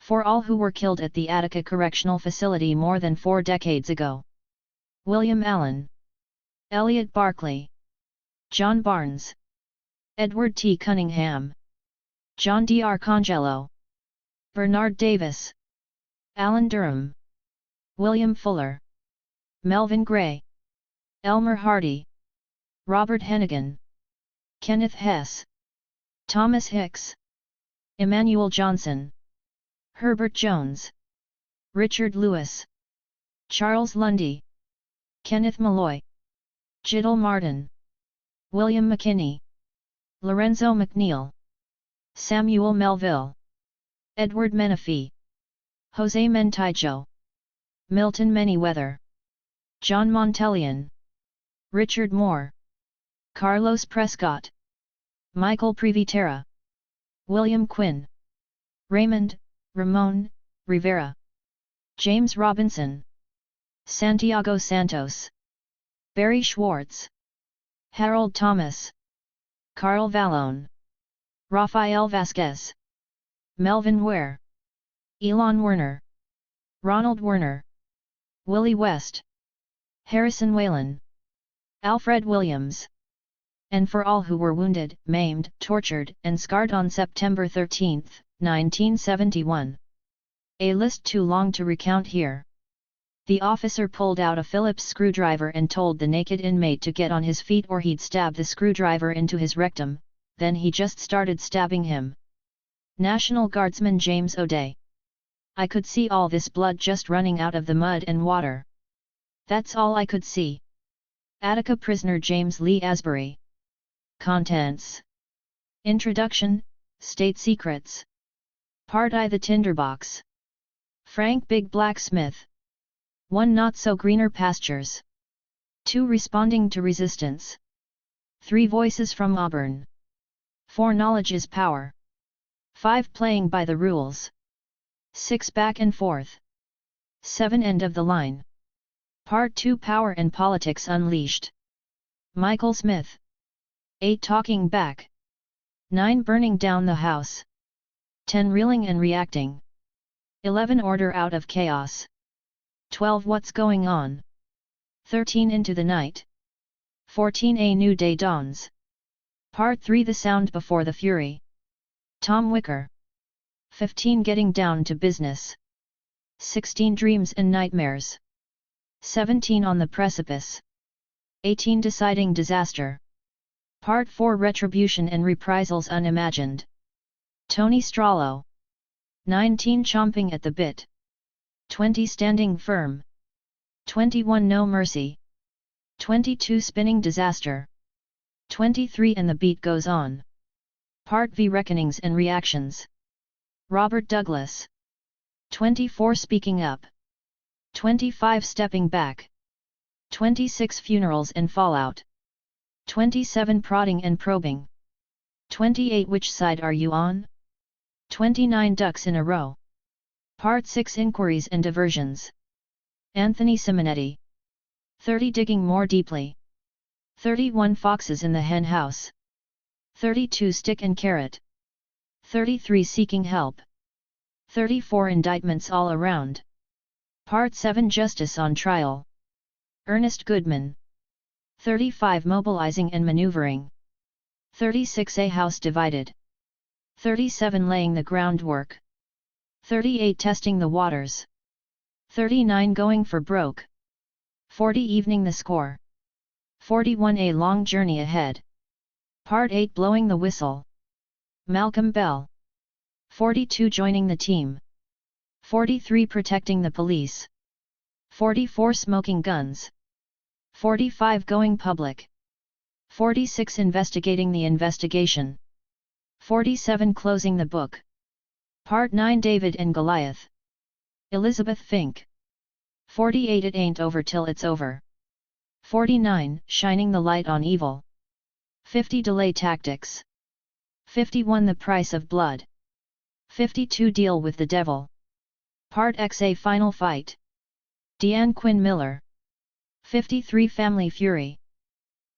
For all who were killed at the Attica Correctional Facility more than 4 decades ago. William Allen, Elliot Barkley, John Barnes, Edward T. Cunningham, John D. Arcangelo, Bernard Davis, Alan Durham, William Fuller, Melvin Gray, Elmer Hardy, Robert Hennigan, Kenneth Hess, Thomas Hicks, Emmanuel Johnson, Herbert Jones, Richard Lewis, Charles Lundy, Kenneth Malloy, Jiddle Martin, William McKinney, Lorenzo McNeil, Samuel Melville, Edward Menifee, Jose Mentijo, Milton Manyweather, John Montelian, Richard Moore, Carlos Prescott, Michael Privitera, William Quinn, Raymond, Ramon, Rivera, James Robinson, Santiago Santos, Barry Schwartz, Harold Thomas, Carl Vallone, Rafael Vasquez, Melvin Ware, Elon Werner, Ronald Werner, Willie West, Harrison Whalen, Alfred Williams, and for all who were wounded, maimed, tortured, and scarred on September 13, 1971. A list too long to recount here. The officer pulled out a Phillips screwdriver and told the naked inmate to get on his feet or he'd stab the screwdriver into his rectum, then he just started stabbing him. National Guardsman James O'Day. I could see all this blood just running out of the mud and water. That's all I could see. Attica prisoner James Lee Asbury. Contents. Introduction, State Secrets. Part I. The Tinderbox. Frank Big Blacksmith. 1. Not So Greener Pastures. 2. Responding to Resistance. 3. Voices from Auburn. 4. Knowledge is Power. 5. Playing by the Rules. 6. Back and Forth. 7. End of the Line. Part 2. Power and Politics Unleashed. Michael Smith. 8. Talking Back. 9. Burning Down the House. 10. Reeling and Reacting. 11. Order Out of Chaos. 12. What's Going On? 13. Into the Night. 14. A New Day Dawns. Part 3. The Sound Before the Fury. Tom Wicker. 15. Getting Down to Business. 16. Dreams and Nightmares. 17. On the Precipice. 18. Deciding Disaster. Part 4. Retribution and Reprisals Unimagined. Tony Strollo. 19. Chomping at the Bit. 20. Standing Firm. 21. No Mercy. 22. Spinning Disaster. 23. And the Beat Goes On. Part V. Reckonings and Reactions. Robert Douglas. 24. Speaking Up. 25. Stepping Back. 26. Funerals and Fallout. 27. Prodding and Probing. 28. Which Side Are You On? 29. Ducks in a Row. Part 6. Inquiries and Diversions. Anthony Simonetti. 30. Digging More Deeply. 31. Foxes in the Hen House. 32. Stick and Carrot. 33. Seeking Help. 34. Indictments All Around. Part 7. Justice on Trial. Ernest Goodman. 35. Mobilizing and Maneuvering. 36. A House Divided. 37. Laying the Groundwork. 38. Testing the Waters. 39. Going for Broke. 40. Evening the Score. 41. A Long Journey Ahead. Part 8. Blowing the Whistle. Malcolm Bell. 42. Joining the Team. 43. Protecting the Police. 44. Smoking Guns. 45. Going Public. 46. Investigating the Investigation. 47. Closing the Book. Part 9. David and Goliath. Elizabeth Fink. 48. It Ain't Over Till It's Over. 49. Shining the Light on Evil. 50. Delay Tactics. 51. The Price of Blood. 52. Deal with the Devil. Part X. A Final Fight. Deanne Quinn Miller. 53. Family Fury.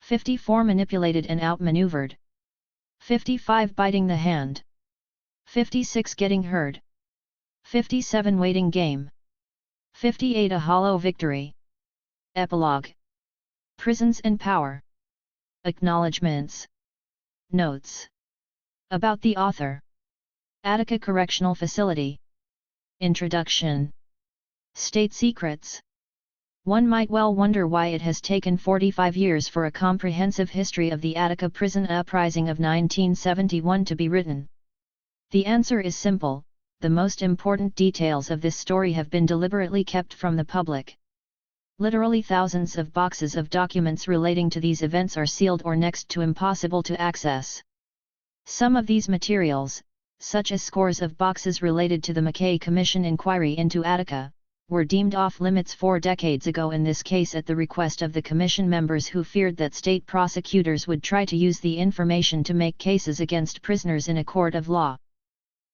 54. Manipulated and outmaneuvered. 55. Biting the Hand. 56. Getting Heard. 57 Waiting Game. 58 A Hollow Victory. Epilogue. Prisons and Power. Acknowledgements. Notes. About the author. Attica Correctional Facility. Introduction. State Secrets. One might well wonder why it has taken 45 years for a comprehensive history of the Attica prison uprising of 1971 to be written. The answer is simple: the most important details of this story have been deliberately kept from the public. Literally thousands of boxes of documents relating to these events are sealed or next to impossible to access. Some of these materials, such as scores of boxes related to the Mackay Commission inquiry into Attica, were deemed off-limits 4 decades ago, in this case at the request of the Commission members who feared that state prosecutors would try to use the information to make cases against prisoners in a court of law.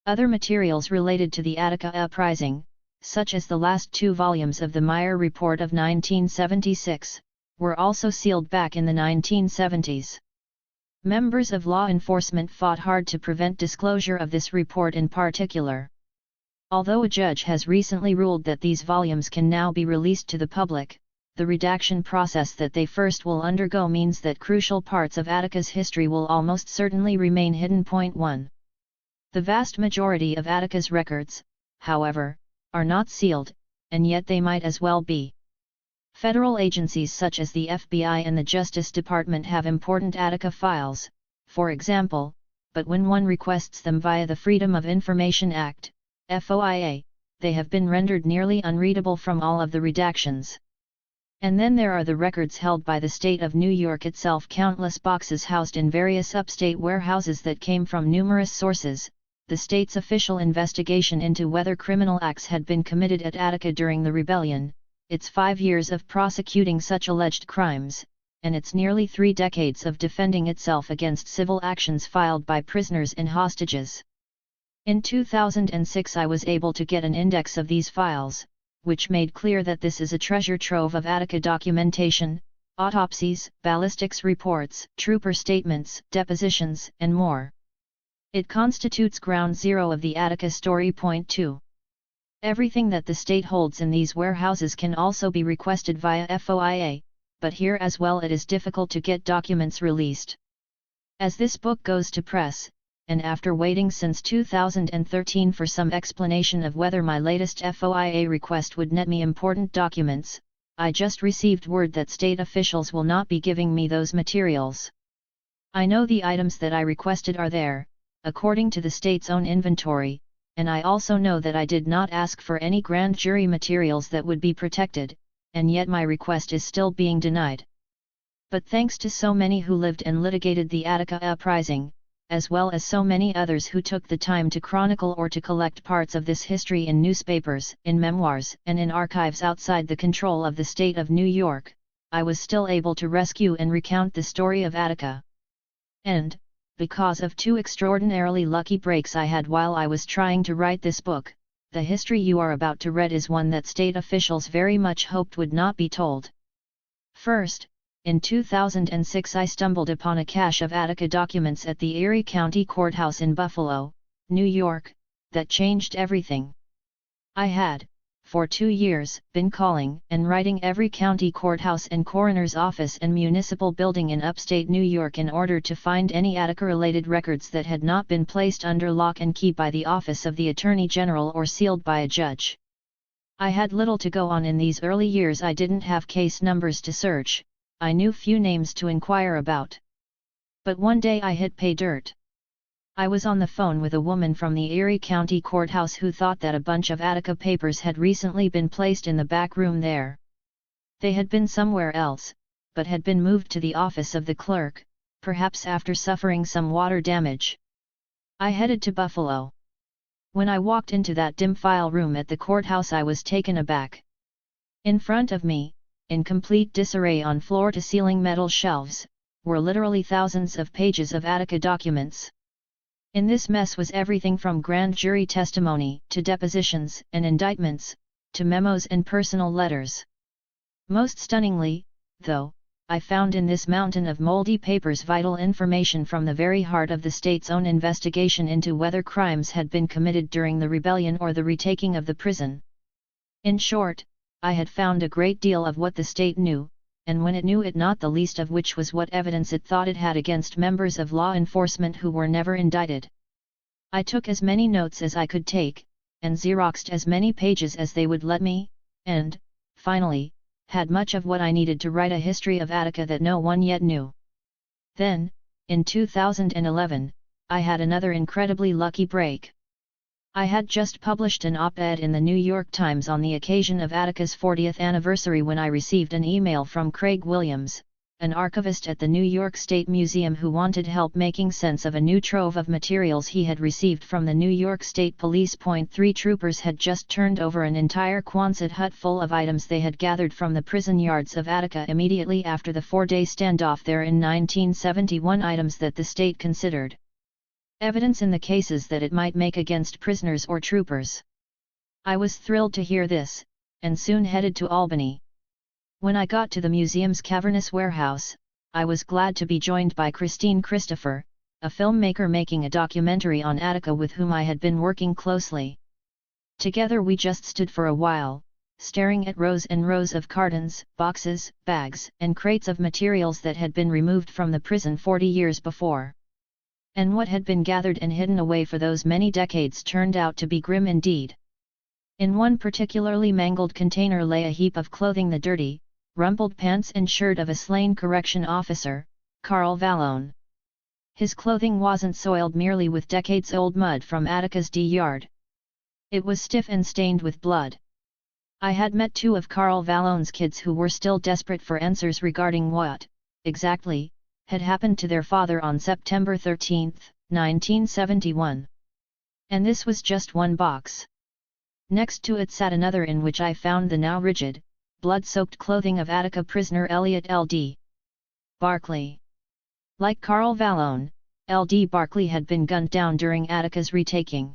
Other materials related to the Attica Uprising, such as the last 2 volumes of the Meyer Report of 1976, were also sealed back in the 1970s. Members of law enforcement fought hard to prevent disclosure of this report in particular. Although a judge has recently ruled that these volumes can now be released to the public, the redaction process that they first will undergo means that crucial parts of Attica's history will almost certainly remain hidden. Point 1. The vast majority of Attica's records, however, are not sealed, and yet they might as well be. Federal agencies such as the FBI and the Justice Department have important Attica files, for example, but when one requests them via the Freedom of Information Act, FOIA, they have been rendered nearly unreadable from all of the redactions. And then there are the records held by the state of New York itself, countless boxes housed in various upstate warehouses that came from numerous sources. The state's official investigation into whether criminal acts had been committed at Attica during the rebellion, its 5 years of prosecuting such alleged crimes, and its nearly 3 decades of defending itself against civil actions filed by prisoners and hostages. In 2006 I was able to get an index of these files, which made clear that this is a treasure trove of Attica documentation, autopsies, ballistics reports, trooper statements, depositions, and more. It constitutes ground zero of the Attica story. Point 2. Everything that the state holds in these warehouses can also be requested via FOIA, but here as well it is difficult to get documents released. As this book goes to press, and after waiting since 2013 for some explanation of whether my latest FOIA request would net me important documents, I just received word that state officials will not be giving me those materials. I know the items that I requested are there, according to the state's own inventory, and I also know that I did not ask for any grand jury materials that would be protected, and yet my request is still being denied. But thanks to so many who lived and litigated the Attica Uprising, as well as so many others who took the time to chronicle or to collect parts of this history in newspapers, in memoirs, and in archives outside the control of the state of New York, I was still able to rescue and recount the story of Attica. And, because of 2 extraordinarily lucky breaks I had while I was trying to write this book, the history you are about to read is one that state officials very much hoped would not be told. First, in 2006 I stumbled upon a cache of Attica documents at the Erie County Courthouse in Buffalo, New York, that changed everything. I had, for 2 years, been calling and writing every county courthouse and coroner's office and municipal building in upstate New York in order to find any Attica-related records that had not been placed under lock and key by the Office of the Attorney General or sealed by a judge. I had little to go on in these early years. I didn't have case numbers to search, I knew few names to inquire about. But one day I hit pay dirt. I was on the phone with a woman from the Erie County Courthouse who thought that a bunch of Attica papers had recently been placed in the back room there. They had been somewhere else, but had been moved to the office of the clerk, perhaps after suffering some water damage. I headed to Buffalo. When I walked into that dim file room at the courthouse I was taken aback. In front of me, in complete disarray on floor-to-ceiling metal shelves, were literally thousands of pages of Attica documents. In this mess was everything from grand jury testimony, to depositions and indictments, to memos and personal letters. Most stunningly, though, I found in this mountain of moldy papers vital information from the very heart of the state's own investigation into whether crimes had been committed during the rebellion or the retaking of the prison. In short, I had found a great deal of what the state knew, and when it knew it, not the least of which was what evidence it thought it had against members of law enforcement who were never indicted. I took as many notes as I could take, and xeroxed as many pages as they would let me, and, finally, had much of what I needed to write a history of Attica that no one yet knew. Then, in 2011, I had another incredibly lucky break. I had just published an op-ed in the New York Times on the occasion of Attica's 40th anniversary when I received an email from Craig Williams, an archivist at the New York State Museum who wanted help making sense of a new trove of materials he had received from the New York State Police. 3 troopers had just turned over an entire Quonset hut full of items they had gathered from the prison yards of Attica immediately after the 4-day standoff there in 1971, items that the state considered evidence in the cases that it might make against prisoners or troopers. I was thrilled to hear this, and soon headed to Albany. When I got to the museum's cavernous warehouse, I was glad to be joined by Christine Christopher, a filmmaker making a documentary on Attica with whom I had been working closely. Together we just stood for a while, staring at rows and rows of cartons, boxes, bags, and crates of materials that had been removed from the prison 40 years before. And what had been gathered and hidden away for those many decades turned out to be grim indeed. In one particularly mangled container lay a heap of clothing, the dirty, rumpled pants and shirt of a slain correction officer, Carl Vallone. His clothing wasn't soiled merely with decades-old mud from Attica's D-yard. It was stiff and stained with blood. I had met 2 of Carl Vallone's kids who were still desperate for answers regarding what, exactly, had happened to their father on September 13, 1971. And this was just one box. Next to it sat another in which I found the now rigid, blood-soaked clothing of Attica prisoner Elliot L.D. Barkley. Like Carl Vallone, L.D. Barkley had been gunned down during Attica's retaking.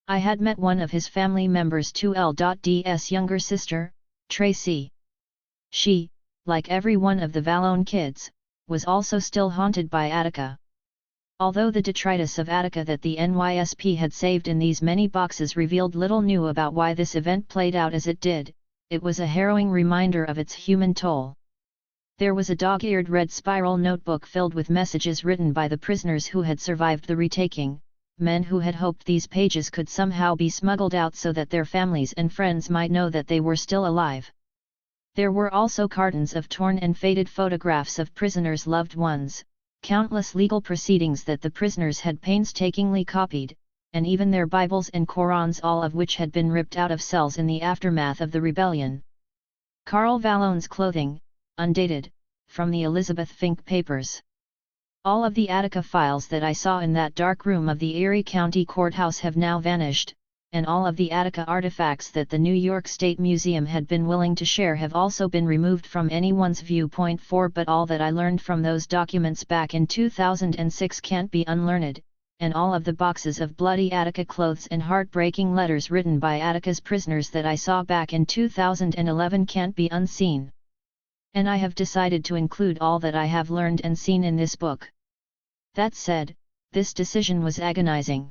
I had met one of his family members too, L.D.'s younger sister, Tracy. She, like every one of the Vallone kids, was also still haunted by Attica. Although the detritus of Attica that the NYSP had saved in these many boxes revealed little new about why this event played out as it did, it was a harrowing reminder of its human toll. There was a dog-eared red spiral notebook filled with messages written by the prisoners who had survived the retaking, men who had hoped these pages could somehow be smuggled out so that their families and friends might know that they were still alive. There were also cartons of torn and faded photographs of prisoners' loved ones, countless legal proceedings that the prisoners had painstakingly copied, and even their Bibles and Korans, all of which had been ripped out of cells in the aftermath of the rebellion. Carl Vallone's clothing, undated, from the Elizabeth Fink papers. All of the Attica files that I saw in that dark room of the Erie County Courthouse have now vanished, and all of the Attica artifacts that the New York State Museum had been willing to share have also been removed from anyone's viewpoint. But all that I learned from those documents back in 2006 can't be unlearned, and all of the boxes of bloody Attica clothes and heartbreaking letters written by Attica's prisoners that I saw back in 2011 can't be unseen. And I have decided to include all that I have learned and seen in this book. That said, this decision was agonizing.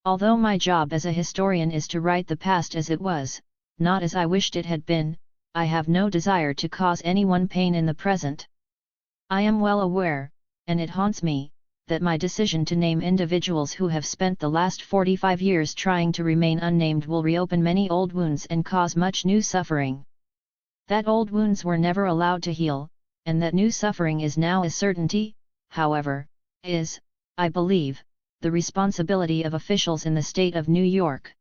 Although my job as a historian is to write the past as it was, not as I wished it had been, I have no desire to cause anyone pain in the present. I am well aware, and it haunts me, that my decision to name individuals who have spent the last 45 years trying to remain unnamed will reopen many old wounds and cause much new suffering. That old wounds were never allowed to heal, and that new suffering is now a certainty, however, is, I believe, the responsibility of officials in the state of New York.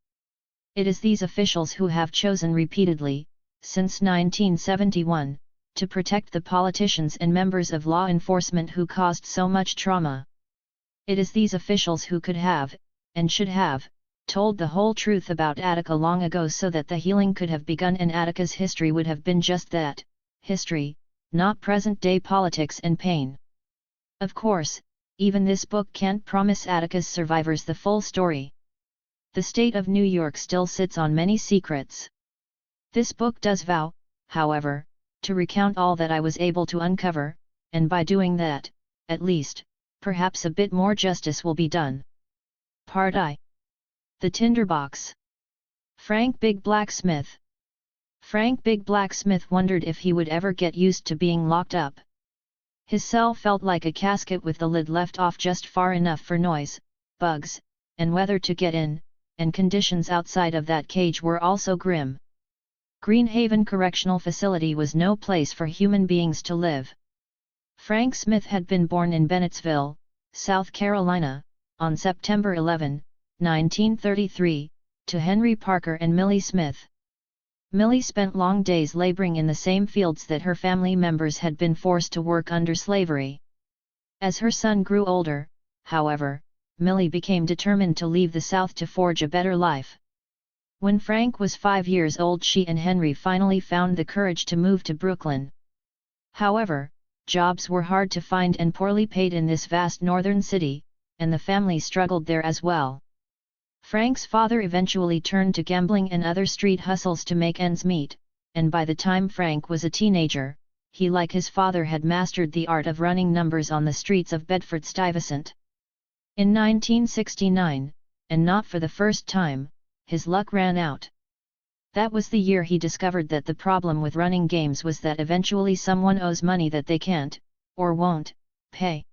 It is these officials who have chosen repeatedly, since 1971, to protect the politicians and members of law enforcement who caused so much trauma. It is these officials who could have, and should have, told the whole truth about Attica long ago so that the healing could have begun and Attica's history would have been just that, history, not present-day politics and pain. Of course, even this book can't promise Attica's survivors the full story. The state of New York still sits on many secrets. This book does vow, however, to recount all that I was able to uncover, and by doing that, at least, perhaps a bit more justice will be done. Part I. The Tinderbox. Frank Big Blacksmith. Frank Big Blacksmith wondered if he would ever get used to being locked up. His cell felt like a casket with the lid left off just far enough for noise, bugs, and weather to get in, and conditions outside of that cage were also grim. Greenhaven Correctional Facility was no place for human beings to live. Frank Smith had been born in Bennettsville, South Carolina, on September 11, 1933, to Henry Parker and Millie Smith. Millie spent long days laboring in the same fields that her family members had been forced to work under slavery. As her son grew older, however, Millie became determined to leave the South to forge a better life. When Frank was 5 years old, she and Henry finally found the courage to move to Brooklyn. However, jobs were hard to find and poorly paid in this vast northern city, and the family struggled there as well. Frank's father eventually turned to gambling and other street hustles to make ends meet, and by the time Frank was a teenager, he like his father had mastered the art of running numbers on the streets of Bedford-Stuyvesant. In 1969, and not for the first time, his luck ran out. That was the year he discovered that the problem with running games was that eventually someone owes money that they can't, or won't, pay.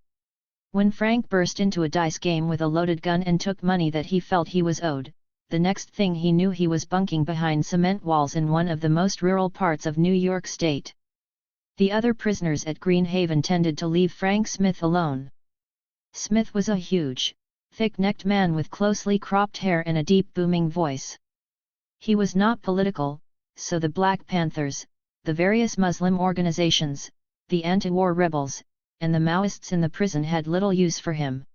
When Frank burst into a dice game with a loaded gun and took money that he felt he was owed, the next thing he knew he was bunking behind cement walls in one of the most rural parts of New York State. The other prisoners at Greenhaven tended to leave Frank Smith alone. Smith was a huge, thick-necked man with closely cropped hair and a deep booming voice. He was not political, so the Black Panthers, the various Muslim organizations, the anti-war rebels, and the Maoists in the prison had little use for him.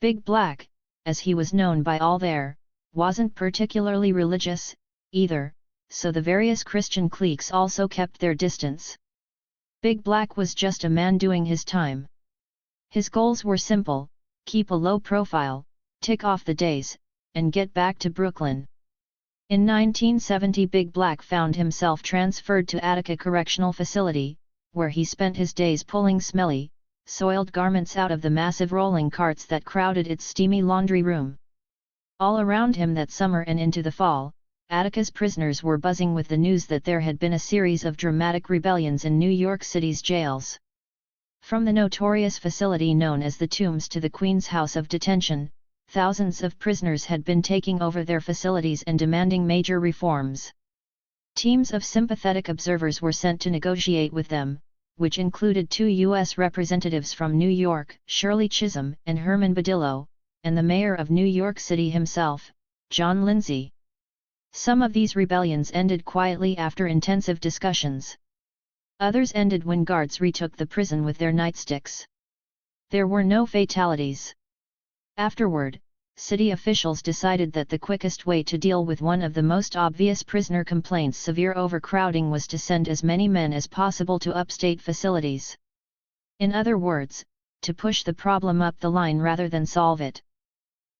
Big Black, as he was known by all there, wasn't particularly religious, either, so the various Christian cliques also kept their distance. Big Black was just a man doing his time. His goals were simple: keep a low profile, tick off the days, and get back to Brooklyn. In 1970, Big Black found himself transferred to Attica Correctional Facility, where he spent his days pulling smelly, soiled garments out of the massive rolling carts that crowded its steamy laundry room. All around him that summer and into the fall, Attica's prisoners were buzzing with the news that there had been a series of dramatic rebellions in New York City's jails. From the notorious facility known as the Tombs to the Queen's House of Detention, thousands of prisoners had been taking over their facilities and demanding major reforms. Teams of sympathetic observers were sent to negotiate with them, which included 2 U.S. representatives from New York, Shirley Chisholm and Herman Badillo, and the mayor of New York City himself, John Lindsay. Some of these rebellions ended quietly after intensive discussions. Others ended when guards retook the prison with their nightsticks. There were no fatalities. Afterward, city officials decided that the quickest way to deal with one of the most obvious prisoner complaints, severe overcrowding, was to send as many men as possible to upstate facilities. In other words, to push the problem up the line rather than solve it.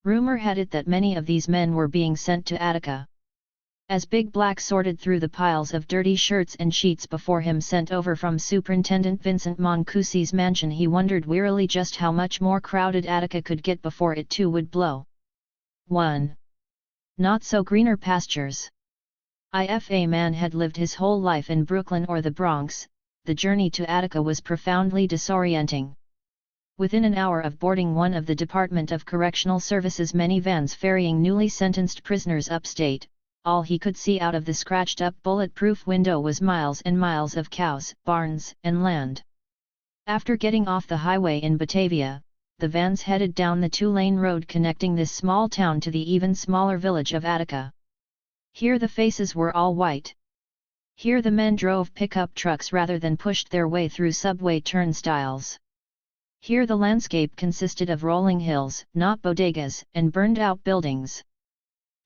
Rumor had it that many of these men were being sent to Attica. As Big Black sorted through the piles of dirty shirts and sheets before him sent over from Superintendent Vincent Moncusi's mansion, he wondered wearily just how much more crowded Attica could get before it too would blow. 1. Not so greener pastures. If a man had lived his whole life in Brooklyn or the Bronx, the journey to Attica was profoundly disorienting. Within an hour of boarding one of the Department of Correctional Services many vans ferrying newly sentenced prisoners upstate, all he could see out of the scratched-up bulletproof window was miles and miles of cows, barns, and land. After getting off the highway in Batavia, the vans headed down the 2-lane road connecting this small town to the even smaller village of Attica. Here the faces were all white. Here the men drove pickup trucks rather than pushed their way through subway turnstiles. Here the landscape consisted of rolling hills, not bodegas, and burned-out buildings.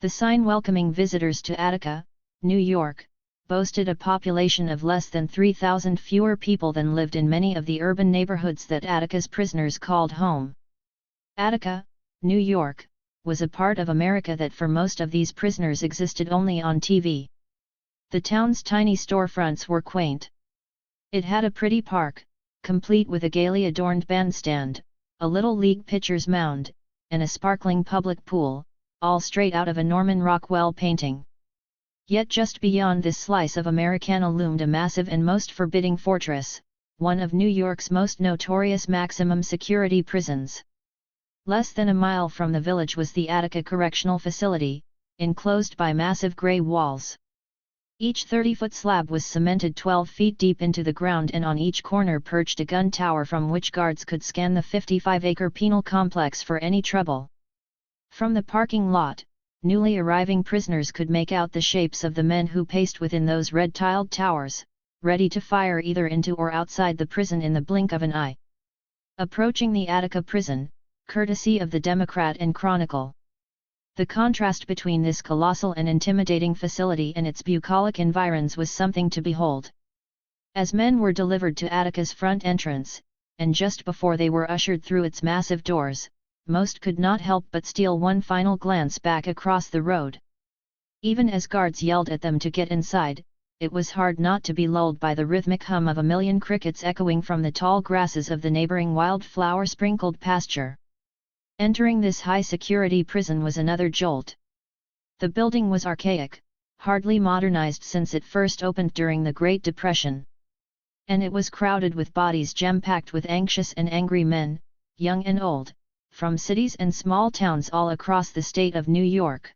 The sign welcoming visitors to Attica, New York, boasted a population of less than 3,000 fewer people than lived in many of the urban neighborhoods that Attica's prisoners called home. Attica, New York, was a part of America that for most of these prisoners existed only on TV. The town's tiny storefronts were quaint. It had a pretty park, complete with a gaily adorned bandstand, a little league pitcher's mound, and a sparkling public pool, all straight out of a Norman Rockwell painting. Yet just beyond this slice of Americana loomed a massive and most forbidding fortress, one of New York's most notorious maximum security prisons. Less than a mile from the village was the Attica Correctional Facility, enclosed by massive grey walls. Each 30-foot slab was cemented 12 feet deep into the ground, and on each corner perched a gun tower from which guards could scan the 55-acre penal complex for any trouble. From the parking lot, newly arriving prisoners could make out the shapes of the men who paced within those red-tiled towers, ready to fire either into or outside the prison in the blink of an eye. Approaching the Attica prison, courtesy of the Democrat and Chronicle. The contrast between this colossal and intimidating facility and its bucolic environs was something to behold. As men were delivered to Attica's front entrance, and just before they were ushered through its massive doors, most could not help but steal one final glance back across the road. Even as guards yelled at them to get inside, it was hard not to be lulled by the rhythmic hum of a million crickets echoing from the tall grasses of the neighboring wildflower-sprinkled pasture. Entering this high-security prison was another jolt. The building was archaic, hardly modernized since it first opened during the Great Depression. And it was crowded with bodies jam-packed with anxious and angry men, young and old, from cities and small towns all across the state of New York.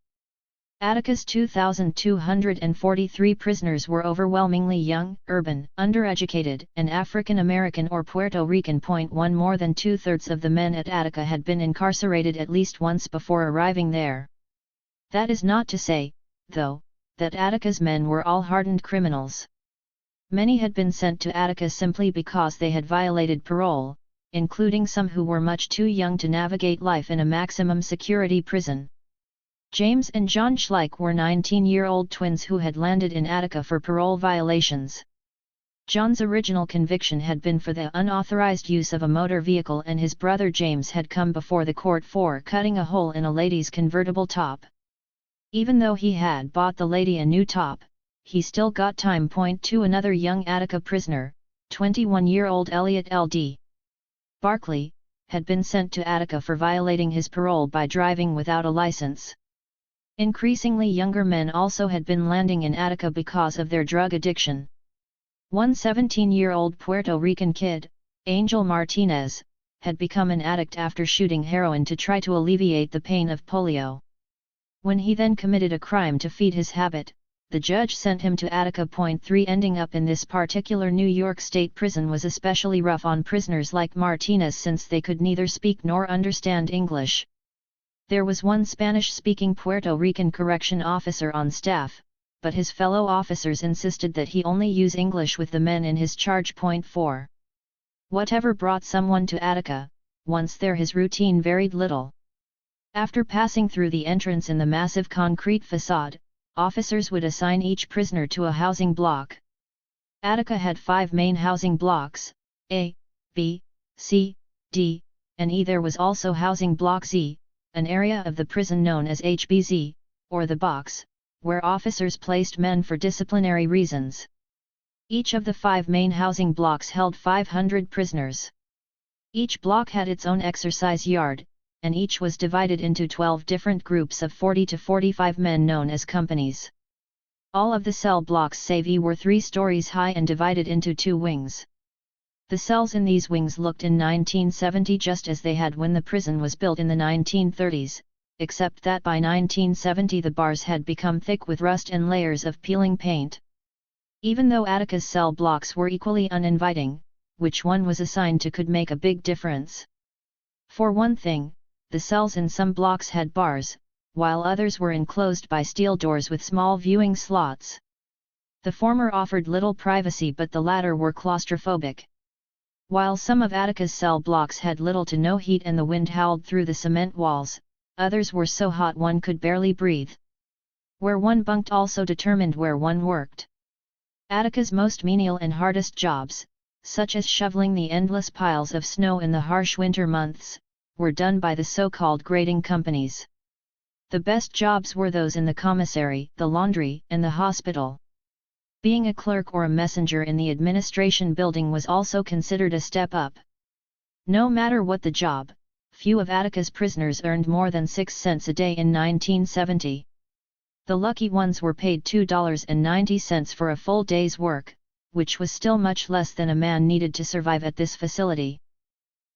Attica's 2,243 prisoners were overwhelmingly young, urban, undereducated, and African American or Puerto Rican. More than two-thirds of the men at Attica had been incarcerated at least once before arriving there. That is not to say, though, that Attica's men were all hardened criminals. Many had been sent to Attica simply because they had violated parole, including some who were much too young to navigate life in a maximum security prison. James and John Schleich were 19-year-old twins who had landed in Attica for parole violations. John's original conviction had been for the unauthorized use of a motor vehicle, and his brother James had come before the court for cutting a hole in a lady's convertible top. Even though he had bought the lady a new top, he still got time. To another young Attica prisoner, 21-year-old Elliot L.D. Barkley, had been sent to Attica for violating his parole by driving without a license. Increasingly younger men also had been landing in Attica because of their drug addiction. One 17-year-old Puerto Rican kid, Angel Martinez, had become an addict after shooting heroin to try to alleviate the pain of polio. When he then committed a crime to feed his habit, the judge sent him to Attica. 3 Ending up in this particular New York State prison was especially rough on prisoners like Martinez, since they could neither speak nor understand English. There was one Spanish-speaking Puerto Rican correction officer on staff, but his fellow officers insisted that he only use English with the men in his charge. 4 Whatever brought someone to Attica, once there his routine varied little. After passing through the entrance in the massive concrete facade, officers would assign each prisoner to a housing block. Attica had 5 main housing blocks, A, B, C, D, and E. There was also housing block Z, an area of the prison known as HBZ, or the box, where officers placed men for disciplinary reasons. Each of the 5 main housing blocks held 500 prisoners. Each block had its own exercise yard, and each was divided into 12 different groups of 40 to 45 men known as companies. All of the cell blocks save E were 3 stories high and divided into 2 wings. The cells in these wings looked in 1970 just as they had when the prison was built in the 1930s, except that by 1970 the bars had become thick with rust and layers of peeling paint. Even though Attica's cell blocks were equally uninviting, which one was assigned to could make a big difference. For one thing, the cells in some blocks had bars, while others were enclosed by steel doors with small viewing slots. The former offered little privacy, but the latter were claustrophobic. While some of Attica's cell blocks had little to no heat and the wind howled through the cement walls, others were so hot one could barely breathe. Where one bunked also determined where one worked. Attica's most menial and hardest jobs, such as shoveling the endless piles of snow in the harsh winter months, were done by the so-called grading companies. The best jobs were those in the commissary, the laundry, and the hospital. Being a clerk or a messenger in the administration building was also considered a step up. No matter what the job, few of Attica's prisoners earned more than 6 cents a day in 1970. The lucky ones were paid $2.90 for a full day's work, which was still much less than a man needed to survive at this facility.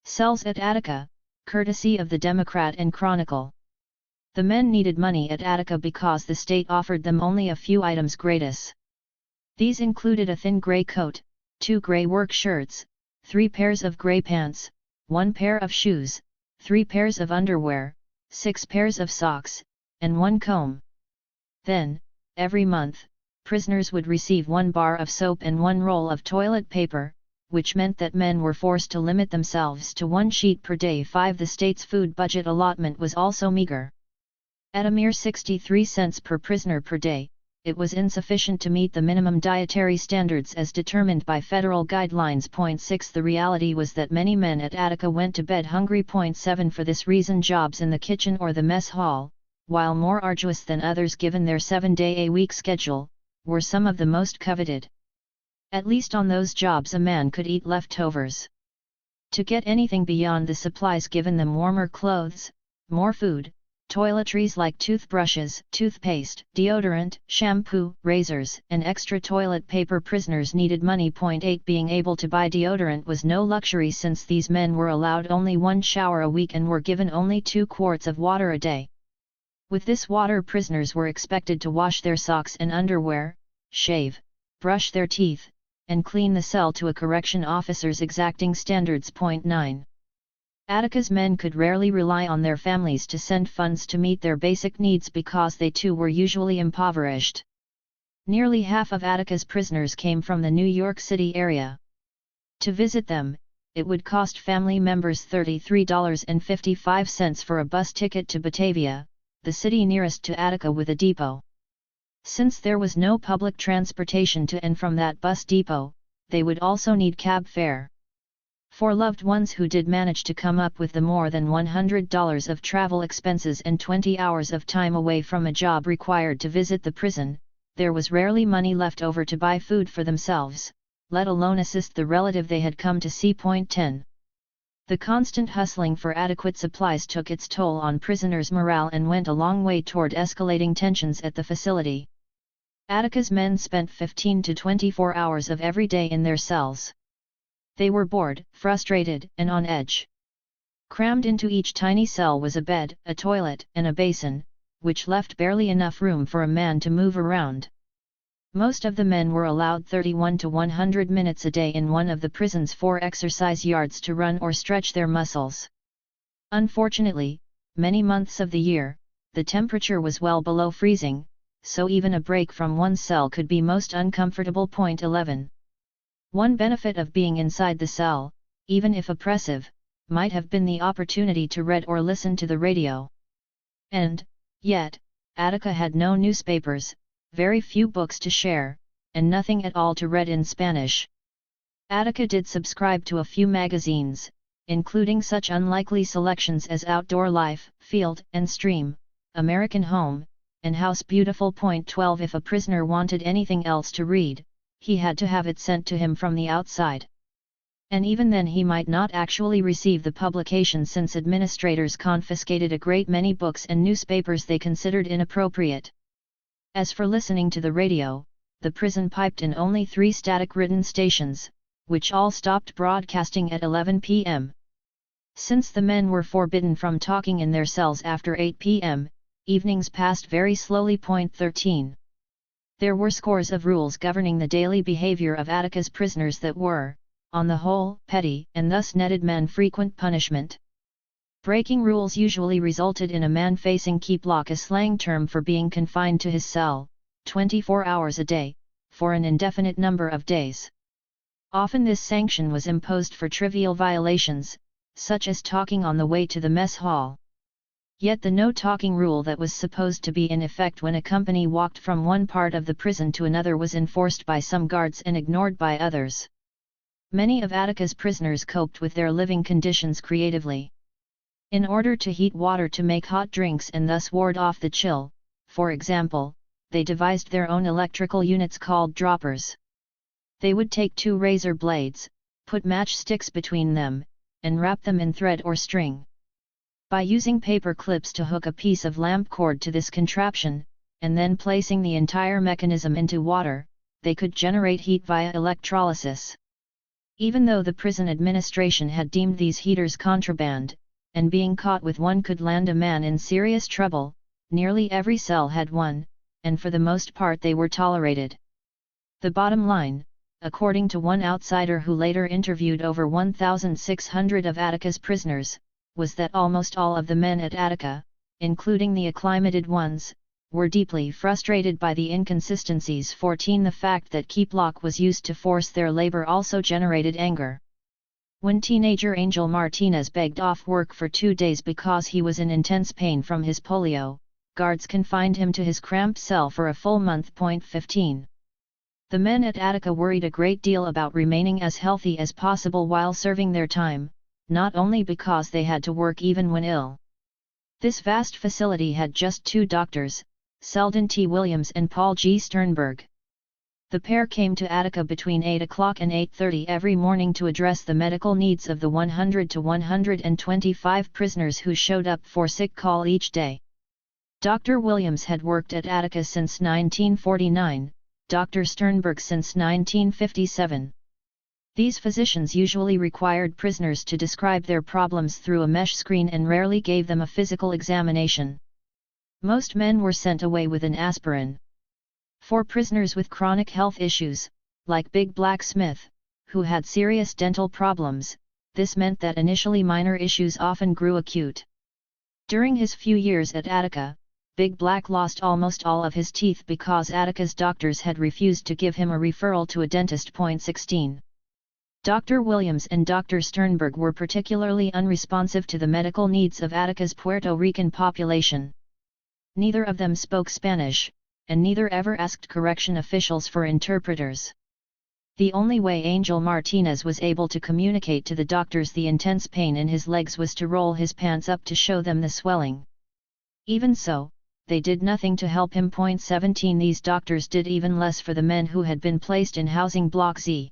Cells at Attica, courtesy of the Democrat and Chronicle. The men needed money at Attica because the state offered them only a few items gratis. These included a thin gray coat, 2 gray work shirts, 3 pairs of gray pants, 1 pair of shoes, 3 pairs of underwear, 6 pairs of socks, and 1 comb. Then, every month, prisoners would receive 1 bar of soap and 1 roll of toilet paper, which meant that men were forced to limit themselves to 1 sheet per day. 5. The state's food budget allotment was also meager. At a mere 63 cents per prisoner per day, it was insufficient to meet the minimum dietary standards as determined by federal guidelines. 6. The reality was that many men at Attica went to bed hungry. 7. For this reason, jobs in the kitchen or the mess hall, while more arduous than others given their 7-day-a-week schedule, were some of the most coveted. At least on those jobs a man could eat leftovers. To get anything beyond the supplies given them, warmer clothes, more food, toiletries like toothbrushes, toothpaste, deodorant, shampoo, razors, and extra toilet paper, prisoners needed money. 8. Being able to buy deodorant was no luxury since these men were allowed only 1 shower a week and were given only 2 quarts of water a day. With this water, prisoners were expected to wash their socks and underwear, shave, brush their teeth, and clean the cell to a correction officer's exacting standards. 9. Attica's men could rarely rely on their families to send funds to meet their basic needs because they too were usually impoverished. Nearly half of Attica's prisoners came from the New York City area. To visit them, it would cost family members $33.55 for a bus ticket to Batavia, the city nearest to Attica with a depot. Since there was no public transportation to and from that bus depot, they would also need cab fare. For loved ones who did manage to come up with the more than $100 of travel expenses and 20 hours of time away from a job required to visit the prison, there was rarely money left over to buy food for themselves, let alone assist the relative they had come to see. 10. The constant hustling for adequate supplies took its toll on prisoners' morale and went a long way toward escalating tensions at the facility. Attica's men spent 15 to 24 hours of every day in their cells. They were bored, frustrated, and on edge. Crammed into each tiny cell was a bed, a toilet, and a basin, which left barely enough room for a man to move around. Most of the men were allowed 31 to 100 minutes a day in one of the prison's 4 exercise yards to run or stretch their muscles. Unfortunately, many months of the year, the temperature was well below freezing, so even a break from one cell could be most uncomfortable. 11. One benefit of being inside the cell, even if oppressive, might have been the opportunity to read or listen to the radio. And, yet, Attica had no newspapers, very few books to share, and nothing at all to read in Spanish. Attica did subscribe to a few magazines, including such unlikely selections as Outdoor Life, Field and Stream, American Home, and House Beautiful. 12. If a prisoner wanted anything else to read, he had to have it sent to him from the outside. And even then he might not actually receive the publication since administrators confiscated a great many books and newspapers they considered inappropriate. As for listening to the radio, the prison piped in only 3 static written stations, which all stopped broadcasting at 11 p.m. Since the men were forbidden from talking in their cells after 8 p.m., evenings passed very slowly. 13. There were scores of rules governing the daily behavior of Attica's prisoners that were, on the whole, petty and thus netted men frequent punishment. Breaking rules usually resulted in a man facing keep lock, a slang term for being confined to his cell, 24 hours a day, for an indefinite number of days. Often this sanction was imposed for trivial violations, such as talking on the way to the mess hall. Yet the no-talking rule that was supposed to be in effect when a company walked from one part of the prison to another was enforced by some guards and ignored by others. Many of Attica's prisoners coped with their living conditions creatively. In order to heat water to make hot drinks and thus ward off the chill, for example, they devised their own electrical units called droppers. They would take two razor blades, put matchsticks between them, and wrap them in thread or string. By using paper clips to hook a piece of lamp cord to this contraption, and then placing the entire mechanism into water, they could generate heat via electrolysis. Even though the prison administration had deemed these heaters contraband, and being caught with one could land a man in serious trouble, nearly every cell had one, and for the most part they were tolerated. The bottom line, according to one outsider who later interviewed over 1,600 of Attica's prisoners, was that almost all of the men at Attica, including the acclimated ones, were deeply frustrated by the inconsistencies. 14 The fact that keep lock was used to force their labor also generated anger. When teenager Angel Martinez begged off work for 2 days because he was in intense pain from his polio, guards confined him to his cramped cell for a full month. 15 The men at Attica worried a great deal about remaining as healthy as possible while serving their time, not only because they had to work even when ill. This vast facility had just 2 doctors, Selden T. Williams and Paul G. Sternberg. The pair came to Attica between 8 o'clock and 8:30 every morning to address the medical needs of the 100 to 125 prisoners who showed up for sick call each day. Dr. Williams had worked at Attica since 1949, Dr. Sternberg since 1957. These physicians usually required prisoners to describe their problems through a mesh screen and rarely gave them a physical examination. Most men were sent away with an aspirin. For prisoners with chronic health issues, like Big Black Smith, who had serious dental problems, this meant that initially minor issues often grew acute. During his few years at Attica, Big Black lost almost all of his teeth because Attica's doctors had refused to give him a referral to a dentist. 16 Dr. Williams and Dr. Sternberg were particularly unresponsive to the medical needs of Attica's Puerto Rican population. Neither of them spoke Spanish, and neither ever asked correction officials for interpreters. The only way Angel Martinez was able to communicate to the doctors the intense pain in his legs was to roll his pants up to show them the swelling. Even so, they did nothing to help him. 17 These doctors did even less for the men who had been placed in housing block Z.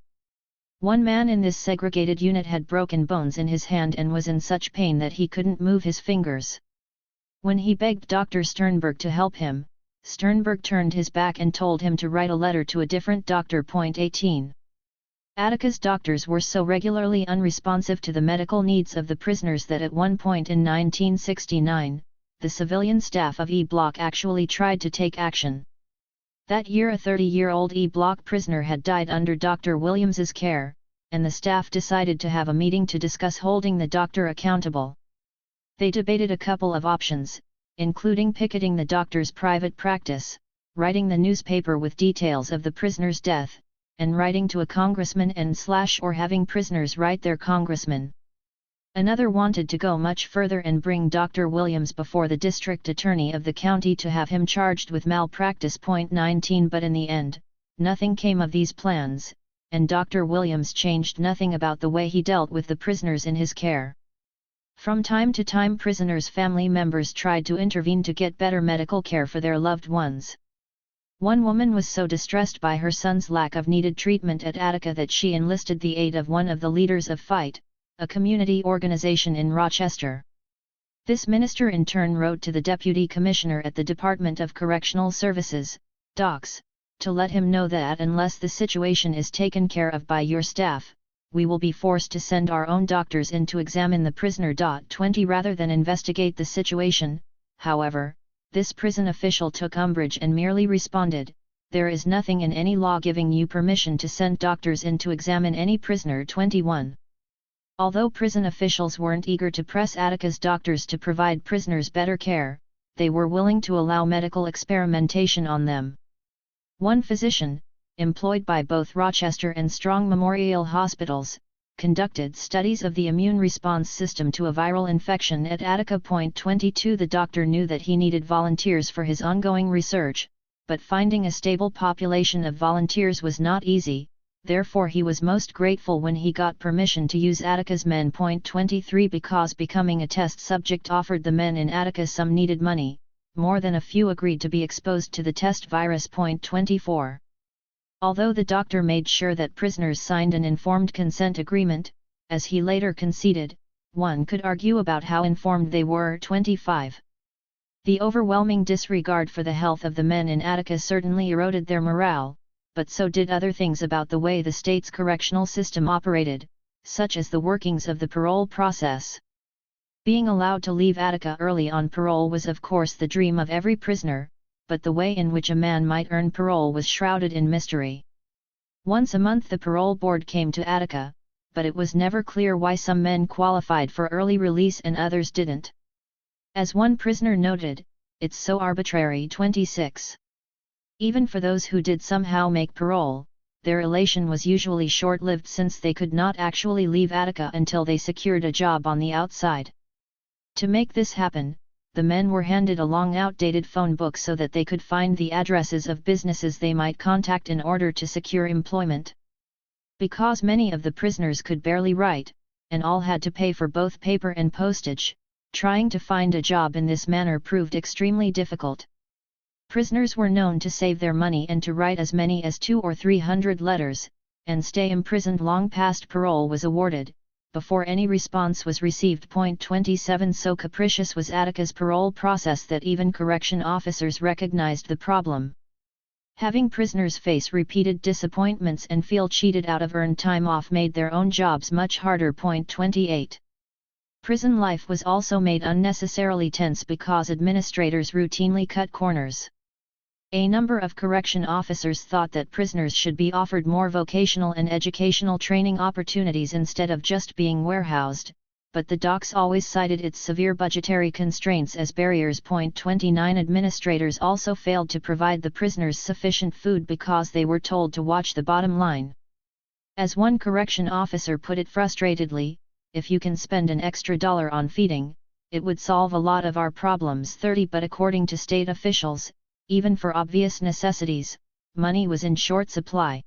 One man in this segregated unit had broken bones in his hand and was in such pain that he couldn't move his fingers. When he begged Dr. Sternberg to help him, Sternberg turned his back and told him to write a letter to a different doctor. 18 Attica's doctors were so regularly unresponsive to the medical needs of the prisoners that at one point in 1969, the civilian staff of E Block actually tried to take action. That year a 30-year-old E Block prisoner had died under Dr. Williams's care, and the staff decided to have a meeting to discuss holding the doctor accountable. They debated a couple of options, including picketing the doctor's private practice, writing the newspaper with details of the prisoner's death, and writing to a congressman or having prisoners write their congressman. Another wanted to go much further and bring Dr. Williams before the district attorney of the county to have him charged with malpractice. 19 But in the end, nothing came of these plans, and Dr. Williams changed nothing about the way he dealt with the prisoners in his care. From time to time prisoners' family members tried to intervene to get better medical care for their loved ones. One woman was so distressed by her son's lack of needed treatment at Attica that she enlisted the aid of one of the leaders of FIGHT, a community organization in Rochester. This minister in turn wrote to the deputy commissioner at the Department of Correctional Services, DOCS, to let him know that unless the situation is taken care of by your staff, we will be forced to send our own doctors in to examine the prisoner. 20 Rather than investigate the situation, however, this prison official took umbrage and merely responded, "There is nothing in any law giving you permission to send doctors in to examine any prisoner." 21 Although prison officials weren't eager to press Attica's doctors to provide prisoners better care, they were willing to allow medical experimentation on them. One physician, employed by both Rochester and Strong Memorial Hospitals, conducted studies of the immune response system to a viral infection at Attica. 22 The doctor knew that he needed volunteers for his ongoing research, but finding a stable population of volunteers was not easy. Therefore he was most grateful when he got permission to use Attica's men. 23 Because becoming a test subject offered the men in Attica some needed money, more than a few agreed to be exposed to the test virus. 24. Although the doctor made sure that prisoners signed an informed consent agreement, as he later conceded, one could argue about how informed they were. 25. The overwhelming disregard for the health of the men in Attica certainly eroded their morale, but so did other things about the way the state's correctional system operated, such as the workings of the parole process. Being allowed to leave Attica early on parole was of course the dream of every prisoner, but the way in which a man might earn parole was shrouded in mystery. Once a month the parole board came to Attica, but it was never clear why some men qualified for early release and others didn't. As one prisoner noted, "It's so arbitrary." 26. Even for those who did somehow make parole, their elation was usually short-lived since they could not actually leave Attica until they secured a job on the outside. To make this happen, the men were handed a long outdated phone book so that they could find the addresses of businesses they might contact in order to secure employment. Because many of the prisoners could barely write, and all had to pay for both paper and postage, trying to find a job in this manner proved extremely difficult. Prisoners were known to save their money and to write as many as 200 or 300 letters, and stay imprisoned long past parole was awarded, before any response was received. 27. So capricious was Attica's parole process that even correction officers recognized the problem. Having prisoners face repeated disappointments and feel cheated out of earned time off made their own jobs much harder. 28. Prison life was also made unnecessarily tense because administrators routinely cut corners. A number of correction officers thought that prisoners should be offered more vocational and educational training opportunities instead of just being warehoused, but the docks always cited its severe budgetary constraints as barriers. 29. Administrators also failed to provide the prisoners sufficient food because they were told to watch the bottom line. As one correction officer put it frustratedly, "If you can spend an extra $1 on feeding, it would solve a lot of our problems." 30. But according to state officials, even for obvious necessities, money was in short supply.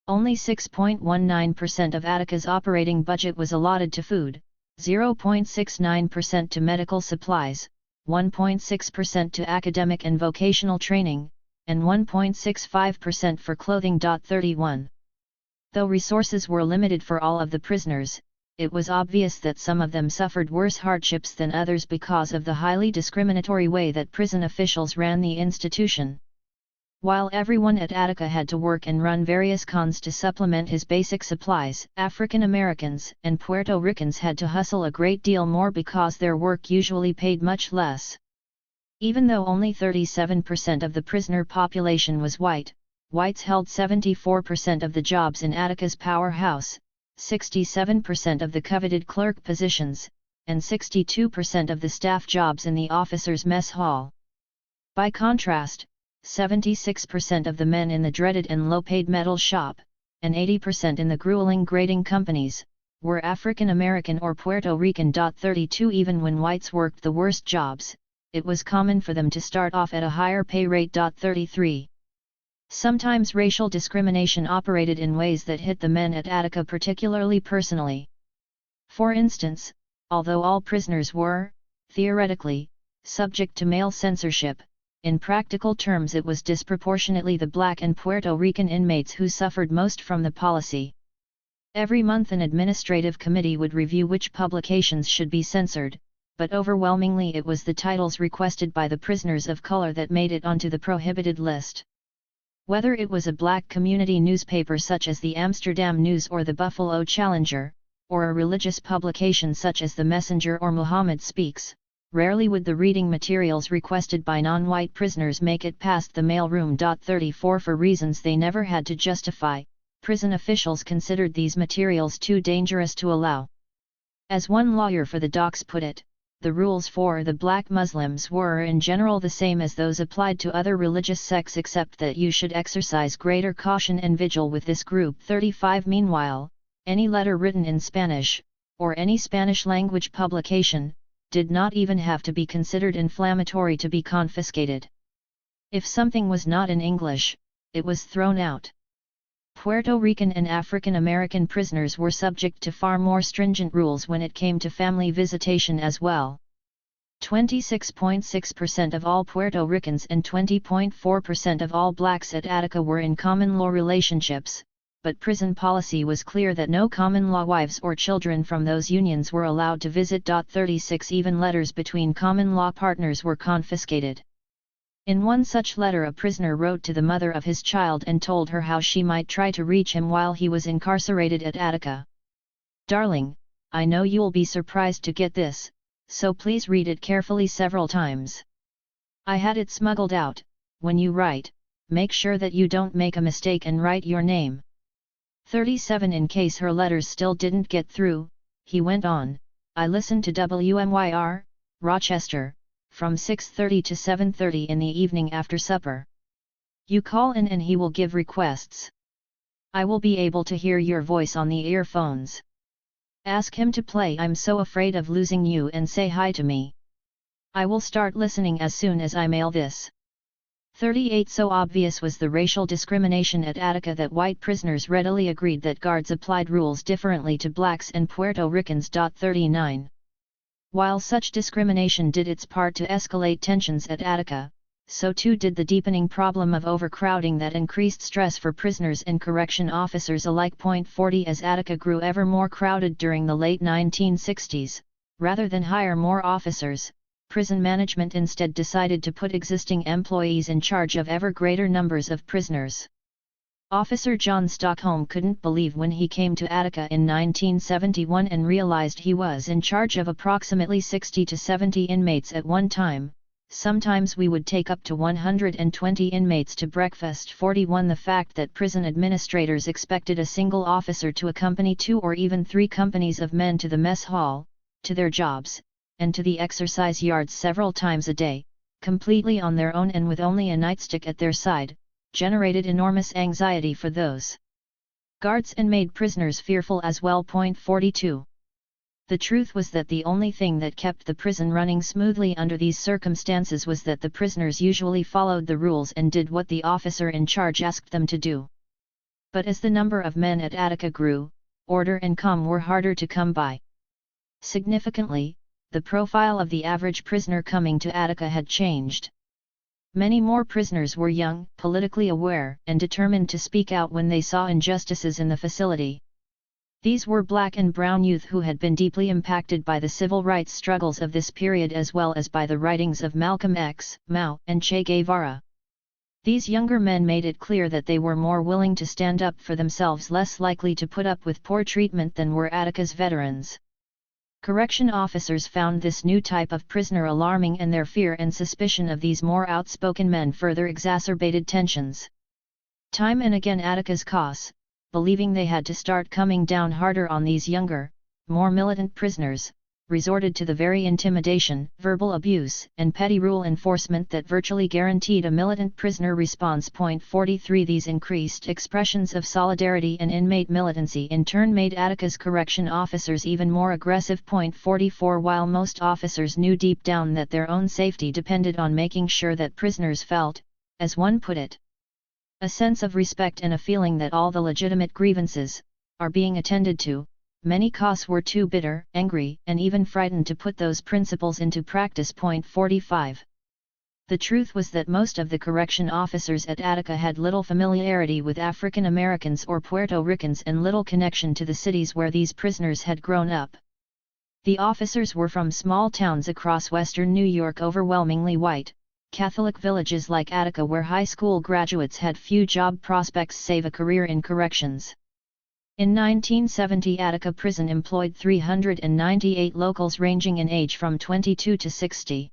Only 6.19% of Attica's operating budget was allotted to food, 0.69% to medical supplies, 1.6% to academic and vocational training, and 1.65% for clothing. 31. Though resources were limited for all of the prisoners, it was obvious that some of them suffered worse hardships than others because of the highly discriminatory way that prison officials ran the institution. While everyone at Attica had to work and run various cons to supplement his basic supplies, African Americans and Puerto Ricans had to hustle a great deal more because their work usually paid much less. Even though only 37% of the prisoner population was white, whites held 74% of the jobs in Attica's powerhouse, 67% of the coveted clerk positions, and 62% of the staff jobs in the officers' mess hall. By contrast, 76% of the men in the dreaded and low-paid metal shop, and 80% in the grueling grading companies, were African American or Puerto Rican. 32. Even when whites worked the worst jobs, it was common for them to start off at a higher pay rate. 33. Sometimes racial discrimination operated in ways that hit the men at Attica particularly personally. For instance, although all prisoners were, theoretically, subject to male censorship, in practical terms it was disproportionately the black and Puerto Rican inmates who suffered most from the policy. Every month an administrative committee would review which publications should be censored, but overwhelmingly it was the titles requested by the prisoners of color that made it onto the prohibited list. Whether it was a black community newspaper such as the Amsterdam News or the Buffalo Challenger, or a religious publication such as the Messenger or Muhammad Speaks, rarely would the reading materials requested by non-white prisoners make it past the mailroom. 34. For reasons they never had to justify, prison officials considered these materials too dangerous to allow. As one lawyer for the docks put it, the rules for the black Muslims were in general the same as those applied to other religious sects except that you should exercise greater caution and vigil with this group. 35. Meanwhile, any letter written in Spanish, or any Spanish-language publication, did not even have to be considered inflammatory to be confiscated. If something was not in English, it was thrown out. Puerto Rican and African American prisoners were subject to far more stringent rules when it came to family visitation as well. 26.6% of all Puerto Ricans and 20.4% of all blacks at Attica were in common law relationships, but prison policy was clear that no common law wives or children from those unions were allowed to visit. 36 Even letters between common law partners were confiscated. In one such letter, a prisoner wrote to the mother of his child and told her how she might try to reach him while he was incarcerated at Attica. "Darling, I know you'll be surprised to get this, so please read it carefully several times. I had it smuggled out. When you write, make sure that you don't make a mistake and write your name." 37 In case her letters still didn't get through, he went on, "I listened to WMYR, Rochester, from 6:30 to 7:30 in the evening after supper. You call in and he will give requests. I will be able to hear your voice on the earphones. Ask him to play I'm So Afraid of Losing You and say hi to me. I will start listening as soon as I mail this." 38 So obvious was the racial discrimination at Attica that white prisoners readily agreed that guards applied rules differently to blacks and Puerto Ricans. 39 While such discrimination did its part to escalate tensions at Attica, so too did the deepening problem of overcrowding that increased stress for prisoners and correction officers alike. 40 As Attica grew ever more crowded during the late 1960s, rather than hire more officers, prison management instead decided to put existing employees in charge of ever greater numbers of prisoners. Officer John Stockholm couldn't believe when he came to Attica in 1971 and realized he was in charge of approximately 60 to 70 inmates at one time. "Sometimes we would take up to 120 inmates to breakfast." 41 The fact that prison administrators expected a single officer to accompany 2 or even 3 companies of men to the mess hall, to their jobs, and to the exercise yards several times a day, completely on their own and with only a nightstick at their side, generated enormous anxiety for those guards and made prisoners fearful as well. 42 The truth was that the only thing that kept the prison running smoothly under these circumstances was that the prisoners usually followed the rules and did what the officer in charge asked them to do. But as the number of men at Attica grew, order and calm were harder to come by. Significantly, the profile of the average prisoner coming to Attica had changed. Many more prisoners were young, politically aware, and determined to speak out when they saw injustices in the facility. These were black and brown youth who had been deeply impacted by the civil rights struggles of this period as well as by the writings of Malcolm X, Mao, and Che Guevara. These younger men made it clear that they were more willing to stand up for themselves, less likely to put up with poor treatment than were Attica's veterans. Correction officers found this new type of prisoner alarming, and their fear and suspicion of these more outspoken men further exacerbated tensions. Time and again Attica's COS, believing they had to start coming down harder on these younger, more militant prisoners, resorted to the very intimidation, verbal abuse, and petty rule enforcement that virtually guaranteed a militant prisoner response. 43 These increased expressions of solidarity and inmate militancy in turn made Attica's correction officers even more aggressive. 44 While most officers knew deep down that their own safety depended on making sure that prisoners felt, as one put it, a sense of respect and a feeling that all the legitimate grievances are being attended to, many COS were too bitter, angry, and even frightened to put those principles into practice. 45 The truth was that most of the correction officers at Attica had little familiarity with African Americans or Puerto Ricans and little connection to the cities where these prisoners had grown up. The officers were from small towns across western New York, overwhelmingly white, Catholic villages like Attica where high school graduates had few job prospects save a career in corrections. In 1970 Attica Prison employed 398 locals ranging in age from 22 to 60.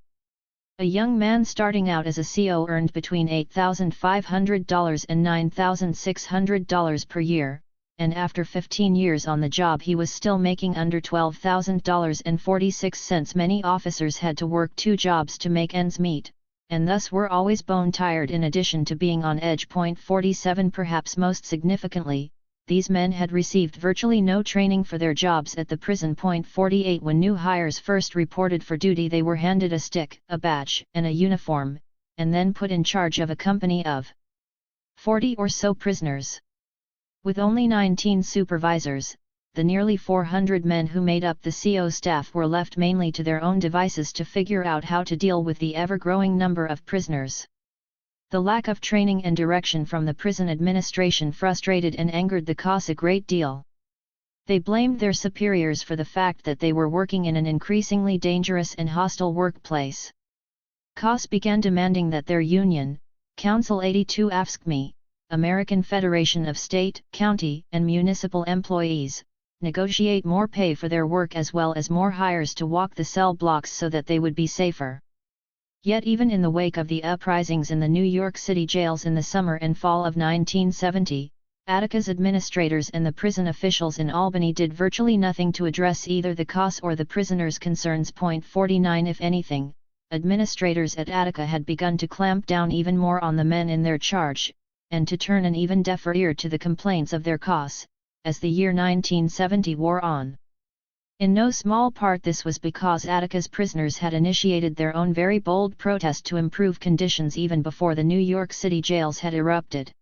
A young man starting out as a CO earned between $8,500 and $9,600 per year, and after 15 years on the job he was still making under $12,000.46. Many officers had to work 2 jobs to make ends meet, and thus were always bone tired in addition to being on edge. 47 Perhaps most significantly, these men had received virtually no training for their jobs at the prison. 48 When new hires first reported for duty they were handed a stick, a badge, and a uniform, and then put in charge of a company of 40 or so prisoners. With only 19 supervisors, the nearly 400 men who made up the CO staff were left mainly to their own devices to figure out how to deal with the ever-growing number of prisoners. The lack of training and direction from the prison administration frustrated and angered the COS a great deal. They blamed their superiors for the fact that they were working in an increasingly dangerous and hostile workplace. COS began demanding that their union, Council 82 AFSCME, American Federation of State, County, and Municipal Employees, negotiate more pay for their work as well as more hires to walk the cell blocks so that they would be safer. Yet even in the wake of the uprisings in the New York City jails in the summer and fall of 1970, Attica's administrators and the prison officials in Albany did virtually nothing to address either the COS or the prisoners' concerns. 49 If anything, administrators at Attica had begun to clamp down even more on the men in their charge, and to turn an even deafer ear to the complaints of their COS, as the year 1970 wore on. In no small part this was because Attica's prisoners had initiated their own very bold protest to improve conditions even before the New York City jails had erupted.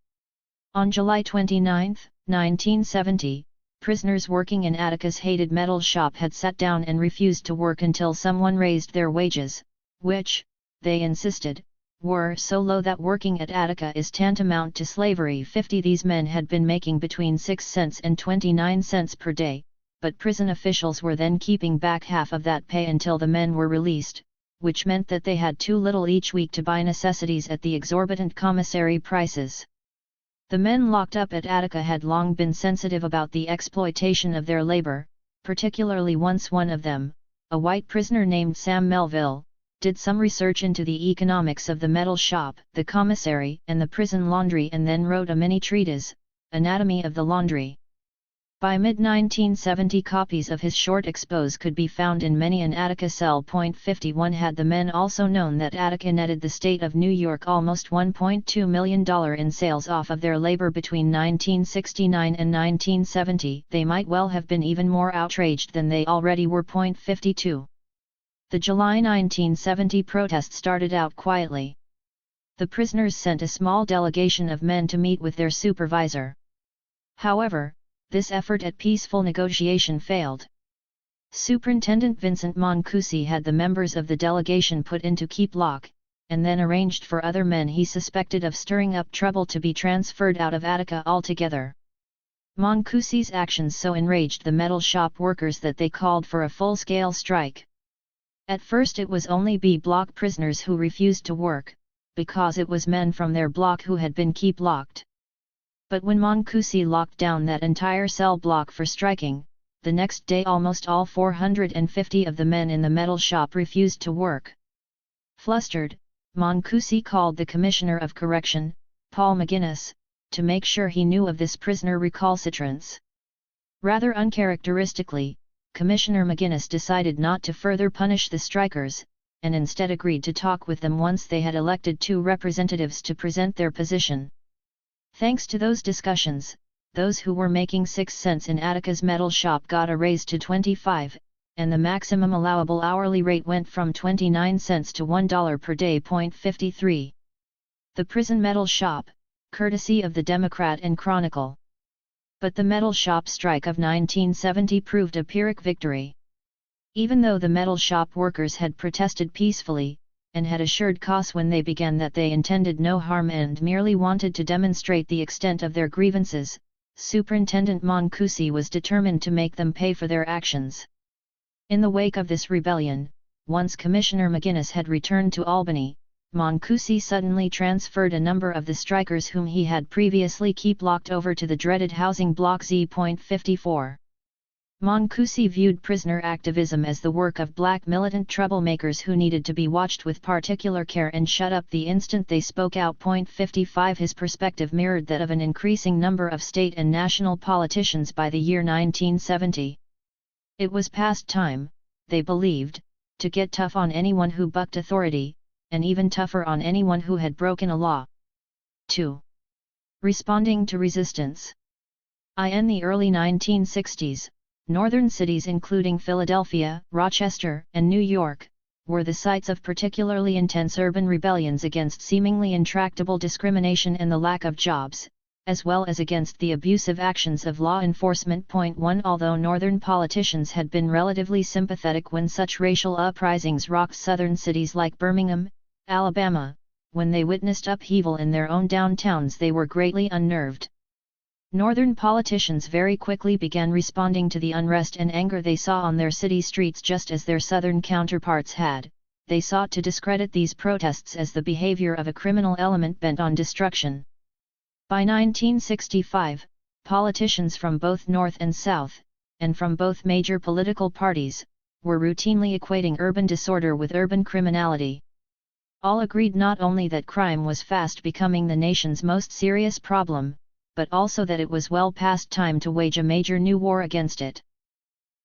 On July 29, 1970, prisoners working in Attica's hated metal shop had sat down and refused to work until someone raised their wages, which, they insisted, were so low that working at Attica is tantamount to slavery. 50 These men had been making between 6 cents and 29 cents per day, but prison officials were then keeping back half of that pay until the men were released, which meant that they had too little each week to buy necessities at the exorbitant commissary prices. The men locked up at Attica had long been sensitive about the exploitation of their labor, particularly once one of them, a white prisoner named Sam Melville, did some research into the economics of the metal shop, the commissary, and the prison laundry and then wrote a mini treatise, Anatomy of the Laundry. By mid-1970 copies of his short expose could be found in many an Attica cell. 51 Had the men also known that Attica netted the state of New York almost $1.2 million in sales off of their labor between 1969 and 1970, they might well have been even more outraged than they already were. 52. The July 1970 protest started out quietly. The prisoners sent a small delegation of men to meet with their supervisor. However, this effort at peaceful negotiation failed. Superintendent Vincent Mancusi had the members of the delegation put into keep lock, and then arranged for other men he suspected of stirring up trouble to be transferred out of Attica altogether. Mancusi's actions so enraged the metal shop workers that they called for a full-scale strike. At first it was only B block prisoners who refused to work, because it was men from their block who had been keep locked. But when Mancusi locked down that entire cell block for striking, the next day almost all 450 of the men in the metal shop refused to work. Flustered, Mancusi called the Commissioner of Correction, Paul McGinnis, to make sure he knew of this prisoner recalcitrance. Rather uncharacteristically, Commissioner McGinnis decided not to further punish the strikers, and instead agreed to talk with them once they had elected 2 representatives to present their position. Thanks to those discussions, those who were making 6 cents in Attica's metal shop got a raise to 25, and the maximum allowable hourly rate went from 29 cents to $1 per day. 53. The prison metal shop, courtesy of the Democrat and Chronicle. But the metal shop strike of 1970 proved a Pyrrhic victory. Even though the metal shop workers had protested peacefully, and had assured COS when they began that they intended no harm and merely wanted to demonstrate the extent of their grievances, Superintendent Mancusi was determined to make them pay for their actions. In the wake of this rebellion, once Commissioner McGinnis had returned to Albany, Mancusi suddenly transferred a number of the strikers whom he had previously kept locked over to the dreaded housing block Z. 54. Mancusi viewed prisoner activism as the work of black militant troublemakers who needed to be watched with particular care and shut up the instant they spoke out. 55 His perspective mirrored that of an increasing number of state and national politicians by the year 1970. It was past time, they believed, to get tough on anyone who bucked authority, and even tougher on anyone who had broken a law. 2. Responding to resistance. In the early 1960s, northern cities including Philadelphia, Rochester, and New York, were the sites of particularly intense urban rebellions against seemingly intractable discrimination and the lack of jobs, as well as against the abusive actions of law enforcement. 1 Although northern politicians had been relatively sympathetic when such racial uprisings rocked southern cities like Birmingham, Alabama, when they witnessed upheaval in their own downtowns they were greatly unnerved. Northern politicians very quickly began responding to the unrest and anger they saw on their city streets just as their southern counterparts had. They sought to discredit these protests as the behavior of a criminal element bent on destruction. By 1965, politicians from both North and South, and from both major political parties, were routinely equating urban disorder with urban criminality. All agreed not only that crime was fast becoming the nation's most serious problem, but also that it was well past time to wage a major new war against it.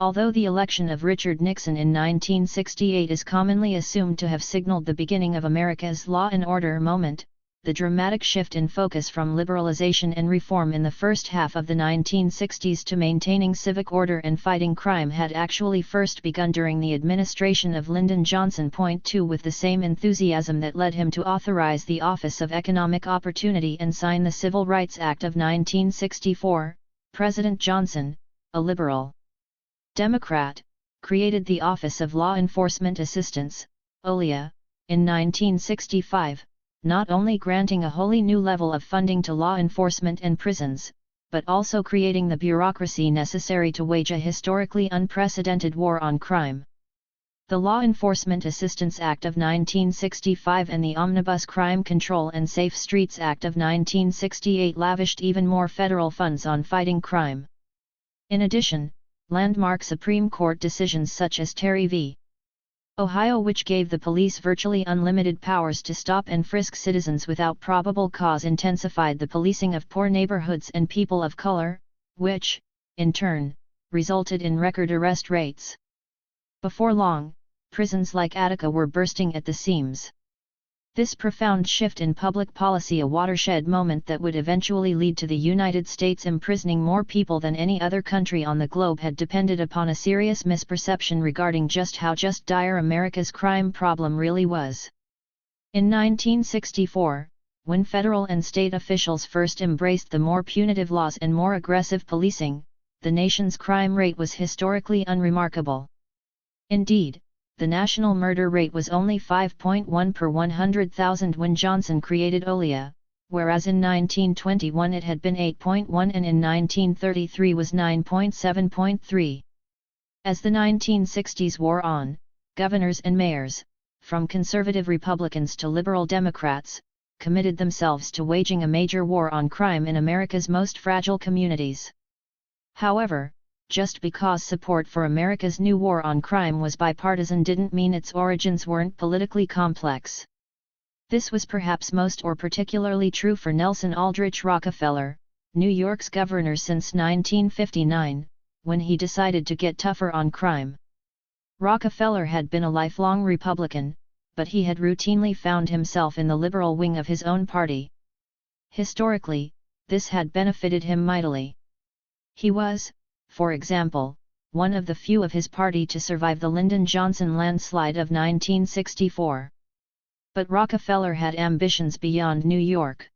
Although the election of Richard Nixon in 1968 is commonly assumed to have signaled the beginning of America's law and order moment, the dramatic shift in focus from liberalization and reform in the first half of the 1960s to maintaining civic order and fighting crime had actually first begun during the administration of Lyndon Johnson. 2 With the same enthusiasm that led him to authorize the Office of Economic Opportunity and sign the Civil Rights Act of 1964, President Johnson, a liberal Democrat, created the Office of Law Enforcement Assistance, OLEA, in 1965, not only granting a wholly new level of funding to law enforcement and prisons, but also creating the bureaucracy necessary to wage a historically unprecedented war on crime. The Law Enforcement Assistance Act of 1965 and the Omnibus Crime Control and Safe Streets Act of 1968 lavished even more federal funds on fighting crime. In addition, landmark Supreme Court decisions such as Terry v. Ohio, which gave the police virtually unlimited powers to stop and frisk citizens without probable cause, intensified the policing of poor neighborhoods and people of color, which, in turn, resulted in record arrest rates. Before long, prisons like Attica were bursting at the seams. This profound shift in public policy, a watershed moment that would eventually lead to the United States imprisoning more people than any other country on the globe, had depended upon a serious misperception regarding just how dire America's crime problem really was. In 1964, when federal and state officials first embraced the more punitive laws and more aggressive policing, the nation's crime rate was historically unremarkable. Indeed, the national murder rate was only 5.1 per 100,000 when Johnson created OLEA, whereas in 1921 it had been 8.1 and in 1933 was 9.7.3. As the 1960s wore on, governors and mayors, from conservative Republicans to liberal Democrats, committed themselves to waging a major war on crime in America's most fragile communities. However, just because support for America's new war on crime was bipartisan didn't mean its origins weren't politically complex. This was perhaps most or particularly true for Nelson Aldrich Rockefeller, New York's governor since 1959, when he decided to get tougher on crime. Rockefeller had been a lifelong Republican, but he had routinely found himself in the liberal wing of his own party. Historically, this had benefited him mightily. He was, for example, one of the few of his party to survive the Lyndon Johnson landslide of 1964. But Rockefeller had ambitions beyond New York.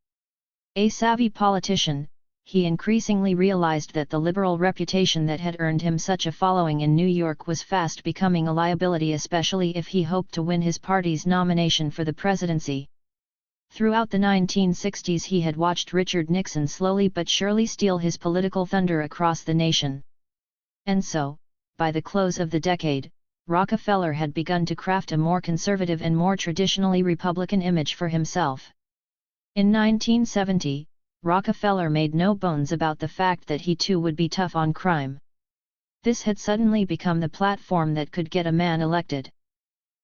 A savvy politician, he increasingly realized that the liberal reputation that had earned him such a following in New York was fast becoming a liability, especially if he hoped to win his party's nomination for the presidency. Throughout the 1960s he had watched Richard Nixon slowly but surely steal his political thunder across the nation. And so, by the close of the decade, Rockefeller had begun to craft a more conservative and more traditionally Republican image for himself. In 1970, Rockefeller made no bones about the fact that he too would be tough on crime. This had suddenly become the platform that could get a man elected.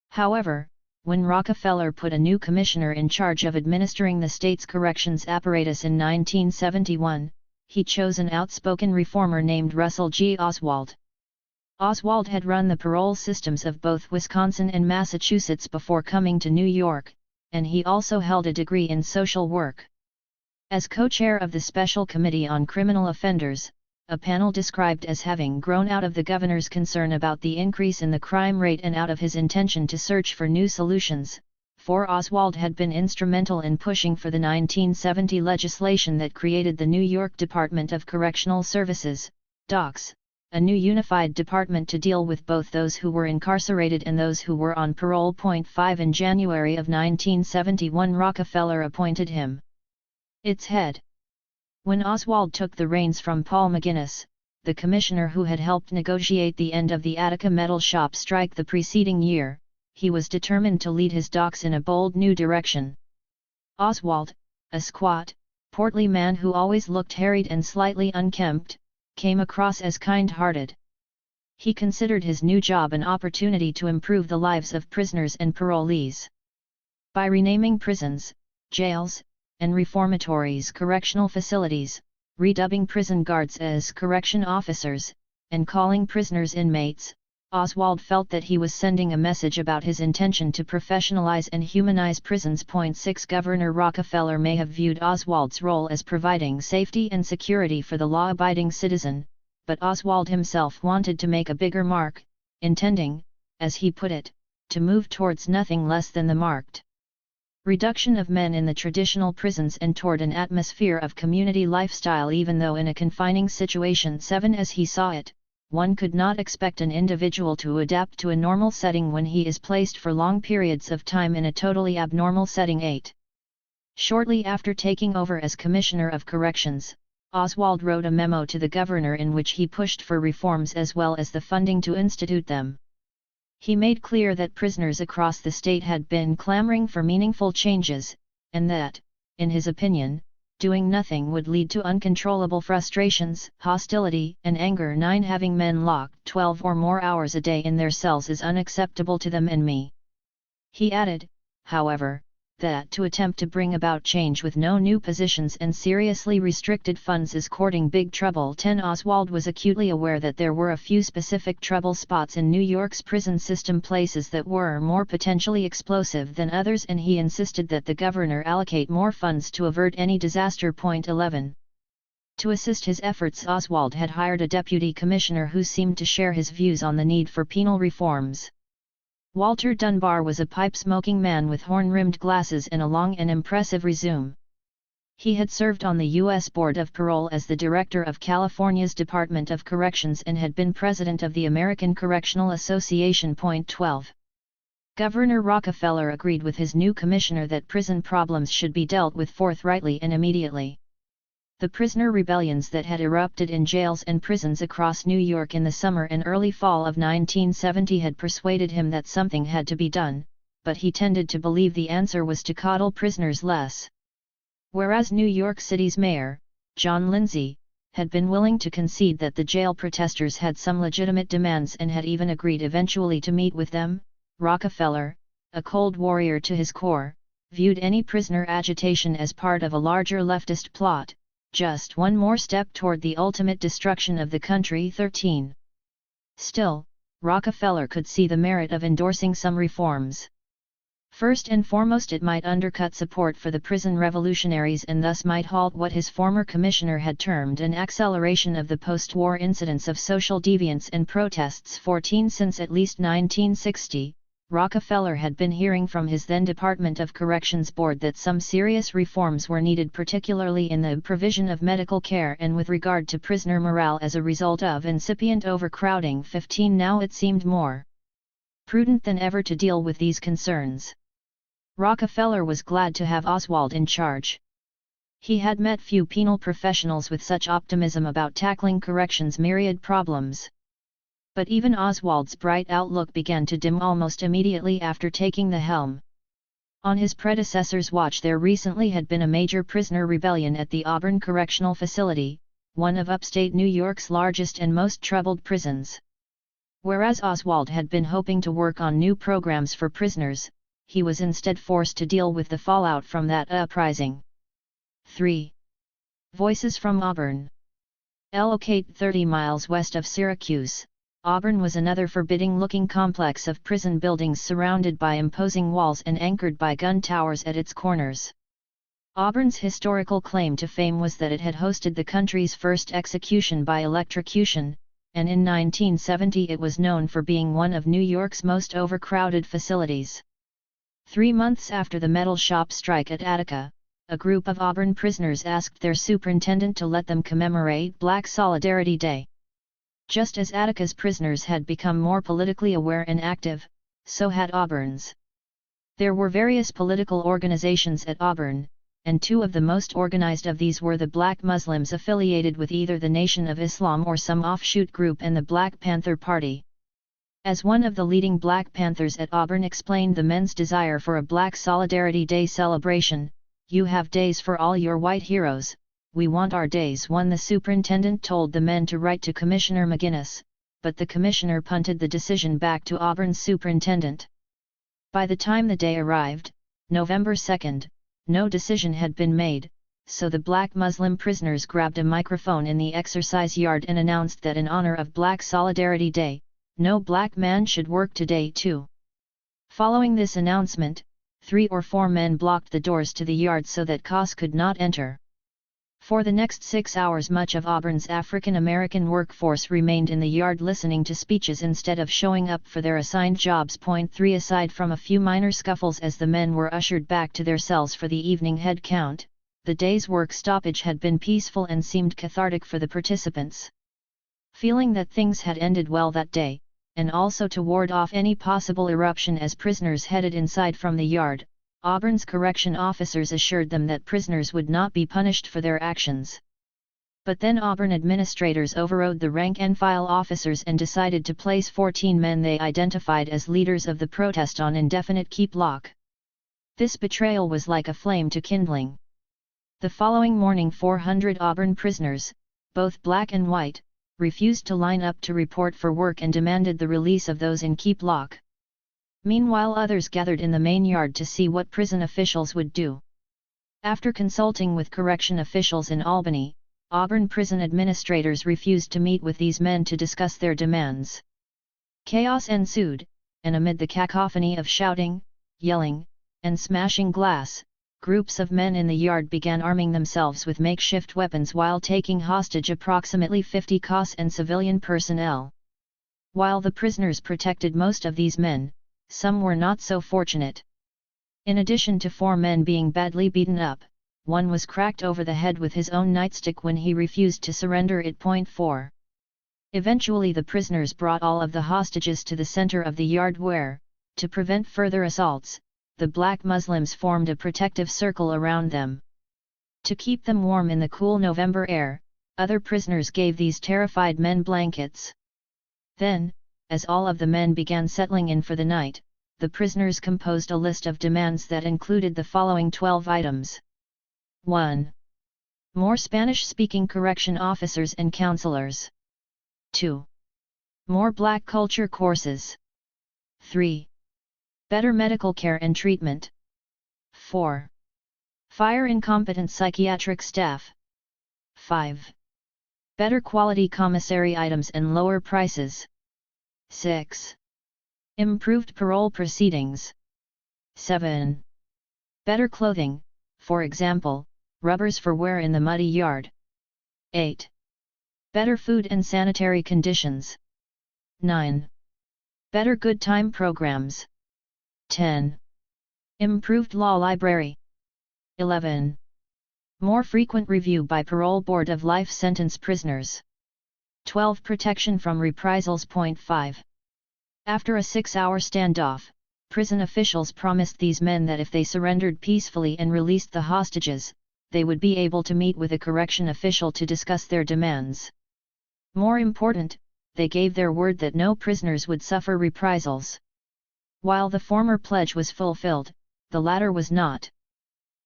However, when Rockefeller put a new commissioner in charge of administering the state's corrections apparatus in 1971, he chose an outspoken reformer named Russell G. Oswald. Oswald had run the parole systems of both Wisconsin and Massachusetts before coming to New York, and he also held a degree in social work. As co-chair of the Special Committee on Criminal Offenders, a panel described as having grown out of the governor's concern about the increase in the crime rate and out of his intention to search for new solutions, for Oswald had been instrumental in pushing for the 1970 legislation that created the New York Department of Correctional Services, DOCS, a new unified department to deal with both those who were incarcerated and those who were on parole. 5 In January of 1971 Rockefeller appointed him its head. When Oswald took the reins from Paul McGinnis, the commissioner who had helped negotiate the end of the Attica metal shop strike the preceding year, he was determined to lead his docks in a bold new direction. Oswald, a squat, portly man who always looked harried and slightly unkempt, came across as kind-hearted. He considered his new job an opportunity to improve the lives of prisoners and parolees. By renaming prisons, jails, and reformatories correctional facilities, redubbing prison guards as correction officers, and calling prisoners inmates, Oswald felt that he was sending a message about his intention to professionalize and humanize prisons. 6 Governor Rockefeller may have viewed Oswald's role as providing safety and security for the law-abiding citizen, but Oswald himself wanted to make a bigger mark, intending, as he put it, to move towards nothing less than the marked reduction of men in the traditional prisons and toward an atmosphere of community lifestyle. Even though in a confining situation 7 as he saw it, one could not expect an individual to adapt to a normal setting when he is placed for long periods of time in a totally abnormal setting. 8. Shortly after taking over as Commissioner of Corrections, Oswald wrote a memo to the governor in which he pushed for reforms as well as the funding to institute them. He made clear that prisoners across the state had been clamoring for meaningful changes, and that, in his opinion, doing nothing would lead to uncontrollable frustrations, hostility, and anger. 9 Having men locked 12 or more hours a day in their cells is unacceptable to them and me. He added, however, that to attempt to bring about change with no new positions and seriously restricted funds is courting big trouble. 10 Oswald was acutely aware that there were a few specific trouble spots in New York's prison system, places that were more potentially explosive than others, and he insisted that the governor allocate more funds to avert any disaster. 11. To assist his efforts, Oswald had hired a deputy commissioner who seemed to share his views on the need for penal reforms. Walter Dunbar was a pipe-smoking man with horn-rimmed glasses and a long and impressive resume. He had served on the U.S. Board of Parole as the director of California's Department of Corrections and had been president of the American Correctional Association. 12. Governor Rockefeller agreed with his new commissioner that prison problems should be dealt with forthrightly and immediately. The prisoner rebellions that had erupted in jails and prisons across New York in the summer and early fall of 1970 had persuaded him that something had to be done, but he tended to believe the answer was to coddle prisoners less. Whereas New York City's mayor, John Lindsay, had been willing to concede that the jail protesters had some legitimate demands and had even agreed eventually to meet with them, Rockefeller, a cold warrior to his core, viewed any prisoner agitation as part of a larger leftist plot, just one more step toward the ultimate destruction of the country. 13. Still, Rockefeller could see the merit of endorsing some reforms. First and foremost, it might undercut support for the prison revolutionaries and thus might halt what his former commissioner had termed an acceleration of the post-war incidence of social deviance and protests. 14. Since at least 1960, Rockefeller had been hearing from his then Department of Corrections board that some serious reforms were needed, particularly in the provision of medical care and with regard to prisoner morale as a result of incipient overcrowding. 15. Now it seemed more prudent than ever to deal with these concerns. Rockefeller was glad to have Oswald in charge. He had met few penal professionals with such optimism about tackling corrections' myriad problems. But even Oswald's bright outlook began to dim almost immediately after taking the helm. On his predecessor's watch there recently had been a major prisoner rebellion at the Auburn Correctional Facility, one of upstate New York's largest and most troubled prisons. Whereas Oswald had been hoping to work on new programs for prisoners, he was instead forced to deal with the fallout from that uprising. 3. Voices from Auburn. Located 30 miles west of Syracuse, Auburn was another forbidding-looking complex of prison buildings surrounded by imposing walls and anchored by gun towers at its corners. Auburn's historical claim to fame was that it had hosted the country's first execution by electrocution, and in 1970 it was known for being one of New York's most overcrowded facilities. 3 months after the metal shop strike at Attica, a group of Auburn prisoners asked their superintendent to let them commemorate Black Solidarity Day. Just as Attica's prisoners had become more politically aware and active, so had Auburn's. There were various political organizations at Auburn, and 2 of the most organized of these were the Black Muslims affiliated with either the Nation of Islam or some offshoot group and the Black Panther Party. As one of the leading Black Panthers at Auburn explained the men's desire for a Black Solidarity Day celebration, "You have days for all your white heroes, we want our days." One, the superintendent told the men to write to Commissioner McGinnis, but the commissioner punted the decision back to Auburn's superintendent. By the time the day arrived, November 2, no decision had been made, so the Black Muslim prisoners grabbed a microphone in the exercise yard and announced that in honor of Black Solidarity Day, no black man should work today too. Following this announcement, 3 or 4 men blocked the doors to the yard so that Cos could not enter. For the next 6 hours much of Auburn's African American workforce remained in the yard listening to speeches instead of showing up for their assigned jobs. 3 Aside from a few minor scuffles as the men were ushered back to their cells for the evening head count, the day's work stoppage had been peaceful and seemed cathartic for the participants. Feeling that things had ended well that day, and also to ward off any possible eruption as prisoners headed inside from the yard, Auburn's correction officers assured them that prisoners would not be punished for their actions. But then Auburn administrators overrode the rank-and-file officers and decided to place 14 men they identified as leaders of the protest on indefinite keep lock. This betrayal was like a flame to kindling. The following morning 400 Auburn prisoners, both black and white, refused to line up to report for work and demanded the release of those in keep lock. Meanwhile others gathered in the main yard to see what prison officials would do. After consulting with correction officials in Albany, Auburn prison administrators refused to meet with these men to discuss their demands. Chaos ensued, and amid the cacophony of shouting, yelling, and smashing glass, groups of men in the yard began arming themselves with makeshift weapons while taking hostage approximately 50 COS and civilian personnel. While the prisoners protected most of these men, some were not so fortunate. In addition to 4 men being badly beaten up, one was cracked over the head with his own nightstick when he refused to surrender it. 4. Eventually the prisoners brought all of the hostages to the center of the yard where, to prevent further assaults, the Black Muslims formed a protective circle around them. To keep them warm in the cool November air, other prisoners gave these terrified men blankets. Then, as all of the men began settling in for the night, the prisoners composed a list of demands that included the following 12 items. 1. More Spanish-speaking correction officers and counselors. 2. More Black culture courses. 3. Better medical care and treatment. 4. Fire incompetent psychiatric staff. 5. Better quality commissary items and lower prices. 6. Improved parole proceedings. 7. Better clothing, for example, rubbers for wear in the muddy yard. 8. Better food and sanitary conditions. 9. Better good time programs. 10. Improved law library. 11. More frequent review by parole board of life sentence prisoners. 12. Protection from reprisals. 5. After a 6-hour standoff, prison officials promised these men that if they surrendered peacefully and released the hostages, they would be able to meet with a correction official to discuss their demands. More important, they gave their word that no prisoners would suffer reprisals. While the former pledge was fulfilled, the latter was not.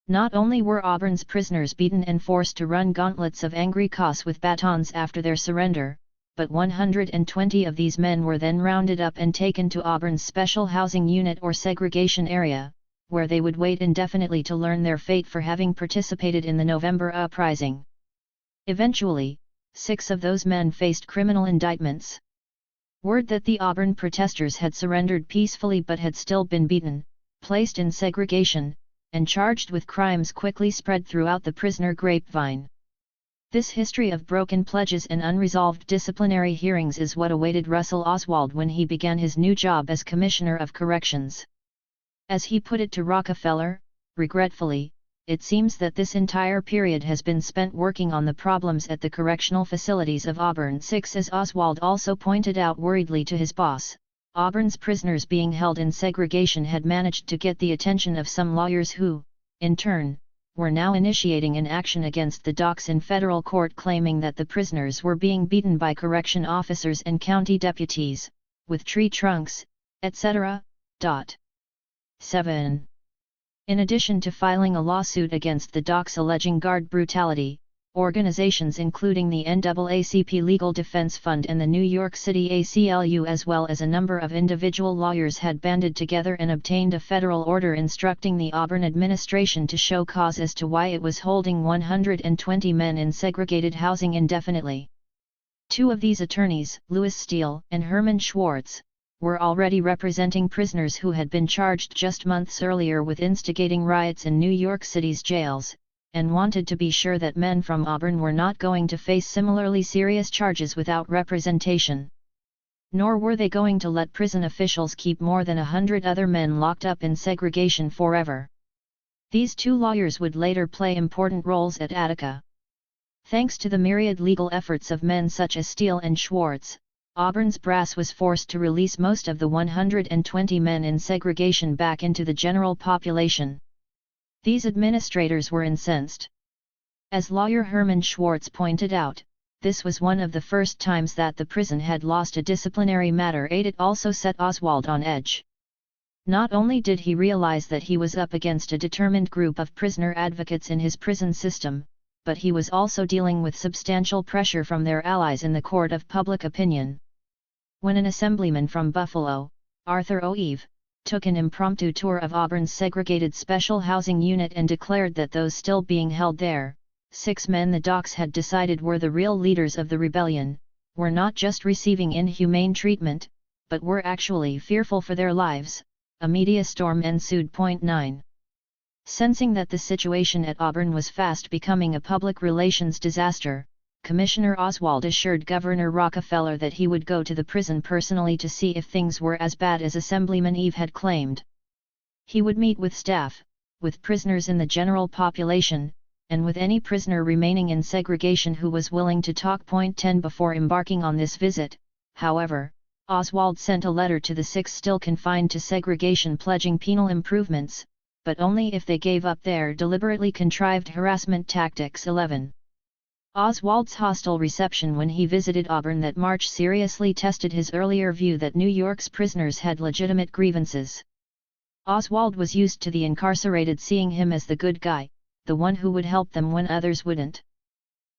Not only were Auburn's prisoners beaten and forced to run gauntlets of angry COS with batons after their surrender, but 120 of these men were then rounded up and taken to Auburn's Special Housing Unit or segregation area, where they would wait indefinitely to learn their fate for having participated in the November Uprising. Eventually, 6 of those men faced criminal indictments. Word that the Auburn protesters had surrendered peacefully but had still been beaten, placed in segregation, and charged with crimes quickly spread throughout the prisoner grapevine. This history of broken pledges and unresolved disciplinary hearings is what awaited Russell Oswald when he began his new job as Commissioner of Corrections. As he put it to Rockefeller, regretfully, it seems that this entire period has been spent working on the problems at the correctional facilities of Auburn 6. As Oswald also pointed out worriedly to his boss, Auburn's prisoners being held in segregation had managed to get the attention of some lawyers who, in turn, were now initiating an action against the docks in federal court, claiming that the prisoners were being beaten by correction officers and county deputies, with tree trunks, etc. 7. In addition to filing a lawsuit against the docks alleging guard brutality, organizations including the NAACP Legal Defense Fund and the New York City ACLU, as well as a number of individual lawyers, had banded together and obtained a federal order instructing the Auburn administration to show cause as to why it was holding 120 men in segregated housing indefinitely. Two of these attorneys, Louis Steele and Herman Schwartz, were already representing prisoners who had been charged just months earlier with instigating riots in New York City's jails, and wanted to be sure that men from Auburn were not going to face similarly serious charges without representation. Nor were they going to let prison officials keep more than 100 other men locked up in segregation forever. These two lawyers would later play important roles at Attica. Thanks to the myriad legal efforts of men such as Steele and Schwartz, Auburn's brass was forced to release most of the 120 men in segregation back into the general population. These administrators were incensed. As lawyer Herman Schwartz pointed out, this was one of the first times that the prison had lost a disciplinary matter. It also set Oswald on edge. Not only did he realize that he was up against a determined group of prisoner advocates in his prison system, but he was also dealing with substantial pressure from their allies in the court of public opinion. When an assemblyman from Buffalo, Arthur O. Eve, took an impromptu tour of Auburn's segregated special housing unit and declared that those still being held there, 6 men the docks had decided were the real leaders of the rebellion, were not just receiving inhumane treatment, but were actually fearful for their lives, a media storm ensued. 9. Sensing that the situation at Auburn was fast becoming a public relations disaster, Commissioner Oswald assured Governor Rockefeller that he would go to the prison personally to see if things were as bad as Assemblyman Eve had claimed. He would meet with staff, with prisoners in the general population, and with any prisoner remaining in segregation who was willing to talk. 10 Before embarking on this visit, however, Oswald sent a letter to the 6 still confined to segregation pledging penal improvements, but only if they gave up their deliberately contrived harassment tactics. 11. Oswald's hostile reception when he visited Auburn that March seriously tested his earlier view that New York's prisoners had legitimate grievances. Oswald was used to the incarcerated seeing him as the good guy, the one who would help them when others wouldn't.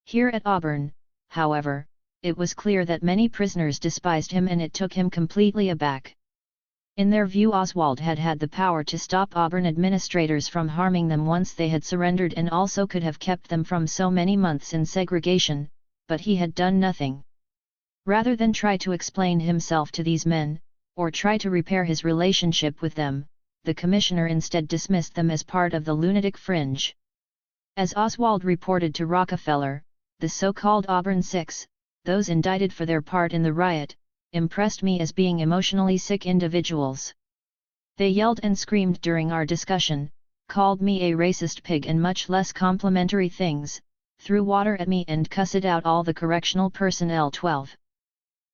Here at Auburn, however, it was clear that many prisoners despised him, and it took him completely aback. In their view, Oswald had had the power to stop Auburn administrators from harming them once they had surrendered, and also could have kept them from so many months in segregation, but he had done nothing. Rather than try to explain himself to these men, or try to repair his relationship with them, the commissioner instead dismissed them as part of the lunatic fringe. As Oswald reported to Rockefeller, the so-called Auburn 6, those indicted for their part in the riot, impressed me as being emotionally sick individuals. They yelled and screamed during our discussion, called me a racist pig and much less complimentary things, threw water at me and cussed out all the correctional personnel. 12.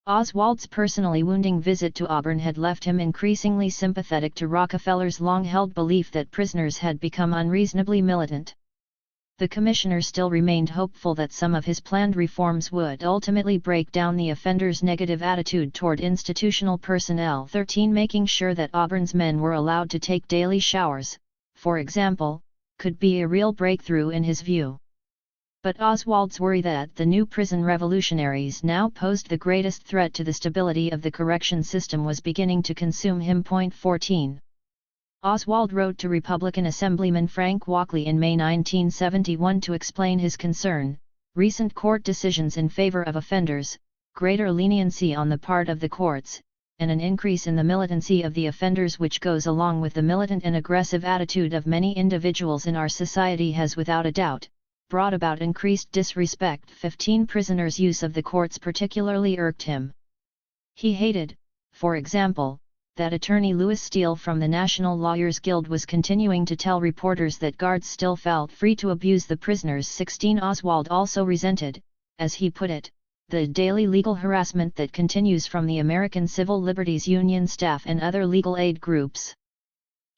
Oswald's personally wounding visit to Auburn had left him increasingly sympathetic to Rockefeller's long-held belief that prisoners had become unreasonably militant. The commissioner still remained hopeful that some of his planned reforms would ultimately break down the offenders' negative attitude toward institutional personnel. 13 Making sure that Auburn's men were allowed to take daily showers, for example, could be a real breakthrough in his view. But Oswald's worry that the new prison revolutionaries now posed the greatest threat to the stability of the correction system was beginning to consume him. 14. Oswald wrote to Republican Assemblyman Frank Walkley in May 1971 to explain his concern: recent court decisions in favor of offenders, greater leniency on the part of the courts, and an increase in the militancy of the offenders which goes along with the militant and aggressive attitude of many individuals in our society has without a doubt brought about increased disrespect. 15 Prisoners' use of the courts particularly irked him. He hated, for example, that attorney Louis Steele from the National Lawyers Guild was continuing to tell reporters that guards still felt free to abuse the prisoners. 16 Oswald also resented, as he put it, the daily legal harassment that continues from the American Civil Liberties Union staff and other legal aid groups.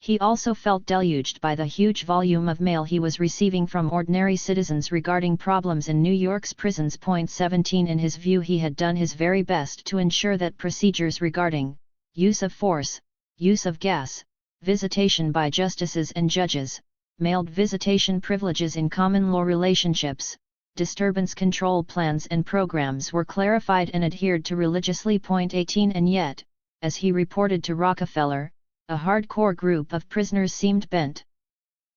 He also felt deluged by the huge volume of mail he was receiving from ordinary citizens regarding problems in New York's prisons. 17 In his view, he had done his very best to ensure that procedures regarding use of force, use of gas, visitation by justices and judges, mailed visitation privileges in common law relationships, disturbance control plans and programs were clarified and adhered to religiously. 18 And yet, as he reported to Rockefeller, a hardcore group of prisoners seemed bent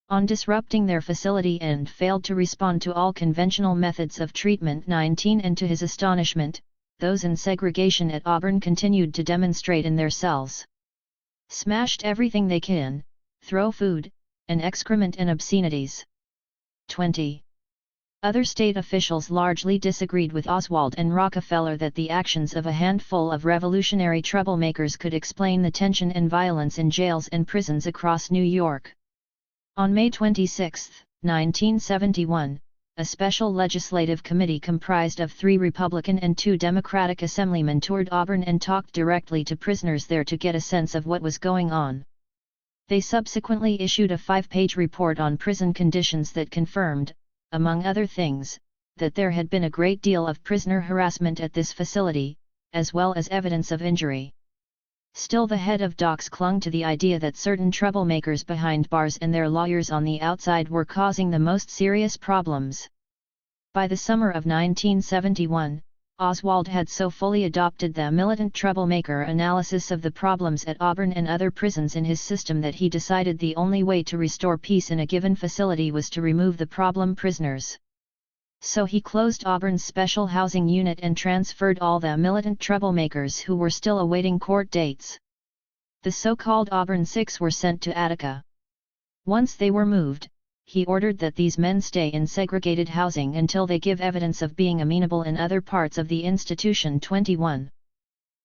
on disrupting their facility and failed to respond to all conventional methods of treatment. 19 And to his astonishment, those in segregation at Auburn continued to demonstrate in their cells. Smashed everything they can, throw food, and excrement and obscenities. 20. Other state officials largely disagreed with Oswald and Rockefeller that the actions of a handful of revolutionary troublemakers could explain the tension and violence in jails and prisons across New York. On May 26, 1971, a special legislative committee comprised of 3 Republican and 2 Democratic assemblymen toured Auburn and talked directly to prisoners there to get a sense of what was going on. They subsequently issued a 5-page report on prison conditions that confirmed, among other things, that there had been a great deal of prisoner harassment at this facility, as well as evidence of injury. Still, the head of DOCS clung to the idea that certain troublemakers behind bars and their lawyers on the outside were causing the most serious problems. By the summer of 1971, Oswald had so fully adopted the militant troublemaker analysis of the problems at Auburn and other prisons in his system that he decided the only way to restore peace in a given facility was to remove the problem prisoners. So he closed Auburn's special housing unit and transferred all the militant troublemakers who were still awaiting court dates. The so-called Auburn Six were sent to Attica. Once they were moved, he ordered that these men stay in segregated housing until they give evidence of being amenable in other parts of the institution. 21.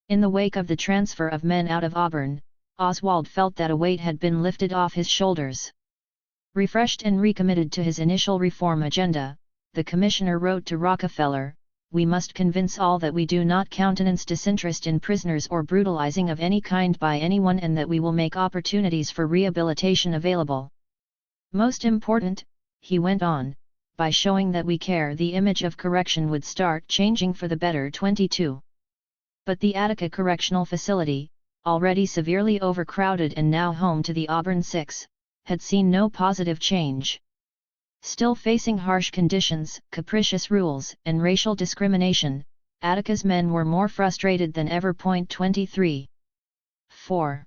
In the wake of the transfer of men out of Auburn, Oswald felt that a weight had been lifted off his shoulders. Refreshed and recommitted to his initial reform agenda, the commissioner wrote to Rockefeller, "We must convince all that we do not countenance disinterest in prisoners or brutalizing of any kind by anyone, and that we will make opportunities for rehabilitation available. Most important," he went on, "by showing that we care, the image of correction would start changing for the better." 22. But the Attica Correctional Facility, already severely overcrowded and now home to the Auburn Six, had seen no positive change. Still facing harsh conditions, capricious rules, and racial discrimination, Attica's men were more frustrated than ever. 23. 4.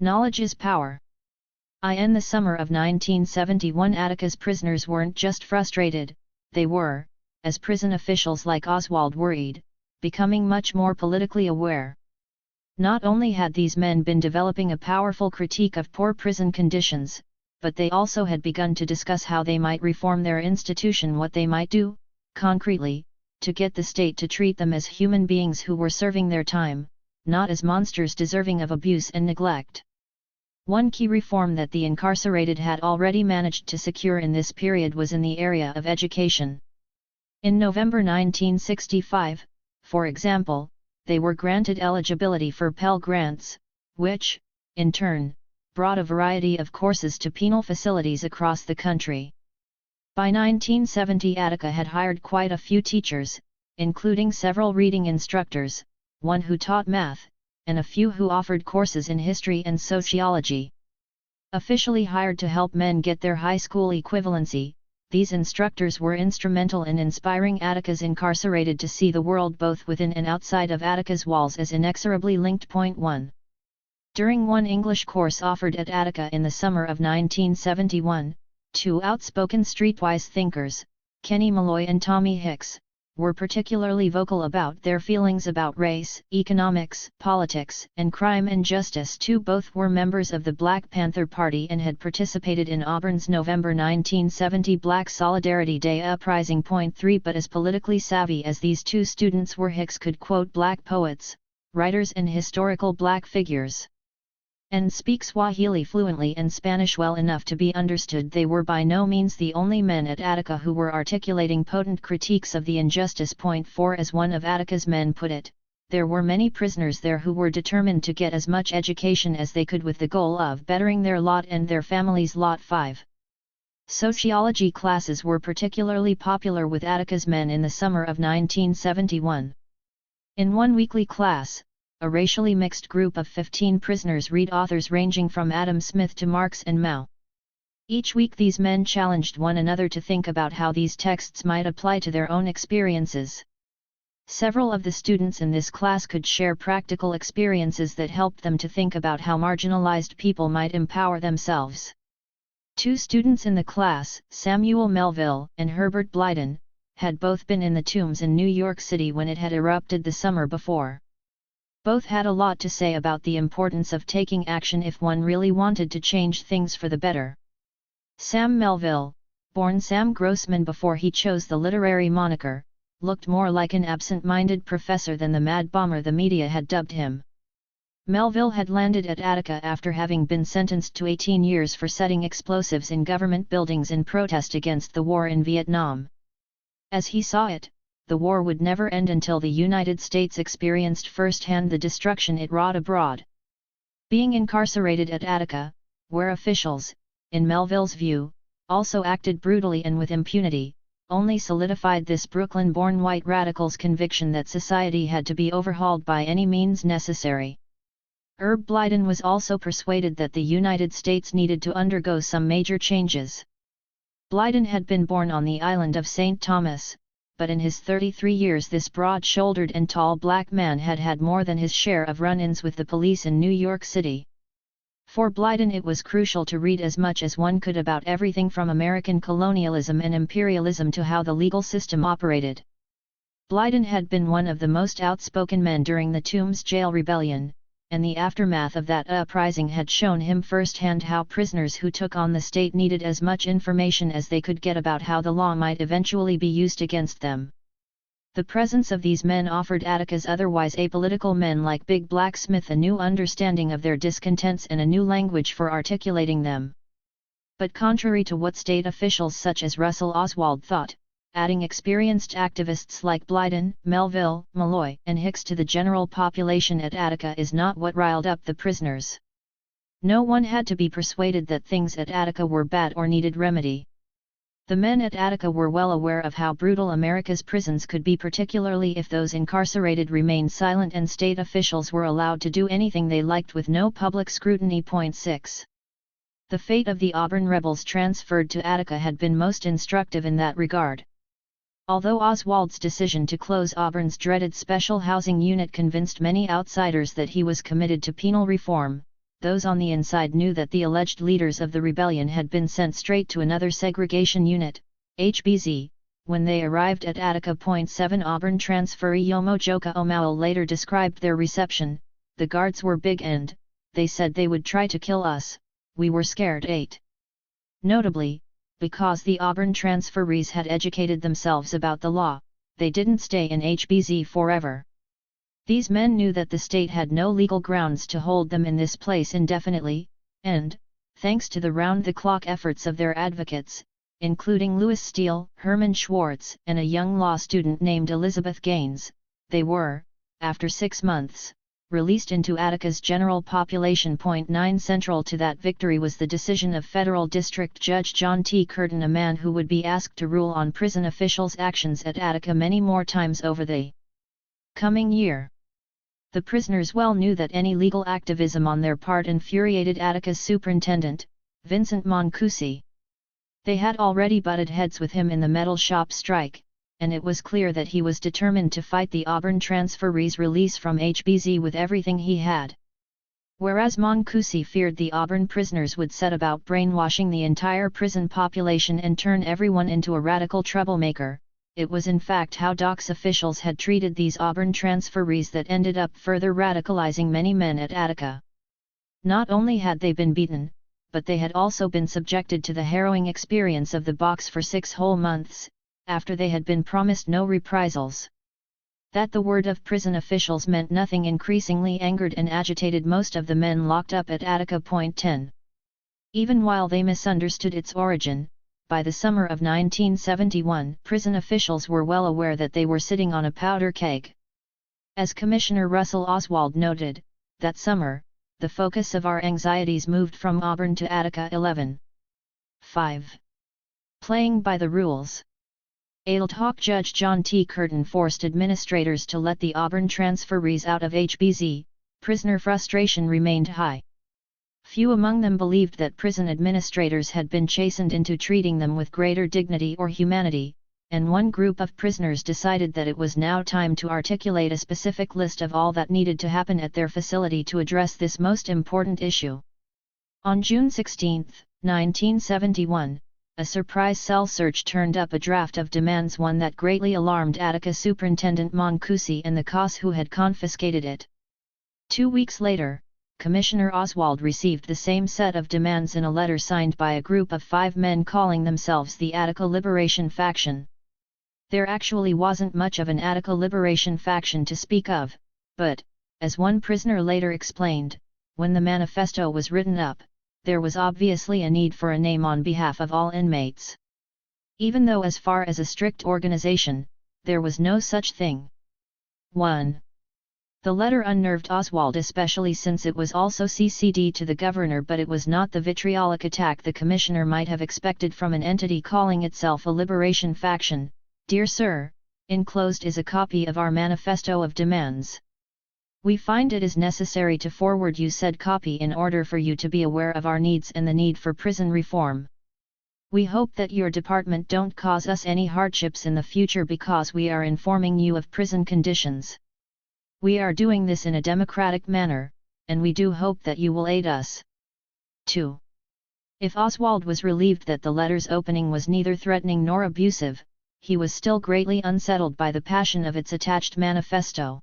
Knowledge is power. In the summer of 1971, Attica's prisoners weren't just frustrated, they were, as prison officials like Oswald worried, becoming much more politically aware. Not only had these men been developing a powerful critique of poor prison conditions, but they also had begun to discuss how they might reform their institution, what they might do, concretely, to get the state to treat them as human beings who were serving their time, not as monsters deserving of abuse and neglect. One key reform that the incarcerated had already managed to secure in this period was in the area of education. In November 1965, for example, they were granted eligibility for Pell Grants, which, in turn, brought a variety of courses to penal facilities across the country. By 1970, Attica had hired quite a few teachers, including several reading instructors, one who taught math, and a few who offered courses in history and sociology. Officially hired to help men get their high school equivalency, these instructors were instrumental in inspiring Attica's incarcerated to see the world both within and outside of Attica's walls as inexorably linked. 1. During one English course offered at Attica in the summer of 1971, 2 outspoken streetwise thinkers, Kenny Malloy and Tommy Hicks, were particularly vocal about their feelings about race, economics, politics, and crime and justice. 2 Both were members of the Black Panther Party and had participated in Auburn's November 1970 Black Solidarity Day uprising. 3 But as politically savvy as these 2 students were, Hicks could quote black poets, writers and historical black figures. and speak Swahili fluently and Spanish well enough to be understood. They were by no means the only men at Attica who were articulating potent critiques of the injustice. For as one of Attica's men put it, there were many prisoners there who were determined to get as much education as they could with the goal of bettering their lot and their families' lot. 5. Sociology classes were particularly popular with Attica's men in the summer of 1971. In one weekly class, a racially mixed group of 15 prisoners read authors ranging from Adam Smith to Marx and Mao. Each week these men challenged one another to think about how these texts might apply to their own experiences. Several of the students in this class could share practical experiences that helped them to think about how marginalized people might empower themselves. 2 students in the class, Samuel Melville and Herbert Blyden, had both been in the tombs in New York City when it had erupted the summer before. Both had a lot to say about the importance of taking action if one really wanted to change things for the better. Sam Melville, born Sam Grossman before he chose the literary moniker, looked more like an absent-minded professor than the mad bomber the media had dubbed him. Melville had landed at Attica after having been sentenced to 18 years for setting explosives in government buildings in protest against the war in Vietnam. As he saw it, the war would never end until the United States experienced firsthand the destruction it wrought abroad. Being incarcerated at Attica, where officials, in Melville's view, also acted brutally and with impunity, only solidified this Brooklyn-born white radical's conviction that society had to be overhauled by any means necessary. Herb Blyden was also persuaded that the United States needed to undergo some major changes. Blyden had been born on the island of St. Thomas, but in his 33 years this broad-shouldered and tall black man had had more than his share of run-ins with the police in New York City. For Blyden it was crucial to read as much as one could about everything from American colonialism and imperialism to how the legal system operated. Blyden had been one of the most outspoken men during the Tombs Jail Rebellion, and the aftermath of that uprising had shown him firsthand how prisoners who took on the state needed as much information as they could get about how the law might eventually be used against them. The presence of these men offered Attica's otherwise apolitical men like Big Black Smith a new understanding of their discontents and a new language for articulating them. But contrary to what state officials such as Russell Oswald thought, adding experienced activists like Blyden, Melville, Malloy, and Hicks to the general population at Attica is not what riled up the prisoners. No one had to be persuaded that things at Attica were bad or needed remedy. The men at Attica were well aware of how brutal America's prisons could be, particularly if those incarcerated remained silent and state officials were allowed to do anything they liked with no public scrutiny. 6. The fate of the Auburn rebels transferred to Attica had been most instructive in that regard. Although Oswald's decision to close Auburn's dreaded special housing unit convinced many outsiders that he was committed to penal reform, those on the inside knew that the alleged leaders of the rebellion had been sent straight to another segregation unit, HBZ, when they arrived at Attica. 7 Auburn transferee Yomo Joka Omao later described their reception: "The guards were big and, they said they would try to kill us, we were scared." 8. Notably, because the Auburn transferees had educated themselves about the law, they didn't stay in HBZ forever. These men knew that the state had no legal grounds to hold them in this place indefinitely, and, thanks to the round-the-clock efforts of their advocates, including Louis Steele, Herman Schwartz, and a young law student named Elizabeth Gaines, they were, after 6 months, released into Attica's general population. 9 Central to that victory was the decision of Federal District Judge John T. Curtin, a man who would be asked to rule on prison officials' actions at Attica many more times over the coming year. The prisoners well knew that any legal activism on their part infuriated Attica's superintendent, Vincent Mancusi. They had already butted heads with him in the metal shop strike, and it was clear that he was determined to fight the Auburn transferees' release from HBZ with everything he had. Whereas Mancusi feared the Auburn prisoners would set about brainwashing the entire prison population and turn everyone into a radical troublemaker, it was in fact how DOC's officials had treated these Auburn transferees that ended up further radicalizing many men at Attica. Not only had they been beaten, but they had also been subjected to the harrowing experience of the box for 6 whole months, after they had been promised no reprisals. That the word of prison officials meant nothing increasingly angered and agitated most of the men locked up at Attica. 10. Even while they misunderstood its origin, by the summer of 1971, prison officials were well aware that they were sitting on a powder keg. As Commissioner Russell Oswald noted, that summer, the focus of our anxieties moved from Auburn to Attica. 11. 5. Playing by the rules. Ad hoc Judge John T. Curtin forced administrators to let the Auburn transferees out of HBZ. Prisoner frustration remained high. Few among them believed that prison administrators had been chastened into treating them with greater dignity or humanity, and one group of prisoners decided that it was now time to articulate a specific list of all that needed to happen at their facility to address this most important issue. On June 16, 1971, a surprise cell search turned up a draft of demands, one that greatly alarmed Attica Superintendent Moncusi and the COS who had confiscated it. 2 weeks later, Commissioner Oswald received the same set of demands in a letter signed by a group of 5 men calling themselves the Attica Liberation Faction. There actually wasn't much of an Attica Liberation Faction to speak of, but, as one prisoner later explained, when the manifesto was written up, there was obviously a need for a name on behalf of all inmates. Even though as far as a strict organization, there was no such thing. 1. The letter unnerved Oswald, especially since it was also CC'd to the governor, but it was not the vitriolic attack the commissioner might have expected from an entity calling itself a liberation faction. Dear Sir, enclosed is a copy of our manifesto of demands. We find it is necessary to forward you said copy in order for you to be aware of our needs and the need for prison reform. We hope that your department don't cause us any hardships in the future because we are informing you of prison conditions. We are doing this in a democratic manner, and we do hope that you will aid us. 2. If Oswald was relieved that the letter's opening was neither threatening nor abusive, he was still greatly unsettled by the passion of its attached manifesto.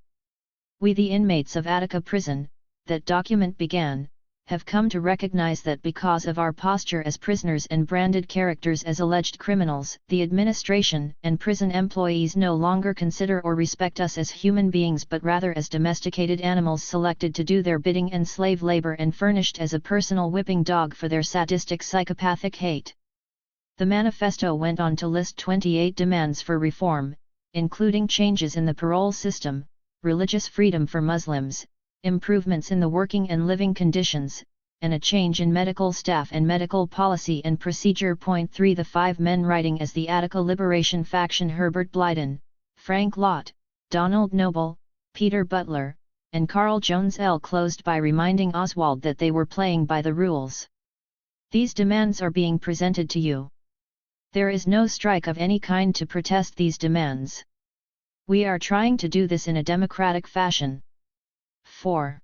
We, the inmates of Attica Prison, that document began, have come to recognize that because of our posture as prisoners and branded characters as alleged criminals, the administration and prison employees no longer consider or respect us as human beings but rather as domesticated animals selected to do their bidding and slave labor and furnished as a personal whipping dog for their sadistic psychopathic hate. The manifesto went on to list 28 demands for reform, including changes in the parole system, religious freedom for Muslims, improvements in the working and living conditions, and a change in medical staff and medical policy and procedure. 3. The 5 men writing as the Attica Liberation Faction, Herbert Blyden, Frank Lott, Donald Noble, Peter Butler, and Carl Jones closed by reminding Oswald that they were playing by the rules. These demands are being presented to you. There is no strike of any kind to protest these demands. We are trying to do this in a democratic fashion. 4.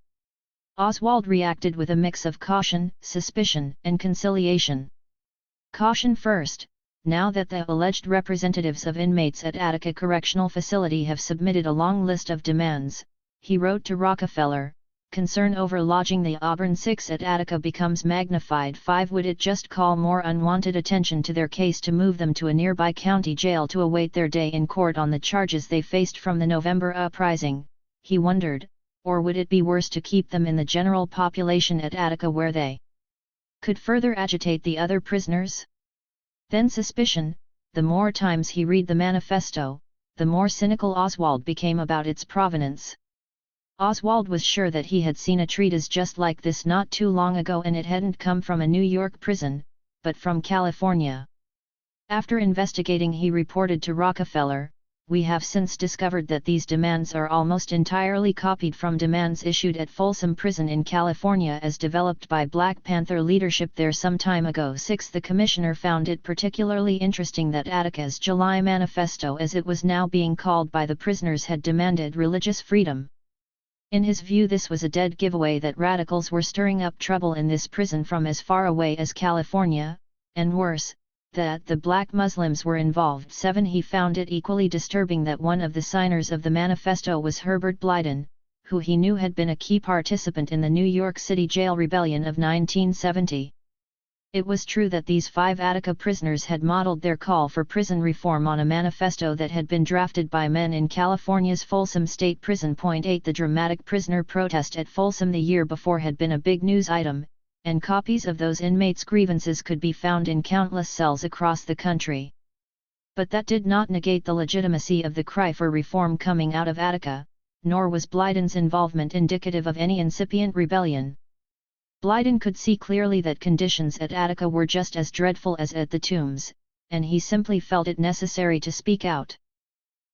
Oswald reacted with a mix of caution, suspicion, and conciliation. Caution first. Now that the alleged representatives of inmates at Attica Correctional Facility have submitted a long list of demands, he wrote to Rockefeller, concern over lodging the Auburn 6 at Attica becomes magnified. 5. Would it just call more unwanted attention to their case to move them to a nearby county jail to await their day in court on the charges they faced from the November uprising, he wondered, or would it be worse to keep them in the general population at Attica where they could further agitate the other prisoners? Then suspicion. The more times he read the manifesto, the more cynical Oswald became about its provenance. Oswald was sure that he had seen a treatise just like this not too long ago, and it hadn't come from a New York prison, but from California. After investigating, he reported to Rockefeller, "We have since discovered that these demands are almost entirely copied from demands issued at Folsom Prison in California as developed by Black Panther leadership there some time ago." 6. The commissioner found it particularly interesting that Attica's July manifesto, as it was now being called by the prisoners, had demanded religious freedom. In his view, this was a dead giveaway that radicals were stirring up trouble in this prison from as far away as California, and worse, that the black Muslims were involved. 7. He found it equally disturbing that one of the signers of the manifesto was Herbert Blyden, who he knew had been a key participant in the New York City jail rebellion of 1970. It was true that these 5 Attica prisoners had modeled their call for prison reform on a manifesto that had been drafted by men in California's Folsom State Prison. 8 The dramatic prisoner protest at Folsom the year before had been a big news item, and copies of those inmates' grievances could be found in countless cells across the country. But that did not negate the legitimacy of the cry for reform coming out of Attica, nor was Blyden's involvement indicative of any incipient rebellion. Blyden could see clearly that conditions at Attica were just as dreadful as at the Tombs, and he simply felt it necessary to speak out.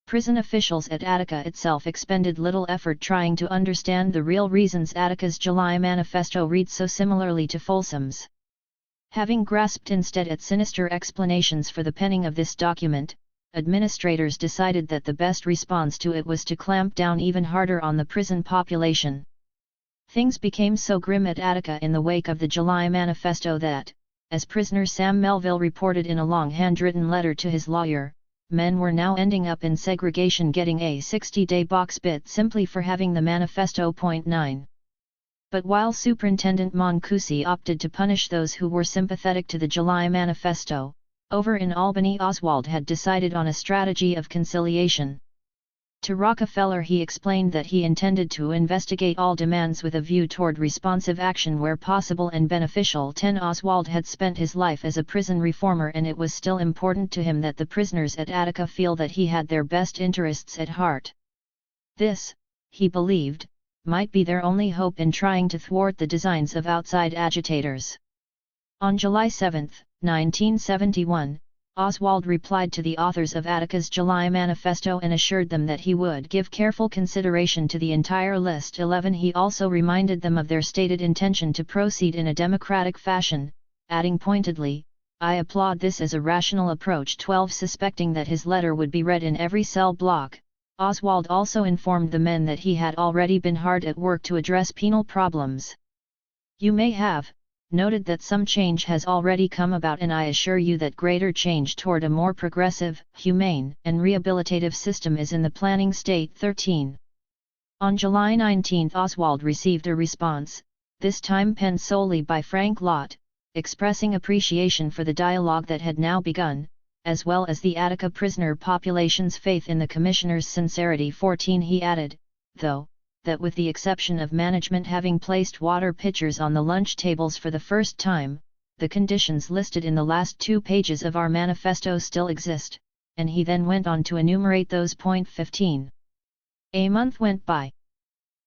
Prison officials at Attica itself expended little effort trying to understand the real reasons Attica's July manifesto read so similarly to Folsom's. Having grasped instead at sinister explanations for the penning of this document, administrators decided that the best response to it was to clamp down even harder on the prison population. Things became so grim at Attica in the wake of the July manifesto that, as prisoner Sam Melville reported in a long handwritten letter to his lawyer, men were now ending up in segregation getting a 60-day box bit simply for having the manifesto. 9. But while Superintendent Mancusi opted to punish those who were sympathetic to the July manifesto, over in Albany Oswald had decided on a strategy of conciliation. To Rockefeller he explained that he intended to investigate all demands with a view toward responsive action where possible and beneficial. 10 Oswald had spent his life as a prison reformer, and it was still important to him that the prisoners at Attica feel that he had their best interests at heart. This, he believed, might be their only hope in trying to thwart the designs of outside agitators. On July 7, 1971, Oswald replied to the authors of Attica's July manifesto and assured them that he would give careful consideration to the entire list. 11 He also reminded them of their stated intention to proceed in a democratic fashion, adding pointedly, "I applaud this as a rational approach." 12 Suspecting that his letter would be read in every cell block, Oswald also informed the men that he had already been hard at work to address penal problems. "You may have noted that some change has already come about, and I assure you that greater change toward a more progressive, humane, and rehabilitative system is in the planning state." 13. On July 19 Oswald received a response, this time penned solely by Frank Lott, expressing appreciation for the dialogue that had now begun, as well as the Attica prisoner population's faith in the commissioner's sincerity. 14 He added, though, that with the exception of management having placed water pitchers on the lunch tables for the first time, the conditions listed in the last 2 pages of our manifesto still exist, and he then went on to enumerate those. 15. A month went by.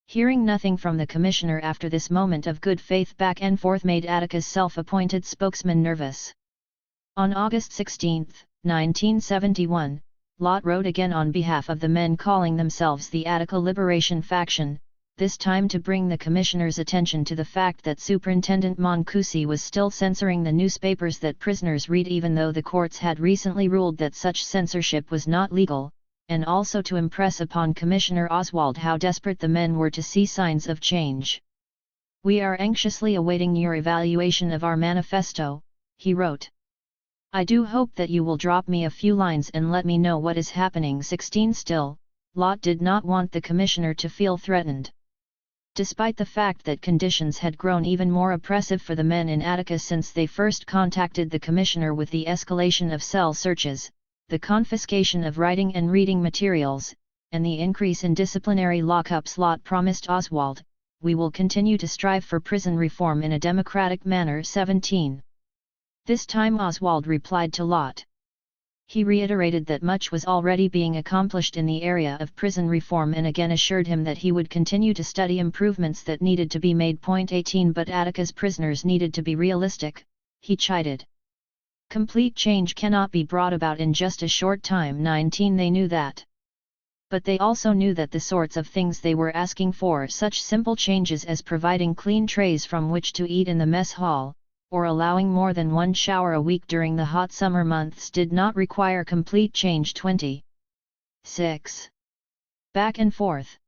Hearing nothing from the commissioner after this moment of good faith back and forth made Attica's self-appointed spokesman nervous. On August 16, 1971, Lott wrote again on behalf of the men calling themselves the Attica Liberation Faction, this time to bring the commissioner's attention to the fact that Superintendent Mancusi was still censoring the newspapers that prisoners read even though the courts had recently ruled that such censorship was not legal, and also to impress upon Commissioner Oswald how desperate the men were to see signs of change. "We are anxiously awaiting your evaluation of our manifesto," he wrote. "I do hope that you will drop me a few lines and let me know what is happening." 16 Still, Lott did not want the commissioner to feel threatened. Despite the fact that conditions had grown even more oppressive for the men in Attica since they first contacted the commissioner with the escalation of cell searches, the confiscation of writing and reading materials, and the increase in disciplinary lockups, Lott promised Oswald, "We will continue to strive for prison reform in a democratic manner." 17. This time Oswald replied to Lott. He reiterated that much was already being accomplished in the area of prison reform and again assured him that he would continue to study improvements that needed to be made. 18 But Attica's prisoners needed to be realistic, he chided. Complete change cannot be brought about in just a short time. 19 They knew that. But they also knew that the sorts of things they were asking for, such simple changes as providing clean trays from which to eat in the mess hall, or allowing more than one shower a week during the hot summer months, did not require complete change. 26. Back and forth.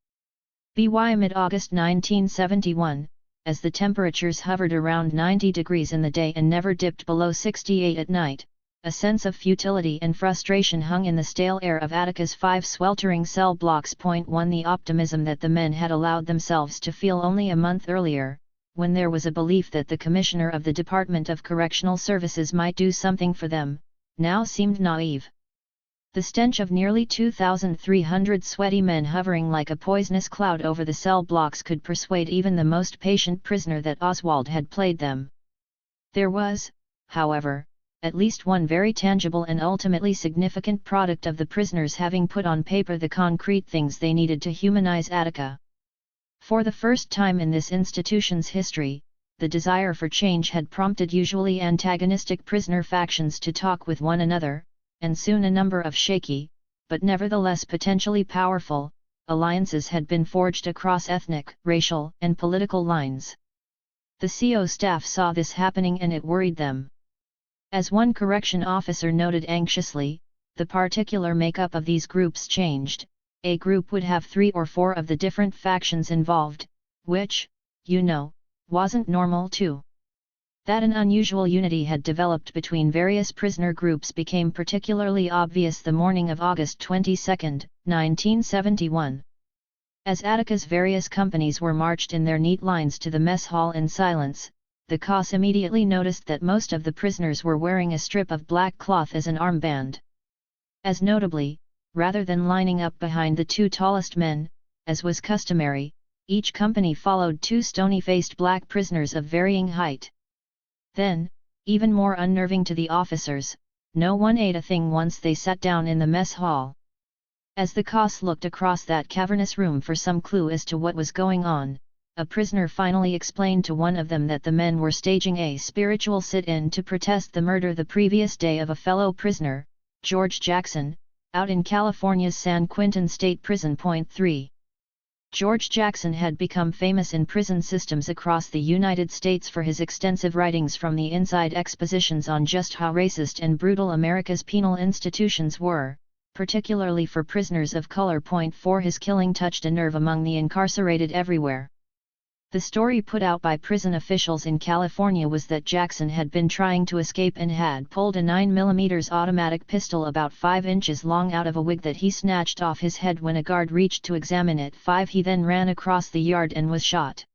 By mid-August 1971, as the temperatures hovered around 90 degrees in the day and never dipped below 68 at night, a sense of futility and frustration hung in the stale air of Attica's 5 sweltering cell blocks. 1 The optimism that the men had allowed themselves to feel only a month earlier, when there was a belief that the Commissioner of the Department of Correctional Services might do something for them, now seemed naive. The stench of nearly 2,300 sweaty men hovering like a poisonous cloud over the cell blocks could persuade even the most patient prisoner that Oswald had played them. There was, however, at least one very tangible and ultimately significant product of the prisoners having put on paper the concrete things they needed to humanize Attica. For the first time in this institution's history, the desire for change had prompted usually antagonistic prisoner factions to talk with one another, and soon a number of shaky, but nevertheless potentially powerful, alliances had been forged across ethnic, racial, and political lines. The CO staff saw this happening and it worried them. As one correction officer noted anxiously, the particular makeup of these groups changed. A group would have 3 or 4 of the different factions involved, which, wasn't normal too. That an unusual unity had developed between various prisoner groups became particularly obvious the morning of August 22, 1971. As Attica's various companies were marched in their neat lines to the mess hall in silence, the COS immediately noticed that most of the prisoners were wearing a strip of black cloth as an armband. As notably, rather than lining up behind the 2 tallest men, as was customary, each company followed 2 stony-faced black prisoners of varying height. Then, even more unnerving to the officers, no one ate a thing once they sat down in the mess hall. As the COS looked across that cavernous room for some clue as to what was going on, a prisoner finally explained to one of them that the men were staging a spiritual sit-in to protest the murder the previous day of a fellow prisoner, George Jackson, out in California's San Quentin State Prison. 3. George Jackson had become famous in prison systems across the United States for his extensive writings from the inside expositions on just how racist and brutal America's penal institutions were, particularly for prisoners of color. 4. His killing touched a nerve among the incarcerated everywhere. The story put out by prison officials in California was that Jackson had been trying to escape and had pulled a 9mm automatic pistol about 5 inches long out of a wig that he snatched off his head when a guard reached to examine it. 5. He then ran across the yard and was shot.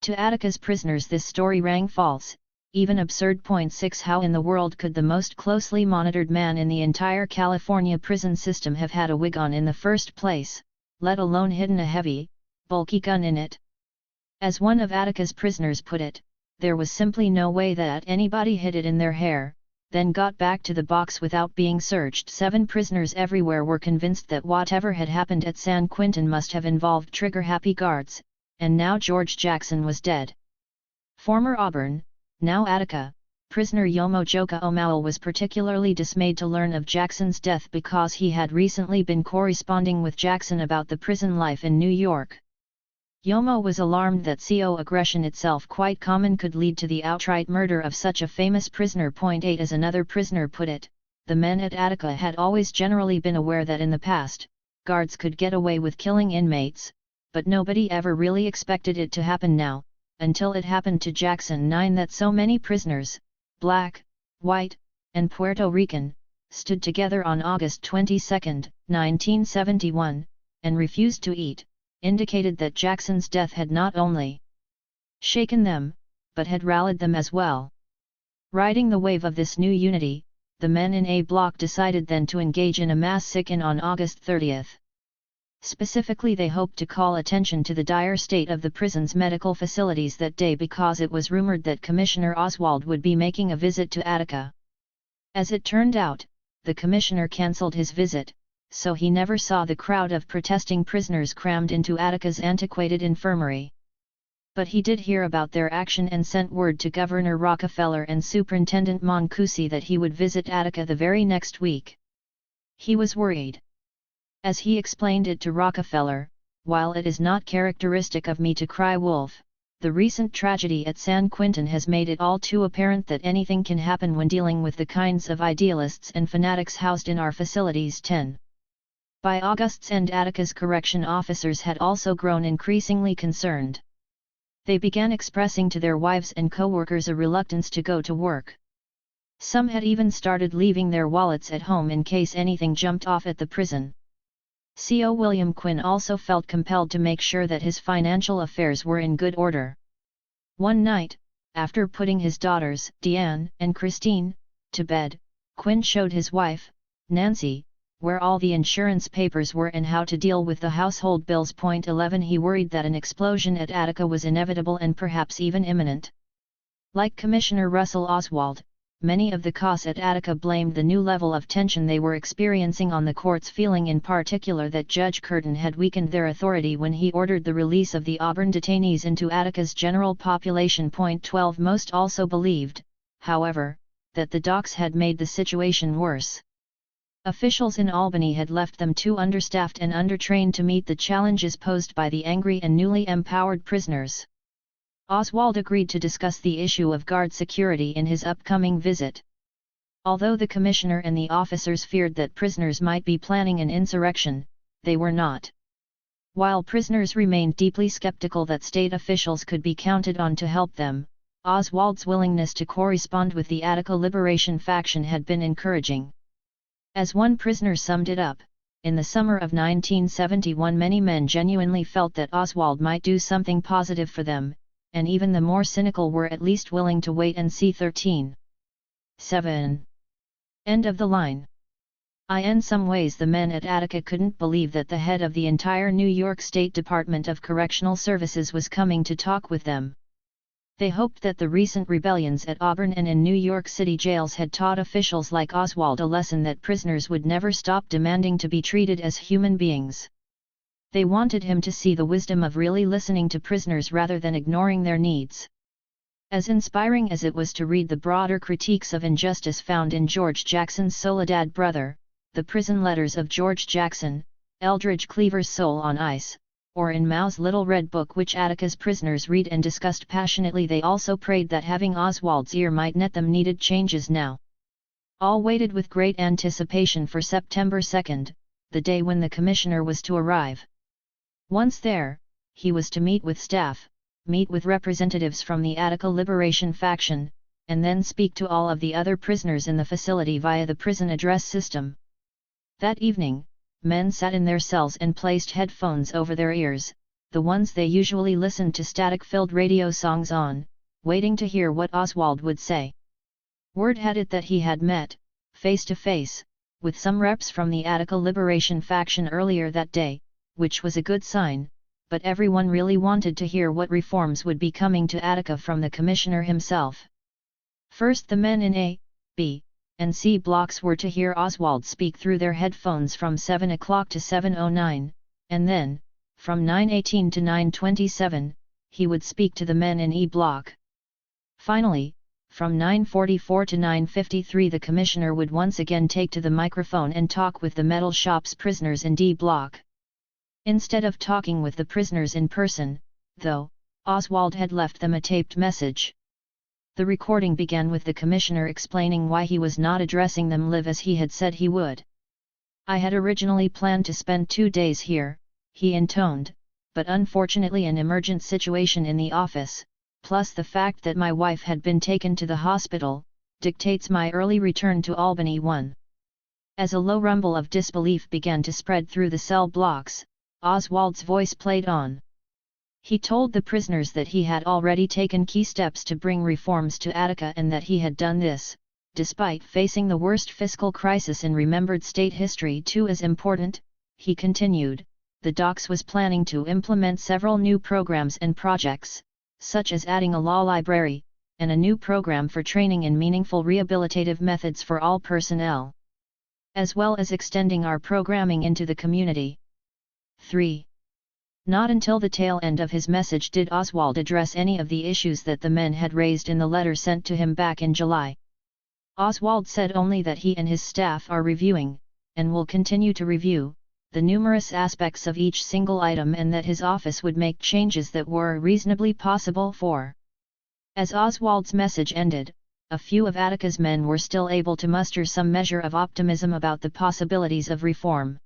To Attica's prisoners this story rang false, even absurd. 6. How in the world could the most closely monitored man in the entire California prison system have had a wig on in the first place, let alone hidden a heavy, bulky gun in it? As one of Attica's prisoners put it, there was simply no way that anybody hid it in their hair, then got back to the box without being searched. 7. Prisoners everywhere were convinced that whatever had happened at San Quentin must have involved trigger-happy guards, and now George Jackson was dead. Former Auburn, now Attica, prisoner Yomo Joka Omawal was particularly dismayed to learn of Jackson's death because he had recently been corresponding with Jackson about the prison life in New York. Yomo was alarmed that CO aggression itself quite common could lead to the outright murder of such a famous prisoner. 8. As another prisoner put it, the men at Attica had always generally been aware that in the past, guards could get away with killing inmates, but nobody ever really expected it to happen now, until it happened to Jackson. 9. That so many prisoners, black, white, and Puerto Rican, stood together on August 22, 1971, and refused to eat, indicated that Jackson's death had not only shaken them, but had rallied them as well. Riding the wave of this new unity, the men in A Block decided then to engage in a mass sit-in on August 30. Specifically, they hoped to call attention to the dire state of the prison's medical facilities that day because it was rumored that Commissioner Oswald would be making a visit to Attica. As it turned out, the commissioner cancelled his visit, so he never saw the crowd of protesting prisoners crammed into Attica's antiquated infirmary. But he did hear about their action and sent word to Governor Rockefeller and Superintendent Mancusi that he would visit Attica the very next week. He was worried. As he explained it to Rockefeller, while it is not characteristic of me to cry wolf, the recent tragedy at San Quentin has made it all too apparent that anything can happen when dealing with the kinds of idealists and fanatics housed in our facilities. 10. By August's end, Attica's correction officers had also grown increasingly concerned. They began expressing to their wives and co-workers a reluctance to go to work. Some had even started leaving their wallets at home in case anything jumped off at the prison. CO William Quinn also felt compelled to make sure that his financial affairs were in good order. One night, after putting his daughters, Deanne and Christine, to bed, Quinn showed his wife, Nancy, where all the insurance papers were and how to deal with the household bills. 11 He worried that an explosion at Attica was inevitable and perhaps even imminent. Like Commissioner Russell Oswald, many of the COS at Attica blamed the new level of tension they were experiencing on the courts, feeling in particular that Judge Curtin had weakened their authority when he ordered the release of the Auburn detainees into Attica's general population. 12 Most also believed, however, that the docks had made the situation worse. Officials in Albany had left them too understaffed and undertrained to meet the challenges posed by the angry and newly empowered prisoners. Oswald agreed to discuss the issue of guard security in his upcoming visit. Although the commissioner and the officers feared that prisoners might be planning an insurrection, they were not. While prisoners remained deeply skeptical that state officials could be counted on to help them, Oswald's willingness to correspond with the Attica Liberation faction had been encouraging. As one prisoner summed it up, in the summer of 1971 many men genuinely felt that Oswald might do something positive for them, and even the more cynical were at least willing to wait and see. 13. 7. End of the line. In some ways the men at Attica couldn't believe that the head of the entire New York State Department of Correctional Services was coming to talk with them. They hoped that the recent rebellions at Auburn and in New York City jails had taught officials like Oswald a lesson that prisoners would never stop demanding to be treated as human beings. They wanted him to see the wisdom of really listening to prisoners rather than ignoring their needs. As inspiring as it was to read the broader critiques of injustice found in George Jackson's Soledad Brother, the prison letters of George Jackson, Eldridge Cleaver's Soul on Ice, or in Mao's Little Red Book, which Attica's prisoners read and discussed passionately, they also prayed that having Oswald's ear might net them needed changes now. All waited with great anticipation for September 2, the day when the commissioner was to arrive. Once there, he was to meet with staff, meet with representatives from the Attica Liberation faction, and then speak to all of the other prisoners in the facility via the prison address system. That evening, men sat in their cells and placed headphones over their ears, the ones they usually listened to static-filled radio songs on, waiting to hear what Oswald would say. Word had it that he had met, face-to-face, with some reps from the Attica Liberation faction earlier that day, which was a good sign, but everyone really wanted to hear what reforms would be coming to Attica from the commissioner himself. First, the men in A, B, and C blocks were to hear Oswald speak through their headphones from 7 o'clock to 7:09, and then, from 9:18 to 9:27, he would speak to the men in E block. Finally, from 9:44 to 9:53 the commissioner would once again take to the microphone and talk with the metal shop's prisoners in D block. Instead of talking with the prisoners in person, though, Oswald had left them a taped message. The recording began with the commissioner explaining why he was not addressing them live as he had said he would. "I had originally planned to spend 2 days here," he intoned, "but unfortunately an emergent situation in the office, plus the fact that my wife had been taken to the hospital, dictates my early return to Albany 1. As a low rumble of disbelief began to spread through the cell blocks, Oswald's voice played on. He told the prisoners that he had already taken key steps to bring reforms to Attica and that he had done this, despite facing the worst fiscal crisis in remembered state history. Too, as important, he continued, the docks was planning to implement several new programs and projects, such as adding a law library, and a new program for training in meaningful rehabilitative methods for all personnel, as well as extending our programming into the community. 3. Not until the tail end of his message did Oswald address any of the issues that the men had raised in the letter sent to him back in July. Oswald said only that he and his staff are reviewing, and will continue to review, the numerous aspects of each single item, and that his office would make changes that were reasonably possible for. As Oswald's message ended, a few of Attica's men were still able to muster some measure of optimism about the possibilities of reform.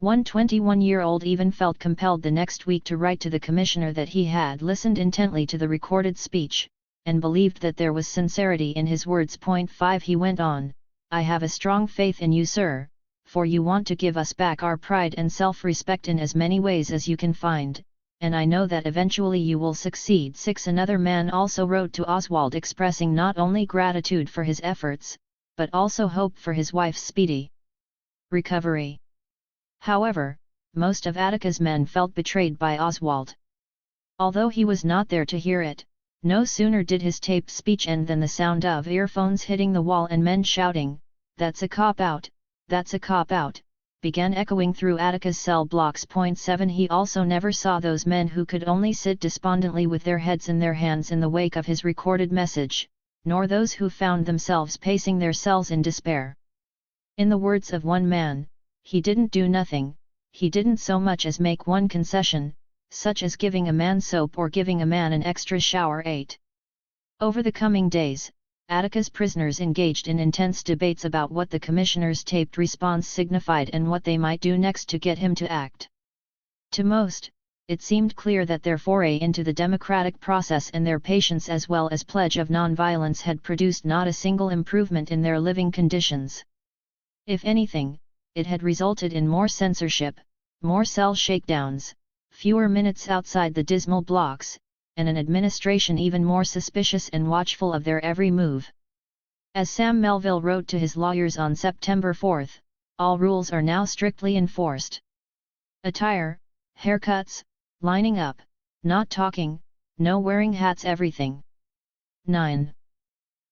One 21-year-old even felt compelled the next week to write to the commissioner that he had listened intently to the recorded speech, and believed that there was sincerity in his words. 5 He went on, "I have a strong faith in you, sir, for you want to give us back our pride and self-respect in as many ways as you can find, and I know that eventually you will succeed. 6. Another man also wrote to Oswald expressing not only gratitude for his efforts, but also hope for his wife's speedy recovery. However, most of Attica's men felt betrayed by Oswald. Although he was not there to hear it, no sooner did his taped speech end than the sound of earphones hitting the wall and men shouting, "That's a cop-out, that's a cop-out," began echoing through Attica's cell blocks. 7. He also never saw those men who could only sit despondently with their heads in their hands in the wake of his recorded message, nor those who found themselves pacing their cells in despair. In the words of one man, he didn't do nothing, he didn't so much as make one concession, such as giving a man soap or giving a man an extra shower. 8. Over the coming days, Attica's prisoners engaged in intense debates about what the commissioner's taped response signified and what they might do next to get him to act. To most, it seemed clear that their foray into the democratic process and their patience as well as pledge of nonviolence had produced not a single improvement in their living conditions. If anything, it had resulted in more censorship, more cell shakedowns, fewer minutes outside the dismal blocks, and an administration even more suspicious and watchful of their every move. As Sam Melville wrote to his lawyers on September 4, all rules are now strictly enforced. Attire, haircuts, lining up, not talking, no wearing hats, everything. 9.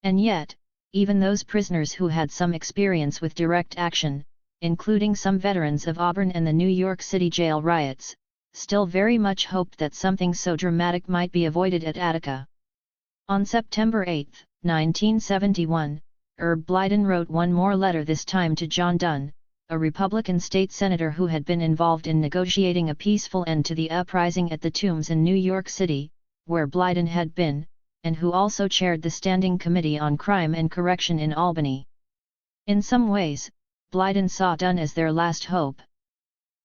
And yet, even those prisoners who had some experience with direct action, including some veterans of Auburn and the New York City jail riots, still very much hoped that something so dramatic might be avoided at Attica. On September 8, 1971, Herb Blyden wrote one more letter, this time to John Dunn, a Republican state senator who had been involved in negotiating a peaceful end to the uprising at the Tombs in New York City, where Blyden had been, and who also chaired the Standing Committee on Crime and Correction in Albany. In some ways, Blyden saw Dunn as their last hope.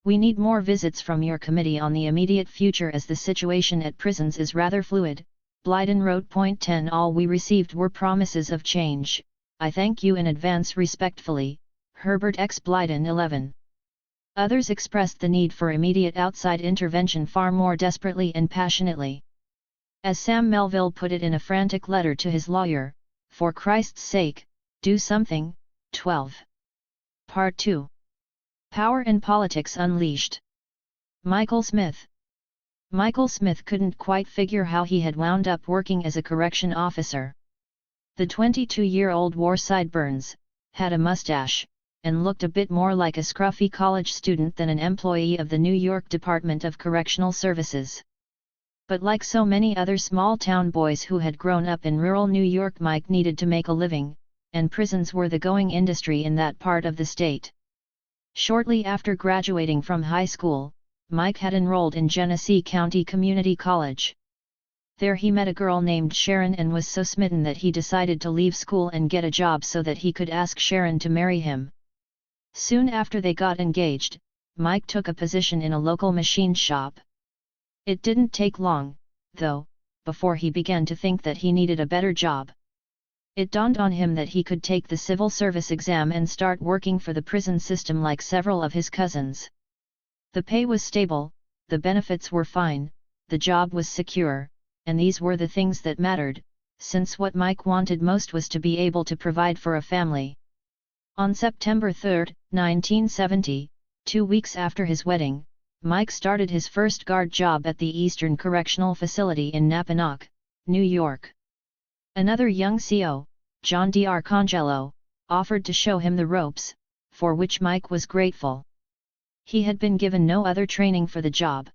"We need more visits from your committee on the immediate future as the situation at prisons is rather fluid," Blyden wrote. 10. All we received were promises of change. I thank you in advance. Respectfully, Herbert X. Blyden. 11. Others expressed the need for immediate outside intervention far more desperately and passionately. As Sam Melville put it in a frantic letter to his lawyer, "For Christ's sake, do something." 12. Part 2. Power and Politics Unleashed. Michael Smith. Michael Smith couldn't quite figure how he had wound up working as a correction officer. The 22-year-old wore sideburns, had a mustache, and looked a bit more like a scruffy college student than an employee of the New York Department of Correctional Services. But like so many other small-town boys who had grown up in rural New York, Mike needed to make a living, and prisons were the going industry in that part of the state. Shortly after graduating from high school, Mike had enrolled in Genesee County Community College. There he met a girl named Sharon and was so smitten that he decided to leave school and get a job so that he could ask Sharon to marry him. Soon after they got engaged, Mike took a position in a local machine shop. It didn't take long, though, before he began to think that he needed a better job. It dawned on him that he could take the civil service exam and start working for the prison system like several of his cousins. The pay was stable, the benefits were fine, the job was secure, and these were the things that mattered, since what Mike wanted most was to be able to provide for a family. On September 3, 1970, 2 weeks after his wedding, Mike started his first guard job at the Eastern Correctional Facility in Napanoch, New York. Another young CO, John D. Arcangelo, offered to show him the ropes, for which Mike was grateful. He had been given no other training for the job.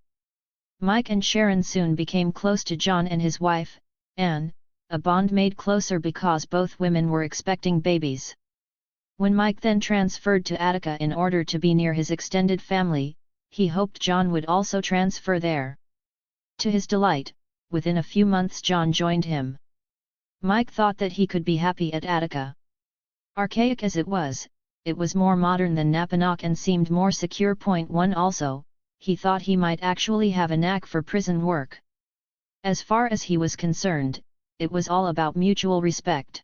Mike and Sharon soon became close to John and his wife, Anne, a bond made closer because both women were expecting babies. When Mike then transferred to Attica in order to be near his extended family, he hoped John would also transfer there. To his delight, within a few months John joined him. Mike thought that he could be happy at Attica. Archaic as it was more modern than Napanoch and seemed more secure. 1 Also, he thought he might actually have a knack for prison work. As far as he was concerned, it was all about mutual respect.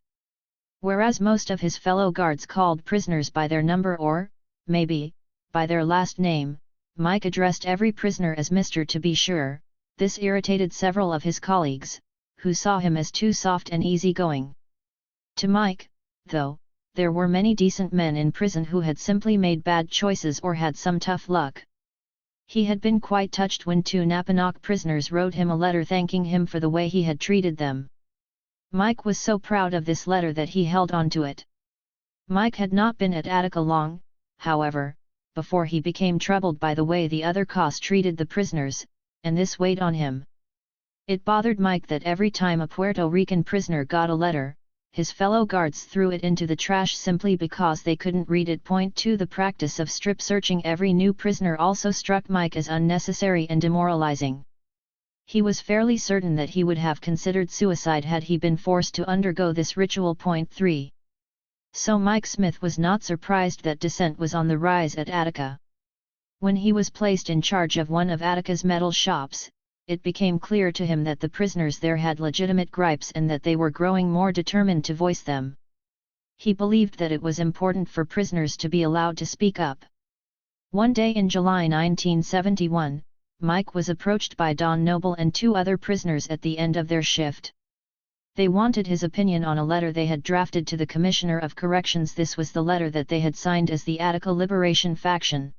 Whereas most of his fellow guards called prisoners by their number or, maybe, by their last name, Mike addressed every prisoner as Mr. to be sure, This irritated several of his colleagues, who saw him as too soft and easygoing. To Mike, though, there were many decent men in prison who had simply made bad choices or had some tough luck. He had been quite touched when 2 Napanoch prisoners wrote him a letter thanking him for the way he had treated them. Mike was so proud of this letter that he held on to it. Mike had not been at Attica long, however, before he became troubled by the way the other COS treated the prisoners, and this weighed on him. It bothered Mike that every time a Puerto Rican prisoner got a letter, his fellow guards threw it into the trash simply because they couldn't read it. 2 The practice of strip searching every new prisoner also struck Mike as unnecessary and demoralizing. He was fairly certain that he would have considered suicide had he been forced to undergo this ritual. 3. So Mike Smith was not surprised that dissent was on the rise at Attica. When he was placed in charge of one of Attica's metal shops, it became clear to him that the prisoners there had legitimate gripes and that they were growing more determined to voice them. He believed that it was important for prisoners to be allowed to speak up. One day in July 1971, Mike was approached by Don Noble and 2 other prisoners at the end of their shift. They wanted his opinion on a letter they had drafted to the Commissioner of Corrections. This was the letter that they had signed as the Attica Liberation Faction.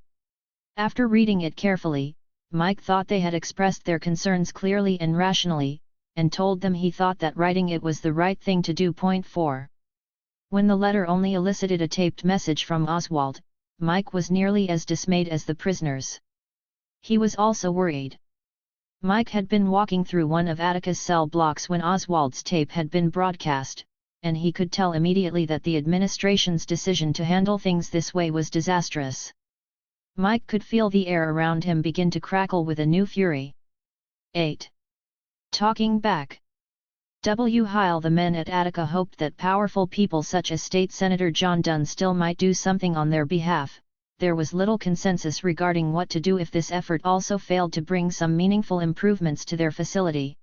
After reading it carefully, Mike thought they had expressed their concerns clearly and rationally, and told them he thought that writing it was the right thing to do. 4. When the letter only elicited a taped message from Oswald, Mike was nearly as dismayed as the prisoners. He was also worried. Mike had been walking through one of Attica's cell blocks when Oswald's tape had been broadcast, and he could tell immediately that the administration's decision to handle things this way was disastrous. Mike could feel the air around him begin to crackle with a new fury. 8. Talking back. While the men at Attica hoped that powerful people such as State Senator John Dunn still might do something on their behalf, there was little consensus regarding what to do if this effort also failed to bring some meaningful improvements to their facility.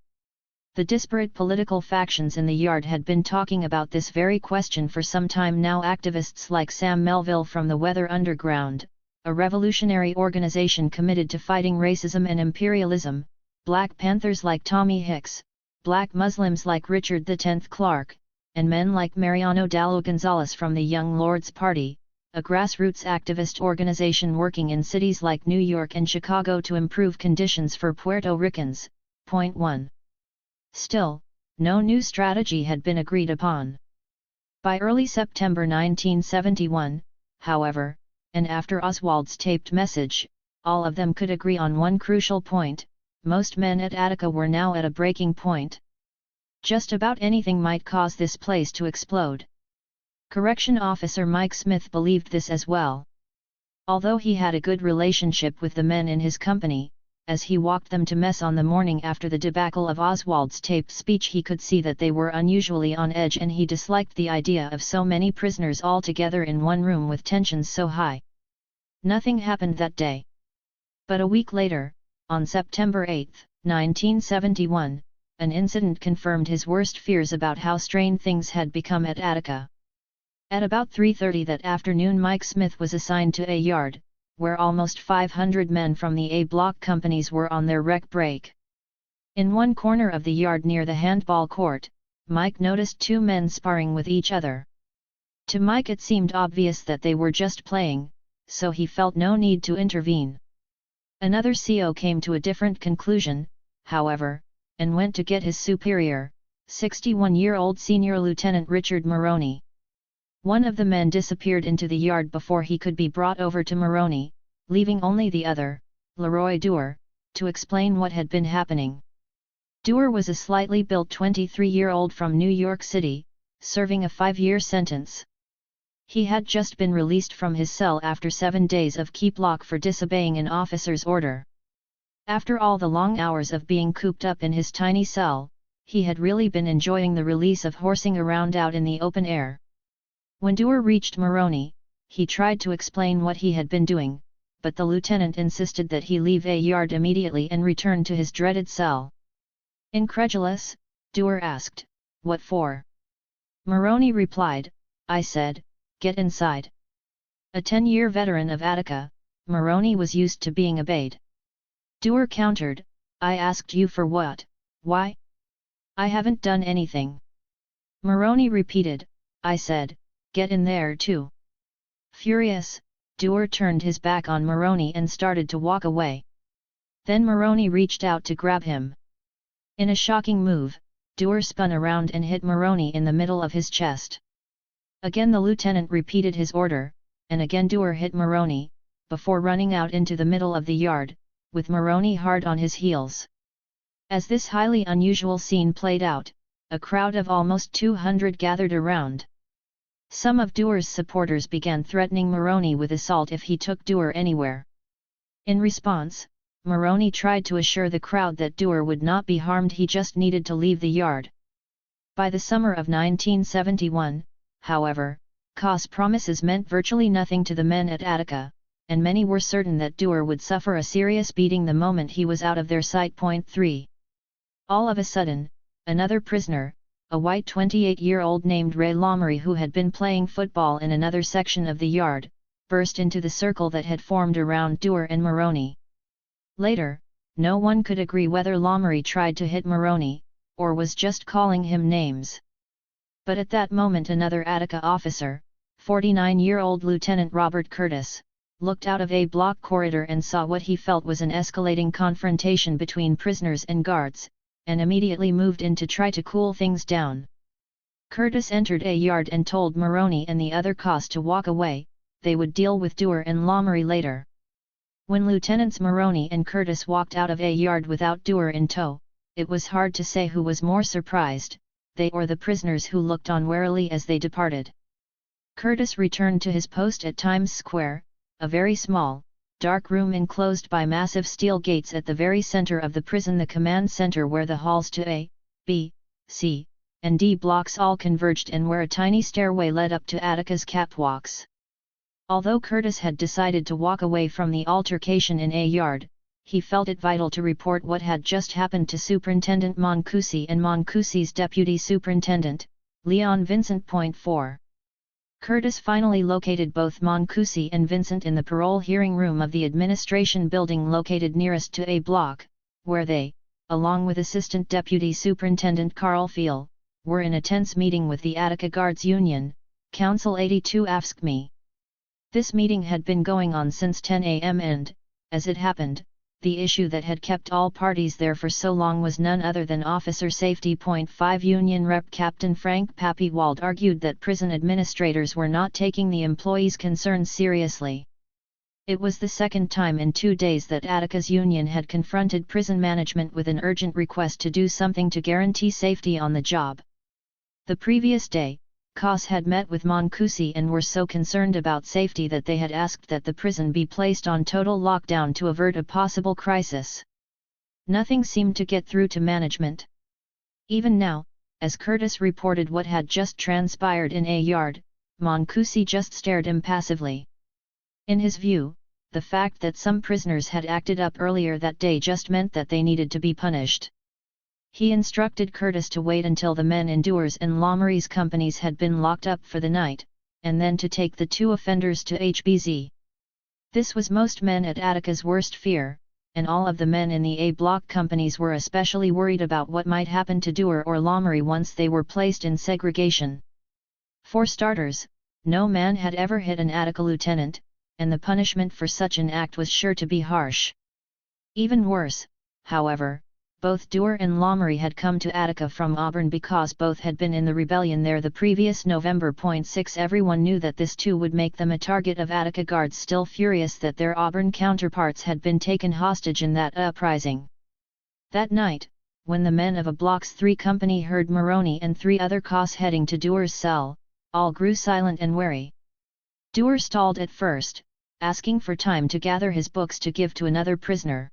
The disparate political factions in the yard had been talking about this very question for some time now. Activists like Sam Melville from the Weather Underground, a revolutionary organization committed to fighting racism and imperialism, Black Panthers like Tommy Hicks, Black Muslims like Richard X Clark, and men like Mariano Dallo Gonzalez from the Young Lords Party, a grassroots activist organization working in cities like New York and Chicago to improve conditions for Puerto Ricans. 1. Still, no new strategy had been agreed upon. By early September 1971, however, and after Oswald's taped message, all of them could agree on one crucial point: most men at Attica were now at a breaking point. Just about anything might cause this place to explode. Correction Officer Mike Smith believed this as well. Although he had a good relationship with the men in his company, as he walked them to mess on the morning after the debacle of Oswald's taped speech, he could see that they were unusually on edge, and he disliked the idea of so many prisoners all together in one room with tensions so high. Nothing happened that day. But a week later, on September 8, 1971, an incident confirmed his worst fears about how strained things had become at Attica. At about 3:30 that afternoon, Mike Smith was assigned to a yard, where almost 500 men from the A block companies were on their rec break. In one corner of the yard near the handball court, Mike noticed 2 men sparring with each other. To Mike it seemed obvious that they were just playing, so he felt no need to intervene. Another CO came to a different conclusion, however, and went to get his superior, 61-year-old Senior Lieutenant Richard Maroney. One of the men disappeared into the yard before he could be brought over to Maroney, leaving only the other, Leroy Dewar, to explain what had been happening. Dewar was a slightly built 23-year-old from New York City, serving a 5-year sentence. He had just been released from his cell after 7 days of keep lock for disobeying an officer's order. After all the long hours of being cooped up in his tiny cell, he had really been enjoying the release of horsing around out in the open air. When Dewar reached Maroney, he tried to explain what he had been doing, but the lieutenant insisted that he leave a yard immediately and return to his dreaded cell. Incredulous, Dewar asked, "What for?" Maroney replied, "I said, get inside." A 10-year veteran of Attica, Maroney was used to being obeyed. Dewar countered, I asked you for what? Why? I haven't done anything. Moroni repeated. I said, get in there too. Furious, Dewar turned his back on Moroni and started to walk away. Then Moroni reached out to grab him. In a shocking move, Dewar spun around and hit Moroni in the middle of his chest. Again the lieutenant repeated his order, and again Dewar hit Moroni, before running out into the middle of the yard, with Moroni hard on his heels. As this highly unusual scene played out, a crowd of almost 200 gathered around. Some of Dewar's supporters began threatening Moroni with assault if he took Dewar anywhere. In response, Moroni tried to assure the crowd that Dewar would not be harmed, he just needed to leave the yard. By the summer of 1971, however, Kos' promises meant virtually nothing to the men at Attica, and many were certain that Dewar would suffer a serious beating the moment he was out of their sight. 3. All of a sudden, another prisoner, a white 28-year-old named Ray Lomery who had been playing football in another section of the yard, burst into the circle that had formed around Dewar and Moroni. Later, no one could agree whether Lomery tried to hit Moroni, or was just calling him names. But at that moment another Attica officer, 49-year-old Lieutenant Robert Curtis, looked out of a block corridor and saw what he felt was an escalating confrontation between prisoners and guards, and immediately moved in to try to cool things down. Curtis entered a yard and told Moroni and the other Kos to walk away, they would deal with Dewar and Lomery later. When Lieutenants Moroni and Curtis walked out of a yard without Dewar in tow, it was hard to say who was more surprised, they or the prisoners who looked on warily as they departed. Curtis returned to his post at Times Square, a very small, dark room enclosed by massive steel gates at the very center of the prison, the command center where the halls to A, B, C, and D blocks all converged and where a tiny stairway led up to Attica's catwalks. Although Curtis had decided to walk away from the altercation in a yard, he felt it vital to report what had just happened to Superintendent Mancusi and Mancusi's deputy superintendent, Leon Vincent. 4. Curtis finally located both Mancusi and Vincent in the parole hearing room of the administration building located nearest to A block, where they, along with Assistant Deputy Superintendent Carl Fiel, were in a tense meeting with the Attica Guards Union, Council 82 AFSCME. This meeting had been going on since 10 a.m. and, as it happened, the issue that had kept all parties there for so long was none other than officer safety. 5 Union Rep Captain Frank Papywald argued that prison administrators were not taking the employees' concerns seriously. It was the second time in 2 days that Attica's union had confronted prison management with an urgent request to do something to guarantee safety on the job. The previous day, Kos had met with Mancusi and were so concerned about safety that they had asked that the prison be placed on total lockdown to avert a possible crisis. Nothing seemed to get through to management. Even now, as Curtis reported what had just transpired in a yard, Mancusi just stared impassively. In his view, the fact that some prisoners had acted up earlier that day just meant that they needed to be punished. He instructed Curtis to wait until the men in Dewar's and Lomery's companies had been locked up for the night, and then to take the two offenders to HBZ. This was most men at Attica's worst fear, and all of the men in the A block companies were especially worried about what might happen to Dewar or Lomery once they were placed in segregation. For starters, no man had ever hit an Attica lieutenant, and the punishment for such an act was sure to be harsh. Even worse, however, both Dewar and Lomery had come to Attica from Auburn because both had been in the rebellion there the previous November. 6 Everyone knew that this too would make them a target of Attica guards still furious that their Auburn counterparts had been taken hostage in that uprising. That night, when the men of a Block's 3 company heard Moroni and 3 other Kos heading to Dewar's cell, all grew silent and wary. Dewar stalled at first, asking for time to gather his books to give to another prisoner.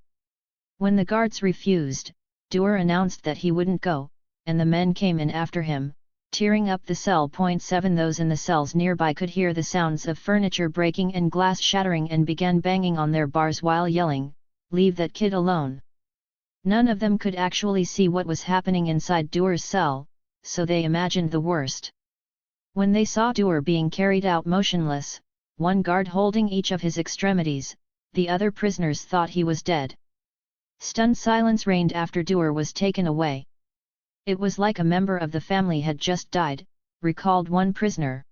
When the guards refused, Dewar announced that he wouldn't go, and the men came in after him, tearing up the cell. 7 Those in the cells nearby could hear the sounds of furniture breaking and glass shattering and began banging on their bars while yelling, "Leave that kid alone." None of them could actually see what was happening inside Dewar's cell, so they imagined the worst. When they saw Dewar being carried out motionless, one guard holding each of his extremities, the other prisoners thought he was dead. Stunned silence reigned after Dewar was taken away. It was like a member of the family had just died, recalled one prisoner.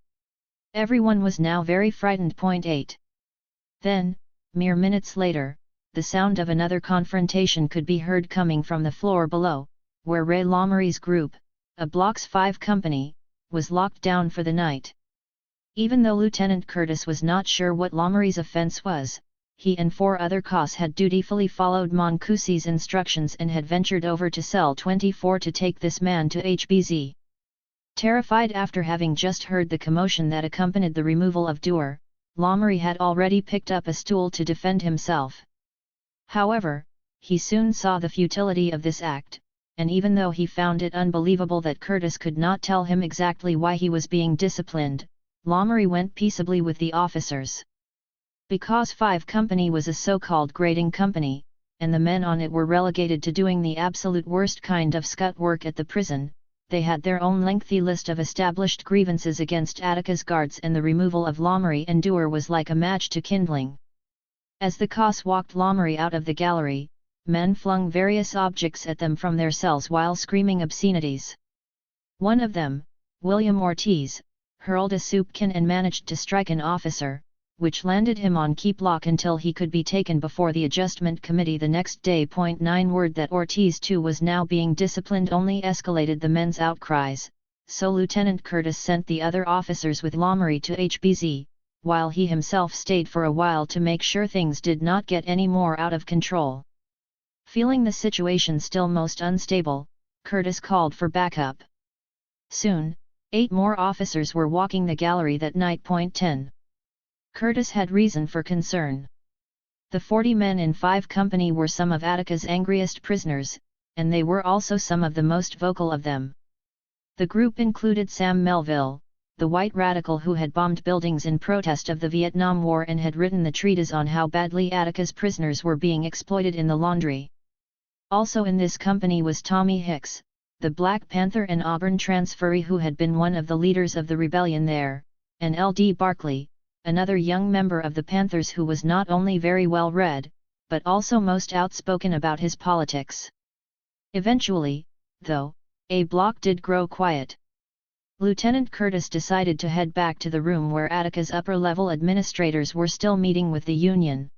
Everyone was now very frightened. 8. Then, mere minutes later, the sound of another confrontation could be heard coming from the floor below, where Ray Lomery's group, a Block's 5 company, was locked down for the night. Even though Lieutenant Curtis was not sure what Lomery's offense was, he and 4 other COS had dutifully followed Mancusi's instructions and had ventured over to cell 24 to take this man to HBZ. Terrified after having just heard the commotion that accompanied the removal of Dewar, Lomery had already picked up a stool to defend himself. However, he soon saw the futility of this act, and even though he found it unbelievable that Curtis could not tell him exactly why he was being disciplined, Lomery went peaceably with the officers. Because 5 Company was a so-called grading company, and the men on it were relegated to doing the absolute worst kind of scut work at the prison, they had their own lengthy list of established grievances against Attica's guards, and the removal of Lomery and Dewar was like a match to kindling. As the COS walked Lomery out of the gallery, men flung various objects at them from their cells while screaming obscenities. One of them, William Ortiz, hurled a soup can and managed to strike an officer, which landed him on keep lock until he could be taken before the adjustment committee the next day. 9 Word that Ortiz too was now being disciplined only escalated the men's outcries, so Lieutenant Curtis sent the other officers with Lomery to HBZ, while he himself stayed for a while to make sure things did not get any more out of control. Feeling the situation still most unstable, Curtis called for backup. Soon, 8 more officers were walking the gallery that night. 10. Curtis had reason for concern. The 40 men in 5 Company were some of Attica's angriest prisoners, and they were also some of the most vocal of them. The group included Sam Melville, the white radical who had bombed buildings in protest of the Vietnam War and had written the treatise on how badly Attica's prisoners were being exploited in the laundry. Also in this company was Tommy Hicks, the Black Panther and Auburn transferee who had been one of the leaders of the rebellion there, and L.D. Barkley, another young member of the Panthers who was not only very well read, but also most outspoken about his politics. Eventually, though, A Block did grow quiet. Lieutenant Curtis decided to head back to the room where Attica's upper-level administrators were still meeting with the Union.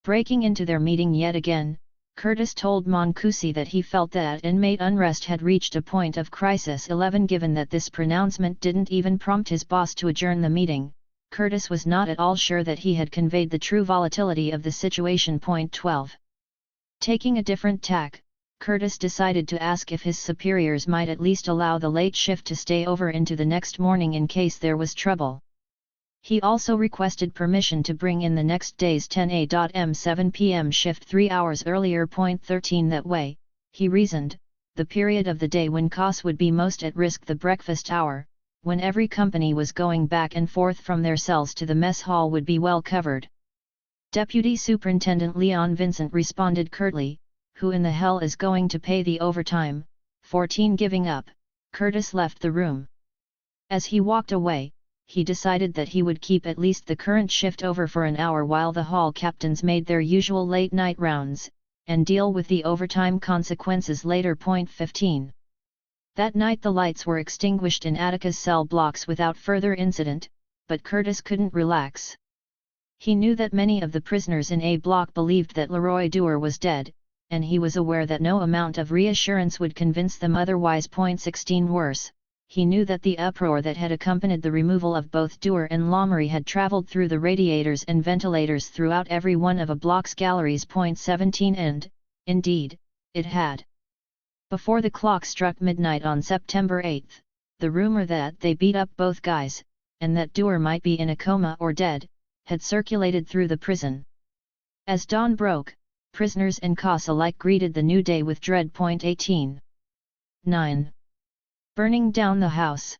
Breaking into their meeting yet again, Curtis told Mancusi that he felt that inmate unrest had reached a point of crisis. 11 Given that this pronouncement didn't even prompt his boss to adjourn the meeting, Curtis was not at all sure that he had conveyed the true volatility of the situation. 12. Taking a different tack, Curtis decided to ask if his superiors might at least allow the late shift to stay over into the next morning in case there was trouble. He also requested permission to bring in the next day's 10 a.m. 7 p.m. shift 3 hours earlier. 13 That way, he reasoned, the period of the day when COS would be most at risk, the breakfast hour, when every company was going back and forth from their cells to the mess hall, would be well covered. Deputy Superintendent Leon Vincent responded curtly, "Who in the hell is going to pay the overtime?" 14 Giving up, Curtis left the room. As he walked away, he decided that he would keep at least the current shift over for an hour while the hall captains made their usual late-night rounds, and deal with the overtime consequences later. 15. That night the lights were extinguished in Attica's cell blocks without further incident, but Curtis couldn't relax. He knew that many of the prisoners in A block believed that Leroy Dewar was dead, and he was aware that no amount of reassurance would convince them otherwise. 16 Worse, he knew that the uproar that had accompanied the removal of both Dewar and Lomery had traveled through the radiators and ventilators throughout every one of A block's galleries. 17 And, indeed, it had. Before the clock struck midnight on September 8, the rumor that they beat up both guys, and that Dewar might be in a coma or dead, had circulated through the prison. As dawn broke, prisoners and COS alike greeted the new day with dread. 18. 9. Burning down the house.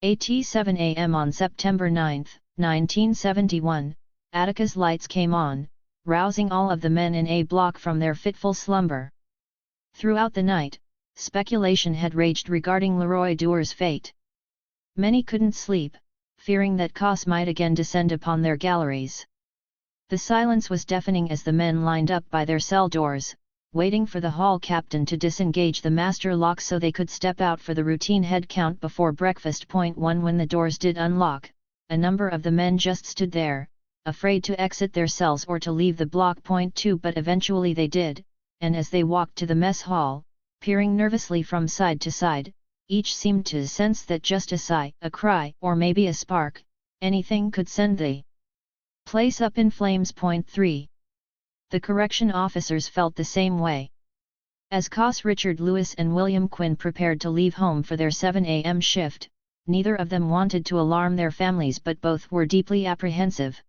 At 7 a.m. on September 9, 1971, Attica's lights came on, rousing all of the men in A block from their fitful slumber. Throughout the night, speculation had raged regarding Leroy Dewar's fate. Many couldn't sleep, fearing that COS might again descend upon their galleries. The silence was deafening as the men lined up by their cell doors, waiting for the hall captain to disengage the master lock so they could step out for the routine head count before breakfast. Point 1 When the doors did unlock, a number of the men just stood there, afraid to exit their cells or to leave the block. Point 2 But eventually they did, and as they walked to the mess hall, peering nervously from side to side, each seemed to sense that just a sigh, a cry, or maybe a spark, anything could send the place up in flames. Point 3 The correction officers felt the same way. As Cos Richard Lewis and William Quinn prepared to leave home for their 7 a.m. shift, neither of them wanted to alarm their families, but both were deeply apprehensive.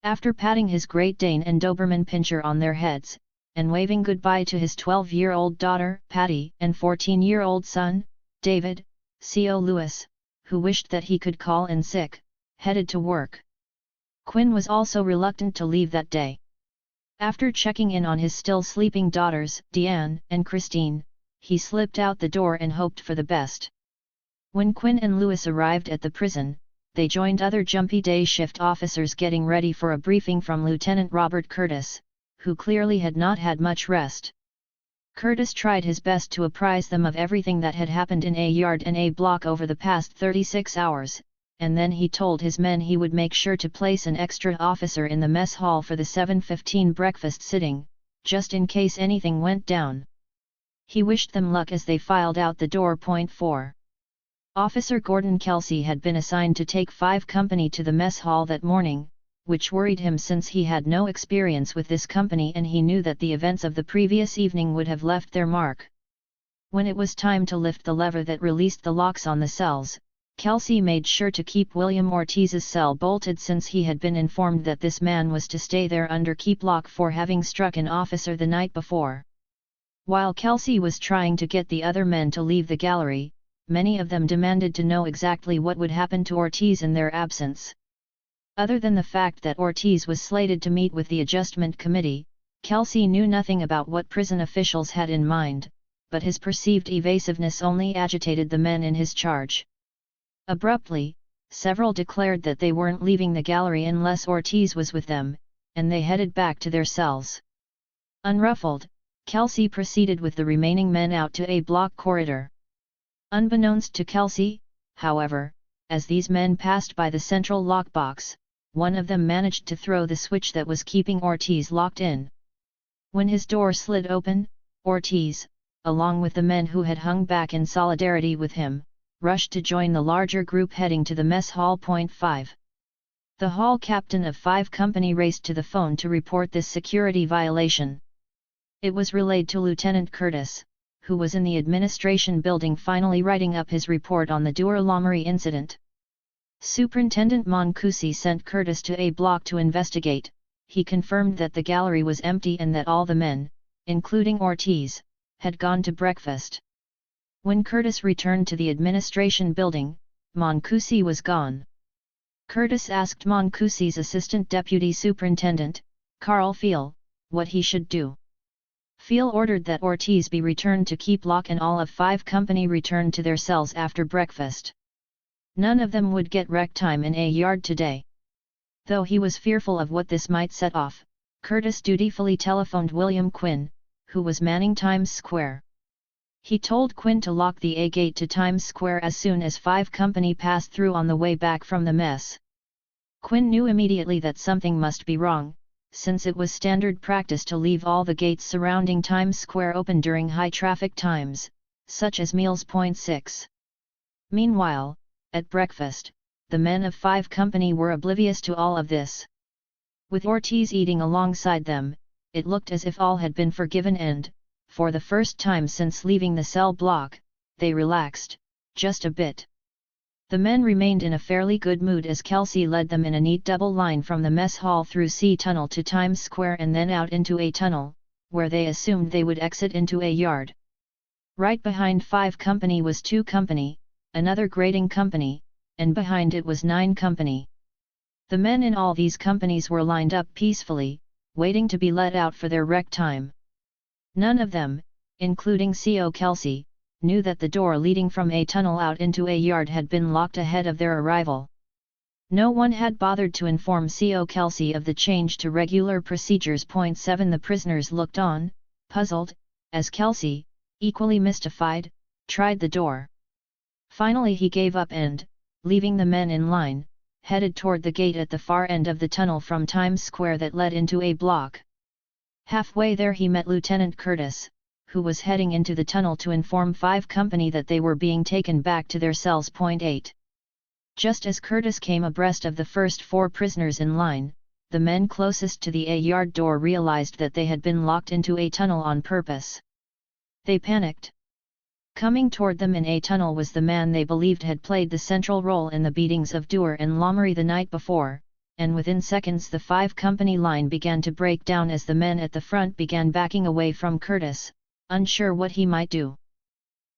After patting his Great Dane and Doberman Pinscher on their heads, and waving goodbye to his 12-year-old daughter, Patty, and 14-year-old son, David, C.O. Lewis, who wished that he could call in sick, headed to work. Quinn was also reluctant to leave that day. After checking in on his still sleeping daughters, Deanne and Christine, he slipped out the door and hoped for the best. When Quinn and Lewis arrived at the prison, they joined other jumpy day shift officers getting ready for a briefing from Lieutenant Robert Curtis, who clearly had not had much rest. Curtis tried his best to apprise them of everything that had happened in A yard and A block over the past 36 hours, and then he told his men he would make sure to place an extra officer in the mess hall for the 7:15 breakfast sitting, just in case anything went down. He wished them luck as they filed out the door. Point 4 Officer Gordon Kelsey had been assigned to take 5 company to the mess hall that morning, which worried him since he had no experience with this company and he knew that the events of the previous evening would have left their mark. When it was time to lift the lever that released the locks on the cells, Kelsey made sure to keep William Ortiz's cell bolted since he had been informed that this man was to stay there under keep lock for having struck an officer the night before. While Kelsey was trying to get the other men to leave the gallery, many of them demanded to know exactly what would happen to Ortiz in their absence. Other than the fact that Ortiz was slated to meet with the Adjustment Committee, Kelsey knew nothing about what prison officials had in mind, but his perceived evasiveness only agitated the men in his charge. Abruptly, several declared that they weren't leaving the gallery unless Ortiz was with them, and they headed back to their cells. Unruffled, Kelsey proceeded with the remaining men out to a block corridor. Unbeknownst to Kelsey, however, as these men passed by the central lockbox, one of them managed to throw the switch that was keeping Ortiz locked in. When his door slid open, Ortiz, along with the men who had hung back in solidarity with him, rushed to join the larger group heading to the mess hall. Point 5 The hall captain of 5 company raced to the phone to report this security violation. It was relayed to Lieutenant Curtis, who was in the administration building finally writing up his report on the Duerlamery incident. Superintendent Moncusi sent Curtis to A block to investigate. He confirmed that the gallery was empty and that all the men, including Ortiz, had gone to breakfast. When Curtis returned to the administration building, Moncusi was gone. Curtis asked Moncusi's assistant deputy superintendent, Carl Fiel, what he should do. Fiel ordered that Ortiz be returned to keep lock and all of 5 company returned to their cells after breakfast. None of them would get rec time in A yard today. Though he was fearful of what this might set off, Curtis dutifully telephoned William Quinn, who was manning Times Square. He told Quinn to lock the A gate to Times Square as soon as 5 company passed through on the way back from the mess. Quinn knew immediately that something must be wrong, since it was standard practice to leave all the gates surrounding Times Square open during high traffic times, such as meals. Point 6 Meanwhile, at breakfast, the men of 5 company were oblivious to all of this. With Ortiz eating alongside them, it looked as if all had been forgiven and, for the first time since leaving the cell block, they relaxed, just a bit. The men remained in a fairly good mood as Kelsey led them in a neat double line from the mess hall through C tunnel to Times Square and then out into A tunnel, where they assumed they would exit into A yard. Right behind 5 company was 2 company, another grading company, and behind it was 9 company. The men in all these companies were lined up peacefully, waiting to be let out for their rec time. None of them, including C.O. Kelsey, knew that the door leading from A tunnel out into A yard had been locked ahead of their arrival. No one had bothered to inform C.O. Kelsey of the change to regular procedures. Point 7 The prisoners looked on, puzzled, as Kelsey, equally mystified, tried the door. Finally he gave up and, leaving the men in line, headed toward the gate at the far end of the tunnel from Times Square that led into A block. Halfway there he met Lieutenant Curtis, who was heading into the tunnel to inform 5 Company that they were being taken back to their cells. 8. Just as Curtis came abreast of the first 4 prisoners in line, the men closest to the A-yard door realized that they had been locked into a tunnel on purpose. They panicked. Coming toward them in a tunnel was the man they believed had played the central role in the beatings of Dewar and Lomery the night before, and within seconds the 5 Company line began to break down as the men at the front began backing away from Curtis, unsure what he might do.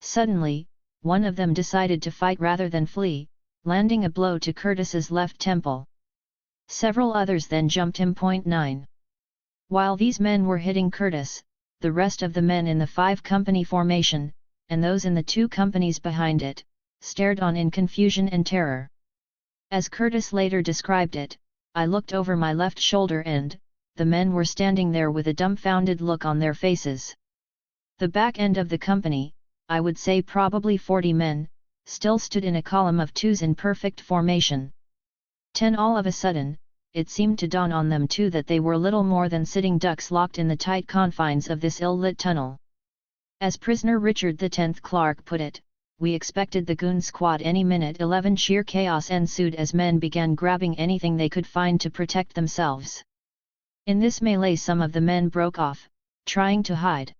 Suddenly, one of them decided to fight rather than flee, landing a blow to Curtis's left temple. Several others then jumped him. 9. While these men were hitting Curtis, the rest of the men in the 5 Company formation, and those in the 2 companies behind it, stared on in confusion and terror. As Curtis later described it, I looked over my left shoulder and, the men were standing there with a dumbfounded look on their faces. The back end of the company, I would say probably 40 men, still stood in a column of 2s in perfect formation. 10. All of a sudden, it seemed to dawn on them too that they were little more than sitting ducks locked in the tight confines of this ill-lit tunnel. As prisoner Richard X Clark put it, we expected the goon squad any minute. 11. Sheer chaos ensued as men began grabbing anything they could find to protect themselves. In this melee some of the men broke off, trying to hide.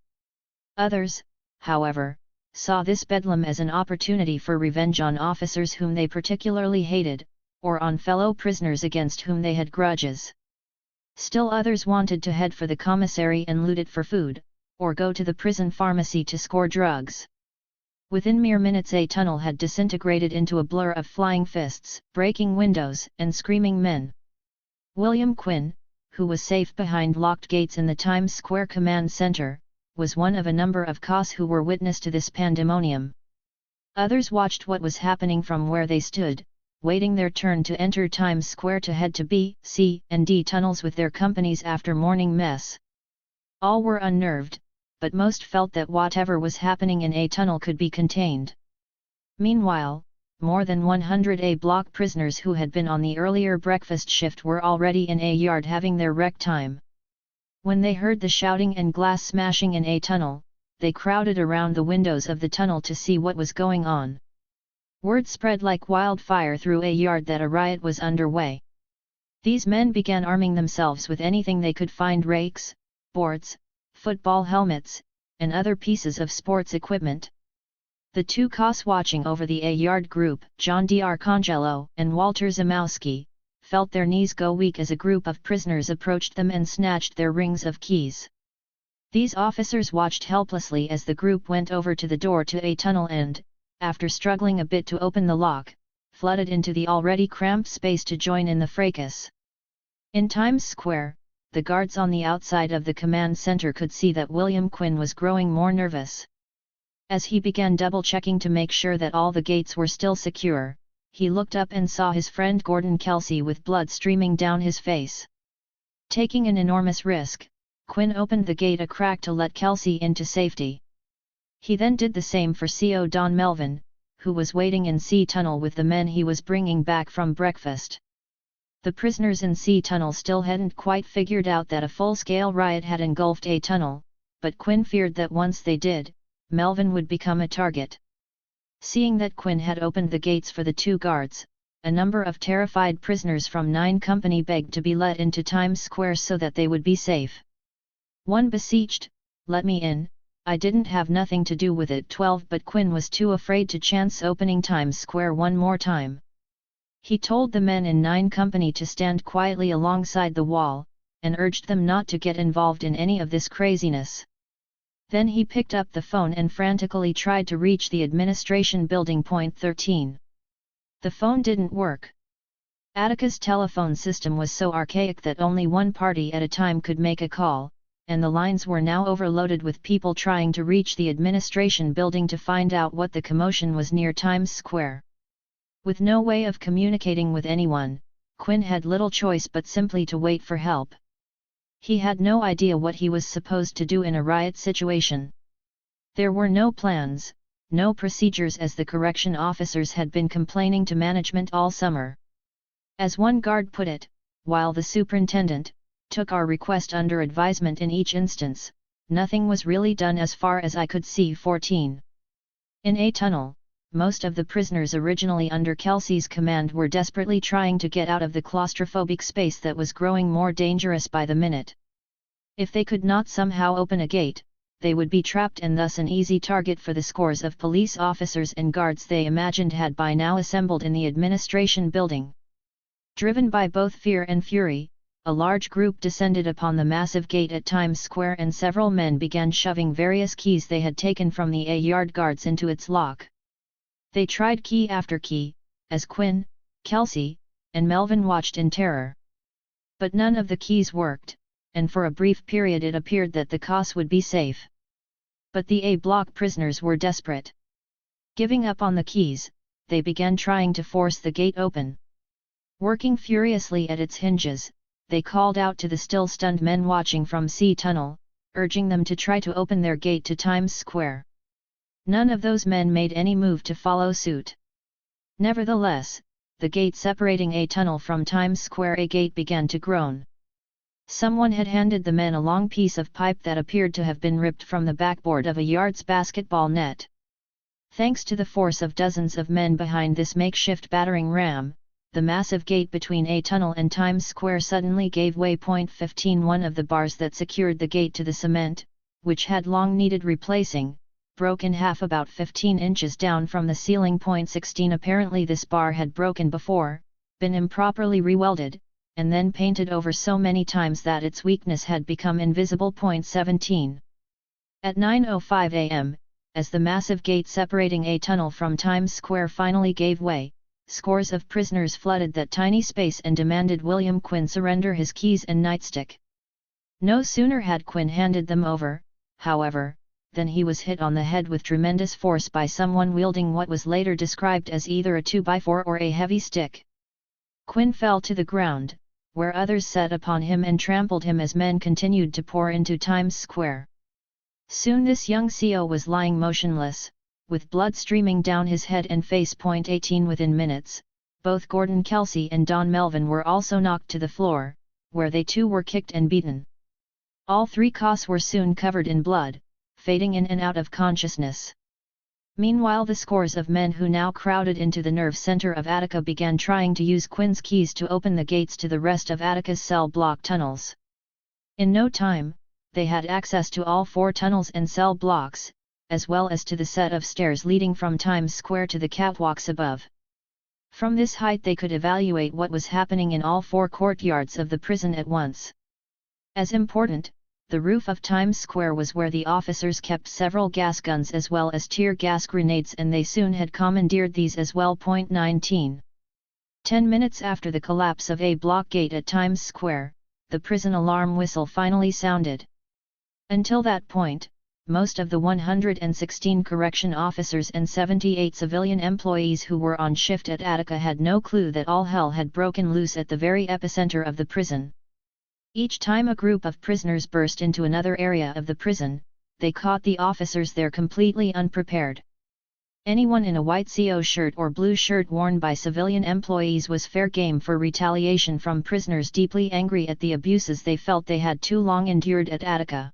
Others, however, saw this bedlam as an opportunity for revenge on officers whom they particularly hated, or on fellow prisoners against whom they had grudges. Still others wanted to head for the commissary and loot it for food, or go to the prison pharmacy to score drugs. Within mere minutes a tunnel had disintegrated into a blur of flying fists, breaking windows, and screaming men. William Quinn, who was safe behind locked gates in the Times Square Command Center, was one of a number of COS who were witness to this pandemonium. Others watched what was happening from where they stood, waiting their turn to enter Times Square to head to B, C, and D tunnels with their companies after morning mess. All were unnerved, but most felt that whatever was happening in A tunnel could be contained. Meanwhile, more than 100 A block prisoners who had been on the earlier breakfast shift were already in A yard having their rec time. When they heard the shouting and glass smashing in A tunnel, they crowded around the windows of the tunnel to see what was going on. Word spread like wildfire through A yard that a riot was underway. These men began arming themselves with anything they could find: rakes, boards, football helmets, and other pieces of sports equipment. The 2 COS watching over the A-yard group, John D. Arcangelo and Walter Zamowski, felt their knees go weak as a group of prisoners approached them and snatched their rings of keys. These officers watched helplessly as the group went over to the door to a tunnel and, after struggling a bit to open the lock, flooded into the already cramped space to join in the fracas. In Times Square, the guards on the outside of the command center could see that William Quinn was growing more nervous. As he began double-checking to make sure that all the gates were still secure, he looked up and saw his friend Gordon Kelsey with blood streaming down his face. Taking an enormous risk, Quinn opened the gate a crack to let Kelsey into safety. He then did the same for CO Don Melvin, who was waiting in C tunnel with the men he was bringing back from breakfast. The prisoners in C tunnel still hadn't quite figured out that a full-scale riot had engulfed A tunnel, but Quinn feared that once they did, Melvin would become a target. Seeing that Quinn had opened the gates for the 2 guards, a number of terrified prisoners from 9 Company begged to be let into Times Square so that they would be safe. One beseeched, "Let me in, I didn't have nothing to do with it." 12 But Quinn was too afraid to chance opening Times Square one more time. He told the men in 9 Company to stand quietly alongside the wall, and urged them not to get involved in any of this craziness. Then he picked up the phone and frantically tried to reach the administration building. 13. The phone didn't work. Attica's telephone system was so archaic that only one party at a time could make a call, and the lines were now overloaded with people trying to reach the administration building to find out what the commotion was near Times Square. With no way of communicating with anyone, Quinn had little choice but simply to wait for help. He had no idea what he was supposed to do in a riot situation. There were no plans, no procedures, as the correction officers had been complaining to management all summer. As one guard put it, while the superintendent took our request under advisement in each instance, nothing was really done as far as I could see. 14. In a tunnel, most of the prisoners originally under Kelsey's command were desperately trying to get out of the claustrophobic space that was growing more dangerous by the minute. If they could not somehow open a gate, they would be trapped and thus an easy target for the scores of police officers and guards they imagined had by now assembled in the administration building. Driven by both fear and fury, a large group descended upon the massive gate at Times Square and several men began shoving various keys they had taken from the yard guards into its lock. They tried key after key, as Quinn, Kelsey, and Melvin watched in terror. But none of the keys worked, and for a brief period it appeared that the cause would be safe. But the A-block prisoners were desperate. Giving up on the keys, they began trying to force the gate open. Working furiously at its hinges, they called out to the still stunned men watching from C Tunnel, urging them to try to open their gate to Times Square. None of those men made any move to follow suit. Nevertheless, the gate separating A Tunnel from Times Square A gate began to groan. Someone had handed the men a long piece of pipe that appeared to have been ripped from the backboard of a yard's basketball net. Thanks to the force of dozens of men behind this makeshift battering ram, the massive gate between A Tunnel and Times Square suddenly gave way. 15. One of the bars that secured the gate to the cement, which had long needed replacing, broke in half about 15 inches down from the ceiling. 16. Apparently this bar had broken before, been improperly rewelded, and then painted over so many times that its weakness had become invisible. 17. At 9:05 a.m., as the massive gate separating A Tunnel from Times Square finally gave way, scores of prisoners flooded that tiny space and demanded William Quinn surrender his keys and nightstick. No sooner had Quinn handed them over, however, than he was hit on the head with tremendous force by someone wielding what was later described as either a 2x4 or a heavy stick. Quinn fell to the ground, where others set upon him and trampled him as men continued to pour into Times Square. Soon this young CO was lying motionless, with blood streaming down his head and face. 18. Within minutes, both Gordon Kelsey and Don Melvin were also knocked to the floor, where they too were kicked and beaten. All three cops were soon covered in blood, fading in and out of consciousness. Meanwhile the scores of men who now crowded into the nerve center of Attica began trying to use Quinn's keys to open the gates to the rest of Attica's cell block tunnels. In no time, they had access to all 4 tunnels and cell blocks, as well as to the set of stairs leading from Times Square to the catwalks above. From this height they could evaluate what was happening in all 4 courtyards of the prison at once. As important, the roof of Times Square was where the officers kept several gas guns as well as tear gas grenades, and they soon had commandeered these as well. 19. 10 minutes after the collapse of A block gate at Times Square, the prison alarm whistle finally sounded. Until that point, most of the 116 correction officers and 78 civilian employees who were on shift at Attica had no clue that all hell had broken loose at the very epicenter of the prison. Each time a group of prisoners burst into another area of the prison, they caught the officers there completely unprepared. Anyone in a white CO shirt or blue shirt worn by civilian employees was fair game for retaliation from prisoners deeply angry at the abuses they felt they had too long endured at Attica.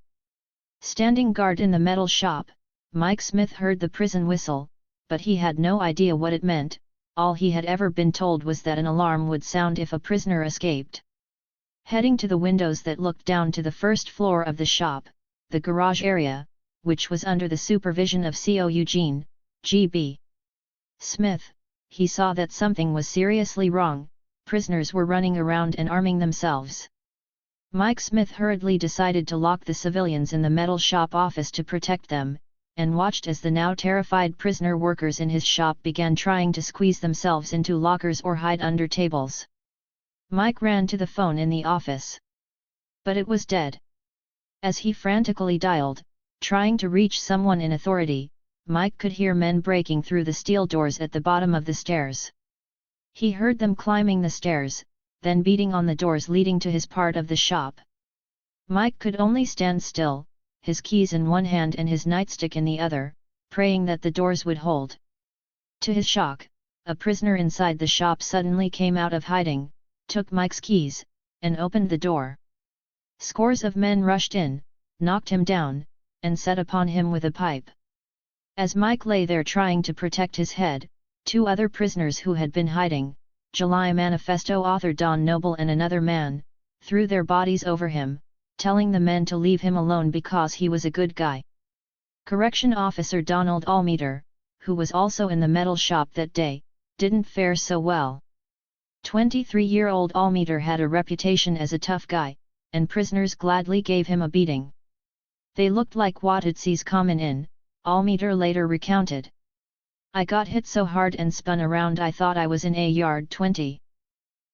Standing guard in the metal shop, Mike Smith heard the prison whistle, but he had no idea what it meant. All he had ever been told was that an alarm would sound if a prisoner escaped. Heading to the windows that looked down to the first floor of the shop, the garage area, which was under the supervision of CO Eugene, G.B. Smith, he saw that something was seriously wrong. Prisoners were running around and arming themselves. Mike Smith hurriedly decided to lock the civilians in the metal shop office to protect them, and watched as the now terrified prisoner workers in his shop began trying to squeeze themselves into lockers or hide under tables. Mike ran to the phone in the office. But it was dead. As he frantically dialed, trying to reach someone in authority, Mike could hear men breaking through the steel doors at the bottom of the stairs. He heard them climbing the stairs, then beating on the doors leading to his part of the shop. Mike could only stand still, his keys in one hand and his nightstick in the other, praying that the doors would hold. To his shock, a prisoner inside the shop suddenly came out of hiding, took Mike's keys, and opened the door. Scores of men rushed in, knocked him down, and set upon him with a pipe. As Mike lay there trying to protect his head, two other prisoners who had been hiding, July Manifesto author Don Noble and another man, threw their bodies over him, telling the men to leave him alone because he was a good guy. Correction Officer Donald Almeter, who was also in the metal shop that day, didn't fare so well. 23-year-old Almeter had a reputation as a tough guy, and prisoners gladly gave him a beating. They looked like Watsits coming in, Almeter later recounted. I got hit so hard and spun around I thought I was in a yard 20.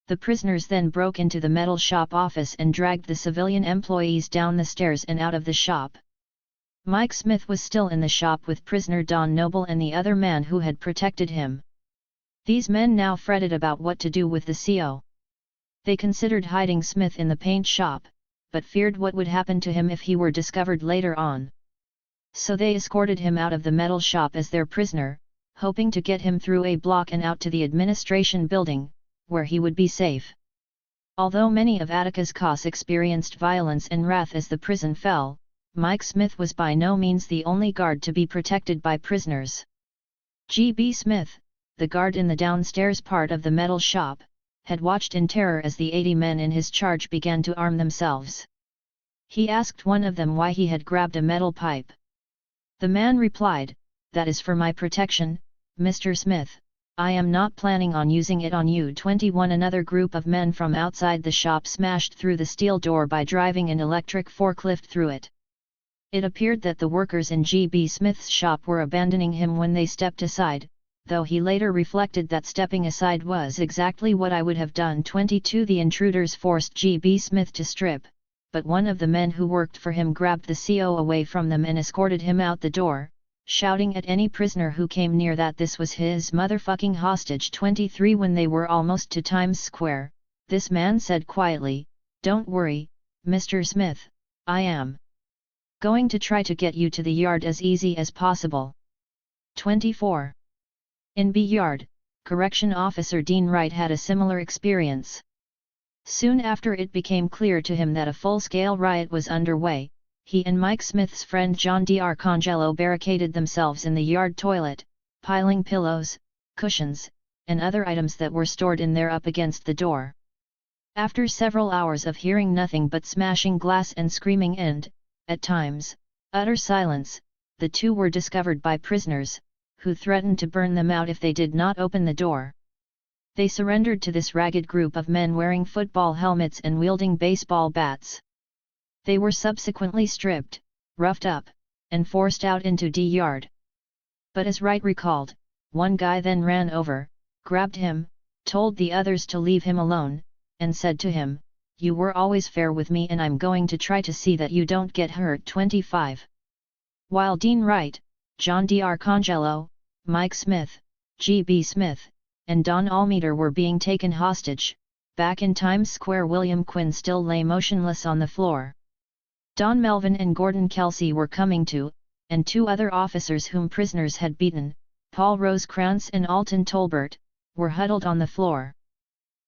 The prisoners then broke into the metal shop office and dragged the civilian employees down the stairs and out of the shop. Mike Smith was still in the shop with prisoner Don Noble and the other man who had protected him. These men now fretted about what to do with the CO. They considered hiding Smith in the paint shop, but feared what would happen to him if he were discovered later on. So they escorted him out of the metal shop as their prisoner, hoping to get him through a block and out to the administration building, where he would be safe. Although many of Attica's COS experienced violence and wrath as the prison fell, Mike Smith was by no means the only guard to be protected by prisoners. G.B. Smith, the guard in the downstairs part of the metal shop, had watched in terror as the 80 men in his charge began to arm themselves. He asked one of them why he had grabbed a metal pipe. The man replied, "That is for my protection, Mr. Smith. I am not planning on using it on you." 21 Another group of men from outside the shop smashed through the steel door by driving an electric forklift through it. It appeared that the workers in G.B. Smith's shop were abandoning him when they stepped aside, though he later reflected that stepping aside was exactly what I would have done. 22 The intruders forced G.B. Smith to strip, but one of the men who worked for him grabbed the CO away from them and escorted him out the door, shouting at any prisoner who came near that this was his motherfucking hostage. 23 When they were almost to Times Square, this man said quietly, "Don't worry, Mr. Smith, I am going to try to get you to the yard as easy as possible." 24. In B Yard, Correction Officer Dean Wright had a similar experience. Soon after it became clear to him that a full-scale riot was underway, he and Mike Smith's friend John D'Arcangelo barricaded themselves in the yard toilet, piling pillows, cushions, and other items that were stored in there up against the door. After several hours of hearing nothing but smashing glass and screaming and, at times, utter silence, the two were discovered by prisoners, who threatened to burn them out if they did not open the door. They surrendered to this ragged group of men wearing football helmets and wielding baseball bats. They were subsequently stripped, roughed up, and forced out into D Yard. But as Wright recalled, one guy then ran over, grabbed him, told the others to leave him alone, and said to him, "You were always fair with me and I'm going to try to see that you don't get hurt." 25. While Dean Wright, John D'Arcangelo, Mike Smith, G.B. Smith, and Don Almeter were being taken hostage, back in Times Square William Quinn still lay motionless on the floor. Don Melvin and Gordon Kelsey were coming to, and two other officers whom prisoners had beaten, Paul Rosecrans and Alton Tolbert, were huddled on the floor.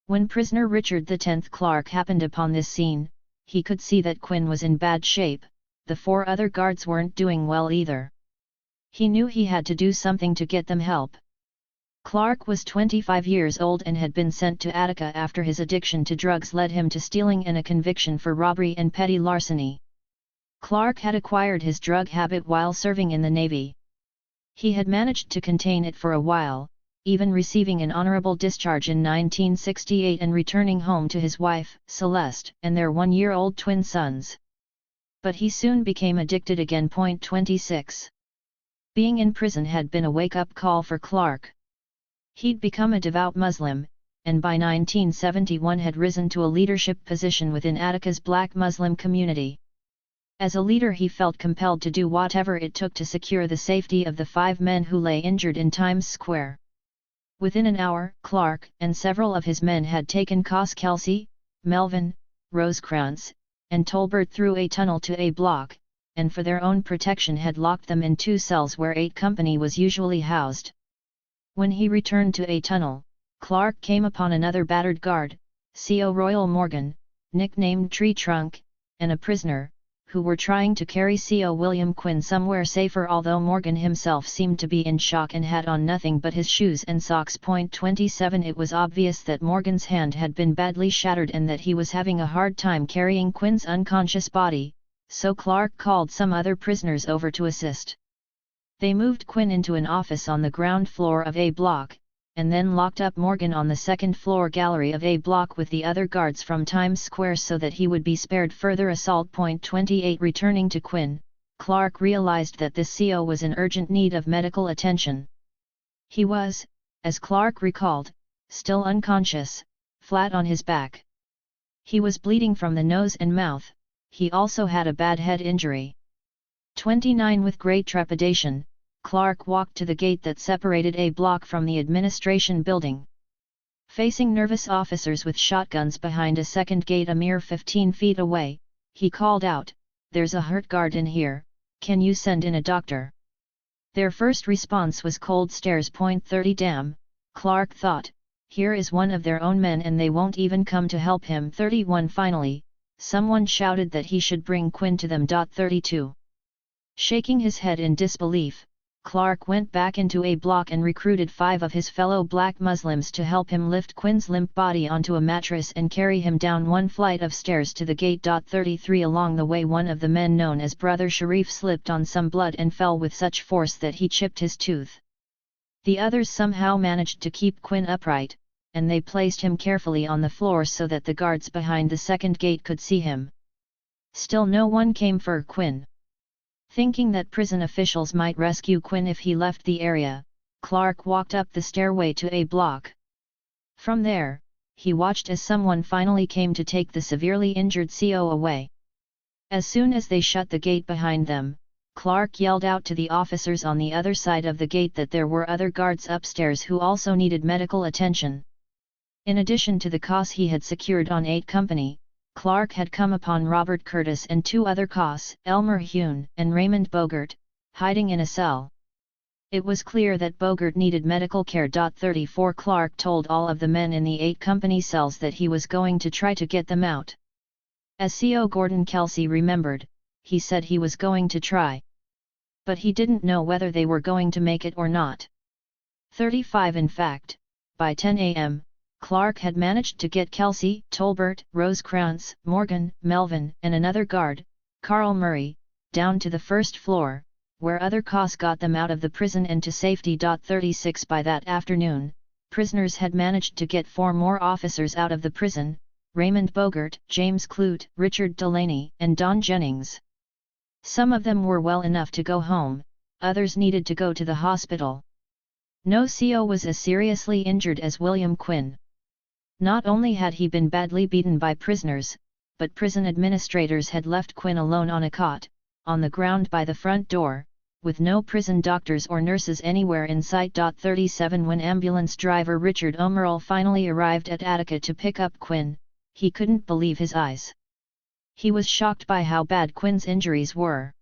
When prisoner Richard X Clark happened upon this scene, he could see that Quinn was in bad shape, the four other guards weren't doing well either. He knew he had to do something to get them help. Clark was 25 years old and had been sent to Attica after his addiction to drugs led him to stealing and a conviction for robbery and petty larceny. Clark had acquired his drug habit while serving in the Navy. He had managed to contain it for a while, even receiving an honorable discharge in 1968 and returning home to his wife, Celeste, and their one-year-old twin sons. But he soon became addicted again. 26. Being in prison had been a wake-up call for Clark. He'd become a devout Muslim, and by 1971 had risen to a leadership position within Attica's black Muslim community. As a leader he felt compelled to do whatever it took to secure the safety of the 5 men who lay injured in Times Square. Within an hour, Clark and several of his men had taken Kelsey, Melvin, Rosecrans, and Tolbert through a tunnel to A block, and for their own protection had locked them in 2 cells where 8 Company was usually housed. When he returned to A tunnel, Clark came upon another battered guard, CO Royal Morgan, nicknamed Tree Trunk, and a prisoner, who were trying to carry CO William Quinn somewhere safer, although Morgan himself seemed to be in shock and had on nothing but his shoes and socks. 27 It was obvious that Morgan's hand had been badly shattered and that he was having a hard time carrying Quinn's unconscious body, so Clark called some other prisoners over to assist. They moved Quinn into an office on the ground floor of A block, and then locked up Morgan on the second-floor gallery of A block with the other guards from Times Square so that he would be spared further assault. 28 Returning to Quinn, Clark realized that this CO was in urgent need of medical attention. He was, as Clark recalled, still unconscious, flat on his back. He was bleeding from the nose and mouth. He also had a bad head injury. 29 With great trepidation, Clark walked to the gate that separated A block from the administration building. Facing nervous officers with shotguns behind a second gate a mere 15 feet away, he called out, "There's a hurt guard in here, can you send in a doctor?" Their first response was cold stares. 30 Damn, Clark thought, here is one of their own men and they won't even come to help him. 31 Finally, someone shouted that he should bring Quinn to them. 32 Shaking his head in disbelief, Clark went back into A block and recruited 5 of his fellow black Muslims to help him lift Quinn's limp body onto a mattress and carry him down 1 flight of stairs to the gate. 33 Along the way one of the men known as Brother Sharif slipped on some blood and fell with such force that he chipped his tooth. The others somehow managed to keep Quinn upright, and they placed him carefully on the floor so that the guards behind the second gate could see him. Still no one came for Quinn. Thinking that prison officials might rescue Quinn if he left the area, Clark walked up the stairway to A block. From there, he watched as someone finally came to take the severely injured CO away. As soon as they shut the gate behind them, Clark yelled out to the officers on the other side of the gate that there were other guards upstairs who also needed medical attention. In addition to the COS he had secured on 8 Company, Clark had come upon Robert Curtis and 2 other COS, Elmer Hune and Raymond Bogert, hiding in a cell. It was clear that Bogert needed medical care. 34 Clark told all of the men in the 8 Company cells that he was going to try to get them out. As CO Gordon Kelsey remembered, he said he was going to try. But he didn't know whether they were going to make it or not. 35 In fact, by 10 a.m., Clark had managed to get Kelsey, Tolbert, Rosecrans, Morgan, Melvin, and another guard, Carl Murray, down to the first floor, where other COS got them out of the prison and to safety. 36 By that afternoon, prisoners had managed to get 4 more officers out of the prison, Raymond Bogert, James Clute, Richard Delaney, and Don Jennings. Some of them were well enough to go home, others needed to go to the hospital. No CO was as seriously injured as William Quinn. Not only had he been badly beaten by prisoners, but prison administrators had left Quinn alone on a cot, on the ground by the front door, with no prison doctors or nurses anywhere in sight. 37 When ambulance driver Richard Omerall finally arrived at Attica to pick up Quinn, he couldn't believe his eyes. He was shocked by how bad Quinn's injuries were.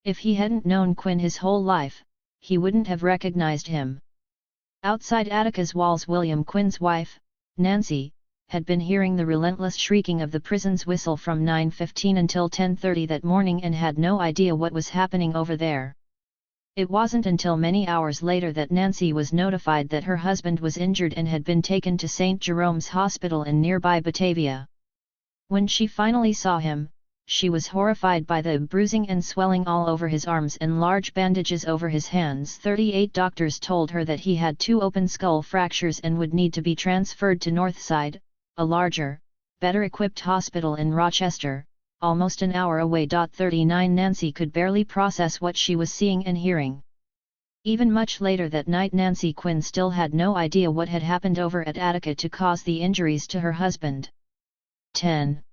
If he hadn't known Quinn his whole life, he wouldn't have recognized him. Outside Attica's walls William Quinn's wife, Nancy, had been hearing the relentless shrieking of the prison's whistle from 9:15 until 10:30 that morning and had no idea what was happening over there. It wasn't until many hours later that Nancy was notified that her husband was injured and had been taken to St. Jerome's Hospital in nearby Batavia. When she finally saw him, she was horrified by the bruising and swelling all over his arms and large bandages over his hands. 38 Doctors told her that he had 2 open skull fractures and would need to be transferred to Northside, a larger, better-equipped hospital in Rochester, almost an hour away. 39 Nancy could barely process what she was seeing and hearing. Even much later that night Nancy Quinn still had no idea what had happened over at Attica to cause the injuries to her husband. 10.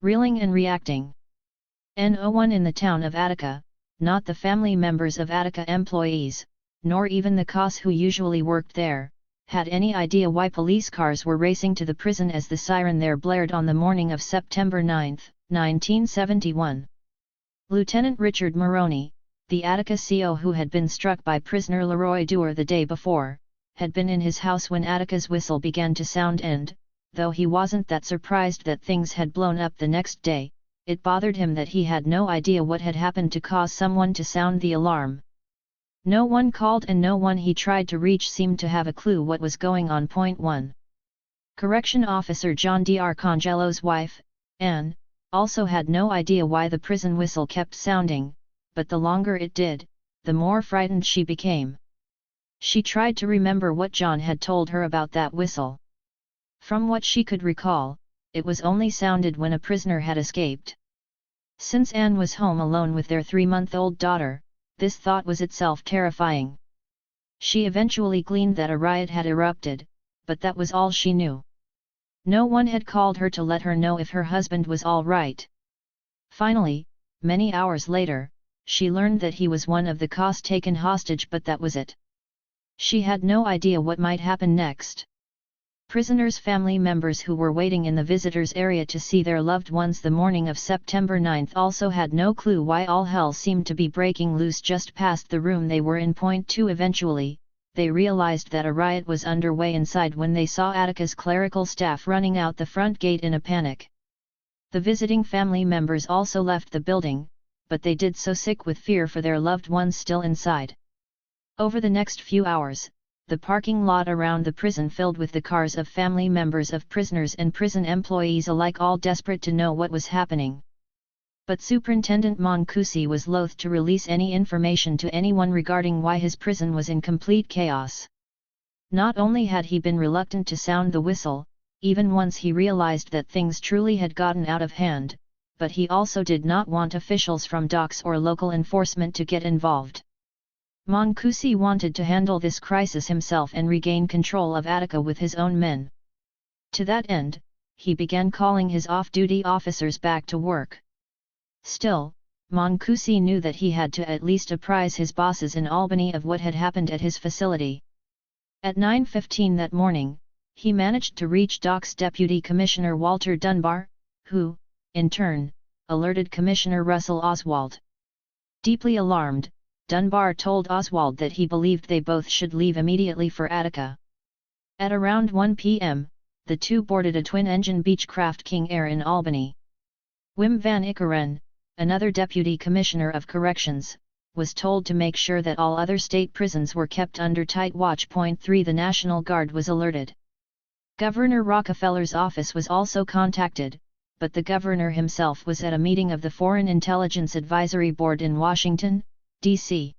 Reeling and reacting. No one in the town of Attica, not the family members of Attica employees, nor even the COS who usually worked there, had any idea why police cars were racing to the prison as the siren there blared on the morning of September 9, 1971. Lieutenant Richard Maroney, the Attica CO who had been struck by prisoner Leroy Dewar the day before, had been in his house when Attica's whistle began to sound and, though he wasn't that surprised that things had blown up the next day, it bothered him that he had no idea what had happened to cause someone to sound the alarm. No one called and no one he tried to reach seemed to have a clue what was going on. 1. Correction Officer John D. Arcangelo's wife, Anne, also had no idea why the prison whistle kept sounding, but the longer it did, the more frightened she became. She tried to remember what John had told her about that whistle. From what she could recall, it was only sounded when a prisoner had escaped. Since Anne was home alone with their 3-month-old daughter, this thought was itself terrifying. She eventually gleaned that a riot had erupted, but that was all she knew. No one had called her to let her know if her husband was all right. Finally, many hours later, she learned that he was one of the COS taken hostage, but that was it. She had no idea what might happen next. Prisoners' family members who were waiting in the visitors' area to see their loved ones the morning of September 9 also had no clue why all hell seemed to be breaking loose just past the room they were in. 2 Eventually, they realized that a riot was underway inside when they saw Attica's clerical staff running out the front gate in a panic. The visiting family members also left the building, but they did so sick with fear for their loved ones still inside. Over the next few hours, the parking lot around the prison filled with the cars of family members of prisoners and prison employees alike, all desperate to know what was happening. But Superintendent Mancusi was loath to release any information to anyone regarding why his prison was in complete chaos. Not only had he been reluctant to sound the whistle, even once he realized that things truly had gotten out of hand, but he also did not want officials from docks or local enforcement to get involved. Mancusi wanted to handle this crisis himself and regain control of Attica with his own men. To that end, he began calling his off-duty officers back to work. Still, Mancusi knew that he had to at least apprise his bosses in Albany of what had happened at his facility. At 9:15 that morning, he managed to reach Docks Deputy Commissioner Walter Dunbar, who, in turn, alerted Commissioner Russell Oswald. Deeply alarmed, Dunbar told Oswald that he believed they both should leave immediately for Attica. At around 1 p.m., the two boarded a twin-engine Beechcraft King Air in Albany. Wim van Ikkeren, another deputy commissioner of corrections, was told to make sure that all other state prisons were kept under tight watch. 3 The National Guard was alerted. Governor Rockefeller's office was also contacted, but the governor himself was at a meeting of the Foreign Intelligence Advisory Board in Washington, D.C.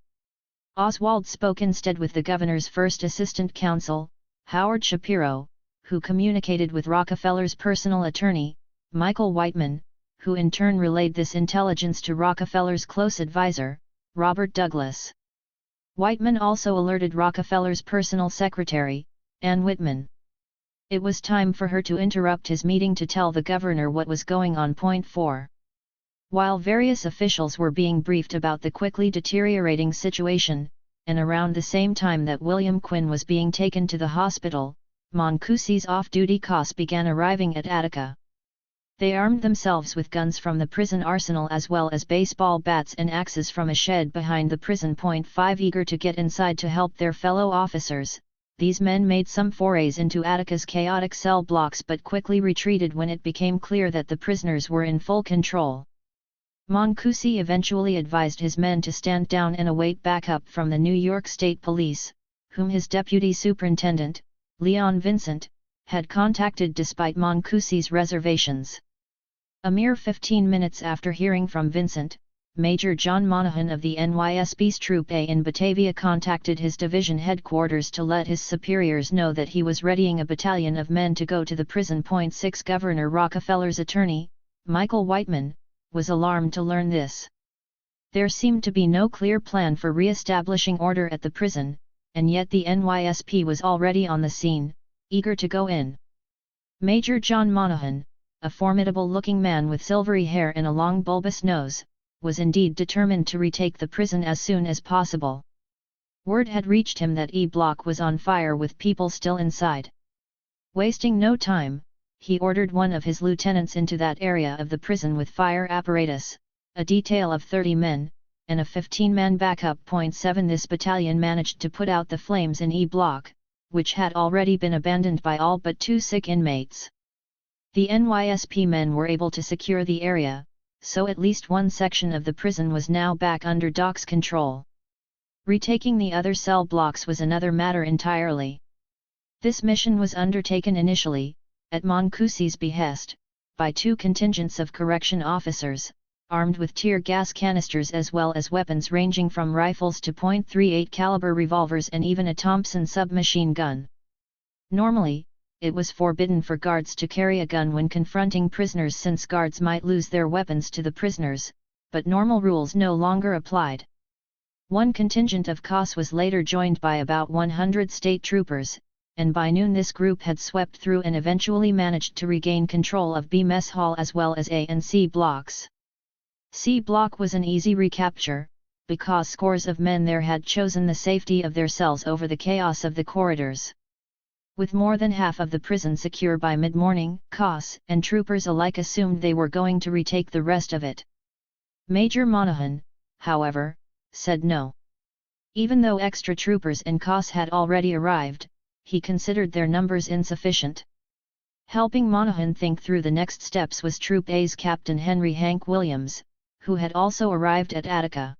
Oswald spoke instead with the governor's first assistant counsel, Howard Shapiro, who communicated with Rockefeller's personal attorney, Michael Whiteman, who in turn relayed this intelligence to Rockefeller's close advisor, Robert Douglas. Whiteman also alerted Rockefeller's personal secretary, Ann Whitman. It was time for her to interrupt his meeting to tell the governor what was going on. 4. While various officials were being briefed about the quickly deteriorating situation, and around the same time that William Quinn was being taken to the hospital, Mancusi's off-duty COS began arriving at Attica. They armed themselves with guns from the prison arsenal as well as baseball bats and axes from a shed behind the prison. 5 Eager to get inside to help their fellow officers, these men made some forays into Attica's chaotic cell blocks but quickly retreated when it became clear that the prisoners were in full control. Mancusi eventually advised his men to stand down and await backup from the New York State Police, whom his deputy superintendent, Leon Vincent, had contacted despite Mancusi's reservations. A mere 15 minutes after hearing from Vincent, Major John Monahan of the NYSB's Troop A in Batavia contacted his division headquarters to let his superiors know that he was readying a battalion of men to go to the prison. 6 Governor Rockefeller's attorney, Michael Whiteman, was alarmed to learn this. There seemed to be no clear plan for re-establishing order at the prison, and yet the NYSP was already on the scene, eager to go in. Major John Monahan, a formidable-looking man with silvery hair and a long bulbous nose, was indeed determined to retake the prison as soon as possible. Word had reached him that E Block was on fire with people still inside. Wasting no time, he ordered one of his lieutenants into that area of the prison with fire apparatus, a detail of 30 men, and a 15-man backup. 7 This battalion managed to put out the flames in E Block, which had already been abandoned by all but 2 sick inmates. The NYSP men were able to secure the area, so at least one section of the prison was now back under Doc's control. Retaking the other cell blocks was another matter entirely. This mission was undertaken initially, at Mancusi's behest, by 2 contingents of correction officers, armed with tear gas canisters as well as weapons ranging from rifles to .38 caliber revolvers and even a Thompson submachine gun. Normally, it was forbidden for guards to carry a gun when confronting prisoners since guards might lose their weapons to the prisoners, but normal rules no longer applied. One contingent of COS was later joined by about 100 state troopers, and by noon this group had swept through and eventually managed to regain control of B Mess Hall as well as A and C blocks. C block was an easy recapture, because scores of men there had chosen the safety of their cells over the chaos of the corridors. With more than half of the prison secure by mid-morning, COS and troopers alike assumed they were going to retake the rest of it. Major Monahan, however, said no. Even though extra troopers and COS had already arrived, he considered their numbers insufficient. Helping Monahan think through the next steps was Troop A's Captain Henry Hank Williams, who had also arrived at Attica.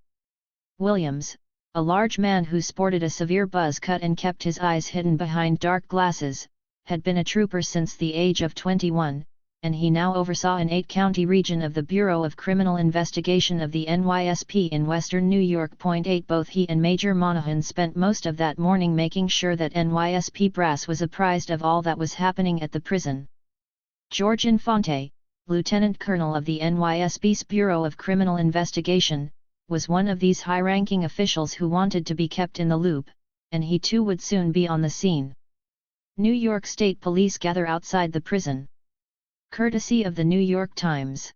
Williams, a large man who sported a severe buzz cut and kept his eyes hidden behind dark glasses, had been a trooper since the age of 21, and he now oversaw an 8-county region of the Bureau of Criminal Investigation of the NYSP in western New York. 8 Both he and Major Monahan spent most of that morning making sure that NYSP brass was apprised of all that was happening at the prison. George Infante, Lieutenant Colonel of the NYSP's Bureau of Criminal Investigation, was one of these high-ranking officials who wanted to be kept in the loop, and he too would soon be on the scene. New York State Police gather outside the prison. Courtesy of the New York Times.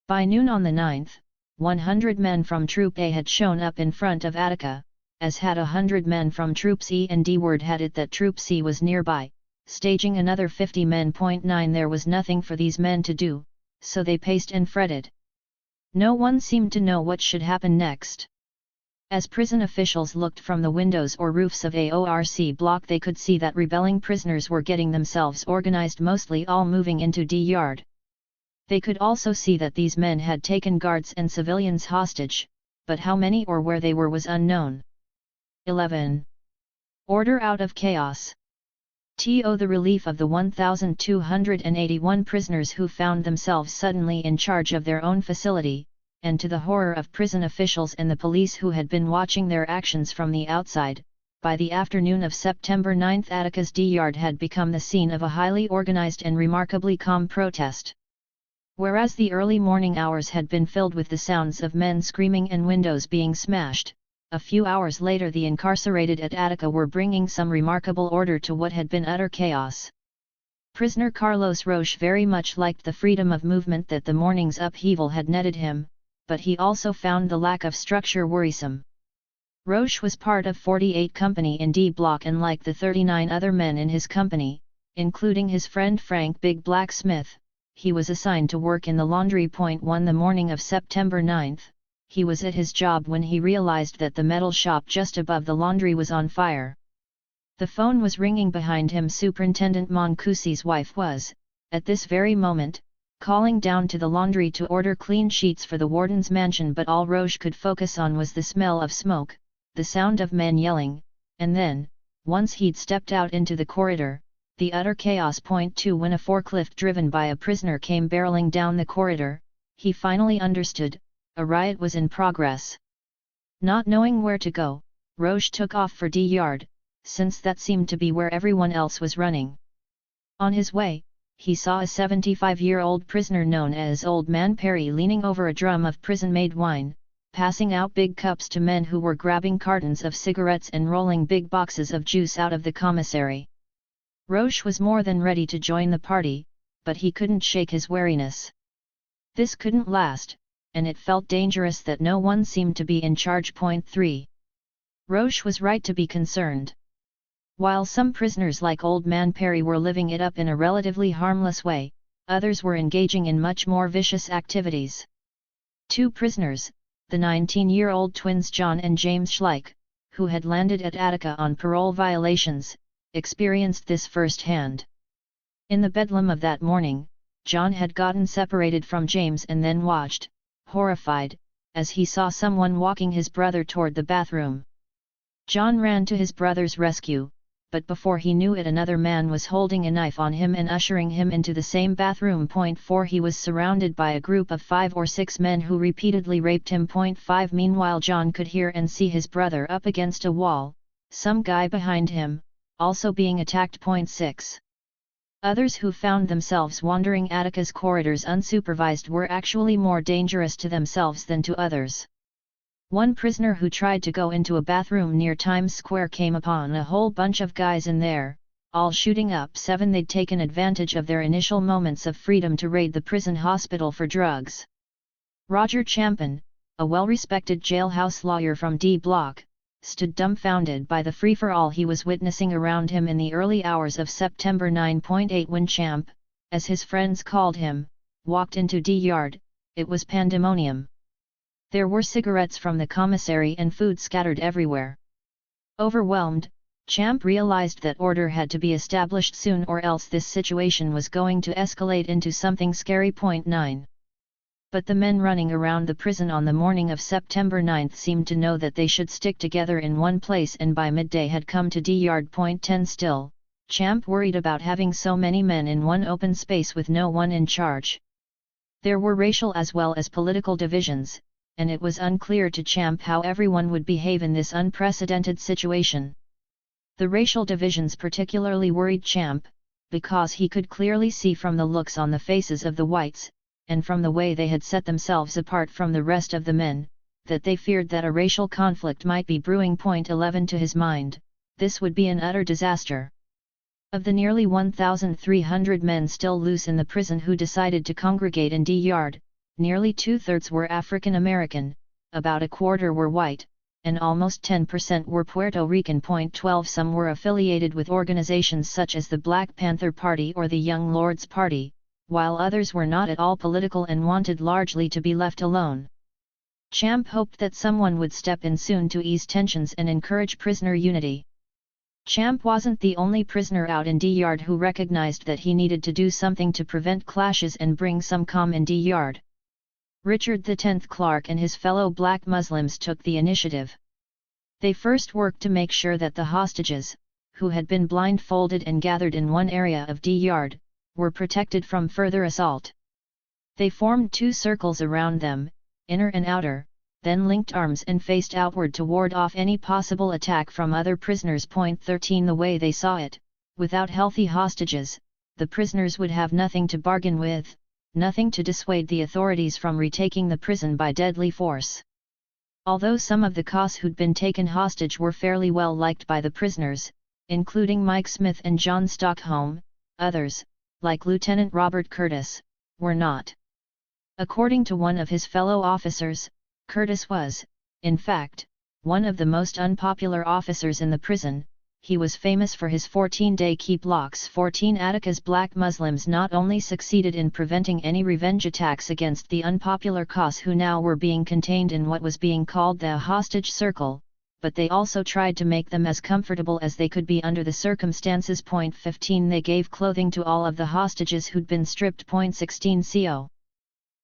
By noon on the 9th, 100 men from Troop A had shown up in front of Attica, as had 100 men from Troops E and D. Word had it that Troop C was nearby, staging another 50 men. 9 There was nothing for these men to do, so they paced and fretted. No one seemed to know what should happen next. As prison officials looked from the windows or roofs of AORC block they could see that rebelling prisoners were getting themselves organized, mostly all moving into D Yard. They could also see that these men had taken guards and civilians hostage, but how many or where they were was unknown. 11. Order out of chaos. To the relief of the 1,281 prisoners who found themselves suddenly in charge of their own facility, and to the horror of prison officials and the police who had been watching their actions from the outside, by the afternoon of September 9 Attica's D Yard had become the scene of a highly organized and remarkably calm protest. Whereas the early morning hours had been filled with the sounds of men screaming and windows being smashed, a few hours later the incarcerated at Attica were bringing some remarkable order to what had been utter chaos. Prisoner Carlos Roche very much liked the freedom of movement that the morning's upheaval had netted him, but he also found the lack of structure worrisome. Roche was part of 48 Company in D Block, and like the 39 other men in his company, including his friend Frank Big Black Smith, he was assigned to work in the laundry. 1 The morning of September 9, he was at his job when he realized that the metal shop just above the laundry was on fire. The phone was ringing behind him. Superintendent Mancusi's wife was, at this very moment, calling down to the laundry to order clean sheets for the warden's mansion, but all Roche could focus on was the smell of smoke, the sound of men yelling, and then, once he'd stepped out into the corridor, the utter chaos. 2 When a forklift driven by a prisoner came barreling down the corridor, he finally understood, a riot was in progress. Not knowing where to go, Roche took off for D Yard, since that seemed to be where everyone else was running. On his way, he saw a 75-year-old prisoner known as Old Man Perry leaning over a drum of prison-made wine, passing out big cups to men who were grabbing cartons of cigarettes and rolling big boxes of juice out of the commissary. Roche was more than ready to join the party, but he couldn't shake his wariness. This couldn't last, and it felt dangerous that no one seemed to be in charge. 3. Roche was right to be concerned. While some prisoners like Old Man Perry were living it up in a relatively harmless way, others were engaging in much more vicious activities. 2 prisoners, the 19-year-old twins John and James Schleich, who had landed at Attica on parole violations, experienced this firsthand. In the bedlam of that morning, John had gotten separated from James and then watched, horrified, as he saw someone walking his brother toward the bathroom. John ran to his brother's rescue, but before he knew it another man was holding a knife on him and ushering him into the same bathroom. 4 He was surrounded by a group of 5 or 6 men who repeatedly raped him. 5 Meanwhile John could hear and see his brother up against a wall, some guy behind him, also being attacked. 6 Others who found themselves wandering Attica's corridors unsupervised were actually more dangerous to themselves than to others. One prisoner who tried to go into a bathroom near Times Square came upon a whole bunch of guys in there, all shooting up. 7 They'd taken advantage of their initial moments of freedom to raid the prison hospital for drugs. Roger Champin, a well-respected jailhouse lawyer from D Block, stood dumbfounded by the free-for-all he was witnessing around him in the early hours of September 9.8 when Champ, as his friends called him, walked into D Yard. It was pandemonium. There were cigarettes from the commissary and food scattered everywhere. Overwhelmed, Champ realized that order had to be established soon or else this situation was going to escalate into something scary. 9 But the men running around the prison on the morning of September 9 seemed to know that they should stick together in one place and by midday had come to D Yard. 10 Still, Champ worried about having so many men in one open space with no one in charge. There were racial as well as political divisions, and it was unclear to Champ how everyone would behave in this unprecedented situation. The racial divisions particularly worried Champ, because he could clearly see from the looks on the faces of the whites, and from the way they had set themselves apart from the rest of the men, that they feared that a racial conflict might be brewing. 11 To his mind, this would be an utter disaster. Of the nearly 1,300 men still loose in the prison who decided to congregate in D Yard, nearly 2/3 were African American, about a quarter were white, and almost 10% were Puerto Rican. 12 Some were affiliated with organizations such as the Black Panther Party or the Young Lords Party, while others were not at all political and wanted largely to be left alone. Champ hoped that someone would step in soon to ease tensions and encourage prisoner unity. Champ wasn't the only prisoner out in D Yard who recognized that he needed to do something to prevent clashes and bring some calm in D Yard. Richard X Clark and his fellow black Muslims took the initiative. They first worked to make sure that the hostages, who had been blindfolded and gathered in one area of D Yard, were protected from further assault. They formed 2 circles around them, inner and outer, then linked arms and faced outward to ward off any possible attack from other prisoners. 13 The way they saw it, without healthy hostages, the prisoners would have nothing to bargain with, nothing to dissuade the authorities from retaking the prison by deadly force. Although some of the COS who'd been taken hostage were fairly well liked by the prisoners, including Mike Smith and John Stockholm, others, like Lieutenant Robert Curtis, were not. According to one of his fellow officers, Curtis was, in fact, one of the most unpopular officers in the prison. He was famous for his 14-day keep locks. 14 Attica's black Muslims not only succeeded in preventing any revenge attacks against the unpopular COS who now were being contained in what was being called the hostage circle, but they also tried to make them as comfortable as they could be under the circumstances. 15 They gave clothing to all of the hostages who'd been stripped. 16 Co.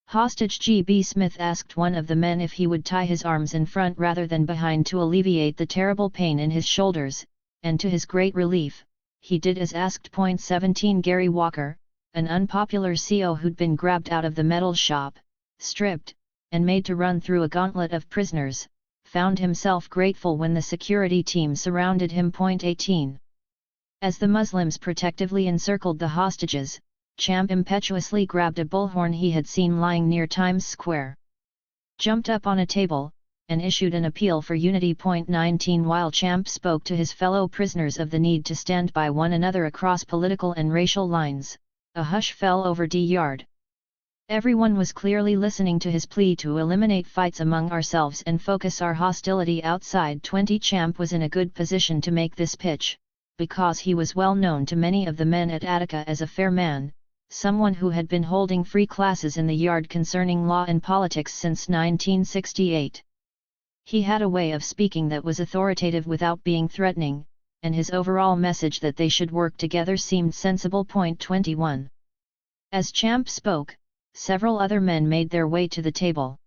Hostage G.B. Smith asked one of the men if he would tie his arms in front rather than behind to alleviate the terrible pain in his shoulders, and to his great relief, he did as asked. 17 Gary Walker, an unpopular CO who'd been grabbed out of the metal shop, stripped, and made to run through a gauntlet of prisoners, found himself grateful when the security team surrounded him. 18 As the Muslims protectively encircled the hostages, Champ impetuously grabbed a bullhorn he had seen lying near Times Square, jumped up on a table, and issued an appeal for unity. 19 While Champ spoke to his fellow prisoners of the need to stand by one another across political and racial lines, a hush fell over D Yard. Everyone was clearly listening to his plea to eliminate fights among ourselves and focus our hostility outside. 20 Champ was in a good position to make this pitch. because he was well known to many of the men at Attica as a fair man, someone who had been holding free classes in the yard concerning law and politics since 1968. He had a way of speaking that was authoritative without being threatening, and his overall message that they should work together seemed sensible. 21. As Champ spoke, several other men made their way to the table.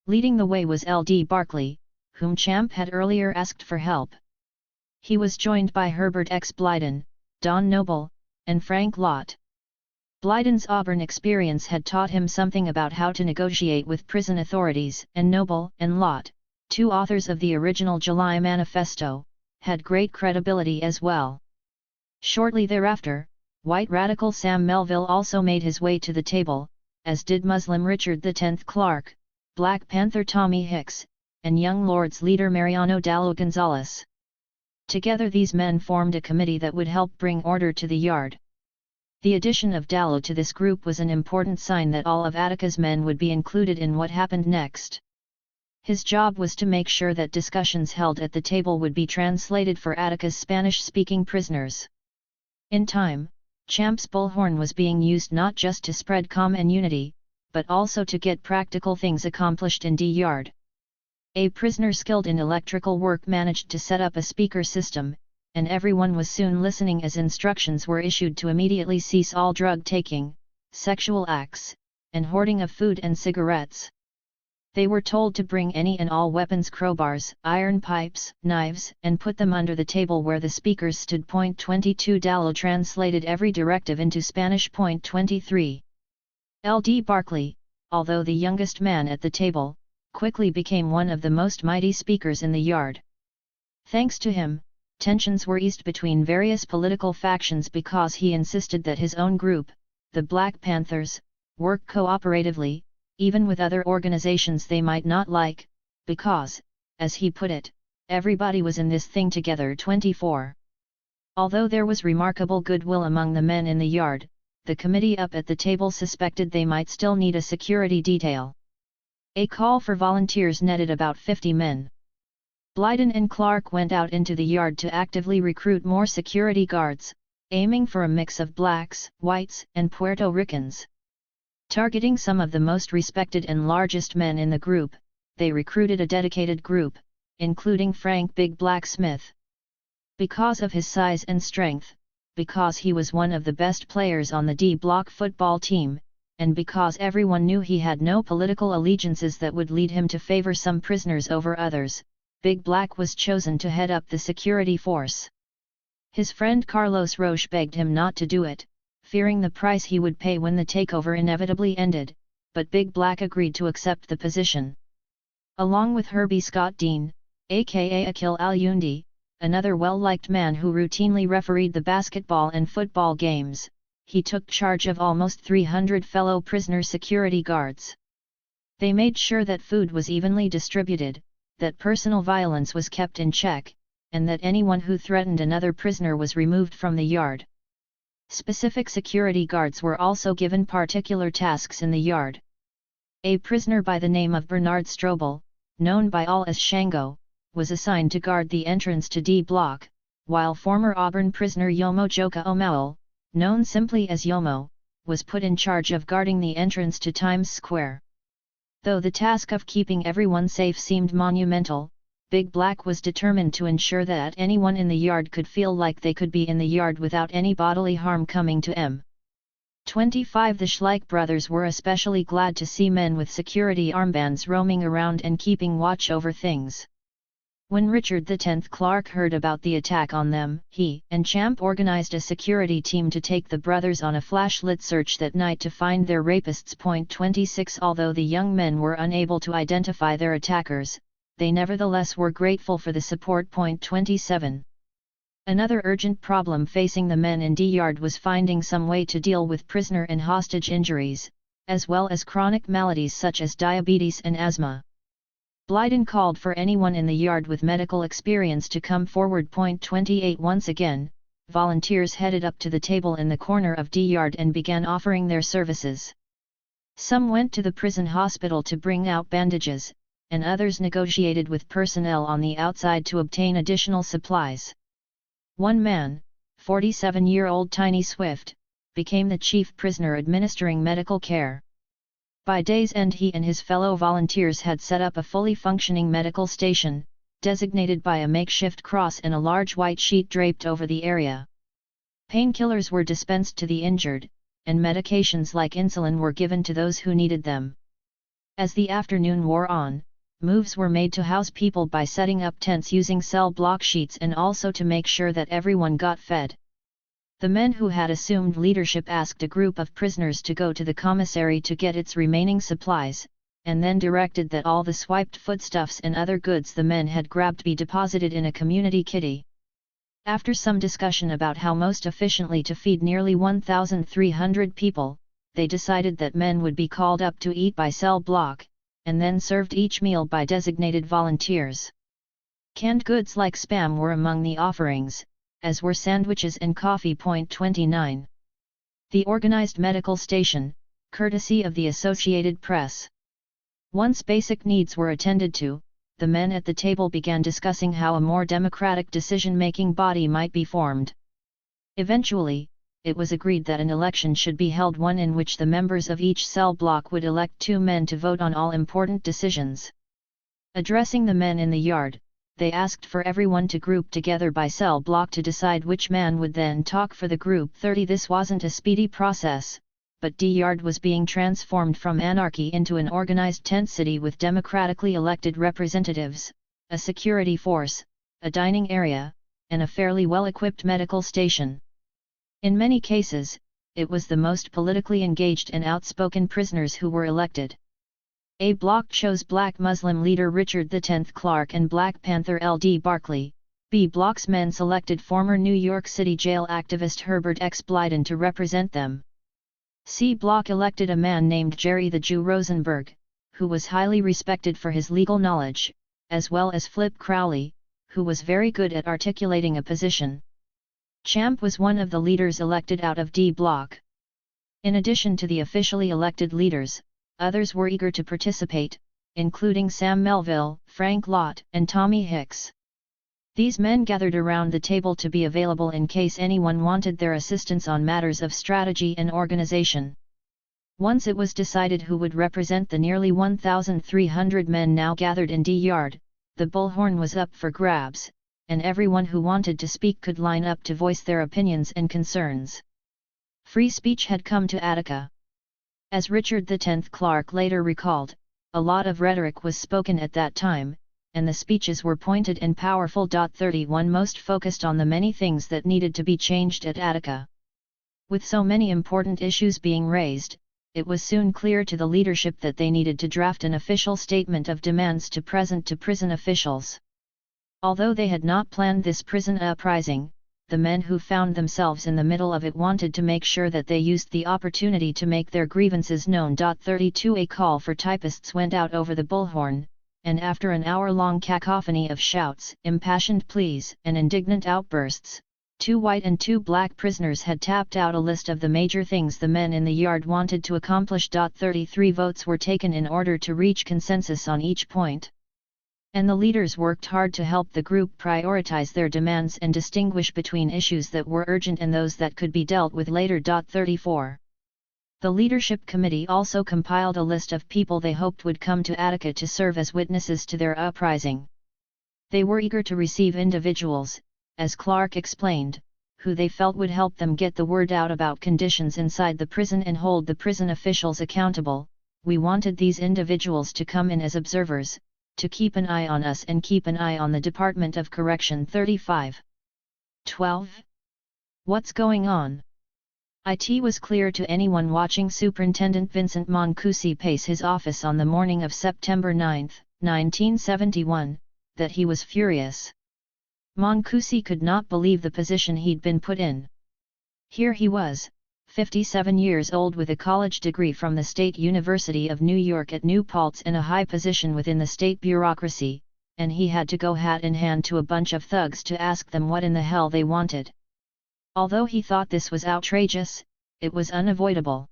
Leading the way was L.D. Barclay, whom Champ had earlier asked for help. He was joined by Herbert X. Blyden, Don Noble, and Frank Lott. Blyden's Auburn experience had taught him something about how to negotiate with prison authorities, and Noble and Lott, two authors of the original July Manifesto, had great credibility as well. Shortly thereafter, white radical Sam Melville also made his way to the table, as did Muslim Richard X. Clark, Black Panther Tommy Hicks, and Young Lords leader Mariano Dallo Gonzalez. Together these men formed a committee that would help bring order to the yard. The addition of Dallo to this group was an important sign that all of Attica's men would be included in what happened next. His job was to make sure that discussions held at the table would be translated for Attica's Spanish-speaking prisoners. In time, Champ's bullhorn was being used not just to spread calm and unity, but also to get practical things accomplished in D-Yard. A prisoner skilled in electrical work managed to set up a speaker system, and everyone was soon listening as instructions were issued to immediately cease all drug taking, sexual acts, and hoarding of food and cigarettes. They were told to bring any and all weapons, crowbars, iron pipes, knives, and put them under the table where the speakers stood. 22 Dallo translated every directive into Spanish. 23 L.D. Barclay, although the youngest man at the table, quickly became one of the most mighty speakers in the yard. Thanks to him, tensions were eased between various political factions because he insisted that his own group, the Black Panthers, work cooperatively, even with other organizations they might not like, because, as he put it, everybody was in this thing together. 24 Although there was remarkable goodwill among the men in the yard, the committee up at the table suspected they might still need a security detail. A call for volunteers netted about 50 men. Blyden and Clark went out into the yard to actively recruit more security guards, aiming for a mix of blacks, whites, and Puerto Ricans. Targeting some of the most respected and largest men in the group, they recruited a dedicated group, including Frank Big Black Smith. Because of his size and strength, because he was one of the best players on the D Block football team, and because everyone knew he had no political allegiances that would lead him to favor some prisoners over others, Big Black was chosen to head up the security force. His friend Carlos Roche begged him not to do it, fearing the price he would pay when the takeover inevitably ended, but Big Black agreed to accept the position. Along with Herbie Scott Dean, aka Akil Al-Yundi, another well-liked man who routinely refereed the basketball and football games, he took charge of almost 300 fellow prisoner security guards. They made sure that food was evenly distributed, that personal violence was kept in check, and that anyone who threatened another prisoner was removed from the yard. Specific security guards were also given particular tasks in the yard. A prisoner by the name of Bernard Strobel, known by all as Shango, was assigned to guard the entrance to D Block, while former Auburn prisoner Yomo Joka Omowel, known simply as Yomo, was put in charge of guarding the entrance to Times Square. Though the task of keeping everyone safe seemed monumental, Big Black was determined to ensure that anyone in the yard could feel like they could be in the yard without any bodily harm coming to them. 25 The Schleich brothers were especially glad to see men with security armbands roaming around and keeping watch over things. When Richard X. Clark heard about the attack on them, he and Champ organized a security team to take the brothers on a flashlit search that night to find their rapists. 26 Although the young men were unable to identify their attackers, they nevertheless were grateful for the support. 27 Another urgent problem facing the men in D-Yard was finding some way to deal with prisoner and hostage injuries, as well as chronic maladies such as diabetes and asthma. Blyden called for anyone in the yard with medical experience to come forward. 28 Once again, volunteers headed up to the table in the corner of D-Yard and began offering their services. Some went to the prison hospital to bring out bandages, and others negotiated with personnel on the outside to obtain additional supplies. One man, 47-year-old Tiny Swift, became the chief prisoner administering medical care. By day's end he and his fellow volunteers had set up a fully functioning medical station, designated by a makeshift cross and a large white sheet draped over the area. Painkillers were dispensed to the injured, and medications like insulin were given to those who needed them. As the afternoon wore on, moves were made to house people by setting up tents using cell block sheets and also to make sure that everyone got fed. The men who had assumed leadership asked a group of prisoners to go to the commissary to get its remaining supplies, and then directed that all the swiped foodstuffs and other goods the men had grabbed be deposited in a community kitty. After some discussion about how most efficiently to feed nearly 1,300 people, they decided that men would be called up to eat by cell block, and then served each meal by designated volunteers. Canned goods like Spam were among the offerings, as were sandwiches and coffee. 29. The organized medical station, courtesy of the Associated Press. Once basic needs were attended to, the men at the table began discussing how a more democratic decision-making body might be formed. Eventually, it was agreed that an election should be held, one in which the members of each cell block would elect 2 men to vote on all important decisions. Addressing the men in the yard, they asked for everyone to group together by cell block to decide which man would then talk for the group 30. This wasn't a speedy process, but D-Yard was being transformed from anarchy into an organized tent city with democratically elected representatives, a security force, a dining area, and a fairly well-equipped medical station. In many cases, it was the most politically engaged and outspoken prisoners who were elected. A block chose Black Muslim leader Richard X Clark and Black Panther L.D. Barkley. B block's men selected former New York City jail activist Herbert X. Blyden to represent them. C block elected a man named Jerry the Jew Rosenberg, who was highly respected for his legal knowledge, as well as Flip Crowley, who was very good at articulating a position. Champ was one of the leaders elected out of D block. In addition to the officially elected leaders, others were eager to participate, including Sam Melville, Frank Lott, and Tommy Hicks. These men gathered around the table to be available in case anyone wanted their assistance on matters of strategy and organization. Once it was decided who would represent the nearly 1,300 men now gathered in D-Yard, the bullhorn was up for grabs, and everyone who wanted to speak could line up to voice their opinions and concerns. Free speech had come to Attica. As Richard X Clark later recalled, a lot of rhetoric was spoken at that time, and the speeches were pointed and powerful. 31 Most focused on the many things that needed to be changed at Attica. With so many important issues being raised, it was soon clear to the leadership that they needed to draft an official statement of demands to present to prison officials. Although they had not planned this prison uprising, the men who found themselves in the middle of it wanted to make sure that they used the opportunity to make their grievances known. 32 A call for typists went out over the bullhorn, and after an hour-long cacophony of shouts, impassioned pleas, and indignant outbursts, 2 white and 2 black prisoners had tapped out a list of the major things the men in the yard wanted to accomplish. 33 votes were taken in order to reach consensus on each point. And the leaders worked hard to help the group prioritize their demands and distinguish between issues that were urgent and those that could be dealt with later. 34. The leadership committee also compiled a list of people they hoped would come to Attica to serve as witnesses to their uprising. They were eager to receive individuals, as Clark explained, who they felt would help them get the word out about conditions inside the prison and hold the prison officials accountable. We wanted these individuals to come in as observers, to keep an eye on us and keep an eye on the Department of Correction. 35. 12. What's going on? It was clear to anyone watching Superintendent Vincent Mancusi pace his office on the morning of September 9, 1971, that he was furious. Mancusi could not believe the position he'd been put in. Here he was, 57 years old with a college degree from the State University of New York at New Paltz and a high position within the state bureaucracy, and he had to go hat in hand to a bunch of thugs to ask them what in the hell they wanted. Although he thought this was outrageous, it was unavoidable.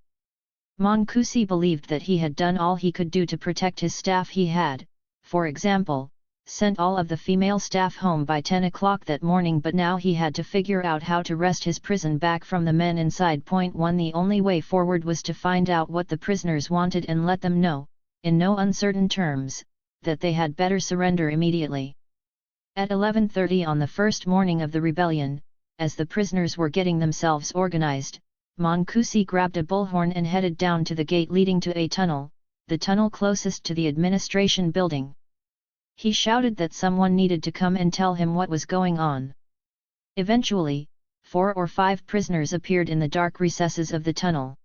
Mancusi believed that he had done all he could do to protect his staff. He had, for example, sent all of the female staff home by 10 o'clock that morning, but now he had to figure out how to wrest his prison back from the men inside. 1. The only way forward was to find out what the prisoners wanted and let them know, in no uncertain terms, that they had better surrender immediately. At 11:30 on the first morning of the rebellion, as the prisoners were getting themselves organized, Mancusi grabbed a bullhorn and headed down to the gate leading to a tunnel, the tunnel closest to the administration building. He shouted that someone needed to come and tell him what was going on. Eventually, 4 or 5 prisoners appeared in the dark recesses of the tunnel.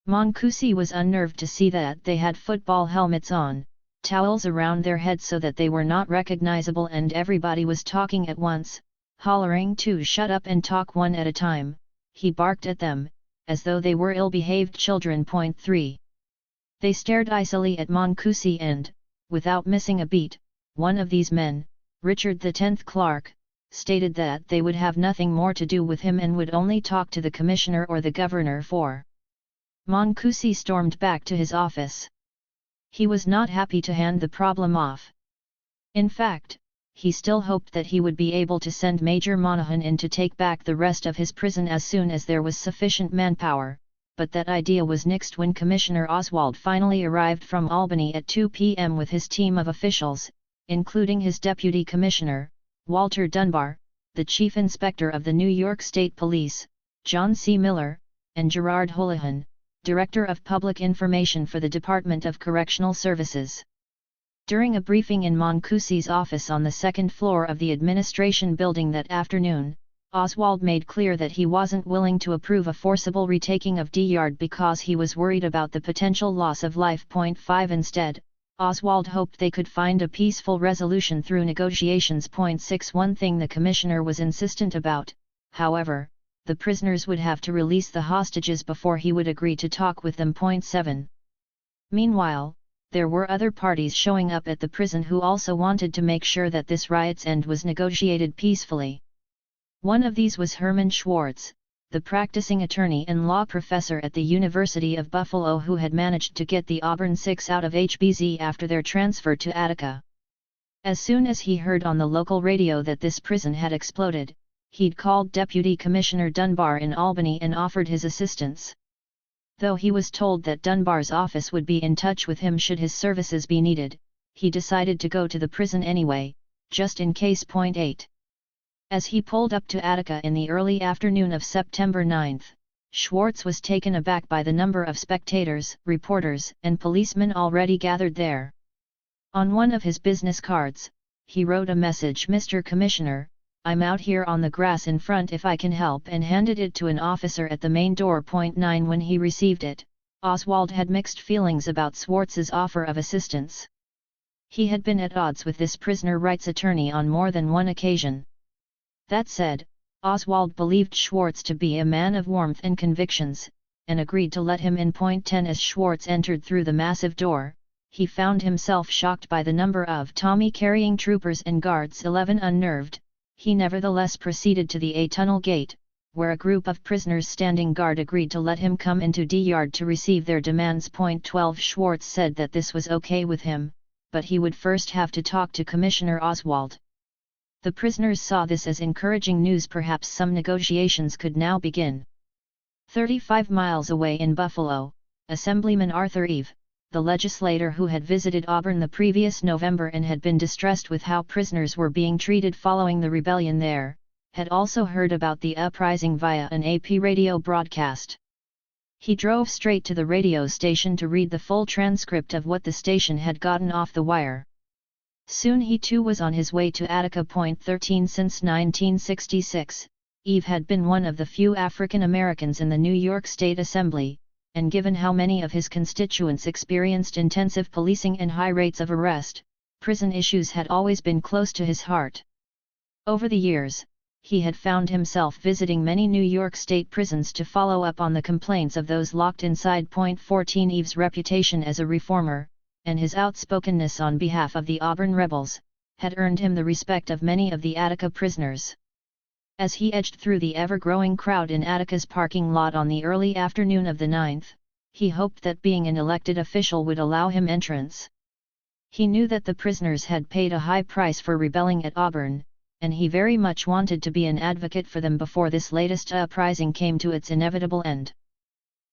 Mancusi was unnerved to see that they had football helmets on, towels around their heads so that they were not recognizable, and everybody was talking at once, hollering to shut up and talk one at a time. He barked at them, as though they were ill-behaved children. 3. They stared icily at Mancusi and, without missing a beat, one of these men, Richard the 10th Clark, stated that they would have nothing more to do with him and would only talk to the commissioner or the governor. 4. Mancusi stormed back to his office. He was not happy to hand the problem off. In fact, he still hoped that he would be able to send Major Monahan in to take back the rest of his prison as soon as there was sufficient manpower, but that idea was nixed when Commissioner Oswald finally arrived from Albany at 2 p.m. with his team of officials, including his deputy commissioner, Walter Dunbar, the chief inspector of the New York State Police, John C. Miller, and Gerard Houlihan, director of public information for the Department of Correctional Services. During a briefing in Mancusi's office on the second floor of the administration building that afternoon, Oswald made clear that he wasn't willing to approve a forcible retaking of D-Yard because he was worried about the potential loss of life. 5. Instead, Oswald hoped they could find a peaceful resolution through negotiations. 6. One thing the commissioner was insistent about, however, the prisoners would have to release the hostages before he would agree to talk with them. 7. Meanwhile, there were other parties showing up at the prison who also wanted to make sure that this riot's end was negotiated peacefully. One of these was Herman Schwartz, the practicing attorney and law professor at the University of Buffalo who had managed to get the Auburn Six out of HBZ after their transfer to Attica. As soon as he heard on the local radio that this prison had exploded, he'd called Deputy Commissioner Dunbar in Albany and offered his assistance. Though he was told that Dunbar's office would be in touch with him should his services be needed, he decided to go to the prison anyway, just in case. 8. As he pulled up to Attica in the early afternoon of September 9, Schwartz was taken aback by the number of spectators, reporters, and policemen already gathered there. On one of his business cards, he wrote a message: "Mr. Commissioner, I'm out here on the grass in front if I can help," and handed it to an officer at the main door. 9. When he received it, Oswald had mixed feelings about Schwartz's offer of assistance. He had been at odds with this prisoner rights attorney on more than one occasion. That said, Oswald believed Schwartz to be a man of warmth and convictions, and agreed to let him in. 10. As Schwartz entered through the massive door, he found himself shocked by the number of Tommy-carrying troopers and guards. 11. Unnerved, he nevertheless proceeded to the A tunnel gate, where a group of prisoners standing guard agreed to let him come into D-Yard to receive their demands. 12. Schwartz said that this was okay with him, but he would first have to talk to Commissioner Oswald. The prisoners saw this as encouraging news. Perhaps some negotiations could now begin. 35 miles away in Buffalo, Assemblyman Arthur Eve, the legislator who had visited Auburn the previous November and had been distressed with how prisoners were being treated following the rebellion there, had also heard about the uprising via an AP radio broadcast. He drove straight to the radio station to read the full transcript of what the station had gotten off the wire. Soon he too was on his way to Attica. 13. Since 1966, Eve had been one of the few African Americans in the New York State Assembly, and given how many of his constituents experienced intensive policing and high rates of arrest, prison issues had always been close to his heart. Over the years, he had found himself visiting many New York State prisons to follow up on the complaints of those locked inside. 14. Eve's reputation as a reformer, and his outspokenness on behalf of the Auburn rebels, had earned him the respect of many of the Attica prisoners. As he edged through the ever-growing crowd in Attica's parking lot on the early afternoon of the 9th, he hoped that being an elected official would allow him entrance. He knew that the prisoners had paid a high price for rebelling at Auburn, and he very much wanted to be an advocate for them before this latest uprising came to its inevitable end.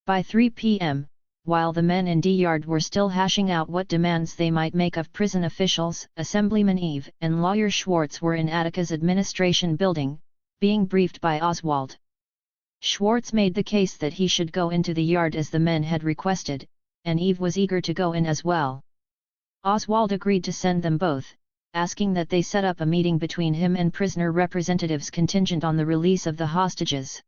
By 3 p.m., while the men in D Yard were still hashing out what demands they might make of prison officials, Assemblyman Eve and Lawyer Schwartz were in Attica's administration building, being briefed by Oswald. Schwartz made the case that he should go into the yard as the men had requested, and Eve was eager to go in as well. Oswald agreed to send them both, asking that they set up a meeting between him and prisoner representatives contingent on the release of the hostages.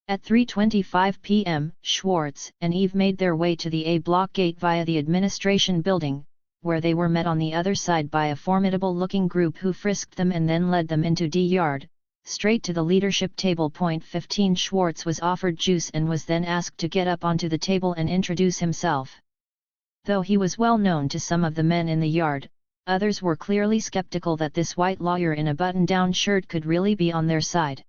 At 3:25 p.m., Schwartz and Eve made their way to the A Block gate via the administration building, where they were met on the other side by a formidable-looking group who frisked them and then led them into D Yard, straight to the leadership table. 15 Schwartz was offered juice and was then asked to get up onto the table and introduce himself. Though he was well known to some of the men in the yard, others were clearly skeptical that this white lawyer in a button-down shirt could really be on their side.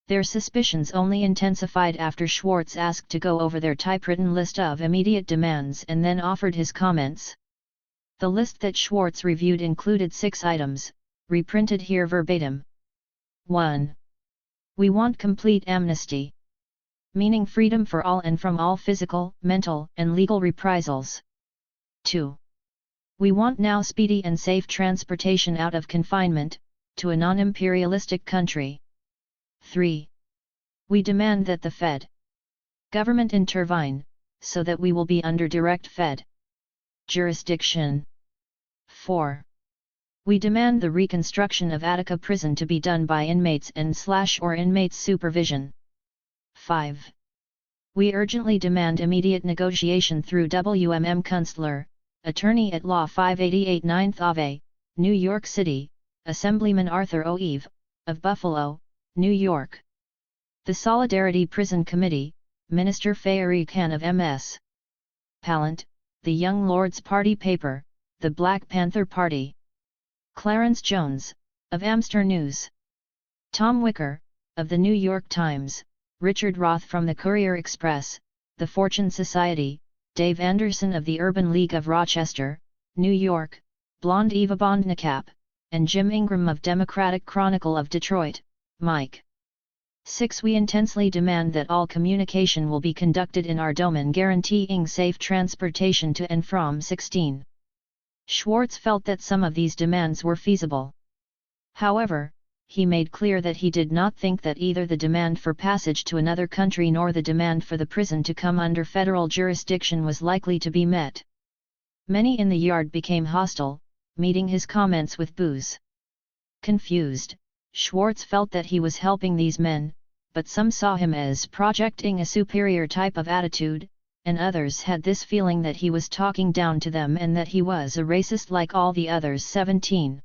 Their suspicions only intensified after Schwartz asked to go over their typewritten list of immediate demands and then offered his comments. The list that Schwartz reviewed included 6 items, reprinted here verbatim. 1. We want complete amnesty. Meaning freedom for all and from all physical, mental, and legal reprisals. 2. We want now speedy and safe transportation out of confinement, to a non-imperialistic country. 3. We demand that the Fed government intervene, so that we will be under direct Fed jurisdiction. 4. We demand the reconstruction of Attica prison to be done by inmates and/or inmates' supervision. 5. We urgently demand immediate negotiation through WMM Kunstler, attorney at law 588 9th Ave, New York City, Assemblyman Arthur O. Eve, of Buffalo, New York. The Solidarity Prison Committee, Minister Fayari Khan of M.S. Pallant, the Young Lords Party paper, the Black Panther Party. Clarence Jones, of Amster News. Tom Wicker, of the New York Times, Richard Roth from the Courier Express, the Fortune Society, Dave Anderson of the Urban League of Rochester, New York, Blonde Eva Bondnicap, and Jim Ingram of Democratic Chronicle of Detroit, Mike. 6. We intensely demand that all communication will be conducted in our domain guaranteeing safe transportation to and from 16. Schwartz felt that some of these demands were feasible. However, he made clear that he did not think that either the demand for passage to another country nor the demand for the prison to come under federal jurisdiction was likely to be met. Many in the yard became hostile, meeting his comments with boos. Confused, Schwartz felt that he was helping these men, but some saw him as projecting a superior type of attitude, and others had this feeling that he was talking down to them and that he was a racist like all the others. 17.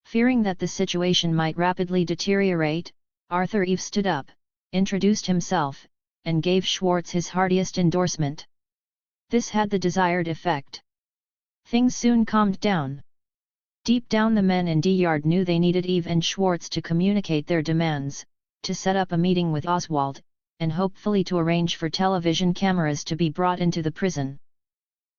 Fearing that the situation might rapidly deteriorate, Arthur Eve stood up, introduced himself, and gave Schwartz his heartiest endorsement. This had the desired effect. Things soon calmed down. Deep down the men in D Yard knew they needed Eve and Schwartz to communicate their demands, to set up a meeting with Oswald, and hopefully to arrange for television cameras to be brought into the prison.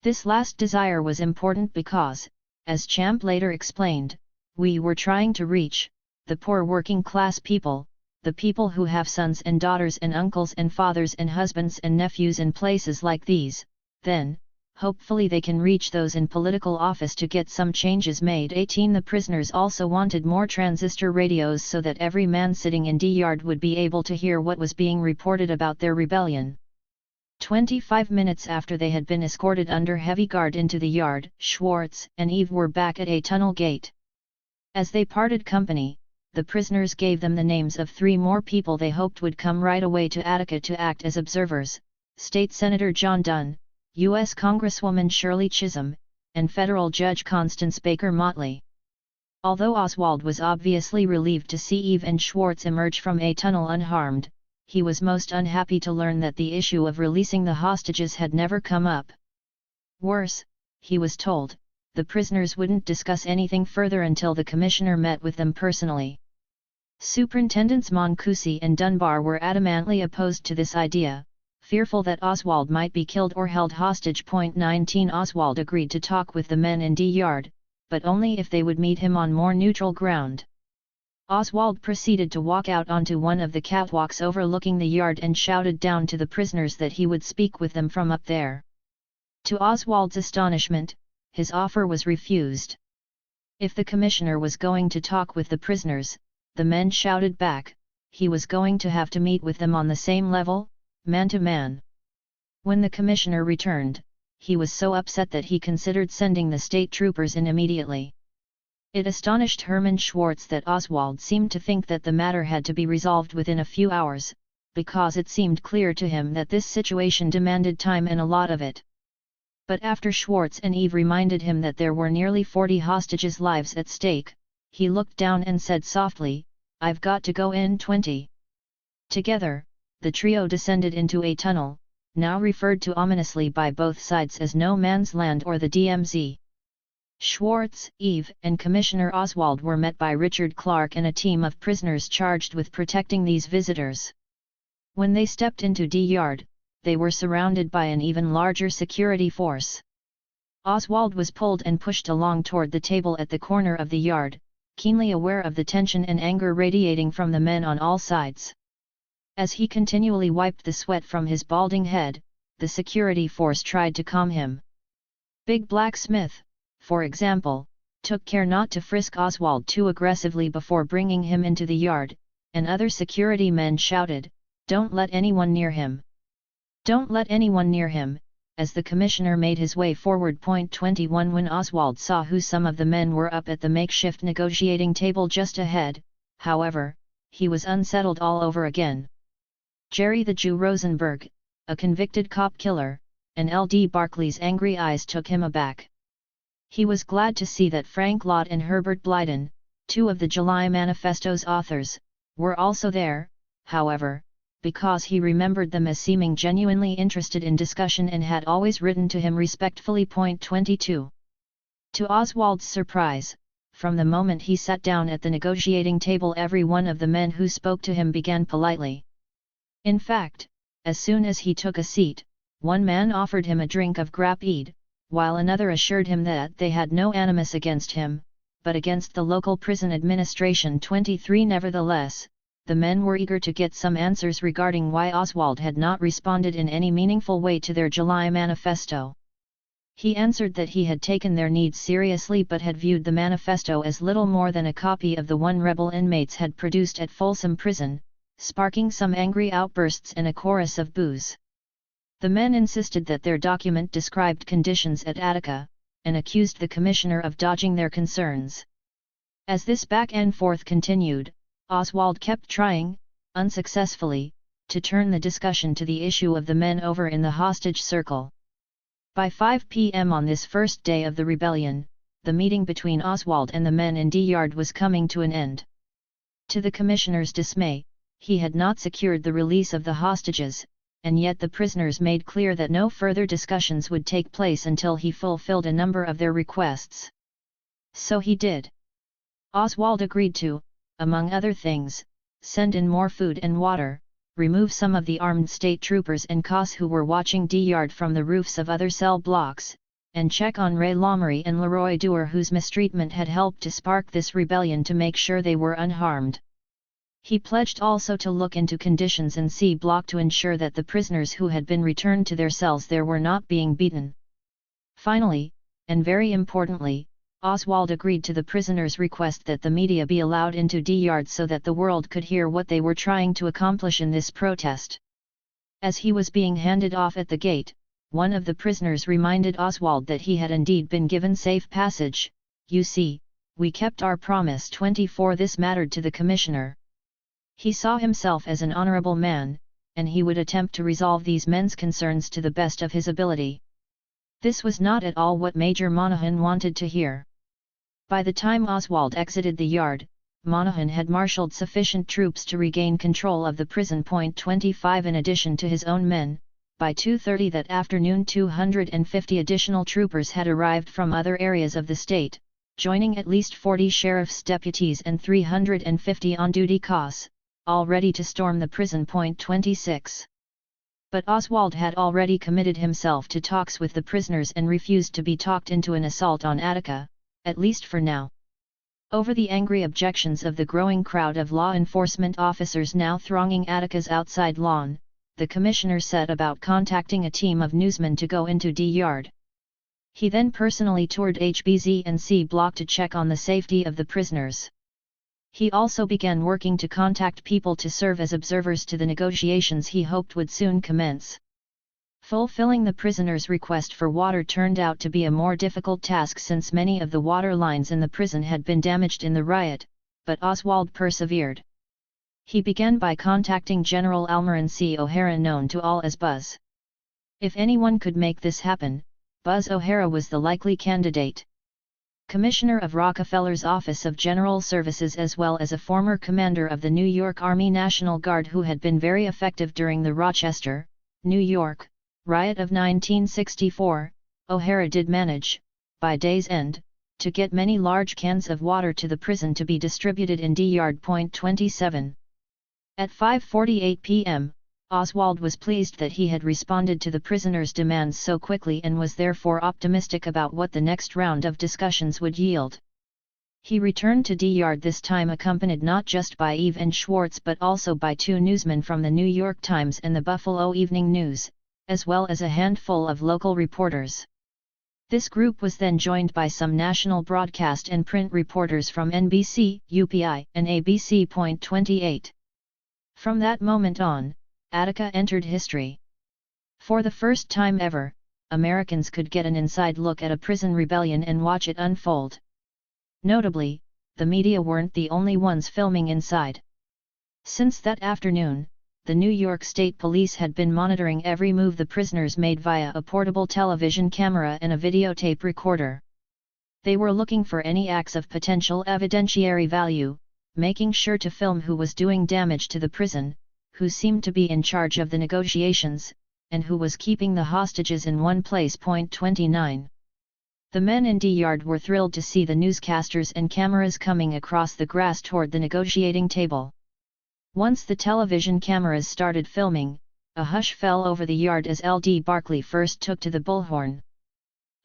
This last desire was important because, as Champ later explained, we were trying to reach the poor working class people, the people who have sons and daughters and uncles and fathers and husbands and nephews in places like these. Then, hopefully they can reach those in political office to get some changes made. 18. The prisoners also wanted more transistor radios so that every man sitting in D Yard would be able to hear what was being reported about their rebellion. 25 minutes after they had been escorted under heavy guard into the yard, Schwartz and Eve were back at a tunnel gate. As they parted company, the prisoners gave them the names of 3 more people they hoped would come right away to Attica to act as observers: State Senator John Dunn, U.S. Congresswoman Shirley Chisholm, and Federal Judge Constance Baker Motley. Although Oswald was obviously relieved to see Eve and Schwartz emerge from a tunnel unharmed, he was most unhappy to learn that the issue of releasing the hostages had never come up. Worse, he was told, the prisoners wouldn't discuss anything further until the commissioner met with them personally. Superintendents Moncusi and Dunbar were adamantly opposed to this idea, Fearful that Oswald might be killed or held hostage. 19 Oswald agreed to talk with the men in D Yard, but only if they would meet him on more neutral ground. Oswald proceeded to walk out onto one of the catwalks overlooking the yard and shouted down to the prisoners that he would speak with them from up there. To Oswald's astonishment, his offer was refused. If the commissioner was going to talk with the prisoners, the men shouted back, he was going to have to meet with them on the same level, man to man. When the commissioner returned, he was so upset that he considered sending the state troopers in immediately. It astonished Hermann Schwartz that Oswald seemed to think that the matter had to be resolved within a few hours, because it seemed clear to him that this situation demanded time and a lot of it. But after Schwartz and Eve reminded him that there were nearly 40 hostages' lives at stake, he looked down and said softly, "I've got to go in 20. Together, the trio descended into a tunnel, now referred to ominously by both sides as No Man's Land or the DMZ. Schwartz, Eve, and Commissioner Oswald were met by Richard Clark and a team of prisoners charged with protecting these visitors. When they stepped into D Yard, they were surrounded by an even larger security force. Oswald was pulled and pushed along toward the table at the corner of the yard, keenly aware of the tension and anger radiating from the men on all sides. As he continually wiped the sweat from his balding head, the security force tried to calm him. Big Black Smith, for example, took care not to frisk Oswald too aggressively before bringing him into the yard, and other security men shouted, "Don't let anyone near him! Don't let anyone near him!" as the commissioner made his way forward. 21 When Oswald saw who some of the men were up at the makeshift negotiating table just ahead, however, he was unsettled all over again. Jerry the Jew Rosenberg, a convicted cop killer, and L.D. Barclay's angry eyes took him aback. He was glad to see that Frank Lott and Herbert Blyden, two of the July Manifesto's authors, were also there, however, because he remembered them as seeming genuinely interested in discussion and had always written to him respectfully. 22. To Oswald's surprise, from the moment he sat down at the negotiating table, every one of the men who spoke to him began politely. In fact, as soon as he took a seat, one man offered him a drink of grappa, while another assured him that they had no animus against him, but against the local prison administration. 23 Nevertheless, the men were eager to get some answers regarding why Oswald had not responded in any meaningful way to their July manifesto. He answered that he had taken their needs seriously but had viewed the manifesto as little more than a copy of the one rebel inmates had produced at Folsom Prison, sparking some angry outbursts and a chorus of boos. The men insisted that their document described conditions at Attica, and accused the commissioner of dodging their concerns. As this back and forth continued, Oswald kept trying, unsuccessfully, to turn the discussion to the issue of the men over in the hostage circle. By 5 p.m. on this first day of the rebellion, the meeting between Oswald and the men in D Yard was coming to an end. To the commissioner's dismay, he had not secured the release of the hostages, and yet the prisoners made clear that no further discussions would take place until he fulfilled a number of their requests. So he did. Oswald agreed to, among other things, send in more food and water, remove some of the armed state troopers and COS who were watching D Yard from the roofs of other cell blocks, and check on Ray Lomery and Leroy Dewar, whose mistreatment had helped to spark this rebellion, to make sure they were unharmed. He pledged also to look into conditions in C Block to ensure that the prisoners who had been returned to their cells there were not being beaten. Finally, and very importantly, Oswald agreed to the prisoners' request that the media be allowed into D Yard so that the world could hear what they were trying to accomplish in this protest. As he was being handed off at the gate, one of the prisoners reminded Oswald that he had indeed been given safe passage. "You see, we kept our promise." 24 This mattered to the commissioner. He saw himself as an honorable man, and he would attempt to resolve these men's concerns to the best of his ability. This was not at all what Major Monahan wanted to hear. By the time Oswald exited the yard, Monahan had marshaled sufficient troops to regain control of the prison. 25 In addition to his own men, by 2:30 that afternoon 250 additional troopers had arrived from other areas of the state, joining at least 40 sheriff's deputies and 350 on-duty COS, all ready to storm the prison. 26. But Oswald had already committed himself to talks with the prisoners and refused to be talked into an assault on Attica, at least for now. Over the angry objections of the growing crowd of law enforcement officers now thronging Attica's outside lawn, the commissioner set about contacting a team of newsmen to go into D Yard. He then personally toured HBZ and C Block to check on the safety of the prisoners. He also began working to contact people to serve as observers to the negotiations he hoped would soon commence. Fulfilling the prisoners' request for water turned out to be a more difficult task since many of the water lines in the prison had been damaged in the riot, but Oswald persevered. He began by contacting General Almarin C. O'Hara, known to all as Buzz. If anyone could make this happen, Buzz O'Hara was the likely candidate. Commissioner of Rockefeller's Office of General Services as well as a former commander of the New York Army National Guard who had been very effective during the Rochester, New York, riot of 1964, O'Hara did manage, by day's end, to get many large cans of water to the prison to be distributed in D Yard. 27. At 5:48 p.m., Oswald was pleased that he had responded to the prisoners' demands so quickly and was therefore optimistic about what the next round of discussions would yield. He returned to D Yard this time accompanied not just by Eve and Schwartz but also by two newsmen from the New York Times and the Buffalo Evening News, as well as a handful of local reporters. This group was then joined by some national broadcast and print reporters from NBC, UPI, and ABC. 28. From that moment on, Attica entered history. For the first time ever, Americans could get an inside look at a prison rebellion and watch it unfold. Notably, the media weren't the only ones filming inside. Since that afternoon, the New York State Police had been monitoring every move the prisoners made via a portable television camera and a videotape recorder. They were looking for any acts of potential evidentiary value, making sure to film who was doing damage to the prison, who seemed to be in charge of the negotiations, and who was keeping the hostages in one place. 29. The men in D Yard were thrilled to see the newscasters and cameras coming across the grass toward the negotiating table. Once the television cameras started filming, a hush fell over the yard as L.D. Barkley first took to the bullhorn.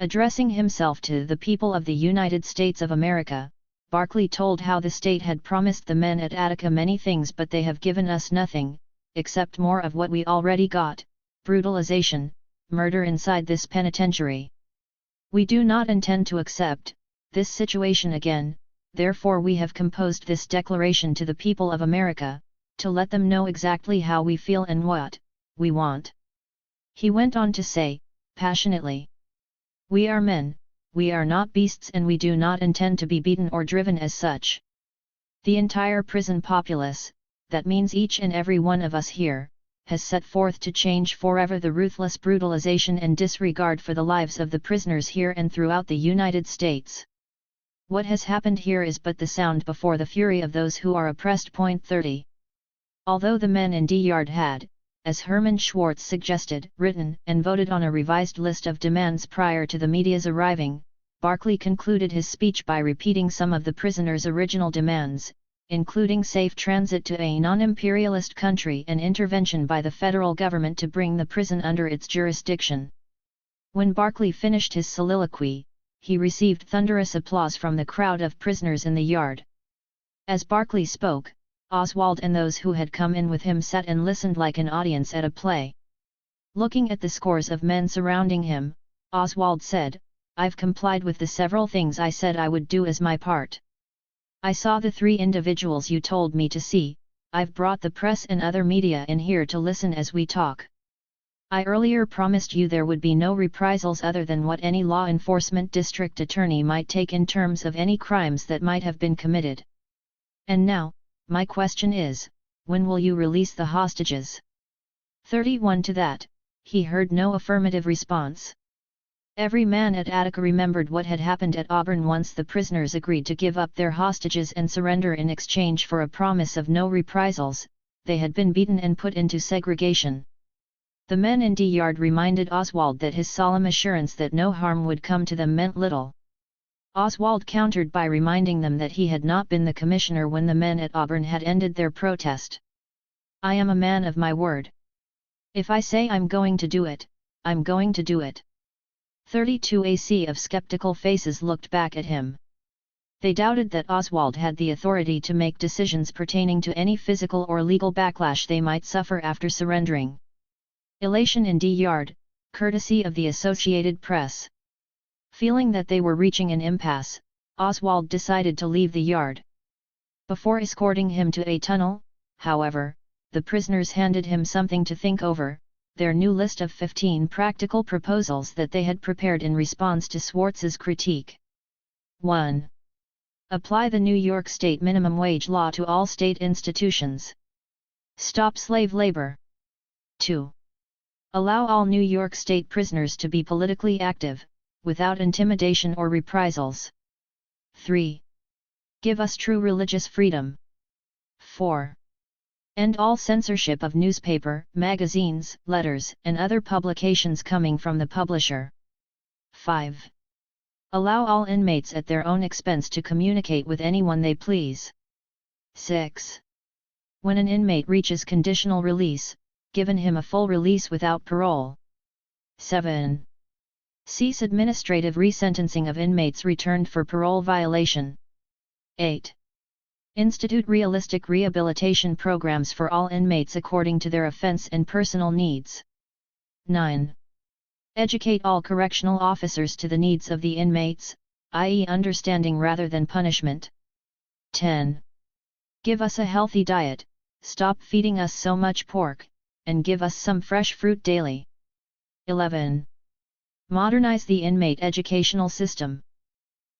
Addressing himself to the people of the United States of America, Barkley told how the state had promised the men at Attica many things but they have given us nothing, except more of what we already got, brutalization, murder inside this penitentiary. We do not intend to accept this situation again, therefore we have composed this declaration to the people of America, to let them know exactly how we feel and what we want. He went on to say, passionately, "We are men, we are not beasts and we do not intend to be beaten or driven as such. The entire prison populace, that means each and every one of us here, has set forth to change forever the ruthless brutalization and disregard for the lives of the prisoners here and throughout the United States. What has happened here is but the sound before the fury of those who are oppressed." 30. Although the men in D Yard had, as Herman Schwartz suggested, written and voted on a revised list of demands prior to the media's arriving, Barkley concluded his speech by repeating some of the prisoners' original demands, including safe transit to a non-imperialist country and intervention by the federal government to bring the prison under its jurisdiction. When Barkley finished his soliloquy, he received thunderous applause from the crowd of prisoners in the yard. As Barkley spoke, Oswald and those who had come in with him sat and listened like an audience at a play. Looking at the scores of men surrounding him, Oswald said, "I've complied with the several things I said I would do as my part. I saw the 3 individuals you told me to see, I've brought the press and other media in here to listen as we talk. I earlier promised you there would be no reprisals other than what any law enforcement district attorney might take in terms of any crimes that might have been committed. And now, my question is, when will you release the hostages?" 31 To that, he heard no affirmative response. Every man at Attica remembered what had happened at Auburn once the prisoners agreed to give up their hostages and surrender in exchange for a promise of no reprisals. They had been beaten and put into segregation. The men in D Yard reminded Oswald that his solemn assurance that no harm would come to them meant little. Oswald countered by reminding them that he had not been the commissioner when the men at Auburn had ended their protest. "I am a man of my word. If I say I'm going to do it, I'm going to do it. 32 AC of skeptical faces looked back at him. They doubted that Oswald had the authority to make decisions pertaining to any physical or legal backlash they might suffer after surrendering. Elation in D-Yard, courtesy of the Associated Press. Feeling that they were reaching an impasse, Oswald decided to leave the yard. Before escorting him to a tunnel, however, the prisoners handed him something to think over, their new list of 15 practical proposals that they had prepared in response to Swartz's critique. 1. Apply the New York State minimum wage law to all state institutions. Stop slave labor. 2. Allow all New York State prisoners to be politically active, without intimidation or reprisals. 3. Give us true religious freedom. 4. End all censorship of newspaper, magazines, letters, and other publications coming from the publisher. 5. Allow all inmates at their own expense to communicate with anyone they please. 6. When an inmate reaches conditional release, given him a full release without parole. 7. Cease administrative resentencing of inmates returned for parole violation. 8. Institute realistic rehabilitation programs for all inmates according to their offense and personal needs. 9. Educate all correctional officers to the needs of the inmates, i.e. understanding rather than punishment. 10. Give us a healthy diet, stop feeding us so much pork, and give us some fresh fruit daily. 11. Modernize the inmate educational system.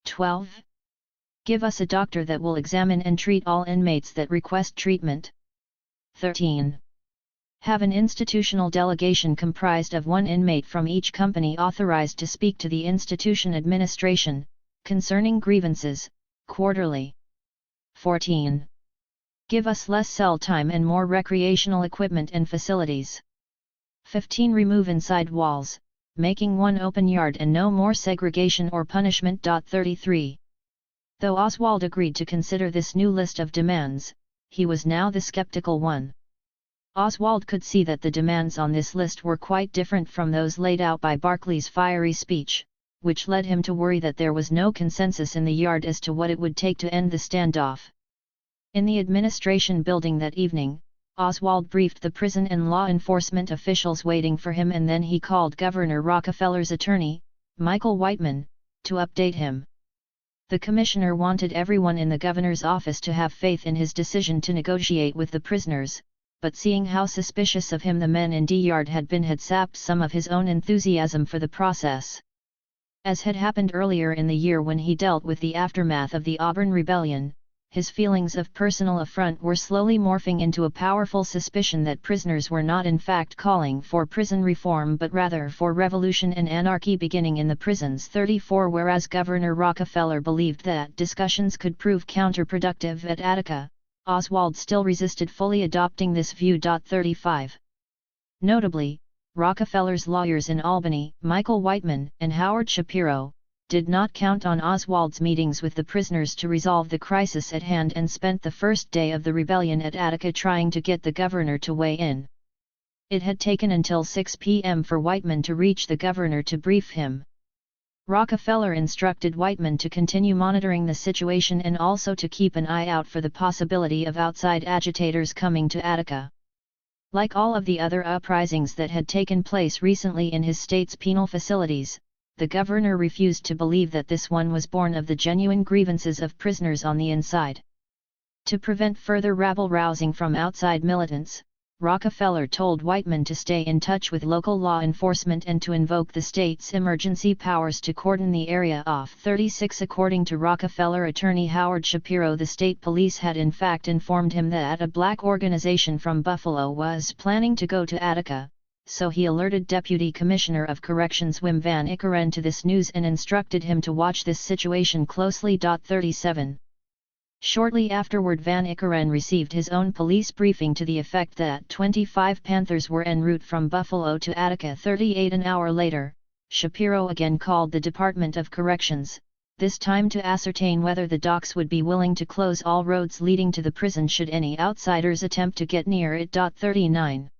12. Give us a doctor that will examine and treat all inmates that request treatment. 13. Have an institutional delegation comprised of one inmate from each company authorized to speak to the institution administration, concerning grievances, quarterly. 14. Give us less cell time and more recreational equipment and facilities. 15. Remove inside walls, making one open yard and no more segregation or punishment. 33. Though Oswald agreed to consider this new list of demands, he was now the skeptical one. Oswald could see that the demands on this list were quite different from those laid out by Barclay's fiery speech, which led him to worry that there was no consensus in the yard as to what it would take to end the standoff. In the administration building that evening, Oswald briefed the prison and law enforcement officials waiting for him, and then he called Governor Rockefeller's attorney, Michael Whiteman, to update him. The commissioner wanted everyone in the governor's office to have faith in his decision to negotiate with the prisoners, but seeing how suspicious of him the men in D-Yard had been had sapped some of his own enthusiasm for the process. As had happened earlier in the year when he dealt with the aftermath of the Auburn Rebellion, his feelings of personal affront were slowly morphing into a powerful suspicion that prisoners were not in fact calling for prison reform but rather for revolution and anarchy beginning in the prisons. 34. Whereas Governor Rockefeller believed that discussions could prove counterproductive at Attica, Oswald still resisted fully adopting this view. 35. Notably, Rockefeller's lawyers in Albany, Michael Whiteman and Howard Shapiro, did not count on Oswald's meetings with the prisoners to resolve the crisis at hand and spent the first day of the rebellion at Attica trying to get the governor to weigh in. It had taken until 6 p.m. for Whiteman to reach the governor to brief him. Rockefeller instructed Whiteman to continue monitoring the situation and also to keep an eye out for the possibility of outside agitators coming to Attica. Like all of the other uprisings that had taken place recently in his state's penal facilities, the governor refused to believe that this one was born of the genuine grievances of prisoners on the inside. To prevent further rabble-rousing from outside militants, Rockefeller told Whiteman to stay in touch with local law enforcement and to invoke the state's emergency powers to cordon the area off. 36. According to Rockefeller attorney Howard Shapiro, the state police had in fact informed him that a black organization from Buffalo was planning to go to Attica, so he alerted Deputy Commissioner of Corrections Wim Van Ikkeren to this news and instructed him to watch this situation closely. 37. Shortly afterward, Van Ikkeren received his own police briefing to the effect that 25 Panthers were en route from Buffalo to Attica. 38. An hour later, Shapiro again called the Department of Corrections, this time to ascertain whether the docs would be willing to close all roads leading to the prison should any outsiders attempt to get near it. 39.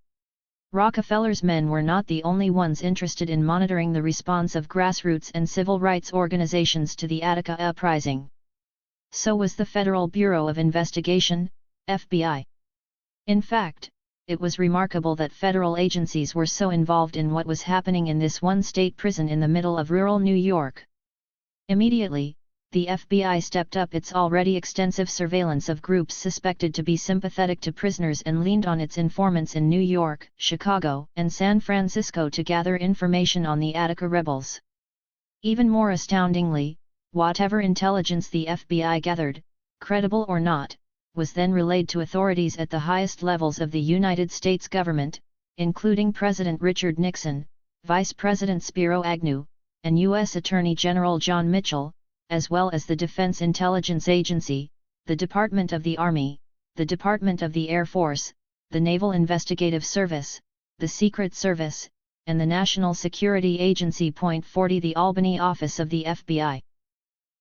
Rockefeller's men were not the only ones interested in monitoring the response of grassroots and civil rights organizations to the Attica Uprising. So was the Federal Bureau of Investigation, FBI. In fact, it was remarkable that federal agencies were so involved in what was happening in this one state prison in the middle of rural New York. Immediately, the FBI stepped up its already extensive surveillance of groups suspected to be sympathetic to prisoners and leaned on its informants in New York, Chicago, and San Francisco to gather information on the Attica rebels. Even more astoundingly, whatever intelligence the FBI gathered, credible or not, was then relayed to authorities at the highest levels of the United States government, including President Richard Nixon, Vice President Spiro Agnew, and U.S. Attorney General John Mitchell, as well as the Defense Intelligence Agency, the Department of the Army, the Department of the Air Force, the Naval Investigative Service, the Secret Service, and the National Security Agency. 40 The Albany office of the FBI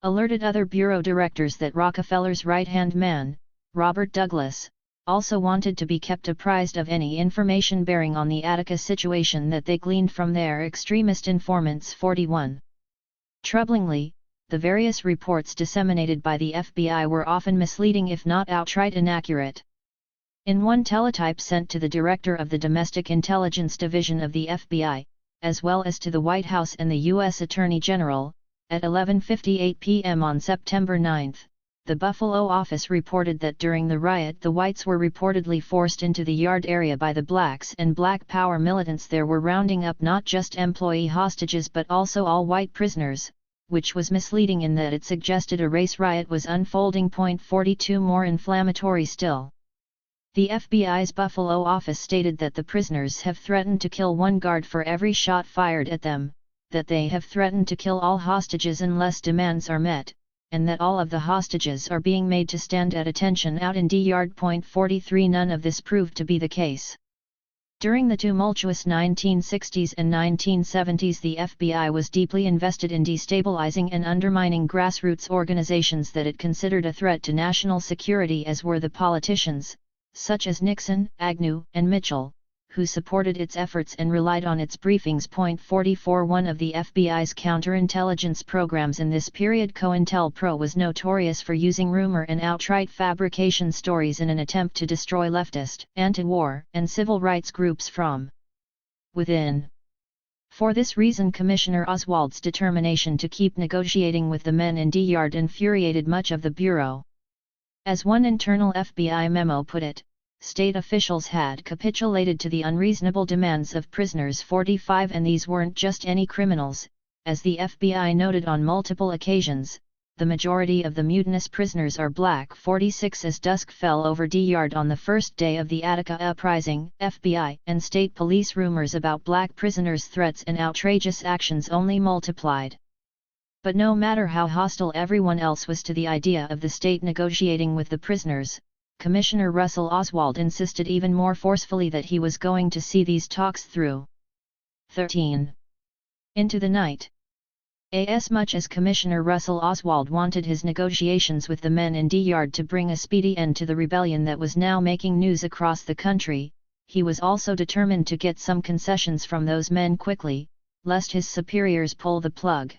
alerted other bureau directors that Rockefeller's right-hand man, Robert Douglas, also wanted to be kept apprised of any information bearing on the Attica situation that they gleaned from their extremist informants. 41. Troublingly, the various reports disseminated by the FBI were often misleading if not outright inaccurate. In one teletype sent to the director of the Domestic Intelligence Division of the FBI, as well as to the White House and the U.S. Attorney General, at 11:58 p.m. on September 9, the Buffalo office reported that during the riot the whites were reportedly forced into the yard area by the blacks and Black Power militants there were rounding up not just employee hostages but also all white prisoners, which was misleading in that it suggested a race riot was unfolding. 42 More inflammatory still. The FBI's Buffalo office stated that the prisoners have threatened to kill one guard for every shot fired at them, that they have threatened to kill all hostages unless demands are met, and that all of the hostages are being made to stand at attention out in D-Yard. 43 None of this proved to be the case. During the tumultuous 1960s and 1970s the FBI was deeply invested in destabilizing and undermining grassroots organizations that it considered a threat to national security, as were the politicians, such as Nixon, Agnew, and Mitchell, who supported its efforts and relied on its briefings. 44 One of the FBI's counterintelligence programs in this period, COINTELPRO, was notorious for using rumor and outright fabrication stories in an attempt to destroy leftist, anti-war, and civil rights groups from within. For this reason Commissioner Oswald's determination to keep negotiating with the men in D-Yard infuriated much of the Bureau. As one internal FBI memo put it, state officials had capitulated to the unreasonable demands of prisoners. 45 And these weren't just any criminals, as the FBI noted on multiple occasions, the majority of the mutinous prisoners are black. 46 As dusk fell over D-Yard on the first day of the Attica Uprising, FBI and state police rumors about black prisoners' threats and outrageous actions only multiplied. But no matter how hostile everyone else was to the idea of the state negotiating with the prisoners, Commissioner Russell Oswald insisted even more forcefully that he was going to see these talks through. 13. Into the night. As much as Commissioner Russell Oswald wanted his negotiations with the men in D-Yard to bring a speedy end to the rebellion that was now making news across the country, he was also determined to get some concessions from those men quickly, lest his superiors pull the plug.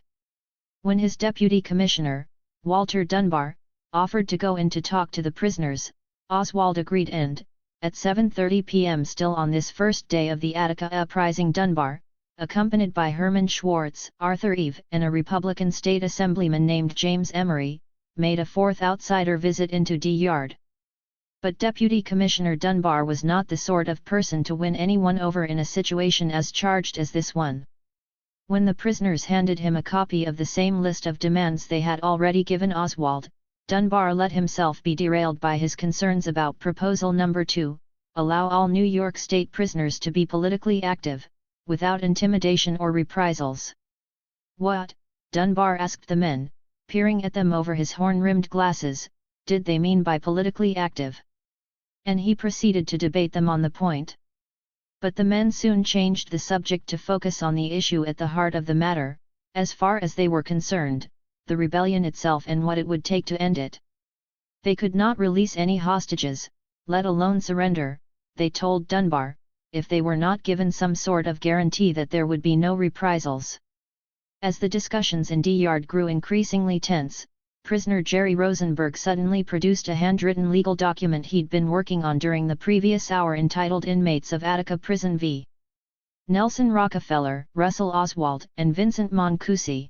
When his deputy commissioner, Walter Dunbar, offered to go in to talk to the prisoners, Oswald agreed and, at 7:30 p.m. still on this first day of the Attica Uprising, Dunbar, accompanied by Herman Schwartz, Arthur Eve, and a Republican state assemblyman named James Emery, made a fourth outsider visit into D-Yard. But Deputy Commissioner Dunbar was not the sort of person to win anyone over in a situation as charged as this one. When the prisoners handed him a copy of the same list of demands they had already given Oswald, Dunbar let himself be derailed by his concerns about Proposal No. 2, allow all New York State prisoners to be politically active, without intimidation or reprisals. What, Dunbar asked the men, peering at them over his horn-rimmed glasses, did they mean by politically active? And he proceeded to debate them on the point. But the men soon changed the subject to focus on the issue at the heart of the matter, as far as they were concerned, the rebellion itself and what it would take to end it. They could not release any hostages, let alone surrender, they told Dunbar, if they were not given some sort of guarantee that there would be no reprisals. As the discussions in D-Yard grew increasingly tense, prisoner Jerry Rosenberg suddenly produced a handwritten legal document he'd been working on during the previous hour entitled Inmates of Attica Prison v. Nelson Rockefeller, Russell Oswald, and Vincent Mancusi.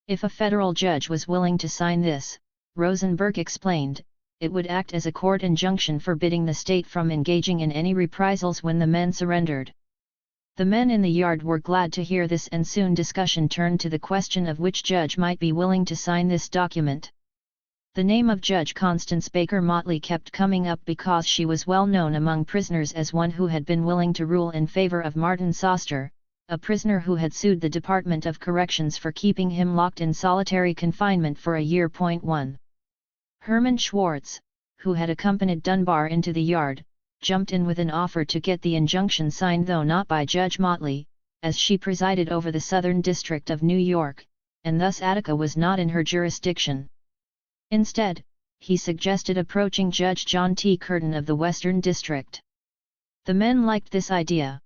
If a federal judge was willing to sign this, Rosenberg explained, it would act as a court injunction forbidding the state from engaging in any reprisals when the men surrendered. The men in the yard were glad to hear this, and soon discussion turned to the question of which judge might be willing to sign this document. The name of Judge Constance Baker Motley kept coming up because she was well known among prisoners as one who had been willing to rule in favor of Martin Soster, a prisoner who had sued the Department of Corrections for keeping him locked in solitary confinement for a year. 1. Herman Schwartz, who had accompanied Dunbar into the yard, jumped in with an offer to get the injunction signed, though not by Judge Motley, as she presided over the Southern District of New York, and thus Attica was not in her jurisdiction. Instead, he suggested approaching Judge John T. Curtin of the Western District. The men liked this idea.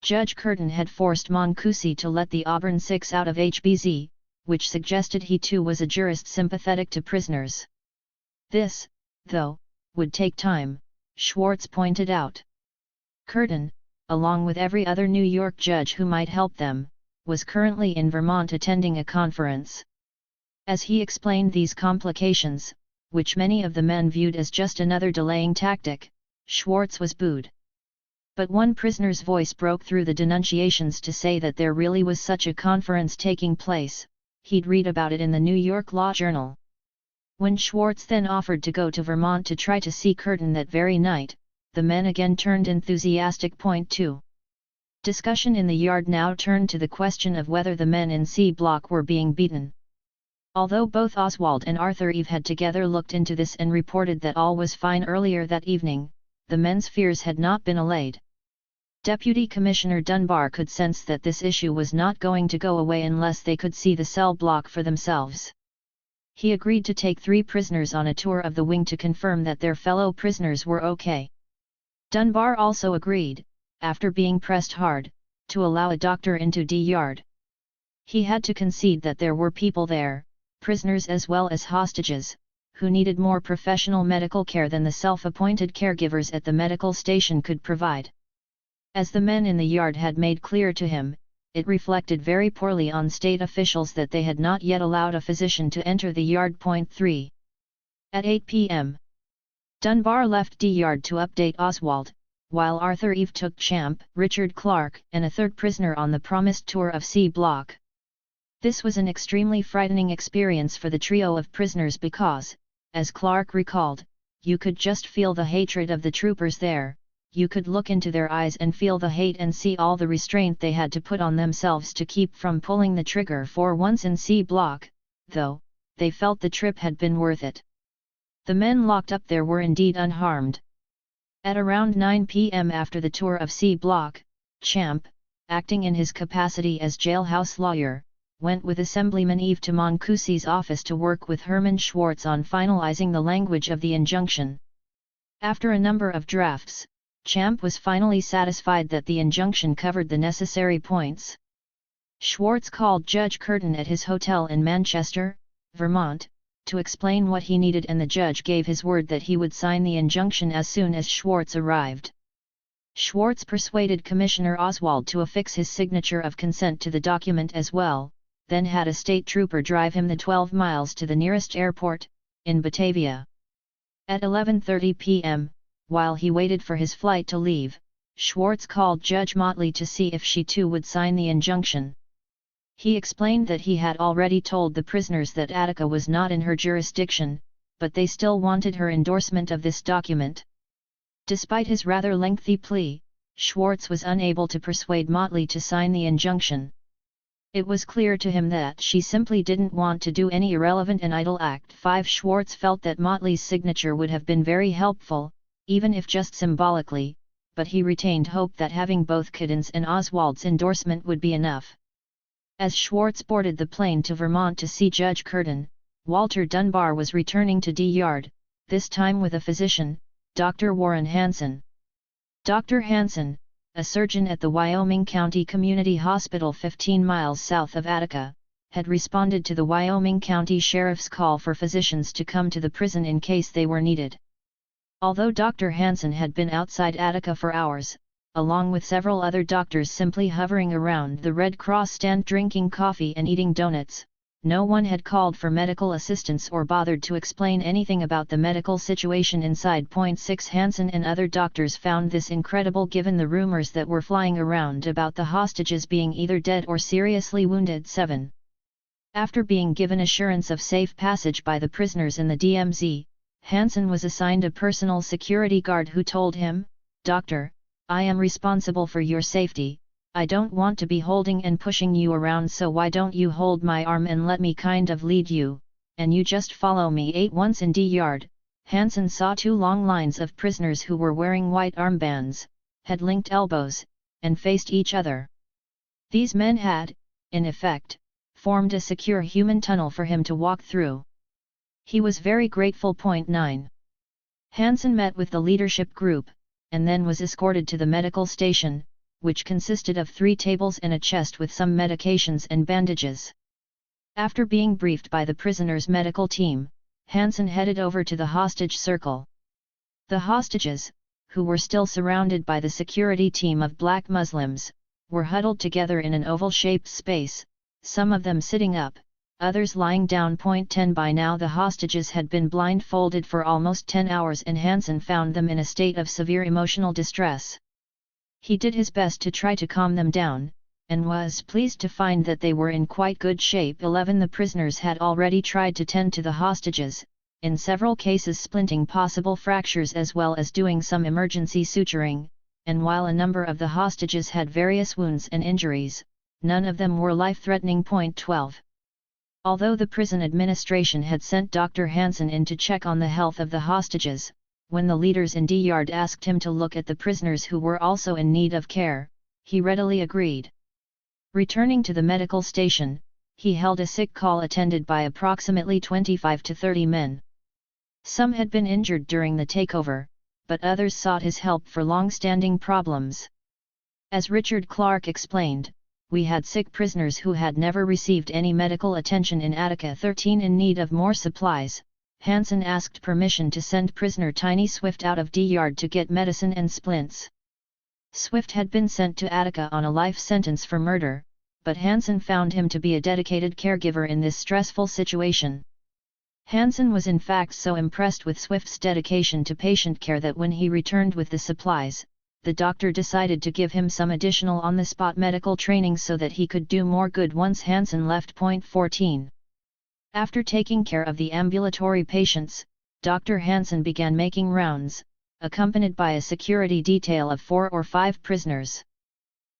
Judge Curtin had forced Mancusi to let the Auburn Six out of HBZ, which suggested he too was a jurist sympathetic to prisoners. This, though, would take time, Schwartz pointed out. Curtin, along with every other New York judge who might help them, was currently in Vermont attending a conference. As he explained these complications, which many of the men viewed as just another delaying tactic, Schwartz was booed. But one prisoner's voice broke through the denunciations to say that there really was such a conference taking place. He'd read about it in the New York Law Journal. When Schwartz then offered to go to Vermont to try to see Curtin that very night, the men again turned enthusiastic. 2. Discussion in the yard now turned to the question of whether the men in C Block were being beaten. Although both Oswald and Arthur Eve had together looked into this and reported that all was fine earlier that evening, the men's fears had not been allayed. Deputy Commissioner Dunbar could sense that this issue was not going to go away unless they could see the cell block for themselves. He agreed to take 3 prisoners on a tour of the wing to confirm that their fellow prisoners were okay. Dunbar also agreed, after being pressed hard, to allow a doctor into D-Yard. He had to concede that there were people there, prisoners as well as hostages, who needed more professional medical care than the self-appointed caregivers at the medical station could provide. As the men in the yard had made clear to him, it reflected very poorly on state officials that they had not yet allowed a physician to enter the yard. 3. At 8 p.m. Dunbar left D-Yard to update Oswald, while Arthur Eve took Champ, Richard Clark, and a 3rd prisoner on the promised tour of C Block. This was an extremely frightening experience for the trio of prisoners because, as Clark recalled, you could just feel the hatred of the troopers there. You could look into their eyes and feel the hate and see all the restraint they had to put on themselves to keep from pulling the trigger. For once in C Block, though, they felt the trip had been worth it. The men locked up there were indeed unharmed. At around 9 p.m. after the tour of C Block, Champ, acting in his capacity as jailhouse lawyer, went with Assemblyman Eve to Mancusi's office to work with Herman Schwartz on finalizing the language of the injunction. After a number of drafts, Champ was finally satisfied that the injunction covered the necessary points. Schwartz called Judge Curtin at his hotel in Manchester, Vermont, to explain what he needed, and the judge gave his word that he would sign the injunction as soon as Schwartz arrived. Schwartz persuaded Commissioner Oswald to affix his signature of consent to the document as well, then had a state trooper drive him the 12 miles to the nearest airport, in Batavia. At 11:30 p.m., while he waited for his flight to leave, Schwartz called Judge Motley to see if she too would sign the injunction. He explained that he had already told the prisoners that Attica was not in her jurisdiction, but they still wanted her endorsement of this document. Despite his rather lengthy plea, Schwartz was unable to persuade Motley to sign the injunction. It was clear to him that she simply didn't want to do any irrelevant and idle act. 5. Schwartz felt that Motley's signature would have been very helpful, even if just symbolically, but he retained hope that having both Curtin's and Oswald's endorsement would be enough. As Schwartz boarded the plane to Vermont to see Judge Curtin, Walter Dunbar was returning to D-Yard, this time with a physician, Dr. Warren Hansen. Dr. Hansen, a surgeon at the Wyoming County Community Hospital 15 miles south of Attica, had responded to the Wyoming County Sheriff's call for physicians to come to the prison in case they were needed. Although Dr. Hansen had been outside Attica for hours, along with several other doctors simply hovering around the Red Cross stand drinking coffee and eating donuts, no one had called for medical assistance or bothered to explain anything about the medical situation inside. 6 Hansen and other doctors found this incredible given the rumors that were flying around about the hostages being either dead or seriously wounded. 7. After being given assurance of safe passage by the prisoners in the DMZ, Hansen was assigned a personal security guard who told him, "Doctor, I am responsible for your safety. I don't want to be holding and pushing you around, so why don't you hold my arm and let me kind of lead you, and you just follow me." 8 Once in D Yard, Hansen saw 2 long lines of prisoners who were wearing white armbands, had linked elbows, and faced each other. These men had, in effect, formed a secure human tunnel for him to walk through. He was very grateful. 9. Hansen met with the leadership group, and then was escorted to the medical station, which consisted of 3 tables and a chest with some medications and bandages. After being briefed by the prisoners' medical team, Hansen headed over to the hostage circle. The hostages, who were still surrounded by the security team of black Muslims, were huddled together in an oval-shaped space, some of them sitting up, others lying down. 10 By now the hostages had been blindfolded for almost 10 hours and Hansen found them in a state of severe emotional distress. He did his best to try to calm them down, and was pleased to find that they were in quite good shape. 11 The prisoners had already tried to tend to the hostages, in several cases splinting possible fractures as well as doing some emergency suturing, and while a number of the hostages had various wounds and injuries, none of them were life-threatening. 12. Although the prison administration had sent Dr. Hansen in to check on the health of the hostages, when the leaders in D Yard asked him to look at the prisoners who were also in need of care, he readily agreed. Returning to the medical station, he held a sick call attended by approximately 25 to 30 men. Some had been injured during the takeover, but others sought his help for long-standing problems. As Richard Clark explained, "We had sick prisoners who had never received any medical attention in Attica." 13 In need of more supplies, Hansen asked permission to send prisoner Tiny Swift out of D Yard to get medicine and splints. Swift had been sent to Attica on a life sentence for murder, but Hansen found him to be a dedicated caregiver in this stressful situation. Hansen was in fact so impressed with Swift's dedication to patient care that when he returned with the supplies, the doctor decided to give him some additional on-the-spot medical training so that he could do more good once Hansen left. 14. After taking care of the ambulatory patients, Dr. Hansen began making rounds, accompanied by a security detail of 4 or 5 prisoners.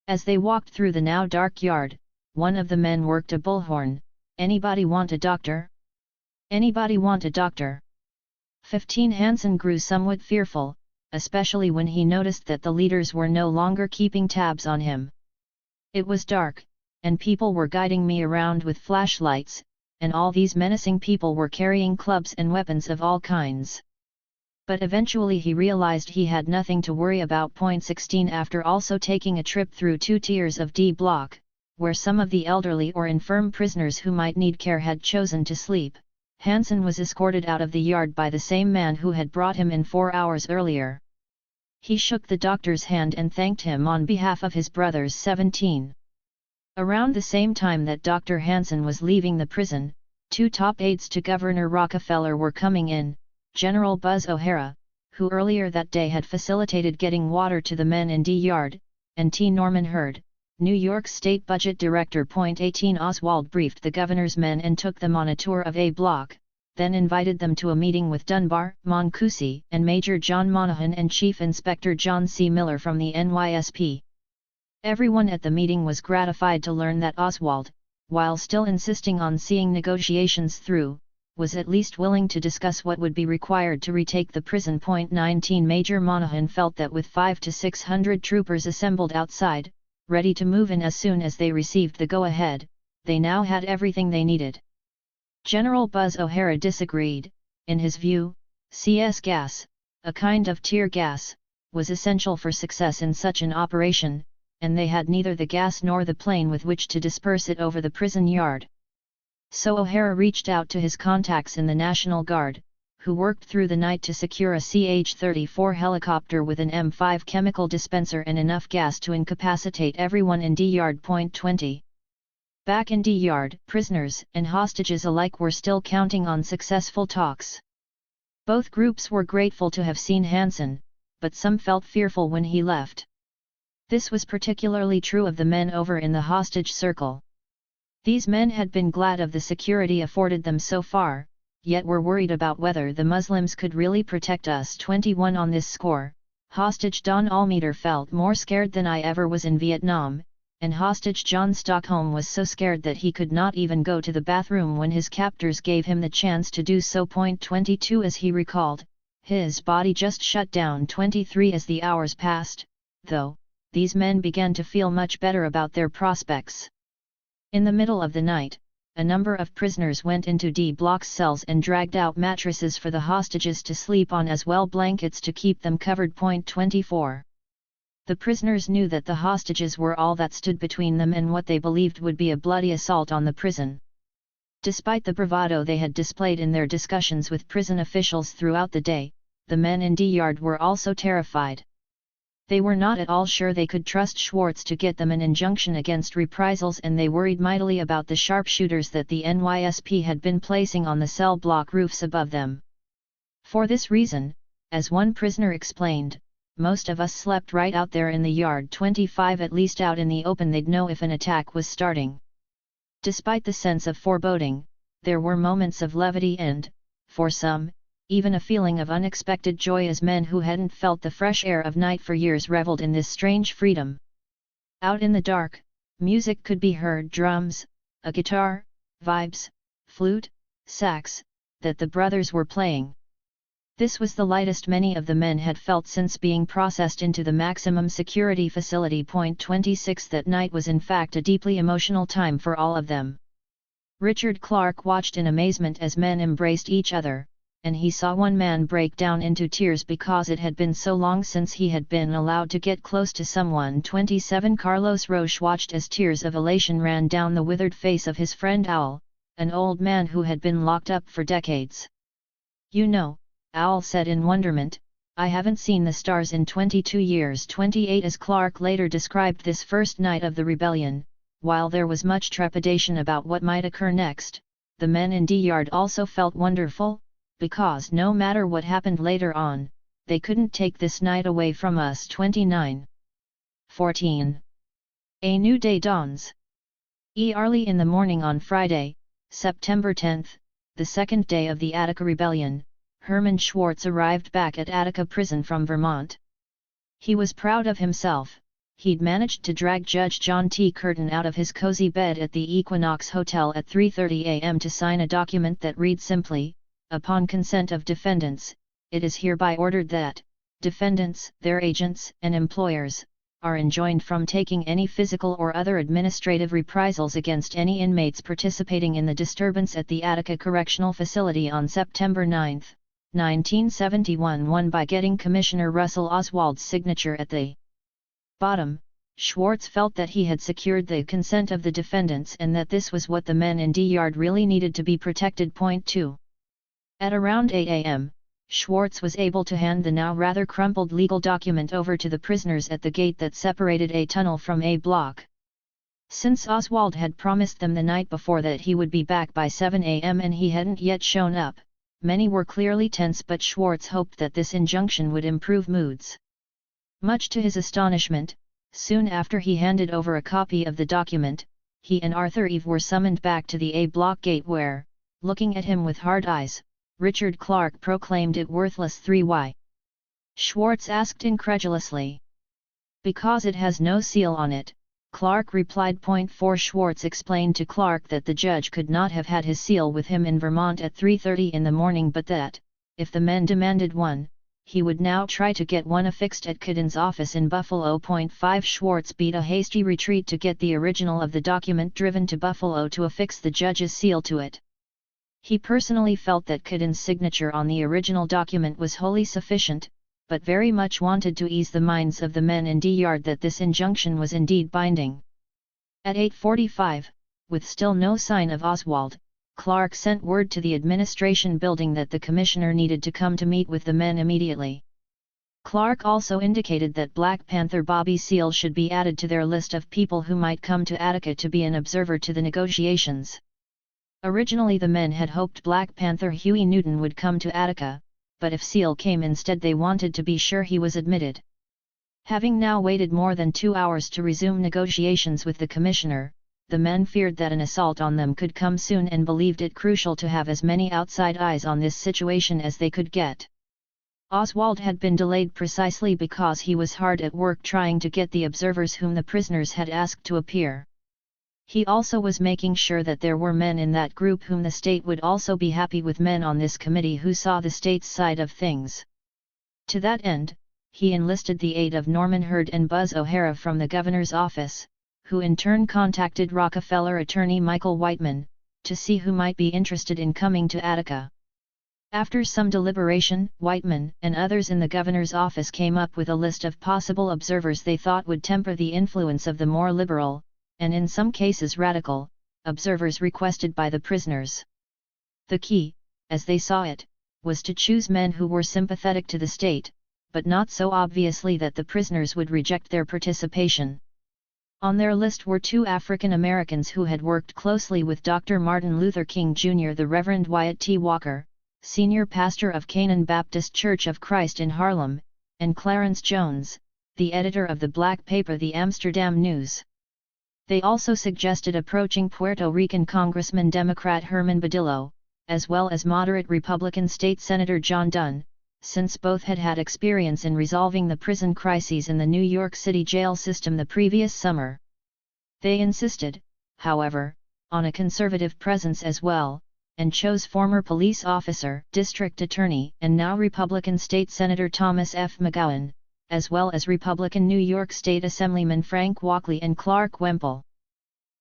As they walked through the now dark yard, one of the men worked a bullhorn. "Anybody want a doctor? Anybody want a doctor?" 15 Hansen grew somewhat fearful, especially when he noticed that the leaders were no longer keeping tabs on him. "It was dark, and people were guiding me around with flashlights, and all these menacing people were carrying clubs and weapons of all kinds." But eventually he realized he had nothing to worry about. 16 After also taking a trip through 2 tiers of D Block, where some of the elderly or infirm prisoners who might need care had chosen to sleep, Hansen was escorted out of the yard by the same man who had brought him in 4 hours earlier. He shook the doctor's hand and thanked him on behalf of his brothers. 17. Around the same time that Dr. Hansen was leaving the prison, 2 top aides to Governor Rockefeller were coming in: General Buzz O'Hara, who earlier that day had facilitated getting water to the men in D Yard, and T. Norman Hurd, New York State Budget Director. 18 Oswald briefed the governor's men and took them on a tour of A Block, then invited them to a meeting with Dunbar, Moncusi, and Major John Monahan and Chief Inspector John C. Miller from the NYSP. Everyone at the meeting was gratified to learn that Oswald, while still insisting on seeing negotiations through, was at least willing to discuss what would be required to retake the prison. 19 Major Monahan felt that with 500 to 600 troopers assembled outside, ready to move in as soon as they received the go-ahead, they now had everything they needed. General Buzz O'Hara disagreed. In his view, CS gas, a kind of tear gas, was essential for success in such an operation, and they had neither the gas nor the plane with which to disperse it over the prison yard. So O'Hara reached out to his contacts in the National Guard, who worked through the night to secure a CH-34 helicopter with an M5 chemical dispenser and enough gas to incapacitate everyone in D Yard. 20. Back in D Yard, prisoners and hostages alike were still counting on successful talks. Both groups were grateful to have seen Hansen, but some felt fearful when he left. This was particularly true of the men over in the hostage circle. These men had been glad of the security afforded them so far, yet were worried about whether the Muslims could really protect us. 21 On this score, hostage Don Almeida felt more scared than I ever was in Vietnam, and hostage John Stockholm was so scared that he could not even go to the bathroom when his captors gave him the chance to do so. 22 As he recalled, his body just shut down. 23 As the hours passed, though, these men began to feel much better about their prospects. In the middle of the night, a number of prisoners went into D Block's cells and dragged out mattresses for the hostages to sleep on as well blankets to keep them covered. 24. The prisoners knew that the hostages were all that stood between them and what they believed would be a bloody assault on the prison. Despite the bravado they had displayed in their discussions with prison officials throughout the day, the men in D Yard were also terrified. They were not at all sure they could trust Schwartz to get them an injunction against reprisals, and they worried mightily about the sharpshooters that the NYSP had been placing on the cell block roofs above them. For this reason, as one prisoner explained, most of us slept right out there in the yard. 25 At least out in the open they'd know if an attack was starting. Despite the sense of foreboding, there were moments of levity and, for some, even a feeling of unexpected joy as men who hadn't felt the fresh air of night for years reveled in this strange freedom. Out in the dark, music could be heard: drums, a guitar, vibes, flute, sax, that the brothers were playing. This was the lightest many of the men had felt since being processed into the maximum security facility. 26 That night was in fact a deeply emotional time for all of them. Richard Clark watched in amazement as men embraced each other, and he saw one man break down into tears because it had been so long since he had been allowed to get close to someone. 27 Carlos Roche watched as tears of elation ran down the withered face of his friend Owl, an old man who had been locked up for decades. "You know," Owl said in wonderment, "I haven't seen the stars in 22 years." 28 As Clark later described this first night of the rebellion, while there was much trepidation about what might occur next, the men in D Yard also felt wonderful, because no matter what happened later on, they couldn't take this night away from us. 29. 14. A new day dawns. Early in the morning on Friday, September 10, the second day of the Attica Rebellion, Herman Schwartz arrived back at Attica Prison from Vermont. He was proud of himself. He'd managed to drag Judge John T. Curtin out of his cozy bed at the Equinox Hotel at 3:30 a.m. to sign a document that read simply, "Upon consent of defendants, it is hereby ordered that defendants, their agents, and employers are enjoined from taking any physical or other administrative reprisals against any inmates participating in the disturbance at the Attica Correctional Facility on September 9, 1971." One by getting Commissioner Russell Oswald's signature at the bottom. Schwartz felt that he had secured the consent of the defendants and that this was what the men in D Yard really needed to be protected. 2. At around 8 a.m., Schwartz was able to hand the now rather crumpled legal document over to the prisoners at the gate that separated A tunnel from A block. Since Oswald had promised them the night before that he would be back by 7 a.m. and he hadn't yet shown up, many were clearly tense, but Schwartz hoped that this injunction would improve moods. Much to his astonishment, soon after he handed over a copy of the document, he and Arthur Eve were summoned back to the A block gate where, looking at him with hard eyes, Richard Clark proclaimed it worthless. 3 Why? Schwartz asked incredulously. "Because it has no seal on it," Clark replied. 4 Schwartz explained to Clark that the judge could not have had his seal with him in Vermont at 3:30 in the morning, but that, if the men demanded one, he would now try to get one affixed at Cadden's office in Buffalo. 5 Schwartz beat a hasty retreat to get the original of the document driven to Buffalo to affix the judge's seal to it. He personally felt that Cadden's signature on the original document was wholly sufficient, but very much wanted to ease the minds of the men in D Yard that this injunction was indeed binding. At 8:45, with still no sign of Oswald, Clark sent word to the administration building that the commissioner needed to come to meet with the men immediately. Clark also indicated that Black Panther Bobby Seale should be added to their list of people who might come to Attica to be an observer to the negotiations. Originally the men had hoped Black Panther Huey Newton would come to Attica, but if Seale came instead they wanted to be sure he was admitted. Having now waited more than 2 hours to resume negotiations with the commissioner, the men feared that an assault on them could come soon and believed it crucial to have as many outside eyes on this situation as they could get. Oswald had been delayed precisely because he was hard at work trying to get the observers whom the prisoners had asked to appear. He also was making sure that there were men in that group whom the state would also be happy with, men on this committee who saw the state's side of things. To that end, he enlisted the aid of Norman Hurd and Buzz O'Hara from the governor's office, who in turn contacted Rockefeller attorney Michael Whiteman, to see who might be interested in coming to Attica. After some deliberation, Whiteman and others in the governor's office came up with a list of possible observers they thought would temper the influence of the more liberal, and in some cases radical, observers requested by the prisoners. The key, as they saw it, was to choose men who were sympathetic to the state, but not so obviously that the prisoners would reject their participation. On their list were 2 African Americans who had worked closely with Dr. Martin Luther King Jr., the Reverend Wyatt T. Walker, senior pastor of Canaan Baptist Church of Christ in Harlem, and Clarence Jones, the editor of the black paper The Amsterdam News. They also suggested approaching Puerto Rican Congressman Democrat Herman Badillo, as well as moderate Republican State Senator John Dunn, since both had had experience in resolving the prison crises in the New York City jail system the previous summer. They insisted, however, on a conservative presence as well, and chose former police officer, district attorney, and now Republican State Senator Thomas F. McGowan, as well as Republican New York State Assemblyman Frank Walkley and Clark Wemple.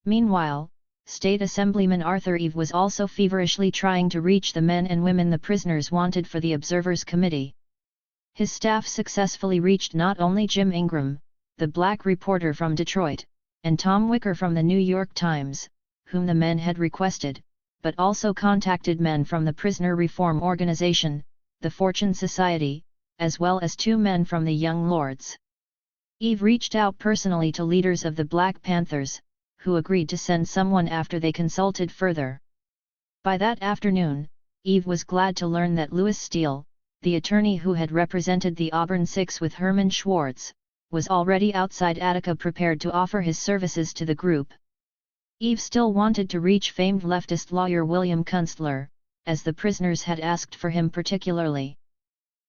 Meanwhile, State Assemblyman Arthur Eve was also feverishly trying to reach the men and women the prisoners wanted for the Observers Committee. His staff successfully reached not only Jim Ingram, the black reporter from Detroit, and Tom Wicker from the New York Times, whom the men had requested, but also contacted men from the Prisoner Reform Organization, the Fortune Society, as well as 2 men from the Young Lords. Eve reached out personally to leaders of the Black Panthers, who agreed to send someone after they consulted further. By that afternoon, Eve was glad to learn that Louis Steele, the attorney who had represented the Auburn Six with Herman Schwartz, was already outside Attica prepared to offer his services to the group. Eve still wanted to reach famed leftist lawyer William Kunstler, as the prisoners had asked for him particularly.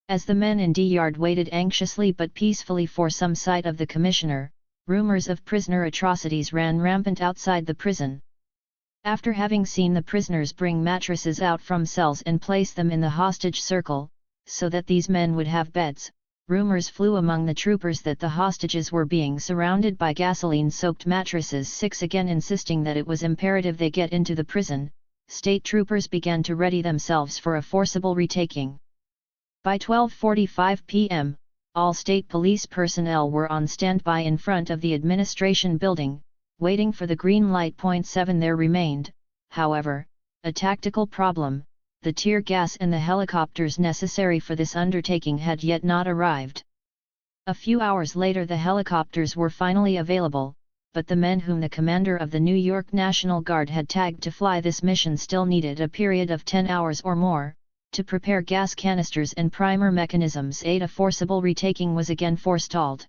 As the men in D Yard waited anxiously but peacefully for some sight of the commissioner, rumors of prisoner atrocities ran rampant outside the prison. After having seen the prisoners bring mattresses out from cells and place them in the hostage circle, so that these men would have beds, rumors flew among the troopers that the hostages were being surrounded by gasoline-soaked mattresses. 6 Again insisting that it was imperative they get into the prison, state troopers began to ready themselves for a forcible retaking. By 12:45 p.m., all state police personnel were on standby in front of the administration building, waiting for the green light. 7 There remained, however, a tactical problem. The tear gas and the helicopters necessary for this undertaking had yet not arrived. A few hours later the helicopters were finally available, but the men whom the commander of the New York National Guard had tagged to fly this mission still needed a period of 10 hours or more, to prepare gas canisters and primer mechanisms. 8 A forcible retaking was again forestalled.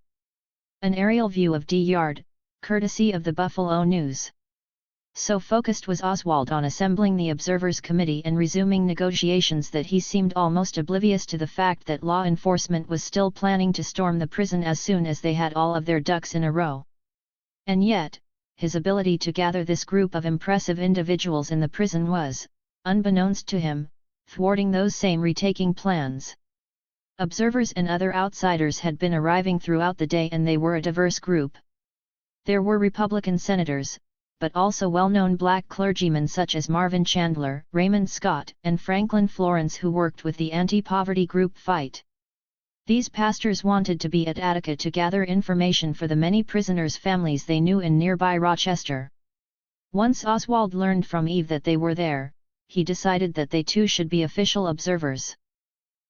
An aerial view of D Yard, courtesy of the Buffalo News. So focused was Oswald on assembling the Observers Committee and resuming negotiations that he seemed almost oblivious to the fact that law enforcement was still planning to storm the prison as soon as they had all of their ducks in a row. And yet, his ability to gather this group of impressive individuals in the prison was, unbeknownst to him, thwarting those same retaking plans. Observers and other outsiders had been arriving throughout the day, and they were a diverse group. There were Republican senators, but also well-known black clergymen such as Marvin Chandler, Raymond Scott, and Franklin Florence, who worked with the anti-poverty group Fight. These pastors wanted to be at Attica to gather information for the many prisoners' families they knew in nearby Rochester. Once Oswald learned from Eve that they were there, he decided that they too should be official observers.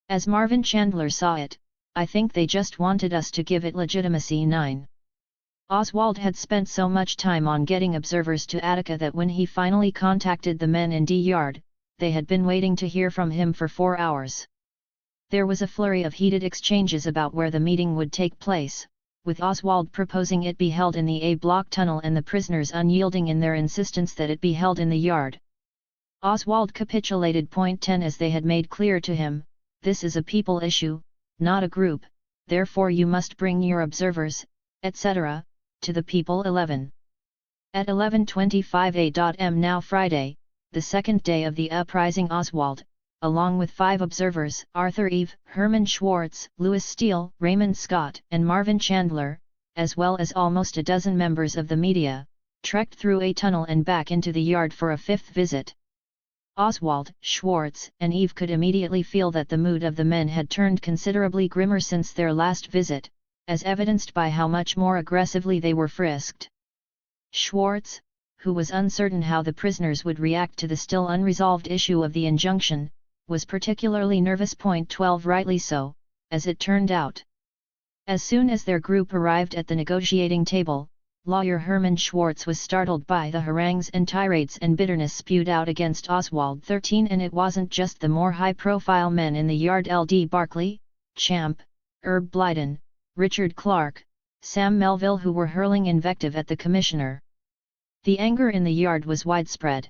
As Marvin Chandler saw it, "I think they just wanted us to give it legitimacy." 9. Oswald had spent so much time on getting observers to Attica that when he finally contacted the men in D Yard, they had been waiting to hear from him for 4 hours. There was a flurry of heated exchanges about where the meeting would take place, with Oswald proposing it be held in the A Block tunnel and the prisoners unyielding in their insistence that it be held in the yard. Oswald capitulated. 10 As they had made clear to him, "This is a people issue, not a group, therefore you must bring your observers, etc., to the people." 11. At 11:25 a.m. now Friday, the second day of the uprising, Oswald, along with 5 observers, Arthur Eve, Herman Schwartz, Louis Steele, Raymond Scott, and Marvin Chandler, as well as almost a dozen members of the media, trekked through a tunnel and back into the yard for a 5th visit. Oswald, Schwartz, and Eve could immediately feel that the mood of the men had turned considerably grimmer since their last visit, as evidenced by how much more aggressively they were frisked. Schwartz, who was uncertain how the prisoners would react to the still unresolved issue of the injunction, was particularly nervous. 12 Rightly so, as it turned out. As soon as their group arrived at the negotiating table, lawyer Herman Schwartz was startled by the harangues and tirades and bitterness spewed out against Oswald. 13 And it wasn't just the more high-profile men in the yard: L.D. Barkley, Champ, Herb Blyden, Richard Clark, Sam Melville, who were hurling invective at the commissioner. The anger in the yard was widespread.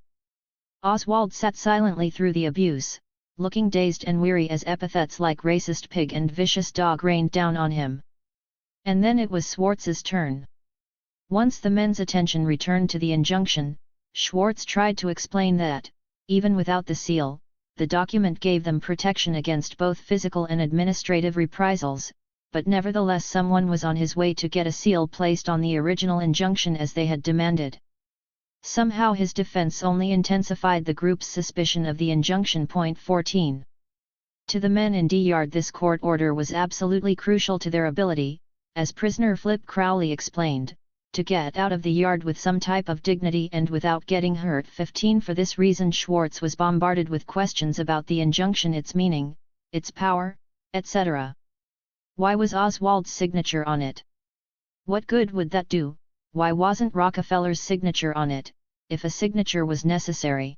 Oswald sat silently through the abuse, looking dazed and weary as epithets like racist pig and vicious dog rained down on him. And then it was Schwartz's turn. Once the men's attention returned to the injunction, Schwartz tried to explain that, even without the seal, the document gave them protection against both physical and administrative reprisals, but nevertheless someone was on his way to get a seal placed on the original injunction as they had demanded. Somehow his defense only intensified the group's suspicion of the injunction. 14. To the men in D Yard, this court order was absolutely crucial to their ability, as prisoner Flip Crowley explained, to get out of the yard with some type of dignity and without getting hurt. 15 For this reason Schwartz was bombarded with questions about the injunction, its meaning, its power, etc. Why was Oswald's signature on it? What good would that do? Why wasn't Rockefeller's signature on it, if a signature was necessary?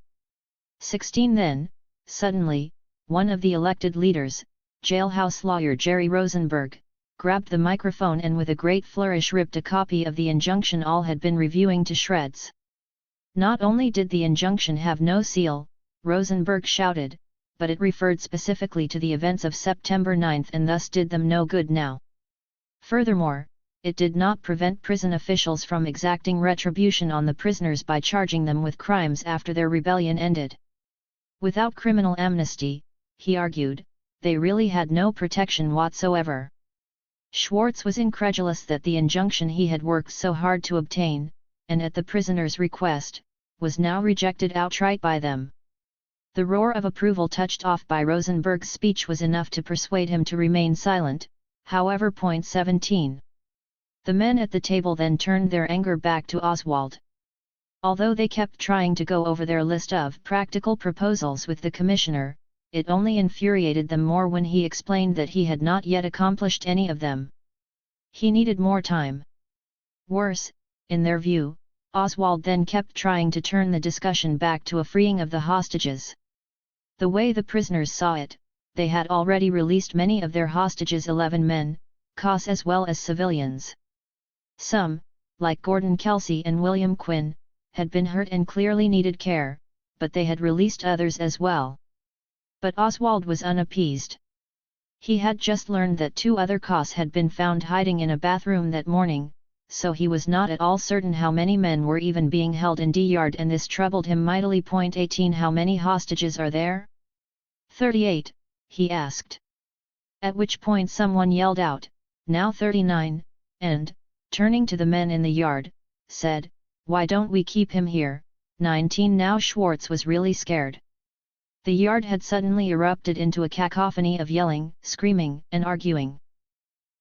16 Then, suddenly, one of the elected leaders, jailhouse lawyer Jerry Rosenberg, grabbed the microphone and with a great flourish ripped a copy of the injunction all had been reviewing to shreds. Not only did the injunction have no seal, Rosenberg shouted, but it referred specifically to the events of September 9 and thus did them no good now. Furthermore, it did not prevent prison officials from exacting retribution on the prisoners by charging them with crimes after their rebellion ended. Without criminal amnesty, he argued, they really had no protection whatsoever. Schwartz was incredulous that the injunction he had worked so hard to obtain, and at the prisoners' request, was now rejected outright by them. The roar of approval touched off by Rosenberg's speech was enough to persuade him to remain silent, however. 17. The men at the table then turned their anger back to Oswald. Although they kept trying to go over their list of practical proposals with the commissioner, it only infuriated them more when he explained that he had not yet accomplished any of them. He needed more time. Worse, in their view, Oswald then kept trying to turn the discussion back to a freeing of the hostages. The way the prisoners saw it, they had already released many of their hostages, 11 men, COS as well as civilians. Some, like Gordon Kelsey and William Quinn, had been hurt and clearly needed care, but they had released others as well. But Oswald was unappeased. He had just learned that 2 other COS had been found hiding in a bathroom that morning, so he was not at all certain how many men were even being held in D Yard, and this troubled him mightily. 18 How many hostages are there? 38, he asked. At which point someone yelled out, now 39, and, turning to the men in the yard, said, why don't we keep him here? 19 Now Schwartz was really scared. The yard had suddenly erupted into a cacophony of yelling, screaming, and arguing.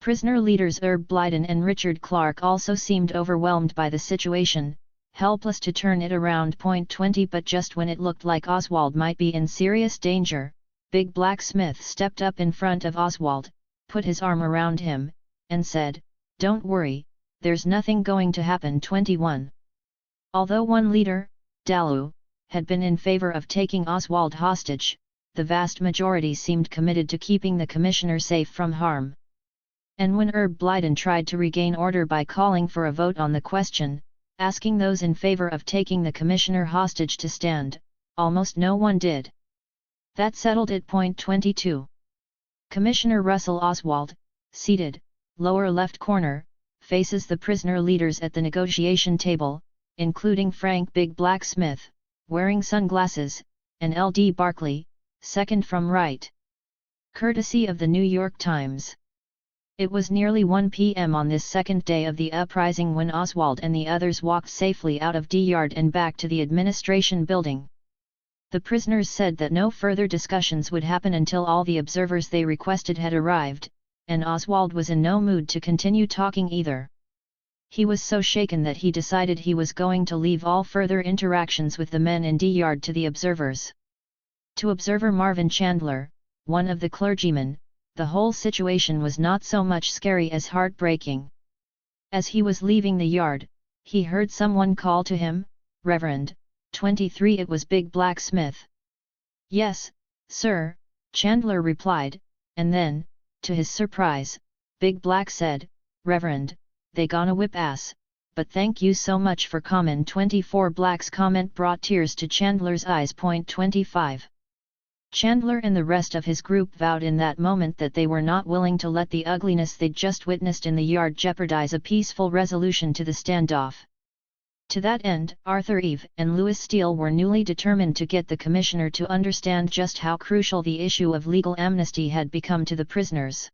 Prisoner leaders Herb Blyden and Richard Clark also seemed overwhelmed by the situation, helpless to turn it around. 20 But just when it looked like Oswald might be in serious danger, Big Black Smith stepped up in front of Oswald, put his arm around him, and said, "Don't worry, there's nothing going to happen." 21. Although one leader, Dalu, had been in favor of taking Oswald hostage, the vast majority seemed committed to keeping the commissioner safe from harm. And when Herb Blyden tried to regain order by calling for a vote on the question, asking those in favor of taking the commissioner hostage to stand, almost no one did. That settled it. 22. Commissioner Russell Oswald, seated, lower left corner, faces the prisoner leaders at the negotiation table, including Frank Big Black Smith, wearing sunglasses, and L.D. Barkley, second from right. Courtesy of the New York Times. It was nearly 1 p.m. on this second day of the uprising when Oswald and the others walked safely out of D Yard and back to the administration building. The prisoners said that no further discussions would happen until all the observers they requested had arrived, and Oswald was in no mood to continue talking either. He was so shaken that he decided he was going to leave all further interactions with the men in D Yard to the observers. To observer Marvin Chandler, one of the clergymen, the whole situation was not so much scary as heartbreaking. As he was leaving the yard, he heard someone call to him, "Reverend." 23. It was Big Black Smith. "Yes, sir," Chandler replied, and then, to his surprise, Big Black said, "Reverend, they gonna whip ass, but thank you so much for comin'." 24. Black's comment brought tears to Chandler's eyes. 25. Chandler and the rest of his group vowed in that moment that they were not willing to let the ugliness they'd just witnessed in the yard jeopardize a peaceful resolution to the standoff. To that end, Arthur Eve and Louis Steele were newly determined to get the commissioner to understand just how crucial the issue of legal amnesty had become to the prisoners.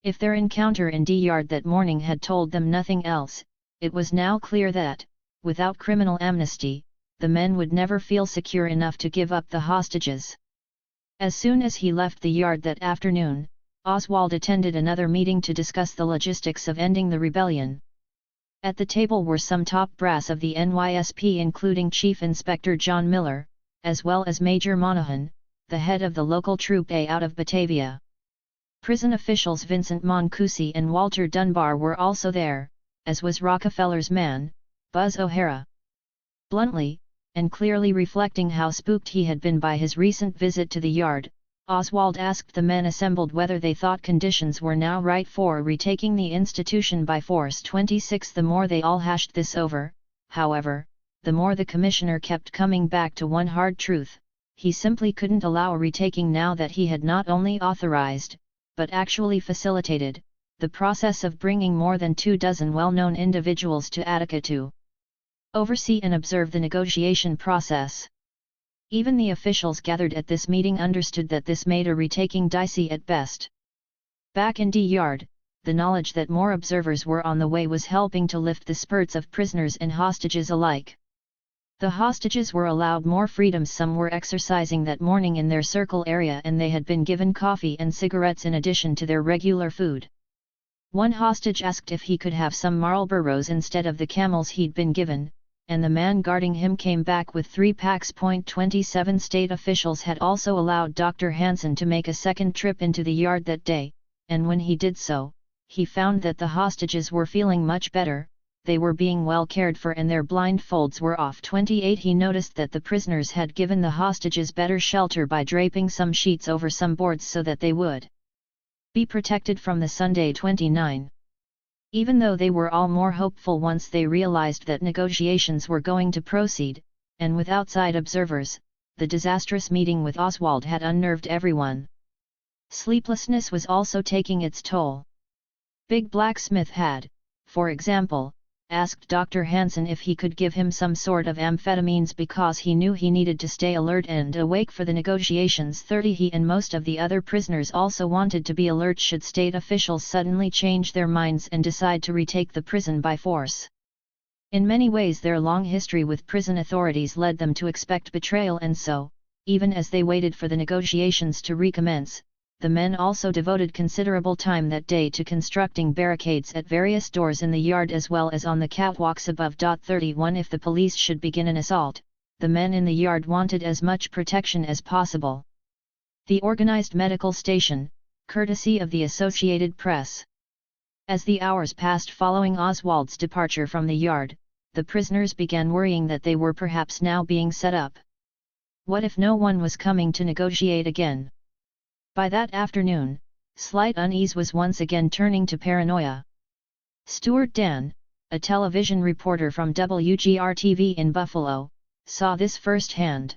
If their encounter in D Yard that morning had told them nothing else, it was now clear that, without criminal amnesty, the men would never feel secure enough to give up the hostages. As soon as he left the yard that afternoon, Oswald attended another meeting to discuss the logistics of ending the rebellion. At the table were some top brass of the NYSP, including Chief Inspector John Miller, as well as Major Monahan, the head of the local Troop A out of Batavia. Prison officials Vincent Mancusi and Walter Dunbar were also there, as was Rockefeller's man, Buzz O'Hara. Bluntly, and clearly reflecting how spooked he had been by his recent visit to the yard, Oswald asked the men assembled whether they thought conditions were now right for retaking the institution by force. 26. The more they all hashed this over, however, the more the commissioner kept coming back to one hard truth: he simply couldn't allow a retaking now that he had not only authorized, but actually facilitated, the process of bringing more than 24 well-known individuals to Attica to oversee and observe the negotiation process. Even the officials gathered at this meeting understood that this made a retaking dicey at best. Back in D Yard, the knowledge that more observers were on the way was helping to lift the spirits of prisoners and hostages alike. The hostages were allowed more freedom. Some were exercising that morning in their circle area, and they had been given coffee and cigarettes in addition to their regular food. One hostage asked if he could have some Marlboros instead of the Camels he'd been given, and the man guarding him came back with 3 packs. 27. State officials had also allowed Dr. Hansen to make a second trip into the yard that day, and when he did so, he found that the hostages were feeling much better, they were being well cared for, and their blindfolds were off. 28. He noticed that the prisoners had given the hostages better shelter by draping some sheets over some boards so that they would be protected from the sun. 29. Even though they were all more hopeful once they realized that negotiations were going to proceed, and with outside observers, the disastrous meeting with Oswald had unnerved everyone. Sleeplessness was also taking its toll. Big Black Smith had, for example, asked Dr. Hansen if he could give him some sort of amphetamines because he knew he needed to stay alert and awake for the negotiations. 30. He and most of the other prisoners also wanted to be alert should state officials suddenly change their minds and decide to retake the prison by force. In many ways their long history with prison authorities led them to expect betrayal, and so, even as they waited for the negotiations to recommence, the men also devoted considerable time that day to constructing barricades at various doors in the yard as well as on the catwalks above. 31 If the police should begin an assault, the men in the yard wanted as much protection as possible. The organized medical station, courtesy of the Associated Press. As the hours passed following Oswald's departure from the yard, the prisoners began worrying that they were perhaps now being set up. What if no one was coming to negotiate again? By that afternoon, slight unease was once again turning to paranoia. Stuart Dan, a television reporter from WGR-TV in Buffalo, saw this firsthand.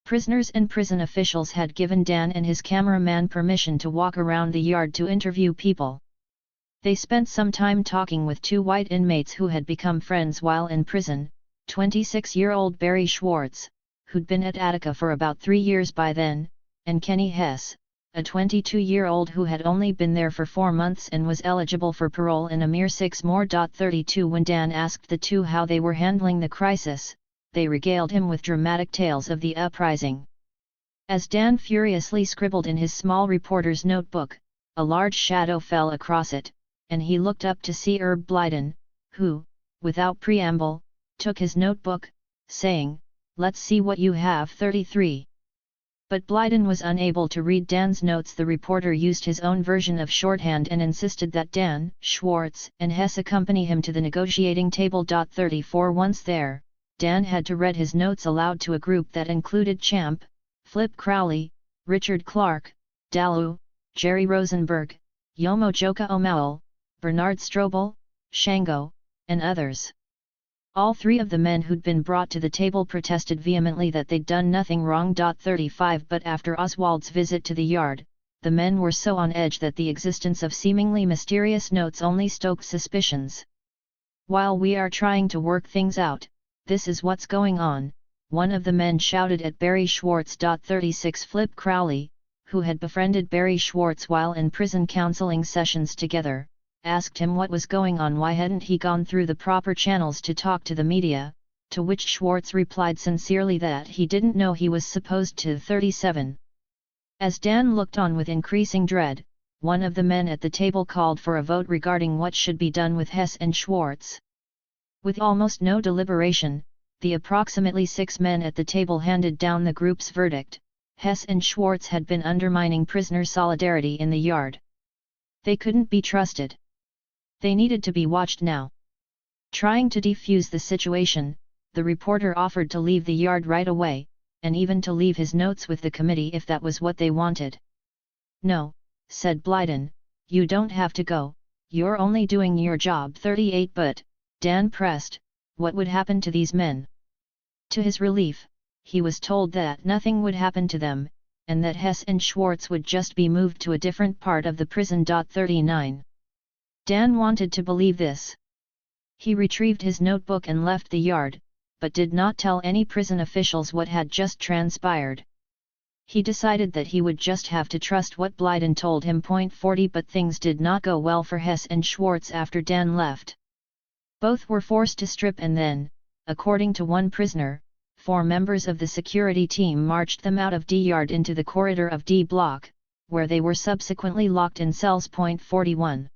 Prisoners and prison officials had given Dan and his cameraman permission to walk around the yard to interview people. They spent some time talking with two white inmates who had become friends while in prison, 26-year-old Barry Schwartz, who'd been at Attica for about 3 years by then, and Kenny Hess, a 22-year-old who had only been there for 4 months and was eligible for parole in a mere 6 more. 32 When Dan asked the two how they were handling the crisis, they regaled him with dramatic tales of the uprising. As Dan furiously scribbled in his small reporter's notebook, a large shadow fell across it, and he looked up to see Herb Blyden, who, without preamble, took his notebook, saying, "Let's see what you have." 33. But Blyden was unable to read Dan's notes. The reporter used his own version of shorthand and insisted that Dan, Schwartz, and Hess accompany him to the negotiating table. 34 Once there, Dan had to read his notes aloud to a group that included Champ, Flip Crowley, Richard Clark, Dalu, Jerry Rosenberg, Yomo Joka Omowel, Bernard Strobel, Shango, and others. All 3 of the men who'd been brought to the table protested vehemently that they'd done nothing wrong. 35 But after Oswald's visit to the yard, the men were so on edge that the existence of seemingly mysterious notes only stoked suspicions. "While we are trying to work things out, this is what's going on," one of the men shouted at Barry Schwartz. 36 Flip Crowley, who had befriended Barry Schwartz while in prison counseling sessions together, asked him what was going on. Why hadn't he gone through the proper channels to talk to the media, to which Schwartz replied sincerely that he didn't know he was supposed to. 37. As Dan looked on with increasing dread, one of the men at the table called for a vote regarding what should be done with Hess and Schwartz. With almost no deliberation, the approximately 6 men at the table handed down the group's verdict: Hess and Schwartz had been undermining prisoner solidarity in the yard. They couldn't be trusted. They needed to be watched now. Trying to defuse the situation, the reporter offered to leave the yard right away, and even to leave his notes with the committee if that was what they wanted. "No," said Blyden, "you don't have to go, you're only doing your job." 38 But, Dan pressed, what would happen to these men? To his relief, he was told that nothing would happen to them, and that Hess and Schwartz would just be moved to a different part of the prison. 39. Dan wanted to believe this. He retrieved his notebook and left the yard, but did not tell any prison officials what had just transpired. He decided that he would just have to trust what Blyden told him. 40 But things did not go well for Hess and Schwartz after Dan left. Both were forced to strip and then, according to one prisoner, 4 members of the security team marched them out of D Yard into the corridor of D Block, where they were subsequently locked in cells. 41.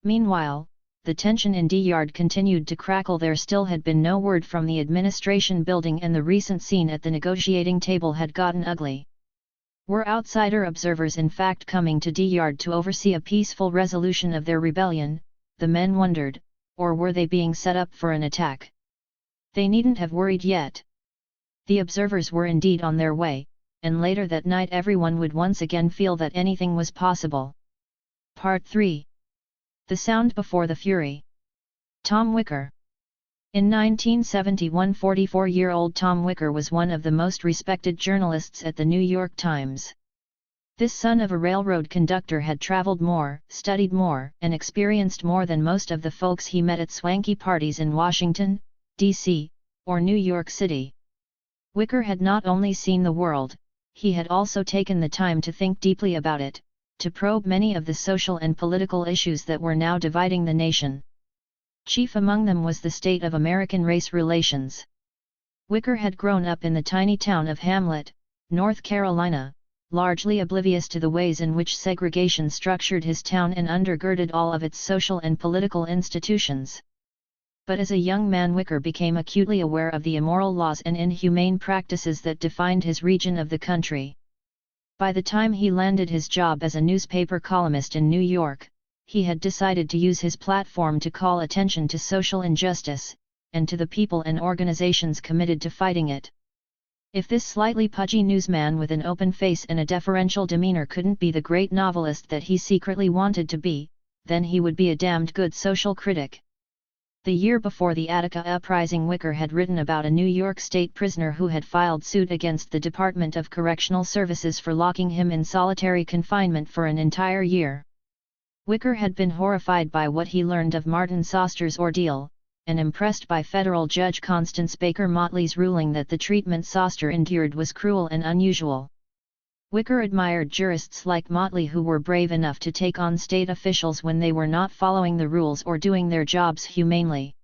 Meanwhile, the tension in D Yard continued to crackle. There still had been no word from the administration building, and the recent scene at the negotiating table had gotten ugly. Were outsider observers in fact coming to D Yard to oversee a peaceful resolution of their rebellion, the men wondered, or were they being set up for an attack? They needn't have worried yet. The observers were indeed on their way, and later that night everyone would once again feel that anything was possible. Part 3. The Sound Before the Fury. Tom Wicker. In 1971, 44-year-old Tom Wicker was one of the most respected journalists at the New York Times. This son of a railroad conductor had traveled more, studied more, and experienced more than most of the folks he met at swanky parties in Washington, D.C., or New York City. Wicker had not only seen the world, he had also taken the time to think deeply about it, to probe many of the social and political issues that were now dividing the nation. Chief among them was the state of American race relations. Wicker had grown up in the tiny town of Hamlet, North Carolina, largely oblivious to the ways in which segregation structured his town and undergirded all of its social and political institutions. But as a young man, Wicker became acutely aware of the immoral laws and inhumane practices that defined his region of the country. By the time he landed his job as a newspaper columnist in New York, he had decided to use his platform to call attention to social injustice, and to the people and organizations committed to fighting it. If this slightly pudgy newsman with an open face and a deferential demeanor couldn't be the great novelist that he secretly wanted to be, then he would be a damned good social critic. The year before the Attica Uprising, Wicker had written about a New York State prisoner who had filed suit against the Department of Correctional Services for locking him in solitary confinement for an entire year. Wicker had been horrified by what he learned of Martin Soster's ordeal, and impressed by federal judge Constance Baker Motley's ruling that the treatment Soster endured was cruel and unusual. Wicker admired jurists like Motley who were brave enough to take on state officials when they were not following the rules or doing their jobs humanely.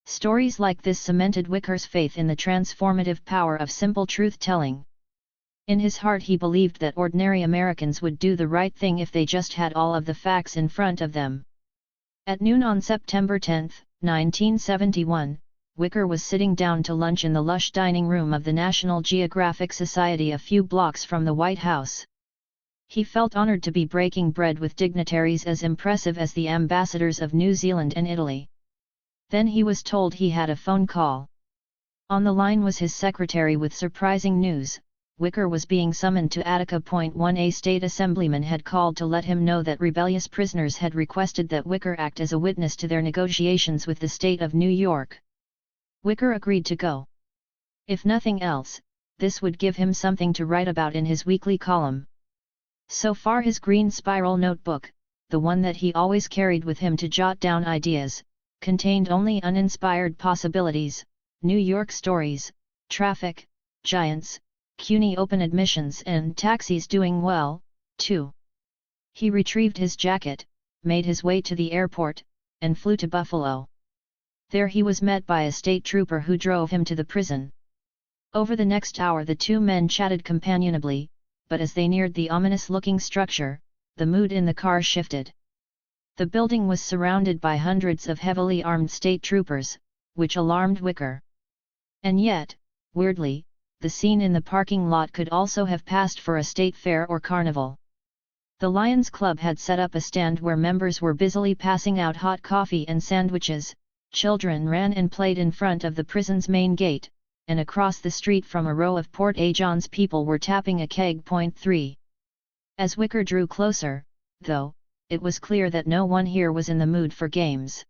Stories like this cemented Wicker's faith in the transformative power of simple truth-telling. In his heart he believed that ordinary Americans would do the right thing if they just had all of the facts in front of them. At noon on September 10, 1971, Wicker was sitting down to lunch in the lush dining room of the National Geographic Society a few blocks from the White House. He felt honored to be breaking bread with dignitaries as impressive as the ambassadors of New Zealand and Italy. Then he was told he had a phone call. On the line was his secretary with surprising news. Wicker was being summoned to Attica. One A state assemblyman had called to let him know that rebellious prisoners had requested that Wicker act as a witness to their negotiations with the state of New York. Wicker agreed to go. If nothing else, this would give him something to write about in his weekly column. So far his green spiral notebook, the one that he always carried with him to jot down ideas, contained only uninspired possibilities, New York stories, traffic, giants, CUNY open admissions and taxis doing well, too. He retrieved his jacket, made his way to the airport, and flew to Buffalo. There he was met by a state trooper who drove him to the prison. Over the next hour the two men chatted companionably, but as they neared the ominous-looking structure, the mood in the car shifted. The building was surrounded by hundreds of heavily armed state troopers, which alarmed Wicker. And yet, weirdly, the scene in the parking lot could also have passed for a state fair or carnival. The Lions Club had set up a stand where members were busily passing out hot coffee and sandwiches, children ran and played in front of the prison's main gate, and across the street from a row of Port-A-John's people were tapping a keg. 3. As Wicker drew closer, though, it was clear that no one here was in the mood for games.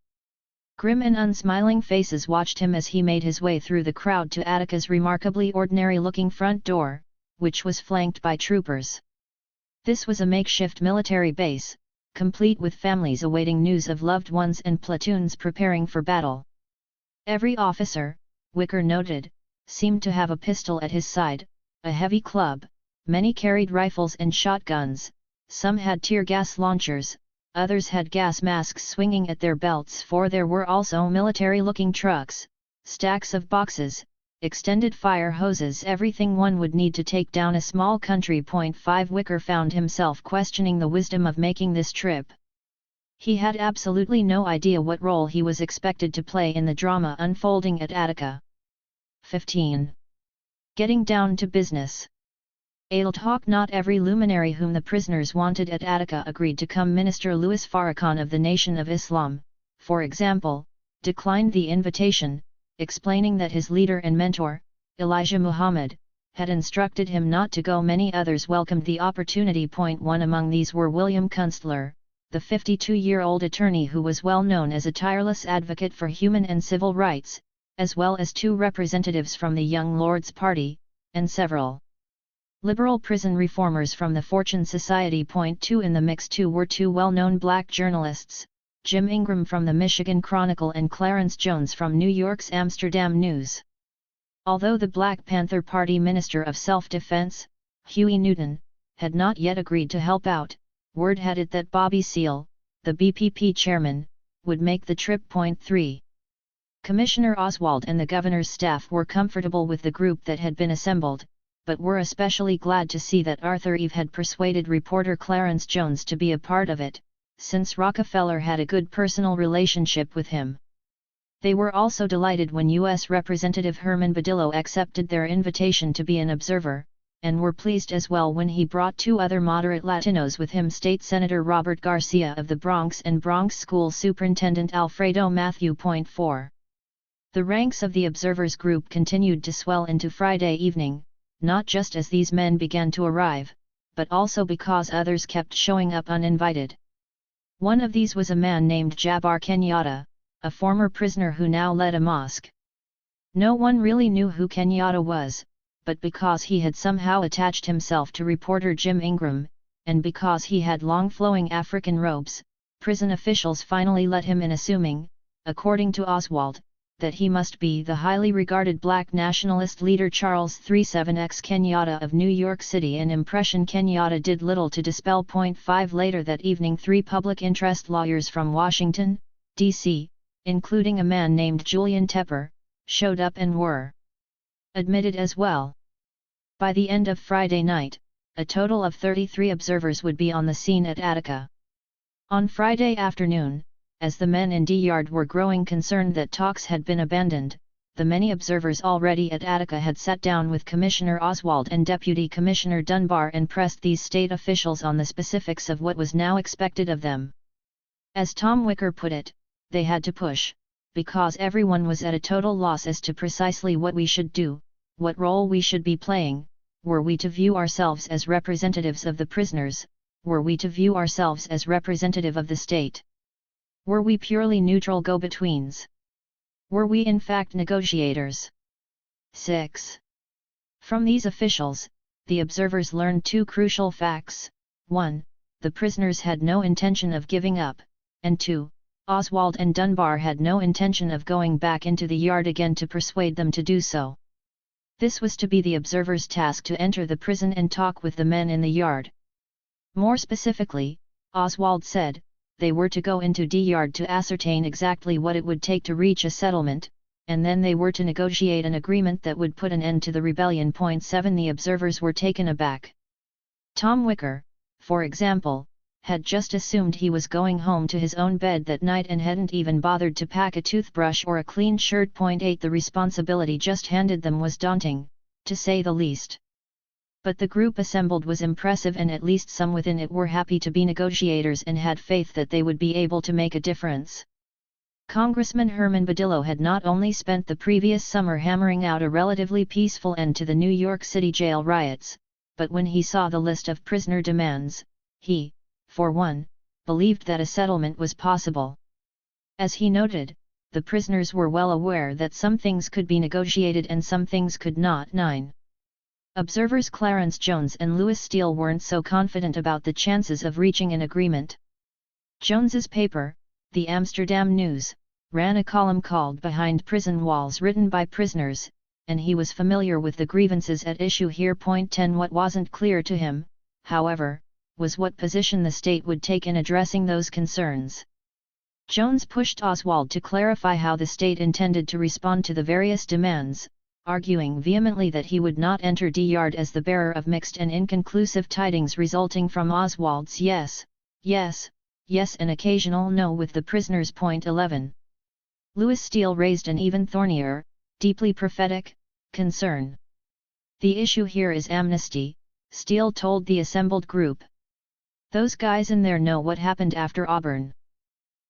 Grim and unsmiling faces watched him as he made his way through the crowd to Attica's remarkably ordinary-looking front door, which was flanked by troopers. This was a makeshift military base, complete with families awaiting news of loved ones and platoons preparing for battle. Every officer, Wicker noted, seemed to have a pistol at his side, a heavy club, many carried rifles and shotguns, some had tear gas launchers, others had gas masks swinging at their belts, for there were also military-looking trucks, stacks of boxes, extended fire hoses, everything one would need to take down a small country. 5 Wicker found himself questioning the wisdom of making this trip. He had absolutely no idea what role he was expected to play in the drama unfolding at Attica. 15. Getting down to business. Ad hoc. Not every luminary whom the prisoners wanted at Attica agreed to come. Minister Louis Farrakhan of the Nation of Islam, for example, declined the invitation, explaining that his leader and mentor, Elijah Muhammad, had instructed him not to go. Many others welcomed the opportunity. 1 Among these were William Kunstler, the 52-year-old attorney who was well known as a tireless advocate for human and civil rights, as well as 2 representatives from the Young Lords Party, and several liberal prison reformers from the Fortune Society. 2 In the mix too were 2 well-known black journalists, Jim Ingram from the Michigan Chronicle and Clarence Jones from New York's Amsterdam News. Although the Black Panther Party Minister of Self-Defense, Huey Newton, had not yet agreed to help out, word had it that Bobby Seale, the BPP chairman, would make the trip. 3 Commissioner Oswald and the governor's staff were comfortable with the group that had been assembled, but were especially glad to see that Arthur Eve had persuaded reporter Clarence Jones to be a part of it, since Rockefeller had a good personal relationship with him. They were also delighted when U.S. Representative Herman Badillo accepted their invitation to be an observer, and were pleased as well when he brought two other moderate Latinos with him, State Senator Robert Garcia of the Bronx and Bronx School Superintendent Alfredo Matthew. 4. The ranks of the observers group continued to swell into Friday evening, not just as these men began to arrive, but also because others kept showing up uninvited. One of these was a man named Jabbar Kenyatta, a former prisoner who now led a mosque. No one really knew who Kenyatta was, but because he had somehow attached himself to reporter Jim Ingram, and because he had long flowing African robes, prison officials finally let him in, assuming, according to Oswald, that he must be the highly regarded black nationalist leader Charles 37X Kenyatta of New York City, an impression Kenyatta did little to dispel. 5 Later that evening, 3 public interest lawyers from Washington, D.C., including a man named Julian Tepper, showed up and were admitted as well. By the end of Friday night, a total of 33 observers would be on the scene at Attica. On Friday afternoon, as the men in D-Yard were growing concerned that talks had been abandoned, the many observers already at Attica had sat down with Commissioner Oswald and Deputy Commissioner Dunbar and pressed these state officials on the specifics of what was now expected of them. As Tom Wicker put it, they had to push, because everyone was at a total loss as to precisely what we should do, what role we should be playing. Were we to view ourselves as representatives of the prisoners? Were we to view ourselves as representative of the state? Were we purely neutral go-betweens? Were we in fact negotiators? 6. From these officials, the observers learned 2 crucial facts: 1. The prisoners had no intention of giving up, and 2. Oswald and Dunbar had no intention of going back into the yard again to persuade them to do so. This was to be the observers' task, to enter the prison and talk with the men in the yard. More specifically, Oswald said, they were to go into D-Yard to ascertain exactly what it would take to reach a settlement, and then they were to negotiate an agreement that would put an end to the rebellion. 7 The observers were taken aback. Tom Wicker, for example, had just assumed he was going home to his own bed that night and hadn't even bothered to pack a toothbrush or a clean shirt. 8 The responsibility just handed them was daunting, to say the least. But the group assembled was impressive, and at least some within it were happy to be negotiators and had faith that they would be able to make a difference. Congressman Herman Badillo had not only spent the previous summer hammering out a relatively peaceful end to the New York City jail riots, but when he saw the list of prisoner demands, he, for one, believed that a settlement was possible. As he noted, the prisoners were well aware that some things could be negotiated and some things could not. 9. Observers Clarence Jones and Louis Steele weren't so confident about the chances of reaching an agreement. Jones's paper, the Amsterdam News, ran a column called Behind Prison Walls, written by prisoners, and he was familiar with the grievances at issue here. 10 What wasn't clear to him, however, was what position the state would take in addressing those concerns. Jones pushed Oswald to clarify how the state intended to respond to the various demands, arguing vehemently that he would not enter D-Yard as the bearer of mixed and inconclusive tidings resulting from Oswald's yes, yes, yes and occasional no with the prisoners. 11. Louis Steele raised an even thornier, deeply prophetic, concern. The issue here is amnesty, Steele told the assembled group. Those guys in there know what happened after Auburn.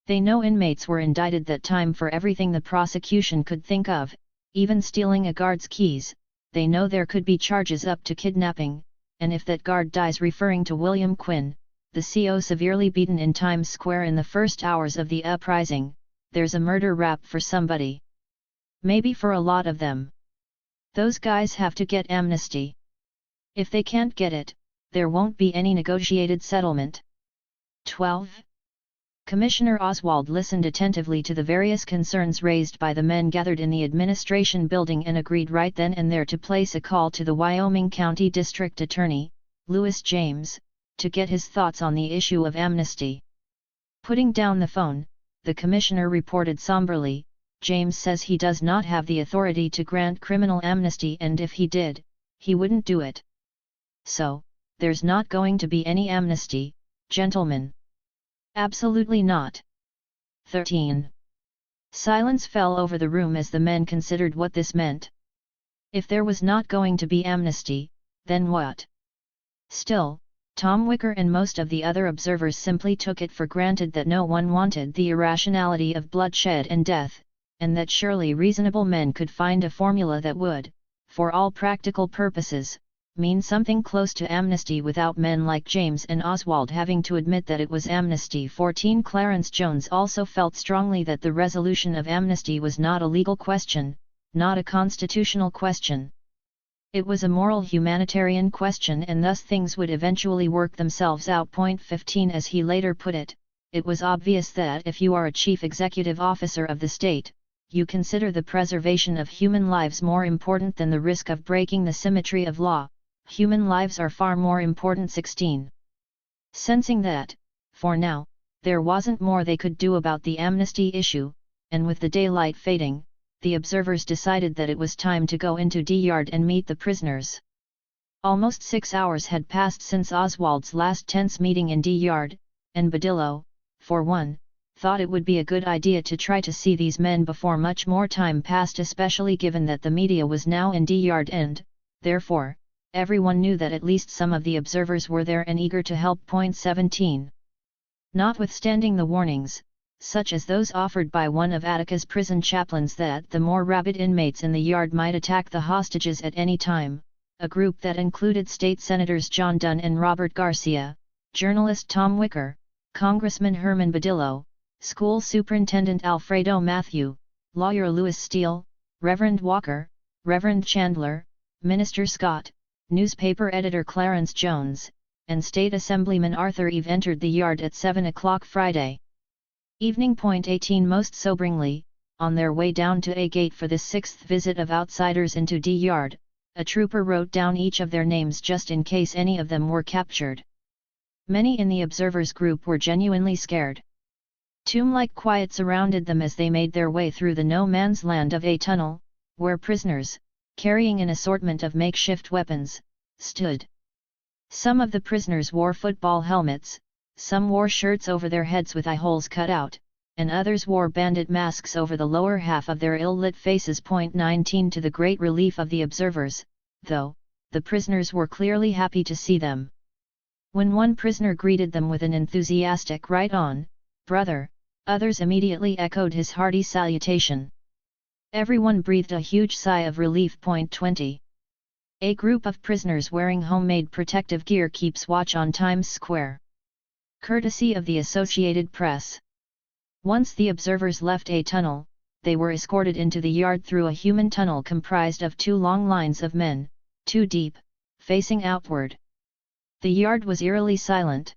They know inmates were indicted that time for everything the prosecution could think of, even stealing a guard's keys. They know there could be charges up to kidnapping, and if that guard dies, referring to William Quinn, the CO severely beaten in Times Square in the first hours of the Uprising, there's a murder rap for somebody. Maybe for a lot of them. Those guys have to get amnesty. If they can't get it, there won't be any negotiated settlement. 12. Commissioner Oswald listened attentively to the various concerns raised by the men gathered in the administration building and agreed right then and there to place a call to the Wyoming County District Attorney, Louis James, to get his thoughts on the issue of amnesty. Putting down the phone, the commissioner reported somberly, "James says he does not have the authority to grant criminal amnesty, and if he did, he wouldn't do it. So, there's not going to be any amnesty, gentlemen. Absolutely not. 13. Silence fell over the room as the men considered what this meant. If there was not going to be amnesty, then what? Still, Tom Wicker and most of the other observers simply took it for granted that no one wanted the irrationality of bloodshed and death, and that surely reasonable men could find a formula that would, for all practical purposes, mean something close to amnesty without men like James and Oswald having to admit that it was amnesty. 14. Clarence Jones also felt strongly that the resolution of amnesty was not a legal question, not a constitutional question. It was a moral humanitarian question, and thus things would eventually work themselves out. 15. As he later put it, it was obvious that if you are a chief executive officer of the state, you consider the preservation of human lives more important than the risk of breaking the symmetry of law. Human lives are far more important. 16. Sensing that, for now, there wasn't more they could do about the amnesty issue, and with the daylight fading, the observers decided that it was time to go into D Yard and meet the prisoners. Almost 6 hours had passed since Oswald's last tense meeting in D Yard, and Badillo, for one, thought it would be a good idea to try to see these men before much more time passed, especially given that the media was now in D Yard and, therefore, everyone knew that at least some of the observers were there and eager to help. 17. Notwithstanding the warnings, such as those offered by one of Attica's prison chaplains that the more rabid inmates in the yard might attack the hostages at any time, a group that included state senators John Dunn and Robert Garcia, journalist Tom Wicker, Congressman Herman Badillo, school superintendent Alfredo Matthew, lawyer Louis Steele, Reverend Walker, Reverend Chandler, Minister Scott, newspaper editor Clarence Jones, and State Assemblyman Arthur Eve entered the yard at 7 o'clock Friday evening. 18. Most soberingly, on their way down to A gate for this sixth visit of outsiders into D Yard, a trooper wrote down each of their names just in case any of them were captured. Many in the observers group were genuinely scared. Tomb-like quiet surrounded them as they made their way through the no-man's land of a tunnel, where prisoners, carrying an assortment of makeshift weapons, stood. Some of the prisoners wore football helmets, some wore shirts over their heads with eye holes cut out, and others wore bandit masks over the lower half of their ill-lit faces. 19. To the great relief of the observers, though, the prisoners were clearly happy to see them. When one prisoner greeted them with an enthusiastic "Right on, brother," others immediately echoed his hearty salutation. Everyone breathed a huge sigh of relief. 20. A group of prisoners wearing homemade protective gear keeps watch on Times Square. Courtesy of the Associated Press. Once the observers left a tunnel, they were escorted into the yard through a human tunnel comprised of two long lines of men, two deep, facing outward. The yard was eerily silent.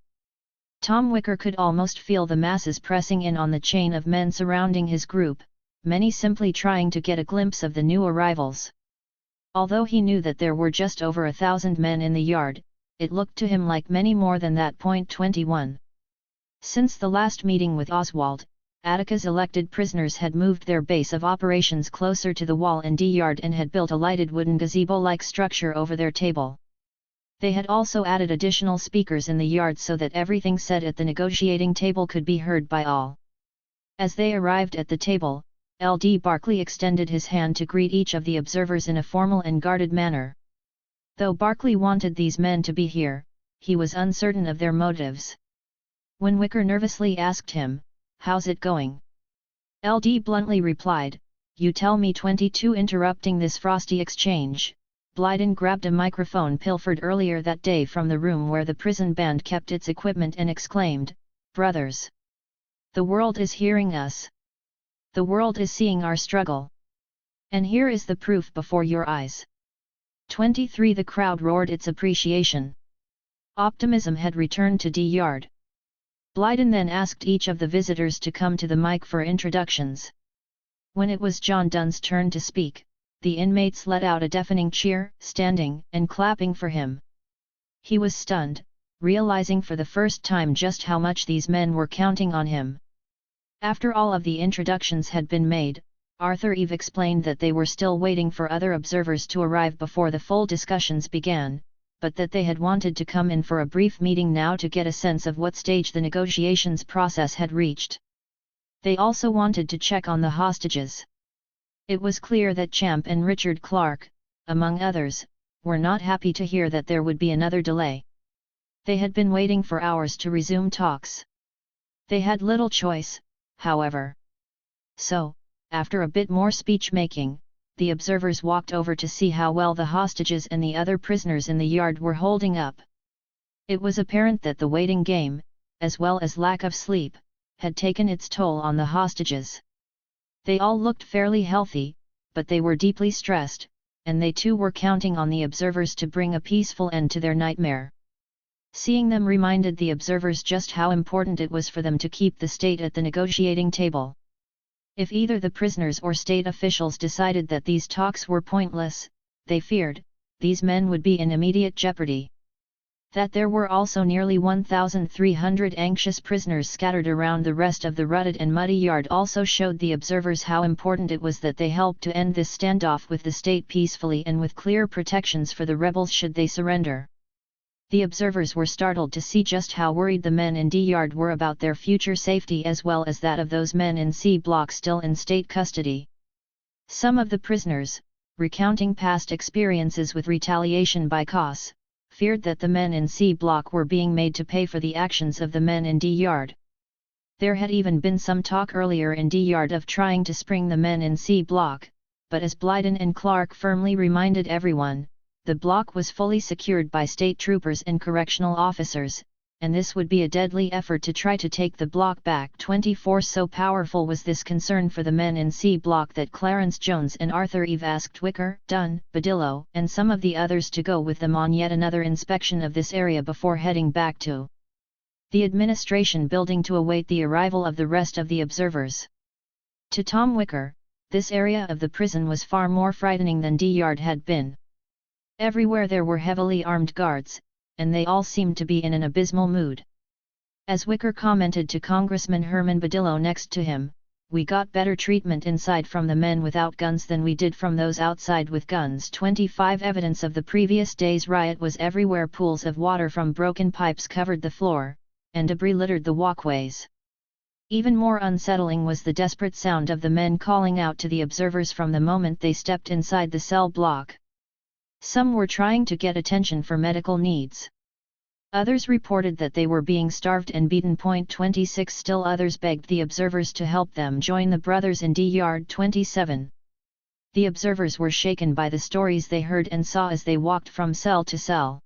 Tom Wicker could almost feel the masses pressing in on the chain of men surrounding his group, many simply trying to get a glimpse of the new arrivals. Although he knew that there were just over 1,000 men in the yard, it looked to him like many more than that. 21. Since the last meeting with Oswald, Attica's elected prisoners had moved their base of operations closer to the wall in D Yard and had built a lighted wooden gazebo-like structure over their table. They had also added additional speakers in the yard so that everything said at the negotiating table could be heard by all. As they arrived at the table, L.D. Barclay extended his hand to greet each of the observers in a formal and guarded manner. Though Barclay wanted these men to be here, he was uncertain of their motives. When Wicker nervously asked him, "How's it going?" L.D. bluntly replied, "You tell me." 22. Interrupting this frosty exchange, Blyden grabbed a microphone pilfered earlier that day from the room where the prison band kept its equipment and exclaimed, "Brothers! The world is hearing us. The world is seeing our struggle. And here is the proof before your eyes." 23. The crowd roared its appreciation. Optimism had returned to D Yard. Blyden then asked each of the visitors to come to the mic for introductions. When it was John Dunn's turn to speak, the inmates let out a deafening cheer, standing and clapping for him. He was stunned, realizing for the first time just how much these men were counting on him. After all of the introductions had been made, Arthur Eve explained that they were still waiting for other observers to arrive before the full discussions began, but that they had wanted to come in for a brief meeting now to get a sense of what stage the negotiations process had reached. They also wanted to check on the hostages. It was clear that Champ and Richard Clark, among others, were not happy to hear that there would be another delay. They had been waiting for hours to resume talks. They had little choice, however. So, after a bit more speech-making, the observers walked over to see how well the hostages and the other prisoners in the yard were holding up. It was apparent that the waiting game, as well as lack of sleep, had taken its toll on the hostages. They all looked fairly healthy, but they were deeply stressed, and they too were counting on the observers to bring a peaceful end to their nightmare. Seeing them reminded the observers just how important it was for them to keep the state at the negotiating table. If either the prisoners or state officials decided that these talks were pointless, they feared, these men would be in immediate jeopardy. That there were also nearly 1,300 anxious prisoners scattered around the rest of the rutted and muddy yard also showed the observers how important it was that they help to end this standoff with the state peacefully and with clear protections for the rebels should they surrender. The observers were startled to see just how worried the men in D Yard were about their future safety as well as that of those men in C Block still in state custody. Some of the prisoners, recounting past experiences with retaliation by COS, feared that the men in C Block were being made to pay for the actions of the men in D Yard. There had even been some talk earlier in D Yard of trying to spring the men in C Block, but as Blyden and Clark firmly reminded everyone, the block was fully secured by state troopers and correctional officers, and this would be a deadly effort to try to take the block back 24. So powerful was this concern for the men in C Block that Clarence Jones and Arthur Eve asked Wicker, Dunn, Badillo, and some of the others to go with them on yet another inspection of this area before heading back to the administration building to await the arrival of the rest of the observers. To Tom Wicker, this area of the prison was far more frightening than D Yard had been. Everywhere there were heavily armed guards, and they all seemed to be in an abysmal mood. As Wicker commented to Congressman Herman Badillo next to him, "We got better treatment inside from the men without guns than we did from those outside with guns." 25 Evidence of the previous day's riot was everywhere. Pools of water from broken pipes covered the floor, and debris littered the walkways. Even more unsettling was the desperate sound of the men calling out to the observers from the moment they stepped inside the cell block. Some were trying to get attention for medical needs. Others reported that they were being starved and beaten. 26 Still others begged the observers to help them join the brothers in D Yard 27. The observers were shaken by the stories they heard and saw as they walked from cell to cell.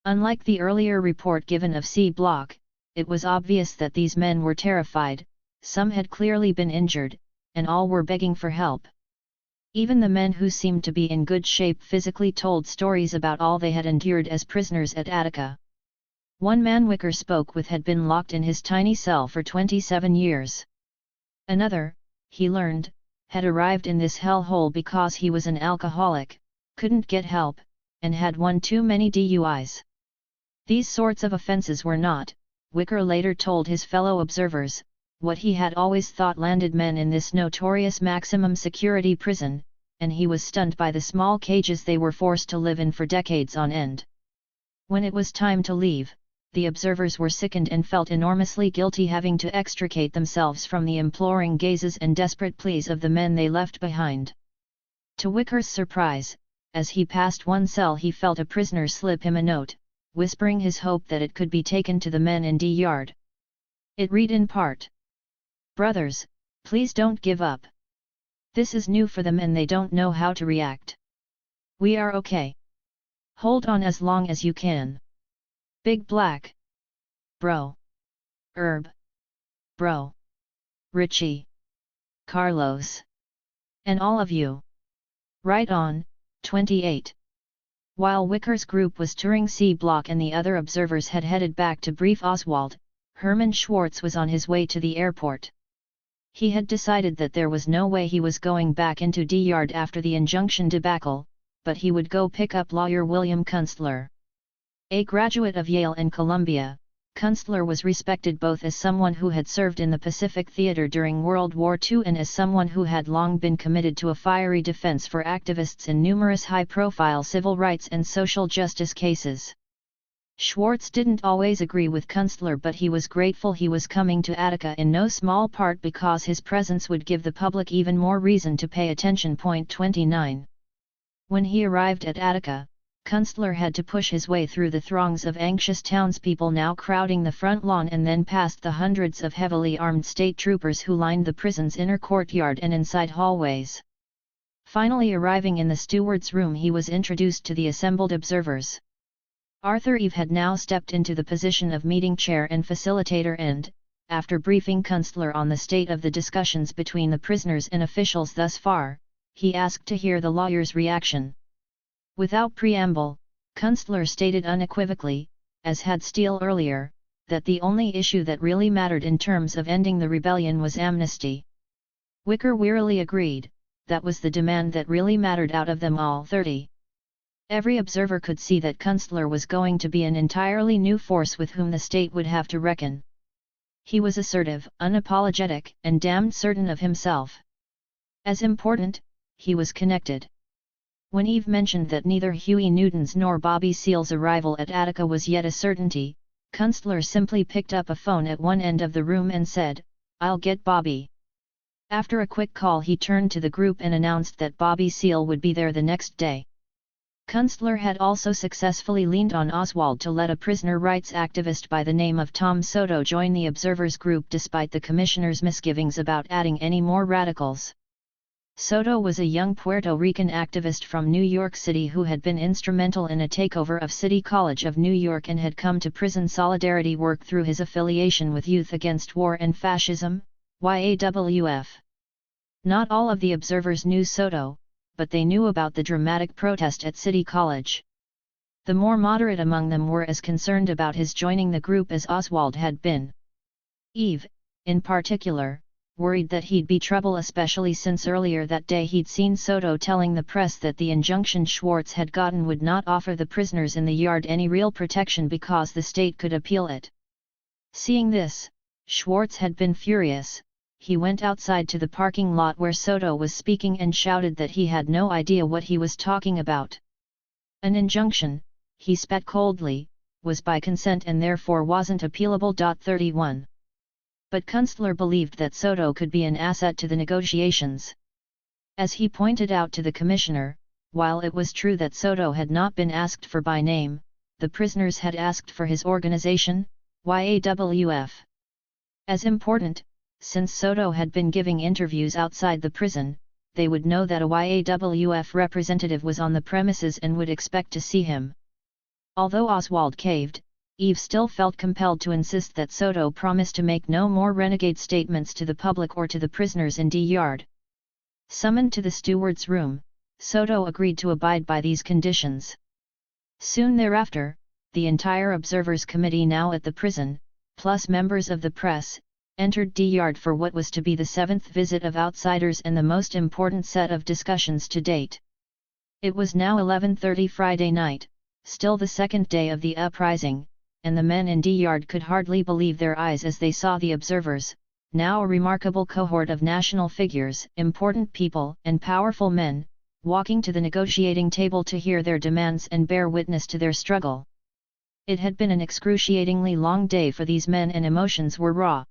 Unlike the earlier report given of C Block, it was obvious that these men were terrified, some had clearly been injured, and all were begging for help. Even the men who seemed to be in good shape physically told stories about all they had endured as prisoners at Attica. One man Wicker spoke with had been locked in his tiny cell for 27 years. Another, he learned, had arrived in this hellhole because he was an alcoholic, couldn't get help, and had one too many DUIs. These sorts of offenses were not, Wicker later told his fellow observers, what he had always thought landed men in this notorious maximum security prison, and he was stunned by the small cages they were forced to live in for decades on end. When it was time to leave, the observers were sickened and felt enormously guilty having to extricate themselves from the imploring gazes and desperate pleas of the men they left behind. To Wicker's surprise, as he passed one cell he felt a prisoner slip him a note, whispering his hope that it could be taken to the men in D Yard. It read in part, "Brothers, please don't give up. This is new for them and they don't know how to react. We are okay. Hold on as long as you can. Big Black. Bro. Herb. Bro. Richie. Carlos. And all of you. Right on." 28. While Wicker's group was touring C Block and the other observers had headed back to brief Oswald, Herman Schwartz was on his way to the airport. He had decided that there was no way he was going back into D Yard after the injunction debacle, but he would go pick up lawyer William Kunstler. A graduate of Yale and Columbia, Kunstler was respected both as someone who had served in the Pacific Theater during World War II and as someone who had long been committed to a fiery defense for activists in numerous high-profile civil rights and social justice cases. Schwartz didn't always agree with Kunstler, but he was grateful he was coming to Attica in no small part because his presence would give the public even more reason to pay attention. 29. When he arrived at Attica, Kunstler had to push his way through the throngs of anxious townspeople now crowding the front lawn and then past the hundreds of heavily armed state troopers who lined the prison's inner courtyard and inside hallways. Finally arriving in the steward's room, he was introduced to the assembled observers. Arthur Eve had now stepped into the position of meeting chair and facilitator and, after briefing Kunstler on the state of the discussions between the prisoners and officials thus far, he asked to hear the lawyer's reaction. Without preamble, Kunstler stated unequivocally, as had Steele earlier, that the only issue that really mattered in terms of ending the rebellion was amnesty. Wicker wearily agreed, that was the demand that really mattered out of them all 30. Every observer could see that Kunstler was going to be an entirely new force with whom the state would have to reckon. He was assertive, unapologetic, and damned certain of himself. As important, he was connected. When Eve mentioned that neither Huey Newton's nor Bobby Seale's arrival at Attica was yet a certainty, Kunstler simply picked up a phone at one end of the room and said, "I'll get Bobby." After a quick call, he turned to the group and announced that Bobby Seale would be there the next day. Kunstler had also successfully leaned on Oswald to let a prisoner rights activist by the name of Tom Soto join the observers group despite the commissioner's misgivings about adding any more radicals. Soto was a young Puerto Rican activist from New York City who had been instrumental in a takeover of City College of New York and had come to prison solidarity work through his affiliation with Youth Against War and Fascism, YAWF. Not all of the observers knew Soto, but they knew about the dramatic protest at City College. The more moderate among them were as concerned about his joining the group as Oswald had been. Eve, in particular, worried that he'd be trouble, especially since earlier that day he'd seen Soto telling the press that the injunction Schwartz had gotten would not offer the prisoners in the yard any real protection because the state could appeal it. Seeing this, Schwartz had been furious. He went outside to the parking lot where Soto was speaking and shouted that he had no idea what he was talking about. An injunction, he spat coldly, was by consent and therefore wasn't appealable. 31. But Kunstler believed that Soto could be an asset to the negotiations. As he pointed out to the commissioner, while it was true that Soto had not been asked for by name, the prisoners had asked for his organization, YAWF. As important, since Soto had been giving interviews outside the prison, they would know that a YAWF representative was on the premises and would expect to see him. Although Oswald caved, Eve still felt compelled to insist that Soto promise to make no more renegade statements to the public or to the prisoners in D Yard. Summoned to the steward's room, Soto agreed to abide by these conditions. Soon thereafter, the entire Observers Committee now at the prison, plus members of the press, entered D Yard for what was to be the seventh visit of outsiders and the most important set of discussions to date. It was now 11:30 Friday night, still the second day of the uprising, and the men in D Yard could hardly believe their eyes as they saw the observers, now a remarkable cohort of national figures, important people and powerful men, walking to the negotiating table to hear their demands and bear witness to their struggle. It had been an excruciatingly long day for these men and emotions were raw.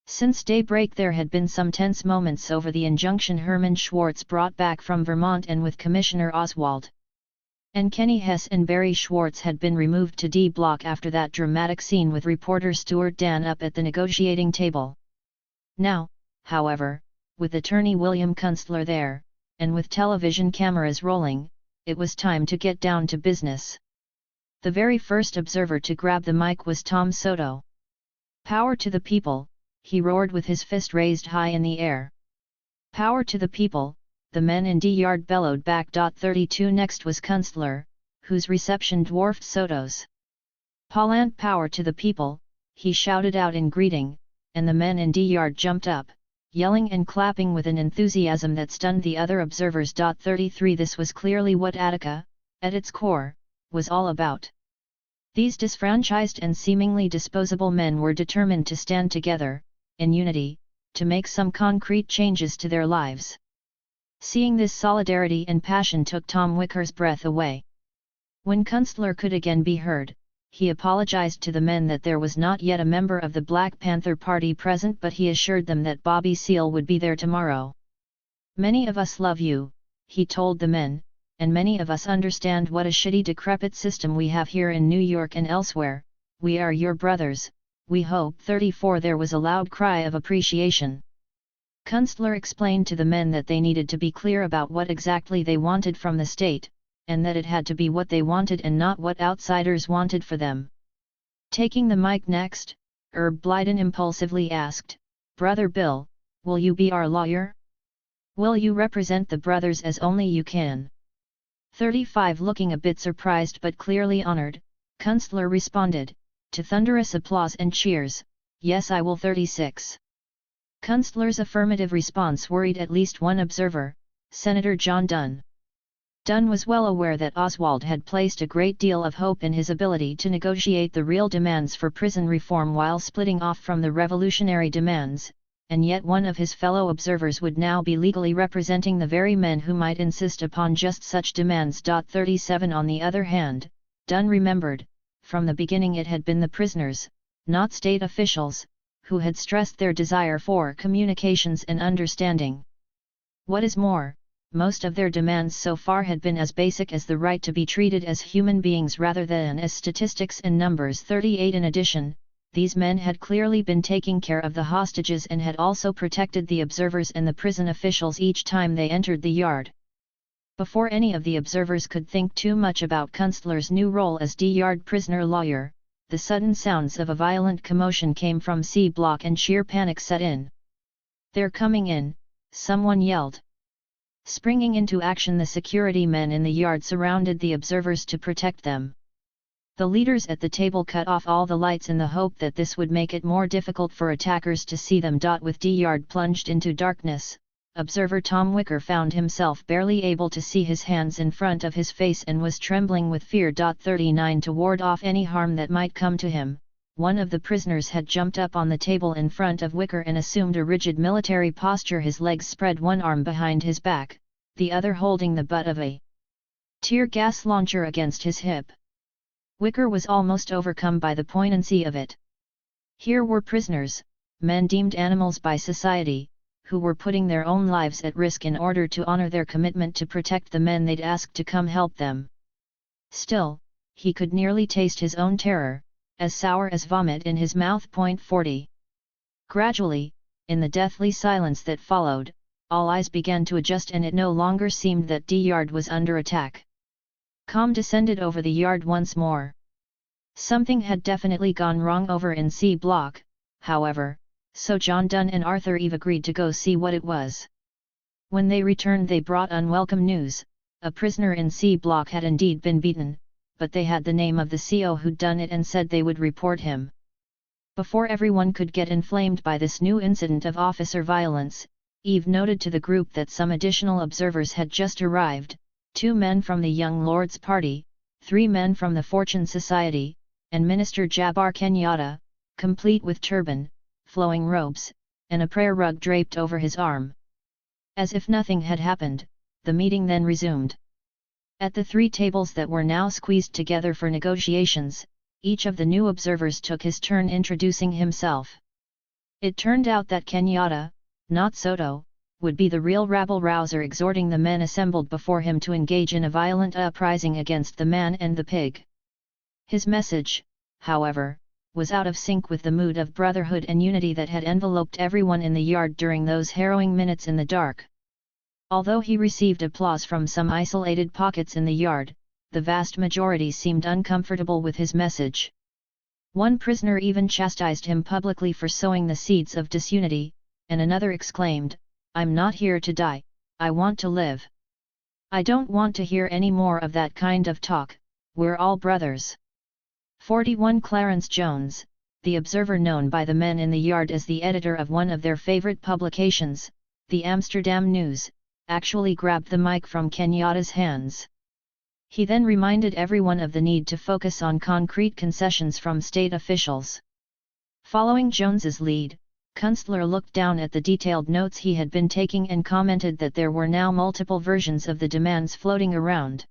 Since daybreak there had been some tense moments over the injunction Herman Schwartz brought back from Vermont and with Commissioner Oswald. And Kenny Hess and Barry Schwartz had been removed to D Block after that dramatic scene with reporter Stuart Dan up at the negotiating table. Now, however, with attorney William Kunstler there, and with television cameras rolling, it was time to get down to business. The very first observer to grab the mic was Tom Soto. "Power to the people," he roared with his fist raised high in the air. "Power to the people," the men in D Yard bellowed back. 32 Next was Kunstler, whose reception dwarfed Soto's. "Paulant power to the people," he shouted out in greeting, and the men in D Yard jumped up, yelling and clapping with an enthusiasm that stunned the other observers. 33 This was clearly what Attica, at its core, was all about. These disfranchised and seemingly disposable men were determined to stand together, in unity, to make some concrete changes to their lives. Seeing this solidarity and passion took Tom Wicker's breath away. When Kunstler could again be heard, he apologized to the men that there was not yet a member of the Black Panther Party present, but he assured them that Bobby Seale would be there tomorrow. "Many of us love you," he told the men, "and many of us understand what a shitty decrepit system we have here in New York and elsewhere. We are your brothers, we hope." 34 There was a loud cry of appreciation. Kunstler explained to the men that they needed to be clear about what exactly they wanted from the state, and that it had to be what they wanted and not what outsiders wanted for them. Taking the mic next, Herb Blyden impulsively asked, "Brother Bill, will you be our lawyer? Will you represent the brothers as only you can?" 35 Looking a bit surprised but clearly honored, Kunstler responded, to thunderous applause and cheers, "Yes, I will." 36 Kunstler's affirmative response worried at least one observer, Senator John Dunn. Dunn was well aware that Oswald had placed a great deal of hope in his ability to negotiate the real demands for prison reform while splitting off from the revolutionary demands, and yet one of his fellow observers would now be legally representing the very men who might insist upon just such demands. 37 On the other hand, Dunn remembered, from the beginning it had been the prisoners, not state officials, who had stressed their desire for communications and understanding. What is more, most of their demands so far had been as basic as the right to be treated as human beings rather than as statistics and numbers. 38 In addition, these men had clearly been taking care of the hostages and had also protected the observers and the prison officials each time they entered the yard. Before any of the observers could think too much about Kunstler's new role as D-Yard prisoner lawyer, the sudden sounds of a violent commotion came from C Block and sheer panic set in. "They're coming in," someone yelled. Springing into action, the security men in the yard surrounded the observers to protect them. The leaders at the table cut off all the lights in the hope that this would make it more difficult for attackers to see them. With D-Yard plunged into darkness, observer Tom Wicker found himself barely able to see his hands in front of his face and was trembling with fear. 39 To ward off any harm that might come to him, one of the prisoners had jumped up on the table in front of Wicker and assumed a rigid military posture, his legs spread, one arm behind his back, the other holding the butt of a tear gas launcher against his hip. Wicker was almost overcome by the poignancy of it. Here were prisoners, men deemed animals by society, who were putting their own lives at risk in order to honor their commitment to protect the men they'd asked to come help them. Still, he could nearly taste his own terror, as sour as vomit in his mouth. 40 Gradually, in the deathly silence that followed, all eyes began to adjust and it no longer seemed that D-Yard was under attack. Calm descended over the yard once more. Something had definitely gone wrong over in C Block, however, so John Dunn and Arthur Eve agreed to go see what it was. When they returned they brought unwelcome news. A prisoner in C Block had indeed been beaten, but they had the name of the CO who'd done it and said they would report him. Before everyone could get inflamed by this new incident of officer violence, Eve noted to the group that some additional observers had just arrived, 2 men from the Young Lords Party, 3 men from the Fortune Society, and Minister Jabbar Kenyatta, complete with turban, flowing robes, and a prayer rug draped over his arm. As if nothing had happened, the meeting then resumed. At the 3 tables that were now squeezed together for negotiations, each of the new observers took his turn introducing himself. It turned out that Kenyatta, not Soto, would be the real rabble-rouser, exhorting the men assembled before him to engage in a violent uprising against the man and the pig. His message, however, was out of sync with the mood of brotherhood and unity that had enveloped everyone in the yard during those harrowing minutes in the dark. Although he received applause from some isolated pockets in the yard, the vast majority seemed uncomfortable with his message. One prisoner even chastised him publicly for sowing the seeds of disunity, and another exclaimed, "I'm not here to die, I want to live. I don't want to hear any more of that kind of talk, we're all brothers." 41 Clarence Jones, the observer known by the men in the yard as the editor of one of their favorite publications, the Amsterdam News, actually grabbed the mic from Kenyatta's hands. He then reminded everyone of the need to focus on concrete concessions from state officials. Following Jones's lead, Kunstler looked down at the detailed notes he had been taking and commented that there were now multiple versions of the demands floating around.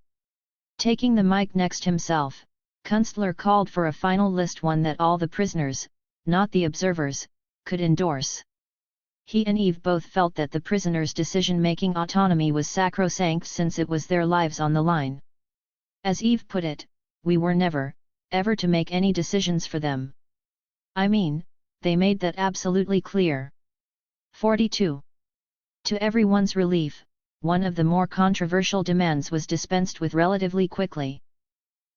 Taking the mic next himself, Kunstler called for a final list, one that all the prisoners, not the observers, could endorse. He and Eve both felt that the prisoners' decision-making autonomy was sacrosanct since it was their lives on the line. As Eve put it, "We were never, ever to make any decisions for them. I mean, they made that absolutely clear." 42. To everyone's relief, one of the more controversial demands was dispensed with relatively quickly.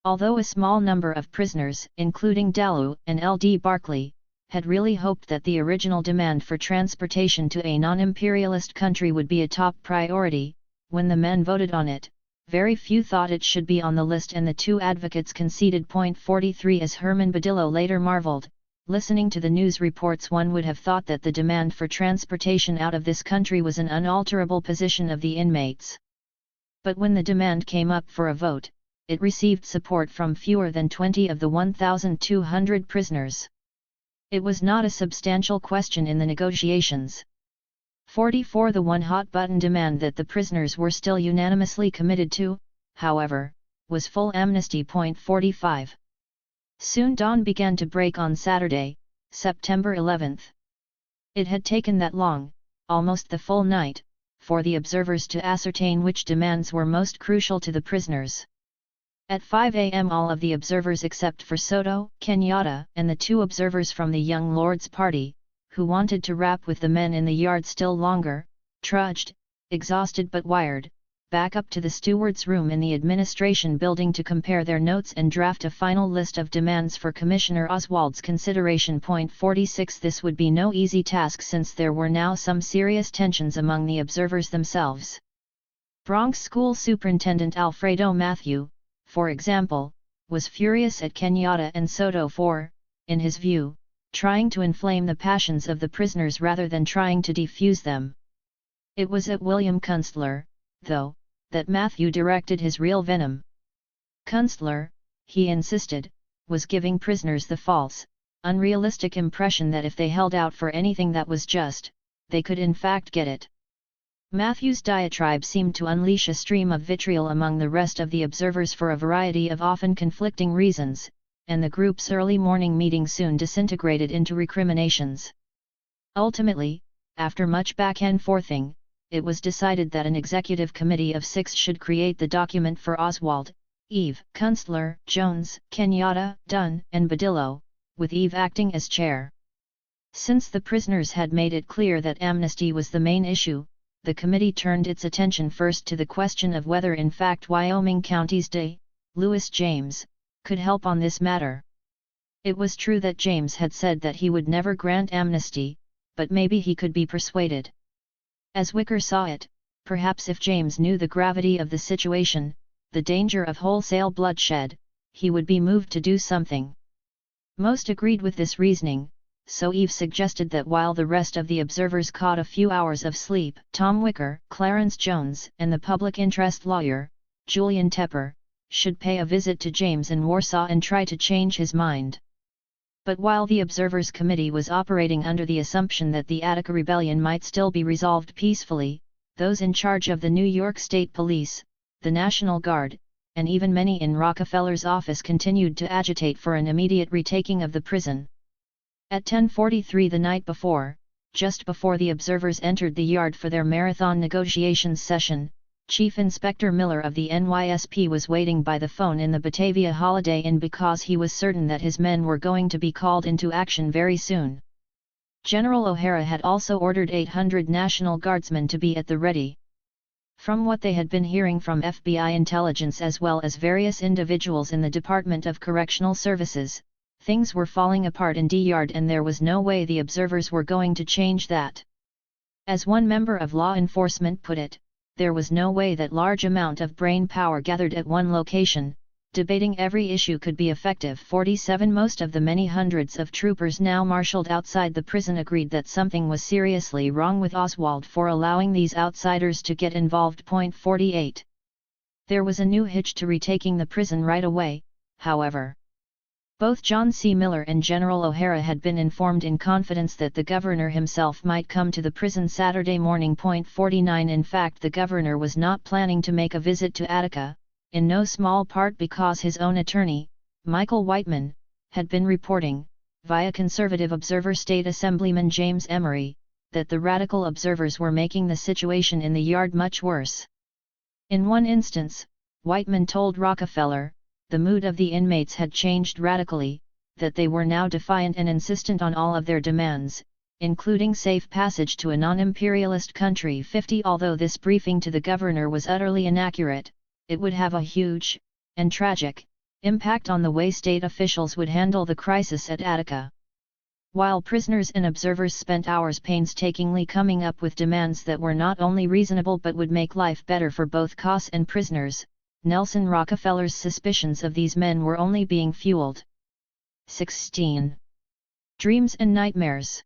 Although a small number of prisoners, including Dalu and L.D. Barclay, had really hoped that the original demand for transportation to a non-imperialist country would be a top priority, when the men voted on it, very few thought it should be on the list, and the two advocates conceded. 43. As Herman Badillo later marveled, listening to the news reports, one would have thought that the demand for transportation out of this country was an unalterable position of the inmates. But when the demand came up for a vote, it received support from fewer than 20 of the 1,200 prisoners. It was not a substantial question in the negotiations. 44. The one hot-button demand that the prisoners were still unanimously committed to, however, was full amnesty. 45. Soon dawn began to break on Saturday, September 11. It had taken that long, almost the full night, for the observers to ascertain which demands were most crucial to the prisoners. At 5 a.m. all of the observers except for Soto, Kenyatta, and the two observers from the Young Lords Party, who wanted to rap with the men in the yard still longer, trudged, exhausted but wired, back up to the steward's room in the administration building to compare their notes and draft a final list of demands for Commissioner Oswald's consideration. 46. This would be no easy task since there were now some serious tensions among the observers themselves. Bronx School Superintendent Alfredo Matthew, for example, was furious at Kenyatta and Soto for, in his view, trying to inflame the passions of the prisoners rather than trying to defuse them. It was at William Kunstler, though, that Matthew directed his real venom. Kunstler, he insisted, was giving prisoners the false, unrealistic impression that if they held out for anything that was just, they could in fact get it. Matthew's diatribe seemed to unleash a stream of vitriol among the rest of the observers for a variety of often conflicting reasons, and the group's early morning meeting soon disintegrated into recriminations. Ultimately, after much back-and-forthing, it was decided that an executive committee of 6 should create the document for Oswald, Eve, Kunstler, Jones, Kenyatta, Dunn, and Badillo, with Eve acting as chair. Since the prisoners had made it clear that amnesty was the main issue, the committee turned its attention first to the question of whether in fact Wyoming County's D. Lewis James could help on this matter. It was true that James had said that he would never grant amnesty, but maybe he could be persuaded. As Wicker saw it, perhaps if James knew the gravity of the situation, the danger of wholesale bloodshed, he would be moved to do something. Most agreed with this reasoning, so Eve suggested that while the rest of the observers caught a few hours of sleep, Tom Wicker, Clarence Jones, and the public interest lawyer, Julian Tepper, should pay a visit to James in Warsaw and try to change his mind. But while the Observers Committee was operating under the assumption that the Attica Rebellion might still be resolved peacefully, those in charge of the New York State Police, the National Guard, and even many in Rockefeller's office continued to agitate for an immediate retaking of the prison. At 10:43 the night before, just before the observers entered the yard for their marathon negotiations session, Chief Inspector Miller of the NYSP was waiting by the phone in the Batavia Holiday Inn because he was certain that his men were going to be called into action very soon. General O'Hara had also ordered 800 National Guardsmen to be at the ready. From what they had been hearing from FBI intelligence as well as various individuals in the Department of Correctional Services, things were falling apart in D-Yard and there was no way the observers were going to change that. As one member of law enforcement put it, there was no way that large amount of brain power gathered at one location, debating every issue could be effective. 47 Most of the many hundreds of troopers now marshaled outside the prison agreed that something was seriously wrong with Oswald for allowing these outsiders to get involved. 48. There was a new hitch to retaking the prison right away, however. Both John C. Miller and General O'Hara had been informed in confidence that the governor himself might come to the prison Saturday morning. 49 In fact, the governor was not planning to make a visit to Attica, in no small part because his own attorney, Michael Whiteman, had been reporting, via conservative Observer State Assemblyman James Emery, that the radical observers were making the situation in the yard much worse. In one instance, Whiteman told Rockefeller, the mood of the inmates had changed radically, that they were now defiant and insistent on all of their demands, including safe passage to a non-imperialist country. 50 Although this briefing to the governor was utterly inaccurate, it would have a huge, and tragic, impact on the way state officials would handle the crisis at Attica. While prisoners and observers spent hours painstakingly coming up with demands that were not only reasonable but would make life better for both COS and prisoners, Nelson Rockefeller's suspicions of these men were only being fueled. 16. Dreams and Nightmares.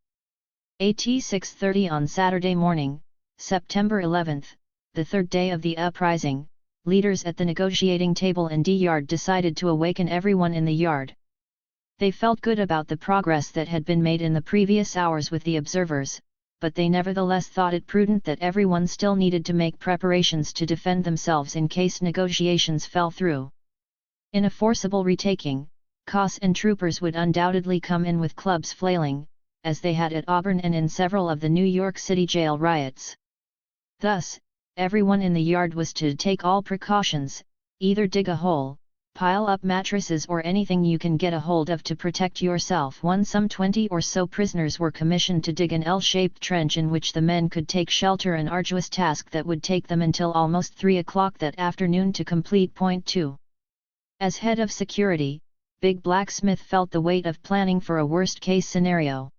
At 6:30 on Saturday morning, September 11, the third day of the uprising, leaders at the negotiating table in D Yard decided to awaken everyone in the yard. They felt good about the progress that had been made in the previous hours with the observers, but they nevertheless thought it prudent that everyone still needed to make preparations to defend themselves in case negotiations fell through. In a forcible retaking, COS and troopers would undoubtedly come in with clubs flailing, as they had at Auburn and in several of the New York City jail riots. Thus, everyone in the yard was to take all precautions, either dig a hole, pile up mattresses or anything you can get a hold of to protect yourself. Some 20 or so prisoners were commissioned to dig an L-shaped trench in which the men could take shelter, an arduous task that would take them until almost 3 o'clock that afternoon to complete. 2. As head of security, Big Black Smith felt the weight of planning for a worst-case scenario.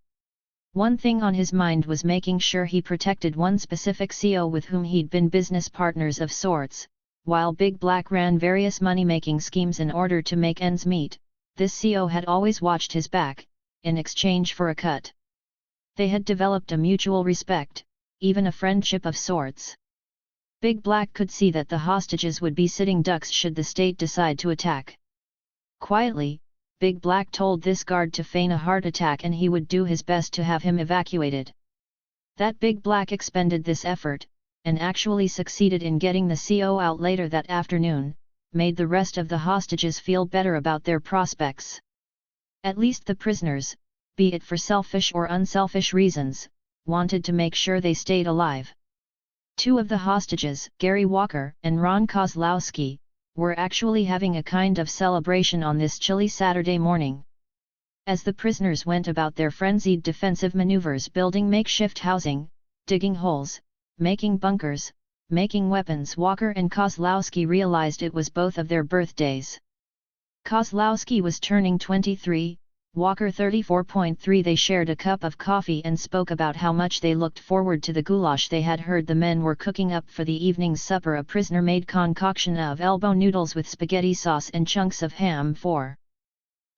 One thing on his mind was making sure he protected one specific CO with whom he'd been business partners of sorts. While Big Black ran various money-making schemes in order to make ends meet, this CO had always watched his back, in exchange for a cut. They had developed a mutual respect, even a friendship of sorts. Big Black could see that the hostages would be sitting ducks should the state decide to attack. Quietly, Big Black told this guard to feign a heart attack and he would do his best to have him evacuated. That Big Black expended this effort, and actually succeeded in getting the CO out later that afternoon, made the rest of the hostages feel better about their prospects. At least the prisoners, be it for selfish or unselfish reasons, wanted to make sure they stayed alive. 2 of the hostages, Gary Walker and Ron Kozlowski, were actually having a kind of celebration on this chilly Saturday morning. As the prisoners went about their frenzied defensive maneuvers, building makeshift housing, digging holes, making bunkers, making weapons, Walker and Kozlowski realized it was both of their birthdays. Kozlowski was turning 23, Walker 34.3. They shared a cup of coffee and spoke about how much they looked forward to the goulash they had heard the men were cooking up for the evening's supper, a prisoner-made concoction of elbow noodles with spaghetti sauce and chunks of ham. 4.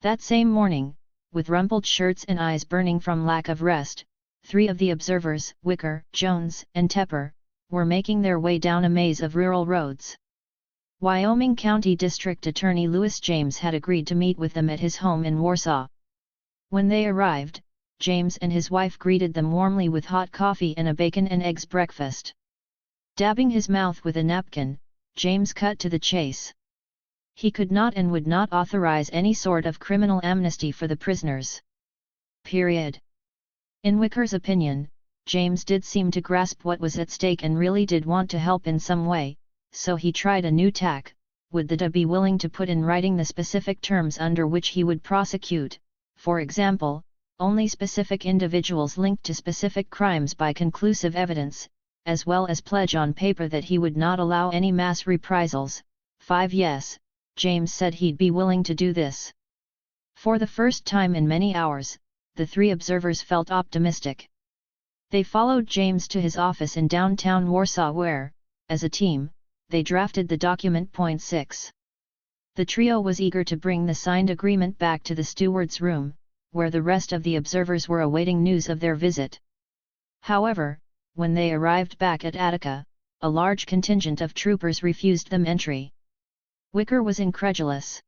That same morning, with rumpled shirts and eyes burning from lack of rest, 3 of the observers, Wicker, Jones, and Tepper, were making their way down a maze of rural roads. Wyoming County District Attorney Louis James had agreed to meet with them at his home in Warsaw. When they arrived, James and his wife greeted them warmly with hot coffee and a bacon and eggs breakfast. Dabbing his mouth with a napkin, James cut to the chase. He could not and would not authorize any sort of criminal amnesty for the prisoners. Period. In Wicker's opinion, James did seem to grasp what was at stake and really did want to help in some way, so he tried a new tack. Would the DA be willing to put in writing the specific terms under which he would prosecute, for example, only specific individuals linked to specific crimes by conclusive evidence, as well as pledge on paper that he would not allow any mass reprisals? 5. Yes, James said he'd be willing to do this. For the first time in many hours, the 3 observers felt optimistic. They followed James to his office in downtown Warsaw where, as a team, they drafted the document. 6. The trio was eager to bring the signed agreement back to the steward's room, where the rest of the observers were awaiting news of their visit. However, when they arrived back at Attica, a large contingent of troopers refused them entry. Wicker was incredulous.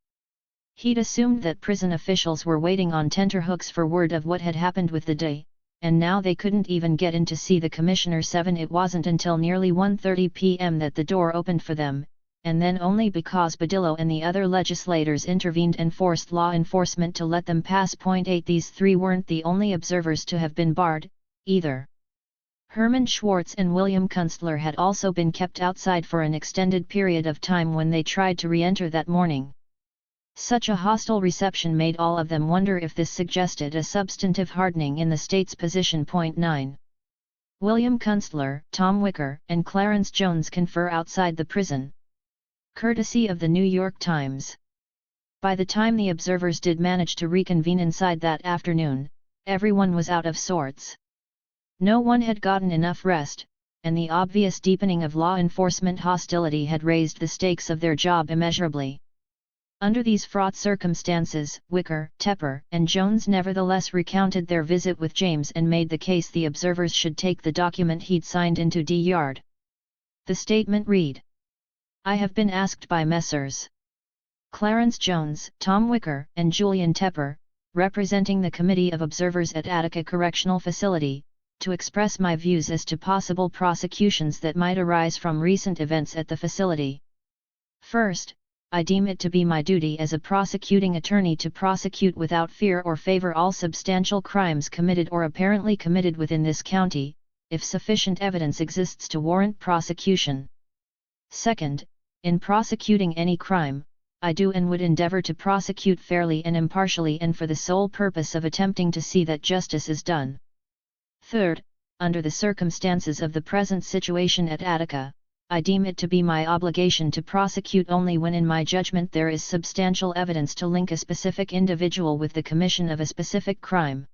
He'd assumed that prison officials were waiting on tenterhooks for word of what had happened with the day, and now they couldn't even get in to see the Commissioner 7. It wasn't until nearly 1:30 p.m. that the door opened for them, and then only because Badillo and the other legislators intervened and forced law enforcement to let them pass. 8 These three weren't the only observers to have been barred, either. Herman Schwartz and William Kunstler had also been kept outside for an extended period of time when they tried to re-enter that morning. Such a hostile reception made all of them wonder if this suggested a substantive hardening in the state's position. 9. William Kunstler, Tom Wicker, and Clarence Jones confer outside the prison. Courtesy of the New York Times. By the time the observers did manage to reconvene inside that afternoon, everyone was out of sorts. No one had gotten enough rest, and the obvious deepening of law enforcement hostility had raised the stakes of their job immeasurably. Under these fraught circumstances, Wicker, Tepper, and Jones nevertheless recounted their visit with James and made the case the observers should take the document he'd signed into D-Yard. The statement read: I have been asked by Messrs. Clarence Jones, Tom Wicker, and Julian Tepper, representing the Committee of Observers at Attica Correctional Facility, to express my views as to possible prosecutions that might arise from recent events at the facility. First, I deem it to be my duty as a prosecuting attorney to prosecute without fear or favor all substantial crimes committed or apparently committed within this county, if sufficient evidence exists to warrant prosecution. Second, in prosecuting any crime, I do and would endeavor to prosecute fairly and impartially and for the sole purpose of attempting to see that justice is done. Third, under the circumstances of the present situation at Attica, I deem it to be my obligation to prosecute only when in my judgment there is substantial evidence to link a specific individual with the commission of a specific crime.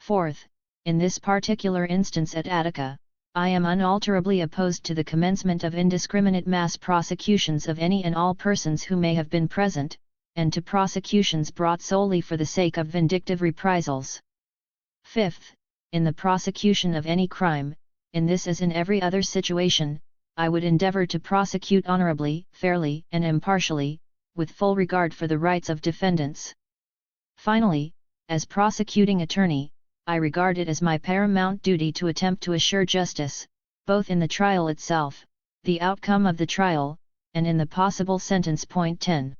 Fourth, in this particular instance at Attica, I am unalterably opposed to the commencement of indiscriminate mass prosecutions of any and all persons who may have been present, and to prosecutions brought solely for the sake of vindictive reprisals. Fifth, in the prosecution of any crime, in this as in every other situation, I would endeavor to prosecute honorably, fairly, and impartially, with full regard for the rights of defendants. Finally, as prosecuting attorney, I regard it as my paramount duty to attempt to assure justice, both in the trial itself, the outcome of the trial, and in the possible sentence. 10.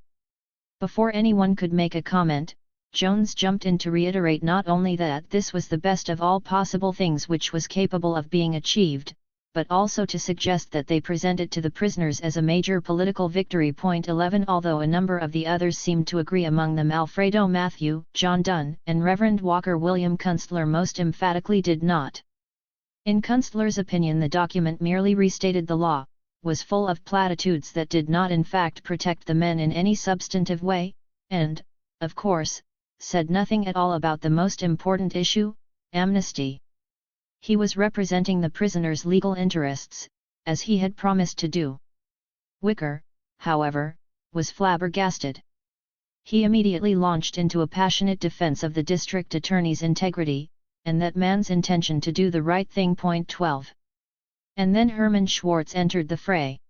Before anyone could make a comment, Jones jumped in to reiterate not only that this was the best of all possible things which was capable of being achieved, but also to suggest that they present it to the prisoners as a major political victory. 11 Although a number of the others seemed to agree, among them Alfredo Matthew, John Dunn, and Reverend Walker, William Kunstler most emphatically did not. In Kunstler's opinion, the document merely restated the law, was full of platitudes that did not in fact protect the men in any substantive way, and, of course, said nothing at all about the most important issue, amnesty. He was representing the prisoners' legal interests, as he had promised to do. Wicker, however, was flabbergasted. He immediately launched into a passionate defense of the district attorney's integrity, and that man's intention to do the right thing. 12. And then Herman Schwartz entered the fray.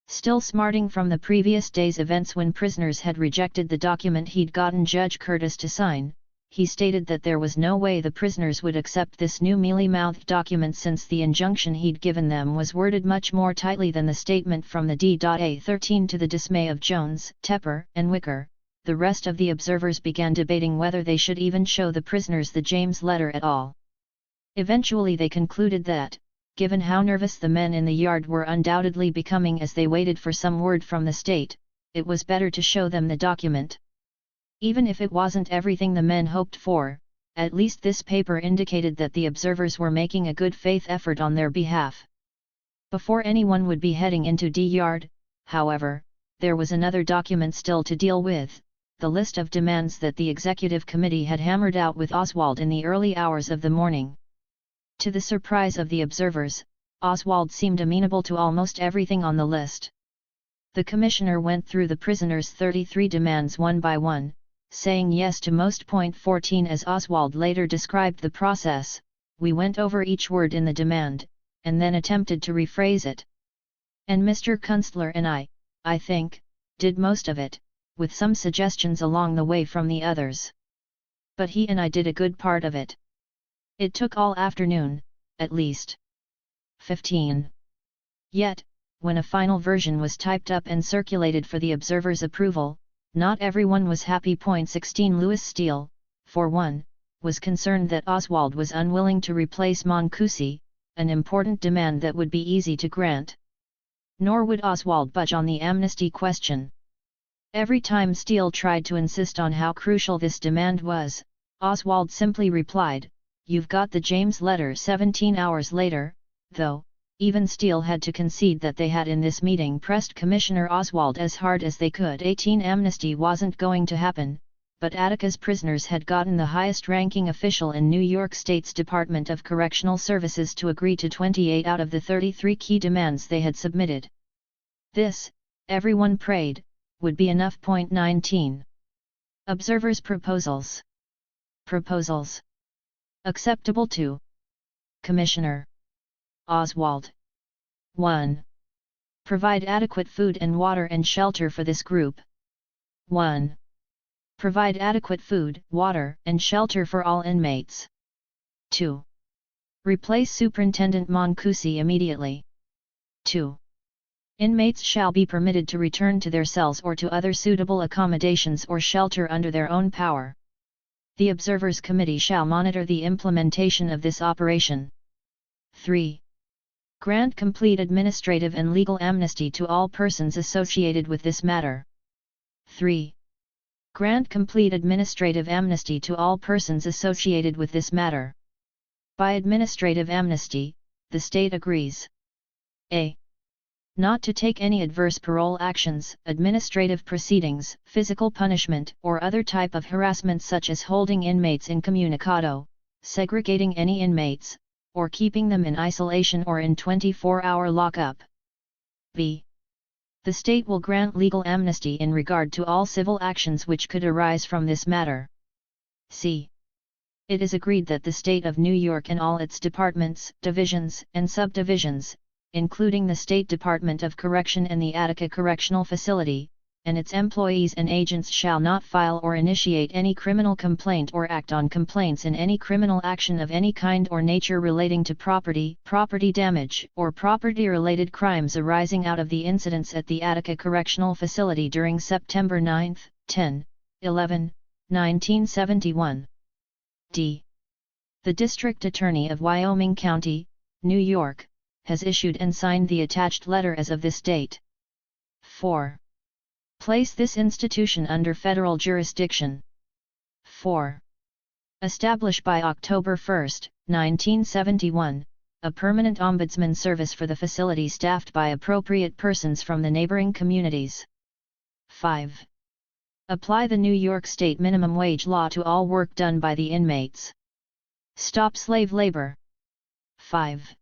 Still smarting from the previous day's events when prisoners had rejected the document he'd gotten Judge Curtis to sign, he stated that there was no way the prisoners would accept this new mealy-mouthed document since the injunction he'd given them was worded much more tightly than the statement from the D.A. To the dismay of Jones, Tepper, and Wicker, the rest of the observers began debating whether they should even show the prisoners the James letter at all. Eventually they concluded that, given how nervous the men in the yard were undoubtedly becoming as they waited for some word from the state, it was better to show them the document. Even if it wasn't everything the men hoped for, at least this paper indicated that the observers were making a good faith effort on their behalf. Before anyone would be heading into D-Yard, however, there was another document still to deal with, the list of demands that the executive committee had hammered out with Oswald in the early hours of the morning. To the surprise of the observers, Oswald seemed amenable to almost everything on the list. The commissioner went through the prisoners' 33 demands one by one, saying yes to most. 14 As Oswald later described the process, we went over each word in the demand, and then attempted to rephrase it. And Mr. Kunstler and I think, did most of it, with some suggestions along the way from the others. But he and I did a good part of it. It took all afternoon, at least. 15. Yet, when a final version was typed up and circulated for the observers' approval, not everyone was happy. 16 Louis Steele, for one, was concerned that Oswald was unwilling to replace Moncusi, an important demand that would be easy to grant. Nor would Oswald budge on the amnesty question. Every time Steele tried to insist on how crucial this demand was, Oswald simply replied, "You've got the James letter." 17 hours later, though, even Steele had to concede that they had in this meeting pressed Commissioner Oswald as hard as they could. 18 Amnesty wasn't going to happen, but Attica's prisoners had gotten the highest-ranking official in New York State's Department of Correctional Services to agree to 28 out of the 33 key demands they had submitted. This, everyone prayed, would be enough. 19. Observers' proposals. Proposals. Acceptable to Commissioner Oswald. 1. Provide adequate food and water and shelter for this group. 1. Provide adequate food, water, and shelter for all inmates. 2. Replace Superintendent Moncusi immediately. 2. Inmates shall be permitted to return to their cells or to other suitable accommodations or shelter under their own power. The Observers Committee shall monitor the implementation of this operation. 3. Grant complete administrative and legal amnesty to all persons associated with this matter. 3. Grant complete administrative amnesty to all persons associated with this matter. By administrative amnesty, the state agrees: a. Not to take any adverse parole actions, administrative proceedings, physical punishment, or other type of harassment such as holding inmates incommunicado, segregating any inmates, or keeping them in isolation or in 24-hour lockup. b. The state will grant legal amnesty in regard to all civil actions which could arise from this matter. c. It is agreed that the state of New York and all its departments, divisions, and subdivisions, including the State Department of Correction and the Attica Correctional Facility, and its employees and agents shall not file or initiate any criminal complaint or act on complaints in any criminal action of any kind or nature relating to property, property damage, or property-related crimes arising out of the incidents at the Attica Correctional Facility during September 9, 10, 11, 1971. D. The District Attorney of Wyoming County, New York, has issued and signed the attached letter as of this date. 4. Place this institution under federal jurisdiction. 4. Establish by October 1, 1971, a permanent ombudsman service for the facility staffed by appropriate persons from the neighboring communities. 5. Apply the New York State minimum wage law to all work done by the inmates. Stop slave labor. 5.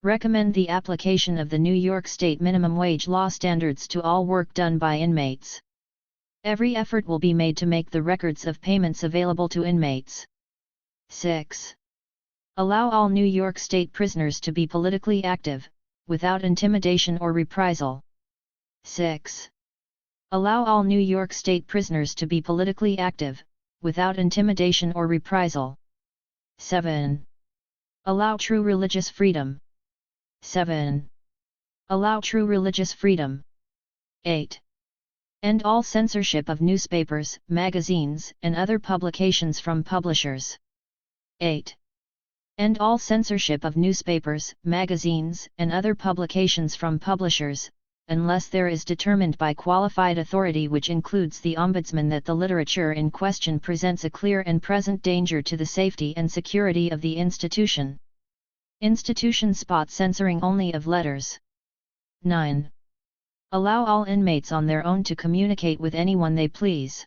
Recommend the application of the New York State minimum wage law standards to all work done by inmates. Every effort will be made to make the records of payments available to inmates. 6. Allow all New York State prisoners to be politically active, without intimidation or reprisal. 6. Allow all New York State prisoners to be politically active, without intimidation or reprisal. 7. Allow true religious freedom. 7. Allow true religious freedom. 8. End all censorship of newspapers, magazines, and other publications from publishers. 8. End all censorship of newspapers, magazines, and other publications from publishers, unless there is determined by qualified authority which includes the Ombudsman that the literature in question presents a clear and present danger to the safety and security of the institution. Institution spot censoring only of letters. 9. Allow all inmates on their own to communicate with anyone they please.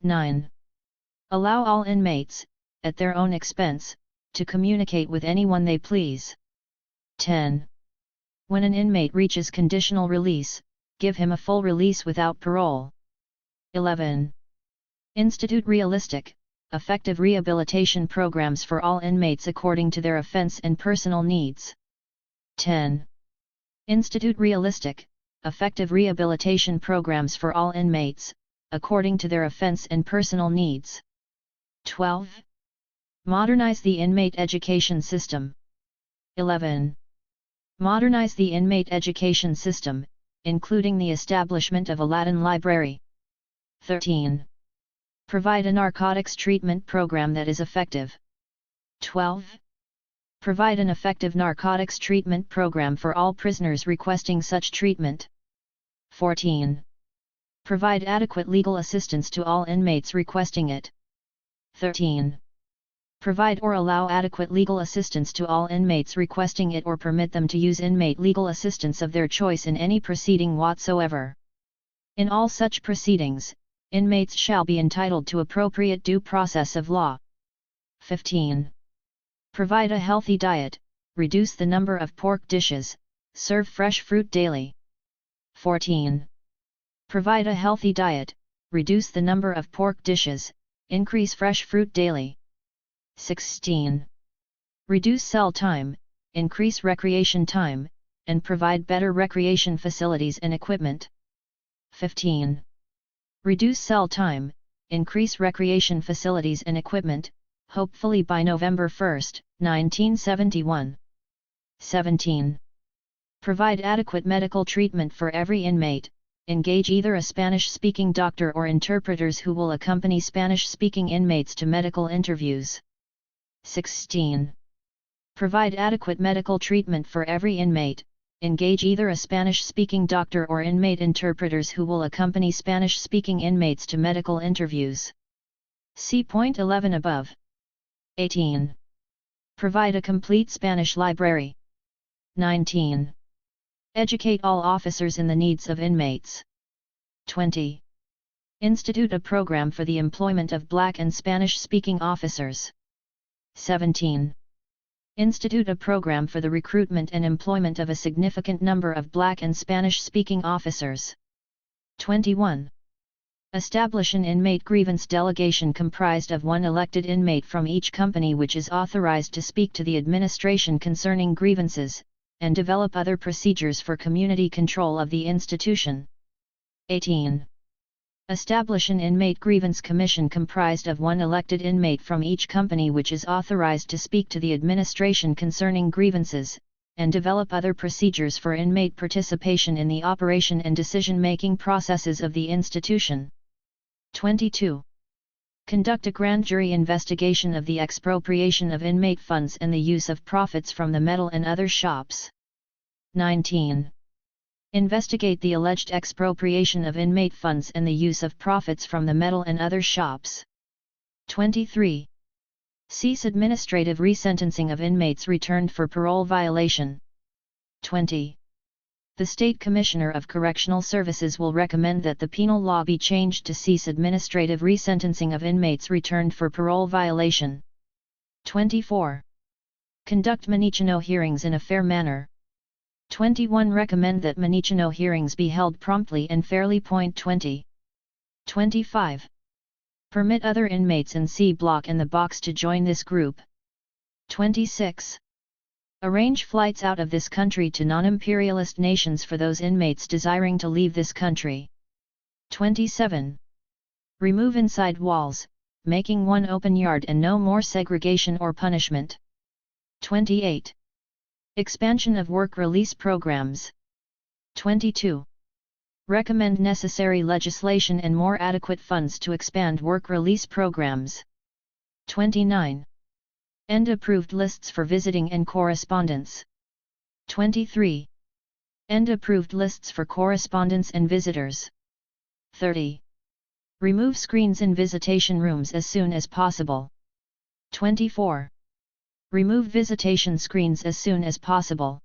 9. Allow all inmates, at their own expense, to communicate with anyone they please. 10. When an inmate reaches conditional release, give him a full release without parole. 11. Institute realistic, effective rehabilitation programs for all inmates according to their offense and personal needs. 10. Institute realistic, effective rehabilitation programs for all inmates, according to their offense and personal needs. 12. Modernize the inmate education system. 11. Modernize the inmate education system, including the establishment of a Latin library. 13. Provide a narcotics treatment program that is effective. 12. Provide an effective narcotics treatment program for all prisoners requesting such treatment. 14. Provide adequate legal assistance to all inmates requesting it. 13. Provide or allow adequate legal assistance to all inmates requesting it or permit them to use inmate legal assistance of their choice in any proceeding whatsoever. In all such proceedings, inmates shall be entitled to appropriate due process of law. 15. Provide a healthy diet, reduce the number of pork dishes, serve fresh fruit daily. 14. Provide a healthy diet, reduce the number of pork dishes, increase fresh fruit daily. 16. Reduce cell time, increase recreation time, and provide better recreation facilities and equipment. 15. Reduce cell time, increase recreation facilities and equipment, hopefully by November 1, 1971. 17. Provide adequate medical treatment for every inmate, engage either a Spanish-speaking doctor or interpreters who will accompany Spanish-speaking inmates to medical interviews. 16. Provide adequate medical treatment for every inmate, engage either a Spanish-speaking doctor or inmate interpreters who will accompany Spanish-speaking inmates to medical interviews. See point 11 above. 18. Provide a complete Spanish library. 19. Educate all officers in the needs of inmates. 20. Institute a program for the employment of Black and Spanish-speaking officers. 17. Institute a program for the recruitment and employment of a significant number of Black and Spanish-speaking officers. 21. Establish an inmate grievance delegation comprised of one elected inmate from each company which is authorized to speak to the administration concerning grievances, and develop other procedures for community control of the institution. 18. Establish an inmate grievance commission comprised of one elected inmate from each company which is authorized to speak to the administration concerning grievances, and develop other procedures for inmate participation in the operation and decision-making processes of the institution. 22. Conduct a grand jury investigation of the expropriation of inmate funds and the use of profits from the metal and other shops. 19. Investigate the alleged expropriation of inmate funds and the use of profits from the metal and other shops. 23. Cease administrative resentencing of inmates returned for parole violation. 20. The State Commissioner of Correctional Services will recommend that the penal law be changed to cease administrative resentencing of inmates returned for parole violation. 24. Conduct Manichino hearings in a fair manner. 21. Recommend that Manichino hearings be held promptly and fairly. 20. 25. Permit other inmates in C Block and the Box to join this group. 26. Arrange flights out of this country to non-imperialist nations for those inmates desiring to leave this country. 27. Remove inside walls, making one open yard and no more segregation or punishment. 28. Expansion of work release programs. 22. Recommend necessary legislation and more adequate funds to expand work release programs. 29. End approved lists for visiting and correspondence. 23. End approved lists for correspondence and visitors. 30. Remove screens in visitation rooms as soon as possible. 24. Remove visitation screens as soon as possible.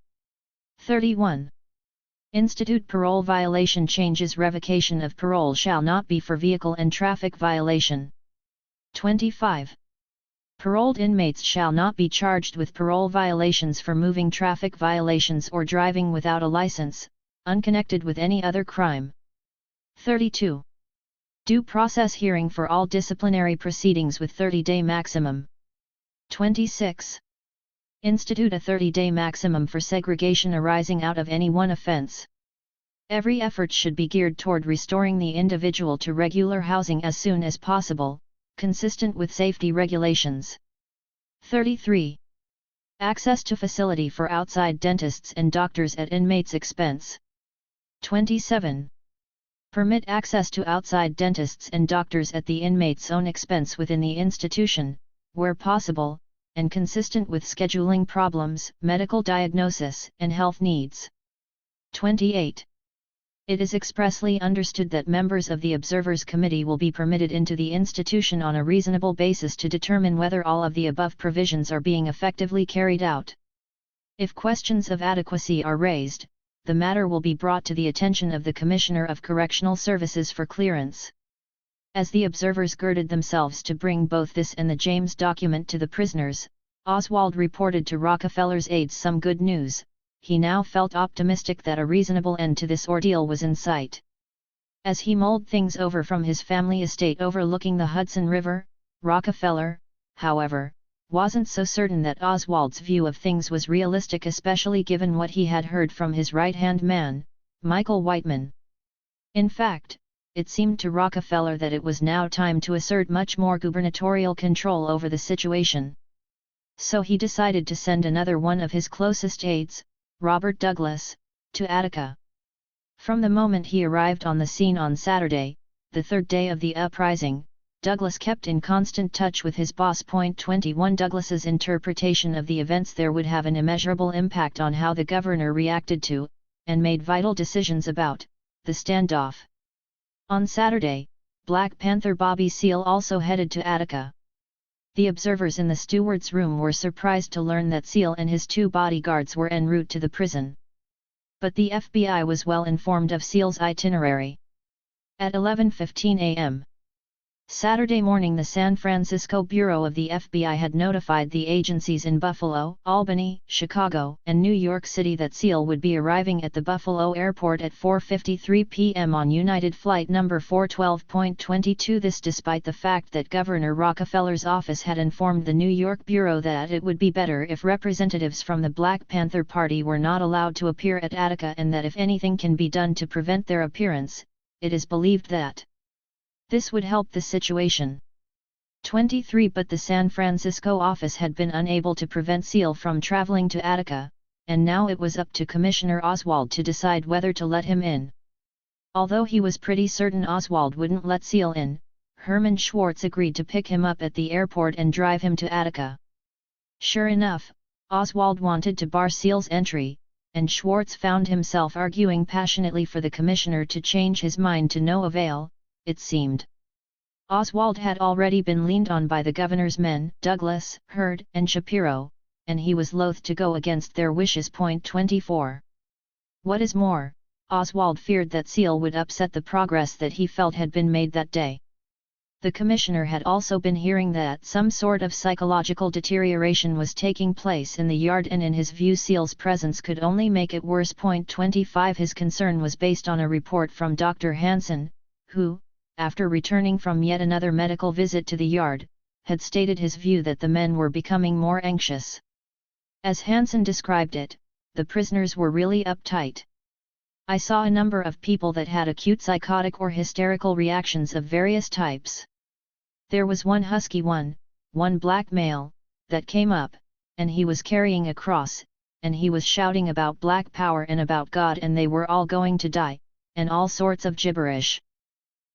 31. Institute parole violation changes. Revocation of parole shall not be for vehicle and traffic violation. 25. Paroled inmates shall not be charged with parole violations for moving traffic violations or driving without a license, unconnected with any other crime. 32. Due process hearing for all disciplinary proceedings with 30-day maximum. 26. Institute a 30-day maximum for segregation arising out of any one offense. Every effort should be geared toward restoring the individual to regular housing as soon as possible, consistent with safety regulations. 33. Access to facility for outside dentists and doctors at inmates' expense. 27. Permit access to outside dentists and doctors at the inmate's own expense within the institution, where possible, and consistent with scheduling problems, medical diagnosis, and health needs. 28. It is expressly understood that members of the Observers Committee will be permitted into the institution on a reasonable basis to determine whether all of the above provisions are being effectively carried out. If questions of adequacy are raised, the matter will be brought to the attention of the Commissioner of Correctional Services for clearance. As the observers girded themselves to bring both this and the James document to the prisoners, Oswald reported to Rockefeller's aides some good news. He now felt optimistic that a reasonable end to this ordeal was in sight. As he mulled things over from his family estate overlooking the Hudson River, Rockefeller, however, wasn't so certain that Oswald's view of things was realistic, especially given what he had heard from his right-hand man, Michael Whiteman. In fact, it seemed to Rockefeller that it was now time to assert much more gubernatorial control over the situation. So he decided to send another one of his closest aides, Robert Douglas, to Attica. From the moment he arrived on the scene on Saturday, the third day of the uprising, Douglas kept in constant touch with his boss. 21 Douglas's interpretation of the events there would have an immeasurable impact on how the governor reacted to, and made vital decisions about, the standoff. On Saturday, Black Panther Bobby Seale also headed to Attica. The observers in the steward's room were surprised to learn that Seale and his 2 bodyguards were en route to the prison. But the FBI was well informed of Seale's itinerary. At 11:15 a.m. Saturday morning, the San Francisco Bureau of the FBI had notified the agencies in Buffalo, Albany, Chicago, and New York City that Seale would be arriving at the Buffalo airport at 4:53 p.m. on United Flight number 412.22. This despite the fact that Governor Rockefeller's office had informed the New York Bureau that it would be better if representatives from the Black Panther Party were not allowed to appear at Attica, and that if anything can be done to prevent their appearance, it is believed that this would help the situation. 23 But the San Francisco office had been unable to prevent Seale from traveling to Attica, and now it was up to Commissioner Oswald to decide whether to let him in. Although he was pretty certain Oswald wouldn't let Seale in, Herman Schwartz agreed to pick him up at the airport and drive him to Attica. Sure enough, Oswald wanted to bar Seale's entry, and Schwartz found himself arguing passionately for the commissioner to change his mind to no avail. It seemed Oswald had already been leaned on by the governor's men, Douglas, Hurd, and Shapiro, and he was loath to go against their wishes. 24. What is more, Oswald feared that Seale would upset the progress that he felt had been made that day. The commissioner had also been hearing that some sort of psychological deterioration was taking place in the yard, and in his view Seale's presence could only make it worse. 25 His concern was based on a report from Dr. Hansen, who, after returning from yet another medical visit to the yard, had stated his view that the men were becoming more anxious. As Hansen described it, the prisoners were really uptight. I saw a number of people that had acute psychotic or hysterical reactions of various types. There was one husky one black male, that came up, and he was carrying a cross, and he was shouting about black power and about God, and they were all going to die, and all sorts of gibberish.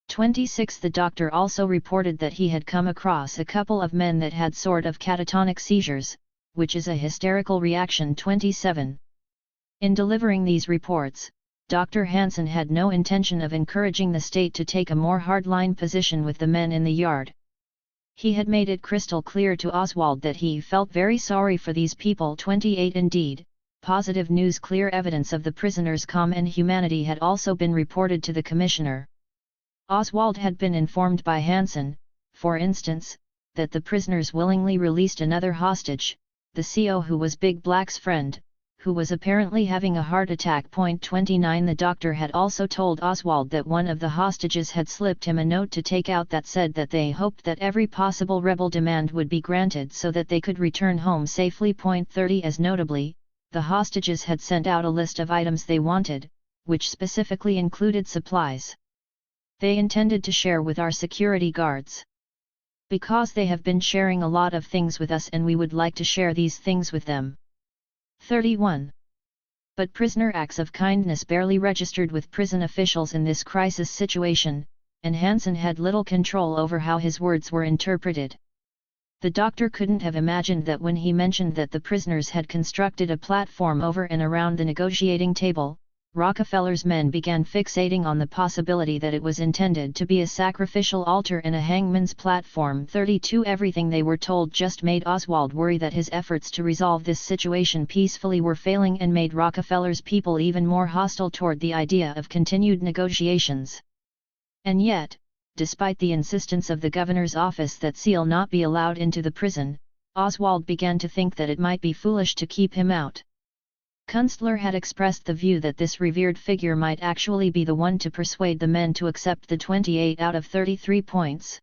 26 The doctor also reported that he had come across a couple of men that had sort of catatonic seizures, which is a hysterical reaction. 27 In delivering these reports, Dr. Hansen had no intention of encouraging the state to take a more hardline position with the men in the yard. He had made it crystal clear to Oswald that he felt very sorry for these people. 28 Indeed, positive news, clear evidence of the prisoners' calm and humanity had also been reported to the commissioner. Oswald had been informed by Hansen, for instance, that the prisoners willingly released another hostage, the CO who was Big Black's friend, who was apparently having a heart attack. 29 The doctor had also told Oswald that one of the hostages had slipped him a note to take out that said that they hoped that every possible rebel demand would be granted so that they could return home safely. 30 As notably, the hostages had sent out a list of items they wanted, which specifically included supplies they intended to share with our security guards. Because they have been sharing a lot of things with us and we would like to share these things with them. 31. But prisoner acts of kindness barely registered with prison officials in this crisis situation, and Hansen had little control over how his words were interpreted. The doctor couldn't have imagined that when he mentioned that the prisoners had constructed a platform over and around the negotiating table, Rockefeller's men began fixating on the possibility that it was intended to be a sacrificial altar and a hangman's platform. 32 Everything they were told just made Oswald worry that his efforts to resolve this situation peacefully were failing and made Rockefeller's people even more hostile toward the idea of continued negotiations. And yet, despite the insistence of the governor's office that Seal not be allowed into the prison, Oswald began to think that it might be foolish to keep him out. Kunstler had expressed the view that this revered figure might actually be the one to persuade the men to accept the 28 out of 33 points.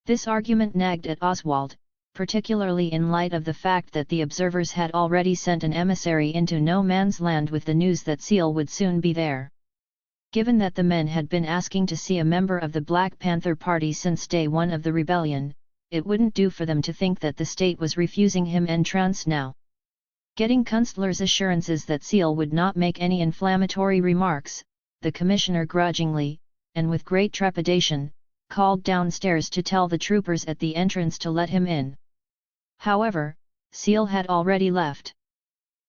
This argument nagged at Oswald, particularly in light of the fact that the observers had already sent an emissary into no man's land with the news that Seal would soon be there. Given that the men had been asking to see a member of the Black Panther Party since day one of the rebellion, it wouldn't do for them to think that the state was refusing him entrance now. Getting Kunstler's assurances that Seal would not make any inflammatory remarks, the commissioner grudgingly, and with great trepidation, called downstairs to tell the troopers at the entrance to let him in. However, Seal had already left.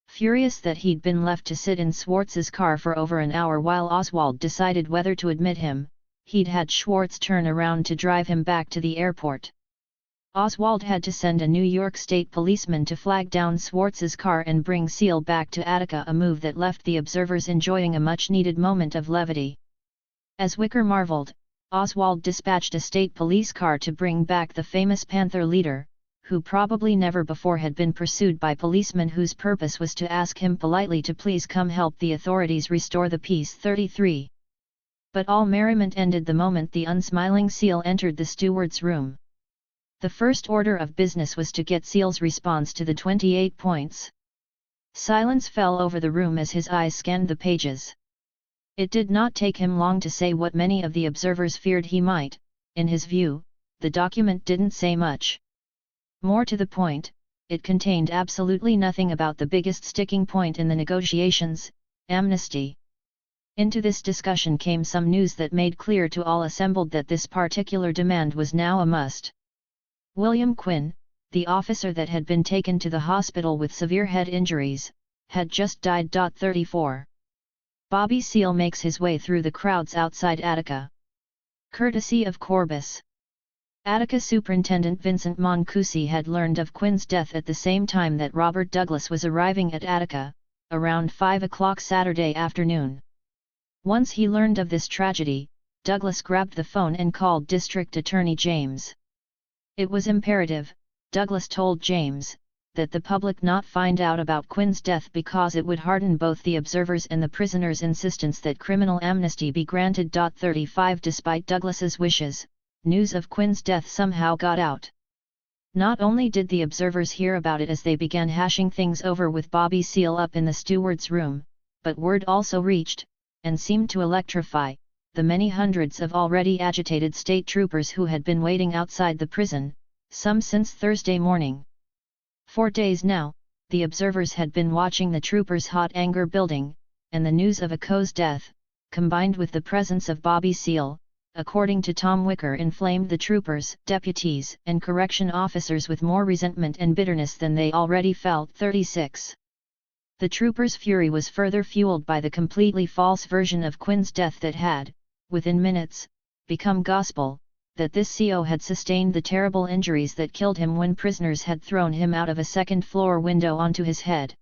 Furious that he'd been left to sit in Schwartz's car for over an hour while Oswald decided whether to admit him, he'd had Schwartz turn around to drive him back to the airport. Oswald had to send a New York State policeman to flag down Schwartz's car and bring Seal back to Attica, a move that left the observers enjoying a much-needed moment of levity. As Wicker marveled, Oswald dispatched a state police car to bring back the famous Panther leader, who probably never before had been pursued by policemen whose purpose was to ask him politely to please come help the authorities restore the peace. 33. But all merriment ended the moment the unsmiling Seal entered the steward's room. The first order of business was to get Seal's response to the 28 points. Silence fell over the room as his eyes scanned the pages. It did not take him long to say what many of the observers feared he might. In his view, the document didn't say much. More to the point, it contained absolutely nothing about the biggest sticking point in the negotiations, amnesty. Into this discussion came some news that made clear to all assembled that this particular demand was now a must. William Quinn, the officer that had been taken to the hospital with severe head injuries, had just died. 34. Bobby Seale makes his way through the crowds outside Attica. Courtesy of Corbus. Attica Superintendent Vincent Moncusi had learned of Quinn's death at the same time that Robert Douglas was arriving at Attica, around 5 o'clock Saturday afternoon. Once he learned of this tragedy, Douglas grabbed the phone and called District Attorney James. It was imperative, Douglas told James, that the public not find out about Quinn's death because it would harden both the observers and the prisoners' insistence that criminal amnesty be granted. 35 Despite Douglas's wishes, news of Quinn's death somehow got out. Not only did the observers hear about it as they began hashing things over with Bobby Seale up in the steward's room, but word also reached, and seemed to electrify, the many hundreds of already agitated state troopers who had been waiting outside the prison, some since Thursday morning. For days now, the observers had been watching the troopers' hot anger building, and the news of Aco's death, combined with the presence of Bobby Seale, according to Tom Wicker, inflamed the troopers, deputies, and correction officers with more resentment and bitterness than they already felt. 36. The troopers' fury was further fueled by the completely false version of Quinn's death that had, within minutes, become gospel, that this CO had sustained the terrible injuries that killed him when prisoners had thrown him out of a second-floor window onto his head.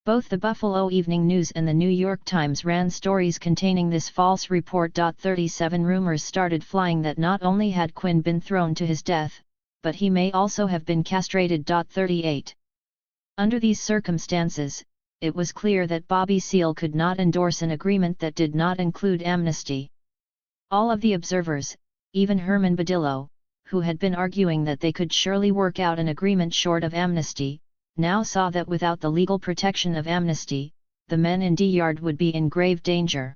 Both the Buffalo Evening News and the New York Times ran stories containing this false report. 37 Rumors started flying that not only had Quinn been thrown to his death, but he may also have been castrated. 38 Under these circumstances, it was clear that Bobby Seale could not endorse an agreement that did not include amnesty. All of the observers, even Herman Badillo, who had been arguing that they could surely work out an agreement short of amnesty, now saw that without the legal protection of amnesty, the men in D Yard would be in grave danger.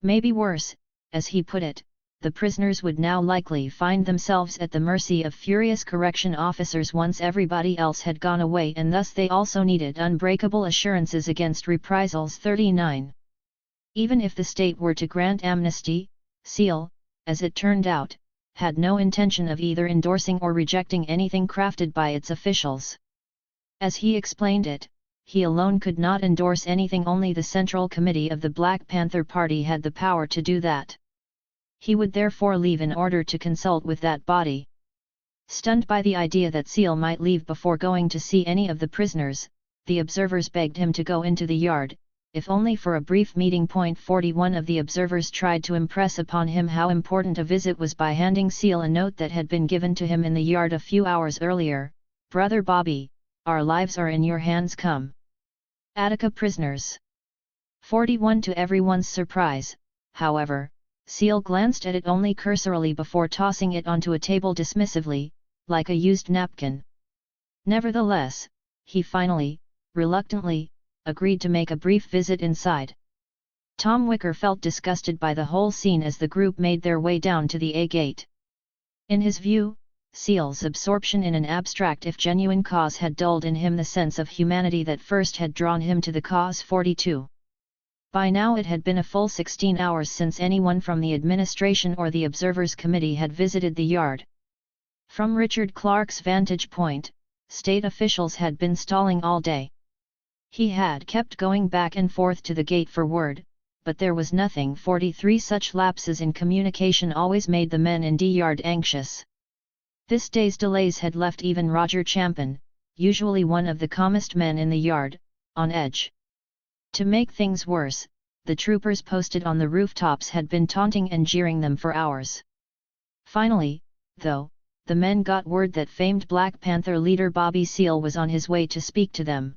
Maybe worse, as he put it, the prisoners would now likely find themselves at the mercy of furious correction officers once everybody else had gone away, and thus they also needed unbreakable assurances against reprisals. 39. Even if the state were to grant amnesty, Seale, as it turned out, had no intention of either endorsing or rejecting anything crafted by its officials. As he explained it, he alone could not endorse anything, only the Central Committee of the Black Panther Party had the power to do that. He would therefore leave in order to consult with that body. Stunned by the idea that Seale might leave before going to see any of the prisoners, the observers begged him to go into the yard, if only for a brief meeting. 41 of the observers tried to impress upon him how important a visit was by handing Seale a note that had been given to him in the yard a few hours earlier: "Brother Bobby, our lives are in your hands, come." Attica prisoners. 41 To everyone's surprise, however, Seale glanced at it only cursorily before tossing it onto a table dismissively, like a used napkin. Nevertheless, he finally, reluctantly, agreed to make a brief visit inside. Tom Wicker felt disgusted by the whole scene as the group made their way down to the A gate. In his view, Seale's absorption in an abstract if genuine cause had dulled in him the sense of humanity that first had drawn him to the cause. 42. By now it had been a full 16 hours since anyone from the administration or the Observers Committee had visited the yard. From Richard Clark's vantage point, state officials had been stalling all day. He had kept going back and forth to the gate for word, but there was nothing. 43 Such lapses in communication always made the men in D Yard anxious. This day's delays had left even Roger Champion, usually one of the calmest men in the yard, on edge. To make things worse, the troopers posted on the rooftops had been taunting and jeering them for hours. Finally, though, the men got word that famed Black Panther leader Bobby Seale was on his way to speak to them.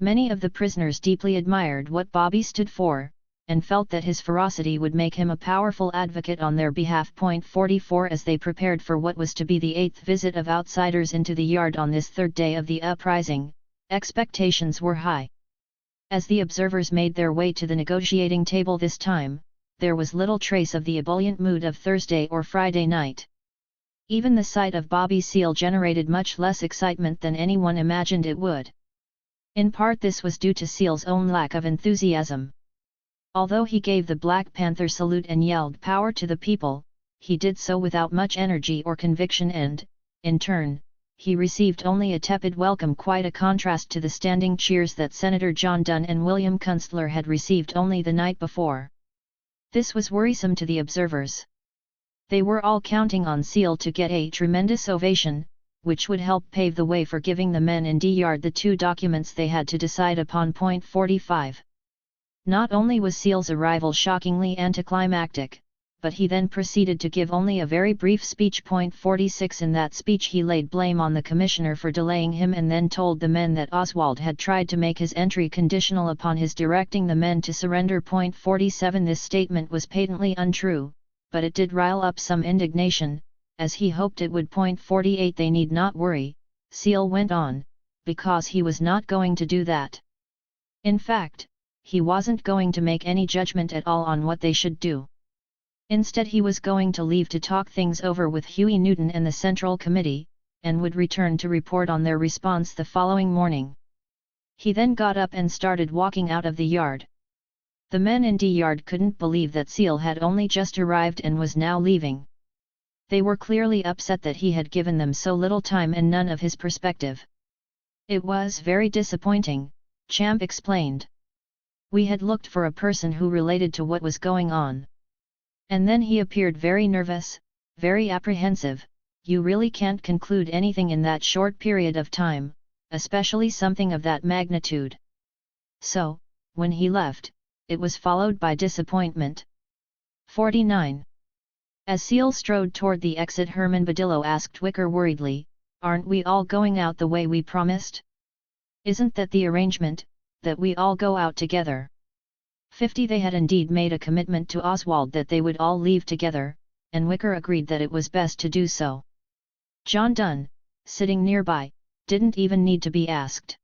Many of the prisoners deeply admired what Bobby stood for, and felt that his ferocity would make him a powerful advocate on their behalf. 44 As they prepared for what was to be the 8th visit of outsiders into the yard on this third day of the uprising, expectations were high. As the observers made their way to the negotiating table this time, there was little trace of the ebullient mood of Thursday or Friday night. Even the sight of Bobby Seale generated much less excitement than anyone imagined it would. In part this was due to Seale's own lack of enthusiasm. Although he gave the Black Panther salute and yelled "Power to the people," he did so without much energy or conviction and, in turn, he received only a tepid welcome, quite a contrast to the standing cheers that Senator John Dunn and William Kunstler had received only the night before. This was worrisome to the observers. They were all counting on Seale to get a tremendous ovation, which would help pave the way for giving the men in D Yard the two documents they had to decide upon. 45. Not only was Seale's arrival shockingly anticlimactic, but he then proceeded to give only a very brief speech. 46 In that speech he laid blame on the commissioner for delaying him and then told the men that Oswald had tried to make his entry conditional upon his directing the men to surrender. 47 This statement was patently untrue, but it did rile up some indignation, as he hoped it would. 48 They need not worry, Seale went on, because he was not going to do that. In fact, he wasn't going to make any judgment at all on what they should do. Instead he was going to leave to talk things over with Huey Newton and the Central Committee, and would return to report on their response the following morning. He then got up and started walking out of the yard. The men in D Yard couldn't believe that Seale had only just arrived and was now leaving. They were clearly upset that he had given them so little time and none of his perspective. It was very disappointing, Champ explained. We had looked for a person who related to what was going on. And then he appeared very nervous, very apprehensive. You really can't conclude anything in that short period of time, especially something of that magnitude. So, when he left, it was followed by disappointment. 49. As Seale strode toward the exit, Herman Badillo asked Wicker worriedly, "Aren't we all going out the way we promised? Isn't that the arrangement, that we all go out together. 50 They had indeed made a commitment to Oswald that they would all leave together, and Wicker agreed that it was best to do so. John Dunn, sitting nearby, didn't even need to be asked.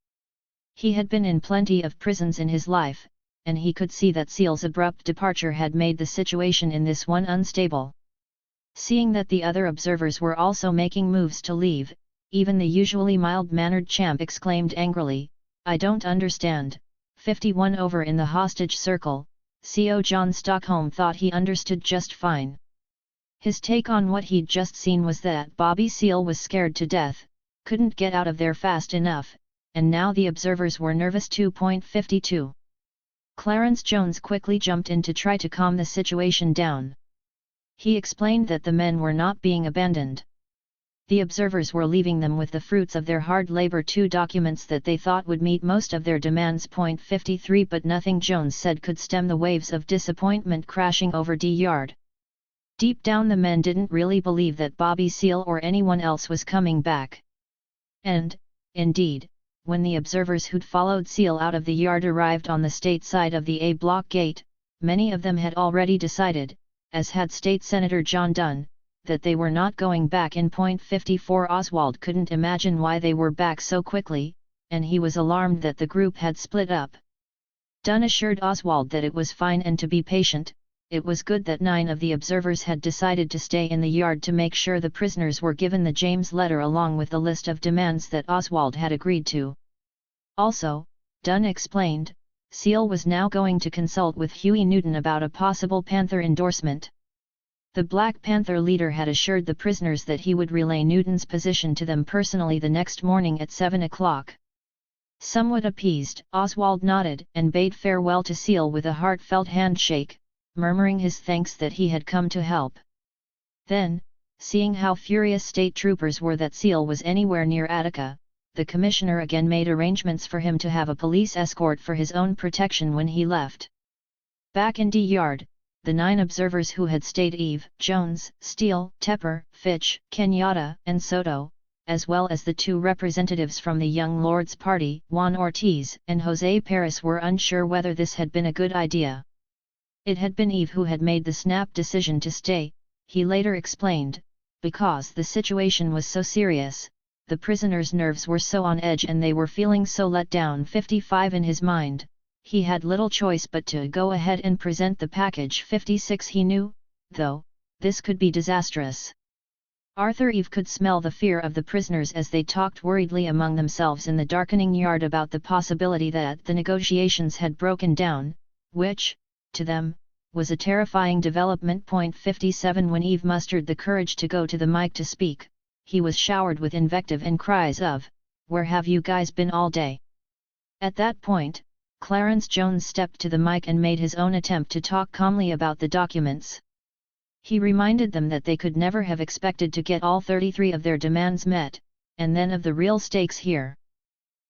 He had been in plenty of prisons in his life, and he could see that Seal's abrupt departure had made the situation in this one unstable. Seeing that the other observers were also making moves to leave, even the usually mild-mannered champ exclaimed angrily, "I don't understand." 51 Over in the hostage circle, CO John Stockholm thought he understood just fine. His take on what he'd just seen was that Bobby Seale was scared to death, couldn't get out of there fast enough, and now the observers were nervous. 2.52 Clarence Jones quickly jumped in to try to calm the situation down. He explained that the men were not being abandoned. The observers were leaving them with the fruits of their hard labor, 2 documents that they thought would meet most of their demands. 53 But nothing Jones said could stem the waves of disappointment crashing over D Yard. Deep down the men didn't really believe that Bobby Seale or anyone else was coming back. And, indeed, when the observers who'd followed Seale out of the yard arrived on the state side of the A Block gate, many of them had already decided, as had State Senator John Dunn, that they were not going back in. 54 Oswald couldn't imagine why they were back so quickly, and he was alarmed that the group had split up. Dunn assured Oswald that it was fine and to be patient. It was good that 9 of the observers had decided to stay in the yard to make sure the prisoners were given the James letter along with the list of demands that Oswald had agreed to. Also, Dunn explained, Seale was now going to consult with Huey Newton about a possible Panther endorsement. The Black Panther leader had assured the prisoners that he would relay Newton's position to them personally the next morning at 7 o'clock. Somewhat appeased, Oswald nodded and bade farewell to Seale with a heartfelt handshake, murmuring his thanks that he had come to help. Then, seeing how furious state troopers were that Seale was anywhere near Attica, the commissioner again made arrangements for him to have a police escort for his own protection when he left. Back in D Yard, the 9 observers who had stayed Eve, Jones, Steele, Tepper, Fitch, Kenyatta, and Soto, as well as the 2 representatives from the Young Lords Party, Juan Ortiz and José Paris, were unsure whether this had been a good idea. It had been Eve who had made the snap decision to stay, he later explained, because the situation was so serious, the prisoners' nerves were so on edge and they were feeling so let down. 55 In his mind, he had little choice but to go ahead and present the package. 56 He knew, though, this could be disastrous. Arthur Eve could smell the fear of the prisoners as they talked worriedly among themselves in the darkening yard about the possibility that the negotiations had broken down, which, to them, was a terrifying development. 57 When Eve mustered the courage to go to the mic to speak, he was showered with invective and cries of, "Where have you guys been all day?" At that point, Clarence Jones stepped to the mic and made his own attempt to talk calmly about the documents. He reminded them that they could never have expected to get all 33 of their demands met, and then of the real stakes here.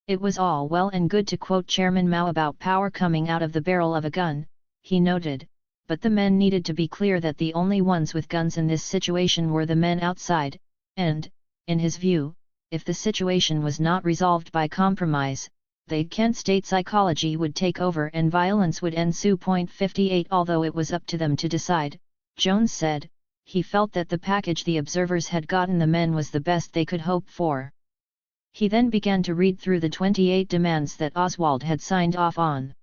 It was all well and good to quote Chairman Mao about power coming out of the barrel of a gun, he noted, but the men needed to be clear that the only ones with guns in this situation were the men outside, and, in his view, if the situation was not resolved by compromise, the Kent state psychology would take over and violence would ensue. 58 Although it was up to them to decide, Jones said, he felt that the package the observers had gotten the men was the best they could hope for. He then began to read through the 28 demands that Oswald had signed off on.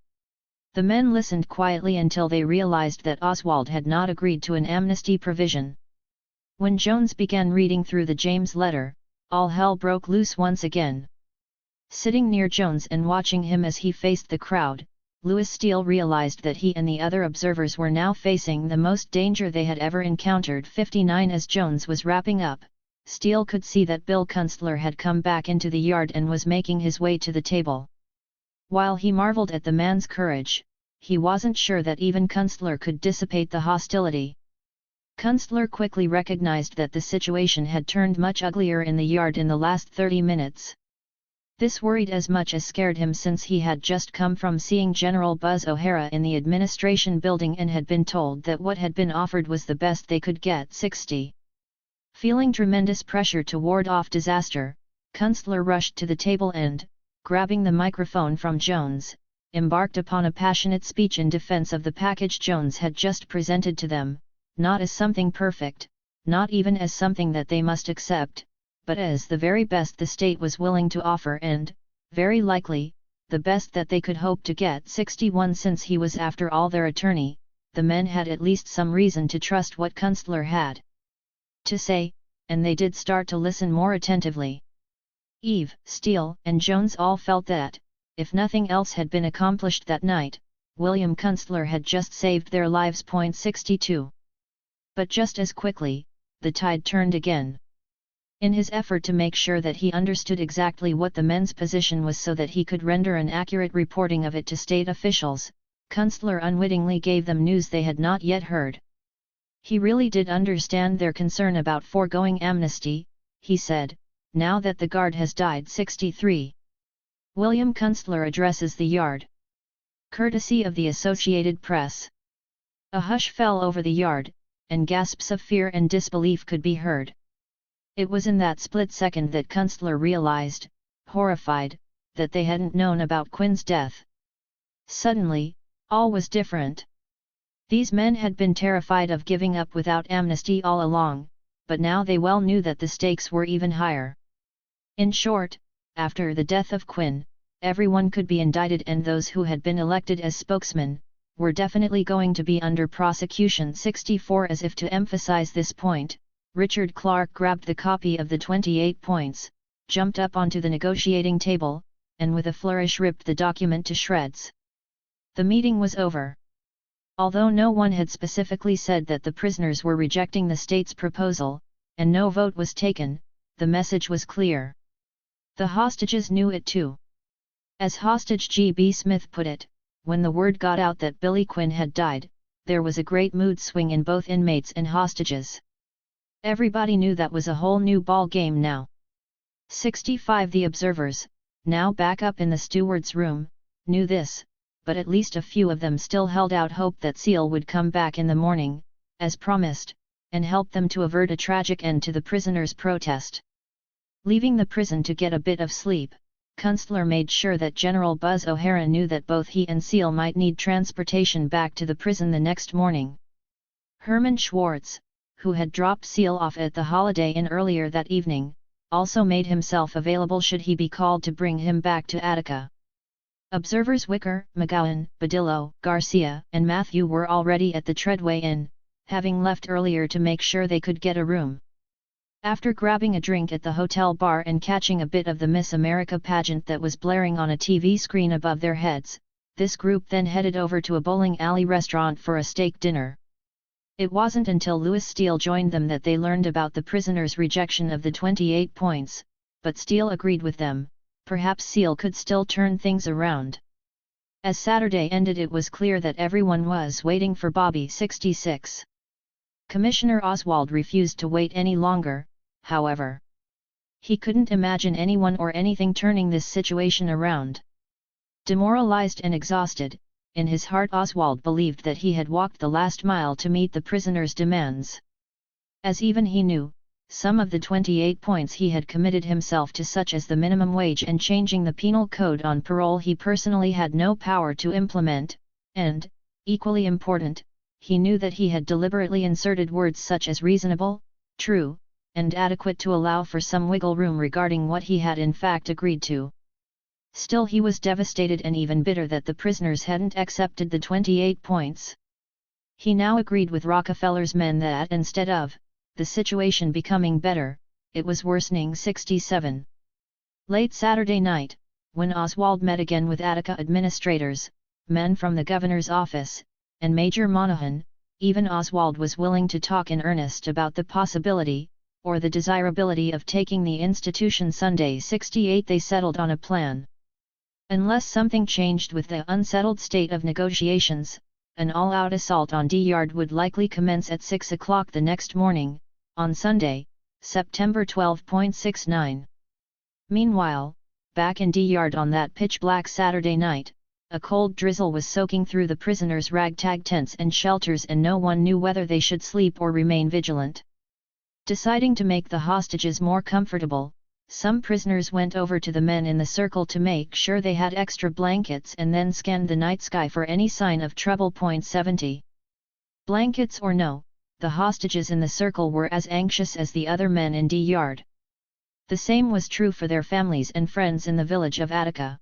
The men listened quietly until they realized that Oswald had not agreed to an amnesty provision. When Jones began reading through the James letter, all hell broke loose once again. Sitting near Jones and watching him as he faced the crowd, Louis Steele realized that he and the other observers were now facing the most danger they had ever encountered. 59 As Jones was wrapping up, Steele could see that Bill Kunstler had come back into the yard and was making his way to the table. While he marveled at the man's courage, he wasn't sure that even Kunstler could dissipate the hostility. Kunstler quickly recognized that the situation had turned much uglier in the yard in the last 30 minutes. This worried as much as scared him, since he had just come from seeing General Buzz O'Hara in the administration building and had been told that what had been offered was the best they could get. 60. Feeling tremendous pressure to ward off disaster, Kunstler rushed to the table and, grabbing the microphone from Jones, embarked upon a passionate speech in defense of the package Jones had just presented to them, not as something perfect, not even as something that they must accept, but as the very best the state was willing to offer and, very likely, the best that they could hope to get. 61 Since he was after all their attorney, the men had at least some reason to trust what Kunstler had to say, and they did start to listen more attentively. Eve, Steele, and Jones all felt that, if nothing else had been accomplished that night, William Kunstler had just saved their lives. 62. But just as quickly, the tide turned again. In his effort to make sure that he understood exactly what the men's position was so that he could render an accurate reporting of it to state officials, Kunstler unwittingly gave them news they had not yet heard. He really did understand their concern about foregoing amnesty, he said, now that the guard has died. 63. William Kunstler addresses the yard. Courtesy of the Associated Press. A hush fell over the yard, and gasps of fear and disbelief could be heard. It was in that split second that Kunstler realized, horrified, that they hadn't known about Quinn's death. Suddenly, all was different. These men had been terrified of giving up without amnesty all along, but now they well knew that the stakes were even higher. In short, after the death of Quinn, everyone could be indicted, and those who had been elected as spokesmen were definitely going to be under prosecution. 64 As if to emphasize this point, Richard Clark grabbed the copy of the 28 points, jumped up onto the negotiating table, and with a flourish ripped the document to shreds. The meeting was over. Although no one had specifically said that the prisoners were rejecting the state's proposal, and no vote was taken, the message was clear. The hostages knew it too. As hostage G.B. Smith put it, when the word got out that Billy Quinn had died, there was a great mood swing in both inmates and hostages. Everybody knew that was a whole new ball game now. 65 The observers, now back up in the steward's room, knew this, but at least a few of them still held out hope that Seal would come back in the morning, as promised, and help them to avert a tragic end to the prisoners' protest. Leaving the prison to get a bit of sleep, Kunstler made sure that General Buzz O'Hara knew that both he and Seal might need transportation back to the prison the next morning. Herman Schwartz, who had dropped Seal off at the Holiday Inn earlier that evening, also made himself available should he be called to bring him back to Attica. Observers Wicker, McGowan, Badillo, Garcia, and Matthew were already at the Treadway Inn, having left earlier to make sure they could get a room. After grabbing a drink at the hotel bar and catching a bit of the Miss America pageant that was blaring on a TV screen above their heads, this group then headed over to a bowling alley restaurant for a steak dinner. It wasn't until Louis Steele joined them that they learned about the prisoners' rejection of the 28 points, but Steele agreed with them. Perhaps Seal could still turn things around. As Saturday ended, it was clear that everyone was waiting for Bobby. 66. Commissioner Oswald refused to wait any longer, however. He couldn't imagine anyone or anything turning this situation around. Demoralized and exhausted, in his heart Oswald believed that he had walked the last mile to meet the prisoners' demands. As even he knew, some of the 28 points he had committed himself to, such as the minimum wage and changing the penal code on parole, he personally had no power to implement, and, equally important, he knew that he had deliberately inserted words such as reasonable, true, and adequate to allow for some wiggle room regarding what he had in fact agreed to. Still, he was devastated and even bitter that the prisoners hadn't accepted the 28 points. He now agreed with Rockefeller's men that instead of the situation becoming better, it was worsening. 67. Late Saturday night, when Oswald met again with Attica administrators, men from the governor's office, and Major Monahan, even Oswald was willing to talk in earnest about the possibility, or the desirability of taking the institution Sunday. 68. They settled on a plan. Unless something changed with the unsettled state of negotiations, an all-out assault on D Yard would likely commence at 6 o'clock the next morning, on Sunday, September 12. 69. Meanwhile, back in D Yard on that pitch-black Saturday night, a cold drizzle was soaking through the prisoners' ragtag tents and shelters, and no one knew whether they should sleep or remain vigilant. Deciding to make the hostages more comfortable, some prisoners went over to the men in the circle to make sure they had extra blankets and then scanned the night sky for any sign of trouble. 70. Blankets or no, the hostages in the circle were as anxious as the other men in D Yard. The same was true for their families and friends in the village of Attica.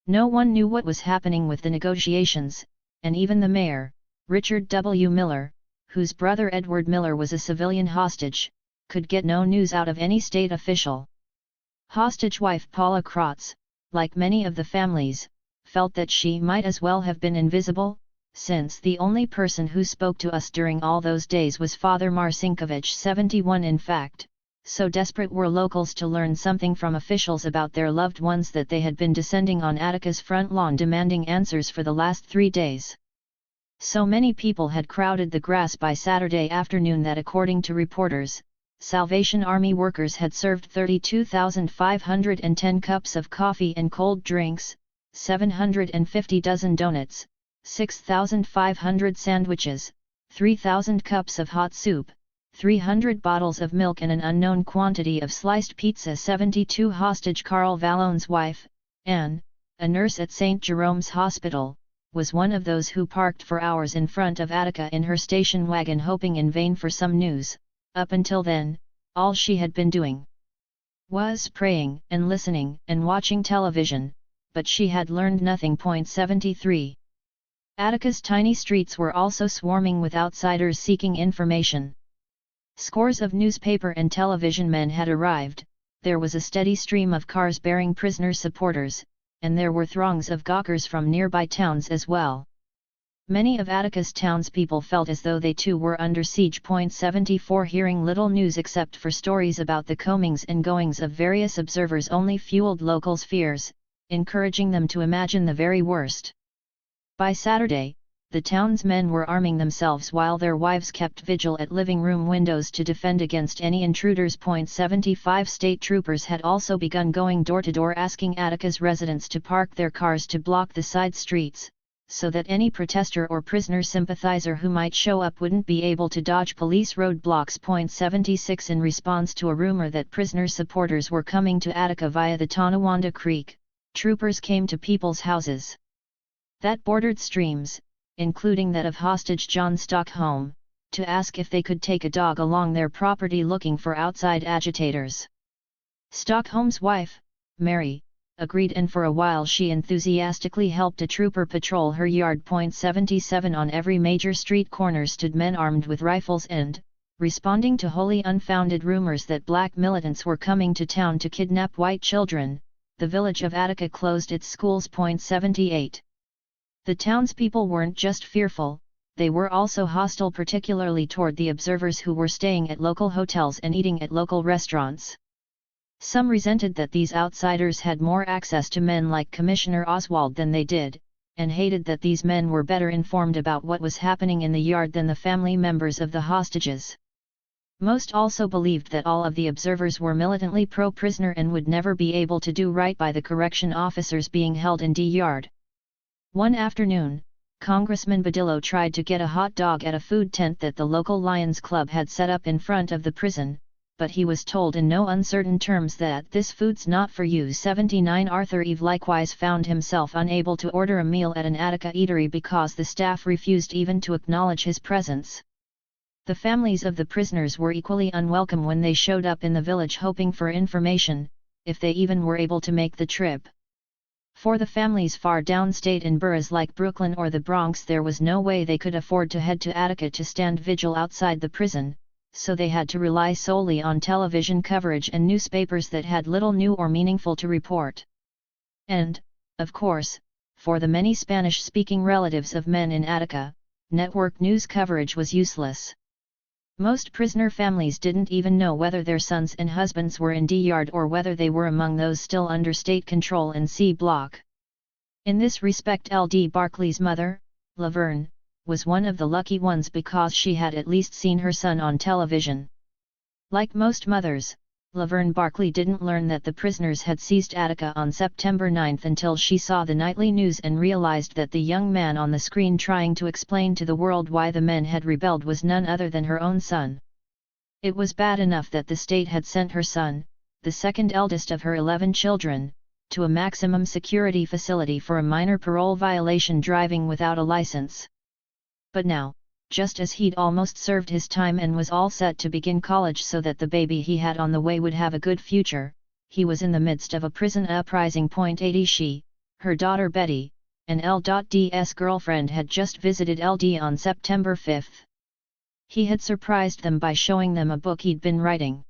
No one knew what was happening with the negotiations, and even the mayor, Richard W. Miller, whose brother Edward Miller was a civilian hostage, could get no news out of any state official. Hostage wife Paula Krotz, like many of the families, felt that she might as well have been invisible, since the only person who spoke to us during all those days was Father Marcinkovich 71. In fact, so desperate were locals to learn something from officials about their loved ones that they had been descending on Attica's front lawn demanding answers for the last 3 days. So many people had crowded the grass by Saturday afternoon that, according to reporters, Salvation Army workers had served 32,510 cups of coffee and cold drinks, 750 dozen donuts, 6,500 sandwiches, 3,000 cups of hot soup, 300 bottles of milk and an unknown quantity of sliced pizza. 72 hostage Carl Vallone's wife, Anne, a nurse at St. Jerome's Hospital, was one of those who parked for hours in front of Attica in her station wagon hoping in vain for some news. Up until then, all she had been doing was praying and listening and watching television, but she had learned nothing. 73. Attica's tiny streets were also swarming with outsiders seeking information. Scores of newspaper and television men had arrived, there was a steady stream of cars bearing prisoner supporters, and there were throngs of gawkers from nearby towns as well. Many of Attica's townspeople felt as though they too were under siege. 74. Hearing little news except for stories about the comings and goings of various observers only fueled locals' fears, encouraging them to imagine the very worst. By Saturday, the townsmen were arming themselves while their wives kept vigil at living room windows to defend against any intruders. 75. State troopers had also begun going door to door asking Attica's residents to park their cars to block the side streets, so that any protester or prisoner sympathizer who might show up wouldn't be able to dodge police roadblocks. 76. In response to a rumor that prisoner supporters were coming to Attica via the Tonawanda Creek, troopers came to people's houses that bordered streams, including that of hostage John Stockholm, to ask if they could take a dog along their property looking for outside agitators. Stockholm's wife, Mary, agreed, and for a while she enthusiastically helped a trooper patrol her yard. 77. On every major street corner stood men armed with rifles and, responding to wholly unfounded rumors that black militants were coming to town to kidnap white children, the village of Attica closed its schools. 78. The townspeople weren't just fearful, they were also hostile, particularly toward the observers who were staying at local hotels and eating at local restaurants. Some resented that these outsiders had more access to men like Commissioner Oswald than they did, and hated that these men were better informed about what was happening in the yard than the family members of the hostages. Most also believed that all of the observers were militantly pro-prisoner and would never be able to do right by the correction officers being held in D Yard. One afternoon, Congressman Badillo tried to get a hot dog at a food tent that the local Lions Club had set up in front of the prison, but he was told in no uncertain terms that this food's not for you. 79. Arthur Eve likewise found himself unable to order a meal at an Attica eatery because the staff refused even to acknowledge his presence. The families of the prisoners were equally unwelcome when they showed up in the village hoping for information, if they even were able to make the trip. For the families far downstate in boroughs like Brooklyn or the Bronx, there was no way they could afford to head to Attica to stand vigil outside the prison, so they had to rely solely on television coverage and newspapers that had little new or meaningful to report. And, of course, for the many Spanish-speaking relatives of men in Attica, network news coverage was useless. Most prisoner families didn't even know whether their sons and husbands were in D Yard or whether they were among those still under state control in C Block. In this respect, L.D. Barclay's mother, Laverne, was one of the lucky ones because she had at least seen her son on television. Like most mothers, Laverne Barclay didn't learn that the prisoners had seized Attica on September 9 until she saw the nightly news and realized that the young man on the screen trying to explain to the world why the men had rebelled was none other than her own son. It was bad enough that the state had sent her son, the second eldest of her 11 children, to a maximum security facility for a minor parole violation driving without a license. But now, just as he'd almost served his time and was all set to begin college so that the baby he had on the way would have a good future, he was in the midst of a prison uprising. 80 She, her daughter Betty, and L.D.'s girlfriend had just visited LD on September 5. He had surprised them by showing them a book he'd been writing.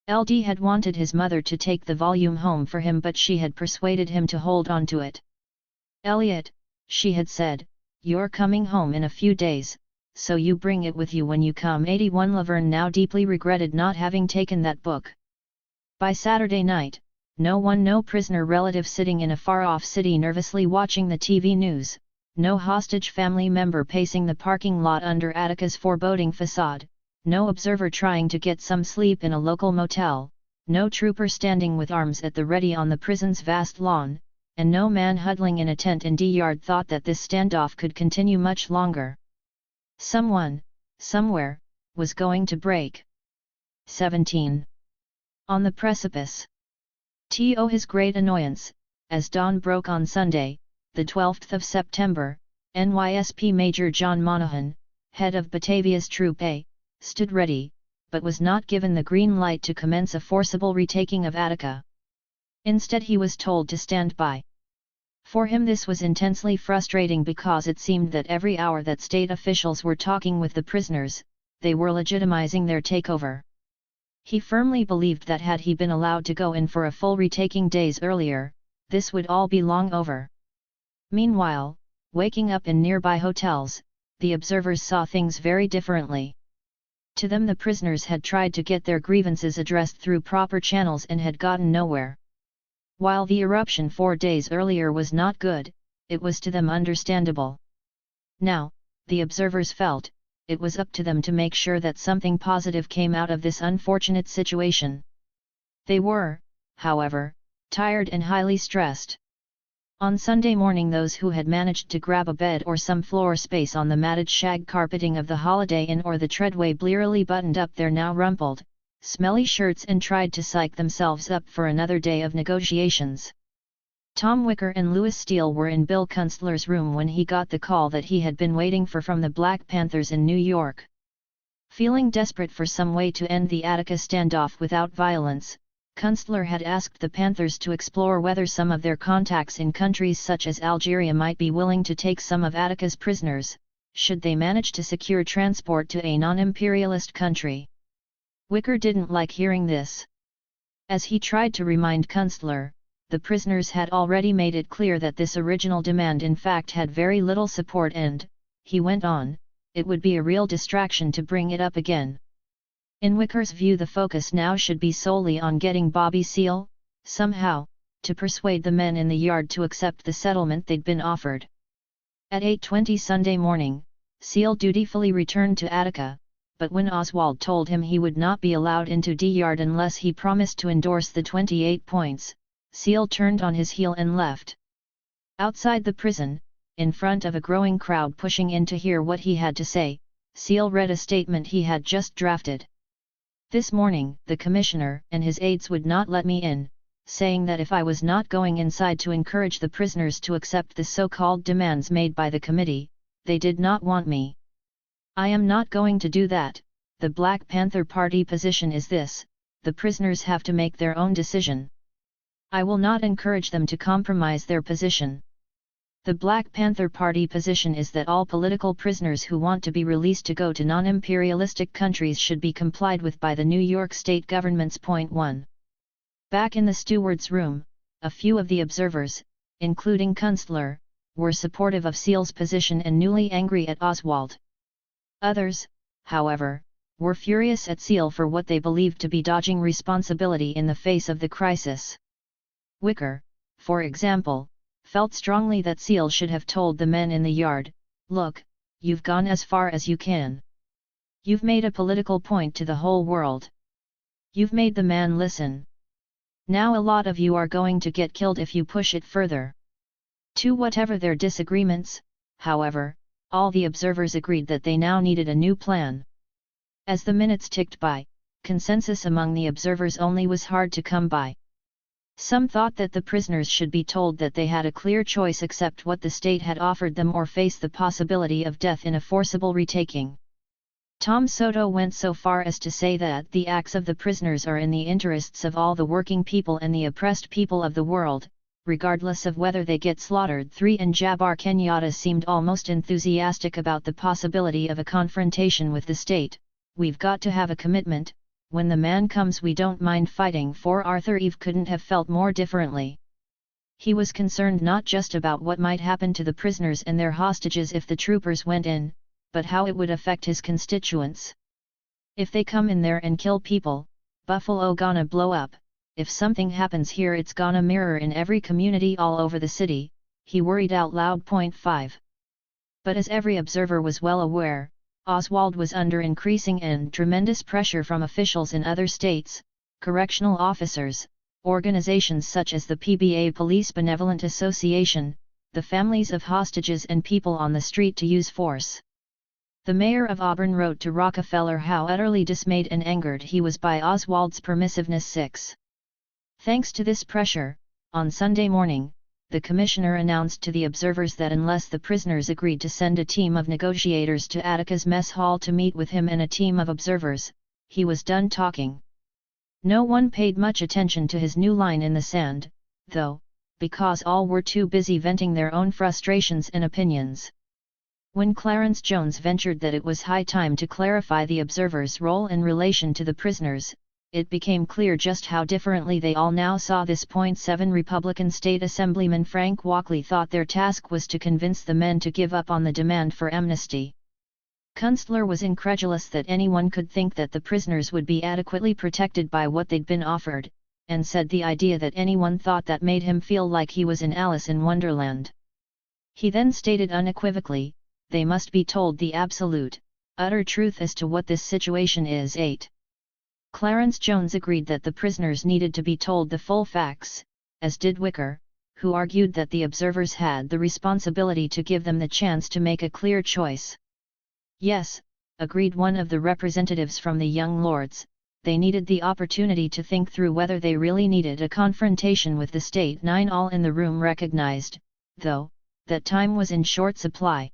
LD had wanted his mother to take the volume home for him, but she had persuaded him to hold on to it. "Elliot," she had said, "you're coming home in a few days, so you bring it with you when you come." 81 Laverne now deeply regretted not having taken that book. By Saturday night, no prisoner relative sitting in a far-off city nervously watching the TV news, no hostage family member pacing the parking lot under Attica's foreboding facade, no observer trying to get some sleep in a local motel, no trooper standing with arms at the ready on the prison's vast lawn, and no man huddling in a tent in D-Yard thought that this standoff could continue much longer. Someone, somewhere, was going to break. 17. On the precipice. To his great annoyance, as dawn broke on Sunday, the 12th of September, NYSP Major John Monahan, head of Batavia's Troop A, stood ready, but was not given the green light to commence a forcible retaking of Attica. Instead he was told to stand by. For him this was intensely frustrating because it seemed that every hour that state officials were talking with the prisoners, they were legitimizing their takeover. He firmly believed that had he been allowed to go in for a full retaking days earlier, this would all be long over. Meanwhile, waking up in nearby hotels, the observers saw things very differently. To them the prisoners had tried to get their grievances addressed through proper channels and had gotten nowhere. While the eruption 4 days earlier was not good, it was to them understandable. Now, the observers felt, it was up to them to make sure that something positive came out of this unfortunate situation. They were, however, tired and highly stressed. On Sunday morning those who had managed to grab a bed or some floor space on the matted shag carpeting of the Holiday Inn or the Treadway blearily buttoned up their now rumpled, smelly shirts and tried to psych themselves up for another day of negotiations. Tom Wicker and Louis Steele were in Bill Kunstler's room when he got the call that he had been waiting for from the Black Panthers in New York. Feeling desperate for some way to end the Attica standoff without violence, Kunstler had asked the Panthers to explore whether some of their contacts in countries such as Algeria might be willing to take some of Attica's prisoners, should they manage to secure transport to a non-imperialist country. Wicker didn't like hearing this. As he tried to remind Kunstler, the prisoners had already made it clear that this original demand in fact had very little support and, he went on, it would be a real distraction to bring it up again. In Wicker's view the focus now should be solely on getting Bobby Seale, somehow, to persuade the men in the yard to accept the settlement they'd been offered. At 8:20 Sunday morning, Seale dutifully returned to Attica, but when Oswald told him he would not be allowed into D-Yard unless he promised to endorse the 28 points, Seale turned on his heel and left. Outside the prison, in front of a growing crowd pushing in to hear what he had to say, Seale read a statement he had just drafted. "This morning, the commissioner and his aides would not let me in, saying that if I was not going inside to encourage the prisoners to accept the so-called demands made by the committee, they did not want me. I am not going to do that. The Black Panther Party position is this: the prisoners have to make their own decision. I will not encourage them to compromise their position. The Black Panther Party position is that all political prisoners who want to be released to go to non-imperialistic countries should be complied with by the New York State government's Point 1. Back in the steward's room, a few of the observers, including Kunstler, were supportive of Seale's position and newly angry at Oswald. Others, however, were furious at Seale for what they believed to be dodging responsibility in the face of the crisis. Wicker, for example, felt strongly that Seale should have told the men in the yard, "Look, you've gone as far as you can. You've made a political point to the whole world. You've made the man listen. Now a lot of you are going to get killed if you push it further." To whatever their disagreements, however, all the observers agreed that they now needed a new plan. As the minutes ticked by, consensus among the observers only was hard to come by. Some thought that the prisoners should be told that they had a clear choice: accept what the state had offered them or face the possibility of death in a forcible retaking. Tom Soto went so far as to say that the acts of the prisoners are in the interests of all the working people and the oppressed people of the world, regardless of whether they get slaughtered. 3 and Jabbar Kenyatta seemed almost enthusiastic about the possibility of a confrontation with the state. We've got to have a commitment. When the man comes, we don't mind fighting for. Arthur Eve couldn't have felt more differently. He was concerned not just about what might happen to the prisoners and their hostages if the troopers went in, but how it would affect his constituents. If they come in there and kill people, Buffalo gonna blow up. If something happens here, it's gonna mirror in every community all over the city, he worried out loud. 5. But as every observer was well aware, Oswald was under increasing and tremendous pressure from officials in other states, correctional officers, organizations such as the PBA Police Benevolent Association, the families of hostages and people on the street to use force. The mayor of Auburn wrote to Rockefeller how utterly dismayed and angered he was by Oswald's permissiveness. 6. Thanks to this pressure, on Sunday morning, the commissioner announced to the observers that unless the prisoners agreed to send a team of negotiators to Attica's mess hall to meet with him and a team of observers, he was done talking. No one paid much attention to his new line in the sand, though, because all were too busy venting their own frustrations and opinions. When Clarence Jones ventured that it was high time to clarify the observers' role in relation to the prisoners, it became clear just how differently they all now saw this. 7 Republican State Assemblyman Frank Walkley thought their task was to convince the men to give up on the demand for amnesty. Kunstler was incredulous that anyone could think that the prisoners would be adequately protected by what they'd been offered, and said the idea that anyone thought that made him feel like he was in Alice in Wonderland. He then stated unequivocally, they must be told the absolute, utter truth as to what this situation is. 8. Clarence Jones agreed that the prisoners needed to be told the full facts, as did Wicker, who argued that the observers had the responsibility to give them the chance to make a clear choice. Yes, agreed one of the representatives from the Young Lords, they needed the opportunity to think through whether they really needed a confrontation with the state. 9 All in the room recognized, though, that time was in short supply.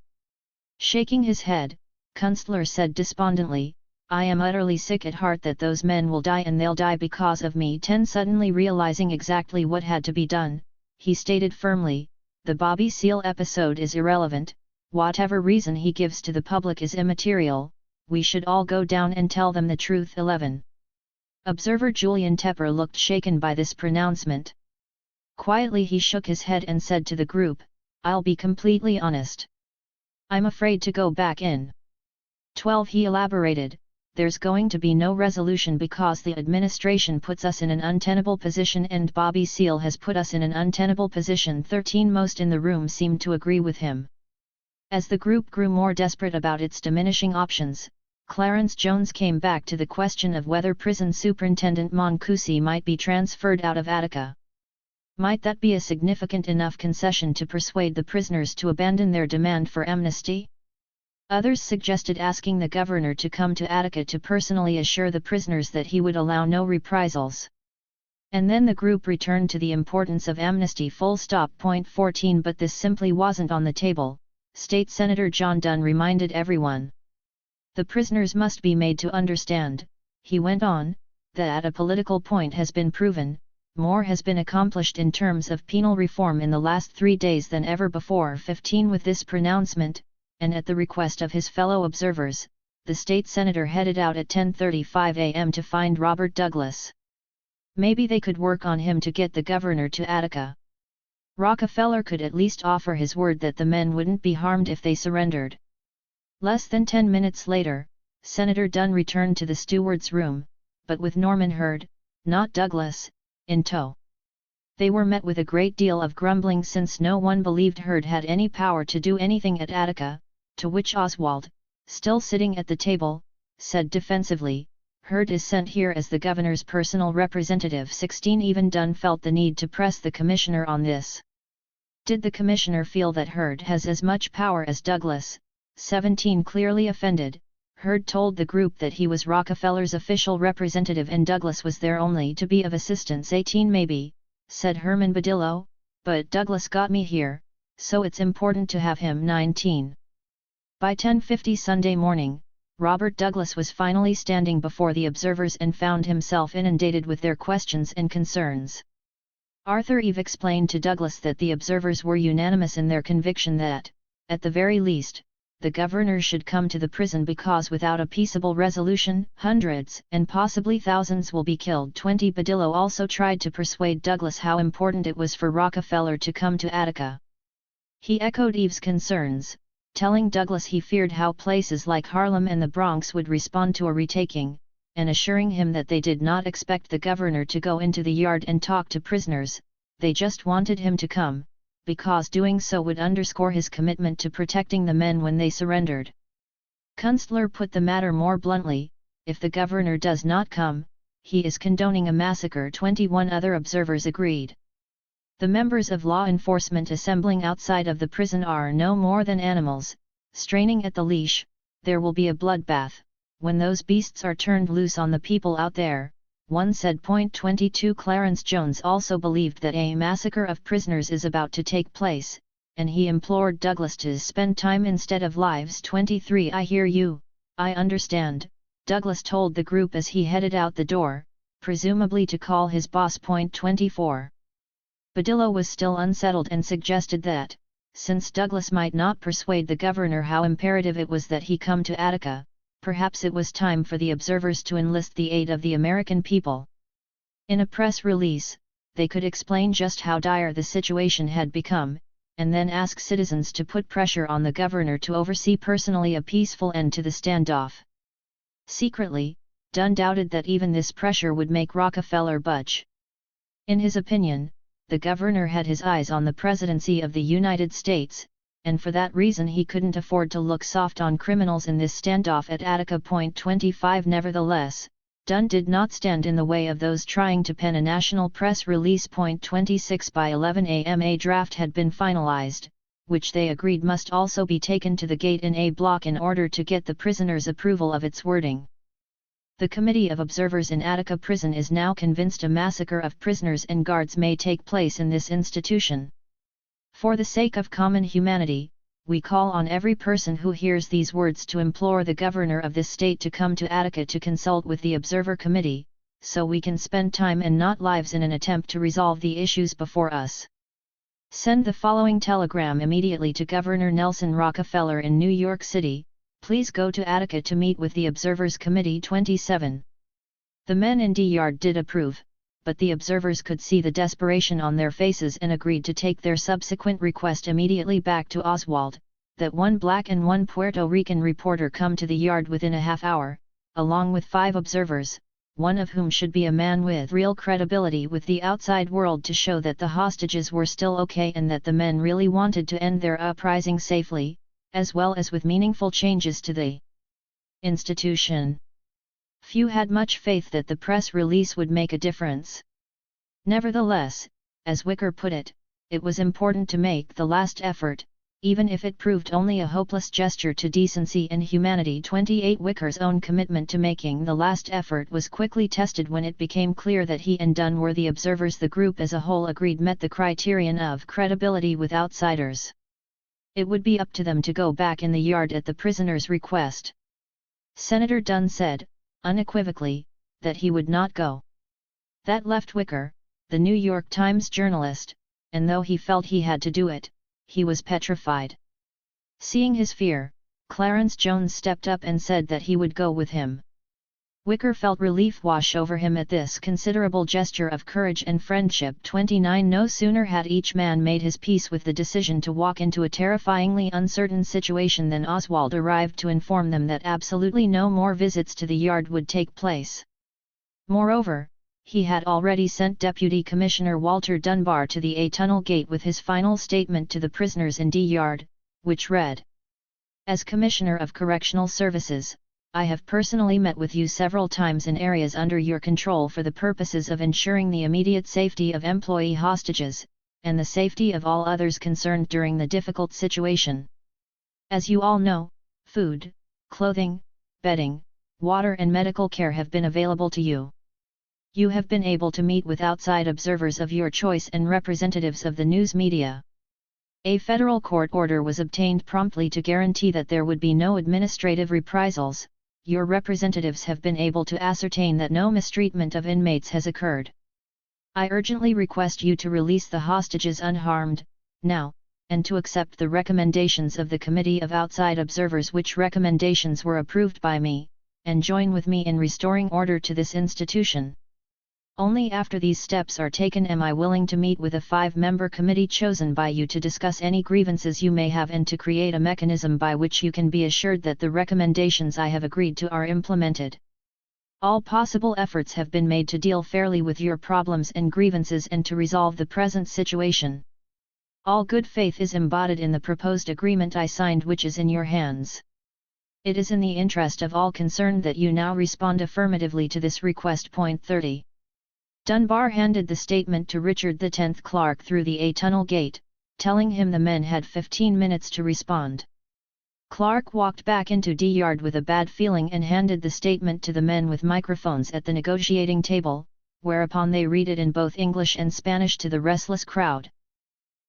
Shaking his head, Kunstler said despondently, I am utterly sick at heart that those men will die, and they'll die because of me. 10 Suddenly realizing exactly what had to be done, he stated firmly, the Bobby Seale episode is irrelevant, whatever reason he gives to the public is immaterial, we should all go down and tell them the truth. 11. Observer Julian Tepper looked shaken by this pronouncement. Quietly he shook his head and said to the group, I'll be completely honest. I'm afraid to go back in. 12 He elaborated, there's going to be no resolution because the administration puts us in an untenable position and Bobby Seale has put us in an untenable position. 13 Most in the room seemed to agree with him. As the group grew more desperate about its diminishing options, Clarence Jones came back to the question of whether Prison Superintendent Moncusi might be transferred out of Attica. Might that be a significant enough concession to persuade the prisoners to abandon their demand for amnesty? Others suggested asking the governor to come to Attica to personally assure the prisoners that he would allow no reprisals. And then the group returned to the importance of amnesty. 14 But this simply wasn't on the table, State Senator John Dunn reminded everyone. The prisoners must be made to understand, he went on, that at a political point has been proven, more has been accomplished in terms of penal reform in the last 3 days than ever before. 15 With this pronouncement, and at the request of his fellow observers, the state senator headed out at 10:35 a.m. to find Robert Douglas. Maybe they could work on him to get the governor to Attica. Rockefeller could at least offer his word that the men wouldn't be harmed if they surrendered. Less than 10 minutes later, Senator Dunn returned to the steward's room, but with Norman Hurd, not Douglas, in tow. They were met with a great deal of grumbling since no one believed Hurd had any power to do anything at Attica, to which Oswald, still sitting at the table, said defensively, Hurd is sent here as the governor's personal representative. 16 Even Dunn felt the need to press the commissioner on this. Did the commissioner feel that Hurd has as much power as Douglas? 17 Clearly offended, Heard told the group that he was Rockefeller's official representative and Douglas was there only to be of assistance. 18 maybe, said Herman Badillo, but Douglas got me here, so it's important to have him. 19. By 10:50 Sunday morning, Robert Douglas was finally standing before the observers and found himself inundated with their questions and concerns. Arthur Eve explained to Douglas that the observers were unanimous in their conviction that, at the very least, the governor should come to the prison because without a peaceable resolution, hundreds and possibly thousands will be killed. 20. Badillo also tried to persuade Douglas how important it was for Rockefeller to come to Attica. He echoed Eve's concerns, telling Douglas he feared how places like Harlem and the Bronx would respond to a retaking, and assuring him that they did not expect the governor to go into the yard and talk to prisoners, they just wanted him to come, because doing so would underscore his commitment to protecting the men when they surrendered. Kunstler put the matter more bluntly, if the governor does not come, he is condoning a massacre. 21 other observers agreed. The members of law enforcement assembling outside of the prison are no more than animals, straining at the leash. There will be a bloodbath, when those beasts are turned loose on the people out there, one said. 22 Clarence Jones also believed that a massacre of prisoners is about to take place, and he implored Douglas to spend time instead of lives. 23 I hear you, I understand, Douglas told the group as he headed out the door, presumably to call his boss. 24 Badillo was still unsettled and suggested that, since Douglas might not persuade the governor how imperative it was that he come to Attica, perhaps it was time for the observers to enlist the aid of the American people. In a press release, they could explain just how dire the situation had become, and then ask citizens to put pressure on the governor to oversee personally a peaceful end to the standoff. Secretly, Dunn doubted that even this pressure would make Rockefeller budge. In his opinion, the governor had his eyes on the presidency of the United States, and for that reason he couldn't afford to look soft on criminals in this standoff at Attica. 25 Nevertheless, Dunn did not stand in the way of those trying to pen a national press release. 26 By 11 a.m. a draft had been finalized, which they agreed must also be taken to the gate in A block in order to get the prisoners' approval of its wording. The Committee of Observers in Attica Prison is now convinced a massacre of prisoners and guards may take place in this institution. For the sake of common humanity, we call on every person who hears these words to implore the governor of this state to come to Attica to consult with the Observer Committee, so we can spend time and not lives in an attempt to resolve the issues before us. Send the following telegram immediately to Governor Nelson Rockefeller in New York City. Please go to Attica to meet with the Observers Committee. 27 The men in D-Yard did approve, but the observers could see the desperation on their faces and agreed to take their subsequent request immediately back to Oswald, that one black and one Puerto Rican reporter come to the yard within a half hour, along with 5 observers, one of whom should be a man with real credibility with the outside world to show that the hostages were still okay and that the men really wanted to end their uprising safely, as well as with meaningful changes to the institution. Few had much faith that the press release would make a difference. Nevertheless, as Wicker put it, it was important to make the last effort, even if it proved only a hopeless gesture to decency and humanity. 28 Wicker's own commitment to making the last effort was quickly tested when it became clear that he and Dunn were the observers the group as a whole agreed met the criterion of credibility with outsiders. It would be up to them to go back in the yard at the prisoner's request. Senator Dunn said, unequivocally, that he would not go. That left Wicker, the New York Times journalist, and though he felt he had to do it, he was petrified. Seeing his fear, Clarence Jones stepped up and said that he would go with him. Wicker felt relief wash over him at this considerable gesture of courage and friendship. 29 No sooner had each man made his peace with the decision to walk into a terrifyingly uncertain situation than Oswald arrived to inform them that absolutely no more visits to the yard would take place. Moreover, he had already sent Deputy Commissioner Walter Dunbar to the A tunnel gate with his final statement to the prisoners in D Yard, which read: As Commissioner of Correctional Services, I have personally met with you several times in areas under your control for the purposes of ensuring the immediate safety of employee hostages, and the safety of all others concerned during the difficult situation. As you all know, food, clothing, bedding, water and medical care have been available to you. You have been able to meet with outside observers of your choice and representatives of the news media. A federal court order was obtained promptly to guarantee that there would be no administrative reprisals. Your representatives have been able to ascertain that no mistreatment of inmates has occurred. I urgently request you to release the hostages unharmed, now, and to accept the recommendations of the Committee of Outside Observers, which recommendations were approved by me, and join with me in restoring order to this institution. Only after these steps are taken am I willing to meet with a 5-member committee chosen by you to discuss any grievances you may have and to create a mechanism by which you can be assured that the recommendations I have agreed to are implemented. All possible efforts have been made to deal fairly with your problems and grievances and to resolve the present situation. All good faith is embodied in the proposed agreement I signed, which is in your hands. It is in the interest of all concerned that you now respond affirmatively to this request. Point 30. Dunbar handed the statement to Richard X Clark through the A tunnel gate, telling him the men had 15 minutes to respond. Clark walked back into D Yard with a bad feeling and handed the statement to the men with microphones at the negotiating table, whereupon they read it in both English and Spanish to the restless crowd.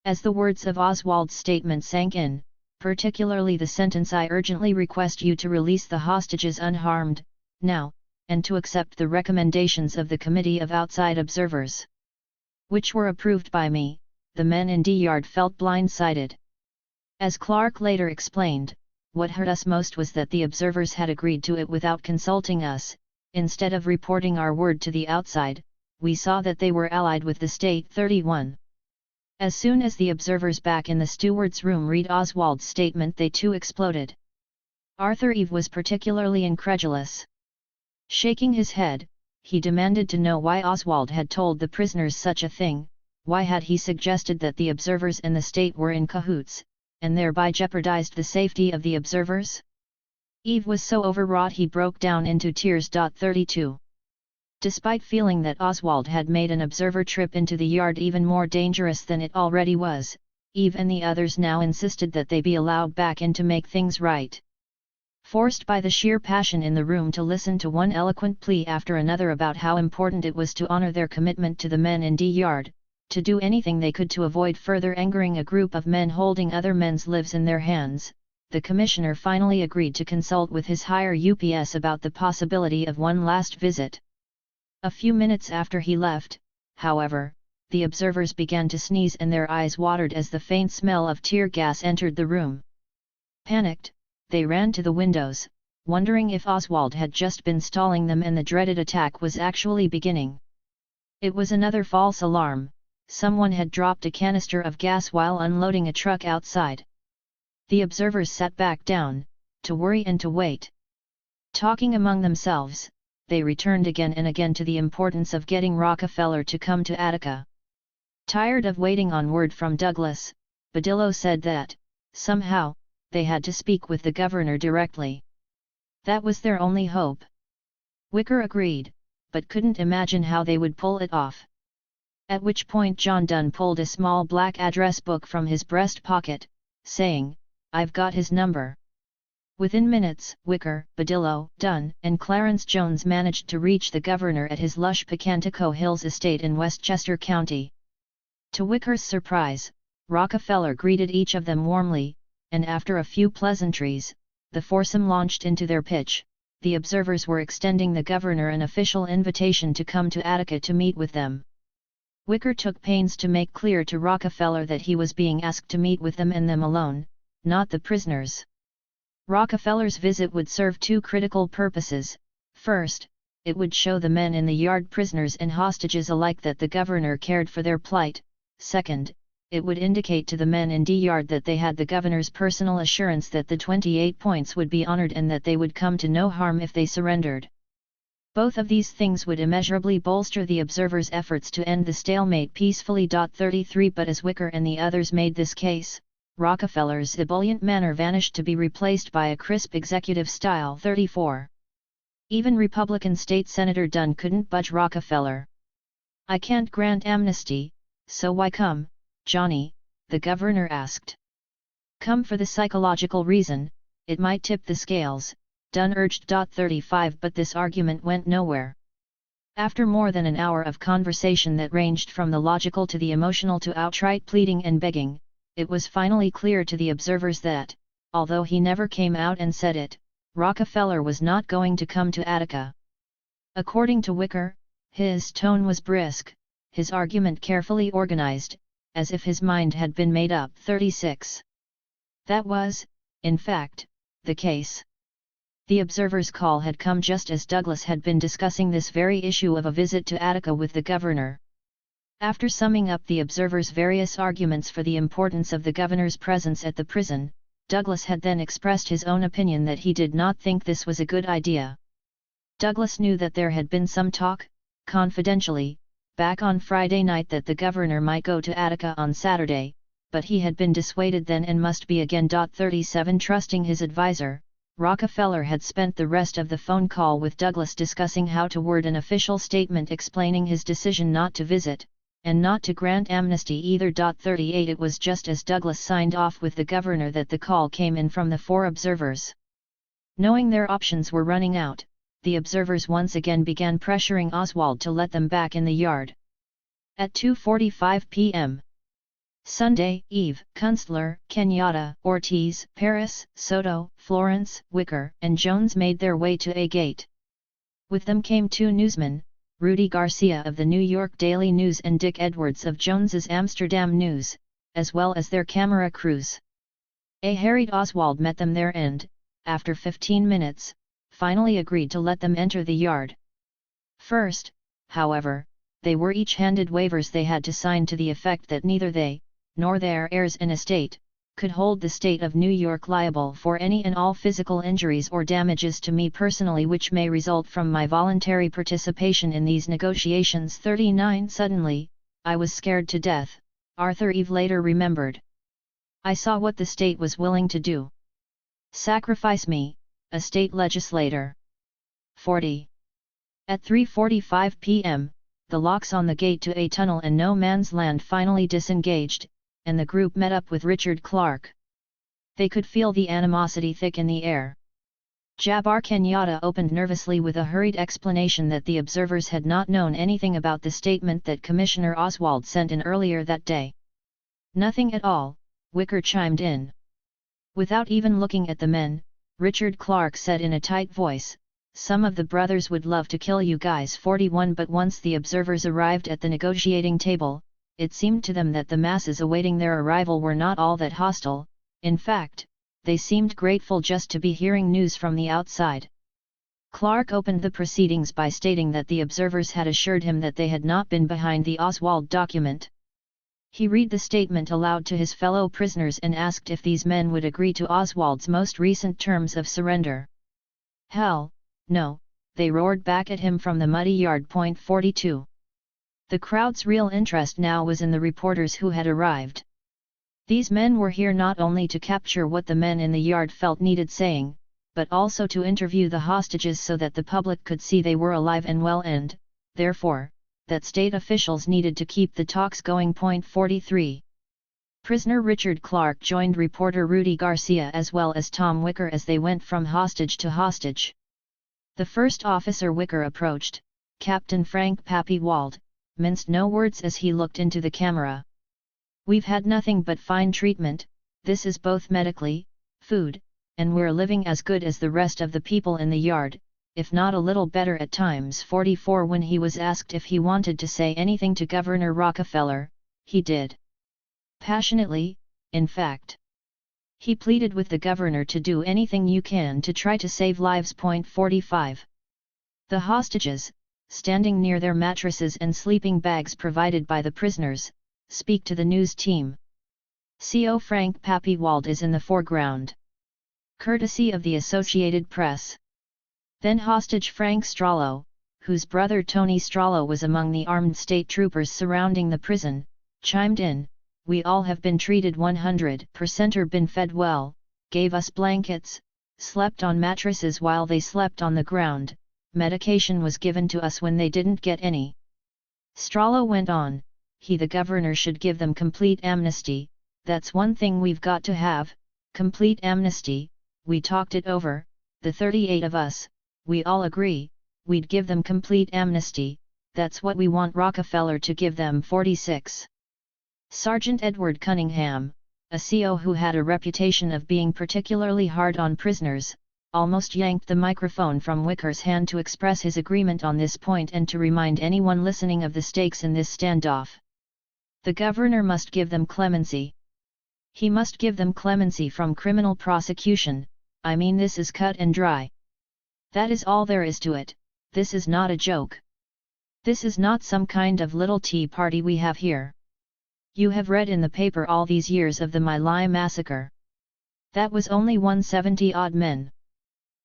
As the words of Oswald's statement sank in, particularly the sentence "I urgently request you to release the hostages unharmed, now, and to accept the recommendations of the Committee of Outside Observers, which were approved by me," the men in D Yard felt blindsided. As Clark later explained, what hurt us most was that the observers had agreed to it without consulting us. Instead of reporting our word to the outside, we saw that they were allied with the state. 31. As soon as the observers back in the steward's room read Oswald's statement, they too exploded. Arthur Eve was particularly incredulous. Shaking his head, he demanded to know why Oswald had told the prisoners such a thing. Why had he suggested that the observers and the state were in cahoots, and thereby jeopardized the safety of the observers? Eve was so overwrought he broke down into tears. 32. Despite feeling that Oswald had made an observer trip into the yard even more dangerous than it already was, Eve and the others now insisted that they be allowed back in to make things right. Forced by the sheer passion in the room to listen to one eloquent plea after another about how important it was to honor their commitment to the men in D Yard, to do anything they could to avoid further angering a group of men holding other men's lives in their hands, the commissioner finally agreed to consult with his higher ups about the possibility of one last visit. A few minutes after he left, however, the observers began to sneeze and their eyes watered as the faint smell of tear gas entered the room. Panicked, they ran to the windows, wondering if Oswald had just been stalling them and the dreaded attack was actually beginning. It was another false alarm. Someone had dropped a canister of gas while unloading a truck outside. The observers sat back down, to worry and to wait. Talking among themselves, they returned again and again to the importance of getting Rockefeller to come to Attica. Tired of waiting on word from Douglas, Badillo said that, somehow, they had to speak with the governor directly. That was their only hope. Wicker agreed, but couldn't imagine how they would pull it off. At which point John Dunn pulled a small black address book from his breast pocket, saying, "I've got his number." Within minutes, Wicker, Badillo, Dunn, and Clarence Jones managed to reach the governor at his lush Pocantico Hills estate in Westchester County. To Wicker's surprise, Rockefeller greeted each of them warmly, and after a few pleasantries, the foursome launched into their pitch. The observers were extending the governor an official invitation to come to Attica to meet with them. Wicker took pains to make clear to Rockefeller that he was being asked to meet with them and them alone, not the prisoners. Rockefeller's visit would serve two critical purposes. First, it would show the men in the yard, prisoners and hostages alike, that the governor cared for their plight. Second, it would indicate to the men in D Yard that they had the governor's personal assurance that the 28 points would be honored and that they would come to no harm if they surrendered. Both of these things would immeasurably bolster the observers' efforts to end the stalemate peacefully. 33 But as Wicker and the others made this case, Rockefeller's ebullient manner vanished to be replaced by a crisp executive style. 34. Even Republican State Senator Dunn couldn't budge Rockefeller. "I can't grant amnesty, so why come, Johnny?" the governor asked. "Come for the psychological reason, it might tip the scales," Dunn urged. 35 But this argument went nowhere. After more than an hour of conversation that ranged from the logical to the emotional to outright pleading and begging, it was finally clear to the observers that, although he never came out and said it, Rockefeller was not going to come to Attica. According to Wicker, his tone was brisk, his argument carefully organized, as if his mind had been made up. 36. That was, in fact, the case. The observers' call had come just as Douglas had been discussing this very issue of a visit to Attica with the governor. After summing up the observers' various arguments for the importance of the governor's presence at the prison, Douglas had then expressed his own opinion that he did not think this was a good idea. Douglas knew that there had been some talk, confidentially, back on Friday night that the governor might go to Attica on Saturday, but he had been dissuaded then and must be again. 37 Trusting his advisor, Rockefeller had spent the rest of the phone call with Douglas discussing how to word an official statement explaining his decision not to visit, and not to grant amnesty either. 38 It was just as Douglas signed off with the governor that the call came in from the four observers. Knowing their options were running out, the observers once again began pressuring Oswald to let them back in the yard. At 2:45 p.m. Sunday Eve, Kunstler, Kenyatta, Ortiz, Paris, Soto, Florence, Wicker, and Jones made their way to a gate. With them came two newsmen, Rudy Garcia of the New York Daily News and Dick Edwards of Jones's Amsterdam News, as well as their camera crews. A harried Oswald met them there and, after 15 minutes, finally agreed to let them enter the yard. First, however, they were each handed waivers they had to sign to the effect that neither they, nor their heirs and estate, could hold the state of New York liable for any and all physical injuries or damages to me personally which may result from my voluntary participation in these negotiations. 39 Suddenly, I was scared to death, Arthur Eve later remembered. I saw what the state was willing to do. Sacrifice me, a state legislator. 40. At 3:45 p.m., the locks on the gate to a tunnel and no man's land finally disengaged, and the group met up with Richard Clark. They could feel the animosity thick in the air. Jabbar Kenyatta opened nervously with a hurried explanation that the observers had not known anything about the statement that Commissioner Oswald sent in earlier that day. Nothing at all, Wicker chimed in. Without even looking at the men, Richard Clark said in a tight voice, "Some of the brothers would love to kill you guys." 41 But once the observers arrived at the negotiating table, it seemed to them that the masses awaiting their arrival were not all that hostile. In fact, they seemed grateful just to be hearing news from the outside. Clark opened the proceedings by stating that the observers had assured him that they had not been behind the Oswald document. He read the statement aloud to his fellow prisoners and asked if these men would agree to Oswald's most recent terms of surrender. "Hell, no," they roared back at him from the muddy yard. 42. The crowd's real interest now was in the reporters who had arrived. These men were here not only to capture what the men in the yard felt needed saying, but also to interview the hostages so that the public could see they were alive and well and, therefore, that state officials needed to keep the talks going. 43. Prisoner Richard Clark joined reporter Rudy Garcia as well as Tom Wicker as they went from hostage to hostage. The first officer Wicker approached, Captain Frank Pappy Wald, minced no words as he looked into the camera. "We've had nothing but fine treatment, this is both medically, food, and we're living as good as the rest of the people in the yard, if not a little better at times." 44 When he was asked if he wanted to say anything to Governor Rockefeller, he did. Passionately, in fact. He pleaded with the governor to do anything you can to try to save lives. 45. The hostages, standing near their mattresses and sleeping bags provided by the prisoners, speak to the news team. CO Frank Pappy Wald is in the foreground. Courtesy of the Associated Press. Then hostage Frank Strollo, whose brother Tony Strollo was among the armed state troopers surrounding the prison, chimed in, "We all have been treated 100% or been fed well, gave us blankets, slept on mattresses while they slept on the ground, medication was given to us when they didn't get any." Strollo went on, the governor should give them complete amnesty, that's one thing we've got to have, complete amnesty, we talked it over, the 38 of us, we all agree, we'd give them complete amnesty, that's what we want Rockefeller to give them 46. Sergeant Edward Cunningham, a CO who had a reputation of being particularly hard on prisoners, almost yanked the microphone from Wicker's hand to express his agreement on this point and to remind anyone listening of the stakes in this standoff. The governor must give them clemency. He must give them clemency from criminal prosecution, I mean this is cut and dry. That is all there is to it, this is not a joke. This is not some kind of little tea party we have here. You have read in the paper all these years of the My Lai massacre. That was only 170-odd men.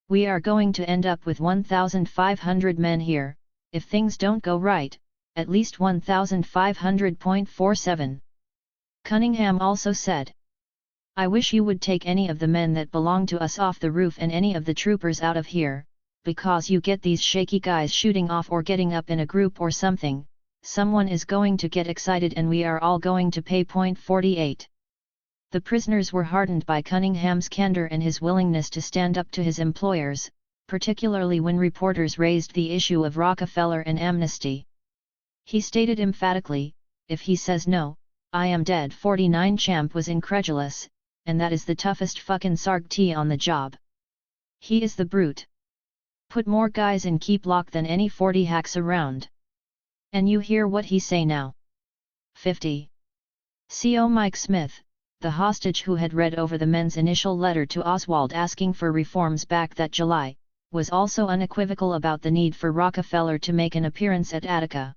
We are going to end up with 1,500 men here, if things don't go right, at least 1,500.47. Cunningham also said. I wish you would take any of the men that belong to us off the roof and any of the troopers out of here, because you get these shaky guys shooting off or getting up in a group or something, someone is going to get excited and we are all going to pay .48. The prisoners were heartened by Cunningham's candor and his willingness to stand up to his employers, particularly when reporters raised the issue of Rockefeller and amnesty. He stated emphatically, if he says no, I am dead. 49 Champ was incredulous, and that is the toughest fucking Sarg T on the job. He is the brute. Put more guys in keep lock than any 40 hacks around. And you hear what he say now. 50. CO Mike Smith, the hostage who had read over the men's initial letter to Oswald asking for reforms back that July, was also unequivocal about the need for Rockefeller to make an appearance at Attica.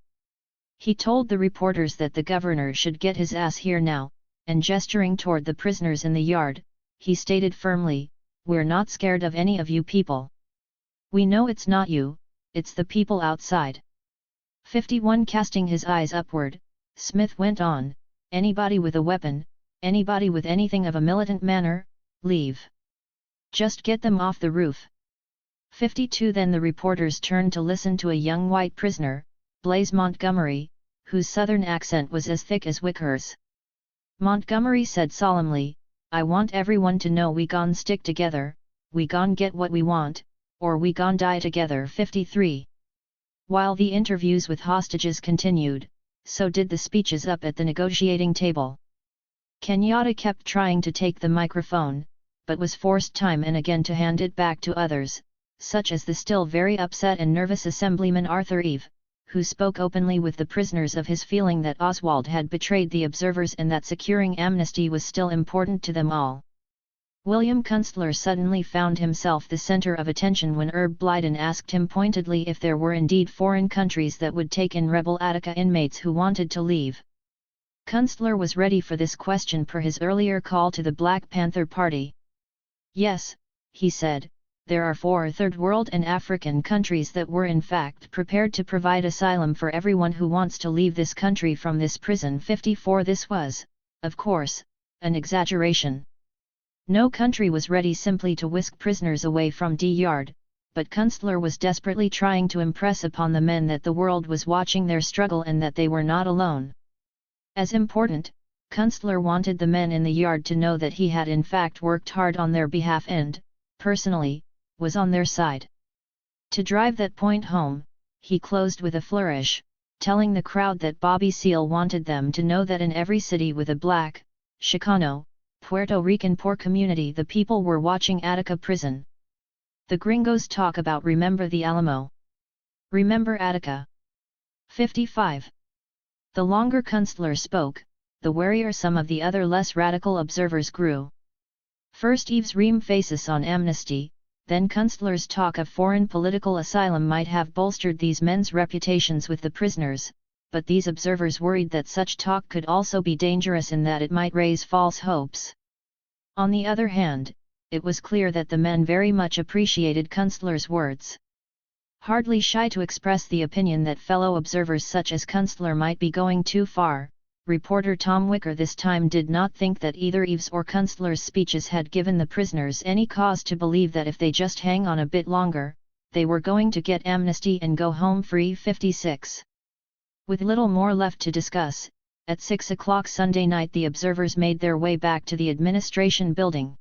He told the reporters that the governor should get his ass here now, and gesturing toward the prisoners in the yard, he stated firmly, we're not scared of any of you people. We know it's not you, it's the people outside. 51 Casting his eyes upward, Smith went on, anybody with a weapon, anybody with anything of a militant manner, leave. Just get them off the roof. 52 Then the reporters turned to listen to a young white prisoner, Blaze Montgomery, whose southern accent was as thick as Wicker's. Montgomery said solemnly, I want everyone to know we gon' stick together, we gon' get what we want, or we gon' die together. 53. While the interviews with hostages continued, so did the speeches up at the negotiating table. Kenyatta kept trying to take the microphone, but was forced time and again to hand it back to others, such as the still very upset and nervous Assemblyman Arthur Eve, who spoke openly with the prisoners of his feeling that Oswald had betrayed the observers and that securing amnesty was still important to them all. William Kunstler suddenly found himself the center of attention when Herb Blyden asked him pointedly if there were indeed foreign countries that would take in rebel Attica inmates who wanted to leave. Kunstler was ready for this question per his earlier call to the Black Panther Party. Yes, he said, there are 4 Third World and African countries that were in fact prepared to provide asylum for everyone who wants to leave this country from this prison. 54 This was, of course, an exaggeration. No country was ready simply to whisk prisoners away from D-Yard, but Kunstler was desperately trying to impress upon the men that the world was watching their struggle and that they were not alone. As important, Kunstler wanted the men in the yard to know that he had in fact worked hard on their behalf and, personally, was on their side. To drive that point home, he closed with a flourish, telling the crowd that Bobby Seale wanted them to know that in every city with a black, Chicano, Puerto Rican poor community the people were watching Attica prison. The gringos talk about remember the Alamo. Remember Attica. 55. The longer Kunstler spoke, the warier some of the other less radical observers grew. First Eve's emphasis on amnesty, then Kunstler's talk of foreign political asylum might have bolstered these men's reputations with the prisoners, but these observers worried that such talk could also be dangerous in that it might raise false hopes. On the other hand, it was clear that the men very much appreciated Kunstler's words. Hardly shy to express the opinion that fellow observers such as Kunstler might be going too far, reporter Tom Wicker this time did not think that either Eves or Kunstler's speeches had given the prisoners any cause to believe that if they just hang on a bit longer, they were going to get amnesty and go home free. 56. With little more left to discuss, at 6 o'clock Sunday night the observers made their way back to the administration building.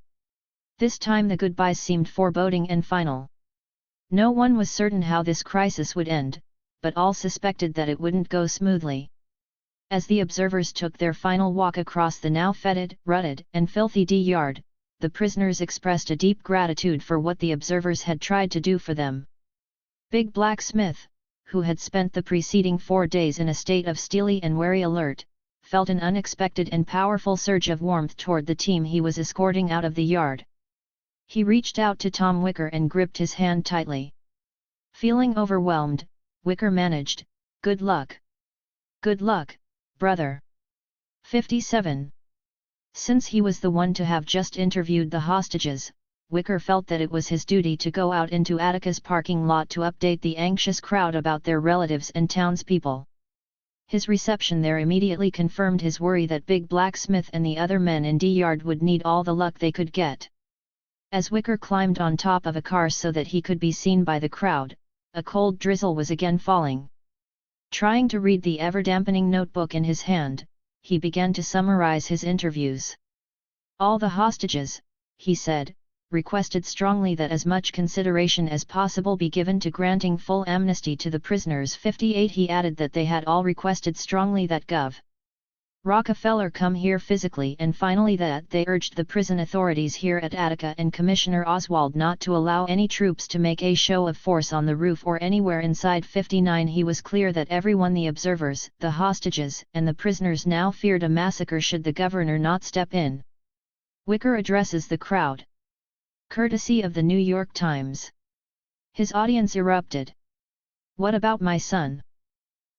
This time the goodbyes seemed foreboding and final. No one was certain how this crisis would end, but all suspected that it wouldn't go smoothly. As the observers took their final walk across the now fetid, rutted, and filthy D-yard, the prisoners expressed a deep gratitude for what the observers had tried to do for them. Big Black Smith, who had spent the preceding 4 days in a state of steely and wary alert, felt an unexpected and powerful surge of warmth toward the team he was escorting out of the yard. He reached out to Tom Wicker and gripped his hand tightly. Feeling overwhelmed, Wicker managed, "Good luck. Good luck, brother." 57. Since he was the one to have just interviewed the hostages, Wicker felt that it was his duty to go out into Attica's parking lot to update the anxious crowd about their relatives and townspeople. His reception there immediately confirmed his worry that Big Black Smith and the other men in D-yard would need all the luck they could get. As Wicker climbed on top of a car so that he could be seen by the crowd, a cold drizzle was again falling. Trying to read the ever-dampening notebook in his hand, he began to summarize his interviews. "All the hostages," he said, "requested strongly that as much consideration as possible be given to granting full amnesty to the prisoners." 58. He added that they had all requested strongly that Gov. Rockefeller come here physically, and finally that they urged the prison authorities here at Attica and Commissioner Oswald not to allow any troops to make a show of force on the roof or anywhere inside. 59. He was clear that everyone, the observers, the hostages, and the prisoners, now feared a massacre should the governor not step in. Wicker addresses the crowd. Courtesy of the New York Times. His audience erupted. "What about my son?"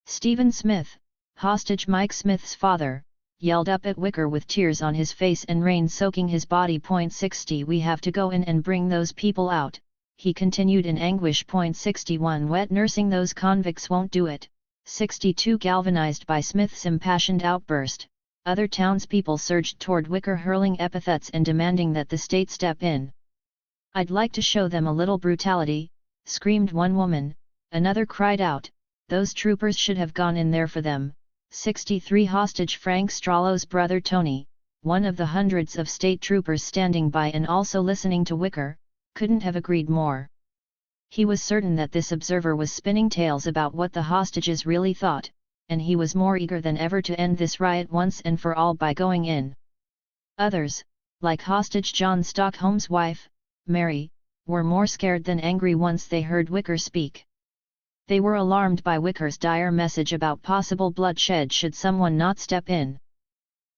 Stephen Smith, hostage Mike Smith's father, yelled up at Wicker with tears on his face and rain soaking his body. 60. "We have to go in and bring those people out," he continued in anguish. 61. "Wet nursing those convicts won't do it." 62. Galvanized by Smith's impassioned outburst, other townspeople surged toward Wicker, hurling epithets and demanding that the state step in. "I'd like to show them a little brutality," screamed one woman. Another cried out, "Those troopers should have gone in there for them." 63. Hostage Frank Strollo's brother Tony, one of the hundreds of state troopers standing by and also listening to Wicker, couldn't have agreed more. He was certain that this observer was spinning tales about what the hostages really thought, and he was more eager than ever to end this riot once and for all by going in. Others, like hostage John Stockholm's wife, Mary, were more scared than angry once they heard Wicker speak. They were alarmed by Wicker's dire message about possible bloodshed should someone not step in.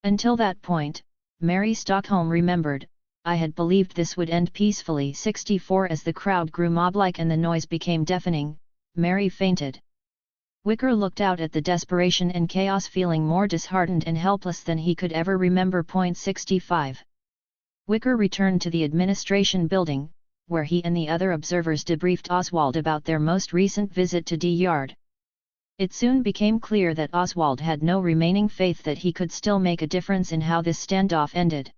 Until that point, Mary Stockholm remembered, "I had believed this would end peacefully." 64. As the crowd grew mob-like and the noise became deafening, Mary fainted. Wicker looked out at the desperation and chaos, feeling more disheartened and helpless than he could ever remember. 65. Wicker returned to the administration building, where he and the other observers debriefed Oswald about their most recent visit to D-Yard. It soon became clear that Oswald had no remaining faith that he could still make a difference in how this standoff ended.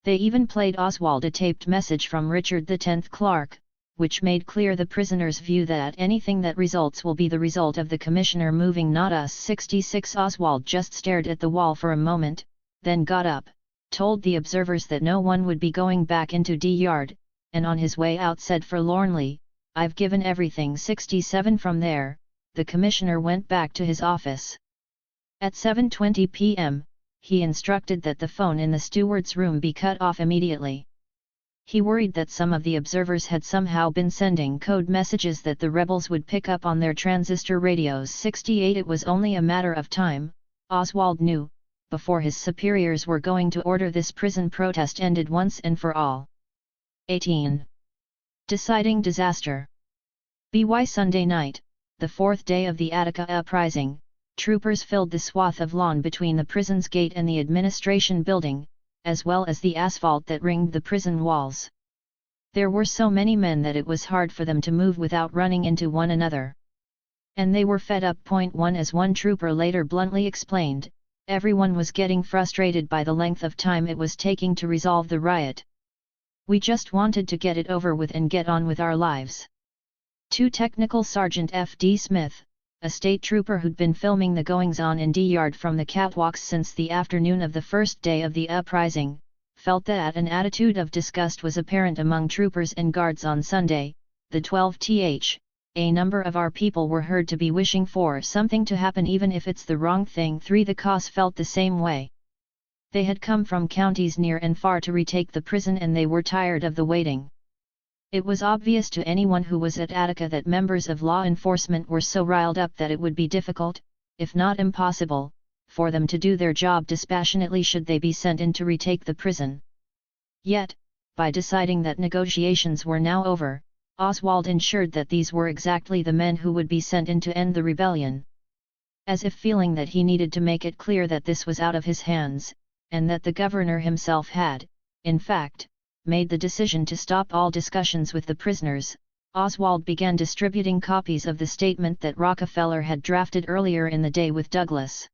They even played Oswald a taped message from Richard X Clark, which made clear the prisoners' view that anything that results will be the result of the commissioner moving, not us. 66. Oswald just stared at the wall for a moment, then got up, told the observers that no one would be going back into D-Yard, and on his way out said forlornly, "I've given everything." 67. From there, the commissioner went back to his office. At 7:20 p.m., he instructed that the phone in the steward's room be cut off immediately. He worried that some of the observers had somehow been sending code messages that the rebels would pick up on their transistor radios. 68. It was only a matter of time, Oswald knew, before his superiors were going to order this prison protest ended once and for all. 18. Deciding disaster. By Sunday night, the 4th day of the Attica Uprising, troopers filled the swath of lawn between the prison's gate and the administration building, as well as the asphalt that ringed the prison walls. There were so many men that it was hard for them to move without running into one another. And they were fed up. 1. As one trooper later bluntly explained, everyone was getting frustrated by the length of time it was taking to resolve the riot. "We just wanted to get it over with and get on with our lives." 2. Technical Sergeant F.D. Smith, a state trooper who'd been filming the goings-on in D-Yard from the catwalks since the afternoon of the first day of the uprising, felt that an attitude of disgust was apparent among troopers and guards on Sunday, the 12th. A number of our people were heard to be wishing for something to happen even if it's the wrong thing. 3. The Cos felt the same way. They had come from counties near and far to retake the prison and they were tired of the waiting. It was obvious to anyone who was at Attica that members of law enforcement were so riled up that it would be difficult, if not impossible, for them to do their job dispassionately should they be sent in to retake the prison. Yet, by deciding that negotiations were now over, Oswald ensured that these were exactly the men who would be sent in to end the rebellion. As if feeling that he needed to make it clear that this was out of his hands, and that the governor himself had, in fact, made the decision to stop all discussions with the prisoners, Oswald began distributing copies of the statement that Rockefeller had drafted earlier in the day with Douglas.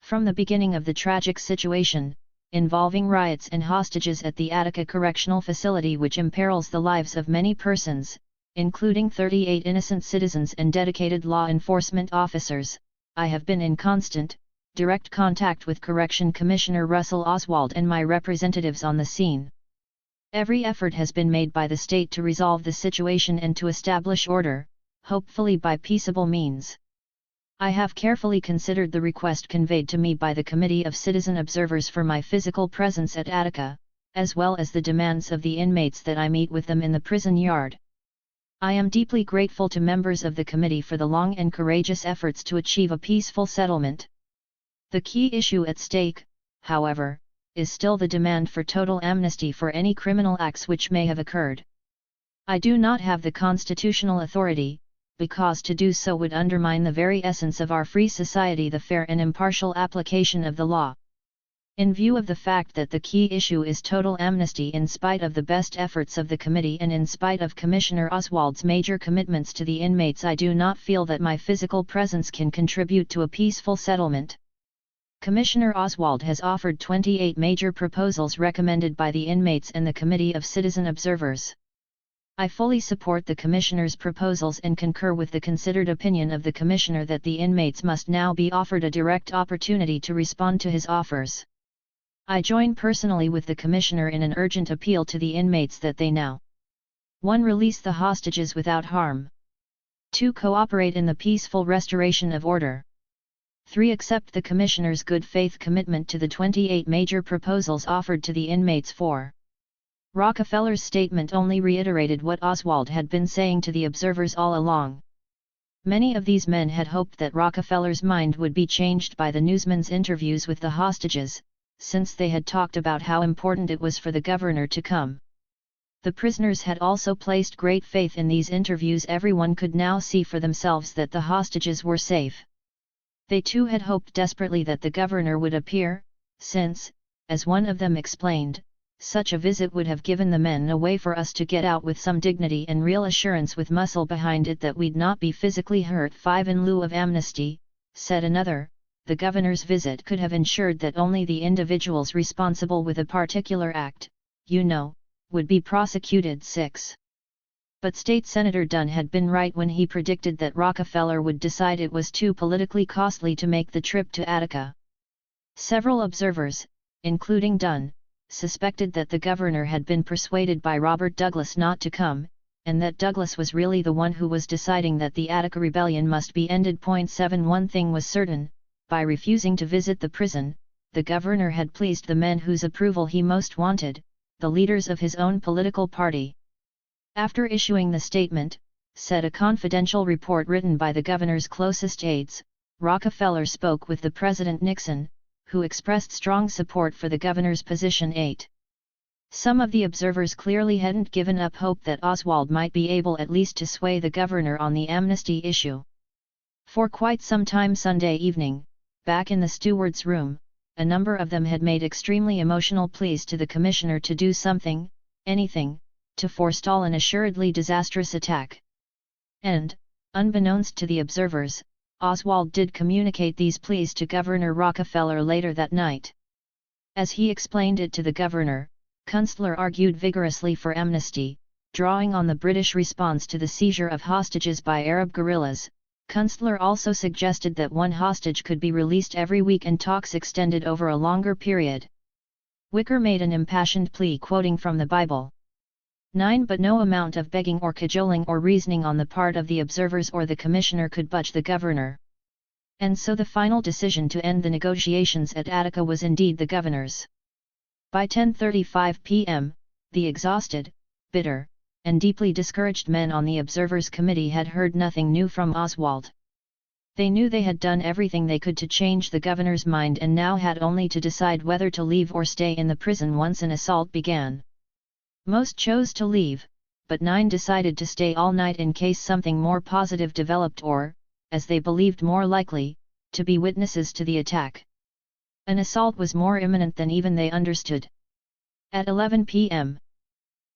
From the beginning of the tragic situation, involving riots and hostages at the Attica Correctional Facility which imperils the lives of many persons, including 38 innocent citizens and dedicated law enforcement officers, I have been in constant, direct contact with Correction Commissioner Russell Oswald and my representatives on the scene. Every effort has been made by the state to resolve the situation and to establish order, hopefully by peaceable means. I have carefully considered the request conveyed to me by the Committee of Citizen Observers for my physical presence at Attica, as well as the demands of the inmates that I meet with them in the prison yard. I am deeply grateful to members of the committee for the long and courageous efforts to achieve a peaceful settlement. The key issue at stake, however, is still the demand for total amnesty for any criminal acts which may have occurred. I do not have the constitutional authority, because to do so would undermine the very essence of our free society, the fair and impartial application of the law. In view of the fact that the key issue is total amnesty in spite of the best efforts of the committee and in spite of Commissioner Oswald's major commitments to the inmates, I do not feel that my physical presence can contribute to a peaceful settlement. Commissioner Oswald has offered 28 major proposals recommended by the inmates and the Committee of Citizen Observers. I fully support the Commissioner's proposals and concur with the considered opinion of the Commissioner that the inmates must now be offered a direct opportunity to respond to his offers. I join personally with the Commissioner in an urgent appeal to the inmates that they now 1. Release the hostages without harm. 2. Cooperate in the peaceful restoration of order. 3. Accept the Commissioner's good faith commitment to the 28 major proposals offered to the inmates. 4. Rockefeller's statement only reiterated what Oswald had been saying to the observers all along. Many of these men had hoped that Rockefeller's mind would be changed by the newsmen's interviews with the hostages, since they had talked about how important it was for the governor to come. The prisoners had also placed great faith in these interviews. Everyone could now see for themselves that the hostages were safe. They too had hoped desperately that the governor would appear, since, as one of them explained, such a visit would have given the men a way for us to get out with some dignity and real assurance with muscle behind it that we'd not be physically hurt. 5. In lieu of amnesty, said another, the governor's visit could have ensured that only the individuals responsible with a particular act, would be prosecuted. 6. But State Senator Dunn had been right when he predicted that Rockefeller would decide it was too politically costly to make the trip to Attica. Several observers, including Dunn, suspected that the governor had been persuaded by Robert Douglas not to come, and that Douglas was really the one who was deciding that the Attica rebellion must be ended. 7. One thing was certain, by refusing to visit the prison, the governor had pleased the men whose approval he most wanted, the leaders of his own political party. After issuing the statement, said a confidential report written by the governor's closest aides, Rockefeller spoke with the President Nixon, who expressed strong support for the governor's position. 8. Some of the observers clearly hadn't given up hope that Oswald might be able at least to sway the governor on the amnesty issue. For quite some time Sunday evening, back in the steward's room, a number of them had made extremely emotional pleas to the commissioner to do something, anything, to forestall an assuredly disastrous attack. And, unbeknownst to the observers, Oswald did communicate these pleas to Governor Rockefeller later that night. As he explained it to the governor, Kunstler argued vigorously for amnesty, drawing on the British response to the seizure of hostages by Arab guerrillas. Kunstler also suggested that one hostage could be released every week and talks extended over a longer period. Wicker made an impassioned plea quoting from the Bible. 9. But no amount of begging or cajoling or reasoning on the part of the observers or the commissioner could budge the governor. And so the final decision to end the negotiations at Attica was indeed the governor's. By 10:35 p.m., the exhausted, bitter, and deeply discouraged men on the Observers Committee had heard nothing new from Oswald. They knew they had done everything they could to change the governor's mind and now had only to decide whether to leave or stay in the prison once an assault began. Most chose to leave, but 9 decided to stay all night in case something more positive developed or, as they believed more likely, to be witnesses to the attack. An assault was more imminent than even they understood. At 11 p.m.,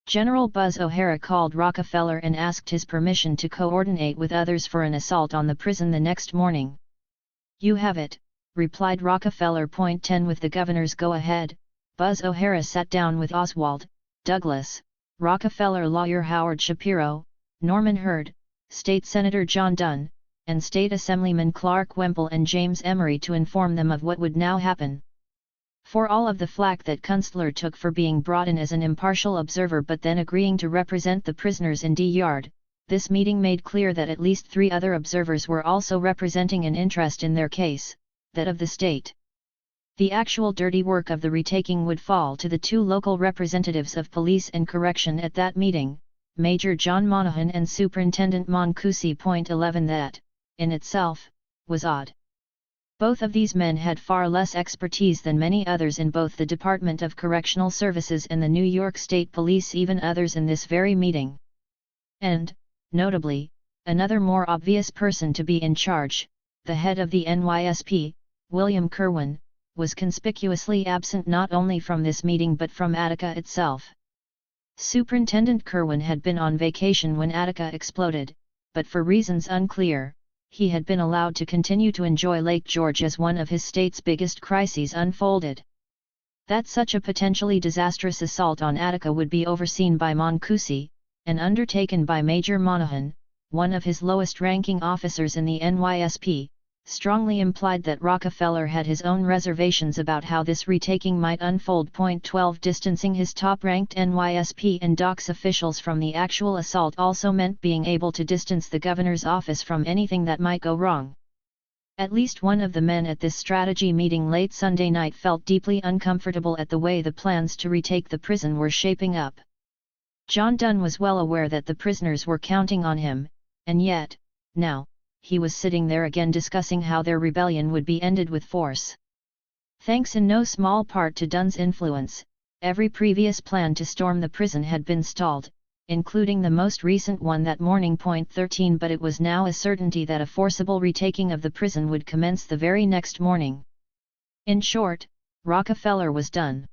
General Buzz O'Hara called Rockefeller and asked his permission to coordinate with others for an assault on the prison the next morning. "You have it," replied Rockefeller. 10 With the governor's go-ahead, Buzz O'Hara sat down with Oswald, Douglas, Rockefeller lawyer Howard Shapiro, Norman Hurd, State Senator John Dunn, and State Assemblyman Clark Wemple and James Emery to inform them of what would now happen. For all of the flack that Kunstler took for being brought in as an impartial observer but then agreeing to represent the prisoners in D-Yard, this meeting made clear that at least 3 other observers were also representing an interest in their case, that of the state. The actual dirty work of the retaking would fall to the 2 local representatives of police and correction at that meeting, Major John Monahan and Superintendent Moncusi. 11 That, in itself, was odd. Both of these men had far less expertise than many others in both the Department of Correctional Services and the New York State Police, even others in this very meeting. And, notably, another more obvious person to be in charge, the head of the NYSP, William Kerwin, was conspicuously absent not only from this meeting but from Attica itself. Superintendent Kerwin had been on vacation when Attica exploded, but for reasons unclear, he had been allowed to continue to enjoy Lake George as one of his state's biggest crises unfolded. That such a potentially disastrous assault on Attica would be overseen by Moncusi, and undertaken by Major Monahan, one of his lowest-ranking officers in the NYSP, strongly implied that Rockefeller had his own reservations about how this retaking might unfold. 12 Distancing his top-ranked NYSP and DOCS officials from the actual assault also meant being able to distance the governor's office from anything that might go wrong. At least one of the men at this strategy meeting late Sunday night felt deeply uncomfortable at the way the plans to retake the prison were shaping up. John Dunn was well aware that the prisoners were counting on him, and yet, now, he was sitting there again discussing how their rebellion would be ended with force. Thanks in no small part to Dunn's influence, every previous plan to storm the prison had been stalled, including the most recent one that morning. 13 But it was now a certainty that a forcible retaking of the prison would commence the very next morning. In short, Rockefeller was done.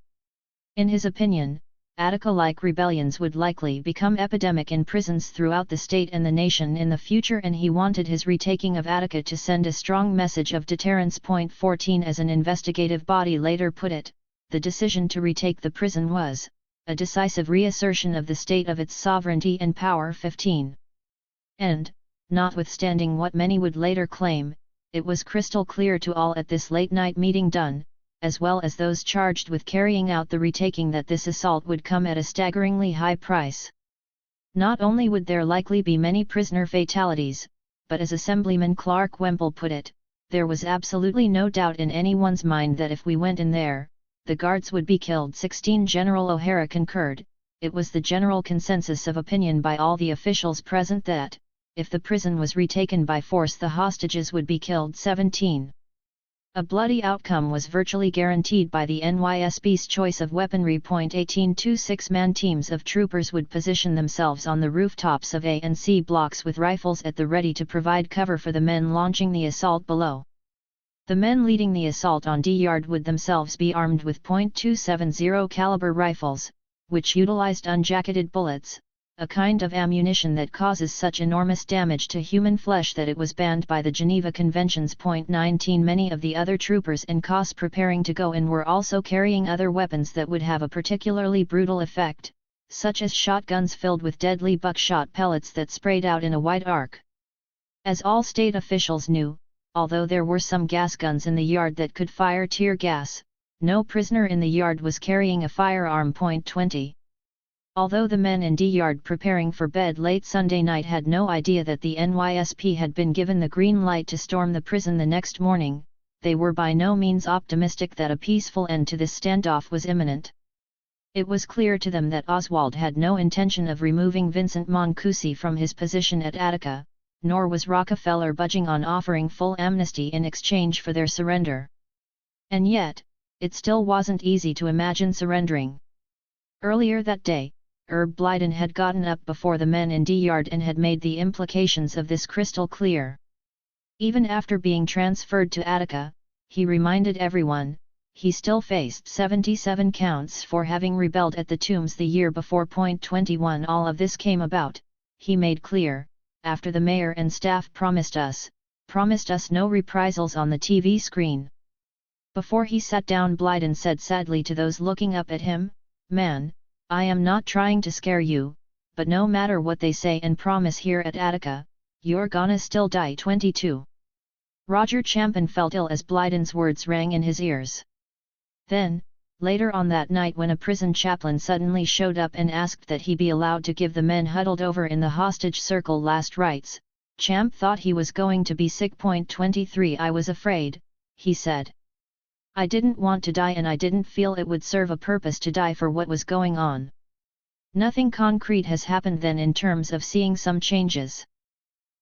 In his opinion, Attica-like rebellions would likely become epidemic in prisons throughout the state and the nation in the future, and he wanted his retaking of Attica to send a strong message of deterrence. 14 As an investigative body later put it, the decision to retake the prison was a decisive reassertion of the state of its sovereignty and power. 15 And, notwithstanding what many would later claim, it was crystal clear to all at this late-night meeting, Dunn, as well as those charged with carrying out the retaking, that this assault would come at a staggeringly high price. Not only would there likely be many prisoner fatalities, but as Assemblyman Clark Wemple put it, there was absolutely no doubt in anyone's mind that if we went in there, the guards would be killed. 16 General O'Hara concurred. It was the general consensus of opinion by all the officials present that, if the prison was retaken by force, the hostages would be killed. 17 A bloody outcome was virtually guaranteed by the NYSP's choice of weaponry. 18 Two 6-man teams of troopers would position themselves on the rooftops of A and C blocks with rifles at the ready to provide cover for the men launching the assault below. The men leading the assault on D-Yard would themselves be armed with .270 caliber rifles, which utilized unjacketed bullets, a kind of ammunition that causes such enormous damage to human flesh that it was banned by the Geneva Conventions. 19 Many of the other troopers and COS preparing to go in were also carrying other weapons that would have a particularly brutal effect, such as shotguns filled with deadly buckshot pellets that sprayed out in a wide arc. As all state officials knew, although there were some gas guns in the yard that could fire tear gas, no prisoner in the yard was carrying a firearm. .20. Although the men in D yard preparing for bed late Sunday night had no idea that the NYSP had been given the green light to storm the prison the next morning, they were by no means optimistic that a peaceful end to this standoff was imminent. It was clear to them that Oswald had no intention of removing Vincent Mancusi from his position at Attica, nor was Rockefeller budging on offering full amnesty in exchange for their surrender. And yet, it still wasn't easy to imagine surrendering. Earlier that day, Herb Blyden had gotten up before the men in D yard and had made the implications of this crystal clear. Even after being transferred to Attica, he reminded everyone, he still faced 77 counts for having rebelled at the Tombs the year before. 21 All of this came about, he made clear, after the mayor and staff promised us no reprisals on the TV screen. Before he sat down, Blyden said sadly to those looking up at him, "Man, I am not trying to scare you, but no matter what they say and promise here at Attica, you're gonna still die." 22. Roger Champin felt ill as Blyden's words rang in his ears. Then, later on that night when a prison chaplain suddenly showed up and asked that he be allowed to give the men huddled over in the hostage circle last rites, Champ thought he was going to be sick. 23 I was afraid, he said. I didn't want to die and I didn't feel it would serve a purpose to die for what was going on. Nothing concrete has happened then in terms of seeing some changes.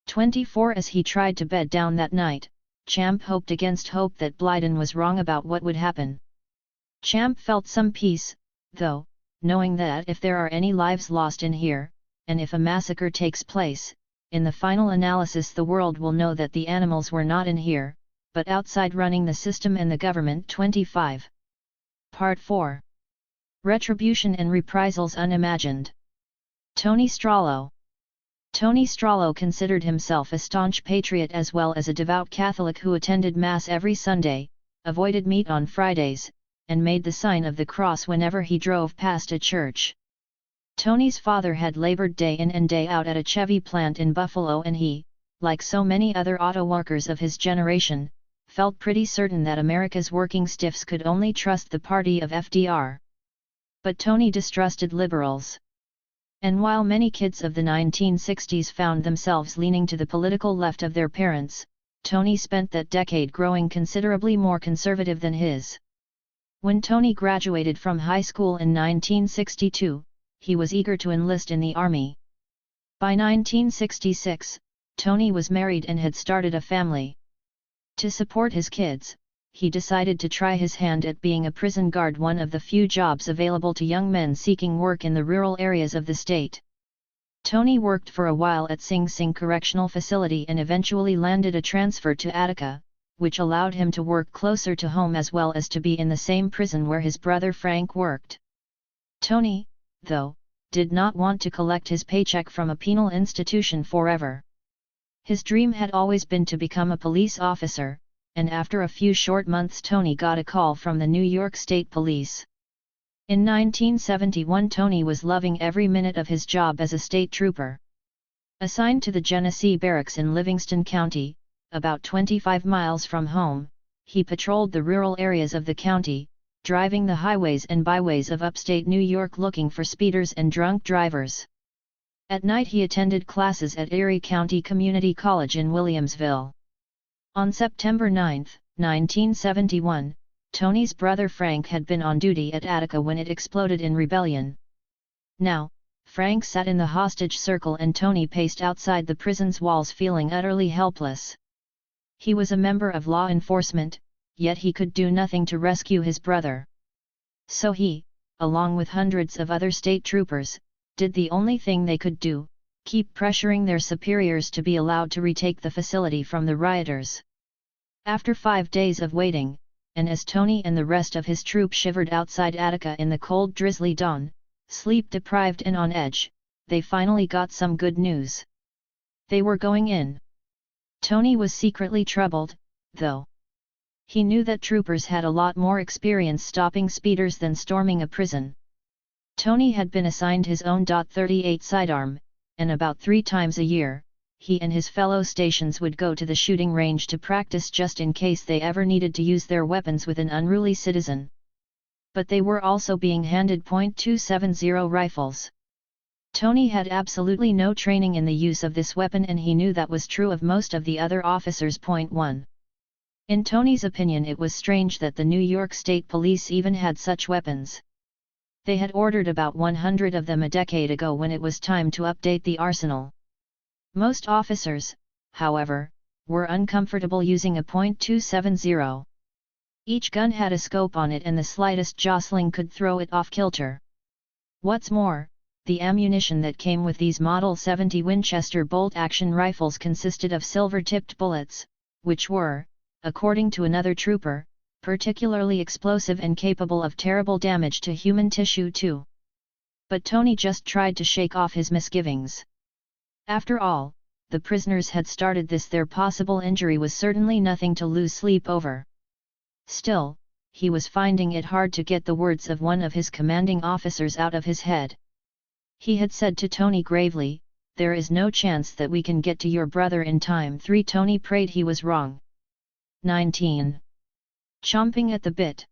24 As he tried to bed down that night, Champ hoped against hope that Blyden was wrong about what would happen. Champ felt some peace, though, knowing that if there are any lives lost in here, and if a massacre takes place, in the final analysis the world will know that the animals were not in here, but outside running the system and the government. 25. Part 4. Retribution and Reprisals Unimagined. Tony Strollo. Tony Strollo considered himself a staunch patriot as well as a devout Catholic who attended Mass every Sunday, avoided meat on Fridays, and made the sign of the cross whenever he drove past a church. Tony's father had labored day in and day out at a Chevy plant in Buffalo, and he, like so many other auto workers of his generation, felt pretty certain that America's working stiffs could only trust the party of FDR. But Tony distrusted liberals. And while many kids of the 1960s found themselves leaning to the political left of their parents, Tony spent that decade growing considerably more conservative than his. When Tony graduated from high school in 1962, he was eager to enlist in the Army. By 1966, Tony was married and had started a family. To support his kids, he decided to try his hand at being a prison guard, one of the few jobs available to young men seeking work in the rural areas of the state. Tony worked for a while at Sing Sing Correctional Facility and eventually landed a transfer to Attica, which allowed him to work closer to home as well as to be in the same prison where his brother Frank worked. Tony, though, did not want to collect his paycheck from a penal institution forever. His dream had always been to become a police officer, and after a few short months Tony got a call from the New York State Police. In 1971 Tony was loving every minute of his job as a state trooper. Assigned to the Genesee Barracks in Livingston County, about 25 miles from home, he patrolled the rural areas of the county, driving the highways and byways of upstate New York looking for speeders and drunk drivers. At night he attended classes at Erie County Community College in Williamsville. On September 9, 1971, Tony's brother Frank had been on duty at Attica when it exploded in rebellion. Now, Frank sat in the hostage circle and Tony paced outside the prison's walls feeling utterly helpless. He was a member of law enforcement, yet he could do nothing to rescue his brother. So he, along with hundreds of other state troopers, did the only thing they could do, keep pressuring their superiors to be allowed to retake the facility from the rioters. After 5 days of waiting, and as Tony and the rest of his troop shivered outside Attica in the cold drizzly dawn, sleep-deprived and on edge, they finally got some good news. They were going in. Tony was secretly troubled, though. He knew that troopers had a lot more experience stopping speeders than storming a prison. Tony had been assigned his own .38 sidearm, and about 3 times a year, he and his fellow stations would go to the shooting range to practice just in case they ever needed to use their weapons with an unruly citizen. but they were also being handed .270 rifles. Tony had absolutely no training in the use of this weapon, and he knew that was true of most of the other officers. 1. In Tony's opinion, it was strange that the New York State Police even had such weapons. They had ordered about 100 of them a decade ago when it was time to update the arsenal. Most officers, however, were uncomfortable using a .270. Each gun had a scope on it, and the slightest jostling could throw it off kilter. What's more, the ammunition that came with these Model 70 Winchester bolt-action rifles consisted of silver-tipped bullets, which were, according to another trooper, particularly explosive and capable of terrible damage to human tissue too. But Tony just tried to shake off his misgivings. After all, the prisoners had started this. Their possible injury was certainly nothing to lose sleep over. Still, he was finding it hard to get the words of one of his commanding officers out of his head. He had said to Tony gravely, "There is no chance that we can get to your brother in time." 3. Tony prayed he was wrong. 19. Chomping at the bit.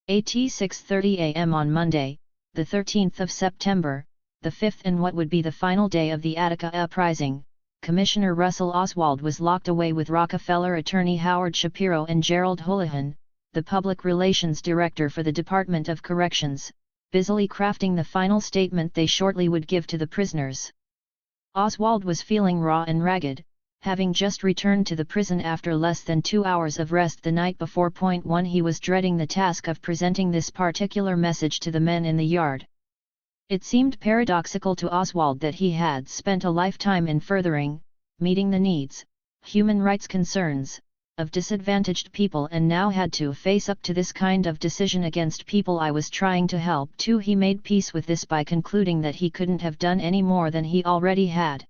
At 6:30 a.m. on Monday, the 13th of September, the fifth and what would be the final day of the Attica Uprising, Commissioner Russell Oswald was locked away with Rockefeller attorney Howard Shapiro and Gerald Houlihan, the public relations director for the Department of Corrections, busily crafting the final statement they shortly would give to the prisoners. Oswald was feeling raw and ragged, having just returned to the prison after less than 2 hours of rest the night before. 1. He was dreading the task of presenting this particular message to the men in the yard. It seemed paradoxical to Oswald that he had spent a lifetime in furthering, meeting the needs, human rights concerns, of disadvantaged people, and now had to face up to this kind of decision against people I was trying to help too. He made peace with this by concluding that he couldn't have done any more than he already had.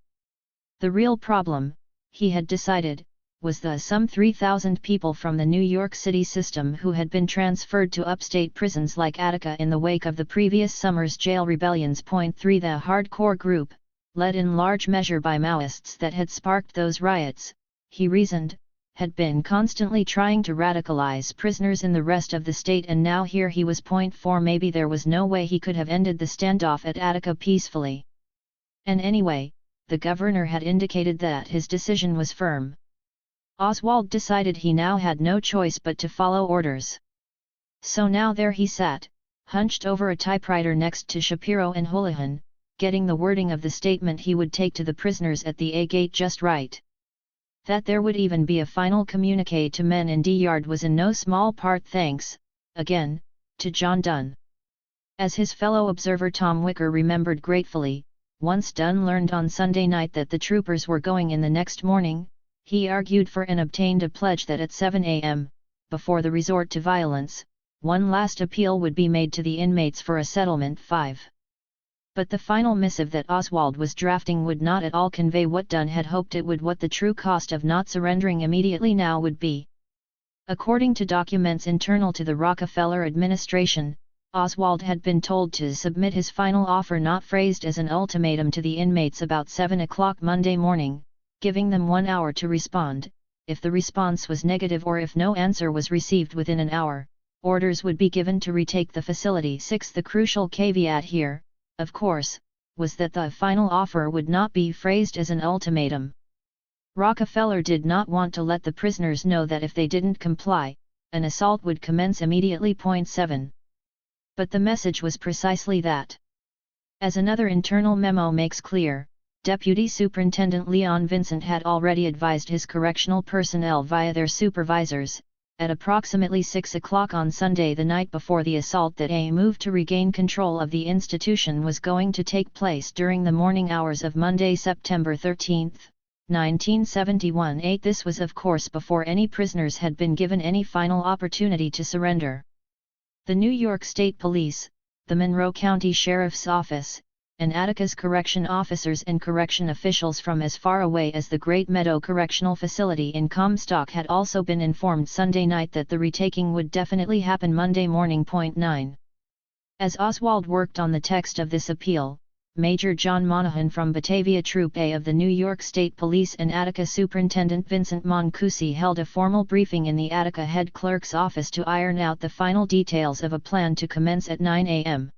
The real problem, he had decided, was the some 3,000 people from the New York City system who had been transferred to upstate prisons like Attica in the wake of the previous summer's jail rebellions. 3. The hardcore group, led in large measure by Maoists that had sparked those riots, he reasoned, had been constantly trying to radicalize prisoners in the rest of the state, and now here he was. 4. Maybe there was no way he could have ended the standoff at Attica peacefully. And anyway, the governor had indicated that his decision was firm. Oswald decided he now had no choice but to follow orders. So now there he sat, hunched over a typewriter next to Shapiro and Houlihan, getting the wording of the statement he would take to the prisoners at the A-gate just right. That there would even be a final communique to men in D-Yard was in no small part thanks, again, to John Dunn. As his fellow observer Tom Wicker remembered gratefully, once Dunn learned on Sunday night that the troopers were going in the next morning, he argued for and obtained a pledge that at 7 a.m., before the resort to violence, one last appeal would be made to the inmates for a settlement. 5. But the final missive that Oswald was drafting would not at all convey what Dunn had hoped it would, what the true cost of not surrendering immediately now would be. According to documents internal to the Rockefeller administration, Oswald had been told to submit his final offer, not phrased as an ultimatum, to the inmates about 7 o'clock Monday morning, giving them 1 hour to respond. If the response was negative or if no answer was received within an hour, orders would be given to retake the facility. 6. The crucial caveat here, of course, was that the final offer would not be phrased as an ultimatum. Rockefeller did not want to let the prisoners know that if they didn't comply, an assault would commence immediately. 7. But the message was precisely that. As another internal memo makes clear, Deputy Superintendent Leon Vincent had already advised his correctional personnel via their supervisors, at approximately 6 o'clock on Sunday the night before the assault, that a move to regain control of the institution was going to take place during the morning hours of Monday, September 13, 1971. 8. This was of course before any prisoners had been given any final opportunity to surrender. The New York State Police, the Monroe County Sheriff's Office, and Attica's correction officers and correction officials from as far away as the Great Meadow Correctional Facility in Comstock had also been informed Sunday night that the retaking would definitely happen Monday morning. 9. As Oswald worked on the text of this appeal, Major John Monahan from Batavia Troop A of the New York State Police and Attica Superintendent Vincent Mancusi held a formal briefing in the Attica head clerk's office to iron out the final details of a plan to commence at 9 a.m.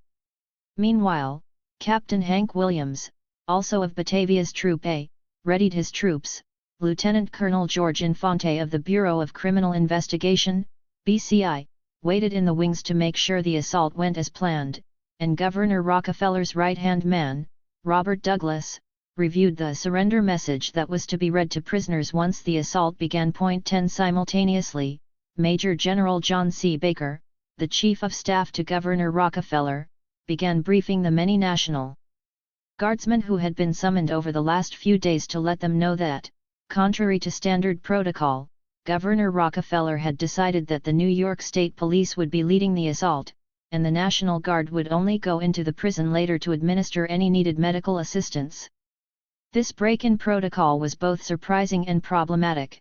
Meanwhile, Captain Hank Williams, also of Batavia's Troop A, readied his troops. Lieutenant Colonel George Infante of the Bureau of Criminal Investigation, BCI, waited in the wings to make sure the assault went as planned, and Governor Rockefeller's right-hand man, Robert Douglas, reviewed the surrender message that was to be read to prisoners once the assault began. 10 Simultaneously, Major General John C. Baker, the Chief of Staff to Governor Rockefeller, began briefing the many National Guardsmen who had been summoned over the last few days to let them know that, contrary to standard protocol, Governor Rockefeller had decided that the New York State Police would be leading the assault, and the National Guard would only go into the prison later to administer any needed medical assistance. This break in protocol was both surprising and problematic.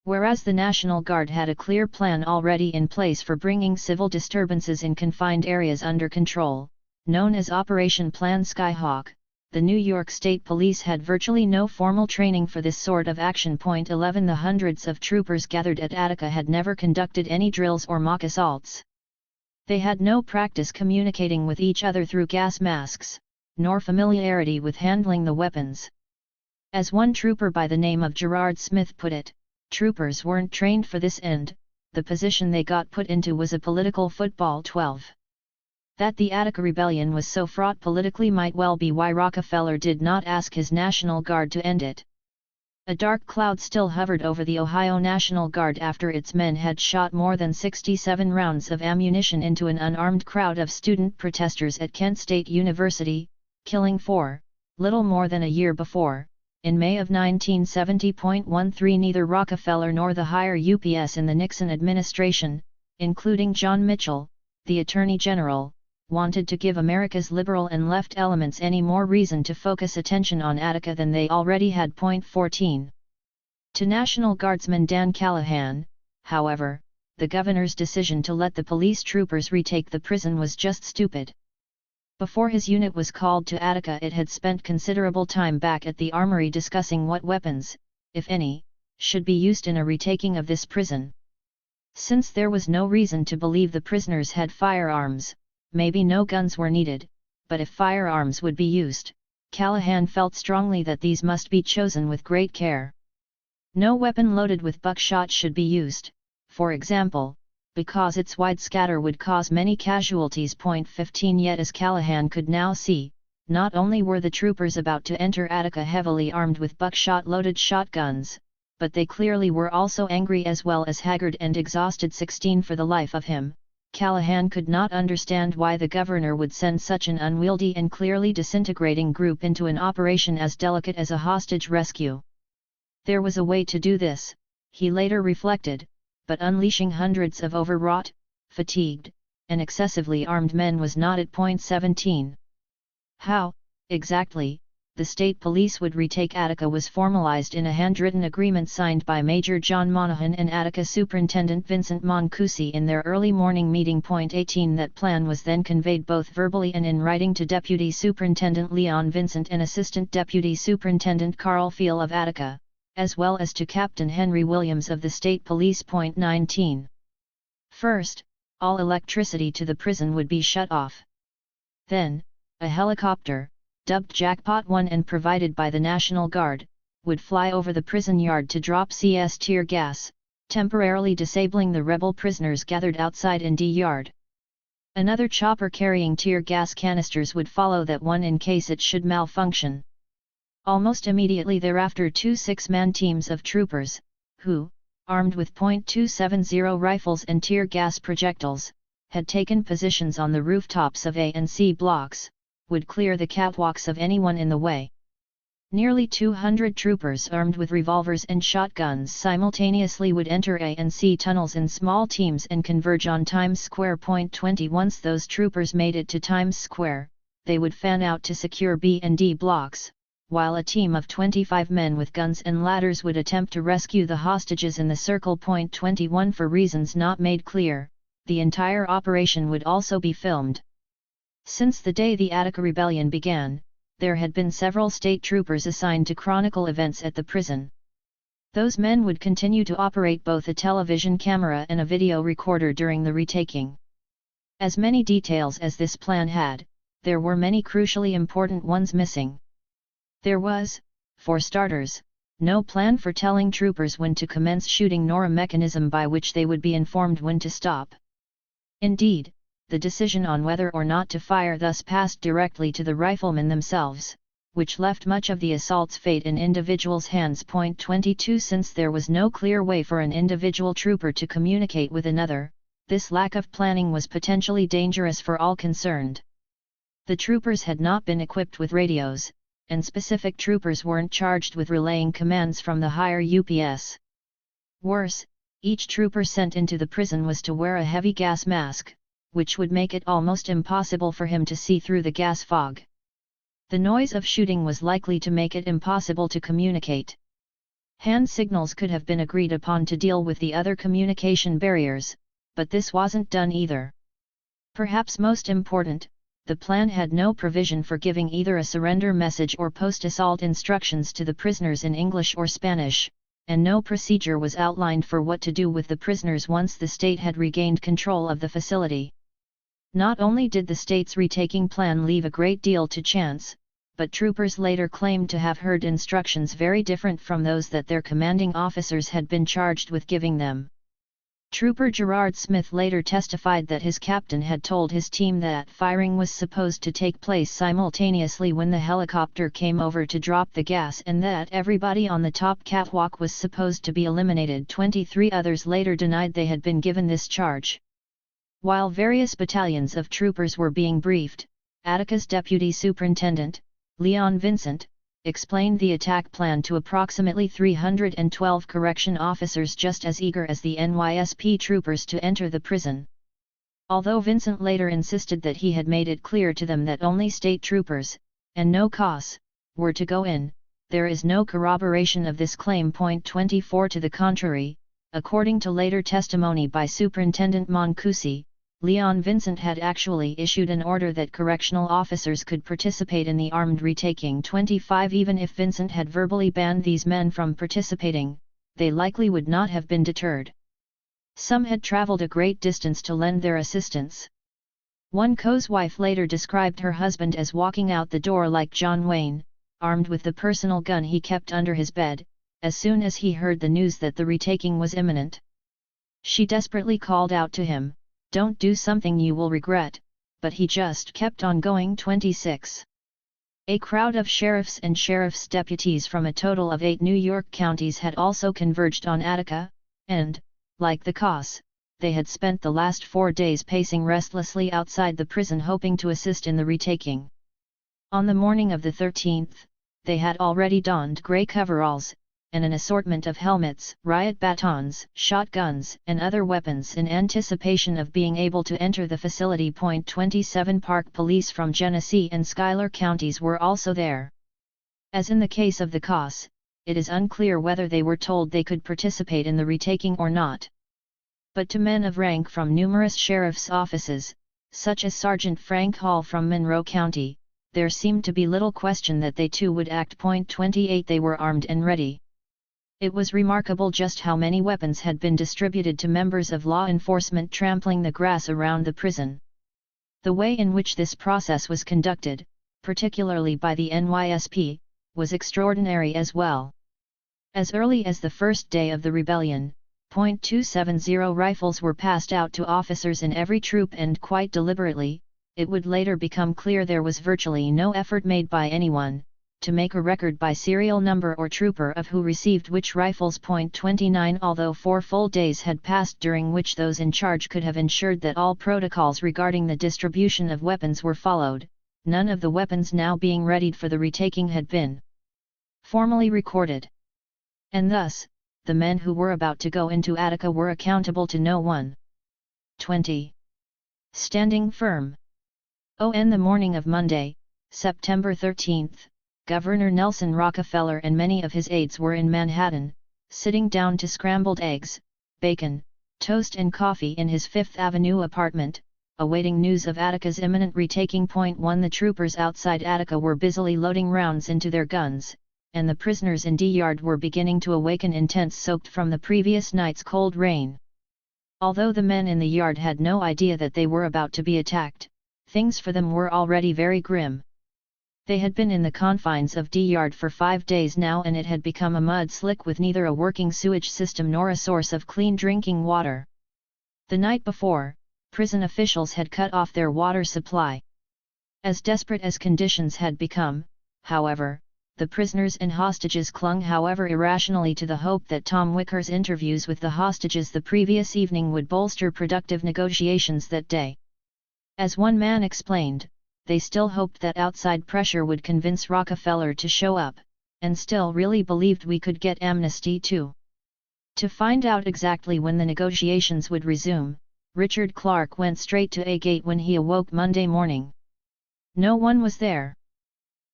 Whereas the National Guard had a clear plan already in place for bringing civil disturbances in confined areas under control, known as Operation Plan Skyhawk, the New York State Police had virtually no formal training for this sort of action. 11 The hundreds of troopers gathered at Attica had never conducted any drills or mock assaults. They had no practice communicating with each other through gas masks, nor familiarity with handling the weapons. As one trooper by the name of Gerard Smith put it, troopers weren't trained for this end, the position they got put into was a political football. 12. That the Attica Rebellion was so fraught politically might well be why Rockefeller did not ask his National Guard to end it. A dark cloud still hovered over the Ohio National Guard after its men had shot more than 67 rounds of ammunition into an unarmed crowd of student protesters at Kent State University, killing 4, little more than a year before, in May of 1970. Neither Rockefeller nor the higher UPS in the Nixon administration, including John Mitchell, the Attorney General, wanted to give America's liberal and left elements any more reason to focus attention on Attica than they already had. 14. To National Guardsman Dan Callahan, however, the governor's decision to let the police troopers retake the prison was just stupid. Before his unit was called to Attica, it had spent considerable time back at the armory discussing what weapons, if any, should be used in a retaking of this prison. Since there was no reason to believe the prisoners had firearms, maybe no guns were needed, but if firearms would be used, Callahan felt strongly that these must be chosen with great care. No weapon loaded with buckshot should be used, for example, because its wide scatter would cause many casualties. 15 Yet as Callahan could now see, not only were the troopers about to enter Attica heavily armed with buckshot-loaded shotguns, but they clearly were also angry as well as haggard and exhausted. 16 For the life of him, Callahan could not understand why the governor would send such an unwieldy and clearly disintegrating group into an operation as delicate as a hostage rescue. There was a way to do this, he later reflected, but unleashing hundreds of overwrought, fatigued, and excessively armed men was not at. 17. How, exactly, the state police would retake Attica was formalized in a handwritten agreement signed by Major John Monahan and Attica Superintendent Vincent Mancusi in their early morning meeting. 18 That plan was then conveyed both verbally and in writing to Deputy Superintendent Leon Vincent and Assistant Deputy Superintendent Carl Feel of Attica, as well as to Captain Henry Williams of the State Police. 19. First, all electricity to the prison would be shut off. Then, a helicopter, dubbed Jackpot 1 and provided by the National Guard, would fly over the prison yard to drop CS tear gas, temporarily disabling the rebel prisoners gathered outside in D yard. Another chopper carrying tear gas canisters would follow that one in case it should malfunction. Almost immediately thereafter 2 six-man teams of troopers, who, armed with .270 rifles and tear gas projectiles, had taken positions on the rooftops of A and C blocks, would clear the catwalks of anyone in the way. Nearly 200 troopers armed with revolvers and shotguns simultaneously would enter A and C tunnels in small teams and converge on Times Square. 20 Once those troopers made it to Times Square, they would fan out to secure B and D blocks, while a team of 25 men with guns and ladders would attempt to rescue the hostages in the circle. 21 For reasons not made clear, the entire operation would also be filmed. Since the day the Attica Rebellion began, there had been several state troopers assigned to chronicle events at the prison. Those men would continue to operate both a television camera and a video recorder during the retaking. As many details as this plan had, there were many crucially important ones missing. There was, for starters, no plan for telling troopers when to commence shooting nor a mechanism by which they would be informed when to stop. Indeed, the decision on whether or not to fire thus passed directly to the riflemen themselves, which left much of the assault's fate in individuals' hands. 22 Since there was no clear way for an individual trooper to communicate with another, this lack of planning was potentially dangerous for all concerned. The troopers had not been equipped with radios, and specific troopers weren't charged with relaying commands from the higher UPS. Worse, each trooper sent into the prison was to wear a heavy gas mask, which would make it almost impossible for him to see through the gas fog. The noise of shooting was likely to make it impossible to communicate. Hand signals could have been agreed upon to deal with the other communication barriers, but this wasn't done either. Perhaps most important, the plan had no provision for giving either a surrender message or post-assault instructions to the prisoners in English or Spanish, and no procedure was outlined for what to do with the prisoners once the state had regained control of the facility. Not only did the state's retaking plan leave a great deal to chance, but troopers later claimed to have heard instructions very different from those that their commanding officers had been charged with giving them. Trooper Gerard Smith later testified that his captain had told his team that firing was supposed to take place simultaneously when the helicopter came over to drop the gas and that everybody on the top catwalk was supposed to be eliminated. 23 others later denied they had been given this charge. While various battalions of troopers were being briefed, Attica's deputy superintendent, Leon Vincent, explained the attack plan to approximately 312 correction officers just as eager as the NYSP troopers to enter the prison. Although Vincent later insisted that he had made it clear to them that only state troopers, and no COS, were to go in, there is no corroboration of this claim. 24 To the contrary, according to later testimony by Superintendent Moncusi, Leon Vincent had actually issued an order that correctional officers could participate in the armed retaking. 25 Even if Vincent had verbally banned these men from participating, they likely would not have been deterred. Some had traveled a great distance to lend their assistance. One CO's wife later described her husband as walking out the door like John Wayne, armed with the personal gun he kept under his bed, as soon as he heard the news that the retaking was imminent. She desperately called out to him, "Don't do something you will regret," but he just kept on going. 26. A crowd of sheriffs and sheriff's deputies from a total of 8 New York counties had also converged on Attica, and, like the COS, they had spent the last 4 days pacing restlessly outside the prison hoping to assist in the retaking. On the morning of the 13th, they had already donned grey coveralls, and an assortment of helmets, riot batons, shotguns, and other weapons in anticipation of being able to enter the facility. 27 Park police from Genesee and Schuyler counties were also there. As in the case of the COS, it is unclear whether they were told they could participate in the retaking or not. But to men of rank from numerous sheriff's offices, such as Sergeant Frank Hall from Monroe County, there seemed to be little question that they too would act. 28 They were armed and ready. It was remarkable just how many weapons had been distributed to members of law enforcement trampling the grass around the prison. The way in which this process was conducted, particularly by the NYSP, was extraordinary as well. As early as the first day of the rebellion, .270 rifles were passed out to officers in every troop, and quite deliberately, it would later become clear there was virtually no effort made by anyone to make a record by serial number or trooper of who received which rifles. 29 Although 4 full days had passed during which those in charge could have ensured that all protocols regarding the distribution of weapons were followed, none of the weapons now being readied for the retaking had been formally recorded. And thus, the men who were about to go into Attica were accountable to no one. 20. Standing firm. On the morning of Monday, September 13, Governor Nelson Rockefeller and many of his aides were in Manhattan, sitting down to scrambled eggs, bacon, toast and coffee in his Fifth Avenue apartment, awaiting news of Attica's imminent retaking. Point 1 The troopers outside Attica were busily loading rounds into their guns, and the prisoners in D-Yard were beginning to awaken in tents soaked from the previous night's cold rain. Although the men in the yard had no idea that they were about to be attacked, things for them were already very grim. They had been in the confines of D-Yard for 5 days now, and it had become a mud slick with neither a working sewage system nor a source of clean drinking water. The night before, prison officials had cut off their water supply. As desperate as conditions had become, however, the prisoners and hostages clung irrationally to the hope that Tom Wicker's interviews with the hostages the previous evening would bolster productive negotiations that day. As one man explained, they still hoped that outside pressure would convince Rockefeller to show up, and still really believed we could get amnesty too. To find out exactly when the negotiations would resume, Richard Clark went straight to A Gate when he awoke Monday morning. No one was there.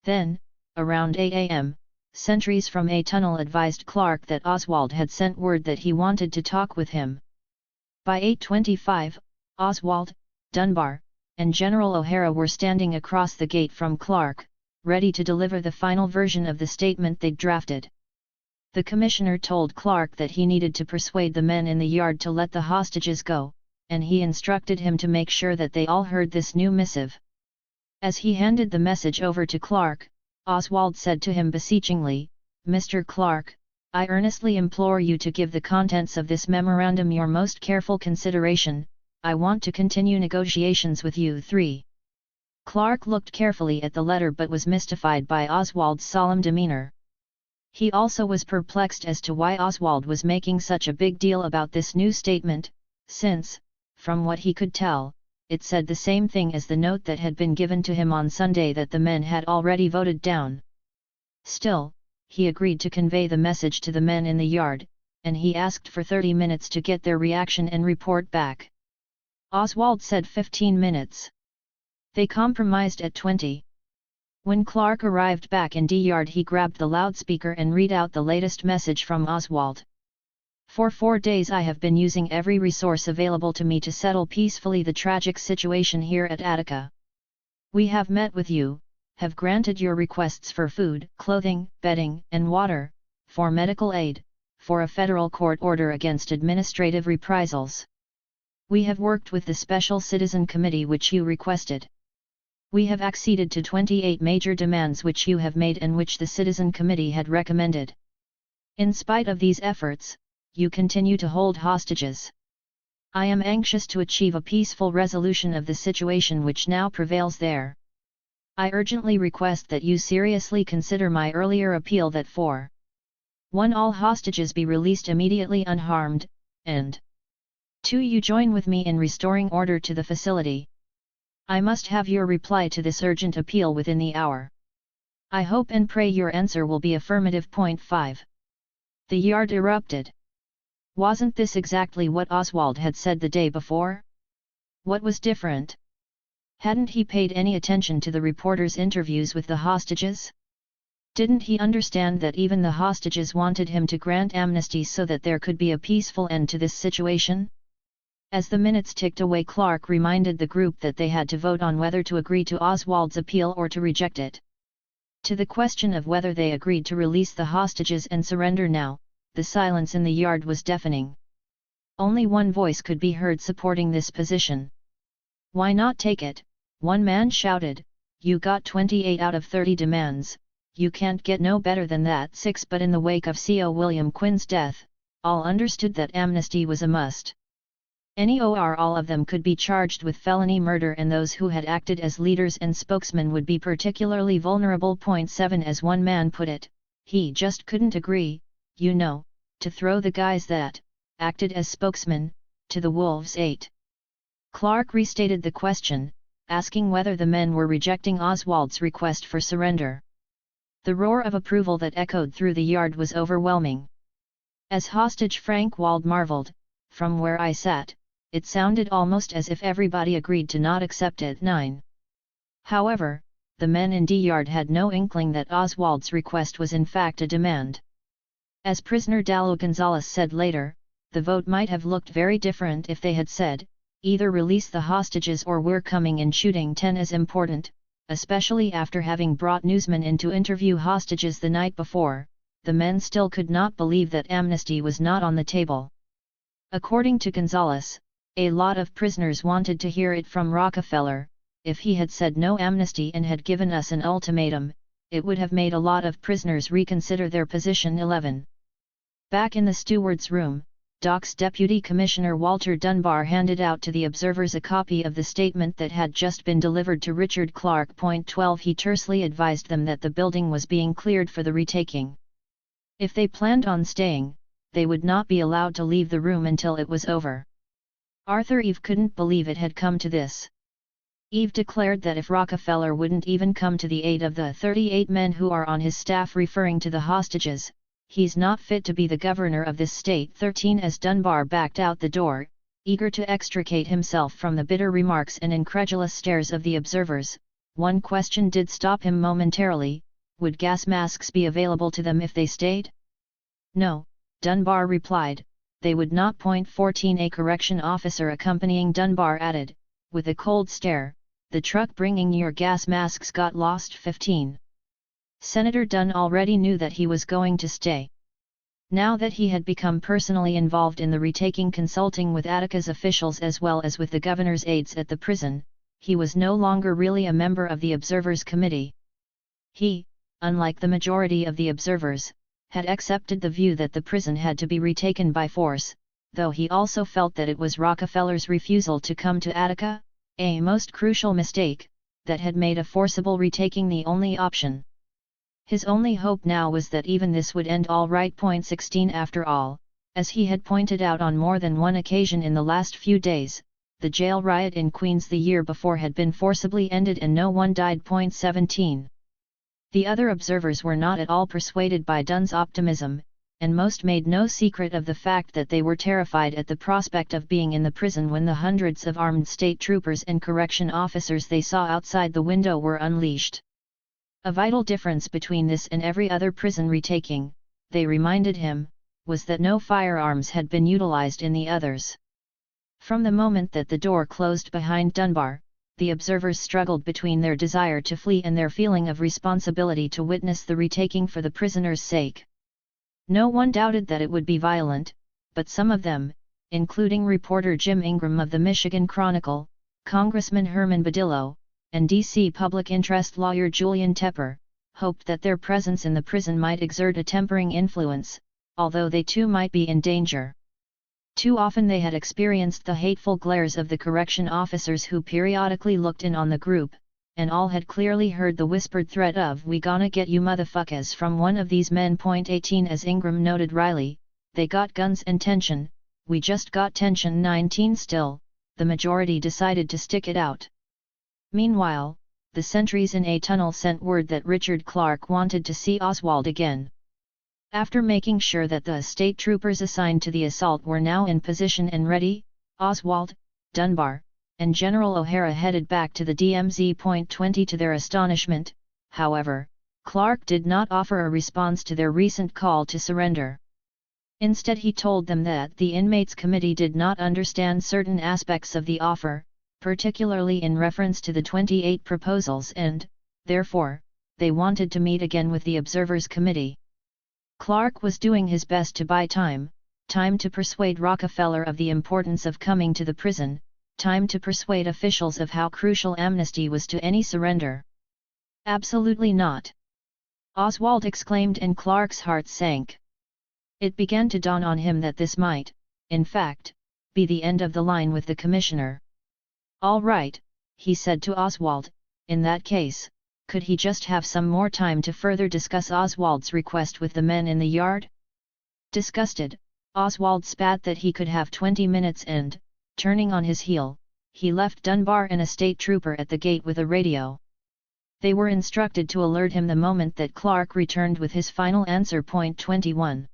Then, around 8 a.m., sentries from a tunnel advised Clark that Oswald had sent word that he wanted to talk with him. By 8:25, Oswald, Dunbar, and General O'Hara were standing across the gate from Clark, ready to deliver the final version of the statement they'd drafted. The commissioner told Clark that he needed to persuade the men in the yard to let the hostages go, and he instructed him to make sure that they all heard this new missive. As he handed the message over to Clark, Oswald said to him beseechingly, "Mr. Clark, I earnestly implore you to give the contents of this memorandum your most careful consideration. I want to continue negotiations with you three." Clark looked carefully at the letter but was mystified by Oswald's solemn demeanor. He also was perplexed as to why Oswald was making such a big deal about this new statement, since, from what he could tell, it said the same thing as the note that had been given to him on Sunday that the men had already voted down. Still, he agreed to convey the message to the men in the yard, and he asked for 30 minutes to get their reaction and report back. Oswald said 15 minutes. They compromised at 20. When Clark arrived back in D-Yard, he grabbed the loudspeaker and read out the latest message from Oswald. "For 4 days I have been using every resource available to me to settle peacefully the tragic situation here at Attica. We have met with you, have granted your requests for food, clothing, bedding, and water, for medical aid, for a federal court order against administrative reprisals. We have worked with the Special Citizen Committee which you requested. We have acceded to 28 major demands which you have made and which the Citizen Committee had recommended. In spite of these efforts, you continue to hold hostages. I am anxious to achieve a peaceful resolution of the situation which now prevails there. I urgently request that you seriously consider my earlier appeal that 1. All hostages be released immediately unharmed, and 2. You join with me in restoring order to the facility. I must have your reply to this urgent appeal within the hour. I hope and pray your answer will be affirmative. 5. The yard erupted. Wasn't this exactly what Oswald had said the day before? What was different? Hadn't he paid any attention to the reporters' interviews with the hostages? Didn't he understand that even the hostages wanted him to grant amnesty so that there could be a peaceful end to this situation? As the minutes ticked away, Clark reminded the group that they had to vote on whether to agree to Oswald's appeal or to reject it. To the question of whether they agreed to release the hostages and surrender now, the silence in the yard was deafening. Only one voice could be heard supporting this position. "Why not take it?" one man shouted. "You got 28 out of 30 demands, you can't get no better than that." 6 But in the wake of CO William Quinn's death, all understood that amnesty was a must. All of them could be charged with felony murder, and those who had acted as leaders and spokesmen would be particularly vulnerable. 7 As one man put it, he just couldn't agree, to throw the guys that acted as spokesmen to the wolves. 8. Clark restated the question, asking whether the men were rejecting Oswald's request for surrender. The roar of approval that echoed through the yard was overwhelming. As hostage Frank Wald marveled, "From where I sat, it sounded almost as if everybody agreed to not accept it." 9. However, the men in D-Yard had no inkling that Oswald's request was in fact a demand. As prisoner Dalo Gonzalez said later, the vote might have looked very different if they had said, either release the hostages or we're coming in. Shooting 10 is important, especially after having brought newsmen in to interview hostages the night before. The men still could not believe that amnesty was not on the table. According to Gonzales, a lot of prisoners wanted to hear it from Rockefeller. If he had said no amnesty and had given us an ultimatum, it would have made a lot of prisoners reconsider their position. 11. Back in the steward's room, Doc's Deputy Commissioner Walter Dunbar handed out to the observers a copy of the statement that had just been delivered to Richard Clark. 12. He tersely advised them that the building was being cleared for the retaking. If they planned on staying, they would not be allowed to leave the room until it was over. Arthur Eve couldn't believe it had come to this. Eve declared that if Rockefeller wouldn't even come to the aid of the 38 men who are on his staff, referring to the hostages, he's not fit to be the governor of this state. 13. As Dunbar backed out the door, eager to extricate himself from the bitter remarks and incredulous stares of the observers, one question did stop him momentarily: would gas masks be available to them if they stayed? No, Dunbar replied, they would not. 14. A correction officer accompanying Dunbar added, with a cold stare, the truck bringing your gas masks got lost. 15. Senator Dunn already knew that he was going to stay. Now that he had become personally involved in the retaking, consulting with Attica's officials as well as with the governor's aides at the prison, he was no longer really a member of the Observers Committee. He, unlike the majority of the observers, had accepted the view that the prison had to be retaken by force, though he also felt that it was Rockefeller's refusal to come to Attica, a most crucial mistake, that had made a forcible retaking the only option. His only hope now was that even this would end all right. 16. After all, as he had pointed out on more than one occasion in the last few days, the jail riot in Queens the year before had been forcibly ended and no one died. 17. The other observers were not at all persuaded by Dunn's optimism, and most made no secret of the fact that they were terrified at the prospect of being in the prison when the hundreds of armed state troopers and correction officers they saw outside the window were unleashed. A vital difference between this and every other prison retaking, they reminded him, was that no firearms had been utilized in the others. From the moment that the door closed behind Dunbar, the observers struggled between their desire to flee and their feeling of responsibility to witness the retaking for the prisoners' sake. No one doubted that it would be violent, but some of them, including reporter Jim Ingram of the Michigan Chronicle, Congressman Herman Badillo, and D.C. public interest lawyer Julian Tepper, hoped that their presence in the prison might exert a tempering influence, although they too might be in danger. Too often they had experienced the hateful glares of the correction officers who periodically looked in on the group, and all had clearly heard the whispered threat of "we gonna get you motherfuckers" from one of these men. 18. As Ingram noted wryly, they got guns and tension, we just got tension. 19. Still, the majority decided to stick it out. Meanwhile, the sentries in a tunnel sent word that Richard Clark wanted to see Oswald again. After making sure that the state troopers assigned to the assault were now in position and ready, Oswald, Dunbar, and General O'Hara headed back to the DMZ. 20. To their astonishment, however, Clark did not offer a response to their recent call to surrender. Instead, he told them that the Inmates Committee did not understand certain aspects of the offer, particularly in reference to the 28 proposals, and, therefore, they wanted to meet again with the Observers Committee. Clark was doing his best to buy time to persuade Rockefeller of the importance of coming to the prison, time to persuade officials of how crucial amnesty was to any surrender. Absolutely not! Oswald exclaimed, and Clark's heart sank. It began to dawn on him that this might, in fact, be the end of the line with the commissioner. All right, he said to Oswald, in that case, could he just have some more time to further discuss Oswald's request with the men in the yard? Disgusted, Oswald spat that he could have 20 minutes and, turning on his heel, he left Dunbar and a state trooper at the gate with a radio. They were instructed to alert him the moment that Clark returned with his final answer. 21.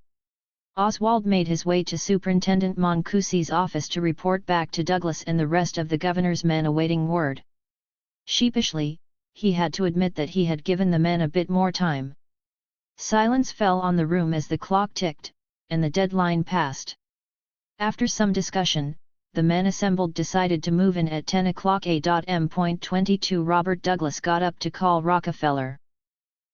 Oswald made his way to Superintendent Moncusi's office to report back to Douglas and the rest of the governor's men awaiting word. Sheepishly, he had to admit that he had given the men a bit more time. Silence fell on the room as the clock ticked, and the deadline passed. After some discussion, the men assembled decided to move in at 10 o'clock a.m.22. Robert Douglas got up to call Rockefeller.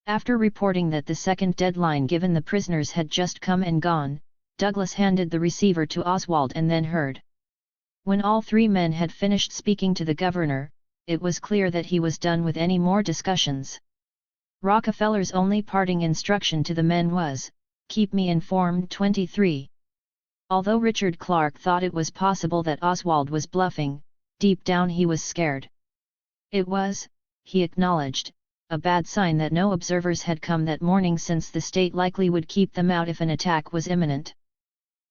After reporting that the second deadline given the prisoners had just come and gone, Douglas handed the receiver to Oswald and then heard. When all three men had finished speaking to the governor, it was clear that he was done with any more discussions. Rockefeller's only parting instruction to the men was, "Keep me informed." 23. Although Richard Clark thought it was possible that Oswald was bluffing, deep down he was scared. It was, he acknowledged, a bad sign that no observers had come that morning, since the state likely would keep them out if an attack was imminent.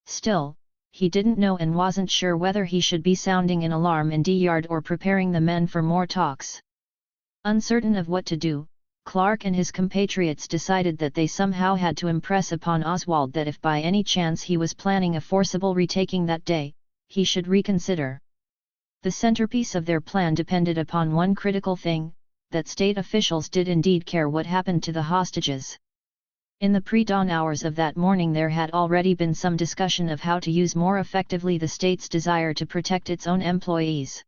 Still, he didn't know and wasn't sure whether he should be sounding an alarm in D-Yard or preparing the men for more talks. Uncertain of what to do, Clark and his compatriots decided that they somehow had to impress upon Oswald that if by any chance he was planning a forcible retaking that day, he should reconsider. The centerpiece of their plan depended upon one critical thing, that state officials did indeed care what happened to the hostages. In the pre-dawn hours of that morning there had already been some discussion of how to use more effectively the state's desire to protect its own employees.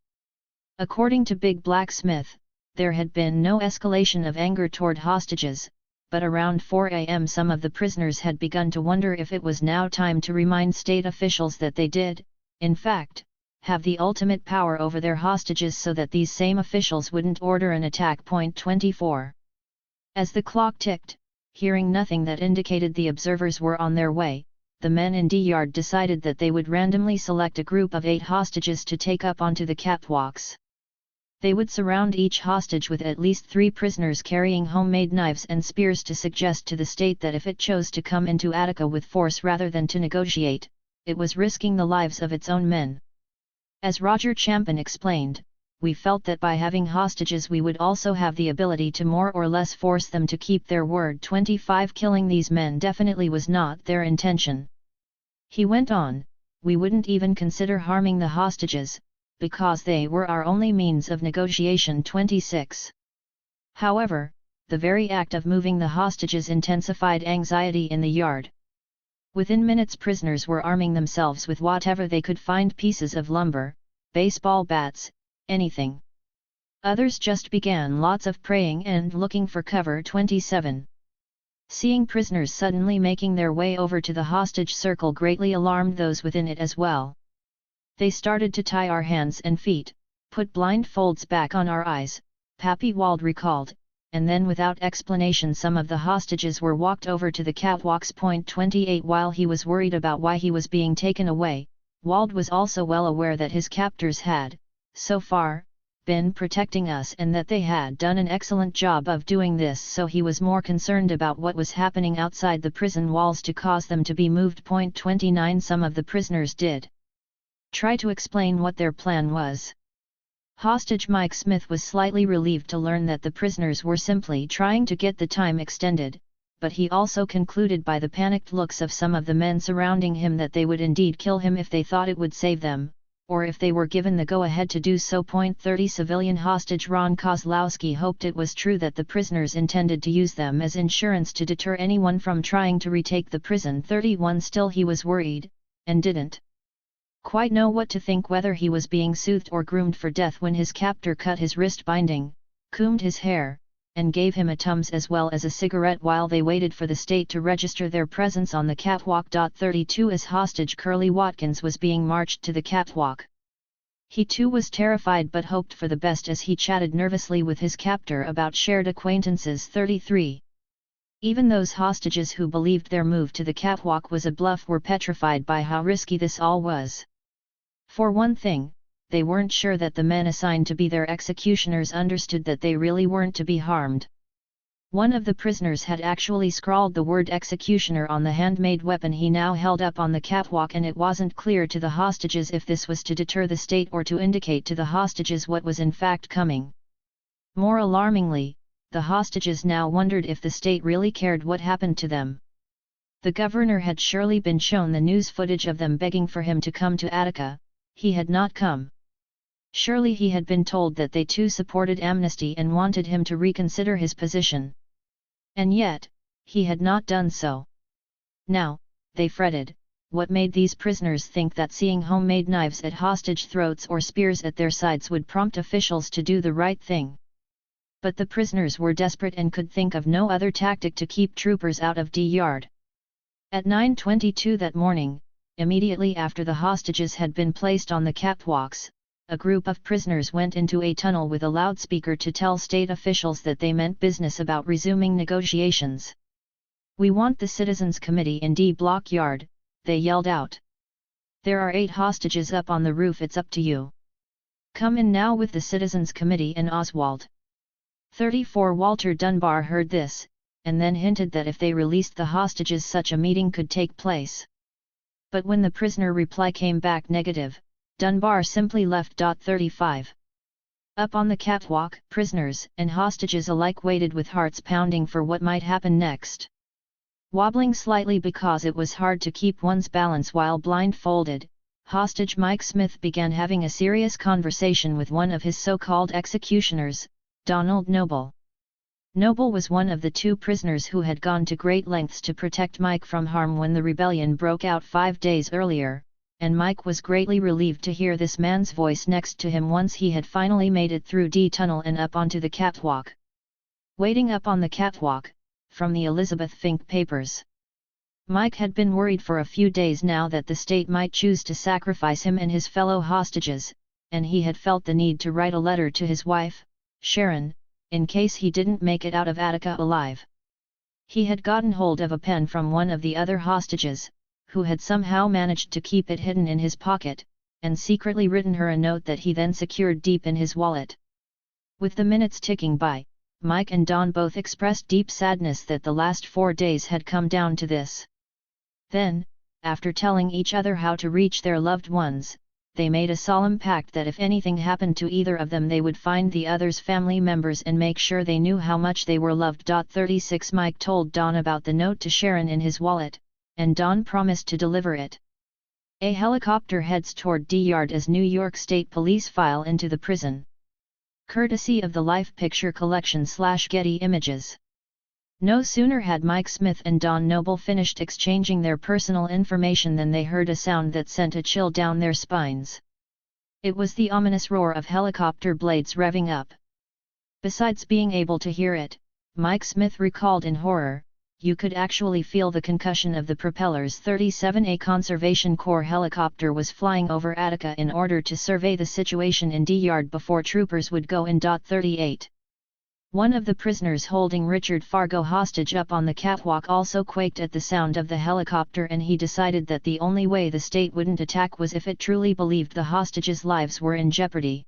According to Big Black Smith, there had been no escalation of anger toward hostages, but around 4 a.m. some of the prisoners had begun to wonder if it was now time to remind state officials that they did, in fact, have the ultimate power over their hostages, so that these same officials wouldn't order an attack. 24. As the clock ticked, hearing nothing that indicated the observers were on their way, the men in D-Yard decided that they would randomly select a group of 8 hostages to take up onto the catwalks. They would surround each hostage with at least 3 prisoners carrying homemade knives and spears to suggest to the state that if it chose to come into Attica with force rather than to negotiate, it was risking the lives of its own men. As Roger Champion explained, "We felt that by having hostages we would also have the ability to more or less force them to keep their word." 25. Killing these men definitely was not their intention. He went on, "We wouldn't even consider harming the hostages, because they were our only means of negotiation." 26. However, the very act of moving the hostages intensified anxiety in the yard. Within minutes prisoners were arming themselves with whatever they could find: pieces of lumber, baseball bats, anything. Others just began lots of praying and looking for cover. 27. Seeing prisoners suddenly making their way over to the hostage circle greatly alarmed those within it as well. "They started to tie our hands and feet, put blindfolds back on our eyes," Pappy Wald recalled, and then without explanation some of the hostages were walked over to the catwalks. 28. While he was worried about why he was being taken away, Wald was also well aware that his captors had, so far, been protecting us and that they had done an excellent job of doing this, so he was more concerned about what was happening outside the prison walls to cause them to be moved. 29. Some of the prisoners did try to explain what their plan was. Hostage Mike Smith was slightly relieved to learn that the prisoners were simply trying to get the time extended, but he also concluded by the panicked looks of some of the men surrounding him that they would indeed kill him if they thought it would save them, or if they were given the go-ahead to do so. 30. Civilian hostage Ron Kozlowski hoped it was true that the prisoners intended to use them as insurance to deter anyone from trying to retake the prison. 31. Still he was worried, and didn't quite know what to think, whether he was being soothed or groomed for death when his captor cut his wrist binding, combed his hair, and gave him a Tums as well as a cigarette while they waited for the state to register their presence on the catwalk. 32. As hostage Curly Watkins was being marched to the catwalk. He too was terrified but hoped for the best as he chatted nervously with his captor about shared acquaintances. 33. Even those hostages who believed their move to the catwalk was a bluff were petrified by how risky this all was. For one thing, they weren't sure that the men assigned to be their executioners understood that they really weren't to be harmed. One of the prisoners had actually scrawled the word executioner on the handmade weapon he now held up on the catwalk, and it wasn't clear to the hostages if this was to deter the state or to indicate to the hostages what was in fact coming. More alarmingly, the hostages now wondered if the state really cared what happened to them. The governor had surely been shown the news footage of them begging for him to come to Attica. He had not come. Surely he had been told that they too supported amnesty and wanted him to reconsider his position. And yet, he had not done so. Now, they fretted, what made these prisoners think that seeing homemade knives at hostage throats or spears at their sides would prompt officials to do the right thing? But the prisoners were desperate and could think of no other tactic to keep troopers out of D-Yard. At 9:22 that morning, immediately after the hostages had been placed on the catwalks, a group of prisoners went into a tunnel with a loudspeaker to tell state officials that they meant business about resuming negotiations. "We want the Citizens Committee in D Block Yard," they yelled out. "There are 8 hostages up on the roof, it's up to you. Come in now with the Citizens Committee and Oswald." 34 Walter Dunbar heard this, and then hinted that if they released the hostages such a meeting could take place. But when the prisoner reply came back negative, Dunbar simply left. 35. Up on the catwalk, prisoners and hostages alike waited with hearts pounding for what might happen next. Wobbling slightly because it was hard to keep one's balance while blindfolded, hostage Mike Smith began having a serious conversation with one of his so-called executioners, Donald Noble. Noble was one of the 2 prisoners who had gone to great lengths to protect Mike from harm when the rebellion broke out 5 days earlier, and Mike was greatly relieved to hear this man's voice next to him once he had finally made it through D-Tunnel and up onto the catwalk. Waiting up on the catwalk, from the Elizabeth Fink papers. Mike had been worried for a few days now that the state might choose to sacrifice him and his fellow hostages, and he had felt the need to write a letter to his wife, Sharon, in case he didn't make it out of Attica alive. He had gotten hold of a pen from one of the other hostages, who had somehow managed to keep it hidden in his pocket, and secretly written her a note that he then secured deep in his wallet. With the minutes ticking by, Mike and Don both expressed deep sadness that the last 4 days had come down to this. Then, after telling each other how to reach their loved ones, they made a solemn pact that if anything happened to either of them they would find the other's family members and make sure they knew how much they were loved. 36 Mike told Don about the note to Sharon in his wallet, and Don promised to deliver it. A helicopter heads toward D-Yard as New York State Police file into the prison. Courtesy of the Life Picture Collection / Getty Images. No sooner had Mike Smith and Don Noble finished exchanging their personal information than they heard a sound that sent a chill down their spines. It was the ominous roar of helicopter blades revving up. Besides being able to hear it, Mike Smith recalled in horror, you could actually feel the concussion of the propellers. 37 A Conservation Corps helicopter was flying over Attica in order to survey the situation in D-Yard before troopers would go in. 38. One of the prisoners holding Richard Fargo hostage up on the catwalk also quaked at the sound of the helicopter, and he decided that the only way the state wouldn't attack was if it truly believed the hostages' lives were in jeopardy.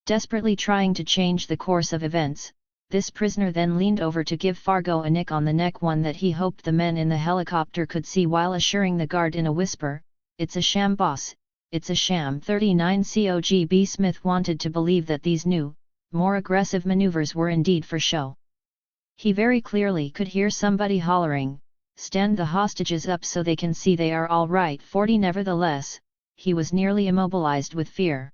Desperately trying to change the course of events, this prisoner then leaned over to give Fargo a nick on the neck, one that he hoped the men in the helicopter could see, while assuring the guard in a whisper, "It's a sham, boss, it's a sham." 39 COGB Smith wanted to believe that these new, more aggressive maneuvers were indeed for show. He very clearly could hear somebody hollering, "Stand the hostages up so they can see they are all right." 40 Nevertheless, he was nearly immobilized with fear.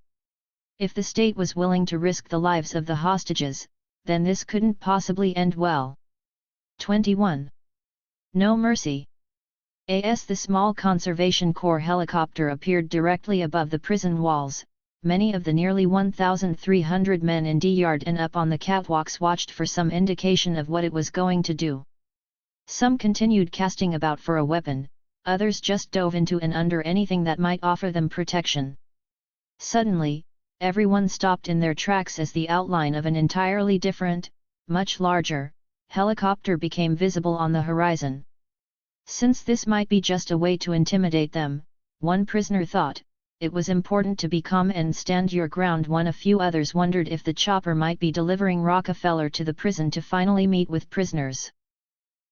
If the state was willing to risk the lives of the hostages, then this couldn't possibly end well. 21. No mercy. As the small Conservation Corps helicopter appeared directly above the prison walls, many of the nearly 1,300 men in D-Yard and up on the catwalks watched for some indication of what it was going to do. Some continued casting about for a weapon, others just dove into and under anything that might offer them protection. Suddenly, everyone stopped in their tracks as the outline of an entirely different, much larger, helicopter became visible on the horizon. Since this might be just a way to intimidate them, one prisoner thought, it was important to be calm and stand your ground. A few others wondered if the chopper might be delivering Rockefeller to the prison to finally meet with prisoners.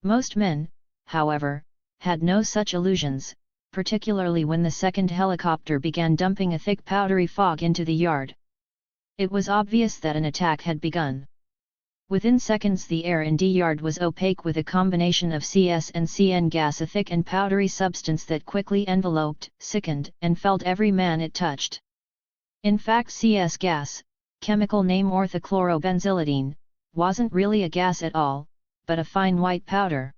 Most men, however, had no such illusions, particularly when the second helicopter began dumping a thick powdery fog into the yard. It was obvious that an attack had begun. Within seconds the air in D-Yard was opaque with a combination of CS and CN gas, a thick and powdery substance that quickly enveloped, sickened, and felled every man it touched. In fact, CS gas, chemical name orthochlorobenzylidine, wasn't really a gas at all, but a fine white powder.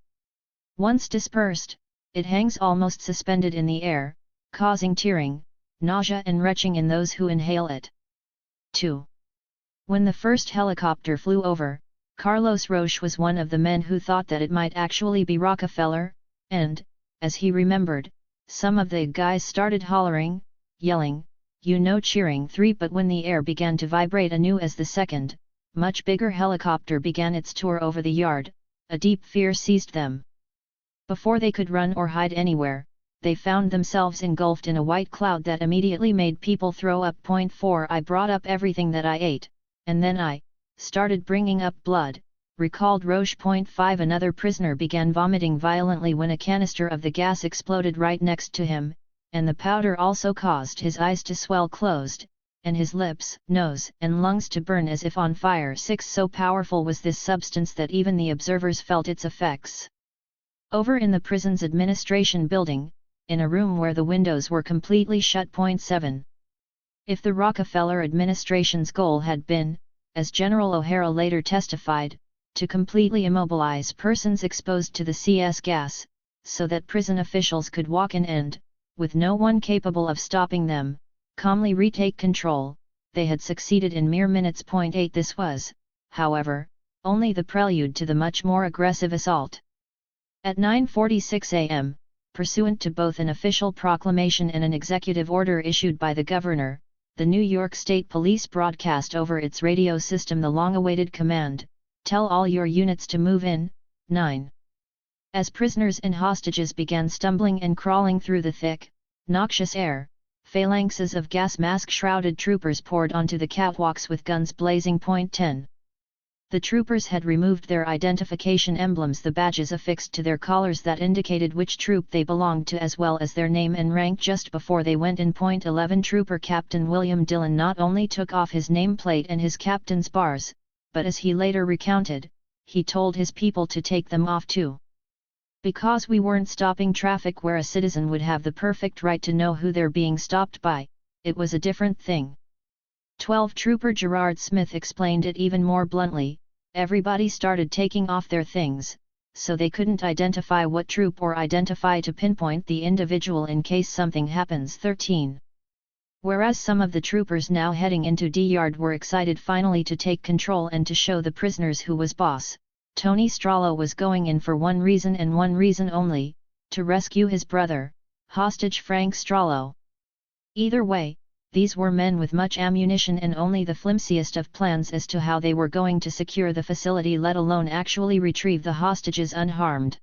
Once dispersed, It hangs almost suspended in the air, causing tearing, nausea and retching in those who inhale it. 2. When the first helicopter flew over, Carlos Roche was one of the men who thought that it might actually be Rockefeller, and, as he remembered, some of the guys started hollering, yelling, cheering. 3. But when the air began to vibrate anew as the second, much bigger helicopter began its tour over the yard, a deep fear seized them. Before they could run or hide anywhere, they found themselves engulfed in a white cloud that immediately made people throw up. 4. I brought up everything that I ate, and then I started bringing up blood, recalled Roche. 5. Another prisoner began vomiting violently when a canister of the gas exploded right next to him, and the powder also caused his eyes to swell closed, and his lips, nose, and lungs to burn as if on fire. 6. So powerful was this substance that even the observers felt its effects. Over in the prison's administration building, in a room where the windows were completely shut. 7. If the Rockefeller administration's goal had been, as General O'Hara later testified, to completely immobilize persons exposed to the CS gas, so that prison officials could walk in and, with no one capable of stopping them, calmly retake control, they had succeeded in mere minutes. 8. This was, however, only the prelude to the much more aggressive assault. At 9:46 a.m., pursuant to both an official proclamation and an executive order issued by the governor, the New York State Police broadcast over its radio system the long-awaited command, "Tell all your units to move in." 9. As prisoners and hostages began stumbling and crawling through the thick, noxious air, phalanxes of gas mask-shrouded troopers poured onto the catwalks with guns blazing. 10. The troopers had removed their identification emblems, the badges affixed to their collars that indicated which troop they belonged to, as well as their name and rank just before they went in. 11. Trooper Captain William Dillon not only took off his nameplate and his captain's bars, but as he later recounted, he told his people to take them off too. Because we weren't stopping traffic where a citizen would have the perfect right to know who they're being stopped by, it was a different thing. 12. Trooper Gerard Smith explained it even more bluntly. Everybody started taking off their things, so they couldn't identify what troop or identify to pinpoint the individual in case something happens. 13. Whereas some of the troopers now heading into D-Yard were excited finally to take control and to show the prisoners who was boss, Tony Strollo was going in for one reason and one reason only, to rescue his brother, hostage Frank Strollo. Either way, these were men with much ammunition and only the flimsiest of plans as to how they were going to secure the facility, let alone actually retrieve the hostages unharmed.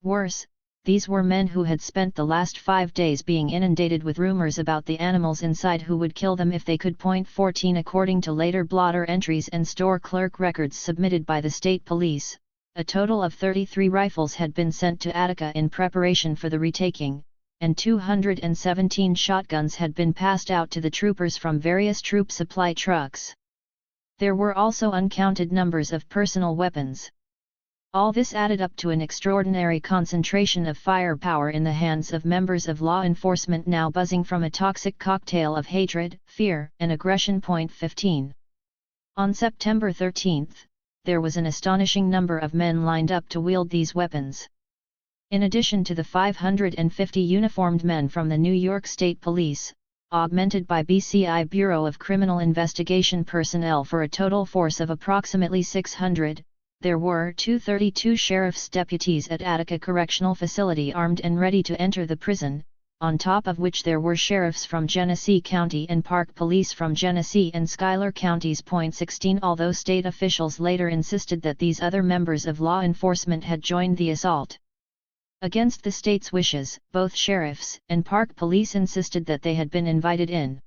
Worse, these were men who had spent the last 5 days being inundated with rumors about the animals inside who would kill them if they could. 14. According to later blotter entries and store clerk records submitted by the state police, a total of 33 rifles had been sent to Attica in preparation for the retaking, and 217 shotguns had been passed out to the troopers from various troop supply trucks. There were also uncounted numbers of personal weapons. All this added up to an extraordinary concentration of firepower in the hands of members of law enforcement now buzzing from a toxic cocktail of hatred, fear, and aggression. 15. On September 13, there was an astonishing number of men lined up to wield these weapons. In addition to the 550 uniformed men from the New York State Police, augmented by BCI Bureau of Criminal Investigation personnel for a total force of approximately 600, there were 232 sheriff's deputies at Attica Correctional Facility armed and ready to enter the prison, on top of which there were sheriffs from Genesee County and Park Police from Genesee and Schuyler Counties. 16. Although state officials later insisted that these other members of law enforcement had joined the assault against the state's wishes, both sheriffs and Park Police insisted that they had been invited in.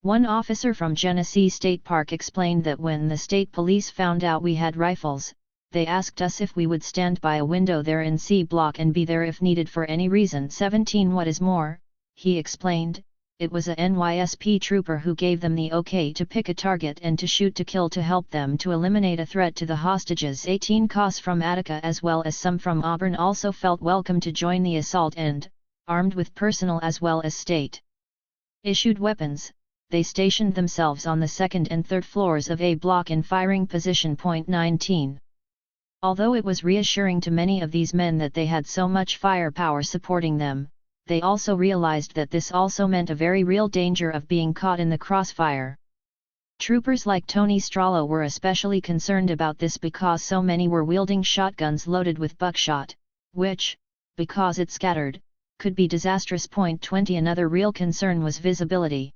One officer from Genesee State Park explained that when the state police found out we had rifles, they asked us if we would stand by a window there in C Block and be there if needed for any reason. 17. What is more, he explained, it was a NYSP trooper who gave them the okay to pick a target and to shoot to kill to help them to eliminate a threat to the hostages. 18. Coss from Attica as well as some from Auburn also felt welcome to join the assault and, armed with personal as well as state-issued weapons, they stationed themselves on the second and third floors of A Block in firing position. 19. Although it was reassuring to many of these men that they had so much firepower supporting them, they also realized that this also meant a very real danger of being caught in the crossfire. Troopers like Tony Strollo were especially concerned about this because so many were wielding shotguns loaded with buckshot, which, because it scattered, could be disastrous. 20 Another real concern was visibility.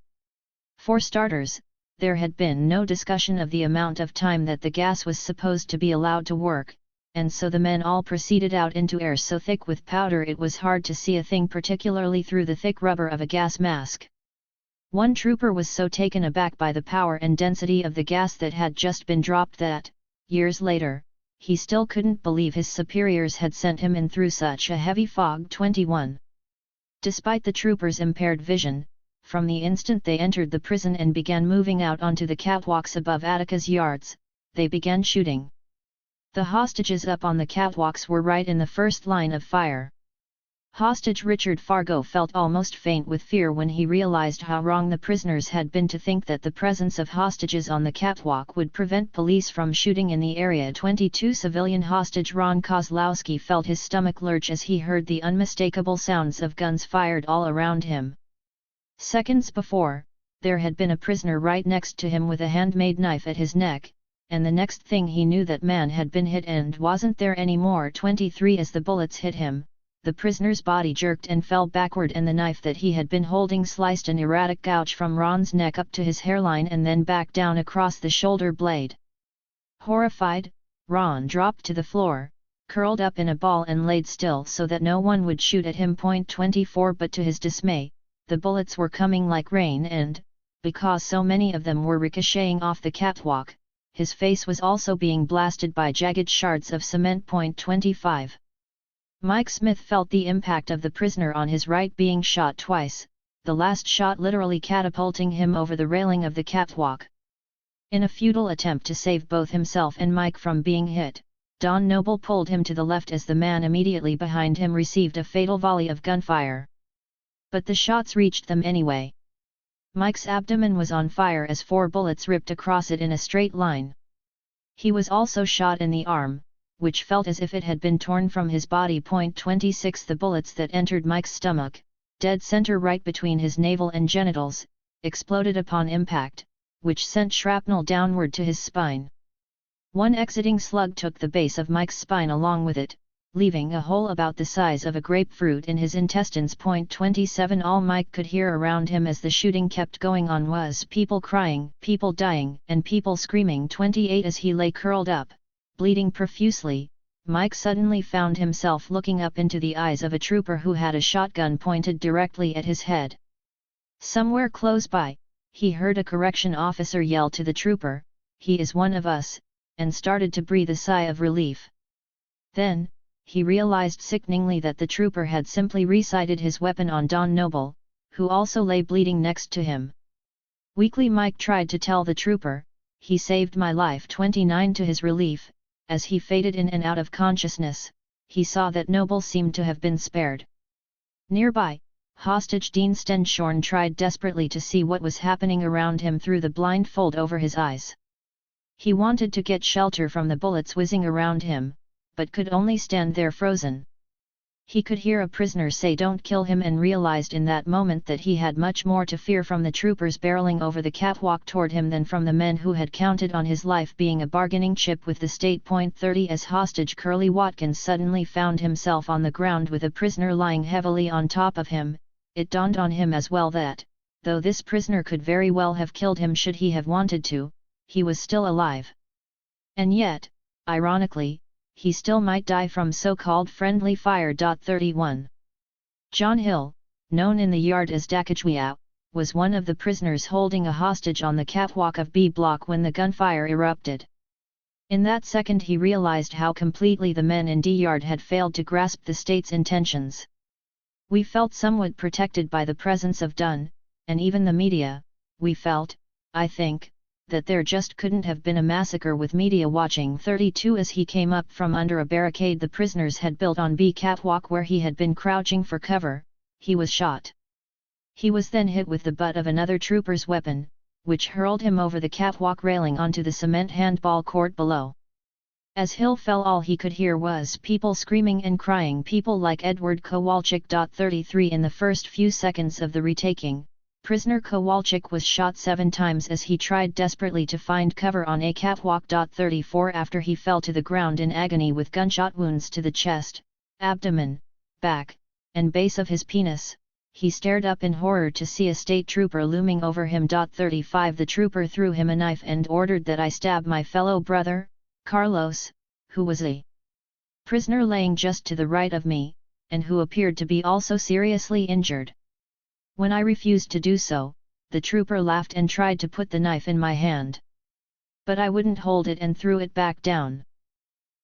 For starters, there had been no discussion of the amount of time that the gas was supposed to be allowed to work, and so the men all proceeded out into air so thick with powder it was hard to see a thing, particularly through the thick rubber of a gas mask. One trooper was so taken aback by the power and density of the gas that had just been dropped that, years later, he still couldn't believe his superiors had sent him in through such a heavy fog. 21. Despite the troopers' impaired vision, from the instant they entered the prison and began moving out onto the catwalks above Attica's yards, they began shooting. The hostages up on the catwalks were right in the first line of fire. Hostage Richard Fargo felt almost faint with fear when he realized how wrong the prisoners had been to think that the presence of hostages on the catwalk would prevent police from shooting in the area. 22 Civilian hostage Ron Kozlowski felt his stomach lurch as he heard the unmistakable sounds of guns fired all around him. Seconds before, there had been a prisoner right next to him with a handmade knife at his neck, and the next thing he knew that man had been hit and wasn't there anymore. 23 As the bullets hit him, the prisoner's body jerked and fell backward and the knife that he had been holding sliced an erratic gouge from Ron's neck up to his hairline and then back down across the shoulder blade. Horrified, Ron dropped to the floor, curled up in a ball and laid still so that no one would shoot at him. 24 But to his dismay, the bullets were coming like rain and, because so many of them were ricocheting off the catwalk, his face was also being blasted by jagged shards of cement. 25. Mike Smith felt the impact of the prisoner on his right being shot twice, the last shot literally catapulting him over the railing of the catwalk. In a futile attempt to save both himself and Mike from being hit, Don Noble pulled him to the left as the man immediately behind him received a fatal volley of gunfire. But the shots reached them anyway. Mike's abdomen was on fire as 4 bullets ripped across it in a straight line. He was also shot in the arm, which felt as if it had been torn from his body. 26 The bullets that entered Mike's stomach, dead center right between his navel and genitals, exploded upon impact, which sent shrapnel downward to his spine. One exiting slug took the base of Mike's spine along with it, leaving a hole about the size of a grapefruit in his intestines. 27 All Mike could hear around him as the shooting kept going on was people crying, people dying, and people screaming. 28 As he lay curled up, bleeding profusely, Mike suddenly found himself looking up into the eyes of a trooper who had a shotgun pointed directly at his head. Somewhere close by, he heard a correction officer yell to the trooper, "He is one of us," and started to breathe a sigh of relief. Then, he realized sickeningly that the trooper had simply resighted his weapon on Don Noble, who also lay bleeding next to him. Weakly Mike tried to tell the trooper, "He saved my life." 29 To his relief, as he faded in and out of consciousness, he saw that Noble seemed to have been spared. Nearby, hostage Dean Stenshorn tried desperately to see what was happening around him through the blindfold over his eyes. He wanted to get shelter from the bullets whizzing around him, but could only stand there frozen. He could hear a prisoner say "Don't kill him" and realized in that moment that he had much more to fear from the troopers barreling over the catwalk toward him than from the men who had counted on his life being a bargaining chip with the state. 30 As hostage Curly Watkins suddenly found himself on the ground with a prisoner lying heavily on top of him, it dawned on him as well that, though this prisoner could very well have killed him should he have wanted to, he was still alive. And yet, ironically, he still might die from so-called friendly fire. 31. John Hill, known in the yard as Dakajwiau, was one of the prisoners holding a hostage on the catwalk of B Block when the gunfire erupted. In that second he realized how completely the men in D Yard had failed to grasp the state's intentions. We felt somewhat protected by the presence of Dunn, and even the media. We felt, I think, that there just couldn't have been a massacre with media watching. 32 As he came up from under a barricade the prisoners had built on B catwalk where he had been crouching for cover, he was shot. He was then hit with the butt of another trooper's weapon, which hurled him over the catwalk railing onto the cement handball court below. As Hill fell, all he could hear was people screaming and crying, people like Edward Kowalczyk. 33 In the first few seconds of the retaking, prisoner Kowalczyk was shot 7 times as he tried desperately to find cover on a catwalk. 34 After he fell to the ground in agony with gunshot wounds to the chest, abdomen, back, and base of his penis, he stared up in horror to see a state trooper looming over him. 35 The trooper threw him a knife and ordered that I stab my fellow brother, Carlos, who was a prisoner laying just to the right of me, and who appeared to be also seriously injured. When I refused to do so, the trooper laughed and tried to put the knife in my hand. But I wouldn't hold it and threw it back down.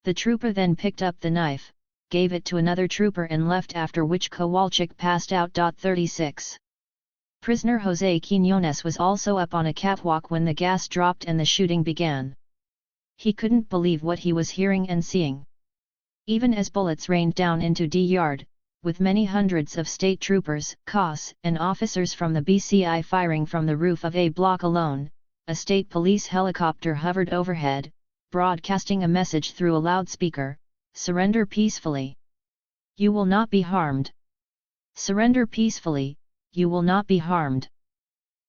The trooper then picked up the knife, gave it to another trooper and left, after which Kowalczyk passed out. 36 Prisoner José Quiñones was also up on a catwalk when the gas dropped and the shooting began. He couldn't believe what he was hearing and seeing. Even as bullets rained down into the yard, with many hundreds of state troopers, COS, and officers from the BCI firing from the roof of a block alone, a state police helicopter hovered overhead, broadcasting a message through a loudspeaker: "Surrender peacefully. You will not be harmed. Surrender peacefully, you will not be harmed."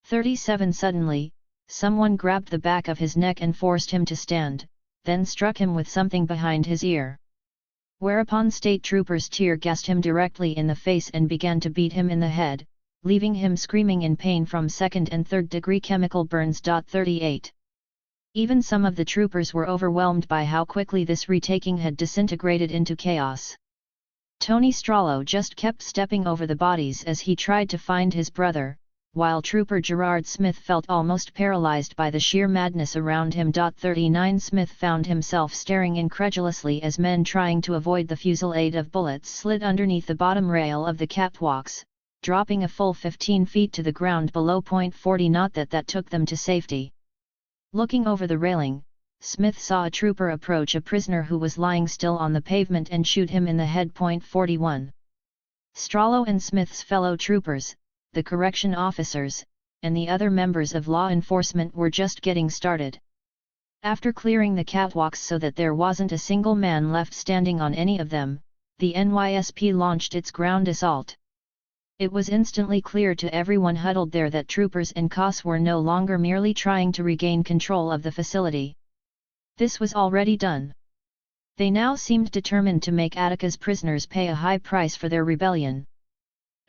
37 Suddenly, someone grabbed the back of his neck and forced him to stand, then struck him with something behind his ear. Whereupon state troopers tear-gassed him directly in the face and began to beat him in the head, leaving him screaming in pain from second and third degree chemical burns. 38 Even some of the troopers were overwhelmed by how quickly this retaking had disintegrated into chaos. Tony Strollo just kept stepping over the bodies as he tried to find his brother, while Trooper Gerard Smith felt almost paralyzed by the sheer madness around him. 39 Smith found himself staring incredulously as men trying to avoid the fusillade of bullets slid underneath the bottom rail of the catwalks, dropping a full 15 feet to the ground below. 40 Not that took them to safety. Looking over the railing, Smith saw a trooper approach a prisoner who was lying still on the pavement and shoot him in the head. 41 Strollo and Smith's fellow troopers, the correction officers, and the other members of law enforcement were just getting started. After clearing the catwalks so that there wasn't a single man left standing on any of them, the NYSP launched its ground assault. It was instantly clear to everyone huddled there that troopers and COS were no longer merely trying to regain control of the facility. This was already done. They now seemed determined to make Attica's prisoners pay a high price for their rebellion.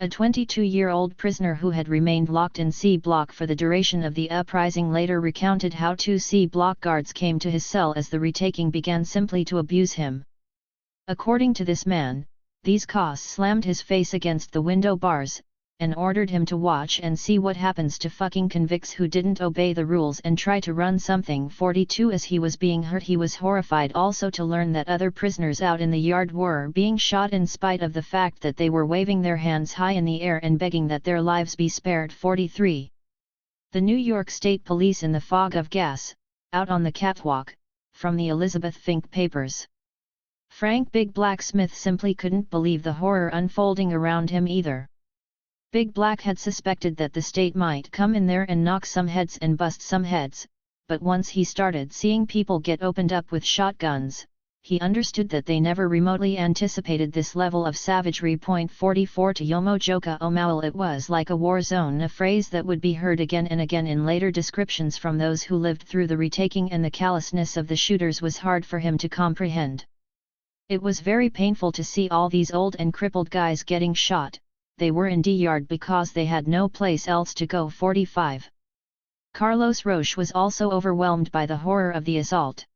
A 22-year-old prisoner who had remained locked in C Block for the duration of the uprising later recounted how 2 C Block guards came to his cell as the retaking began simply to abuse him. According to this man, these COS slammed his face against the window bars, and ordered him to watch and see what happens to fucking convicts who didn't obey the rules and try to run something. 42 As he was being hurt, he was horrified also to learn that other prisoners out in the yard were being shot in spite of the fact that they were waving their hands high in the air and begging that their lives be spared. 43 The New York State Police in the fog of gas, out on the catwalk, from the Elizabeth Fink papers. Frank Big Black Smith simply couldn't believe the horror unfolding around him either. Big Black had suspected that the state might come in there and knock some heads and bust some heads, but once he started seeing people get opened up with shotguns, he understood that they never remotely anticipated this level of savagery. 44 To Yomo Joka Omawal, it was like a war zone, a phrase that would be heard again and again in later descriptions from those who lived through the retaking, and the callousness of the shooters was hard for him to comprehend. It was very painful to see all these old and crippled guys getting shot. They were in D-Yard because they had no place else to go. 45 Carlos Roche was also overwhelmed by the horror of the assault.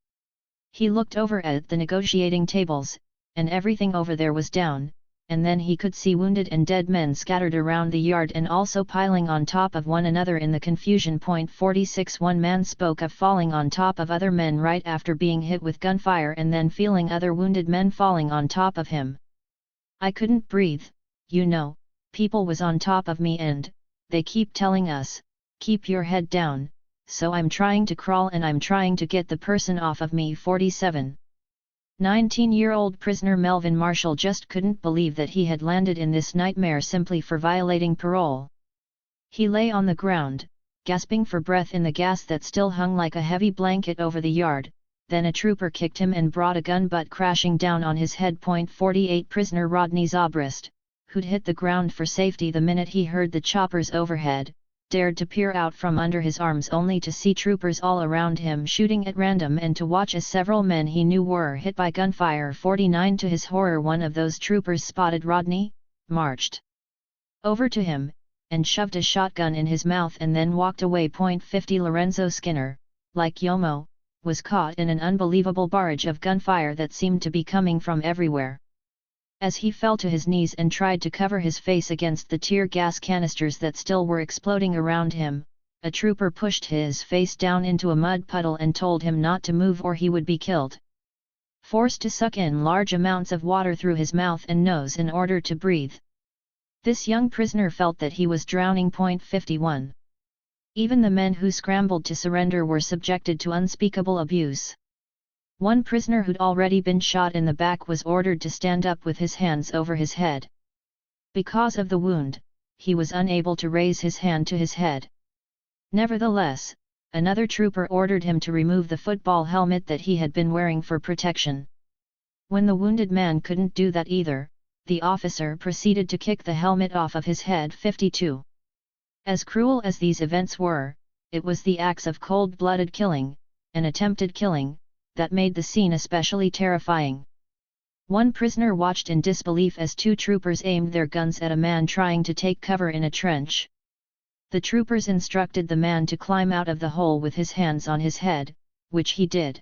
He looked over at the negotiating tables, and everything over there was down, and then he could see wounded and dead men scattered around the yard and also piling on top of one another in the confusion. 46 One man spoke of falling on top of other men right after being hit with gunfire and then feeling other wounded men falling on top of him. "I couldn't breathe, you know. People was on top of me and they keep telling us, keep your head down, so I'm trying to crawl and I'm trying to get the person off of me." 47 19-year-old prisoner Melvin Marshall just couldn't believe that he had landed in this nightmare simply for violating parole. He lay on the ground, gasping for breath in the gas that still hung like a heavy blanket over the yard, then a trooper kicked him and brought a gun butt crashing down on his head. .48 Prisoner Rodney Zobrist, who'd hit the ground for safety the minute he heard the choppers overhead, dared to peer out from under his arms only to see troopers all around him shooting at random and to watch as several men he knew were hit by gunfire. 49 To his horror, one of those troopers spotted Rodney, marched over to him, and shoved a shotgun in his mouth and then walked away. .50 Lorenzo Skinner, like Yomo, was caught in an unbelievable barrage of gunfire that seemed to be coming from everywhere. As he fell to his knees and tried to cover his face against the tear gas canisters that still were exploding around him, a trooper pushed his face down into a mud puddle and told him not to move or he would be killed. Forced to suck in large amounts of water through his mouth and nose in order to breathe. This young prisoner felt that he was drowning. .51 Even the men who scrambled to surrender were subjected to unspeakable abuse. One prisoner who'd already been shot in the back was ordered to stand up with his hands over his head. Because of the wound, he was unable to raise his hand to his head. Nevertheless, another trooper ordered him to remove the football helmet that he had been wearing for protection. When the wounded man couldn't do that either, the officer proceeded to kick the helmet off of his head. 52 As cruel as these events were, it was the acts of cold-blooded killing, and attempted killing, that made the scene especially terrifying. One prisoner watched in disbelief as two troopers aimed their guns at a man trying to take cover in a trench. The troopers instructed the man to climb out of the hole with his hands on his head, which he did.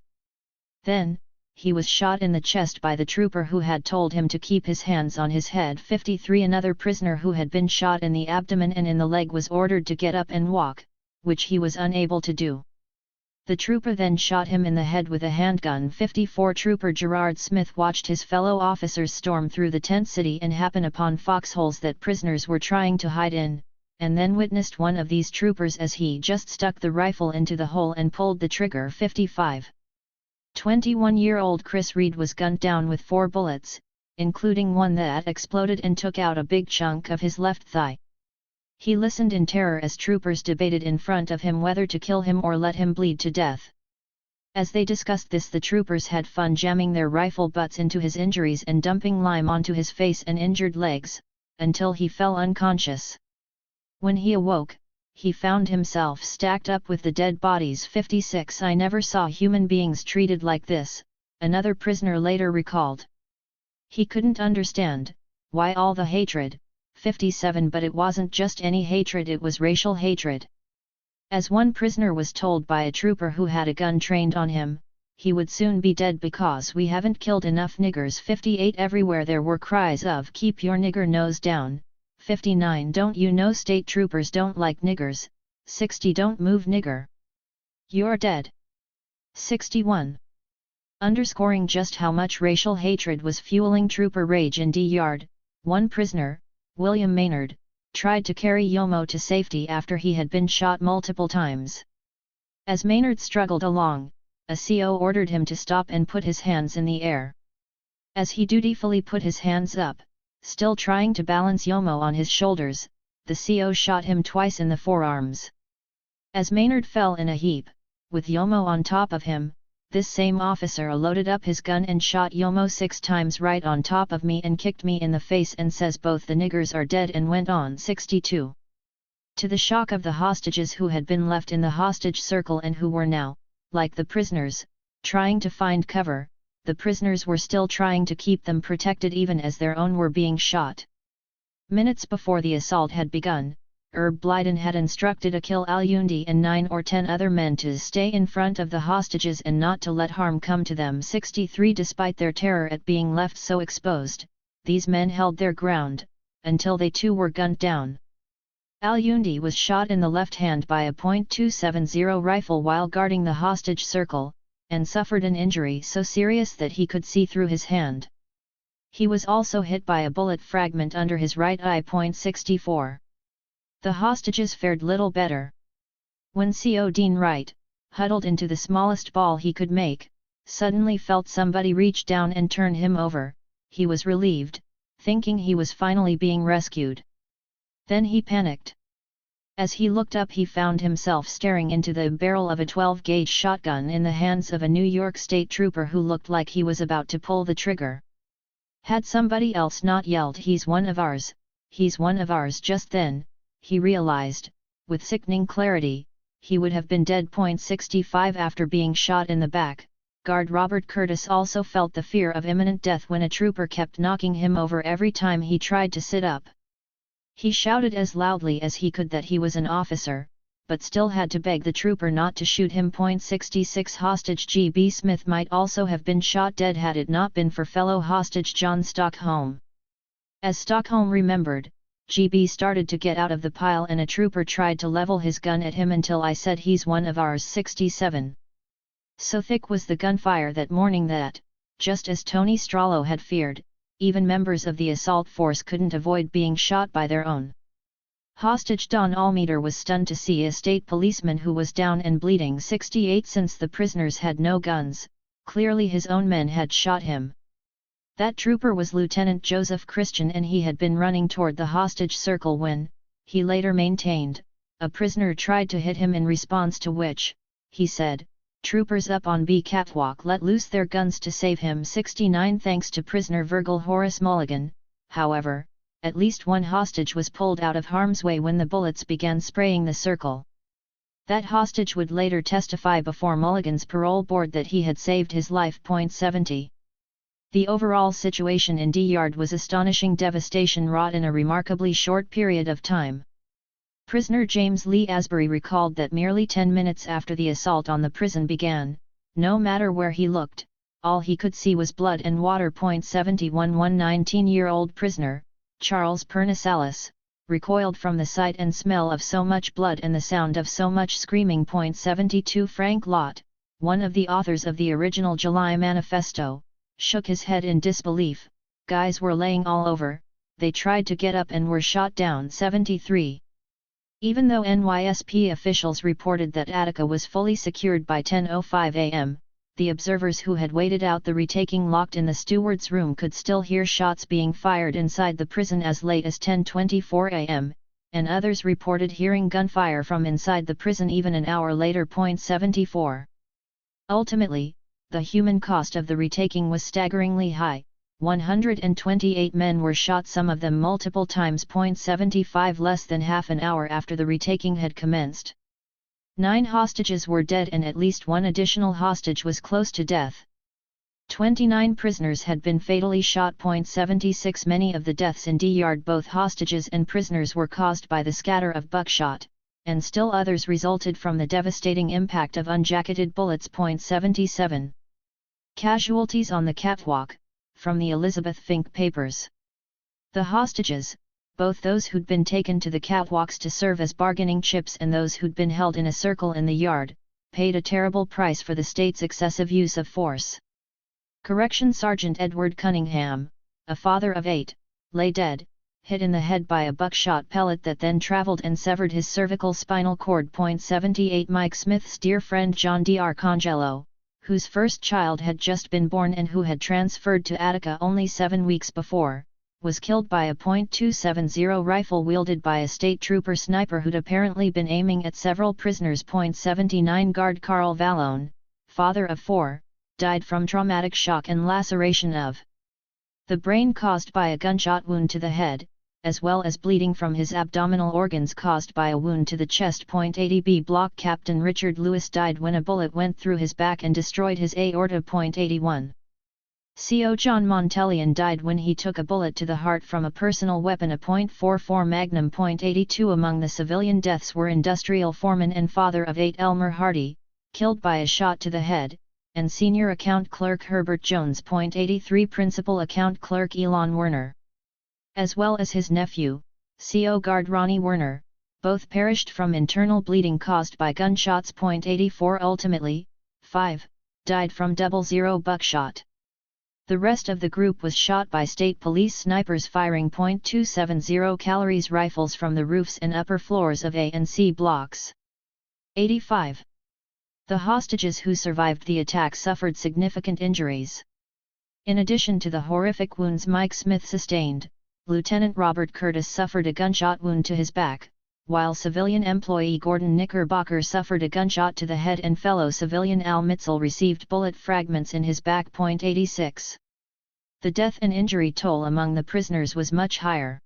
Then, he was shot in the chest by the trooper who had told him to keep his hands on his head. 53 Another prisoner who had been shot in the abdomen and in the leg was ordered to get up and walk, which he was unable to do. The trooper then shot him in the head with a handgun. 54 Trooper Gerard Smith watched his fellow officers storm through the tent city and happen upon foxholes that prisoners were trying to hide in, and then witnessed one of these troopers as he just stuck the rifle into the hole and pulled the trigger. 55 21-year-old Chris Reed was gunned down with 4 bullets, including one that exploded and took out a big chunk of his left thigh. He listened in terror as troopers debated in front of him whether to kill him or let him bleed to death. As they discussed this, the troopers had fun jamming their rifle butts into his injuries and dumping lime onto his face and injured legs, until he fell unconscious. When he awoke, he found himself stacked up with the dead bodies. 56 I never saw human beings treated like this, another prisoner later recalled. He couldn't understand, why all the hatred. 57 But it wasn't just any hatred, it was racial hatred. As one prisoner was told by a trooper who had a gun trained on him, he would soon be dead because we haven't killed enough niggers. 58 Everywhere there were cries of keep your nigger nose down. 59 Don't you know state troopers don't like niggers. 60 Don't move nigger. You're dead. 61 Underscoring just how much racial hatred was fueling trooper rage in D Yard, one prisoner, William Maynard, tried to carry Yomo to safety after he had been shot multiple times. As Maynard struggled along, a CO ordered him to stop and put his hands in the air. As he dutifully put his hands up, still trying to balance Yomo on his shoulders, the CO shot him twice in the forearms. As Maynard fell in a heap, with Yomo on top of him, this same officer loaded up his gun and shot Yomo 6 times right on top of me and kicked me in the face and says both the niggers are dead and went on. 62 To the shock of the hostages who had been left in the hostage circle and who were now, like the prisoners, trying to find cover, the prisoners were still trying to keep them protected even as their own were being shot. Minutes before the assault had begun, Herb Blyden had instructed Akil Alyundi and 9 or 10 other men to stay in front of the hostages and not to let harm come to them. 63 Despite their terror at being left so exposed, these men held their ground, until they too were gunned down. Alyundi was shot in the left hand by a .270 rifle while guarding the hostage circle, and suffered an injury so serious that he could see through his hand. He was also hit by a bullet fragment under his right eye. 64 The hostages fared little better. When CO Dean Wright, huddled into the smallest ball he could make, suddenly felt somebody reach down and turn him over, he was relieved, thinking he was finally being rescued. Then he panicked. As he looked up, he found himself staring into the barrel of a 12-gauge shotgun in the hands of a New York State trooper who looked like he was about to pull the trigger. Had somebody else not yelled, "He's one of ours, he's one of ours," just then, he realized, with sickening clarity, he would have been dead. 65 After being shot in the back, guard Robert Curtis also felt the fear of imminent death when a trooper kept knocking him over every time he tried to sit up. He shouted as loudly as he could that he was an officer, but still had to beg the trooper not to shoot him. 66 Hostage G.B. Smith might also have been shot dead had it not been for fellow hostage John Stockholm. As Stockholm remembered, G.B. started to get out of the pile and a trooper tried to level his gun at him until I said, "He's one of ours." 67. So thick was the gunfire that morning that, just as Tony Strollo had feared, even members of the assault force couldn't avoid being shot by their own hostage. Don Almeter was stunned to see a state policeman who was down and bleeding. 68 Since the prisoners had no guns, clearly his own men had shot him. That trooper was Lieutenant Joseph Christian, and he had been running toward the hostage circle when, he later maintained, a prisoner tried to hit him, in response to which, he said, troopers up on B catwalk let loose their guns to save him. 69 Thanks to prisoner Virgil Horace Mulligan, however, at least one hostage was pulled out of harm's way when the bullets began spraying the circle. That hostage would later testify before Mulligan's parole board that he had saved his life. 70. The overall situation in D Yard was astonishing devastation wrought in a remarkably short period of time. Prisoner James Lee Asbury recalled that merely 10 minutes after the assault on the prison began, no matter where he looked, all he could see was blood and water. 71 One 19-year-old prisoner, Charles Pernisalis, recoiled from the sight and smell of so much blood and the sound of so much screaming. 72 Frank Lott, one of the authors of the original July Manifesto, shook his head in disbelief. Guys were laying all over, they tried to get up and were shot down. 73. Even though NYSP officials reported that Attica was fully secured by 10:05 a.m., the observers who had waited out the retaking locked in the steward's room could still hear shots being fired inside the prison as late as 10:24 a.m., and others reported hearing gunfire from inside the prison even an hour later. 74. Ultimately, the human cost of the retaking was staggeringly high. 128 men were shot, some of them multiple times. 75 Less than half an hour after the retaking had commenced. 9 hostages were dead and at least one additional hostage was close to death. 29 prisoners had been fatally shot. 76 Many of the deaths in D Yard, both hostages and prisoners, were caused by the scatter of buckshot, and still others resulted from the devastating impact of unjacketed bullets. 77. Casualties on the catwalk, from the Elizabeth Fink papers. The hostages, both those who'd been taken to the catwalks to serve as bargaining chips and those who'd been held in a circle in the yard, paid a terrible price for the state's excessive use of force. Correction Sergeant Edward Cunningham, a father of 8, lay dead, hit in the head by a buckshot pellet that then traveled and severed his cervical spinal cord. 78 Mike Smith's dear friend John D. Arcangelo, whose first child had just been born and who had transferred to Attica only 7 weeks before, was killed by a .270 rifle wielded by a state trooper sniper who'd apparently been aiming at several prisoners. 79 Guard Carl Vallone, father of 4, died from traumatic shock and laceration of the brain caused by a gunshot wound to the head, as well as bleeding from his abdominal organs caused by a wound to the chest. 80 Block Captain Richard Lewis died when a bullet went through his back and destroyed his aorta. 81 CO John Montelian died when he took a bullet to the heart from a personal weapon, a .44 Magnum. 82 Among the civilian deaths were industrial foreman and father of 8 Elmer Hardy, killed by a shot to the head, and senior account clerk Herbert Jones. 83 Principal account clerk Elon Werner, as well as his nephew, CO Guard Ronnie Werner, both perished from internal bleeding caused by gunshots. 84 Ultimately, 5, died from 00 buckshot. The rest of the group was shot by state police snipers firing .270 calories rifles from the roofs and upper floors of A and C blocks. 85. The hostages who survived the attack suffered significant injuries. In addition to the horrific wounds Mike Smith sustained, Lieutenant Robert Curtis suffered a gunshot wound to his back, while civilian employee Gordon Knickerbocker suffered a gunshot to the head and fellow civilian Al Mitchell received bullet fragments in his back. 86. The death and injury toll among the prisoners was much higher.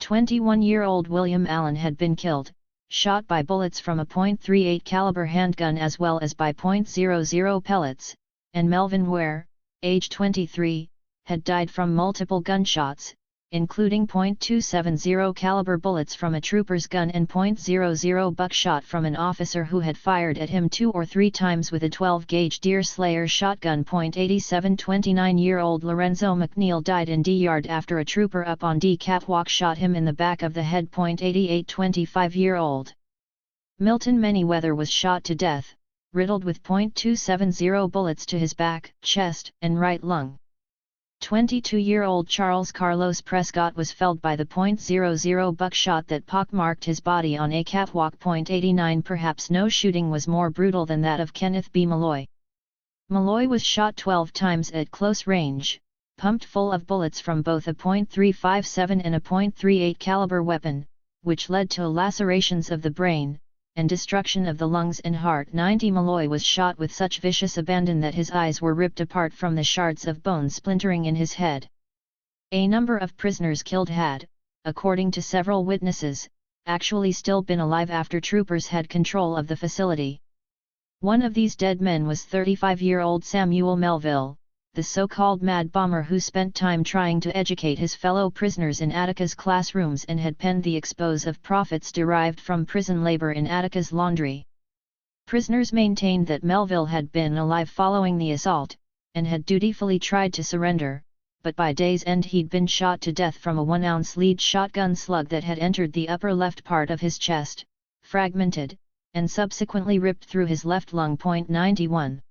21-year-old William Allen had been killed, shot by bullets from a .38 caliber handgun as well as by .00 pellets, and Melvin Ware, age 23, had died from multiple gunshots, including .270 caliber bullets from a trooper's gun and .00 buckshot from an officer who had fired at him 2 or 3 times with a 12-gauge Deerslayer shotgun. 87 29-year-old Lorenzo McNeil died in D Yard after a trooper up on D catwalk shot him in the back of the head. 88 25-year-old Milton Manyweather was shot to death, riddled with .270 bullets to his back, chest, and right lung. 22-year-old Charles Carlos Prescott was felled by the .00 buckshot that pockmarked his body on a catwalk. 89 Perhaps no shooting was more brutal than that of Kenneth B. Malloy. Malloy was shot 12 times at close range, pumped full of bullets from both a .357 and a .38 caliber weapon, which led to lacerations of the brain, and destruction of the lungs and heart. 90 Malloy was shot with such vicious abandon that his eyes were ripped apart from the shards of bone splintering in his head. A number of prisoners killed had, according to several witnesses, actually still been alive after troopers had control of the facility. One of these dead men was 35-year-old Samuel Melville, the so-called mad bomber who spent time trying to educate his fellow prisoners in Attica's classrooms and had penned the expose of profits derived from prison labor in Attica's laundry. Prisoners maintained that Melville had been alive following the assault, and had dutifully tried to surrender, but by day's end he'd been shot to death from a 1-ounce lead shotgun slug that had entered the upper left part of his chest, fragmented, and subsequently ripped through his left lung. 91.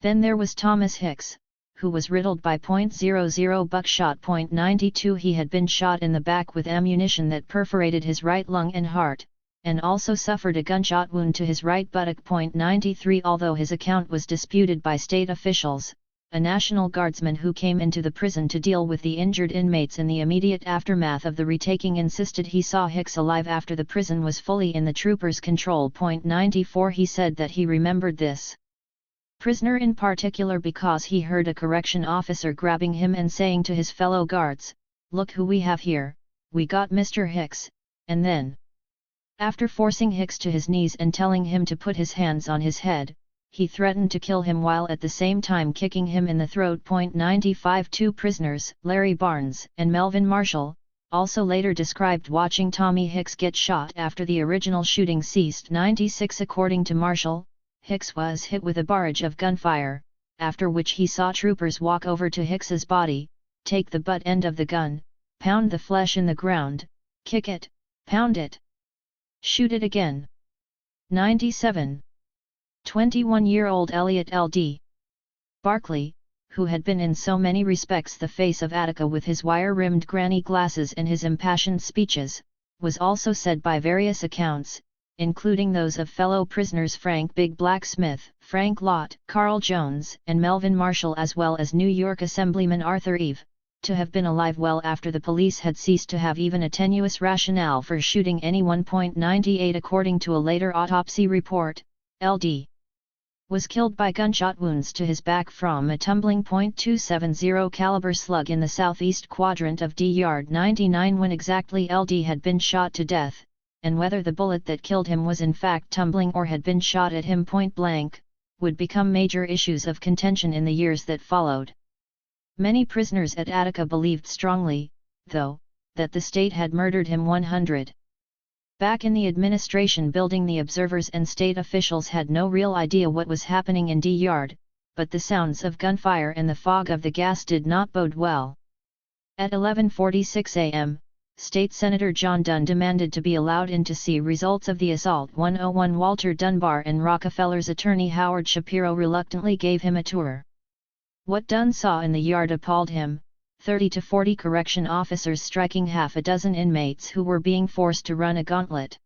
Then there was Thomas Hicks, who was riddled by .00 buckshot. 92 He had been shot in the back with ammunition that perforated his right lung and heart, and also suffered a gunshot wound to his right buttock. 93 Although his account was disputed by state officials, a National Guardsman who came into the prison to deal with the injured inmates in the immediate aftermath of the retaking insisted he saw Hicks alive after the prison was fully in the troopers' control. 94 He said that he remembered this prisoner in particular because he heard a correction officer grabbing him and saying to his fellow guards, "Look who we have here, we got Mr. Hicks," and then, after forcing Hicks to his knees and telling him to put his hands on his head, he threatened to kill him while at the same time kicking him in the throat. 95 Two prisoners, Larry Barnes and Melvin Marshall, also later described watching Tommy Hicks get shot after the original shooting ceased. 96 According to Marshall, Hicks was hit with a barrage of gunfire, after which he saw troopers walk over to Hicks's body, take the butt end of the gun, pound the flesh in the ground, kick it, pound it, shoot it again. 97. 21-year-old Elliot L.D. Barkley, who had been in so many respects the face of Attica with his wire-rimmed granny glasses and his impassioned speeches, was also said by various accounts, including those of fellow prisoners Frank Big Black Smith, Frank Lott, Carl Jones, and Melvin Marshall, as well as New York Assemblyman Arthur Eve, to have been alive well after the police had ceased to have even a tenuous rationale for shooting anyone. 98 According to a later autopsy report, L.D. was killed by gunshot wounds to his back from a tumbling .270 caliber slug in the southeast quadrant of D Yard. 99 When exactly L.D. had been shot to death, and whether the bullet that killed him was in fact tumbling or had been shot at him point blank, would become major issues of contention in the years that followed. Many prisoners at Attica believed strongly, though, that the state had murdered him. 100. Back in the administration building, the observers and state officials had no real idea what was happening in D Yard, but the sounds of gunfire and the fog of the gas did not bode well. At 11:46 a.m., State Senator John Dunn demanded to be allowed in to see results of the assault. 101 Walter Dunbar and Rockefeller's attorney Howard Shapiro reluctantly gave him a tour. What Dunn saw in the yard appalled him: 30 to 40 correction officers striking half a dozen inmates who were being forced to run a gauntlet.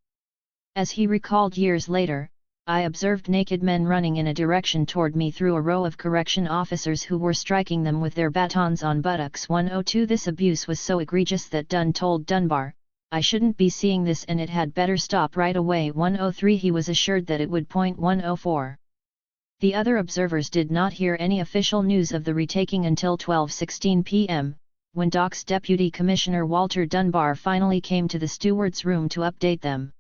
As he recalled years later, "I observed naked men running in a direction toward me through a row of correction officers who were striking them with their batons on buttocks." 102 This abuse was so egregious that Dunn told Dunbar, I shouldn't be seeing this and it had better stop right away. 103 He was assured that it would. 104 The other observers did not hear any official news of the retaking until 12:16 p.m., when Docks Deputy Commissioner Walter Dunbar finally came to the steward's room to update them.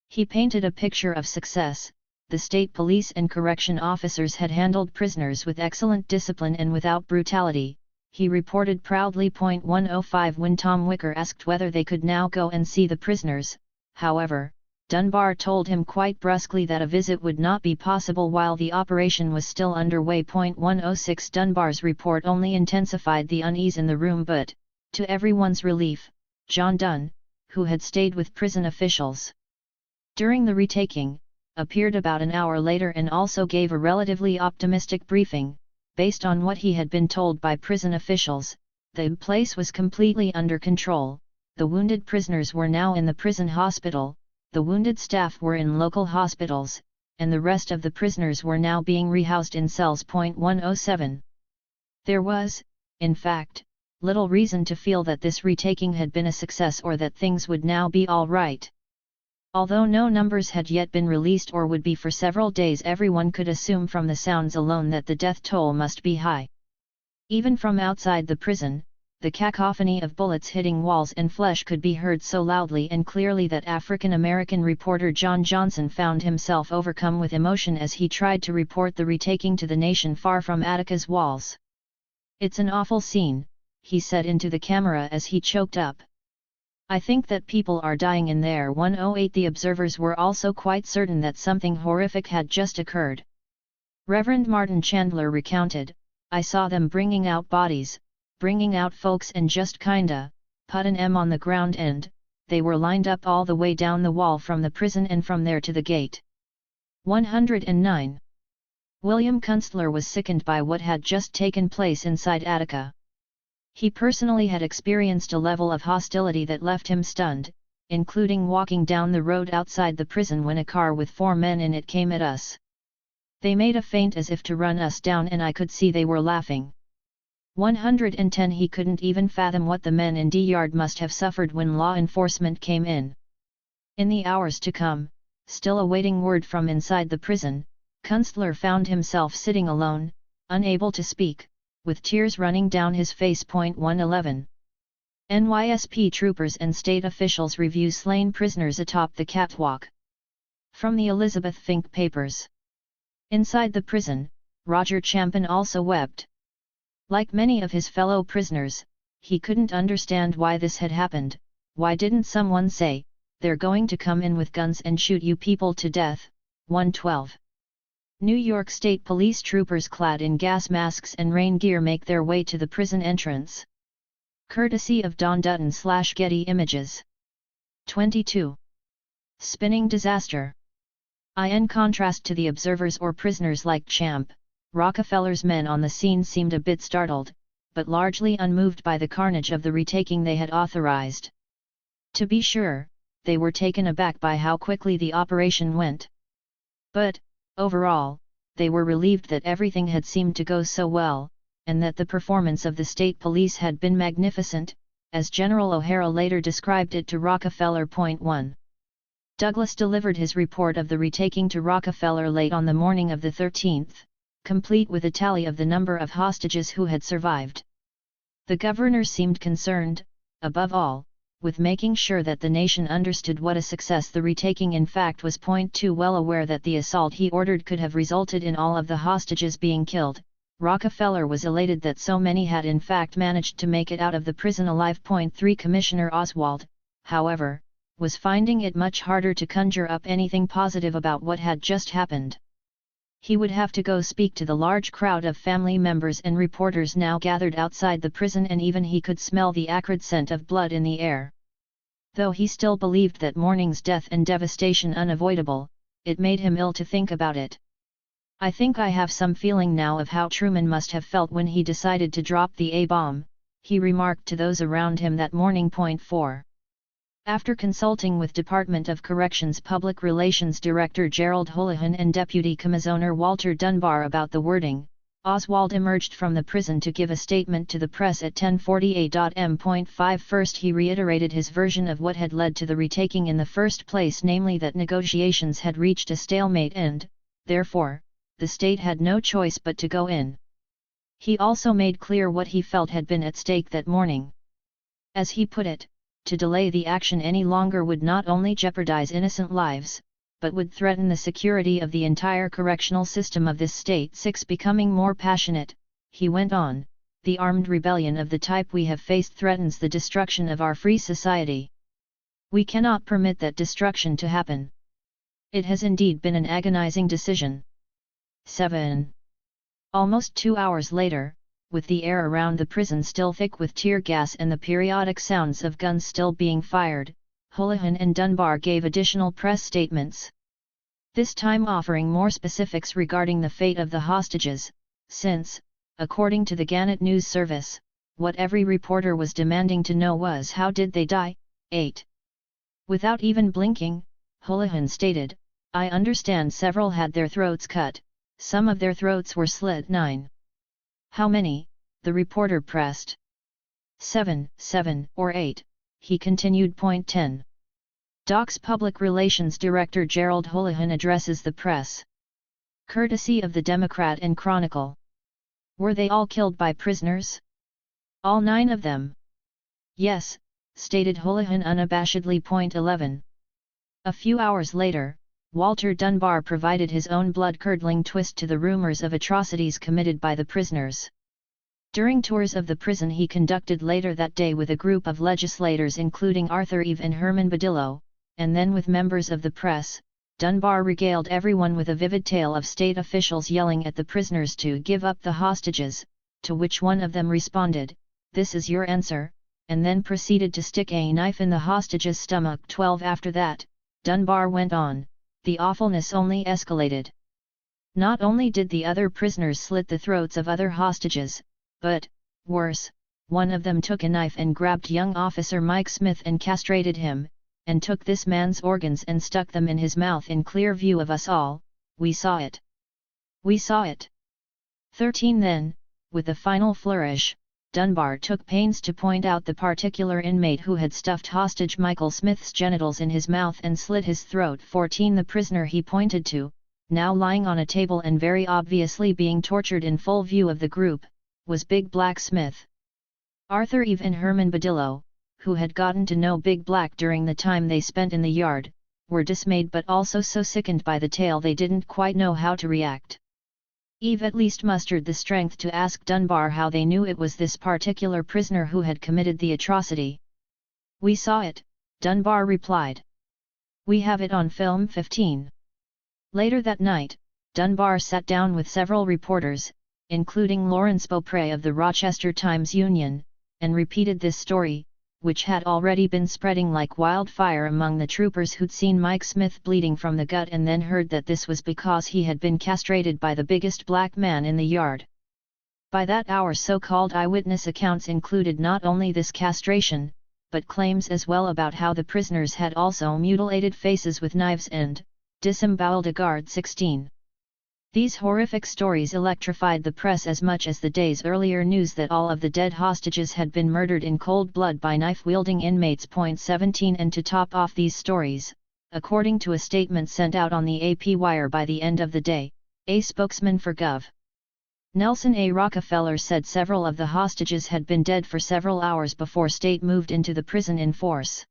He painted a picture of success. The state police and correction officers had handled prisoners with excellent discipline and without brutality, he reported proudly. 105 When Tom Wicker asked whether they could now go and see the prisoners, however, Dunbar told him quite brusquely that a visit would not be possible while the operation was still underway. 106 Dunbar's report only intensified the unease in the room, but, to everyone's relief, John Dunn, who had stayed with prison officials during the retaking, appeared about an hour later and also gave a relatively optimistic briefing. Based on what he had been told by prison officials, the place was completely under control, the wounded prisoners were now in the prison hospital, the wounded staff were in local hospitals, and the rest of the prisoners were now being rehoused in cells. 107 There was, in fact, little reason to feel that this retaking had been a success or that things would now be all right. Although no numbers had yet been released or would be for several days, everyone could assume from the sounds alone that the death toll must be high. Even from outside the prison, the cacophony of bullets hitting walls and flesh could be heard so loudly and clearly that African-American reporter John Johnson found himself overcome with emotion as he tried to report the retaking to the nation far from Attica's walls. "It's an awful scene," he said into the camera as he choked up. "I think that people are dying in there." 108 The observers were also quite certain that something horrific had just occurred. Reverend Martin Chandler recounted, "I saw them bringing out bodies, bringing out folks and just kinda, puttin' 'em on the ground and, they were lined up all the way down the wall from the prison and from there to the gate." 109 William Kunstler was sickened by what had just taken place inside Attica. He personally had experienced a level of hostility that left him stunned, including walking down the road outside the prison when a car with 4 men in it came at us. They made a feint as if to run us down and I could see they were laughing. 110 He couldn't even fathom what the men in D Yard must have suffered when law enforcement came in. In the hours to come, still awaiting word from inside the prison, Kunstler found himself sitting alone, unable to speak, with tears running down his face. 111 NYSP troopers and state officials review slain prisoners atop the catwalk. From the Elizabeth Fink papers. Inside the prison, Roger Champin also wept. Like many of his fellow prisoners, he couldn't understand why this had happened. Why didn't someone say, "They're going to come in with guns and shoot you people to death"? 112 New York State Police troopers clad in gas masks and rain gear make their way to the prison entrance. Courtesy of Don Dutton/Getty Images. 22 Spinning disaster. In contrast to the observers or prisoners like Champ, Rockefeller's men on the scene seemed a bit startled, but largely unmoved by the carnage of the retaking they had authorized. To be sure, they were taken aback by how quickly the operation went. But, overall, they were relieved that everything had seemed to go so well, and that the performance of the state police had been magnificent, as General O'Hara later described it to Rockefeller. 1 Douglas delivered his report of the retaking to Rockefeller late on the morning of the 13th, complete with a tally of the number of hostages who had survived. The governor seemed concerned, above all, with making sure that the nation understood what a success the retaking in fact was. 2 Well aware that the assault he ordered could have resulted in all of the hostages being killed, Rockefeller was elated that so many had in fact managed to make it out of the prison alive. 3 Commissioner Oswald, however, was finding it much harder to conjure up anything positive about what had just happened. He would have to go speak to the large crowd of family members and reporters now gathered outside the prison, and even he could smell the acrid scent of blood in the air. Though he still believed that morning's death and devastation unavoidable, it made him ill to think about it. "I think I have some feeling now of how Truman must have felt when he decided to drop the A-bomb," he remarked to those around him that morning. 4 After consulting with Department of Corrections Public Relations Director Gerald Houlihan and Deputy Commissioner Walter Dunbar about the wording, Oswald emerged from the prison to give a statement to the press at 10:48 First he reiterated his version of what had led to the retaking in the first place, namely that negotiations had reached a stalemate and, therefore, the state had no choice but to go in. He also made clear what he felt had been at stake that morning. As he put it, to delay the action any longer would not only jeopardize innocent lives, but would threaten the security of the entire correctional system of this state. 6. Becoming more passionate, he went on, the armed rebellion of the type we have faced threatens the destruction of our free society. We cannot permit that destruction to happen. It has indeed been an agonizing decision. 7. Almost 2 hours later, with the air around the prison still thick with tear gas and the periodic sounds of guns still being fired, Holohan and Dunbar gave additional press statements. This time offering more specifics regarding the fate of the hostages, since, according to the Gannett News Service, what every reporter was demanding to know was how did they die. 8. Without even blinking, Holohan stated, I understand several had their throats cut, some of their throats were slit. 9. How many? The reporter pressed. 7 or 8, he continued. Point 10. DOC's Public Relations Director Gerald Holohan addresses the press. Courtesy of the Democrat and Chronicle. Were they all killed by prisoners? All 9 of them? Yes, stated Holohan unabashedly. Point 11. A few hours later, Walter Dunbar provided his own blood-curdling twist to the rumors of atrocities committed by the prisoners. During tours of the prison he conducted later that day with a group of legislators including Arthur Eve and Herman Badillo, and then with members of the press, Dunbar regaled everyone with a vivid tale of state officials yelling at the prisoners to give up the hostages, to which one of them responded, "This is your answer," and then proceeded to stick a knife in the hostage's stomach. 12. After that, Dunbar went on, the awfulness only escalated. Not only did the other prisoners slit the throats of other hostages, but, worse, one of them took a knife and grabbed young officer Mike Smith and castrated him, and took this man's organs and stuck them in his mouth in clear view of us all. We saw it. We saw it. 13. Then, with a final flourish, Dunbar took pains to point out the particular inmate who had stuffed hostage Michael Smith's genitals in his mouth and slit his throat. 14. The prisoner he pointed to, now lying on a table and very obviously being tortured in full view of the group, was Big Black Smith. Arthur Eve and Herman Badillo, who had gotten to know Big Black during the time they spent in the yard, were dismayed but also so sickened by the tale they didn't quite know how to react. Eve at least mustered the strength to ask Dunbar how they knew it was this particular prisoner who had committed the atrocity. "We saw it," Dunbar replied. "We have it on film." 15. Later that night, Dunbar sat down with several reporters, including Lawrence Beaupre of the Rochester Times-Union, and repeated this story, which had already been spreading like wildfire among the troopers who'd seen Mike Smith bleeding from the gut and then heard that this was because he had been castrated by the biggest black man in the yard. By that hour so-called eyewitness accounts included not only this castration, but claims as well about how the prisoners had also mutilated faces with knives and disemboweled a guard. 16. These horrific stories electrified the press as much as the day's earlier news that all of the dead hostages had been murdered in cold blood by knife-wielding inmates. 17. And to top off these stories, according to a statement sent out on the AP wire by the end of the day, a spokesman for Gov. Nelson A. Rockefeller said several of the hostages had been dead for several hours before state moved into the prison in force.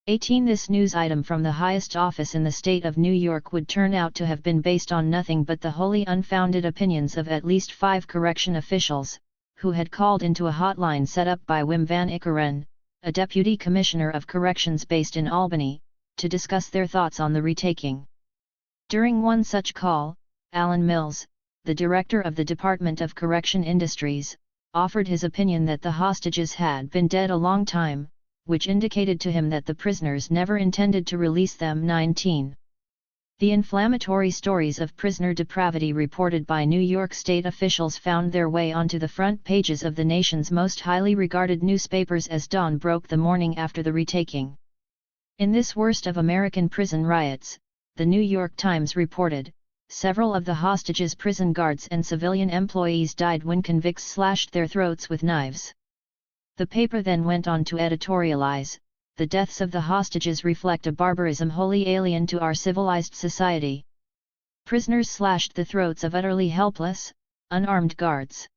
18. This news item from the highest office in the state of New York would turn out to have been based on nothing but the wholly unfounded opinions of at least 5 correction officials, who had called into a hotline set up by Wim van Ikkeren, a deputy commissioner of corrections based in Albany, to discuss their thoughts on the retaking. During one such call, Alan Mills, the director of the Department of Correction Industries, offered his opinion that the hostages had been dead a long time, which indicated to him that the prisoners never intended to release them. 19. The inflammatory stories of prisoner depravity reported by New York state officials found their way onto the front pages of the nation's most highly regarded newspapers as dawn broke the morning after the retaking. In this worst of American prison riots, the New York Times reported, several of the hostages' prison guards and civilian employees died when convicts slashed their throats with knives. The paper then went on to editorialize, "The deaths of the hostages reflect a barbarism wholly alien to our civilized society. Prisoners slashed the throats of utterly helpless, unarmed guards."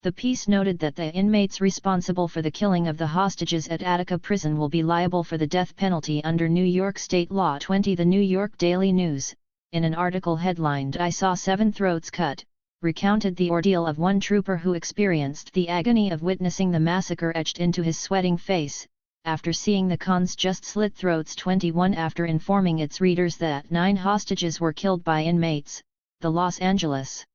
The piece noted that the inmates responsible for the killing of the hostages at Attica prison will be liable for the death penalty under New York State Law 20. The New York Daily News, in an article headlined "I Saw 7 Throats Cut," recounted the ordeal of one trooper who experienced the agony of witnessing the massacre etched into his sweating face, after seeing the cons just slit throats. 21 After informing its readers that 9 hostages were killed by inmates, the Los Angeles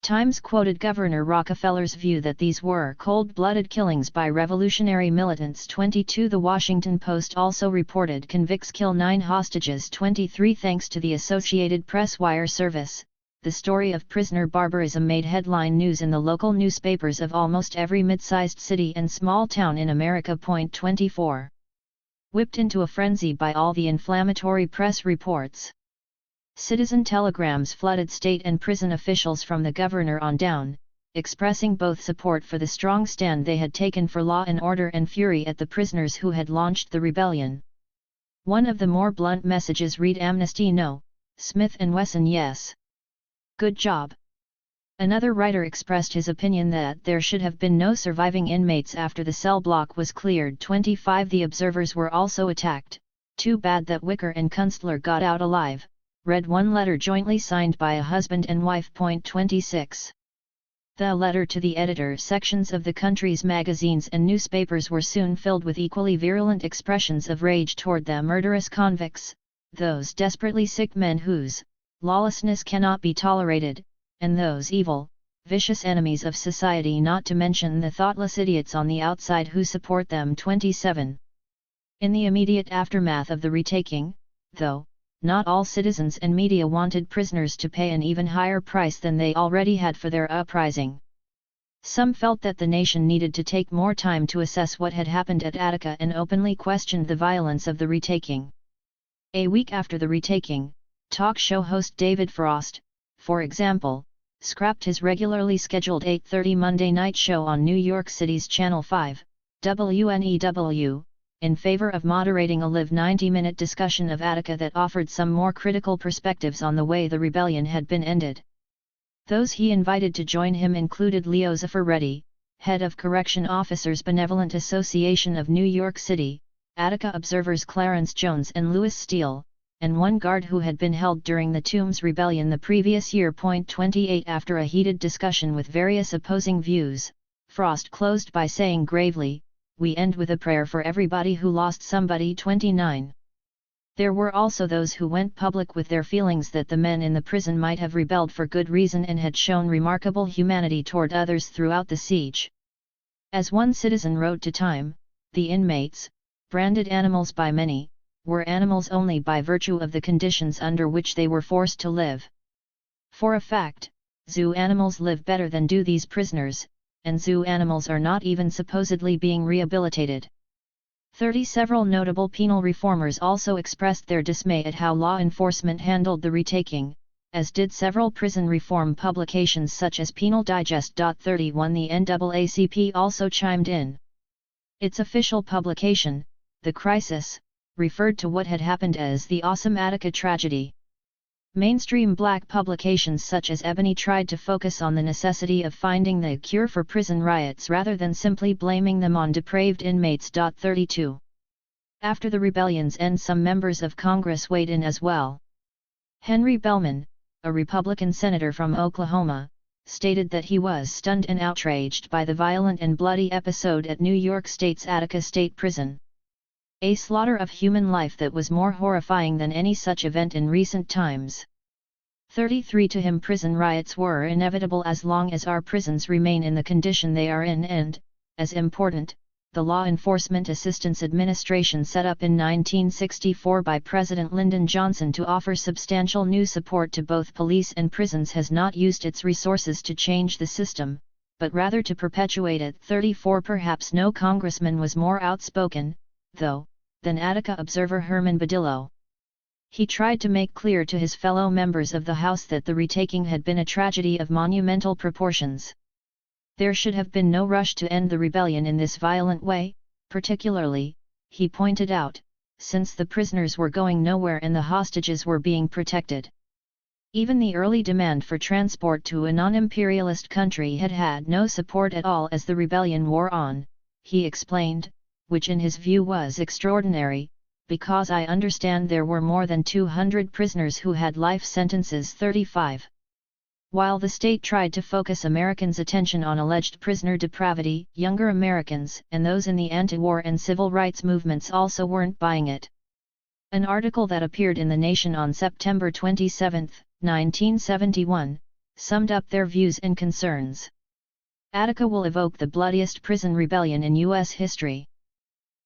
Times quoted Governor Rockefeller's view that these were cold-blooded killings by revolutionary militants. 22 The Washington Post also reported convicts kill 9 hostages. 23 Thanks to the Associated Press wire service, the story of prisoner barbarism made headline news in the local newspapers of almost every mid-sized city and small town in America. 24 Whipped into a frenzy by all the inflammatory press reports. Citizen telegrams flooded state and prison officials from the governor on down, expressing both support for the strong stand they had taken for law and order and fury at the prisoners who had launched the rebellion. One of the more blunt messages read, "Amnesty no, Smith & Wesson yes. Good job." Another writer expressed his opinion that there should have been no surviving inmates after the cell block was cleared. 25 The observers were also attacked. "Too bad that Wicker and Kunstler got out alive," read one letter jointly signed by a husband and wife. 26 The letter to the editor sections of the country's magazines and newspapers were soon filled with equally virulent expressions of rage toward the murderous convicts, those desperately sick men whose lawlessness cannot be tolerated, and those evil, vicious enemies of society, not to mention the thoughtless idiots on the outside who support them. 27 In the immediate aftermath of the retaking, though, not all citizens and media wanted prisoners to pay an even higher price than they already had for their uprising. Some felt that the nation needed to take more time to assess what had happened at Attica and openly questioned the violence of the retaking. A week after the retaking, talk show host David Frost, for example, scrapped his regularly scheduled 8:30 Monday night show on New York City's Channel 5, WNEW, in favor of moderating a live 90-minute discussion of Attica that offered some more critical perspectives on the way the rebellion had been ended. Those he invited to join him included Leo Zaffaretti, head of Correction Officers Benevolent Association of New York City, Attica observers Clarence Jones and Louis Steele, and one guard who had been held during the Tombs Rebellion the previous year. 28 After a heated discussion with various opposing views, Frost closed by saying gravely, "We end with a prayer for everybody who lost somebody." 29 There were also those who went public with their feelings that the men in the prison might have rebelled for good reason and had shown remarkable humanity toward others throughout the siege. As one citizen wrote to Time, the inmates, branded animals by many, were animals only by virtue of the conditions under which they were forced to live. For a fact, zoo animals live better than do these prisoners, and zoo animals are not even supposedly being rehabilitated. 30 Several notable penal reformers also expressed their dismay at how law enforcement handled the retaking, as did several prison reform publications such as Penal Digest. 31 The NAACP also chimed in. Its official publication, The Crisis, referred to what had happened as the awesome Attica tragedy. Mainstream black publications such as Ebony tried to focus on the necessity of finding the cure for prison riots rather than simply blaming them on depraved inmates. 32 After the rebellion's end, some members of Congress weighed in as well. Henry Bellman, a Republican senator from Oklahoma, stated that he was stunned and outraged by the violent and bloody episode at New York State's Attica State Prison. A slaughter of human life that was more horrifying than any such event in recent times. 33 To him, prison riots were inevitable as long as our prisons remain in the condition they are in, and, as important, the Law Enforcement Assistance Administration set up in 1964 by President Lyndon Johnson to offer substantial new support to both police and prisons has not used its resources to change the system, but rather to perpetuate it. 34 Perhaps no congressman was more outspoken, though, than Attica observer Herman Badillo. He tried to make clear to his fellow members of the House that the retaking had been a tragedy of monumental proportions. There should have been no rush to end the rebellion in this violent way, particularly, he pointed out, since the prisoners were going nowhere and the hostages were being protected. Even the early demand for transport to a non-imperialist country had had no support at all as the rebellion wore on, he explained, which in his view was extraordinary, because I understand there were more than 200 prisoners who had life sentences 35. While the state tried to focus Americans' attention on alleged prisoner depravity, younger Americans and those in the anti-war and civil rights movements also weren't buying it. An article that appeared in The Nation on September 27, 1971, summed up their views and concerns. Attica will evoke the bloodiest prison rebellion in U.S. history.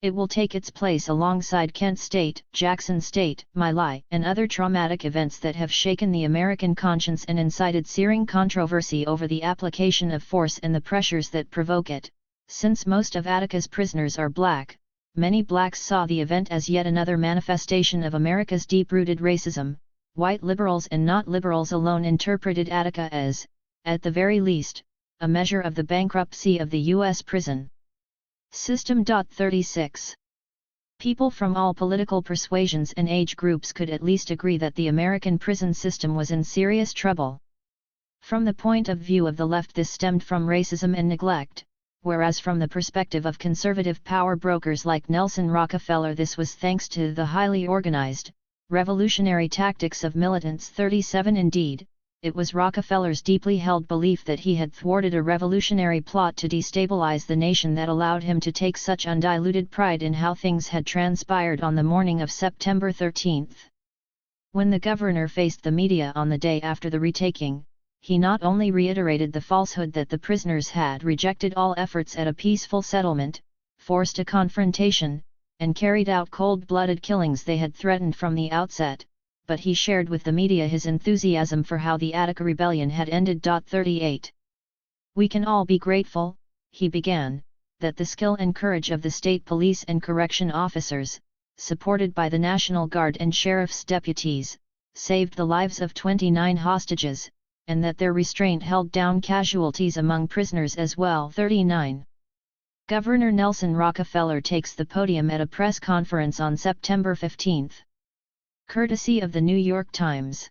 It will take its place alongside Kent State, Jackson State, My Lai, and other traumatic events that have shaken the American conscience and incited searing controversy over the application of force and the pressures that provoke it. Since most of Attica's prisoners are black, many blacks saw the event as yet another manifestation of America's deep-rooted racism. White liberals and not liberals alone interpreted Attica as, at the very least, a measure of the bankruptcy of the U.S. prison system. 36. People from all political persuasions and age groups could at least agree that the American prison system was in serious trouble. From the point of view of the left, this stemmed from racism and neglect, whereas from the perspective of conservative power brokers like Nelson Rockefeller this was thanks to the highly organized, revolutionary tactics of militants. 37. Indeed, it was Rockefeller's deeply held belief that he had thwarted a revolutionary plot to destabilize the nation that allowed him to take such undiluted pride in how things had transpired on the morning of September 13. When the governor faced the media on the day after the retaking, he not only reiterated the falsehood that the prisoners had rejected all efforts at a peaceful settlement, forced a confrontation, and carried out cold-blooded killings they had threatened from the outset, but he shared with the media his enthusiasm for how the Attica rebellion had ended. 38. We can all be grateful, he began, that the skill and courage of the state police and correction officers, supported by the National Guard and sheriff's deputies, saved the lives of 29 hostages, and that their restraint held down casualties among prisoners as well. 39. Governor Nelson Rockefeller takes the podium at a press conference on September 15. Courtesy of the New York Times.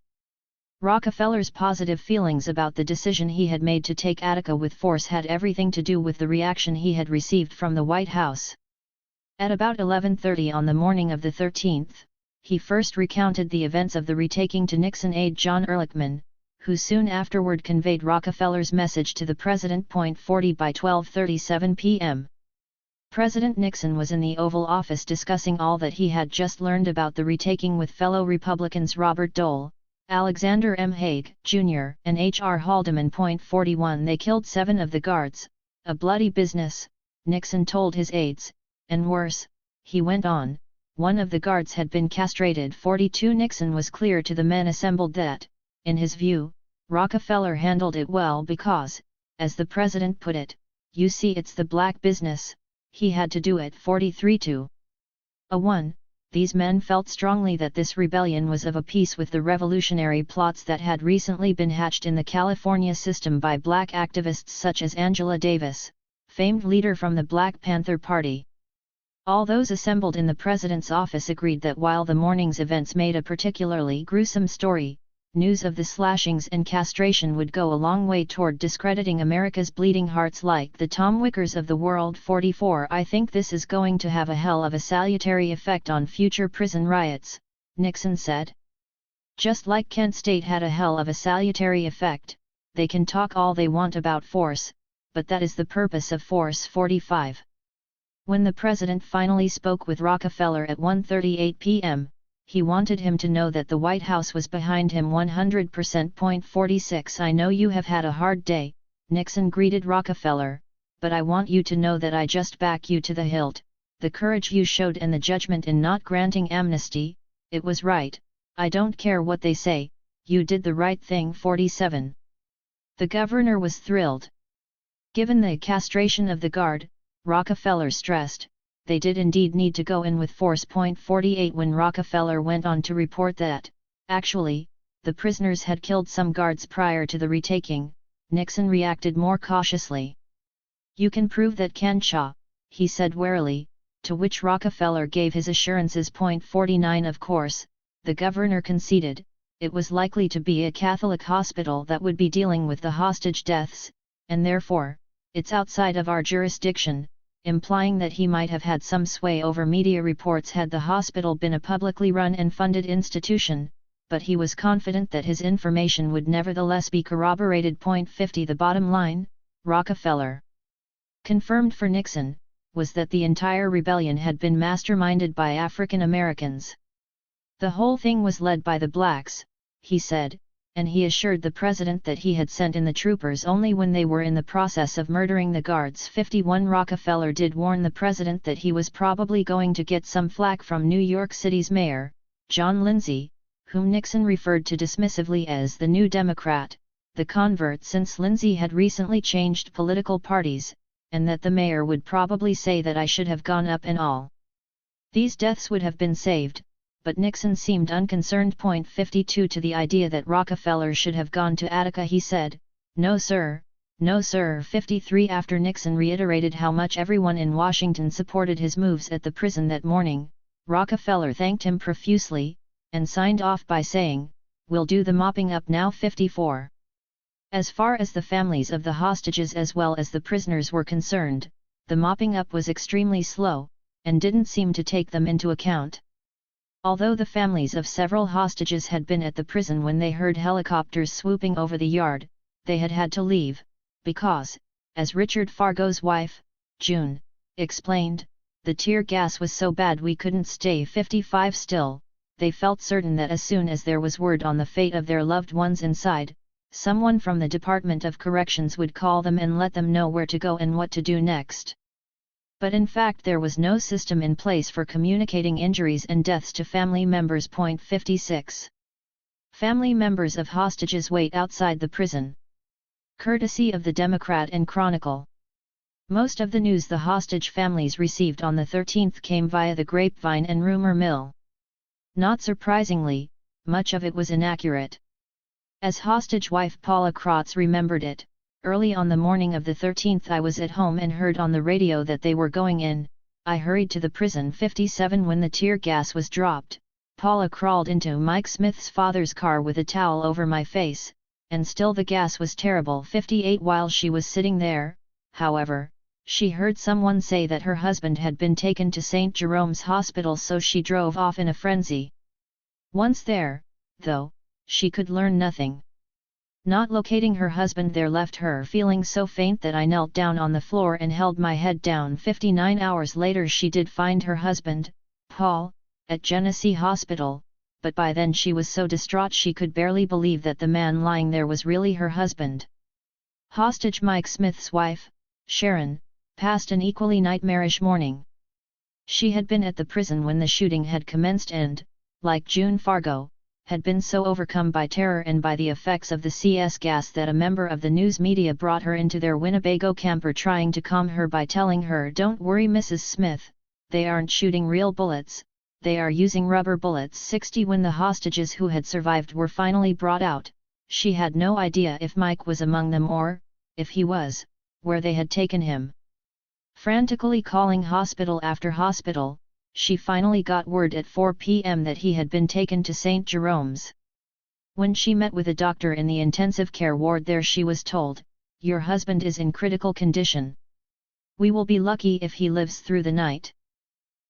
Rockefeller's positive feelings about the decision he had made to take Attica with force had everything to do with the reaction he had received from the White House. At about 11:30 on the morning of the 13th, he first recounted the events of the retaking to Nixon aide John Ehrlichman, who soon afterward conveyed Rockefeller's message to the president. 40 by 12:37 p.m. President Nixon was in the Oval Office discussing all that he had just learned about the retaking with fellow Republicans Robert Dole, Alexander M. Haig, Jr., and H.R. Haldeman. 41 They killed 7 of the guards, a bloody business, Nixon told his aides, and worse, he went on, one of the guards had been castrated. 42 Nixon was clear to the men assembled that, in his view, Rockefeller handled it well because, as the president put it, you see it's the black business. He had to do it. 43 to 1. These men felt strongly that this rebellion was of a piece with the revolutionary plots that had recently been hatched in the California system by black activists such as Angela Davis, famed leader from the Black Panther Party. All those assembled in the president's office agreed that while the morning's events made a particularly gruesome story, news of the slashings and castration would go a long way toward discrediting America's bleeding hearts like the Tom Wickers of the world. 44 I think this is going to have a hell of a salutary effect on future prison riots, Nixon said. Just like Kent State had a hell of a salutary effect, they can talk all they want about force, but that is the purpose of force. 45 When the president finally spoke with Rockefeller at 1:38 p.m., he wanted him to know that the White House was behind him 100%. 46 I know you have had a hard day, Nixon greeted Rockefeller, but I want you to know that I just back you to the hilt. The courage you showed and the judgment in not granting amnesty, it was right, I don't care what they say, you did the right thing. 47 The governor was thrilled. Given the castration of the guard, Rockefeller stressed, they did indeed need to go in with force. 48 When Rockefeller went on to report that, actually, the prisoners had killed some guards prior to the retaking, Nixon reacted more cautiously. "You can prove that, can't ya?" he said warily, to which Rockefeller gave his assurances. 49 Of course, the governor conceded, it was likely to be a Catholic hospital that would be dealing with the hostage deaths, and therefore, it's outside of our jurisdiction, implying that he might have had some sway over media reports had the hospital been a publicly run and funded institution, but he was confident that his information would nevertheless be corroborated. 50 The bottom line, Rockefeller confirmed for Nixon, was that the entire rebellion had been masterminded by African Americans. The whole thing was led by the blacks, he said, and he assured the president that he had sent in the troopers only when they were in the process of murdering the guards. 51 Rockefeller did warn the president that he was probably going to get some flack from New York City's mayor, John Lindsay, whom Nixon referred to dismissively as the New Democrat, the convert, since Lindsay had recently changed political parties, and that the mayor would probably say that I should have gone up and all these deaths would have been saved, but Nixon seemed unconcerned. 52 To the idea that Rockefeller should have gone to Attica, he said, "No sir, no sir." 53 After Nixon reiterated how much everyone in Washington supported his moves at the prison that morning, Rockefeller thanked him profusely, and signed off by saying, "We'll do the mopping up now." 54 As far as the families of the hostages as well as the prisoners were concerned, the mopping up was extremely slow, and didn't seem to take them into account. Although the families of several hostages had been at the prison when they heard helicopters swooping over the yard, they had had to leave, because, as Richard Fargo's wife, June, explained, the tear gas was so bad we couldn't stay. 55 Still, they felt certain that as soon as there was word on the fate of their loved ones inside, someone from the Department of Corrections would call them and let them know where to go and what to do next. But in fact there was no system in place for communicating injuries and deaths to family members. 56 Family members of hostages wait outside the prison. Courtesy of the Democrat and Chronicle. Most of the news the hostage families received on the 13th came via the grapevine and rumor mill. Not surprisingly, much of it was inaccurate. As hostage wife Paula Krotz remembered it, early on the morning of the 13th I was at home and heard on the radio that they were going in. I hurried to the prison. 57 When the tear gas was dropped, Paula crawled into Mike Smith's father's car with a towel over my face, and still the gas was terrible. 58 While she was sitting there, however, she heard someone say that her husband had been taken to St. Jerome's Hospital, so she drove off in a frenzy. Once there, though, she could learn nothing. Not locating her husband there left her feeling so faint that I knelt down on the floor and held my head down. 59 hours later she did find her husband, Paul, at Genesee Hospital, but by then she was so distraught she could barely believe that the man lying there was really her husband. Hostage Mike Smith's wife, Sharon, passed an equally nightmarish morning. She had been at the prison when the shooting had commenced and, like June Fargo, had been so overcome by terror and by the effects of the CS gas that a member of the news media brought her into their Winnebago camper trying to calm her by telling her, "Don't worry Mrs. Smith, they aren't shooting real bullets, they are using rubber bullets." 60 When the hostages who had survived were finally brought out, she had no idea if Mike was among them or, if he was, where they had taken him. Frantically calling hospital after hospital, she finally got word at 4 p.m. that he had been taken to St. Jerome's. When she met with a doctor in the intensive care ward there she was told, "Your husband is in critical condition. We will be lucky if he lives through the night."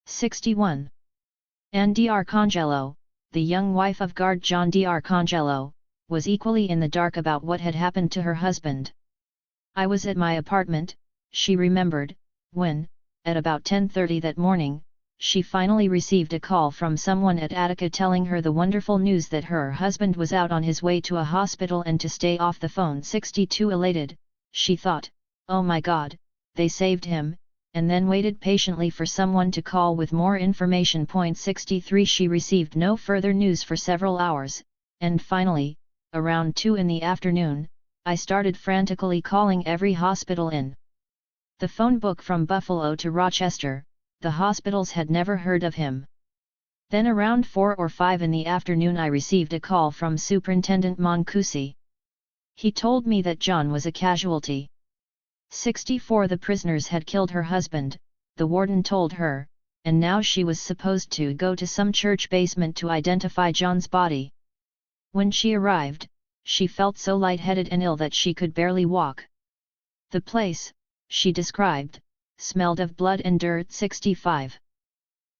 61. Ann D'Arcangelo, the young wife of guard John D'Arcangelo, was equally in the dark about what had happened to her husband. "I was at my apartment," she remembered, when, at about 10:30 that morning, she finally received a call from someone at Attica telling her the wonderful news that her husband was out on his way to a hospital and to stay off the phone. 62 Elated, she thought, "Oh my God, they saved him," and then waited patiently for someone to call with more information. 63 She received no further news for several hours, and finally, around 2 in the afternoon, I started frantically calling every hospital in the phone book from Buffalo to Rochester, the hospitals had never heard of him. Then around 4 or 5 in the afternoon I received a call from Superintendent Moncusi. He told me that John was a casualty. 64 The prisoners had killed her husband, the warden told her, and now she was supposed to go to some church basement to identify John's body. When she arrived, she felt so lightheaded and ill that she could barely walk. The place, she described, smelled of blood and dirt. 65.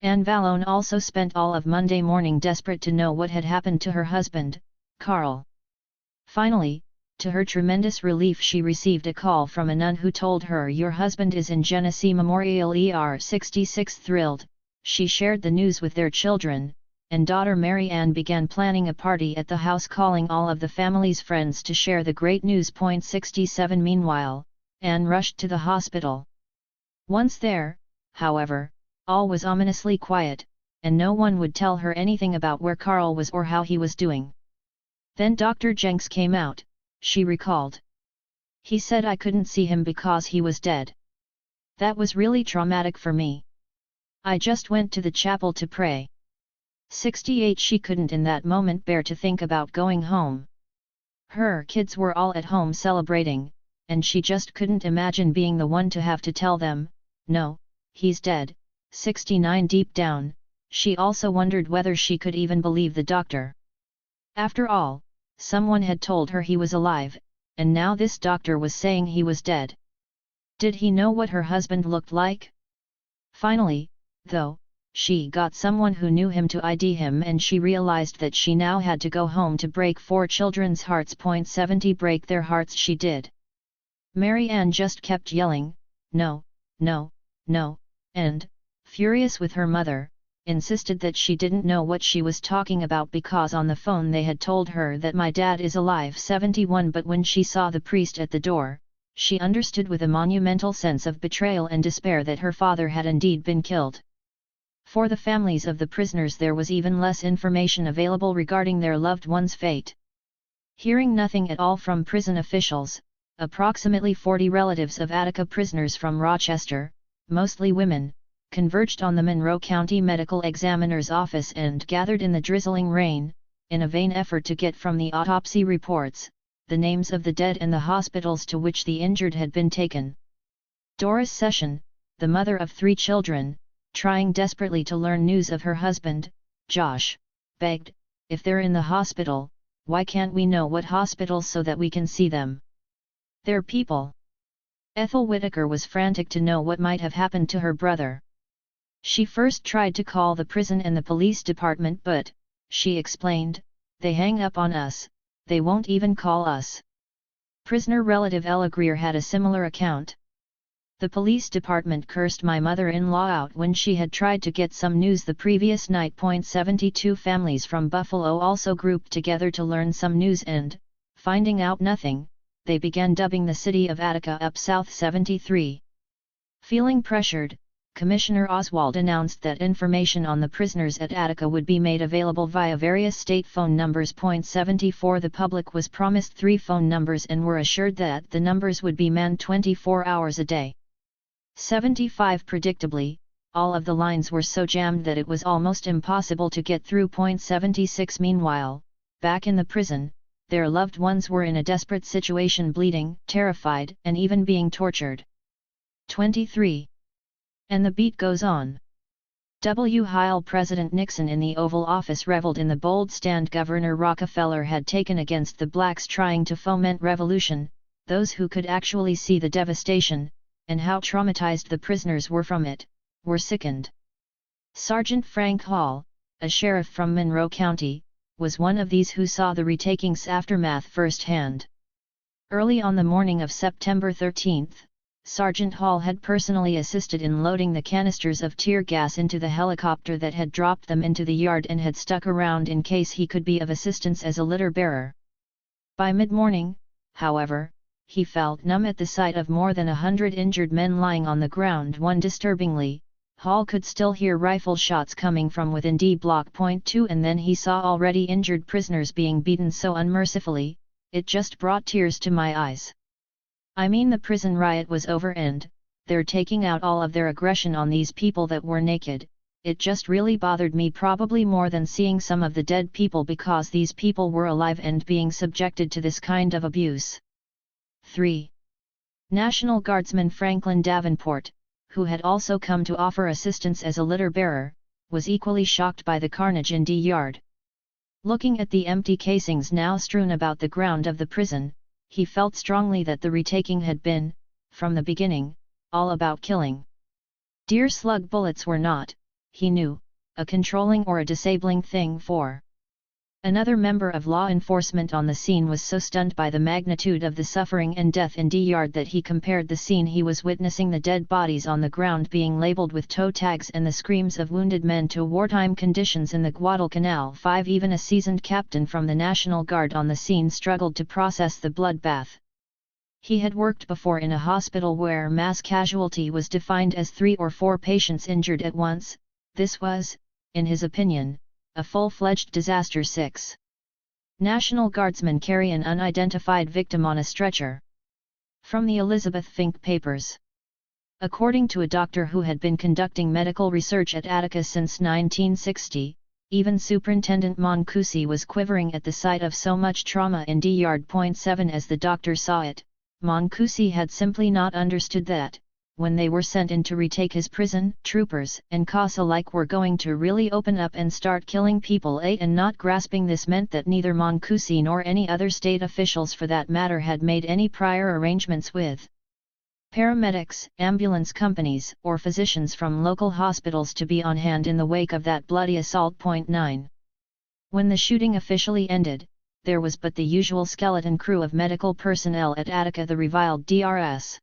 Anne Vallone also spent all of Monday morning desperate to know what had happened to her husband, Carl. Finally, to her tremendous relief, she received a call from a nun who told her, "Your husband is in Genesee Memorial ER." 66. Thrilled, she shared the news with their children, and daughter Mary Ann began planning a party at the house, calling all of the family's friends to share the great news. 67. Meanwhile, Anne rushed to the hospital. Once there, however, all was ominously quiet, and no one would tell her anything about where Carl was or how he was doing. Then Dr. Jenks came out, she recalled. He said I couldn't see him because he was dead. That was really traumatic for me. I just went to the chapel to pray. 68. She couldn't in that moment bear to think about going home. Her kids were all at home celebrating, and she just couldn't imagine being the one to have to tell them, "No, he's dead." 69. Deep down, she also wondered whether she could even believe the doctor. After all, someone had told her he was alive, and now this doctor was saying he was dead. Did he know what her husband looked like? Finally, though, she got someone who knew him to ID him, and she realized that she now had to go home to break 4 children's hearts. 70. Break their hearts she did. Mary Ann just kept yelling, "No, no, no," and, furious with her mother, insisted that she didn't know what she was talking about because on the phone they had told her that "my dad is alive." 71. But when she saw the priest at the door, she understood with a monumental sense of betrayal and despair that her father had indeed been killed. For the families of the prisoners there was even less information available regarding their loved one's fate. Hearing nothing at all from prison officials, approximately 40 relatives of Attica prisoners from Rochester, mostly women, converged on the Monroe County Medical Examiner's office and gathered in the drizzling rain, in a vain effort to get from the autopsy reports, the names of the dead and the hospitals to which the injured had been taken. Doris Session, the mother of 3 children, trying desperately to learn news of her husband, Josh, begged, "If they're in the hospital, why can't we know what hospitals so that we can see them? They're people." Ethel Whitaker was frantic to know what might have happened to her brother. She first tried to call the prison and the police department, but, she explained, "They hang up on us, they won't even call us." Prisoner relative Ella Greer had a similar account. "The police department cursed my mother-in-law out when she had tried to get some news the previous night." 72. Families from Buffalo also grouped together to learn some news and, finding out nothing, they began dubbing the city of Attica Up South. 73. Feeling pressured, Commissioner Oswald announced that information on the prisoners at Attica would be made available via various state phone numbers. 74. The public was promised 3 phone numbers and were assured that the numbers would be manned 24 hours a day. 75. Predictably, all of the lines were so jammed that it was almost impossible to get through. 76. Meanwhile, back in the prison, their loved ones were in a desperate situation, bleeding, terrified, and even being tortured. 23. And the beat goes on. W. Heil President Nixon in the Oval Office reveled in the bold stand Governor Rockefeller had taken against the blacks trying to foment revolution, those who could actually see the devastation, and how traumatized the prisoners were from it, were sickened. Sergeant Frank Hall, a sheriff from Monroe County, was one of these who saw the retaking's aftermath firsthand. Early on the morning of September 13, Sergeant Hall had personally assisted in loading the canisters of tear gas into the helicopter that had dropped them into the yard and had stuck around in case he could be of assistance as a litter bearer. By mid-morning, however, he felt numb at the sight of more than 100 injured men lying on the ground. Disturbingly, Hall could still hear rifle shots coming from within D Block. 2 And then he saw already injured prisoners being beaten so unmercifully, it just brought tears to my eyes. I mean, the prison riot was over and, they're taking out all of their aggression on these people that were naked. It just really bothered me, probably more than seeing some of the dead people, because these people were alive and being subjected to this kind of abuse. 3. National Guardsman Franklin Davenport, who had also come to offer assistance as a litter bearer, was equally shocked by the carnage in D Yard. Looking at the empty casings now strewn about the ground of the prison, he felt strongly that the retaking had been, from the beginning, all about killing. Deer slug bullets were not, he knew, a controlling or a disabling thing for. Another member of law enforcement on the scene was so stunned by the magnitude of the suffering and death in D Yard that he compared the scene he was witnessing, the dead bodies on the ground being labeled with toe tags and the screams of wounded men, to wartime conditions in the Guadalcanal 5. Even a seasoned captain from the National Guard on the scene struggled to process the bloodbath. He had worked before in a hospital where mass casualty was defined as 3 or 4 patients injured at once. This was, in his opinion, a full-fledged disaster. 6. National Guardsmen carry an unidentified victim on a stretcher. From the Elizabeth Fink Papers. According to a doctor who had been conducting medical research at Attica since 1960, even Superintendent Mancusi was quivering at the sight of so much trauma in D Yard. 7. As the doctor saw it, Mancusi had simply not understood that, when they were sent in to retake his prison, troopers and CAS alike were going to really open up and start killing people. 8. And not grasping this meant that neither Mancusi nor any other state officials for that matter had made any prior arrangements with paramedics, ambulance companies, or physicians from local hospitals to be on hand in the wake of that bloody assault. 9. When the shooting officially ended, there was but the usual skeleton crew of medical personnel at Attica, the reviled DRS.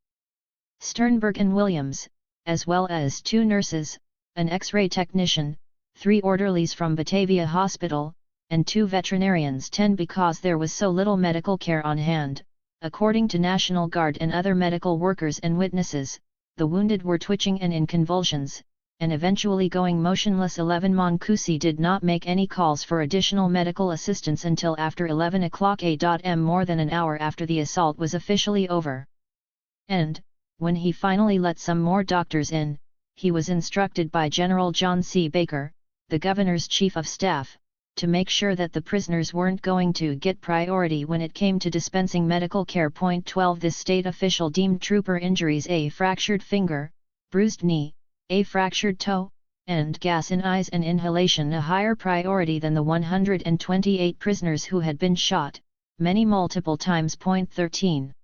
Sternberg and Williams, as well as 2 nurses, an X-ray technician, 3 orderlies from Batavia Hospital, and 2 veterinarians. 10. Because there was so little medical care on hand, according to National Guard and other medical workers and witnesses, the wounded were twitching and in convulsions, and eventually going motionless. 11. Mancusi did not make any calls for additional medical assistance until after 11 o'clock a.m., more than an hour after the assault was officially over. And, when he finally let some more doctors in, he was instructed by General John C. Baker, the governor's chief of staff, to make sure that the prisoners weren't going to get priority when it came to dispensing medical care. 12. This state official deemed trooper injuries, a fractured finger, bruised knee, a fractured toe, and gas in eyes and inhalation, a higher priority than the 128 prisoners who had been shot, many multiple times. 13.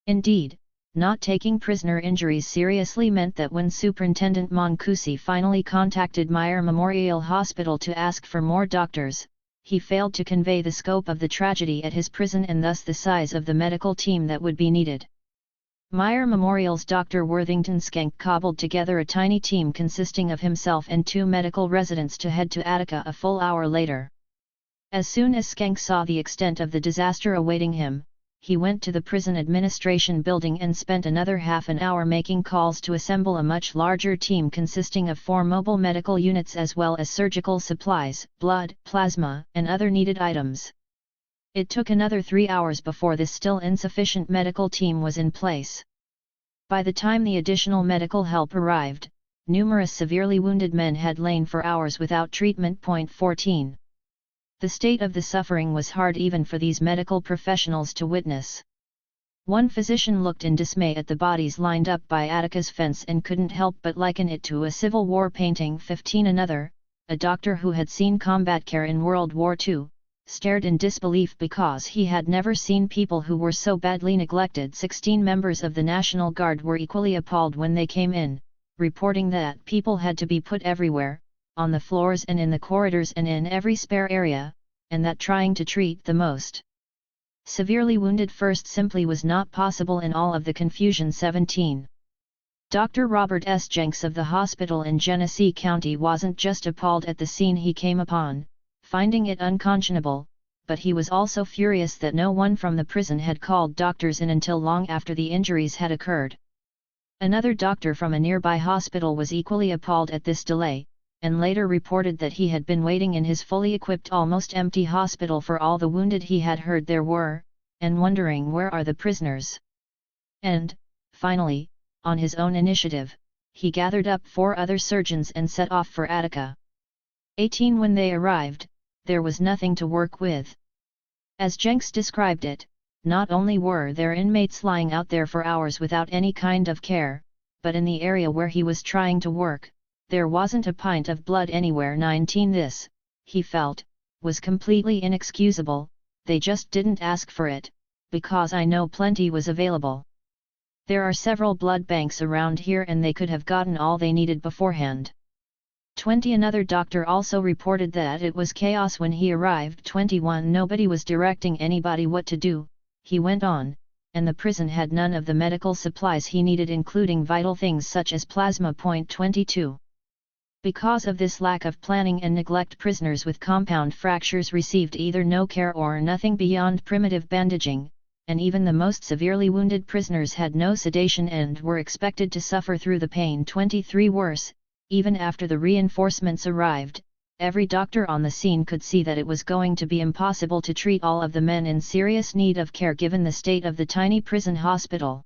Indeed, not taking prisoner injuries seriously meant that when Superintendent Mancusi finally contacted Meyer Memorial Hospital to ask for more doctors, he failed to convey the scope of the tragedy at his prison and thus the size of the medical team that would be needed. Meyer Memorial's Dr. Worthington Schenck cobbled together a tiny team consisting of himself and 2 medical residents to head to Attica a full hour later. As soon as Schenck saw the extent of the disaster awaiting him, he went to the prison administration building and spent another half an hour making calls to assemble a much larger team consisting of 4 mobile medical units as well as surgical supplies, blood, plasma, and other needed items. It took another 3 hours before this still insufficient medical team was in place. By the time the additional medical help arrived, numerous severely wounded men had lain for hours without treatment. 14. The state of the suffering was hard even for these medical professionals to witness. One physician looked in dismay at the bodies lined up by Attica's fence and couldn't help but liken it to a Civil War painting. 15. Another, a doctor who had seen combat care in World War II, stared in disbelief because he had never seen people who were so badly neglected. 16. Members of the National Guard were equally appalled when they came in, reporting that people had to be put everywhere, on the floors and in the corridors and in every spare area, and that trying to treat the most severely wounded first simply was not possible in all of the confusion. 17. Dr. Robert S. Jenks of the hospital in Genesee County wasn't just appalled at the scene he came upon, finding it unconscionable, but he was also furious that no one from the prison had called doctors in until long after the injuries had occurred. Another doctor from a nearby hospital was equally appalled at this delay, and later reported that he had been waiting in his fully equipped almost empty hospital for all the wounded he had heard there were, and wondering where are the prisoners. And, finally, on his own initiative, he gathered up 4 other surgeons and set off for Attica. 18 When they arrived, there was nothing to work with. As Jenks described it, not only were there inmates lying out there for hours without any kind of care, but in the area where he was trying to work, there wasn't a pint of blood anywhere. 19 This, he felt, was completely inexcusable. They just didn't ask for it, because I know plenty was available. There are several blood banks around here and they could have gotten all they needed beforehand. 20 Another doctor also reported that it was chaos when he arrived. 21 Nobody was directing anybody what to do, he went on, and the prison had none of the medical supplies he needed, including vital things such as plasma. 22 Because of this lack of planning and neglect, prisoners with compound fractures received either no care or nothing beyond primitive bandaging, and even the most severely wounded prisoners had no sedation and were expected to suffer through the pain. 23 Worse, even after the reinforcements arrived, every doctor on the scene could see that it was going to be impossible to treat all of the men in serious need of care given the state of the tiny prison hospital.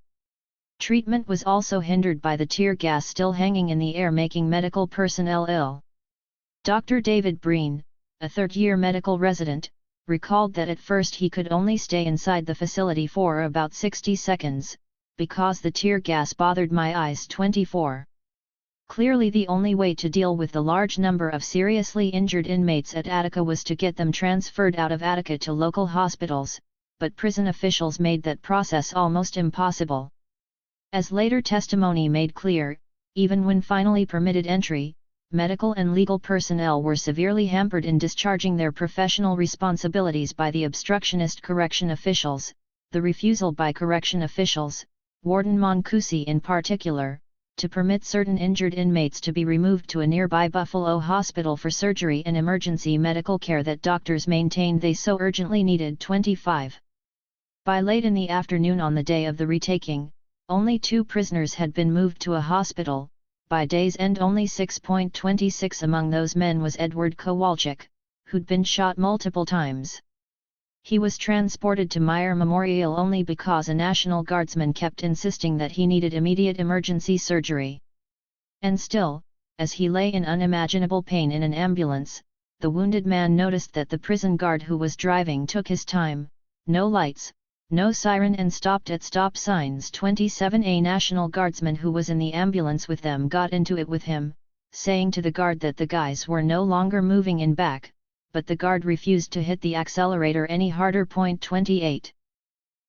Treatment was also hindered by the tear gas still hanging in the air, making medical personnel ill. Dr. David Breen, a third-year medical resident, recalled that at first he could only stay inside the facility for about 60 seconds, because the tear gas bothered my eyes. 24 Clearly the only way to deal with the large number of seriously injured inmates at Attica was to get them transferred out of Attica to local hospitals, but prison officials made that process almost impossible. As later testimony made clear, even when finally permitted entry, medical and legal personnel were severely hampered in discharging their professional responsibilities by the obstructionist correction officials, the refusal by correction officials, Warden Moncusi in particular, to permit certain injured inmates to be removed to a nearby Buffalo hospital for surgery and emergency medical care that doctors maintained they so urgently needed. 25 By late in the afternoon on the day of the retaking, only 2 prisoners had been moved to a hospital. By day's end only 6.26 among those men was Edward Kowalczyk, who'd been shot multiple times. He was transported to Meyer Memorial only because a National Guardsman kept insisting that he needed immediate emergency surgery. And still, as he lay in unimaginable pain in an ambulance, the wounded man noticed that the prison guard who was driving took his time, no lights, no siren, and stopped at stop signs. 27 A National Guardsman who was in the ambulance with them got into it with him, saying to the guard that the guys were no longer moving in back, but the guard refused to hit the accelerator any harder. 28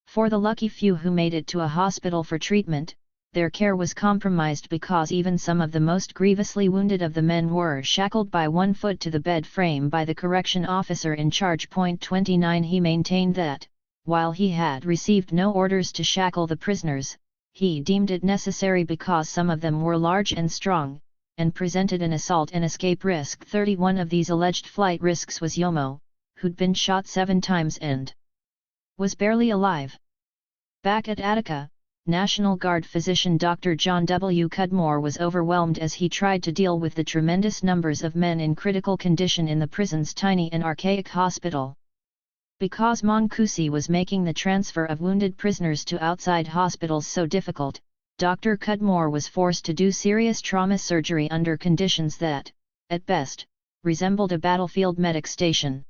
For the lucky few who made it to a hospital for treatment, their care was compromised because even some of the most grievously wounded of the men were shackled by one foot to the bed frame by the correction officer in charge. 29 He maintained that, while he had received no orders to shackle the prisoners, he deemed it necessary because some of them were large and strong, and presented an assault and escape risk. 31 of these alleged flight risks was Yomo, who'd been shot 7 times and was barely alive. Back at Attica, National Guard physician Dr. John W. Cudmore was overwhelmed as he tried to deal with the tremendous numbers of men in critical condition in the prison's tiny and archaic hospital. Because Moncusi was making the transfer of wounded prisoners to outside hospitals so difficult, Dr. Cudmore was forced to do serious trauma surgery under conditions that, at best, resembled a battlefield medic station.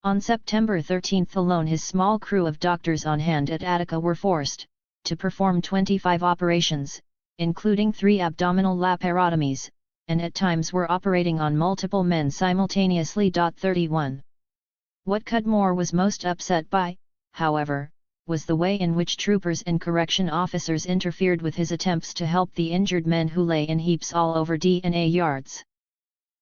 On September 13 alone his small crew of doctors on hand at Attica were forced to perform 25 operations, including 3 abdominal laparotomies, and at times were operating on multiple men simultaneously. 31 What Cudmore was most upset by, however, was the way in which troopers and correction officers interfered with his attempts to help the injured men who lay in heaps all over DNA yards.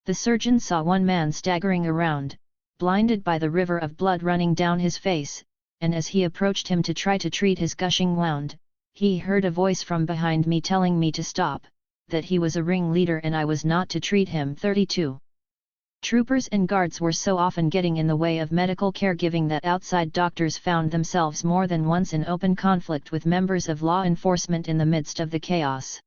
The surgeon saw one man staggering around, blinded by the river of blood running down his face, and as he approached him to try to treat his gushing wound, he heard a voice from behind me telling me to stop, that he was a ringleader and I was not to treat him. 32 Troopers and guards were so often getting in the way of medical caregiving that outside doctors found themselves more than once in open conflict with members of law enforcement in the midst of the chaos.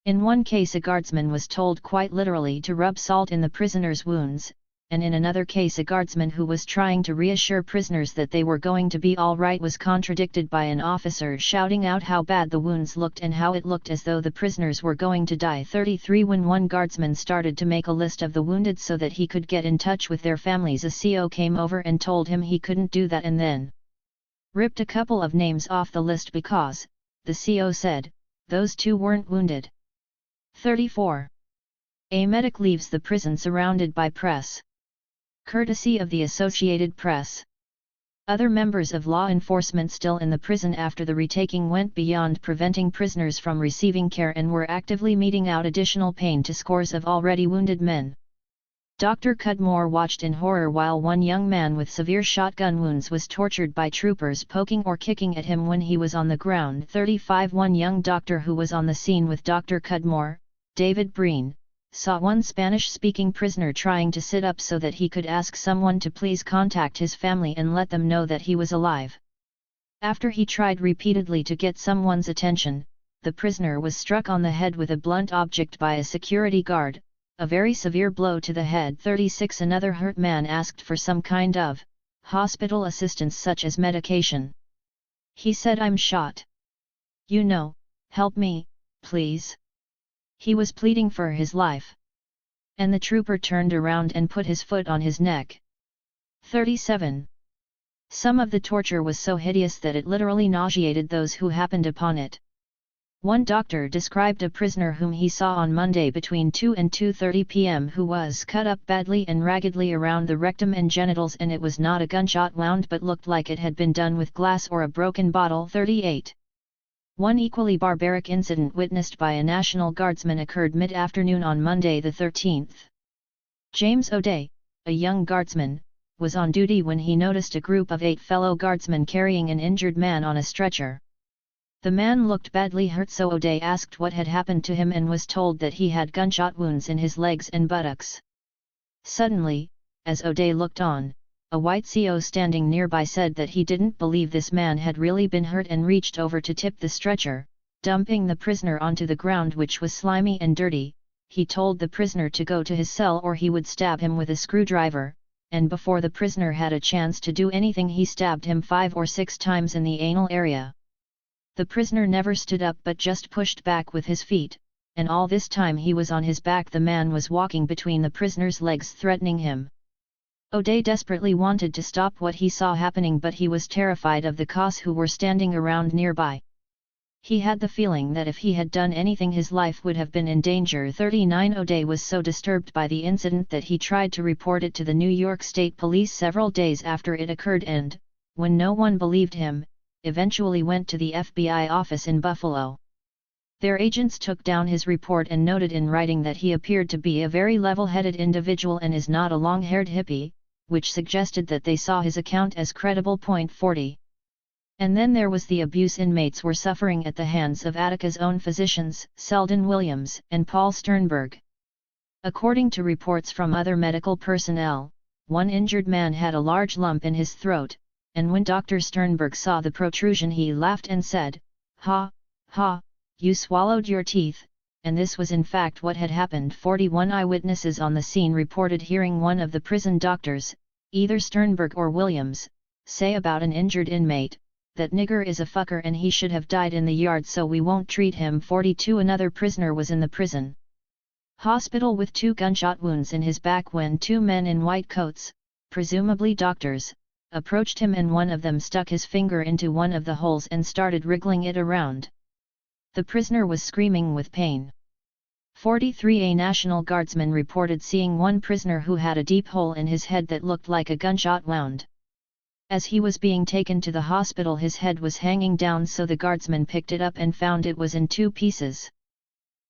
In one case a guardsman was told quite literally to rub salt in the prisoner's wounds, and in another case a guardsman who was trying to reassure prisoners that they were going to be all right was contradicted by an officer shouting out how bad the wounds looked and how it looked as though the prisoners were going to die. 33 When one guardsman started to make a list of the wounded so that he could get in touch with their families, a CO came over and told him he couldn't do that and then ripped a couple of names off the list because, the CO said, those two weren't wounded. 34. A medic leaves the prison surrounded by press. Courtesy of the Associated Press. Other members of law enforcement still in the prison after the retaking went beyond preventing prisoners from receiving care and were actively meting out additional pain to scores of already wounded men. Dr. Cudmore watched in horror while one young man with severe shotgun wounds was tortured by troopers poking or kicking at him when he was on the ground. 35 One young doctor who was on the scene with Dr. Cudmore, David Breen, saw one Spanish-speaking prisoner trying to sit up so that he could ask someone to please contact his family and let them know that he was alive. After he tried repeatedly to get someone's attention, the prisoner was struck on the head with a blunt object by a security guard, a very severe blow to the head. 36 Another hurt man asked for some kind of hospital assistance such as medication. He said, "I'm shot. You know, help me, please." He was pleading for his life. And the trooper turned around and put his foot on his neck. 37. Some of the torture was so hideous that it literally nauseated those who happened upon it. One doctor described a prisoner whom he saw on Monday between 2 and 2:30 p.m. who was cut up badly and raggedly around the rectum and genitals, and it was not a gunshot wound but looked like it had been done with glass or a broken bottle. 38. One equally barbaric incident witnessed by a National Guardsman occurred mid-afternoon on Monday the 13th. James O'Day, a young guardsman, was on duty when he noticed a group of 8 fellow guardsmen carrying an injured man on a stretcher. The man looked badly hurt, so O'Day asked what had happened to him and was told that he had gunshot wounds in his legs and buttocks. Suddenly, as O'Day looked on, a white CO standing nearby said that he didn't believe this man had really been hurt and reached over to tip the stretcher, dumping the prisoner onto the ground, which was slimy and dirty. He told the prisoner to go to his cell or he would stab him with a screwdriver, and before the prisoner had a chance to do anything he stabbed him 5 or 6 times in the anal area. The prisoner never stood up but just pushed back with his feet, and all this time he was on his back. The man was walking between the prisoner's legs, threatening him. O'Day desperately wanted to stop what he saw happening, but he was terrified of the cops who were standing around nearby. He had the feeling that if he had done anything his life would have been in danger. 39 O'Day was so disturbed by the incident that he tried to report it to the New York State Police several days after it occurred and, when no one believed him, eventually went to the FBI office in Buffalo. Their agents took down his report and noted in writing that he appeared to be a very level-headed individual and is not a long-haired hippie, which suggested that they saw his account as credible. 40. And then there was the abuse inmates were suffering at the hands of Attica's own physicians, Selden Williams and Paul Sternberg. According to reports from other medical personnel, one injured man had a large lump in his throat, and when Dr. Sternberg saw the protrusion he laughed and said, "Ha, ha, you swallowed your teeth," and this was in fact what had happened. 41 Eyewitnesses on the scene reported hearing one of the prison doctors, either Sternberg or Williams, say about an injured inmate, "That nigger is a fucker and he should have died in the yard, so we won't treat him." 42 Another prisoner was in the prison hospital with 2 gunshot wounds in his back when 2 men in white coats, presumably doctors, approached him and one of them stuck his finger into one of the holes and started wriggling it around. The prisoner was screaming with pain. 43 A National Guardsman reported seeing one prisoner who had a deep hole in his head that looked like a gunshot wound. As he was being taken to the hospital his head was hanging down, so the guardsman picked it up and found it was in 2 pieces.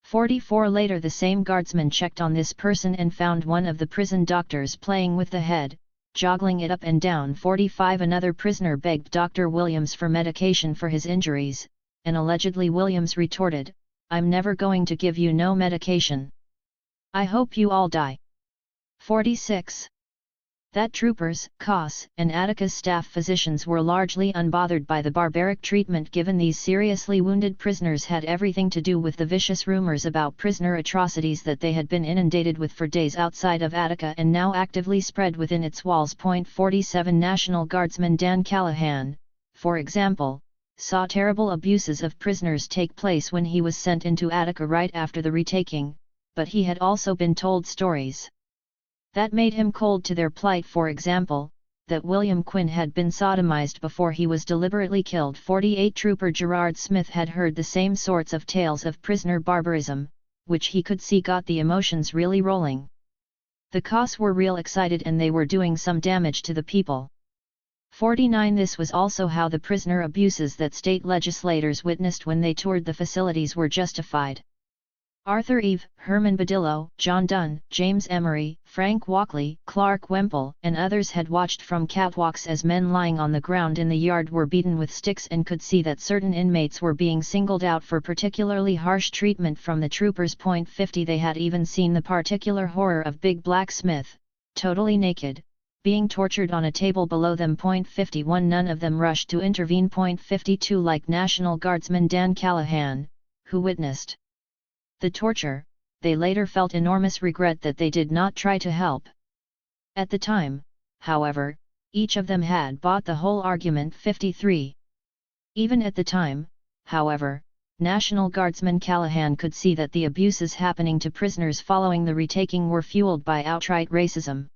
44 Later the same guardsman checked on this person and found one of the prison doctors playing with the head, joggling it up and down. 45 Another prisoner begged Dr. Williams for medication for his injuries, and allegedly Williams retorted, "I'm never going to give you no medication. I hope you all die." 46. That troopers, COS, and Attica's staff physicians were largely unbothered by the barbaric treatment given these seriously wounded prisoners had everything to do with the vicious rumors about prisoner atrocities that they had been inundated with for days outside of Attica and now actively spread within its walls. 47 National Guardsman Dan Callahan, for example, saw terrible abuses of prisoners take place when he was sent into Attica right after the retaking, but he had also been told stories that made him cold to their plight. For example, that William Quinn had been sodomized before he was deliberately killed. 48 Trooper Gerard Smith had heard the same sorts of tales of prisoner barbarism, which he could see got the emotions really rolling. The COS were real excited and they were doing some damage to the people. 49 This was also how the prisoner abuses that state legislators witnessed when they toured the facilities were justified. Arthur Eve, Herman Badillo, John Dunn, James Emery, Frank Walkley, Clark Wemple, and others had watched from catwalks as men lying on the ground in the yard were beaten with sticks and could see that certain inmates were being singled out for particularly harsh treatment from the troopers. 50 They had even seen the particular horror of Big Black Smith, totally naked, being tortured on a table below them. 51 None of them rushed to intervene. 52 Like National Guardsman Dan Callahan, who witnessed the torture, they later felt enormous regret that they did not try to help. At the time, however, each of them had bought the whole argument. 53. Even at the time, however, National Guardsman Callahan could see that the abuses happening to prisoners following the retaking were fueled by outright racism.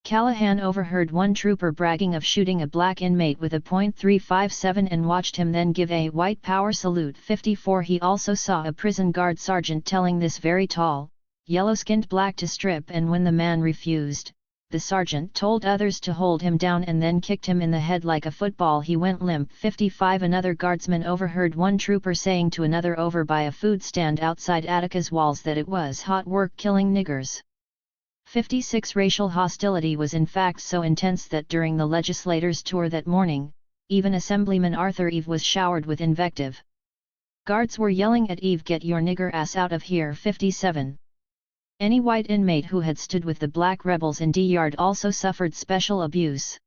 Callahan overheard one trooper bragging of shooting a black inmate with a .357 and watched him then give a white power salute. 54 He also saw a prison guard sergeant telling this very tall, yellow-skinned black to strip, and when the man refused, the sergeant told others to hold him down and then kicked him in the head like a football. He went limp. 55 Another guardsman overheard one trooper saying to another over by a food stand outside Attica's walls that it was hot work killing niggers. 56 Racial hostility was in fact so intense that during the legislators' tour that morning, even Assemblyman Arthur Eve was showered with invective. Guards were yelling at Eve, "Get your nigger ass out of here." 57 Any white inmate who had stood with the black rebels in D-Yard also suffered special abuse.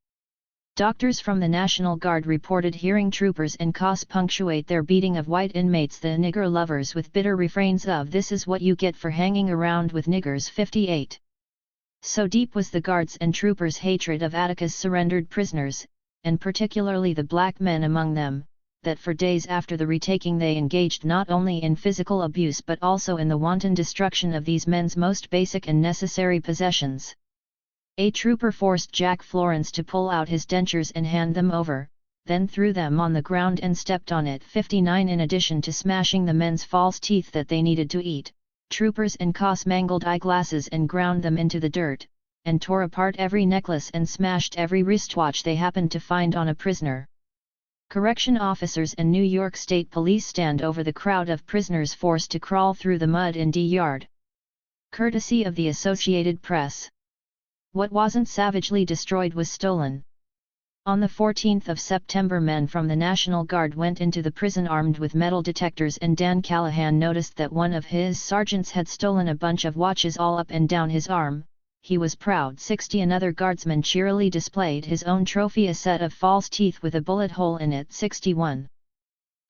Doctors from the National Guard reported hearing troopers and COS punctuate their beating of white inmates, the nigger lovers, with bitter refrains of "This is what you get for hanging around with niggers." 58 So deep was the guards' and troopers' hatred of Attica's surrendered prisoners, and particularly the black men among them, that for days after the retaking they engaged not only in physical abuse but also in the wanton destruction of these men's most basic and necessary possessions. A trooper forced Jack Florence to pull out his dentures and hand them over, then threw them on the ground and stepped on it. 59 In addition to smashing the men's false teeth that they needed to eat, troopers and COS mangled eyeglasses and ground them into the dirt, and tore apart every necklace and smashed every wristwatch they happened to find on a prisoner. Correction officers and New York State Police stand over the crowd of prisoners forced to crawl through the mud in D-Yard. Courtesy of the Associated Press. What wasn't savagely destroyed was stolen. On the 14th of September, men from the National Guard went into the prison armed with metal detectors, and Dan Callahan noticed that one of his sergeants had stolen a bunch of watches all up and down his arm. He was proud. 60 Another guardsman cheerily displayed his own trophy, a set of false teeth with a bullet hole in it. 61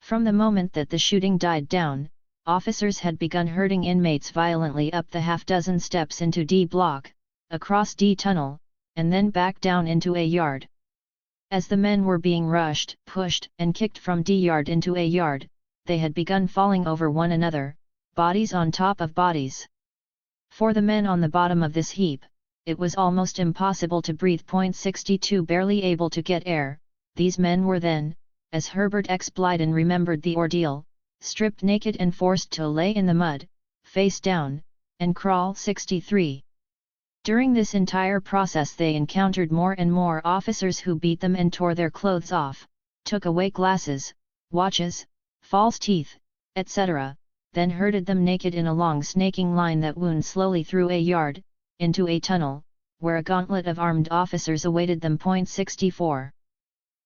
From the moment that the shooting died down, officers had begun herding inmates violently up the half-dozen steps into D Block, across D Tunnel, and then back down into A Yard. As the men were being rushed, pushed, and kicked from D-Yard into A Yard, they had begun falling over one another, bodies on top of bodies. For the men on the bottom of this heap, it was almost impossible to breathe. 62 Barely able to get air, these men were then, as Herbert X. Blyden remembered the ordeal, stripped naked and forced to lay in the mud, face down, and crawl. 63 During this entire process they encountered more and more officers who beat them and tore their clothes off, took away glasses, watches, false teeth, etc., then herded them naked in a long snaking line that wound slowly through A Yard, into a tunnel, where a gauntlet of armed officers awaited them. 64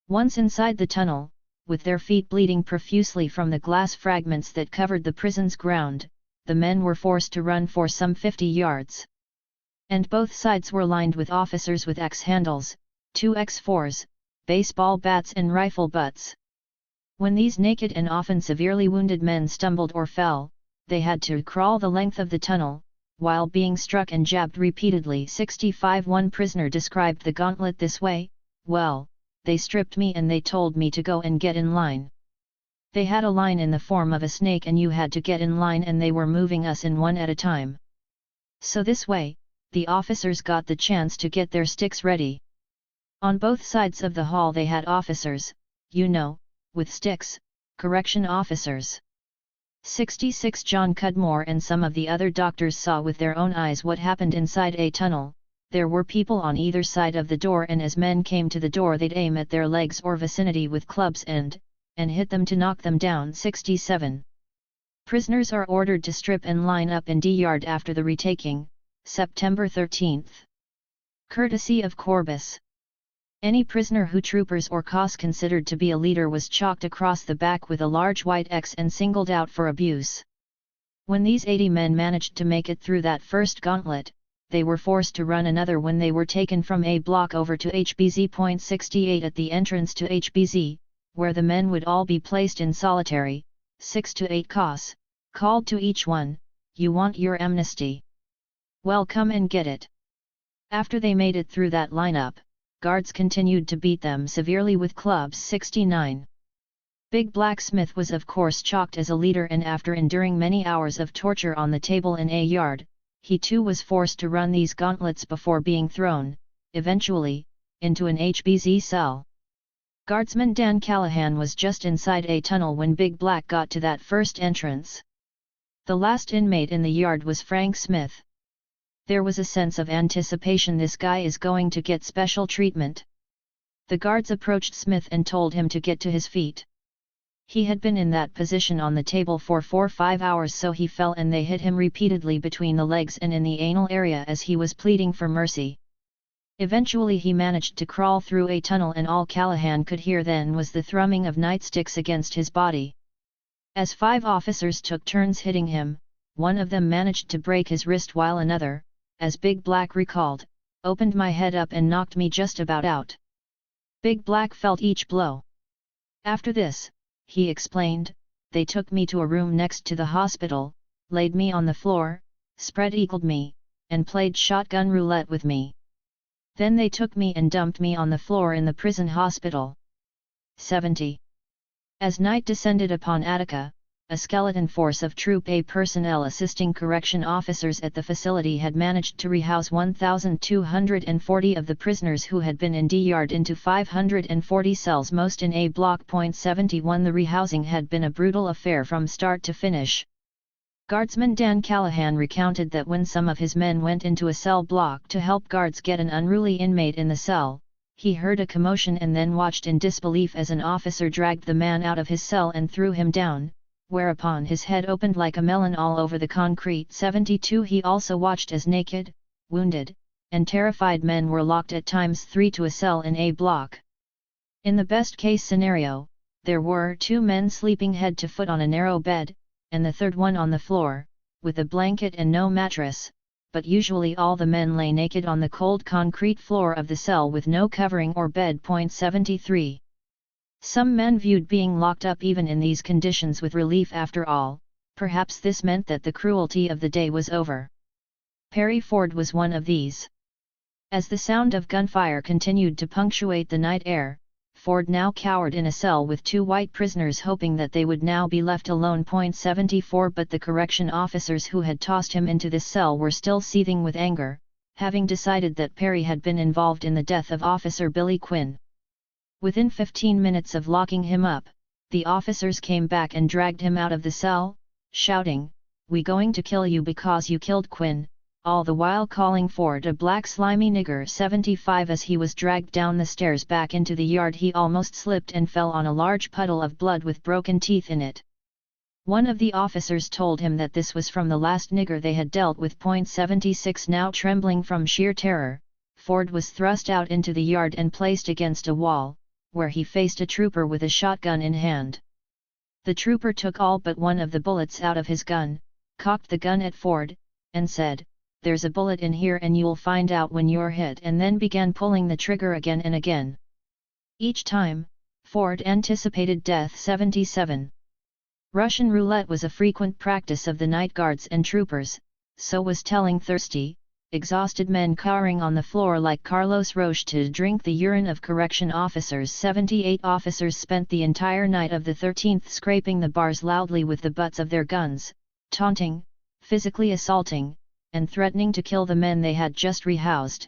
Once inside the tunnel, with their feet bleeding profusely from the glass fragments that covered the prison's ground, the men were forced to run for some 50 yards. And both sides were lined with officers with axe handles, 2x4s, baseball bats and rifle butts. When these naked and often severely wounded men stumbled or fell, they had to crawl the length of the tunnel, while being struck and jabbed repeatedly. 65 One prisoner described the gauntlet this way: "Well, they stripped me and they told me to go and get in line. They had a line in the form of a snake and you had to get in line and they were moving us in one at a time. So this way, the officers got the chance to get their sticks ready. On both sides of the hall they had officers, you know, with sticks, correction officers." 66 John Cudmore and some of the other doctors saw with their own eyes what happened inside a tunnel. There were people on either side of the door, and as men came to the door they'd aim at their legs or vicinity with clubs and hit them to knock them down. 67. Prisoners are ordered to strip and line up in D-yard after the retaking, September 13. Courtesy of Corbus. Any prisoner who troopers or COS considered to be a leader was chalked across the back with a large white X and singled out for abuse. When these 80 men managed to make it through that first gauntlet, they were forced to run another when they were taken from A block over to HBZ.68 at the entrance to HBZ, where the men would all be placed in solitary, 6 to 8 COS, called to each one, "You want your amnesty? Well, come and get it." After they made it through that lineup, guards continued to beat them severely with clubs. 69. Big Black Smith was of course chalked as a leader, and after enduring many hours of torture on the table in a yard, he too was forced to run these gauntlets before being thrown, eventually, into an HBZ cell. Guardsman Dan Callahan was just inside a tunnel when Big Black got to that first entrance. The last inmate in the yard was Frank Smith. There was a sense of anticipation. This guy is going to get special treatment. The guards approached Smith and told him to get to his feet. He had been in that position on the table for 4 or 5 hours, so he fell and they hit him repeatedly between the legs and in the anal area as he was pleading for mercy. Eventually he managed to crawl through a tunnel, and all Callahan could hear then was the thrumming of nightsticks against his body. As 5 officers took turns hitting him, one of them managed to break his wrist while another, as Big Black recalled, opened my head up and knocked me just about out. Big Black felt each blow. After this, he explained, they took me to a room next to the hospital, laid me on the floor, spread-eagled me, and played shotgun roulette with me. Then they took me and dumped me on the floor in the prison hospital. 70. As night descended upon Attica, a skeleton force of Troop A personnel assisting correction officers at the facility had managed to rehouse 1,240 of the prisoners who had been in D-yard into 540 cells, most in A block. 71. The rehousing had been a brutal affair from start to finish. Guardsman Dan Callahan recounted that when some of his men went into a cell block to help guards get an unruly inmate in the cell, he heard a commotion and then watched in disbelief as an officer dragged the man out of his cell and threw him down, whereupon his head opened like a melon all over the concrete. 72. He also watched as naked, wounded, and terrified men were locked at times 3 to a cell in A block. In the best case scenario, there were 2 men sleeping head to foot on a narrow bed, and the third one on the floor, with a blanket and no mattress, but usually all the men lay naked on the cold concrete floor of the cell with no covering or bed. 73. Some men viewed being locked up even in these conditions with relief. After all, perhaps this meant that the cruelty of the day was over. Perry Ford was one of these. As the sound of gunfire continued to punctuate the night air, Ford now cowered in a cell with 2 white prisoners, hoping that they would now be left alone. 74. But the correction officers who had tossed him into this cell were still seething with anger, having decided that Perry had been involved in the death of Officer Billy Quinn. Within 15 minutes of locking him up, the officers came back and dragged him out of the cell, shouting, "We going to kill you because you killed Quinn," all the while calling Ford a black slimy nigger. 75. As he was dragged down the stairs back into the yard, he almost slipped and fell on a large puddle of blood with broken teeth in it. One of the officers told him that this was from the last nigger they had dealt with. 76. Now trembling from sheer terror, Ford was thrust out into the yard and placed against a wall, where he faced a trooper with a shotgun in hand. The trooper took all but one of the bullets out of his gun, cocked the gun at Ford, and said, "There's a bullet in here and you'll find out when you're hit," and then began pulling the trigger again and again. Each time, Ford anticipated death. 77. Russian roulette was a frequent practice of the night guards and troopers, so was telling thirsty, exhausted men cowering on the floor like Carlos Roche to drink the urine of correction officers. 78 officers spent the entire night of the 13th scraping the bars loudly with the butts of their guns, taunting, physically assaulting, and threatening to kill the men they had just rehoused.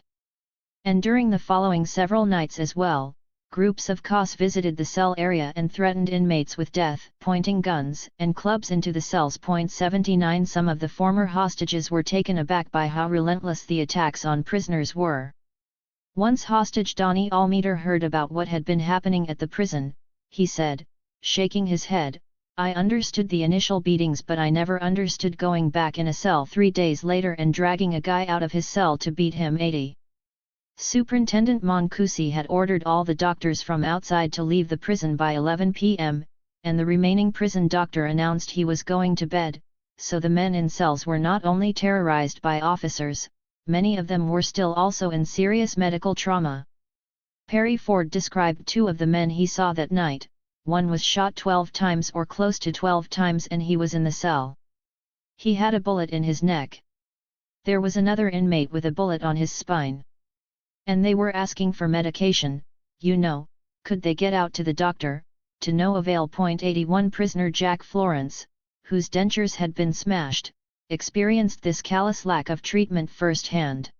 And during the following several nights as well, groups of COS visited the cell area and threatened inmates with death, pointing guns and clubs into the cells. 79 Some of the former hostages were taken aback by how relentless the attacks on prisoners were. Once hostage Donnie Almeter heard about what had been happening at the prison. He said, shaking his head, "I understood the initial beatings, but I never understood going back in a cell 3 days later and dragging a guy out of his cell to beat him." 80. Superintendent Mancusi had ordered all the doctors from outside to leave the prison by 11 p.m., and the remaining prison doctor announced he was going to bed, so the men in cells were not only terrorized by officers, many of them were still also in serious medical trauma. Perry Ford described 2 of the men he saw that night. One was shot 12 times or close to 12 times and he was in the cell. He had a bullet in his neck. There was another inmate with a bullet on his spine. And they were asking for medication, could they get out to the doctor, to no avail. 81 Prisoner Jack Florence, whose dentures had been smashed, experienced this callous lack of treatment firsthand.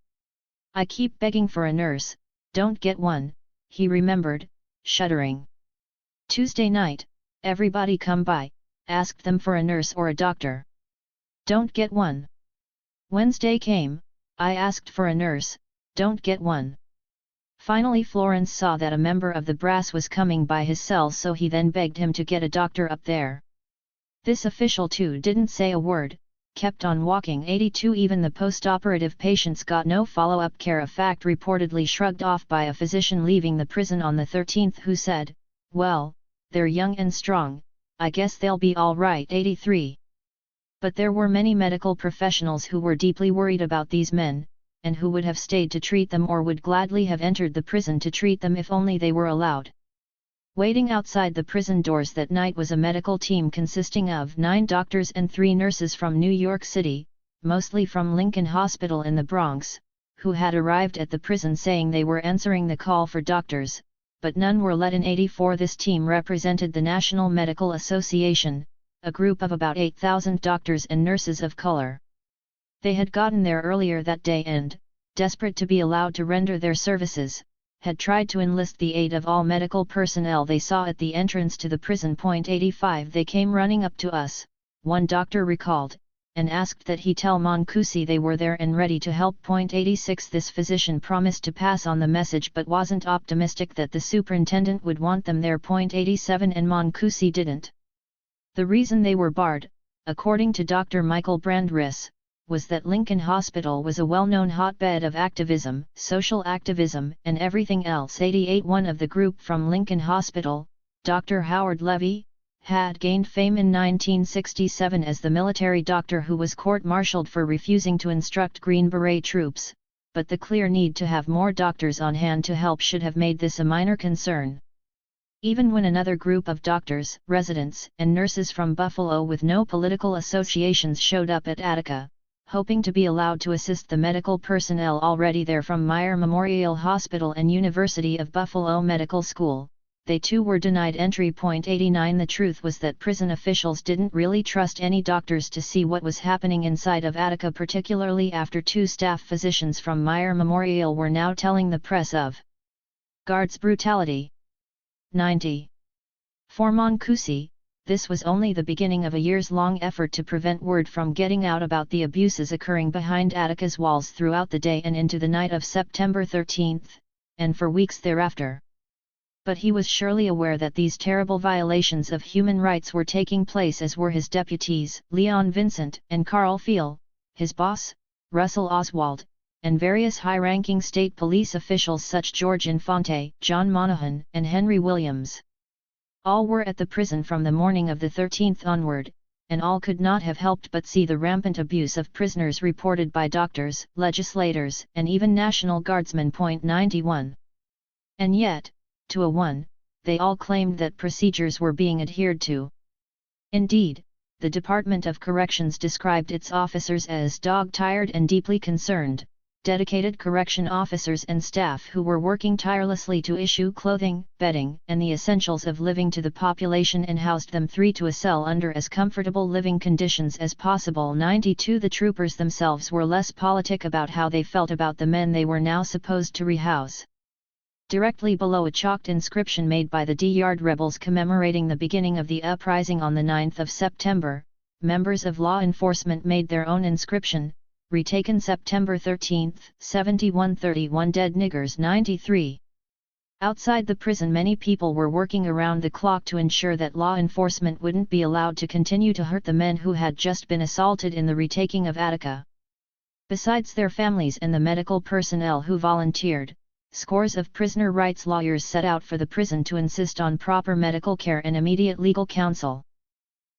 "I keep begging for a nurse, don't get one," he remembered, shuddering. "Tuesday night, everybody come by, asked them for a nurse or a doctor. Don't get one. Wednesday came, I asked for a nurse, don't get one." Finally Florence saw that a member of the brass was coming by his cell, so he then begged him to get a doctor up there. This official too didn't say a word, kept on walking. 82 Even the post-operative patients got no follow-up care, a fact reportedly shrugged off by a physician leaving the prison on the 13th who said, "Well, they're young and strong, I guess they'll be all right." 83. But there were many medical professionals who were deeply worried about these men, and who would have stayed to treat them or would gladly have entered the prison to treat them if only they were allowed. Waiting outside the prison doors that night was a medical team consisting of 9 doctors and 3 nurses from New York City, mostly from Lincoln Hospital in the Bronx, who had arrived at the prison saying they were answering the call for doctors, but none were let in. 84 This team represented the National Medical Association, a group of about 8,000 doctors and nurses of color. They had gotten there earlier that day and, desperate to be allowed to render their services, had tried to enlist the aid of all medical personnel they saw at the entrance to the prison. 85 They came running up to us, one doctor recalled, and asked that he tell Mancusi they were there and ready to help. 86 This physician promised to pass on the message but wasn't optimistic that the superintendent would want them there. 87 And Mancusi didn't. The reason they were barred, according to Dr. Michael Brandris, was that Lincoln Hospital was a well-known hotbed of activism, social activism, and everything else. 88 One of the group from Lincoln Hospital, Dr. Howard Levy, had gained fame in 1967 as the military doctor who was court-martialed for refusing to instruct Green Beret troops, but the clear need to have more doctors on hand to help should have made this a minor concern. Even when another group of doctors, residents, and nurses from Buffalo with no political associations showed up at Attica, hoping to be allowed to assist the medical personnel already there from Meyer Memorial Hospital and University of Buffalo Medical School, they too were denied entry. 89 The truth was that prison officials didn't really trust any doctors to see what was happening inside of Attica, particularly after 2 staff physicians from Meyer Memorial were now telling the press of guards' brutality. 90. For Mancusi, this was only the beginning of a years-long effort to prevent word from getting out about the abuses occurring behind Attica's walls throughout the day and into the night of September 13, and for weeks thereafter. But he was surely aware that these terrible violations of human rights were taking place, as were his deputies, Leon Vincent and Carl Fiel, his boss, Russell Oswald, and various high-ranking state police officials such George Infante, John Monahan, and Henry Williams. All were at the prison from the morning of the 13th onward, and all could not have helped but see the rampant abuse of prisoners reported by doctors, legislators, and even National Guardsmen. 91. And yet, to a one, they all claimed that procedures were being adhered to. Indeed, the Department of Corrections described its officers as dog-tired and deeply concerned, dedicated correction officers and staff who were working tirelessly to issue clothing, bedding, and the essentials of living to the population and housed them three to a cell under as comfortable living conditions as possible. 92. The troopers themselves were less politic about how they felt about the men they were now supposed to rehouse. Directly below a chalked inscription made by the D-Yard rebels commemorating the beginning of the uprising on the 9th of September, members of law enforcement made their own inscription, retaken September 13, 7131 dead niggers. 93. Outside the prison many people were working around the clock to ensure that law enforcement wouldn't be allowed to continue to hurt the men who had just been assaulted in the retaking of Attica. Besides their families and the medical personnel who volunteered, scores of prisoner rights lawyers set out for the prison to insist on proper medical care and immediate legal counsel.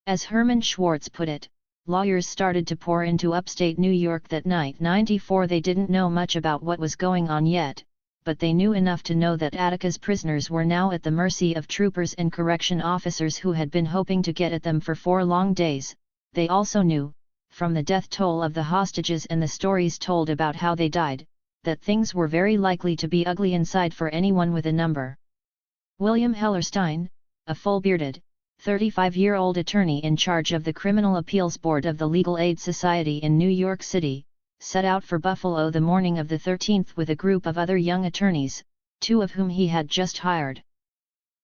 As Herman Schwartz put it, lawyers started to pour into upstate New York that night. 94. They didn't know much about what was going on yet, but they knew enough to know that Attica's prisoners were now at the mercy of troopers and correction officers who had been hoping to get at them for 4 long days. They also knew, from the death toll of the hostages and the stories told about how they died, that things were very likely to be ugly inside for anyone with a number. William Hellerstein, a full-bearded, 35-year-old attorney in charge of the Criminal Appeals Board of the Legal Aid Society in New York City, set out for Buffalo the morning of the 13th with a group of other young attorneys, 2 of whom he had just hired.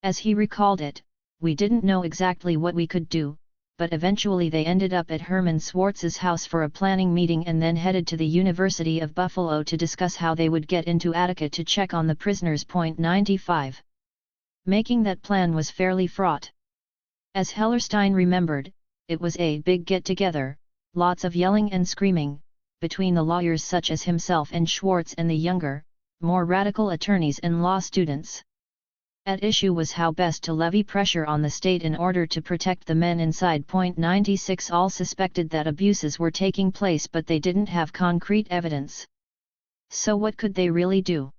As he recalled it, "We didn't know exactly what we could do, but eventually they ended up at Herman Schwartz's house for a planning meeting and then headed to the University of Buffalo to discuss how they would get into Attica to check on the prisoners." 95. Making that plan was fairly fraught. As Hellerstein remembered, it was a big get-together, lots of yelling and screaming, between the lawyers such as himself and Schwartz and the younger, more radical attorneys and law students. At issue was how best to levy pressure on the state in order to protect the men inside. 96. All suspected that abuses were taking place but they didn't have concrete evidence. So what could they really do?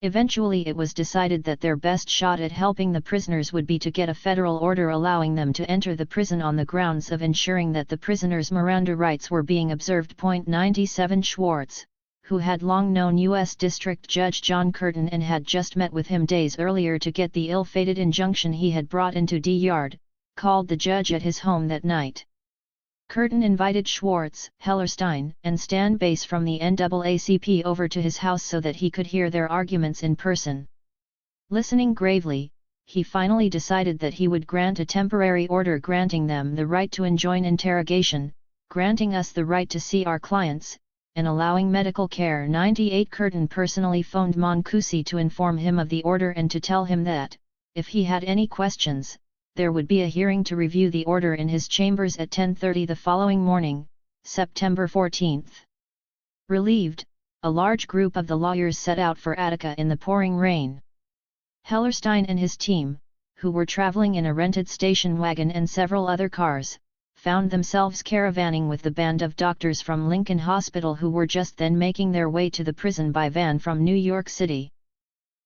Eventually it was decided that their best shot at helping the prisoners would be to get a federal order allowing them to enter the prison on the grounds of ensuring that the prisoners' Miranda rights were being observed. 97. Schwartz, who had long known U.S. District Judge John Curtin and had just met with him days earlier to get the ill-fated injunction he had brought into D-Yard, called the judge at his home that night. Curtin invited Schwartz, Hellerstein, and Stan Bass from the NAACP over to his house so that he could hear their arguments in person. Listening gravely, he finally decided that he would grant a temporary order granting them the right to enjoin interrogation, granting us the right to see our clients, and allowing medical care. 98. Curtin personally phoned Mancusi to inform him of the order and to tell him that, if he had any questions, there would be a hearing to review the order in his chambers at 10:30 the following morning, September 14. Relieved, a large group of the lawyers set out for Attica in the pouring rain. Hellerstein and his team, who were traveling in a rented station wagon and several other cars, found themselves caravanning with the band of doctors from Lincoln Hospital who were just then making their way to the prison by van from New York City.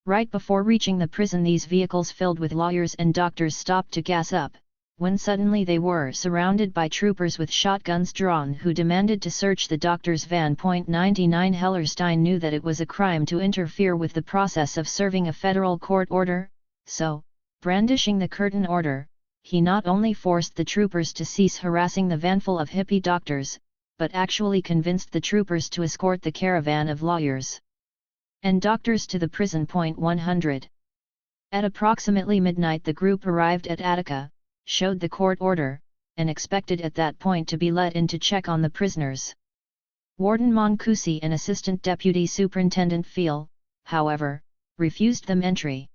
Right before reaching the prison, these vehicles filled with lawyers and doctors stopped to gas up, when suddenly they were surrounded by troopers with shotguns drawn who demanded to search the doctor's van. 99. Hellerstein knew that it was a crime to interfere with the process of serving a federal court order, so, brandishing the Curtin order, he not only forced the troopers to cease harassing the vanful of hippie doctors, but actually convinced the troopers to escort the caravan of lawyers and doctors to the prison. 100. At approximately midnight the group arrived at Attica, showed the court order, and expected at that point to be let in to check on the prisoners. Warden Mancusi and Assistant Deputy Superintendent Phil, however, refused them entry.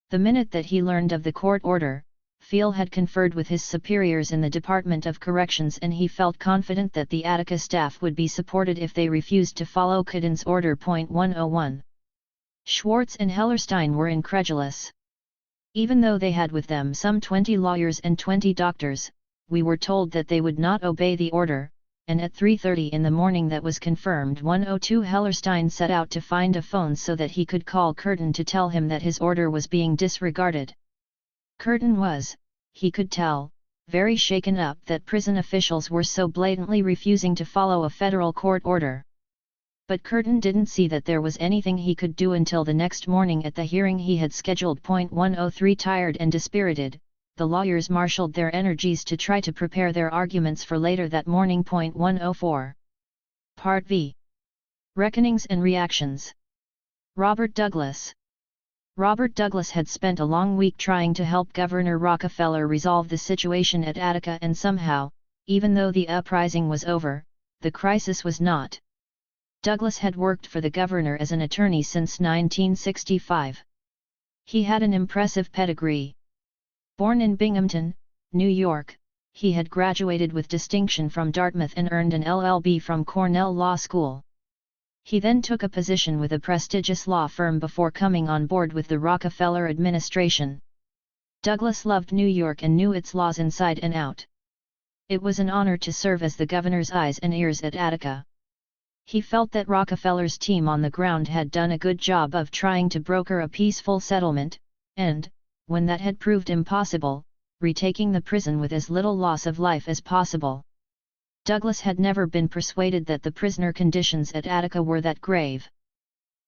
The minute that he learned of the court order, Phil had conferred with his superiors in the Department of Corrections and he felt confident that the Attica staff would be supported if they refused to follow Curtin's order. 101. Schwartz and Hellerstein were incredulous. Even though they had with them some 20 lawyers and 20 doctors, we were told that they would not obey the order, and at 3:30 in the morning that was confirmed. 102 Hellerstein set out to find a phone so that he could call Curtin to tell him that his order was being disregarded. Curtin was, he could tell, very shaken up that prison officials were so blatantly refusing to follow a federal court order. But Curtin didn't see that there was anything he could do until the next morning at the hearing he had scheduled. 103 Tired and dispirited, the lawyers marshaled their energies to try to prepare their arguments for later that morning. 104. Part V. Reckonings and Reactions. Robert Douglas. Robert Douglas had spent a long week trying to help Governor Rockefeller resolve the situation at Attica, and somehow, even though the uprising was over, the crisis was not. Douglas had worked for the governor as an attorney since 1965. He had an impressive pedigree. Born in Binghamton, New York, he had graduated with distinction from Dartmouth and earned an LL.B. from Cornell Law School. He then took a position with a prestigious law firm before coming on board with the Rockefeller administration. Douglas loved New York and knew its laws inside and out. It was an honor to serve as the governor's eyes and ears at Attica. He felt that Rockefeller's team on the ground had done a good job of trying to broker a peaceful settlement, and, when that had proved impossible, retaking the prison with as little loss of life as possible. Douglas had never been persuaded that the prisoner conditions at Attica were that grave.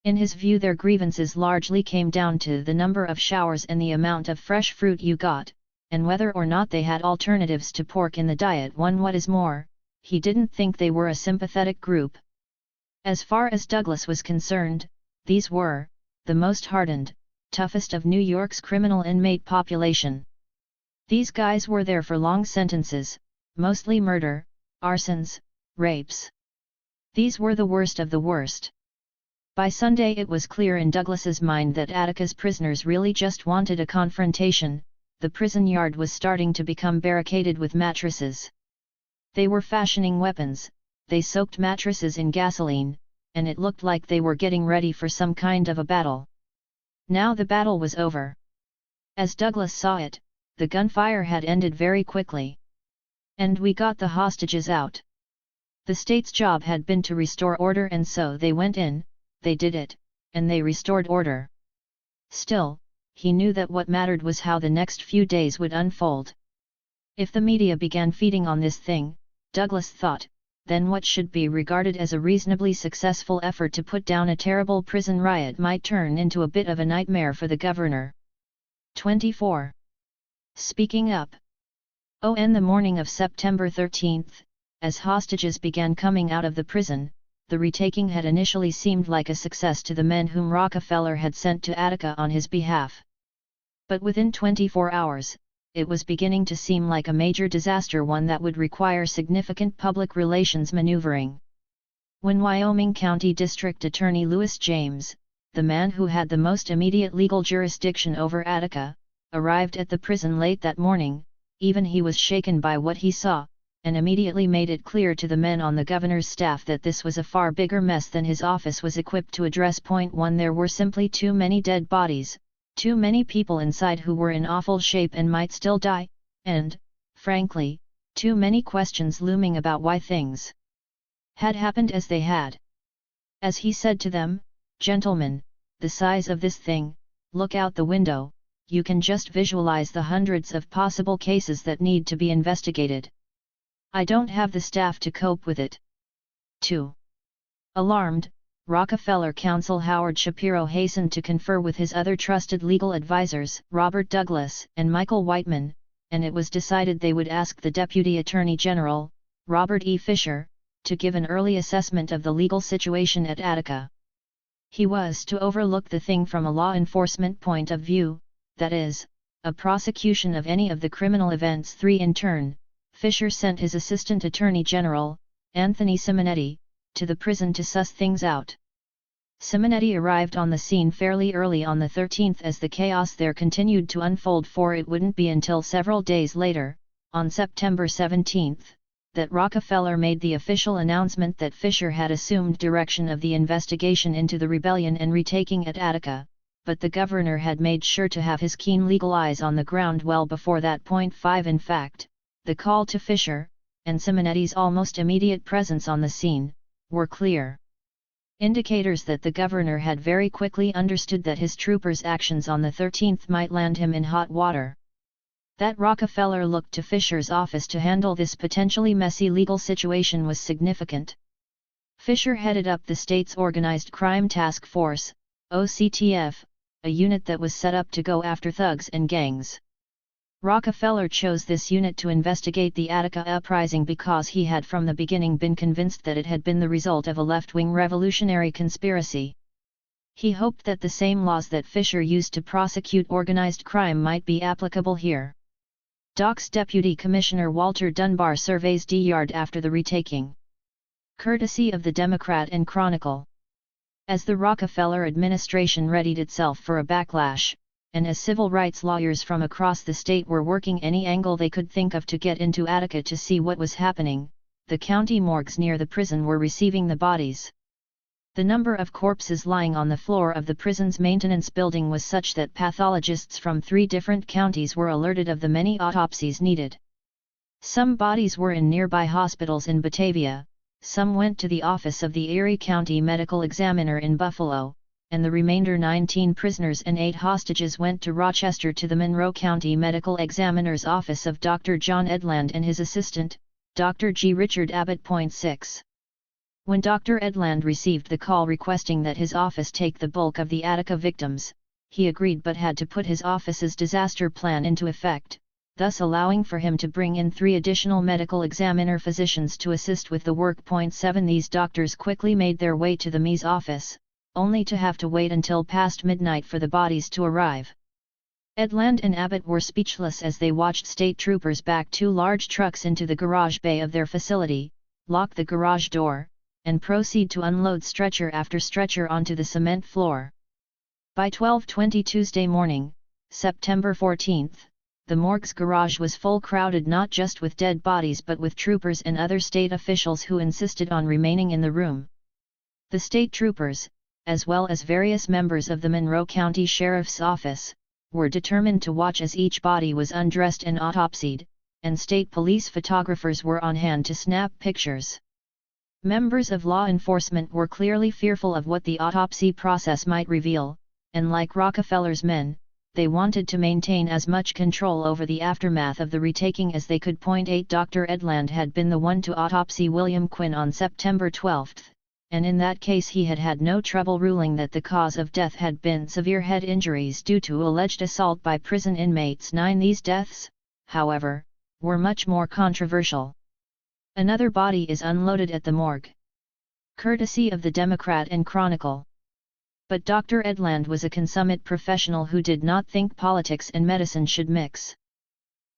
In his view, their grievances largely came down to the number of showers and the amount of fresh fruit you got, and whether or not they had alternatives to pork in the diet. What is more, he didn't think they were a sympathetic group. As far as Douglas was concerned, these were the most hardened, toughest of New York's criminal inmate population. These guys were there for long sentences, mostly murder, arsons, rapes. These were the worst of the worst. By Sunday it was clear in Douglas's mind that Attica's prisoners really just wanted a confrontation. The prison yard was starting to become barricaded with mattresses. They were fashioning weapons, they soaked mattresses in gasoline, and it looked like they were getting ready for some kind of a battle. Now the battle was over. As Douglas saw it, the gunfire had ended very quickly. And we got the hostages out. The state's job had been to restore order, and so they went in, they did it, and they restored order. Still, he knew that what mattered was how the next few days would unfold. If the media began feeding on this thing, Douglas thought, then what should be regarded as a reasonably successful effort to put down a terrible prison riot might turn into a bit of a nightmare for the governor. 24. Speaking up. On the morning of September 13, as hostages began coming out of the prison, the retaking had initially seemed like a success to the men whom Rockefeller had sent to Attica on his behalf. But within 24 hours, it was beginning to seem like a major disaster, one that would require significant public relations maneuvering. When Wyoming County District Attorney Lewis James, the man who had the most immediate legal jurisdiction over Attica, arrived at the prison late that morning, even he was shaken by what he saw, and immediately made it clear to the men on the governor's staff that this was a far bigger mess than his office was equipped to address. 1. There were simply too many dead bodies, too many people inside who were in awful shape and might still die, and, frankly, too many questions looming about why things had happened as they had. As he said to them, "Gentlemen, the size of this thing, look out the window, you can just visualize the hundreds of possible cases that need to be investigated. I don't have the staff to cope with it." 2. Alarmed, Rockefeller counsel Howard Shapiro hastened to confer with his other trusted legal advisors, Robert Douglas and Michael Whiteman, and it was decided they would ask the Deputy Attorney General, Robert E. Fisher, to give an early assessment of the legal situation at Attica. He was to overlook the thing from a law enforcement point of view, that is, a prosecution of any of the criminal events. 3. In turn, Fisher sent his Assistant Attorney General, Anthony Simonetti, to the prison to suss things out. Simonetti arrived on the scene fairly early on the 13th as the chaos there continued to unfold, for it wouldn't be until several days later, on September 17, that Rockefeller made the official announcement that Fisher had assumed direction of the investigation into the rebellion and retaking at Attica, but the governor had made sure to have his keen legal eyes on the ground well before that. 5. In fact, the call to Fisher, and Simonetti's almost immediate presence on the scene, were clear indicators that the governor had very quickly understood that his troopers' actions on the 13th might land him in hot water. That Rockefeller looked to Fisher's office to handle this potentially messy legal situation was significant. Fisher headed up the state's Organized Crime Task Force, OCTF, a unit that was set up to go after thugs and gangs. Rockefeller chose this unit to investigate the Attica Uprising because he had from the beginning been convinced that it had been the result of a left-wing revolutionary conspiracy. He hoped that the same laws that Fisher used to prosecute organized crime might be applicable here. DOC's Deputy Commissioner Walter Dunbar surveys D Yard after the retaking. Courtesy of the Democrat and Chronicle. As the Rockefeller administration readied itself for a backlash, and as civil rights lawyers from across the state were working any angle they could think of to get into Attica to see what was happening, the county morgues near the prison were receiving the bodies. The number of corpses lying on the floor of the prison's maintenance building was such that pathologists from 3 different counties were alerted of the many autopsies needed. Some bodies were in nearby hospitals in Batavia, some went to the office of the Erie County Medical Examiner in Buffalo, and the remainder 19 prisoners and 8 hostages went to Rochester to the Monroe County Medical Examiner's office of Dr. John Edland and his assistant, Dr. G. Richard Abbott. 6. When Dr. Edland received the call requesting that his office take the bulk of the Attica victims, he agreed but had to put his office's disaster plan into effect, thus allowing for him to bring in 3 additional medical examiner physicians to assist with the work. 7. These doctors quickly made their way to the ME's office, only to have to wait until past midnight for the bodies to arrive. Edland and Abbott were speechless as they watched state troopers back 2 large trucks into the garage bay of their facility, lock the garage door, and proceed to unload stretcher after stretcher onto the cement floor. By 12:20 Tuesday morning, September 14, the morgue's garage was full, crowded not just with dead bodies but with troopers and other state officials who insisted on remaining in the room. The state troopers, as well as various members of the Monroe County Sheriff's Office, were determined to watch as each body was undressed and autopsied, and state police photographers were on hand to snap pictures. Members of law enforcement were clearly fearful of what the autopsy process might reveal, and like Rockefeller's men, they wanted to maintain as much control over the aftermath of the retaking as they could. 8. Dr. Edland had been the one to autopsy William Quinn on September 12. And in that case he had had no trouble ruling that the cause of death had been severe head injuries due to alleged assault by prison inmates. 9. These deaths, however, were much more controversial. Another body is unloaded at the morgue. Courtesy of the Democrat and Chronicle. But Dr. Edland was a consummate professional who did not think politics and medicine should mix.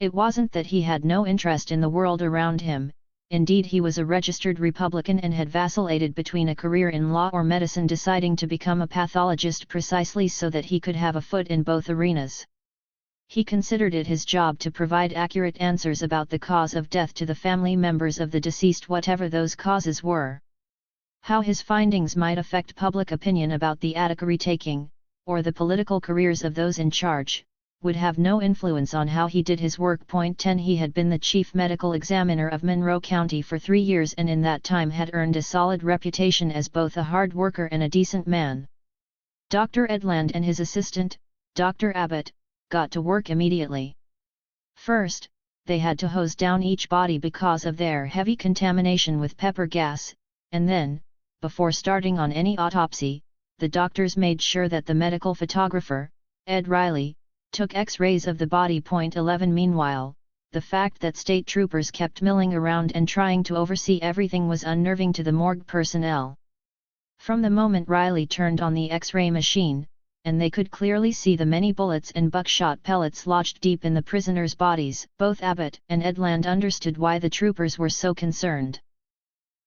It wasn't that he had no interest in the world around him. Indeed, he was a registered Republican and had vacillated between a career in law or medicine, deciding to become a pathologist precisely so that he could have a foot in both arenas. He considered it his job to provide accurate answers about the cause of death to the family members of the deceased, whatever those causes were. How his findings might affect public opinion about the Attica retaking, or the political careers of those in charge, would have no influence on how he did his work. 10. He had been the chief medical examiner of Monroe County for 3 years and in that time had earned a solid reputation as both a hard worker and a decent man. Dr. Edland and his assistant, Dr. Abbott, got to work immediately. First, they had to hose down each body because of their heavy contamination with pepper gas, and then, before starting on any autopsy, the doctors made sure that the medical photographer, Ed Riley, took X-rays of the body. 11. Meanwhile, the fact that state troopers kept milling around and trying to oversee everything was unnerving to the morgue personnel. From the moment Riley turned on the X-ray machine, and they could clearly see the many bullets and buckshot pellets lodged deep in the prisoners' bodies, both Abbott and Edland understood why the troopers were so concerned.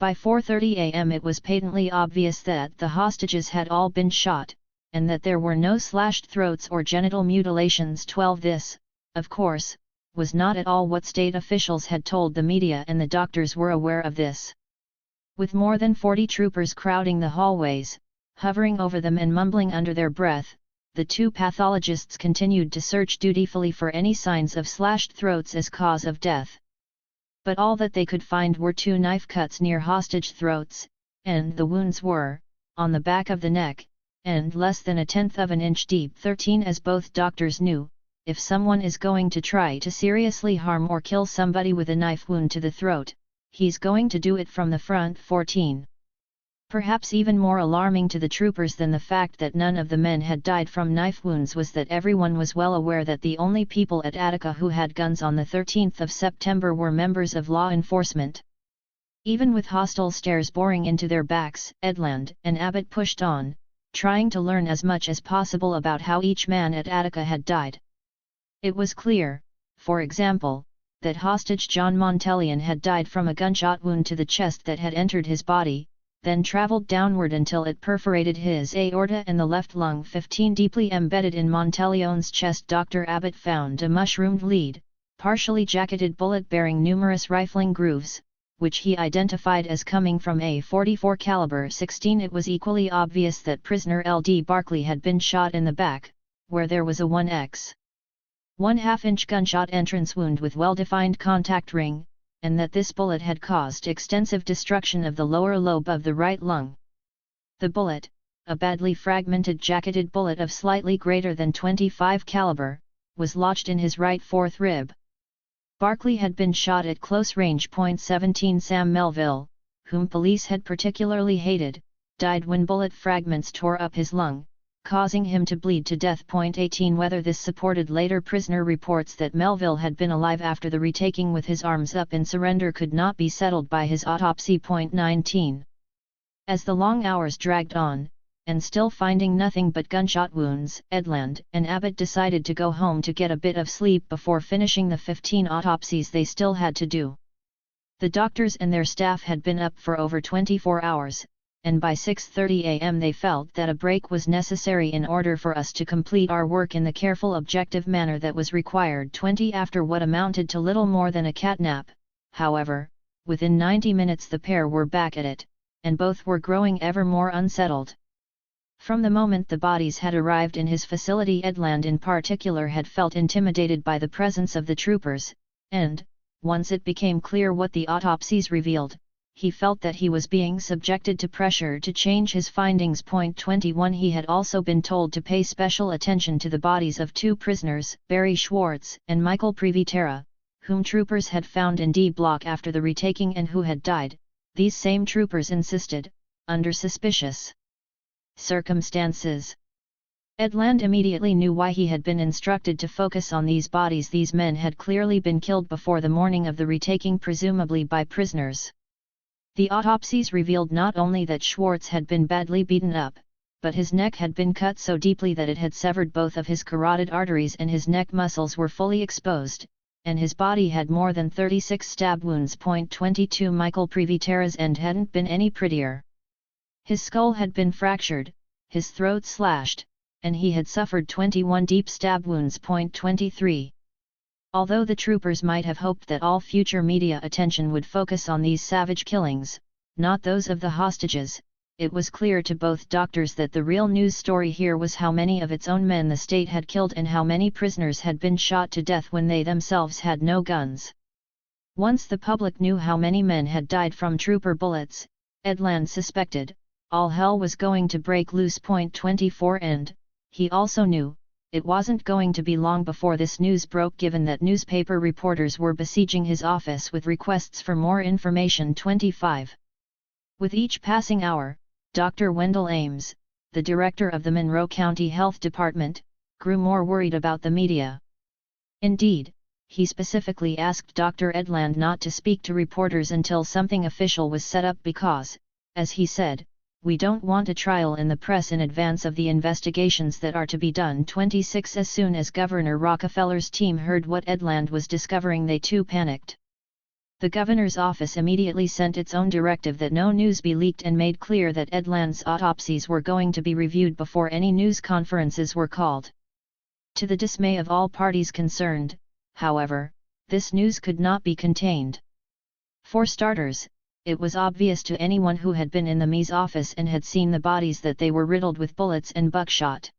By 4:30 a.m. it was patently obvious that the hostages had all been shot, and that there were no slashed throats or genital mutilations. 12. This, of course, was not at all what state officials had told the media, and the doctors were aware of this. With more than 40 troopers crowding the hallways, hovering over them and mumbling under their breath, the 2 pathologists continued to search dutifully for any signs of slashed throats as cause of death, But all that they could find were 2 knife cuts near hostage throats, and the wounds were, on the back of the neck, and less than 1/10 of an inch deep. 13 As both doctors knew, if someone is going to try to seriously harm or kill somebody with a knife wound to the throat, he's going to do it from the front. 14. Perhaps even more alarming to the troopers than the fact that none of the men had died from knife wounds was that everyone was well aware that the only people at Attica who had guns on the 13th of September were members of law enforcement. Even with hostile stares boring into their backs, Edland and Abbott pushed on, trying to learn as much as possible about how each man at Attica had died. It was clear, for example, that hostage John Montelian had died from a gunshot wound to the chest that had entered his body, then travelled downward until it perforated his aorta and the left lung. 15 Deeply embedded in Montelian's chest, Dr. Abbott found a mushroomed lead, partially jacketed bullet bearing numerous rifling grooves, which he identified as coming from a .44 caliber. 16 It was equally obvious that prisoner L.D. Barkley had been shot in the back, where there was a 1/2 inch gunshot entrance wound with well-defined contact ring, and that this bullet had caused extensive destruction of the lower lobe of the right lung. The bullet, a badly fragmented jacketed bullet of slightly greater than .25 caliber, was lodged in his right fourth rib. Barkley had been shot at close range. 17 Sam Melville, whom police had particularly hated, died when bullet fragments tore up his lung, causing him to bleed to death. 18 Whether this supported later prisoner reports that Melville had been alive after the retaking with his arms up in surrender could not be settled by his autopsy. 19 As the long hours dragged on, and still finding nothing but gunshot wounds, Edland and Abbott decided to go home to get a bit of sleep before finishing the 15 autopsies they still had to do. The doctors and their staff had been up for over 24 hours, and by 6:30 a.m. they felt that a break was necessary in order for us to complete our work in the careful objective manner that was required. 20 After what amounted to little more than a catnap, however, within 90 minutes the pair were back at it, and both were growing ever more unsettled. From the moment the bodies had arrived in his facility, Edland in particular had felt intimidated by the presence of the troopers, and, once it became clear what the autopsies revealed, he felt that he was being subjected to pressure to change his findings. 21 He had also been told to pay special attention to the bodies of 2 prisoners, Barry Schwartz and Michael Privitera, whom troopers had found in D Block after the retaking and who had died. These same troopers insisted, under suspicious circumstances. Edland immediately knew why he had been instructed to focus on these bodies. These men had clearly been killed before the morning of the retaking, presumably by prisoners. The autopsies revealed not only that Schwartz had been badly beaten up, but his neck had been cut so deeply that it had severed both of his carotid arteries and his neck muscles were fully exposed, and his body had more than 36 stab wounds. 22 Michael Privitera's end hadn't been any prettier. His skull had been fractured, his throat slashed, and he had suffered 21 deep stab wounds. 23 Although the troopers might have hoped that all future media attention would focus on these savage killings, not those of the hostages, it was clear to both doctors that the real news story here was how many of its own men the state had killed and how many prisoners had been shot to death when they themselves had no guns. Once the public knew how many men had died from trooper bullets, Edland suspected, all hell was going to break loose. 24 And, he also knew, it wasn't going to be long before this news broke, given that newspaper reporters were besieging his office with requests for more information. 25 With each passing hour, Dr. Wendell Ames, the director of the Monroe County Health Department, grew more worried about the media. Indeed, he specifically asked Dr. Edland not to speak to reporters until something official was set up because, as he said, "We don't want a trial in the press in advance of the investigations that are to be done." 26 As soon as Governor Rockefeller's team heard what Edland was discovering, they too panicked. The governor's office immediately sent its own directive that no news be leaked and made clear that Edland's autopsies were going to be reviewed before any news conferences were called. To the dismay of all parties concerned, however, this news could not be contained. For starters, it was obvious to anyone who had been in the ME's office and had seen the bodies that they were riddled with bullets and buckshot.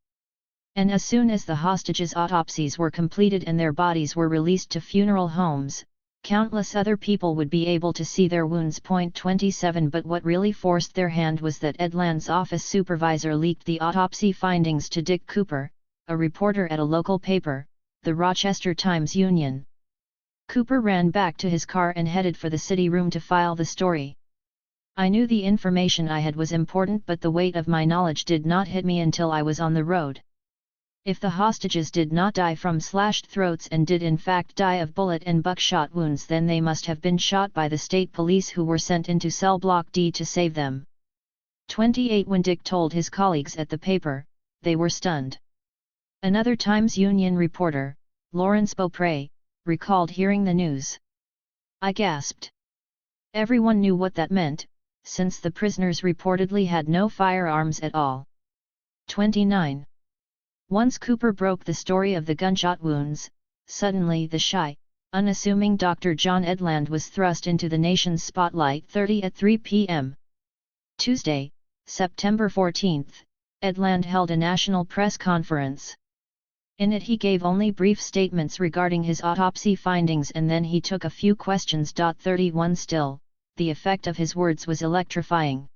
And as soon as the hostages' autopsies were completed and their bodies were released to funeral homes, Countless other people would be able to see their wounds. 27 But what really forced their hand was that Ed Land's office supervisor leaked the autopsy findings to Dick Cooper, a reporter at a local paper, the Rochester Times-Union. Cooper ran back to his car and headed for the city room to file the story. I knew the information I had was important, but the weight of my knowledge did not hit me until I was on the road. If the hostages did not die from slashed throats and did in fact die of bullet and buckshot wounds, then they must have been shot by the state police who were sent into cell block D to save them. 28 When Dick told his colleagues at the paper, they were stunned. Another Times-Union reporter, Lawrence Beaupre, recalled hearing the news. I gasped. Everyone knew what that meant, since the prisoners reportedly had no firearms at all. 29. Once Cooper broke the story of the gunshot wounds, suddenly the shy, unassuming Dr. John Edland was thrust into the nation's spotlight. 30 At 3 p.m. Tuesday, September 14, Edland held a national press conference. In it he gave only brief statements regarding his autopsy findings, and then he took a few questions. 31 Still, the effect of his words was electrifying.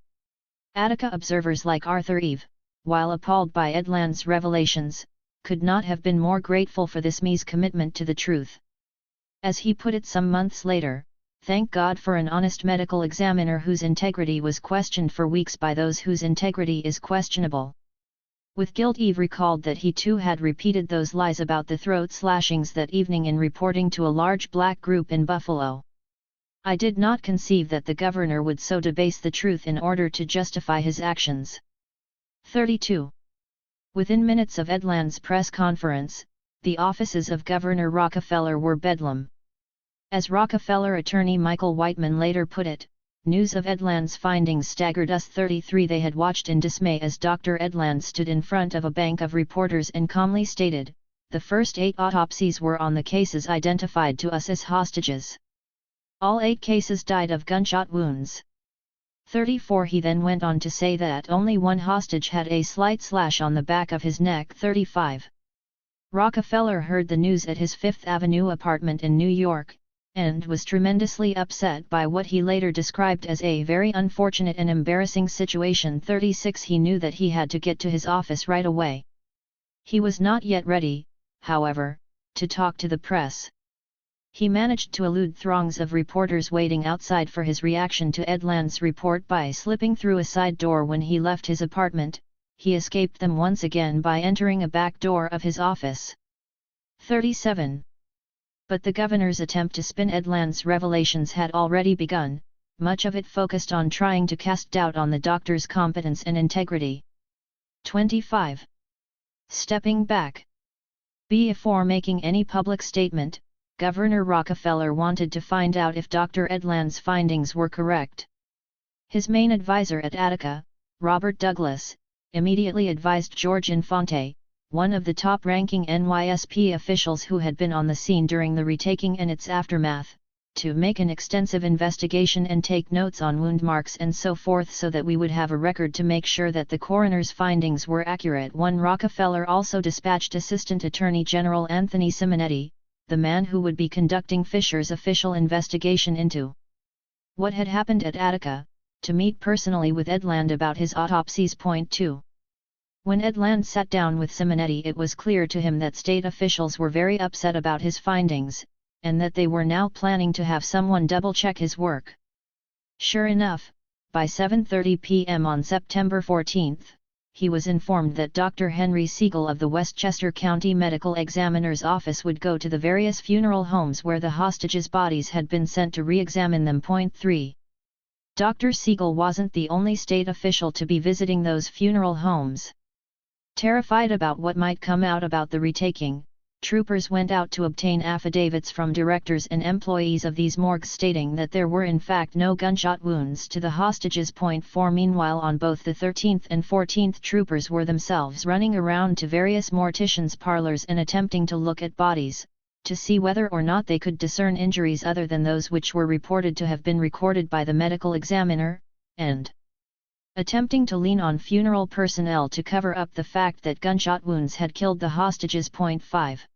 Attica observers like Arthur Eve, while appalled by Edland's revelations, could not have been more grateful for this man's commitment to the truth. As he put it some months later, thank God for an honest medical examiner whose integrity was questioned for weeks by those whose integrity is questionable. With guilt, Eve recalled that he too had repeated those lies about the throat slashings that evening in reporting to a large black group in Buffalo. I did not conceive that the governor would so debase the truth in order to justify his actions. 32. Within minutes of Edland's press conference, the offices of Governor Rockefeller were bedlam. As Rockefeller attorney Michael Whiteman later put it, news of Edland's findings staggered us. 33. They had watched in dismay as Dr. Edland stood in front of a bank of reporters and calmly stated, "The first 8 autopsies were on the cases identified to us as hostages. All 8 cases died of gunshot wounds." 34. He then went on to say that only one hostage had a slight slash on the back of his neck. 35. Rockefeller heard the news at his Fifth Avenue apartment in New York, and was tremendously upset by what he later described as a very unfortunate and embarrassing situation. 36. He knew that he had to get to his office right away. He was not yet ready, however, to talk to the press. He managed to elude throngs of reporters waiting outside for his reaction to Edland's report by slipping through a side door. When he left his apartment, he escaped them once again by entering a back door of his office. 37. But the governor's attempt to spin Edland's revelations had already begun, much of it focused on trying to cast doubt on the doctor's competence and integrity. 25. Stepping back. Before making any public statement, Governor Rockefeller wanted to find out if Dr. Edland's findings were correct. His main advisor at Attica, Robert Douglas, immediately advised George Infante, one of the top-ranking NYSP officials who had been on the scene during the retaking and its aftermath, to make an extensive investigation and take notes on wound marks and so forth so that we would have a record to make sure that the coroner's findings were accurate. 1. Rockefeller also dispatched Assistant Attorney General Anthony Simonetti, the man who would be conducting Fisher's official investigation into what had happened at Attica, to meet personally with Edland about his autopsies. 2. When Edland sat down with Simonetti, it was clear to him that state officials were very upset about his findings, and that they were now planning to have someone double-check his work. Sure enough, by 7:30 p.m. on September 14, he was informed that Dr. Henry Siegel of the Westchester County Medical Examiner's Office would go to the various funeral homes where the hostages' bodies had been sent to re-examine them. 3. Dr. Siegel wasn't the only state official to be visiting those funeral homes. Terrified about what might come out about the retaking, troopers went out to obtain affidavits from directors and employees of these morgues stating that there were in fact no gunshot wounds to the hostages. 4. Meanwhile, on both the 13th and 14th, troopers were themselves running around to various morticians' parlors and attempting to look at bodies, to see whether or not they could discern injuries other than those which were reported to have been recorded by the medical examiner, and attempting to lean on funeral personnel to cover up the fact that gunshot wounds had killed the hostages. 5.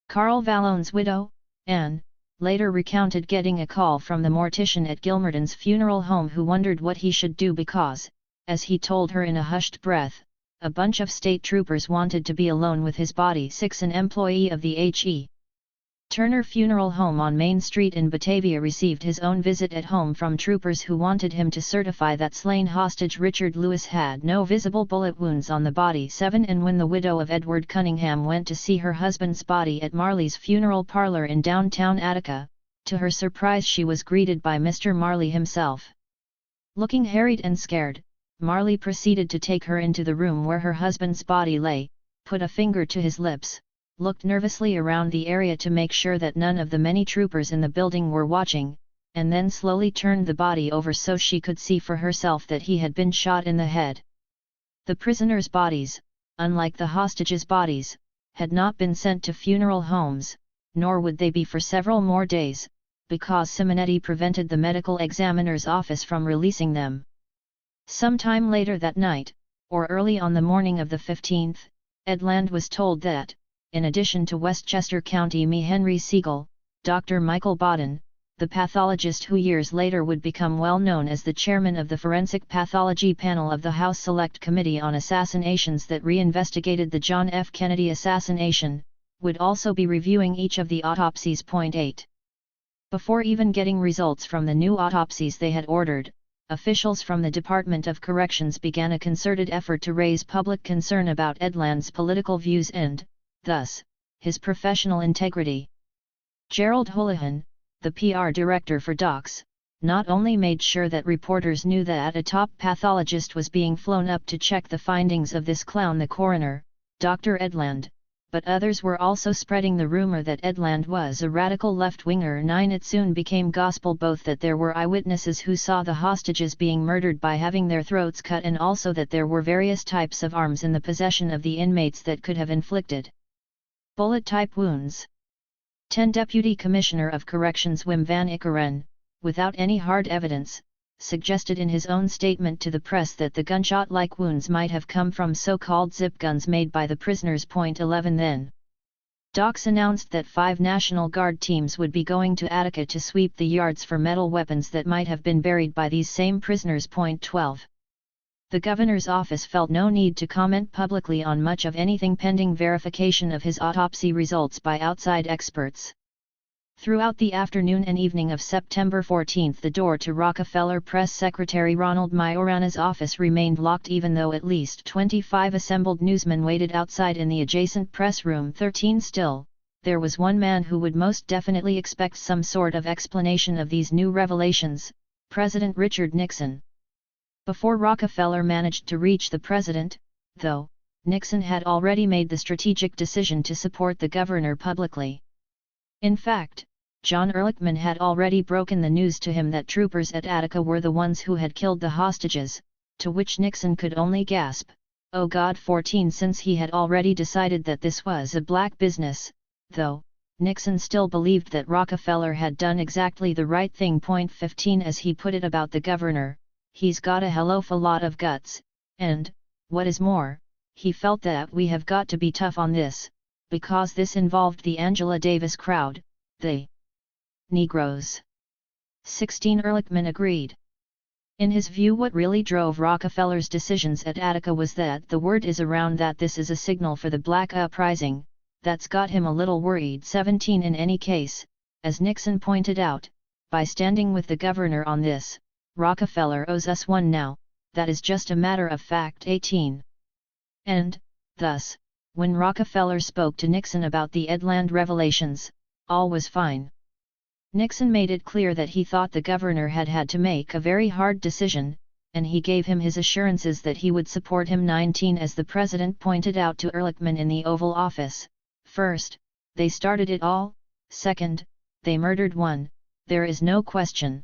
Carl Vallone's widow, Anne, later recounted getting a call from the mortician at Gilmerton's funeral home who wondered what he should do because, as he told her in a hushed breath, a bunch of state troopers wanted to be alone with his body. 6. An employee of the H.E. Turner Funeral Home on Main Street in Batavia received his own visit at home from troopers who wanted him to certify that slain hostage Richard Lewis had no visible bullet wounds on the body. 7. And when the widow of Edward Cunningham went to see her husband's body at Marley's funeral parlor in downtown Attica, to her surprise she was greeted by Mr. Marley himself. Looking harried and scared, Marley proceeded to take her into the room where her husband's body lay, put a finger to his lips, looked nervously around the area to make sure that none of the many troopers in the building were watching, and then slowly turned the body over so she could see for herself that he had been shot in the head. The prisoners' bodies, unlike the hostages' bodies, had not been sent to funeral homes, nor would they be for several more days, because Simonetti prevented the medical examiner's office from releasing them. Sometime later that night, or early on the morning of the 15th, Edland was told that, in addition to Westchester County Me Henry Siegel, Dr. Michael Bodden, the pathologist who years later would become well known as the chairman of the Forensic Pathology Panel of the House Select Committee on Assassinations that reinvestigated the John F. Kennedy assassination, would also be reviewing each of the autopsies. 8. Before even getting results from the new autopsies they had ordered, officials from the Department of Corrections began a concerted effort to raise public concern about Edland's political views and, thus, his professional integrity. Gerald Houlihan, the PR director for Docs, not only made sure that reporters knew that a top pathologist was being flown up to check the findings of this clown the coroner, Dr. Edland, but others were also spreading the rumor that Edland was a radical left-winger. 9. It soon became gospel both that there were eyewitnesses who saw the hostages being murdered by having their throats cut and also that there were various types of arms in the possession of the inmates that could have inflicted bullet-type wounds. 10. Deputy Commissioner of Corrections Wim van Ikkeren, without any hard evidence, suggested in his own statement to the press that the gunshot-like wounds might have come from so-called zip guns made by the prisoners. 11. Then, Docs announced that 5 National Guard teams would be going to Attica to sweep the yards for metal weapons that might have been buried by these same prisoners. 12. The governor's office felt no need to comment publicly on much of anything pending verification of his autopsy results by outside experts. Throughout the afternoon and evening of September 14 the door to Rockefeller Press Secretary Ronald Majorana's office remained locked even though at least 25 assembled newsmen waited outside in the adjacent press room. 13. Still, there was one man who would most definitely expect some sort of explanation of these new revelations, President Richard Nixon. Before Rockefeller managed to reach the president, though, Nixon had already made the strategic decision to support the governor publicly. In fact, John Ehrlichman had already broken the news to him that troopers at Attica were the ones who had killed the hostages, to which Nixon could only gasp, "Oh God." 14. Since he had already decided that this was a black business, though, Nixon still believed that Rockefeller had done exactly the right thing. 15. As he put it about the governor, "He's got a hell of a lot of guts, and, what is more, he felt that we have got to be tough on this, because this involved the Angela Davis crowd, the Negroes." 16. Ehrlichman agreed. In his view, what really drove Rockefeller's decisions at Attica was that the word is around that this is a signal for the Black Uprising. That's got him a little worried. 17. In any case, as Nixon pointed out, by standing with the governor on this, Rockefeller owes us one now, that is just a matter of fact. 18. And, thus, when Rockefeller spoke to Nixon about the Edland revelations, all was fine. Nixon made it clear that he thought the governor had had to make a very hard decision, and he gave him his assurances that he would support him. 19. As the president pointed out to Ehrlichman in the Oval Office, first, they started it all, second, they murdered one, there is no question.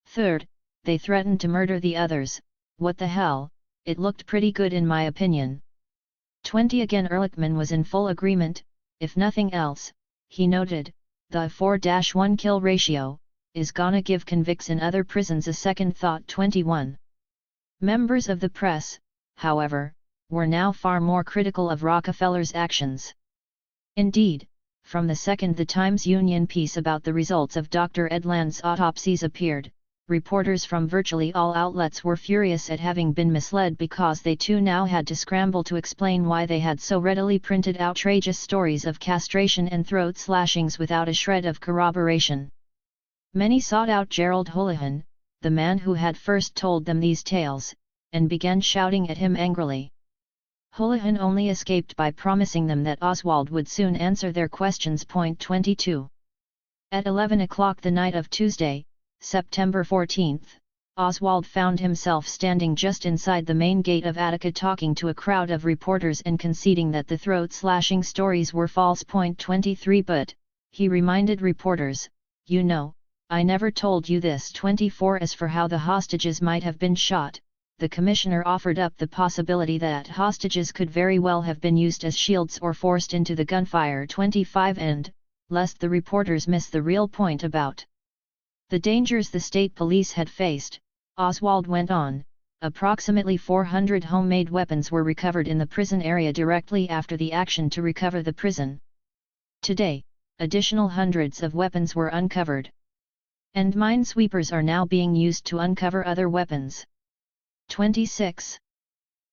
Third, they threatened to murder the others, what the hell, it looked pretty good in my opinion. 20. Again Ehrlichman was in full agreement, if nothing else, he noted, the 4-1 kill ratio, is gonna give convicts in other prisons a second thought. 21. Members of the press, however, were now far more critical of Rockefeller's actions. Indeed, From the second the Times-Union piece about the results of Dr. Edland's autopsies appeared, reporters from virtually all outlets were furious at having been misled because they too now had to scramble to explain why they had so readily printed outrageous stories of castration and throat slashings without a shred of corroboration. Many sought out Gerald Houlihan, the man who had first told them these tales, and began shouting at him angrily. Houlihan only escaped by promising them that Oswald would soon answer their questions. 22. At 11 o'clock the night of Tuesday, September 14, Oswald found himself standing just inside the main gate of Attica talking to a crowd of reporters and conceding that the throat-slashing stories were false. 23 But, he reminded reporters, you know, I never told you this. 24 As for how the hostages might have been shot, the commissioner offered up the possibility that hostages could very well have been used as shields or forced into the gunfire. 25 And, lest the reporters miss the real point about the dangers the state police had faced, Oswald went on, approximately 400 homemade weapons were recovered in the prison area directly after the action to recover the prison. Today, additional hundreds of weapons were uncovered. And minesweepers are now being used to uncover other weapons. 26.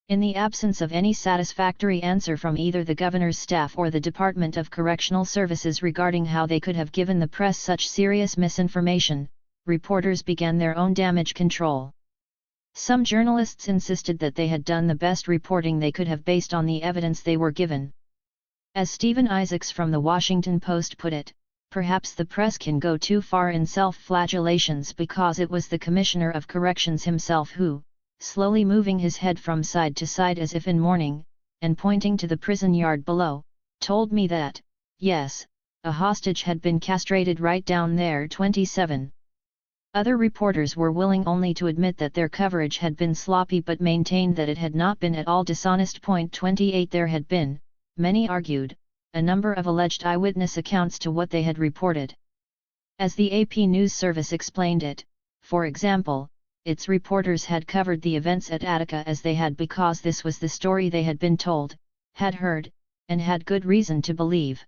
In the absence of any satisfactory answer from either the governor's staff or the Department of Correctional Services regarding how they could have given the press such serious misinformation, reporters began their own damage control. Some journalists insisted that they had done the best reporting they could have based on the evidence they were given. As Stephen Isaacs from the Washington Post put it, perhaps the press can go too far in self-flagellations because it was the Commissioner of Corrections himself who, slowly moving his head from side to side as if in mourning, and pointing to the prison yard below, told me that, yes, a hostage had been castrated right down there. 27. Other reporters were willing only to admit that their coverage had been sloppy but maintained that it had not been at all dishonest. 28 There had been, many argued, a number of alleged eyewitness accounts to what they had reported. As the AP News Service explained it, for example, its reporters had covered the events at Attica as they had because this was the story they had been told, had heard, and had good reason to believe.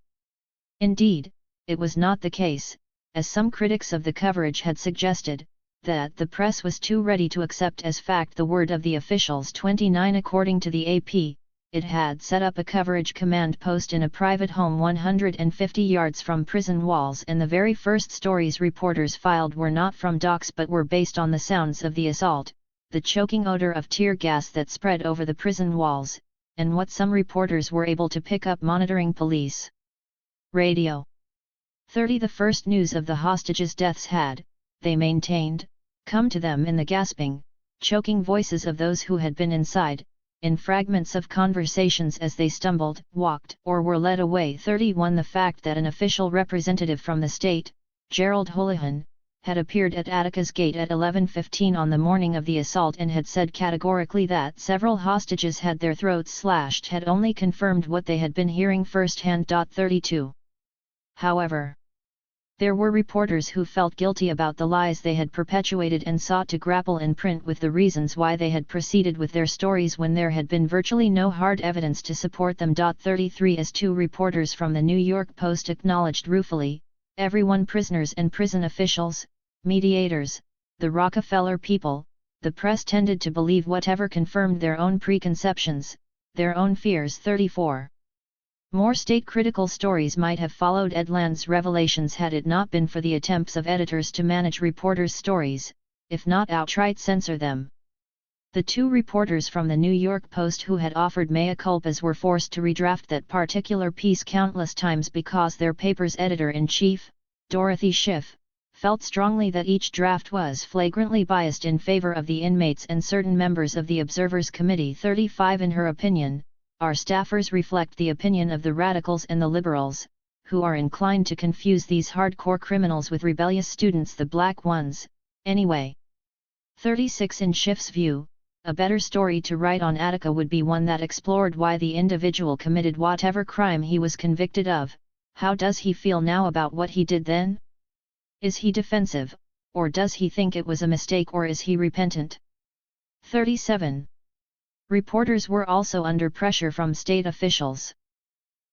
Indeed, it was not the case, as some critics of the coverage had suggested, that the press was too ready to accept as fact the word of the officials. 29 According to the AP, it had set up a coverage command post in a private home 150 yards from prison walls, and the very first stories reporters filed were not from docks but were based on the sounds of the assault, the choking odor of tear gas that spread over the prison walls, and what some reporters were able to pick up monitoring police radio. 30 The first news of the hostages' deaths had, they maintained, come to them in the gasping, choking voices of those who had been inside, in fragments of conversations as they stumbled, walked, or were led away. 31 The fact that an official representative from the state, Gerald Houlihan, had appeared at Attica's gate at 11:15 on the morning of the assault and had said categorically that several hostages had their throats slashed had only confirmed what they had been hearing firsthand. 32. However, there were reporters who felt guilty about the lies they had perpetuated and sought to grapple in print with the reasons why they had proceeded with their stories when there had been virtually no hard evidence to support them. 33 As two reporters from the New York Post acknowledged ruefully, everyone, prisoners and prison officials, mediators, the Rockefeller people, the press tended to believe whatever confirmed their own preconceptions, their own fears. 34. More state-critical stories might have followed Edland's revelations had it not been for the attempts of editors to manage reporters' stories, if not outright censor them. The two reporters from the New York Post who had offered mea culpas were forced to redraft that particular piece countless times because their paper's editor-in-chief, Dorothy Schiff, felt strongly that each draft was flagrantly biased in favor of the inmates and certain members of the Observers Committee. 35 In her opinion, our staffers reflect the opinion of the radicals and the liberals, who are inclined to confuse these hardcore criminals with rebellious students, the black ones, anyway. 36 In Schiff's view, a better story to write on Attica would be one that explored why the individual committed whatever crime he was convicted of. How does he feel now about what he did then? Is he defensive, or does he think it was a mistake, or is he repentant? 37. Reporters were also under pressure from state officials.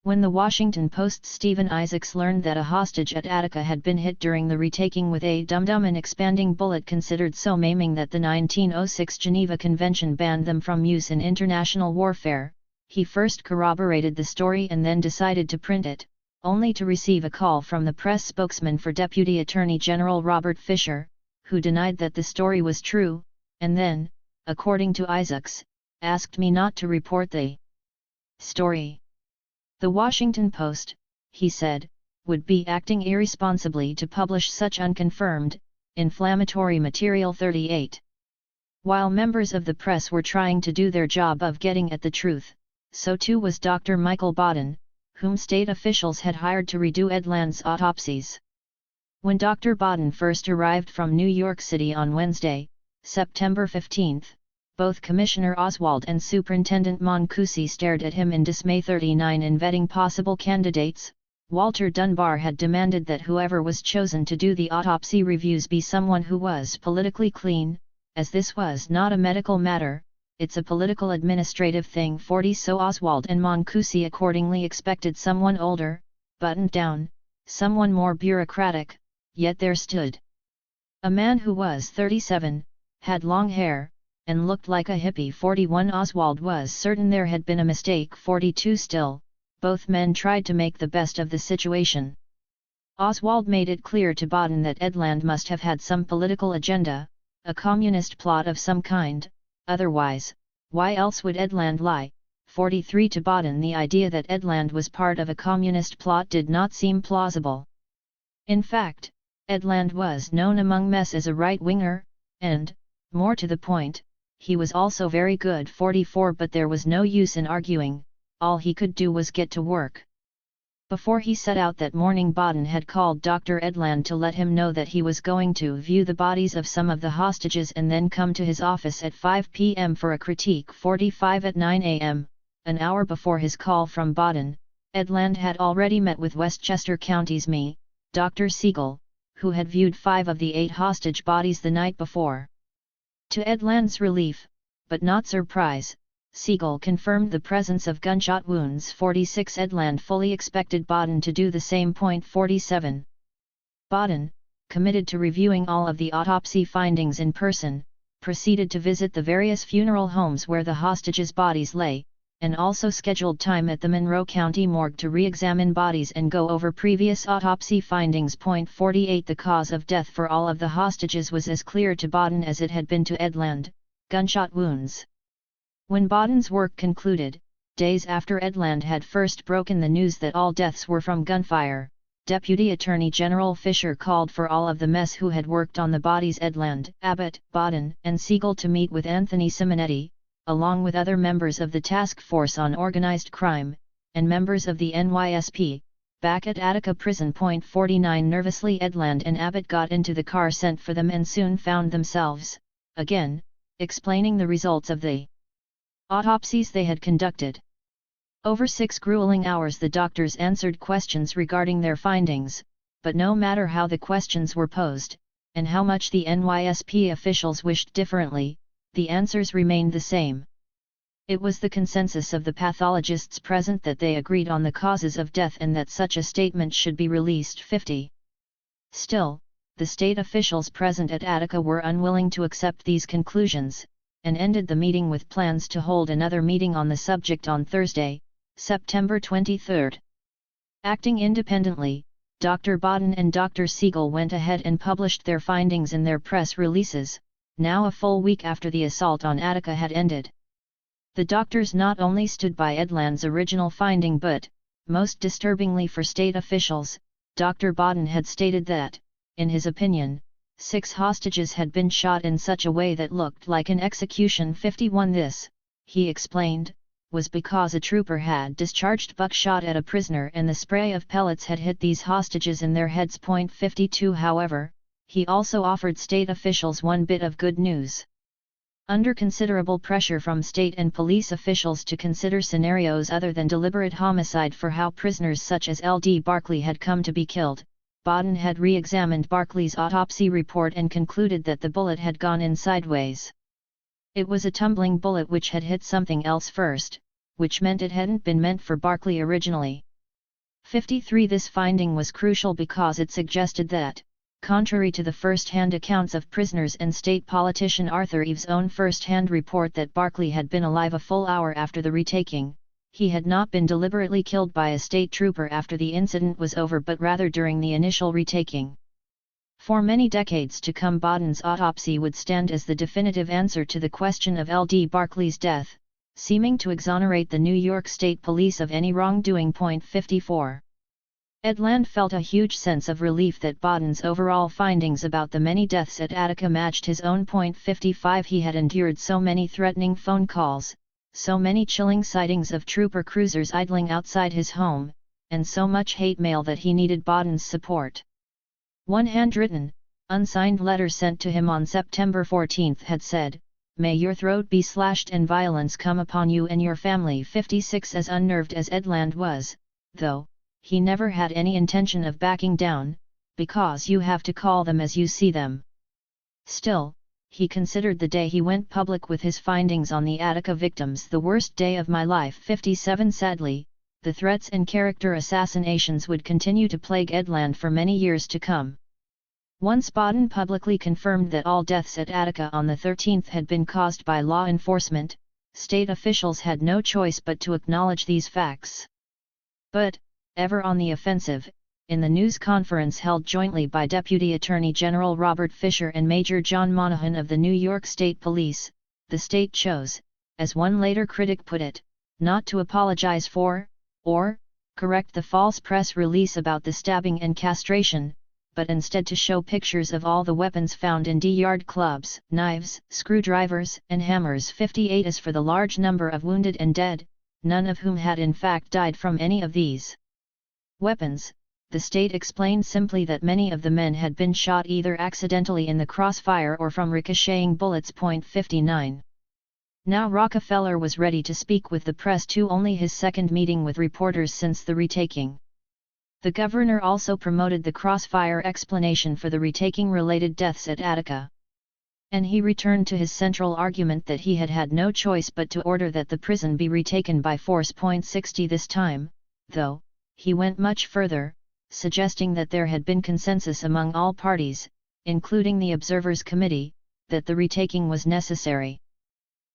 When the Washington Post's Stephen Isaacs learned that a hostage at Attica had been hit during the retaking with a dum-dum and expanding bullet considered so maiming that the 1906 Geneva Convention banned them from use in international warfare, he first corroborated the story and then decided to print it, only to receive a call from the press spokesman for Deputy Attorney General Robert Fisher, who denied that the story was true, and then, according to Isaacs, asked me not to report the story. The Washington Post, he said, would be acting irresponsibly to publish such unconfirmed, inflammatory material. 38. While members of the press were trying to do their job of getting at the truth, so too was Dr. Michael Baden, whom state officials had hired to redo Ed Land's autopsies. When Dr. Baden first arrived from New York City on Wednesday, September 15, both Commissioner Oswald and Superintendent Mancusi stared at him in dismay. 39. In vetting possible candidates, Walter Dunbar had demanded that whoever was chosen to do the autopsy reviews be someone who was politically clean, as this was not a medical matter, it's a political administrative thing. 40. So Oswald and Mancusi accordingly expected someone older, buttoned down, someone more bureaucratic, yet there stood a man who was 37, had long hair, and looked like a hippie. 41. Oswald was certain there had been a mistake. 42. Still, both men tried to make the best of the situation. Oswald made it clear to Baden that Ed Land must have had some political agenda, a communist plot of some kind, otherwise, why else would Ed Land lie? 43. To Baden the idea that Ed Land was part of a communist plot did not seem plausible. In fact, Ed Land was known among mess as a right-winger, and, more to the point, he was also very good. 44. But there was no use in arguing, all he could do was get to work. Before he set out that morning, Baden had called Dr. Ed Land to let him know that he was going to view the bodies of some of the hostages and then come to his office at 5 p.m. for a critique. 45. At 9 a.m., an hour before his call from Baden, Ed Land had already met with Westchester County's ME, Dr. Siegel, who had viewed 5 of the 8 hostage bodies the night before. To Ed Land's relief, but not surprise, Siegel confirmed the presence of gunshot wounds. 46. Ed Land fully expected Baden to do the same. 47. Baden, committed to reviewing all of the autopsy findings in person, proceeded to visit the various funeral homes where the hostages' bodies lay, and also scheduled time at the Monroe County morgue to re-examine bodies and go over previous autopsy findings. 48. The cause of death for all of the hostages was as clear to Baden as it had been to Ed Land: gunshot wounds. When Baden's work concluded, days after Ed Land had first broken the news that all deaths were from gunfire, Deputy Attorney General Fisher called for all of the mess who had worked on the bodies, Ed Land, Abbott, Baden, and Siegel, to meet with Anthony Simonetti, along with other members of the Task Force on Organized Crime, and members of the NYSP, back at Attica Prison. 49. Nervously, Ed Land and Abbott got into the car sent for them and soon found themselves, again, explaining the results of the autopsies they had conducted. Over 6 grueling hours the doctors answered questions regarding their findings, but no matter how the questions were posed, and how much the NYSP officials wished differently, the answers remained the same. It was the consensus of the pathologists present that they agreed on the causes of death and that such a statement should be released. 50. Still, the state officials present at Attica were unwilling to accept these conclusions, and ended the meeting with plans to hold another meeting on the subject on Thursday, September 23. Acting independently, Dr. Baden and Dr. Siegel went ahead and published their findings in their press releases, now a full week after the assault on Attica had ended. The doctors not only stood by Ed Land's original finding but, most disturbingly for state officials, Dr. Baden had stated that, in his opinion, 6 hostages had been shot in such a way that looked like an execution. 51. This, he explained, was because a trooper had discharged buckshot at a prisoner and the spray of pellets had hit these hostages in their heads. 52. However, he also offered state officials one bit of good news. Under considerable pressure from state and police officials to consider scenarios other than deliberate homicide for how prisoners such as L.D. Barkley had come to be killed, Baden had re-examined Barkley's autopsy report and concluded that the bullet had gone in sideways. It was a tumbling bullet which had hit something else first, which meant it hadn't been meant for Barkley originally. 53. This finding was crucial because it suggested that, contrary to the first-hand accounts of prisoners and state politician Arthur Eves' own first-hand report that Barclay had been alive a full hour after the retaking, he had not been deliberately killed by a state trooper after the incident was over but rather during the initial retaking. For many decades to come, Boden's autopsy would stand as the definitive answer to the question of L.D. Barclay's death, seeming to exonerate the New York State Police of any wrongdoing. 54. Edland felt a huge sense of relief that Boden's overall findings about the many deaths at Attica matched his own. 55. He had endured so many threatening phone calls, so many chilling sightings of trooper cruisers idling outside his home, and so much hate mail that he needed Boden's support. One handwritten, unsigned letter sent to him on September 14 had said, "May your throat be slashed and violence come upon you and your family." 56. As unnerved as Edland was, though, he never had any intention of backing down, because you have to call them as you see them. Still, he considered the day he went public with his findings on the Attica victims the worst day of my life. 57. Sadly, the threats and character assassinations would continue to plague Edland for many years to come. Once Boden publicly confirmed that all deaths at Attica on the 13th had been caused by law enforcement, state officials had no choice but to acknowledge these facts. But, ever on the offensive, in the news conference held jointly by Deputy Attorney General Robert Fisher and Major John Monahan of the New York State Police, the state chose, as one later critic put it, not to apologize for, or correct the false press release about the stabbing and castration, but instead to show pictures of all the weapons found in D-yard clubs, knives, screwdrivers, and hammers. 58. As for the large number of wounded and dead, none of whom had in fact died from any of these weapons, the state explained simply that many of the men had been shot either accidentally in the crossfire or from ricocheting bullets. 59. Now Rockefeller was ready to speak with the press to only his second meeting with reporters since the retaking. The governor also promoted the crossfire explanation for the retaking-related deaths at Attica. And he returned to his central argument that he had had no choice but to order that the prison be retaken by force. 60. This time, though, he went much further, suggesting that there had been consensus among all parties, including the Observers Committee, that the retaking was necessary.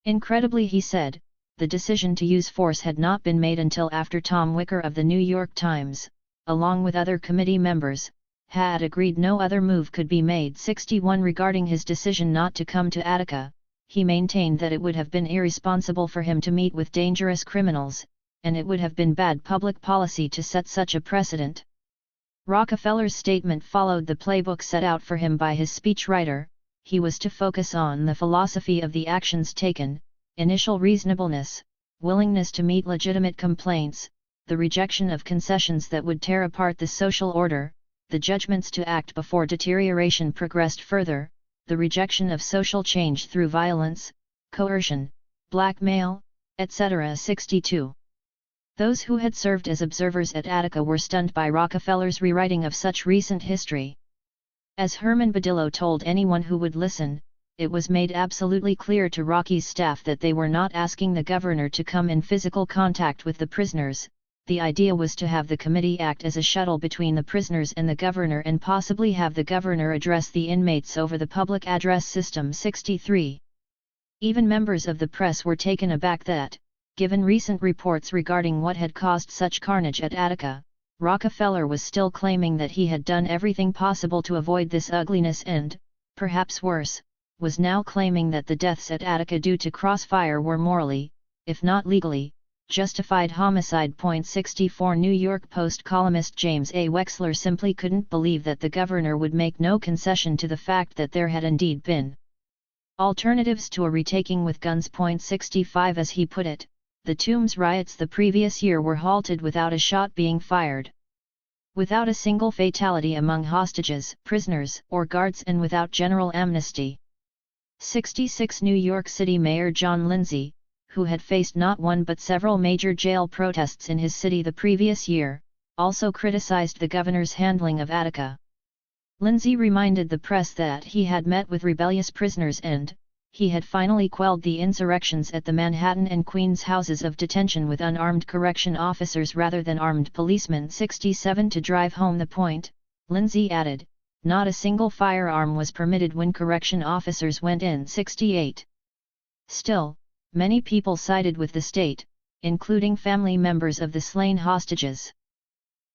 Incredibly, he said, the decision to use force had not been made until after Tom Wicker of the New York Times, along with other committee members, had agreed no other move could be made. 61. Regarding his decision not to come to Attica, he maintained that it would have been irresponsible for him to meet with dangerous criminals, and it would have been bad public policy to set such a precedent. Rockefeller's statement followed the playbook set out for him by his speechwriter. He was to focus on the philosophy of the actions taken, initial reasonableness, willingness to meet legitimate complaints, the rejection of concessions that would tear apart the social order, the judgments to act before deterioration progressed further, the rejection of social change through violence, coercion, blackmail, etc. 62. Those who had served as observers at Attica were stunned by Rockefeller's rewriting of such recent history. As Herman Badillo told anyone who would listen, it was made absolutely clear to Rocky's staff that they were not asking the governor to come in physical contact with the prisoners. The idea was to have the committee act as a shuttle between the prisoners and the governor and possibly have the governor address the inmates over the public address system. 63. Even members of the press were taken aback that, given recent reports regarding what had caused such carnage at Attica, Rockefeller was still claiming that he had done everything possible to avoid this ugliness and, perhaps worse, was now claiming that the deaths at Attica due to crossfire were morally, if not legally, justified homicide. 64. New York Post columnist James A. Wexler simply couldn't believe that the governor would make no concession to the fact that there had indeed been alternatives to a retaking with guns. 65. As he put it, the Tombs riots the previous year were halted without a shot being fired, without a single fatality among hostages, prisoners, or guards, and without general amnesty. 66. New York City Mayor John Lindsay, who had faced not one but several major jail protests in his city the previous year, also criticized the governor's handling of Attica. Lindsay reminded the press that he had met with rebellious prisoners and, he had finally quelled the insurrections at the Manhattan and Queens houses of detention with unarmed correction officers rather than armed policemen. 67 To drive home the point, Lindsay added, not a single firearm was permitted when correction officers went in. 68. Still, many people sided with the state, including family members of the slain hostages.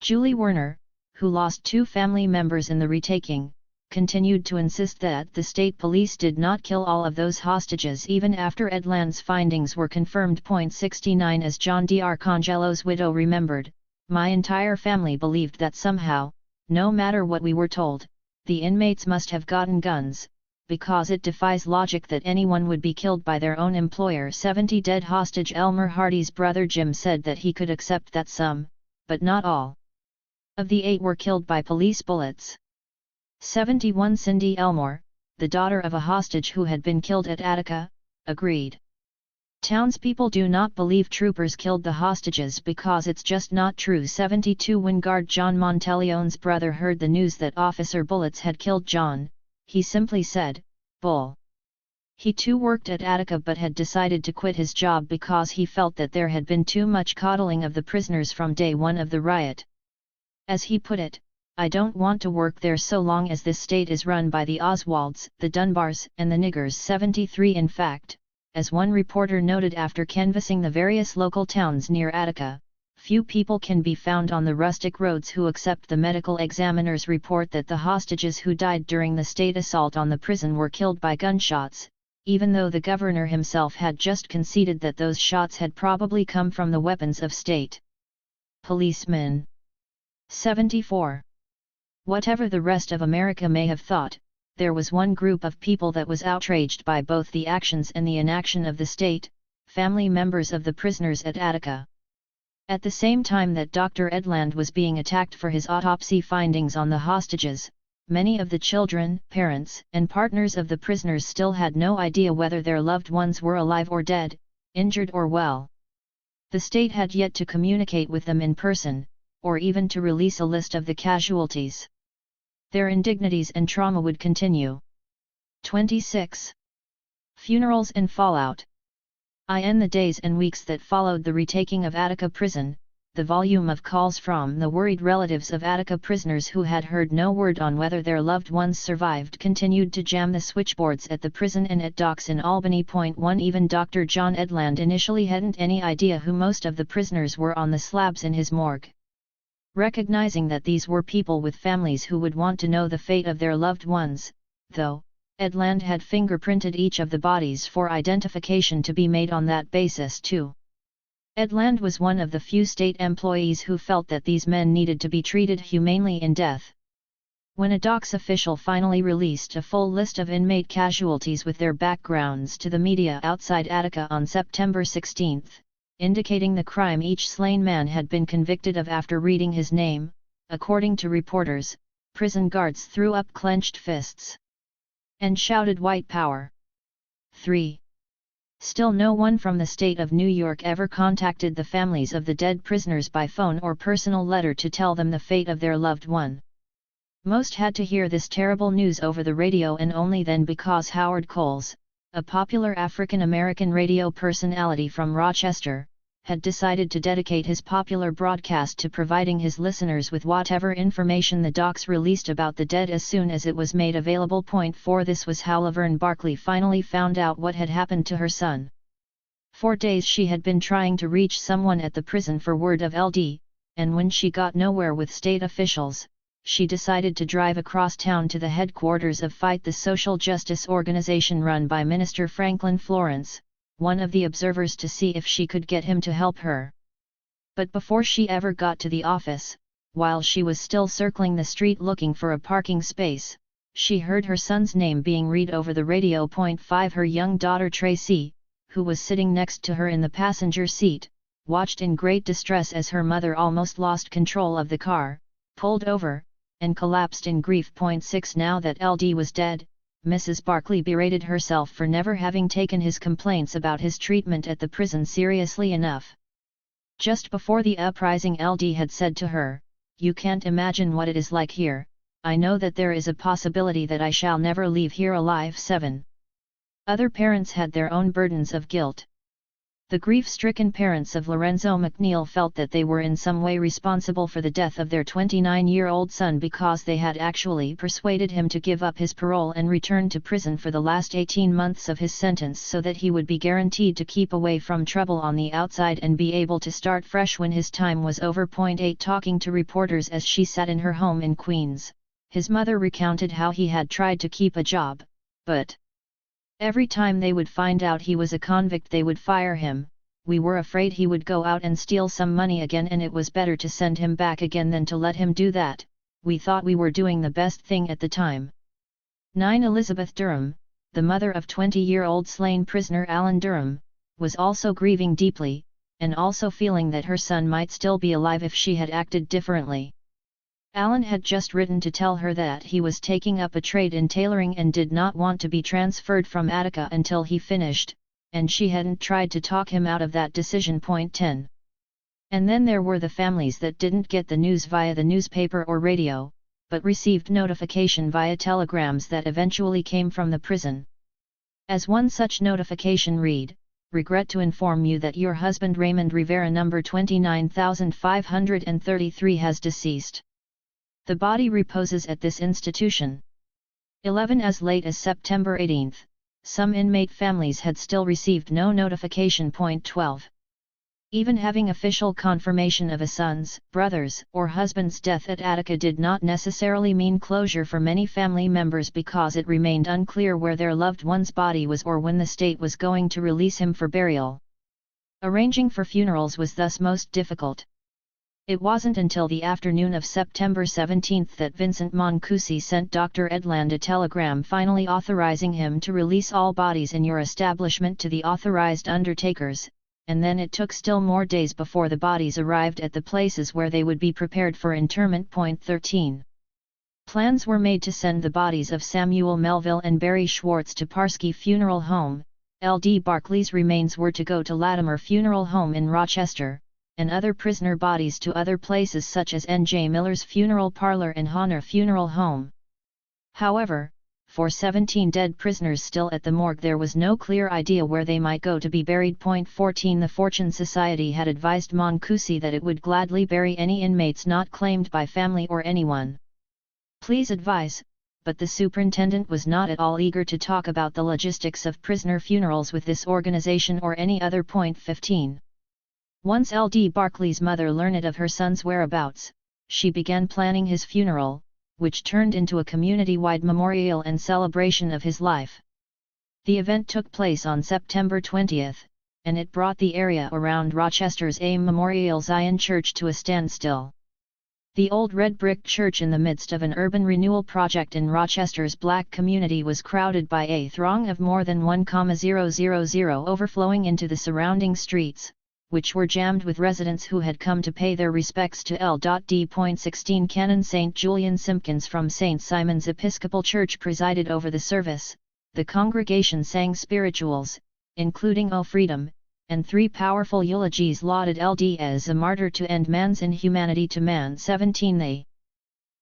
Julie Werner, who lost 2 family members in the retaking, continued to insist that the state police did not kill all of those hostages even after Edland's findings were confirmed. 69 As John D. Arcangelo's widow remembered, my entire family believed that somehow, no matter what we were told, the inmates must have gotten guns, because it defies logic that anyone would be killed by their own employer. 70 Dead hostage Elmer Hardy's brother Jim said that he could accept that some, but not all, of the 8 were killed by police bullets. 71 Cindy Elmore, the daughter of a hostage who had been killed at Attica, agreed. Townspeople do not believe troopers killed the hostages because it's just not true. 72 When guard John Monteleone's brother heard the news that Officer Bullets had killed John, he simply said, "Bull." He too worked at Attica but had decided to quit his job because he felt that there had been too much coddling of the prisoners from day one of the riot. As he put it, I don't want to work there so long as this state is run by the Oswalds, the Dunbars and the niggers. 73 In fact, as one reporter noted after canvassing the various local towns near Attica, few people can be found on the rustic roads who accept the medical examiner's report that the hostages who died during the state assault on the prison were killed by gunshots, even though the governor himself had just conceded that those shots had probably come from the weapons of state policemen. 74. Whatever the rest of America may have thought, there was one group of people that was outraged by both the actions and the inaction of the state, family members of the prisoners at Attica. At the same time that Dr. Edland was being attacked for his autopsy findings on the hostages, many of the children, parents, and partners of the prisoners still had no idea whether their loved ones were alive or dead, injured or well. The state had yet to communicate with them in person, or even to release a list of the casualties. Their indignities and trauma would continue. 26. Funerals and fallout. In the days and weeks that followed the retaking of Attica prison, the volume of calls from the worried relatives of Attica prisoners who had heard no word on whether their loved ones survived continued to jam the switchboards at the prison and at docks in Albany. 1 Even Dr. John Edland initially hadn't any idea who most of the prisoners were on the slabs in his morgue. Recognizing that these were people with families who would want to know the fate of their loved ones, though, Edland had fingerprinted each of the bodies for identification to be made on that basis too. Edland was one of the few state employees who felt that these men needed to be treated humanely in death. When a docks official finally released a full list of inmate casualties with their backgrounds to the media outside Attica on September 16, indicating the crime each slain man had been convicted of after reading his name, according to reporters, prison guards threw up clenched fists and shouted "White Power!" 3. Still no one from the state of New York ever contacted the families of the dead prisoners by phone or personal letter to tell them the fate of their loved one. Most had to hear this terrible news over the radio, and only then because Howard Coles, a popular African-American radio personality from Rochester, had decided to dedicate his popular broadcast to providing his listeners with whatever information the docks released about the dead as soon as it was made available. 4 This was how Laverne Barkley finally found out what had happened to her son. For days she had been trying to reach someone at the prison for word of LD, and when she got nowhere with state officials, she decided to drive across town to the headquarters of Fight, the social justice organization run by Minister Franklin Florence, one of the observers, to see if she could get him to help her. But before she ever got to the office, while she was still circling the street looking for a parking space, she heard her son's name being read over the radio. 5 Her young daughter Tracy, who was sitting next to her in the passenger seat, watched in great distress as her mother almost lost control of the car, pulled over, and collapsed in grief. 6 Now that LD was dead, Mrs. Barkley berated herself for never having taken his complaints about his treatment at the prison seriously enough. Just before the uprising, LD had said to her, "You can't imagine what it is like here. I know that there is a possibility that I shall never leave here alive." 7. Other parents had their own burdens of guilt. The grief-stricken parents of Lorenzo McNeil felt that they were in some way responsible for the death of their 29-year-old son because they had actually persuaded him to give up his parole and return to prison for the last 18 months of his sentence so that he would be guaranteed to keep away from trouble on the outside and be able to start fresh when his time was over. 8 Talking to reporters as she sat in her home in Queens, his mother recounted how he had tried to keep a job, but every time they would find out he was a convict they would fire him. We were afraid he would go out and steal some money again and it was better to send him back again than to let him do that. We thought we were doing the best thing at the time. 9 Elizabeth Durham, the mother of 20-year-old slain prisoner Alan Durham, was also grieving deeply, and also feeling that her son might still be alive if she had acted differently. Alan had just written to tell her that he was taking up a trade in tailoring and did not want to be transferred from Attica until he finished, and she hadn't tried to talk him out of that decision. 10. And then there were the families that didn't get the news via the newspaper or radio, but received notification via telegrams that eventually came from the prison. As one such notification read, "Regret to inform you that your husband Raymond Rivera number 29533 has deceased. The body reposes at this institution." 11 As late as September 18, some inmate families had still received no notification. 12. Even having official confirmation of a son's, brother's, or husband's death at Attica did not necessarily mean closure for many family members because it remained unclear where their loved one's body was or when the state was going to release him for burial. Arranging for funerals was thus most difficult. It wasn't until the afternoon of September 17 that Vincent Mancusi sent Dr. Edland a telegram finally authorizing him to release all bodies in your establishment to the authorized undertakers, and then it took still more days before the bodies arrived at the places where they would be prepared for interment. 13. Plans were made to send the bodies of Samuel Melville and Barry Schwartz to Parsky Funeral Home. L.D. Barclay's remains were to go to Latimer Funeral Home in Rochester, and other prisoner bodies to other places such as N.J. Miller's Funeral Parlor and Honor Funeral Home. However, for 17 dead prisoners still at the morgue there was no clear idea where they might go to be buried. 14 The Fortune Society had advised Mancusi that it would gladly bury any inmates not claimed by family or anyone. Please advise, but the superintendent was not at all eager to talk about the logistics of prisoner funerals with this organization or any other. 15. Once L.D. Barclay's mother learned of her son's whereabouts, she began planning his funeral, which turned into a community-wide memorial and celebration of his life. The event took place on September 20, and it brought the area around Rochester's AIM Memorial Zion Church to a standstill. The old red brick church in the midst of an urban renewal project in Rochester's black community was crowded by a throng of more than 1,000 overflowing into the surrounding streets, which were jammed with residents who had come to pay their respects to L.D. 16 Canon St. Julian Simpkins from St. Simon's Episcopal Church presided over the service. The congregation sang spirituals, including O Freedom, and 3 powerful eulogies lauded L.D. as a martyr to end man's inhumanity to man. 17 The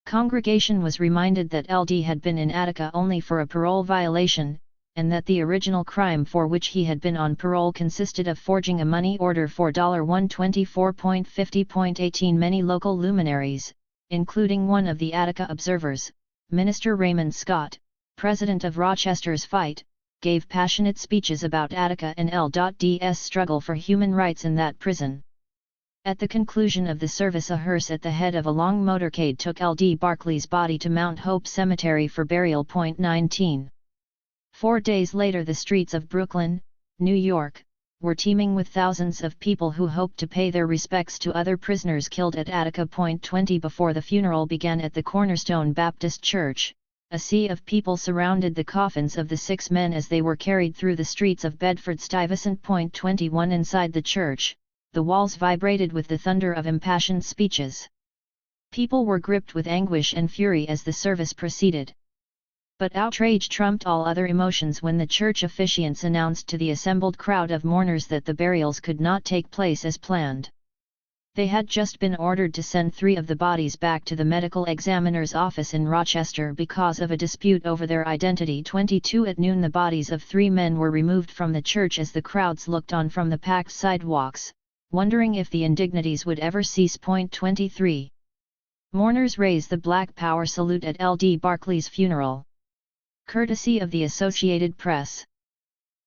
congregation was reminded that L.D. had been in Attica only for a parole violation, and that the original crime for which he had been on parole consisted of forging a money order for $124.50.18. Many local luminaries, including one of the Attica Observers, Minister Raymond Scott, president of Rochester's Fight, gave passionate speeches about Attica and L.D.'s struggle for human rights in that prison. At the conclusion of the service, a hearse at the head of a long motorcade took L.D. Barclay's body to Mount Hope Cemetery for burial. 19. 4 days later the streets of Brooklyn, New York, were teeming with thousands of people who hoped to pay their respects to other prisoners killed at Attica. 20 Before the funeral began at the Cornerstone Baptist Church, a sea of people surrounded the coffins of the 6 men as they were carried through the streets of Bedford-Stuyvesant. 21 Inside the church, the walls vibrated with the thunder of impassioned speeches. People were gripped with anguish and fury as the service proceeded. But outrage trumped all other emotions when the church officiants announced to the assembled crowd of mourners that the burials could not take place as planned. They had just been ordered to send 3 of the bodies back to the medical examiner's office in Rochester because of a dispute over their identity. 22 at noon, the bodies of 3 men were removed from the church as the crowds looked on from the packed sidewalks, wondering if the indignities would ever cease. 23. Mourners raise the Black Power salute at L.D. Barclay's funeral. Courtesy of the Associated Press.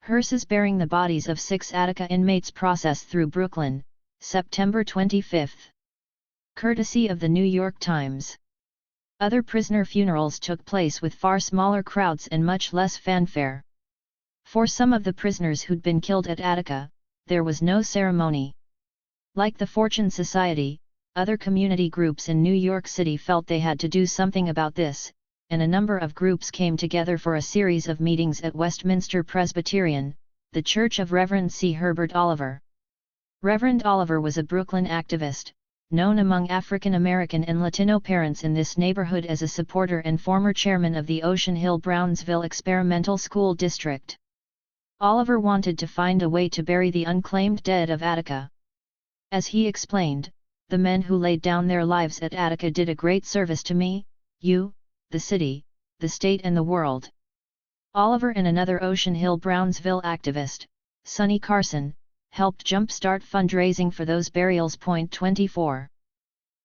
Hearses bearing the bodies of 6 Attica inmates processed through Brooklyn, September 25. Courtesy of the New York Times. Other prisoner funerals took place with far smaller crowds and much less fanfare. For some of the prisoners who'd been killed at Attica, there was no ceremony. Like the Fortune Society, other community groups in New York City felt they had to do something about this, and a number of groups came together for a series of meetings at Westminster Presbyterian, the church of Reverend C. Herbert Oliver. Reverend Oliver was a Brooklyn activist, known among African American and Latino parents in this neighborhood as a supporter and former chairman of the Ocean Hill-Brownsville Experimental School District. Oliver wanted to find a way to bury the unclaimed dead of Attica. As he explained, "The men who laid down their lives at Attica did a great service to me, you, the city, the state and the world." Oliver and another Ocean Hill-Brownsville activist, Sonny Carson, helped jumpstart fundraising for those burials. 24.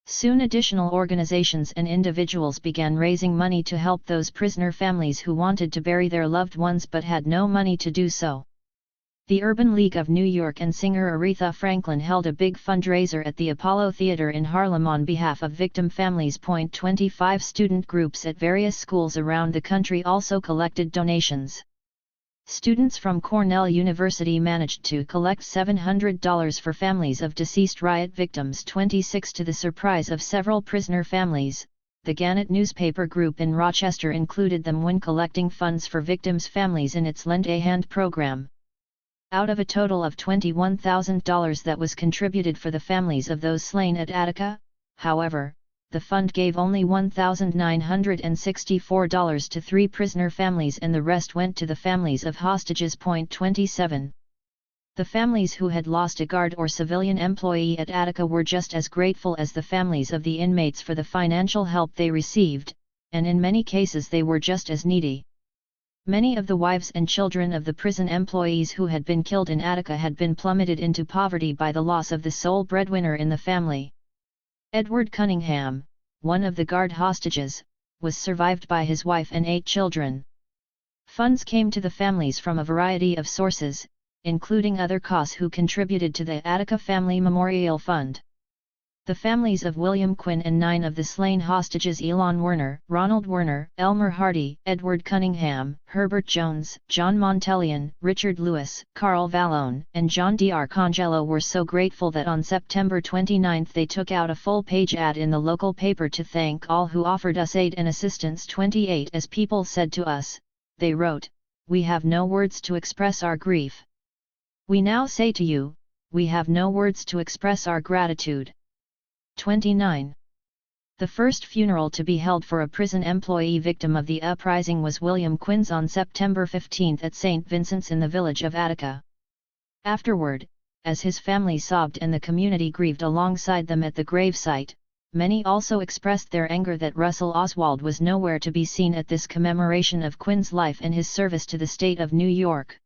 Soon additional organizations and individuals began raising money to help those prisoner families who wanted to bury their loved ones but had no money to do so. The Urban League of New York and singer Aretha Franklin held a big fundraiser at the Apollo Theater in Harlem on behalf of victim families. 25 Student groups at various schools around the country also collected donations. Students from Cornell University managed to collect $700 for families of deceased riot victims. 26 To the surprise of several prisoner families, the Gannett newspaper group in Rochester included them when collecting funds for victims' families in its Lend a Hand program. Out of a total of $21,000 that was contributed for the families of those slain at Attica, however, the fund gave only $1,964 to 3 prisoner families and the rest went to the families of hostages. 27. The families who had lost a guard or civilian employee at Attica were just as grateful as the families of the inmates for the financial help they received, and in many cases they were just as needy. Many of the wives and children of the prison employees who had been killed in Attica had been plummeted into poverty by the loss of the sole breadwinner in the family. Edward Cunningham, one of the guard hostages, was survived by his wife and 8 children. Funds came to the families from a variety of sources, including other costs who contributed to the Attica Family Memorial Fund. The families of William Quinn and 9 of the slain hostages Elon Werner, Ronald Werner, Elmer Hardy, Edward Cunningham, Herbert Jones, John Montelian, Richard Lewis, Carl Vallone, and John D. Arcangelo were so grateful that on September 29 they took out a full-page ad in the local paper to thank all who offered us aid and assistance. 28 As people said to us, they wrote, "We have no words to express our grief. We now say to you, we have no words to express our gratitude." 29. The first funeral to be held for a prison employee victim of the uprising was William Quinn's on September 15 at St. Vincent's in the village of Attica. Afterward, as his family sobbed and the community grieved alongside them at the gravesite, many also expressed their anger that Russell Oswald was nowhere to be seen at this commemoration of Quinn's life and his service to the state of New York.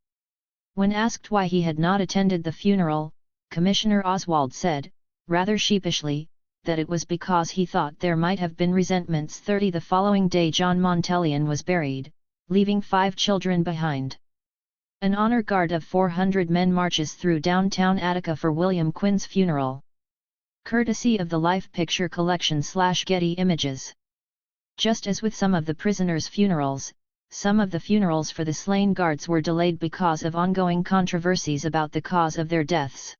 When asked why he had not attended the funeral, Commissioner Oswald said, rather sheepishly, that it was because he thought there might have been resentments. 30 The following day John Montelian was buried, leaving 5 children behind. An honor guard of 400 men marches through downtown Attica for William Quinn's funeral. Courtesy of the Life Picture Collection / Getty Images. Just as with some of the prisoners' funerals, some of the funerals for the slain guards were delayed because of ongoing controversies about the cause of their deaths.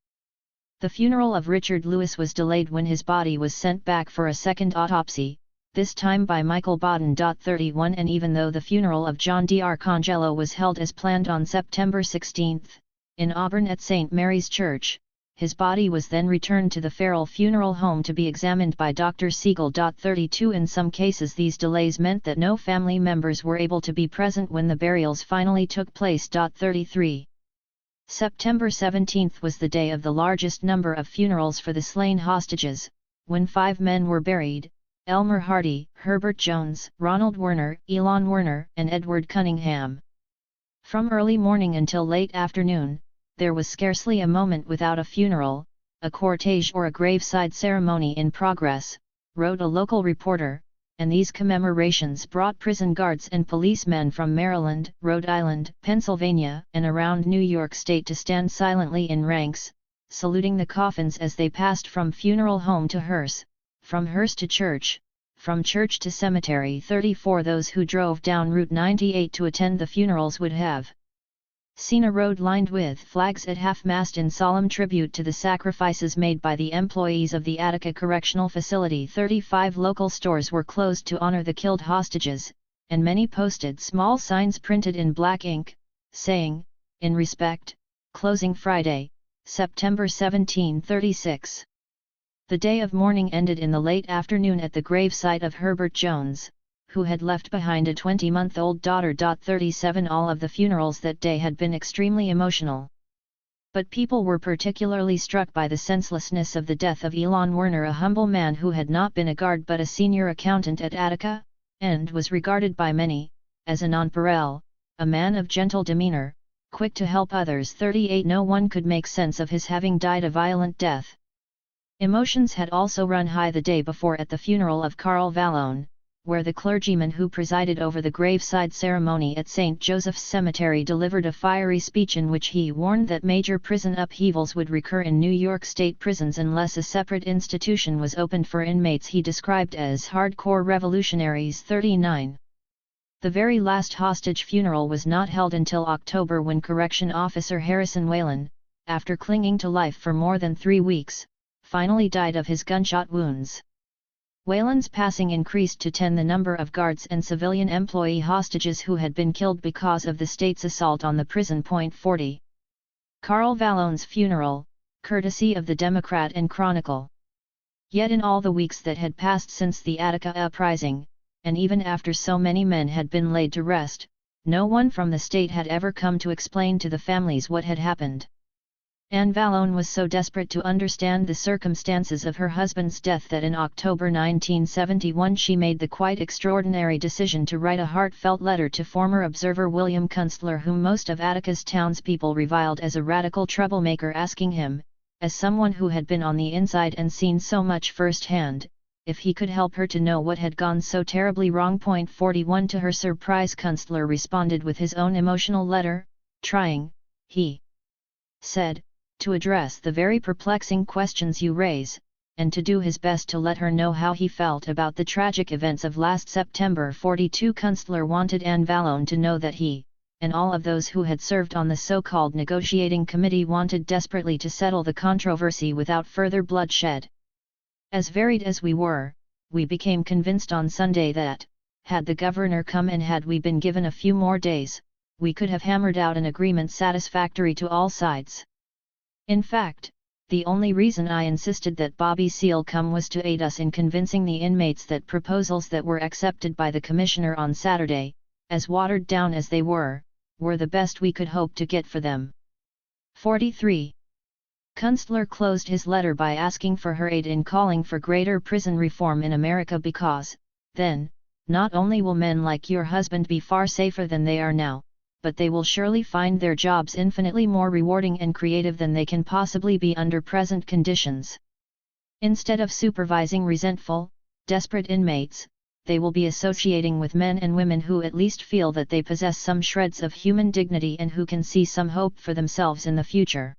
The funeral of Richard Lewis was delayed when his body was sent back for a second autopsy, this time by Michael Baden. 31 And even though the funeral of John D. Arcangelo was held as planned on September 16, in Auburn at St. Mary's Church, his body was then returned to the Farrell Funeral Home to be examined by Dr. Siegel. 32 In some cases these delays meant that no family members were able to be present when the burials finally took place. 33 September 17 was the day of the largest number of funerals for the slain hostages, when 5 men were buried: Elmer Hardy, Herbert Jones, Ronald Werner, Elon Werner, and Edward Cunningham. From early morning until late afternoon, there was scarcely a moment without a funeral, a cortege or a graveside ceremony in progress, wrote a local reporter, and these commemorations brought prison guards and policemen from Maryland, Rhode Island, Pennsylvania, and around New York State to stand silently in ranks, saluting the coffins as they passed from funeral home to hearse, from hearse to church, from church to cemetery. 34 Those who drove down Route 98 to attend the funerals would have seen a road lined with flags at half-mast in solemn tribute to the sacrifices made by the employees of the Attica Correctional Facility. 35 local stores were closed to honor the killed hostages, and many posted small signs printed in black ink, saying, "In respect, closing Friday, September 1736. The day of mourning ended in the late afternoon at the gravesite of Herbert Jones, who had left behind a 20-month-old daughter. 37 All of the funerals that day had been extremely emotional. But people were particularly struck by the senselessness of the death of Elon Werner, a humble man who had not been a guard but a senior accountant at Attica, and was regarded by many as a nonpareil, a man of gentle demeanor, quick to help others. 38 No one could make sense of his having died a violent death. Emotions had also run high the day before at the funeral of Carl Vallone, where the clergyman who presided over the graveside ceremony at St. Joseph's Cemetery delivered a fiery speech in which he warned that major prison upheavals would recur in New York State prisons unless a separate institution was opened for inmates he described as hardcore revolutionaries. 39 The very last hostage funeral was not held until October, when Correction Officer Harrison Whalen, after clinging to life for more than 3 weeks, finally died of his gunshot wounds. Whalen's passing increased to 10 the number of guards and civilian employee hostages who had been killed because of the state's assault on the prison. 40 Carl Vallone's funeral, courtesy of the Democrat and Chronicle. Yet in all the weeks that had passed since the Attica Uprising, and even after so many men had been laid to rest, no one from the state had ever come to explain to the families what had happened. Anne Vallone was so desperate to understand the circumstances of her husband's death that in October 1971 she made the quite extraordinary decision to write a heartfelt letter to former observer William Kunstler, whom most of Attica's townspeople reviled as a radical troublemaker, asking him, as someone who had been on the inside and seen so much firsthand, if he could help her to know what had gone so terribly wrong. 41 To her surprise, Kunstler responded with his own emotional letter, trying, he said, to address the very perplexing questions you raise, and to do his best to let her know how he felt about the tragic events of last September. 42 Kunstler wanted Anne Vallone to know that he, and all of those who had served on the so-called negotiating committee, wanted desperately to settle the controversy without further bloodshed. As varied as we were, we became convinced on Sunday that, had the governor come and had we been given a few more days, we could have hammered out an agreement satisfactory to all sides. In fact, the only reason I insisted that Bobby Seale come was to aid us in convincing the inmates that proposals that were accepted by the commissioner on Saturday, as watered down as they were the best we could hope to get for them. 43 Kunstler closed his letter by asking for her aid in calling for greater prison reform in America, because, then, not only will men like your husband be far safer than they are now, but they will surely find their jobs infinitely more rewarding and creative than they can possibly be under present conditions. Instead of supervising resentful, desperate inmates, they will be associating with men and women who at least feel that they possess some shreds of human dignity and who can see some hope for themselves in the future.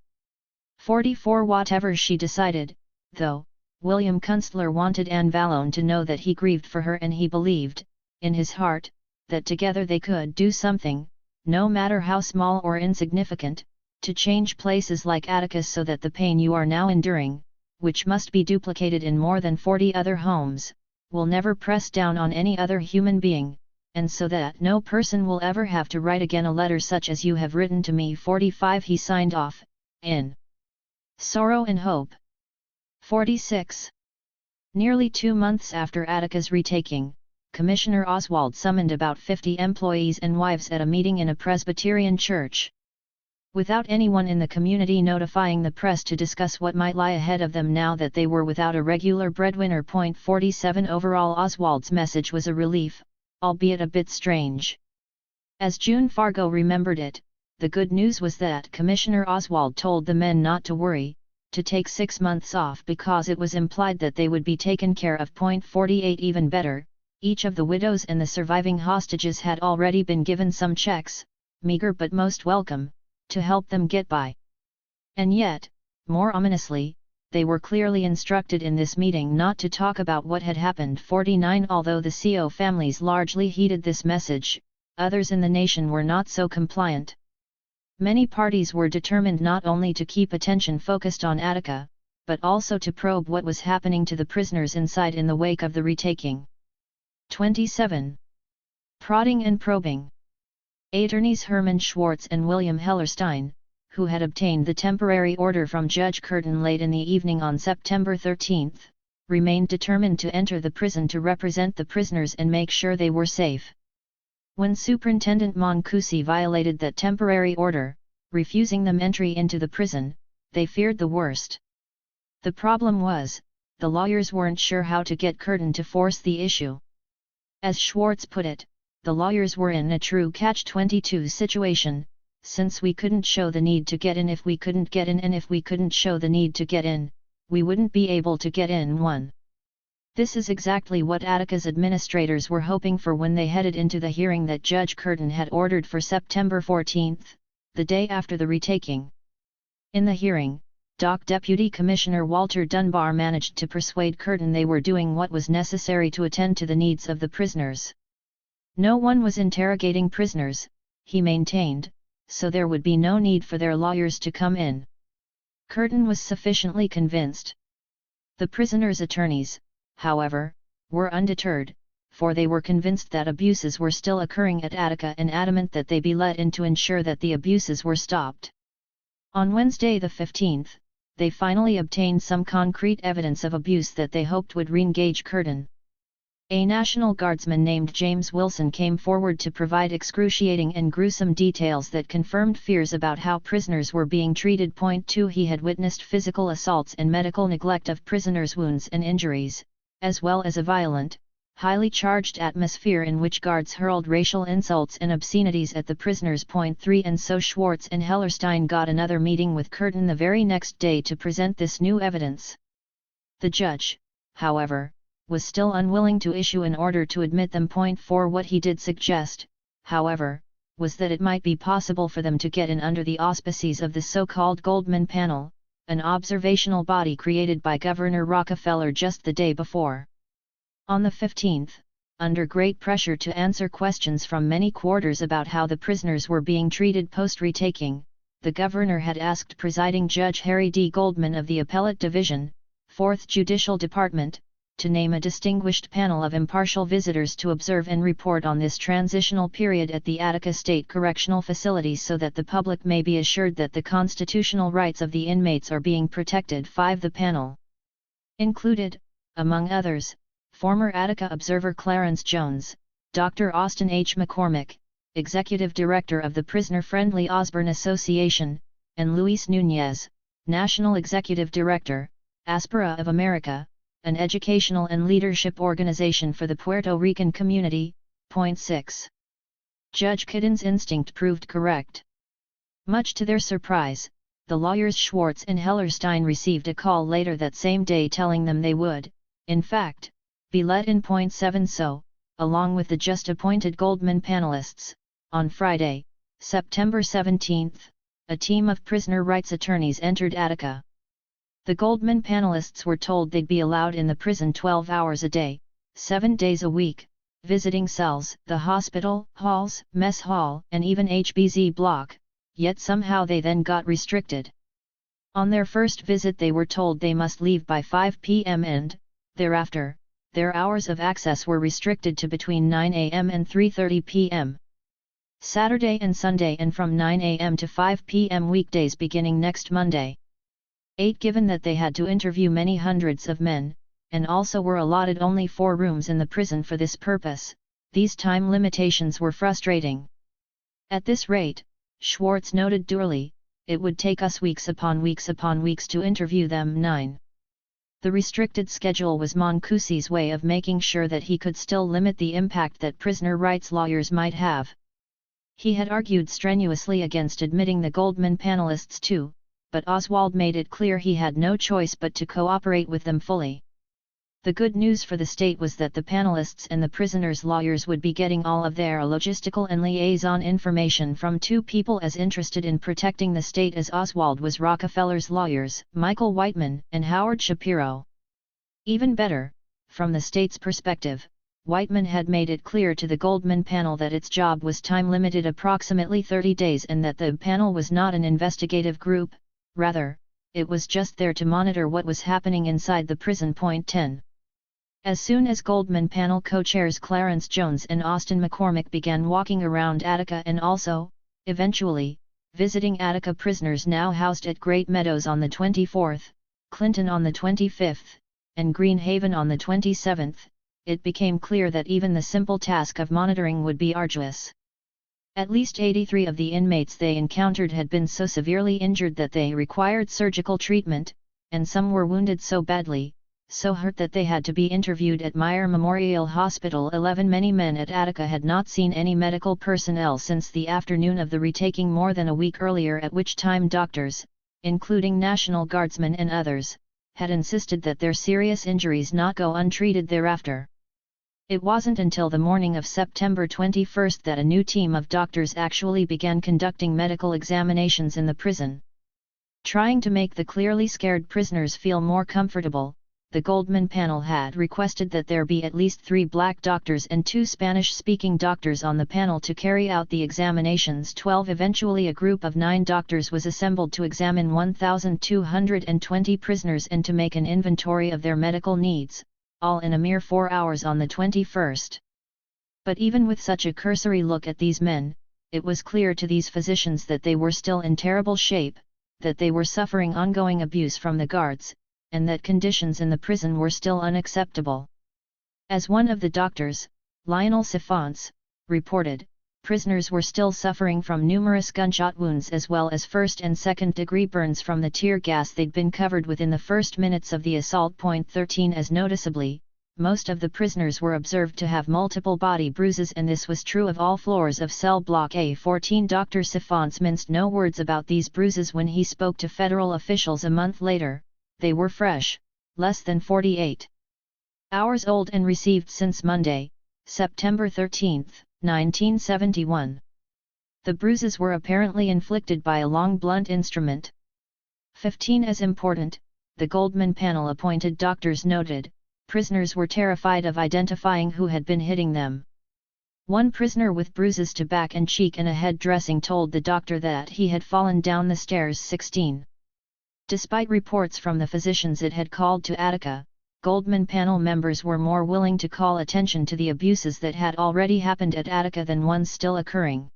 44 Whatever she decided, though, William Kunstler wanted Anne Vallone to know that he grieved for her, and he believed, in his heart, that together they could do something, no matter how small or insignificant, to change places like Attica so that the pain you are now enduring, which must be duplicated in more than 40 other homes, will never press down on any other human being, and so that no person will ever have to write again a letter such as you have written to me. 45 He signed off, in sorrow and hope. 46 Nearly 2 months after Attica's retaking, Commissioner Oswald summoned about 50 employees and wives at a meeting in a Presbyterian church. Without anyone in the community notifying the press to discuss what might lie ahead of them now that they were without a regular breadwinner. 47 Overall, Oswald's message was a relief, albeit a bit strange. As June Fargo remembered it, the good news was that Commissioner Oswald told the men not to worry, to take 6 months off because it was implied that they would be taken care of. 48 Even better, each of the widows and the surviving hostages had already been given some checks, meager but most welcome, to help them get by. And yet, more ominously, they were clearly instructed in this meeting not to talk about what had happened. 49 Although the CO families largely heeded this message, others in the nation were not so compliant. Many parties were determined not only to keep attention focused on Attica, but also to probe what was happening to the prisoners inside in the wake of the retaking. 27. Prodding and probing. Attorneys Herman Schwartz and William Hellerstein, who had obtained the temporary order from Judge Curtin late in the evening on September 13, remained determined to enter the prison to represent the prisoners and make sure they were safe. When Superintendent Moncusi violated that temporary order, refusing them entry into the prison, they feared the worst. The problem was, the lawyers weren't sure how to get Curtin to force the issue. As Schwartz put it, the lawyers were in a true catch-22 situation, since we couldn't show the need to get in if we couldn't get in, and if we couldn't show the need to get in, we wouldn't be able to get in. 1. This is exactly what Attica's administrators were hoping for when they headed into the hearing that Judge Curtin had ordered for September 14, the day after the retaking. In the hearing, Deputy Commissioner Walter Dunbar managed to persuade Curtin they were doing what was necessary to attend to the needs of the prisoners. No one was interrogating prisoners, he maintained, so there would be no need for their lawyers to come in. Curtin was sufficiently convinced. The prisoners' attorneys, however, were undeterred, for they were convinced that abuses were still occurring at Attica and adamant that they be let in to ensure that the abuses were stopped. On Wednesday the 15th, they finally obtained some concrete evidence of abuse that they hoped would re-engage Curtin. A National Guardsman named James Wilson came forward to provide excruciating and gruesome details that confirmed fears about how prisoners were being treated. 2 He had witnessed physical assaults and medical neglect of prisoners' wounds and injuries, as well as a violent, highly charged atmosphere in which guards hurled racial insults and obscenities at the prisoners. 3 And so Schwartz and Hellerstein got another meeting with Curtin the very next day to present this new evidence. The judge, however, was still unwilling to issue an order to admit them. 4 What he did suggest, however, was that it might be possible for them to get in under the auspices of the so-called Goldman Panel, an observational body created by Governor Rockefeller just the day before. On the 15th, under great pressure to answer questions from many quarters about how the prisoners were being treated post-retaking, the governor had asked Presiding Judge Harry D. Goldman of the Appellate Division, 4th Judicial Department, to name a distinguished panel of impartial visitors to observe and report on this transitional period at the Attica State Correctional Facility so that the public may be assured that the constitutional rights of the inmates are being protected. 5 The panel included, among others, former Attica observer Clarence Jones, Dr. Austin H. McCormick, Executive Director of the Prisoner-Friendly Osborne Association, and Luis Núñez, National Executive Director, Aspera of America, an educational and leadership organization for the Puerto Rican community. 6. Judge Kidden's instinct proved correct. Much to their surprise, the lawyers Schwartz and Hellerstein received a call later that same day telling them they would, in fact, be let in. 7 So, along with the just appointed Goldman panelists, on Friday, September 17, a team of prisoner rights attorneys entered Attica. The Goldman panelists were told they'd be allowed in the prison 12 hours a day, 7 days a week, visiting cells, the hospital, halls, mess hall, and even HBZ block, yet somehow they then got restricted. On their first visit they were told they must leave by 5 p.m. and, thereafter, their hours of access were restricted to between 9 a.m. and 3:30 p.m. Saturday and Sunday, and from 9 a.m. to 5 p.m. weekdays beginning next Monday. 8 Given that they had to interview many hundreds of men, and also were allotted only 4 rooms in the prison for this purpose, these time limitations were frustrating. At this rate, Schwartz noted dourly, it would take us weeks upon weeks to interview them. 9. The restricted schedule was Moncusi's way of making sure that he could still limit the impact that prisoner rights lawyers might have. He had argued strenuously against admitting the Goldman panelists too, but Oswald made it clear he had no choice but to cooperate with them fully. The good news for the state was that the panelists and the prisoners' lawyers would be getting all of their logistical and liaison information from two people as interested in protecting the state as Oswald was: Rockefeller's lawyers, Michael Whiteman and Howard Shapiro. Even better, from the state's perspective, Whiteman had made it clear to the Goldman panel that its job was time-limited, approximately 30 days, and that the panel was not an investigative group, rather, it was just there to monitor what was happening inside the prison. 10. As soon as Goldman panel co-chairs Clarence Jones and Austin McCormick began walking around Attica and also, eventually, visiting Attica prisoners now housed at Great Meadows on the 24th, Clinton on the 25th, and Greenhaven on the 27th, it became clear that even the simple task of monitoring would be arduous. At least 83 of the inmates they encountered had been so severely injured that they required surgical treatment, and some were wounded so badly, so hurt that they had to be interviewed at Meyer Memorial Hospital. 11 Many men at Attica had not seen any medical personnel since the afternoon of the retaking more than a week earlier, at which time doctors, including National Guardsmen and others, had insisted that their serious injuries not go untreated thereafter. It wasn't until the morning of September 21 that a new team of doctors actually began conducting medical examinations in the prison. Trying to make the clearly scared prisoners feel more comfortable, the Goldman panel had requested that there be at least 3 black doctors and 2 Spanish-speaking doctors on the panel to carry out the examinations. 12 Eventually a group of 9 doctors was assembled to examine 1,220 prisoners and to make an inventory of their medical needs, all in a mere 4 hours on the 21st. But even with such a cursory look at these men, it was clear to these physicians that they were still in terrible shape, that they were suffering ongoing abuse from the guards, and that conditions in the prison were still unacceptable. As one of the doctors, Lionel Sifonce, reported, prisoners were still suffering from numerous gunshot wounds as well as first and second degree burns from the tear gas they'd been covered with in the first minutes of the assault. 13 As noticeably, most of the prisoners were observed to have multiple body bruises, and this was true of all floors of cell block A14. Dr. Sifonce minced no words about these bruises when he spoke to federal officials a month later. They were fresh, less than 48 hours old, and received since Monday, September 13, 1971. The bruises were apparently inflicted by a long blunt instrument. 15 As important, the Goldman panel appointed doctors noted, prisoners were terrified of identifying who had been hitting them. One prisoner with bruises to back and cheek and a head dressing told the doctor that he had fallen down the stairs. 16. Despite reports from the physicians it had called to Attica, Goldman panel members were more willing to call attention to the abuses that had already happened at Attica than ones still occurring.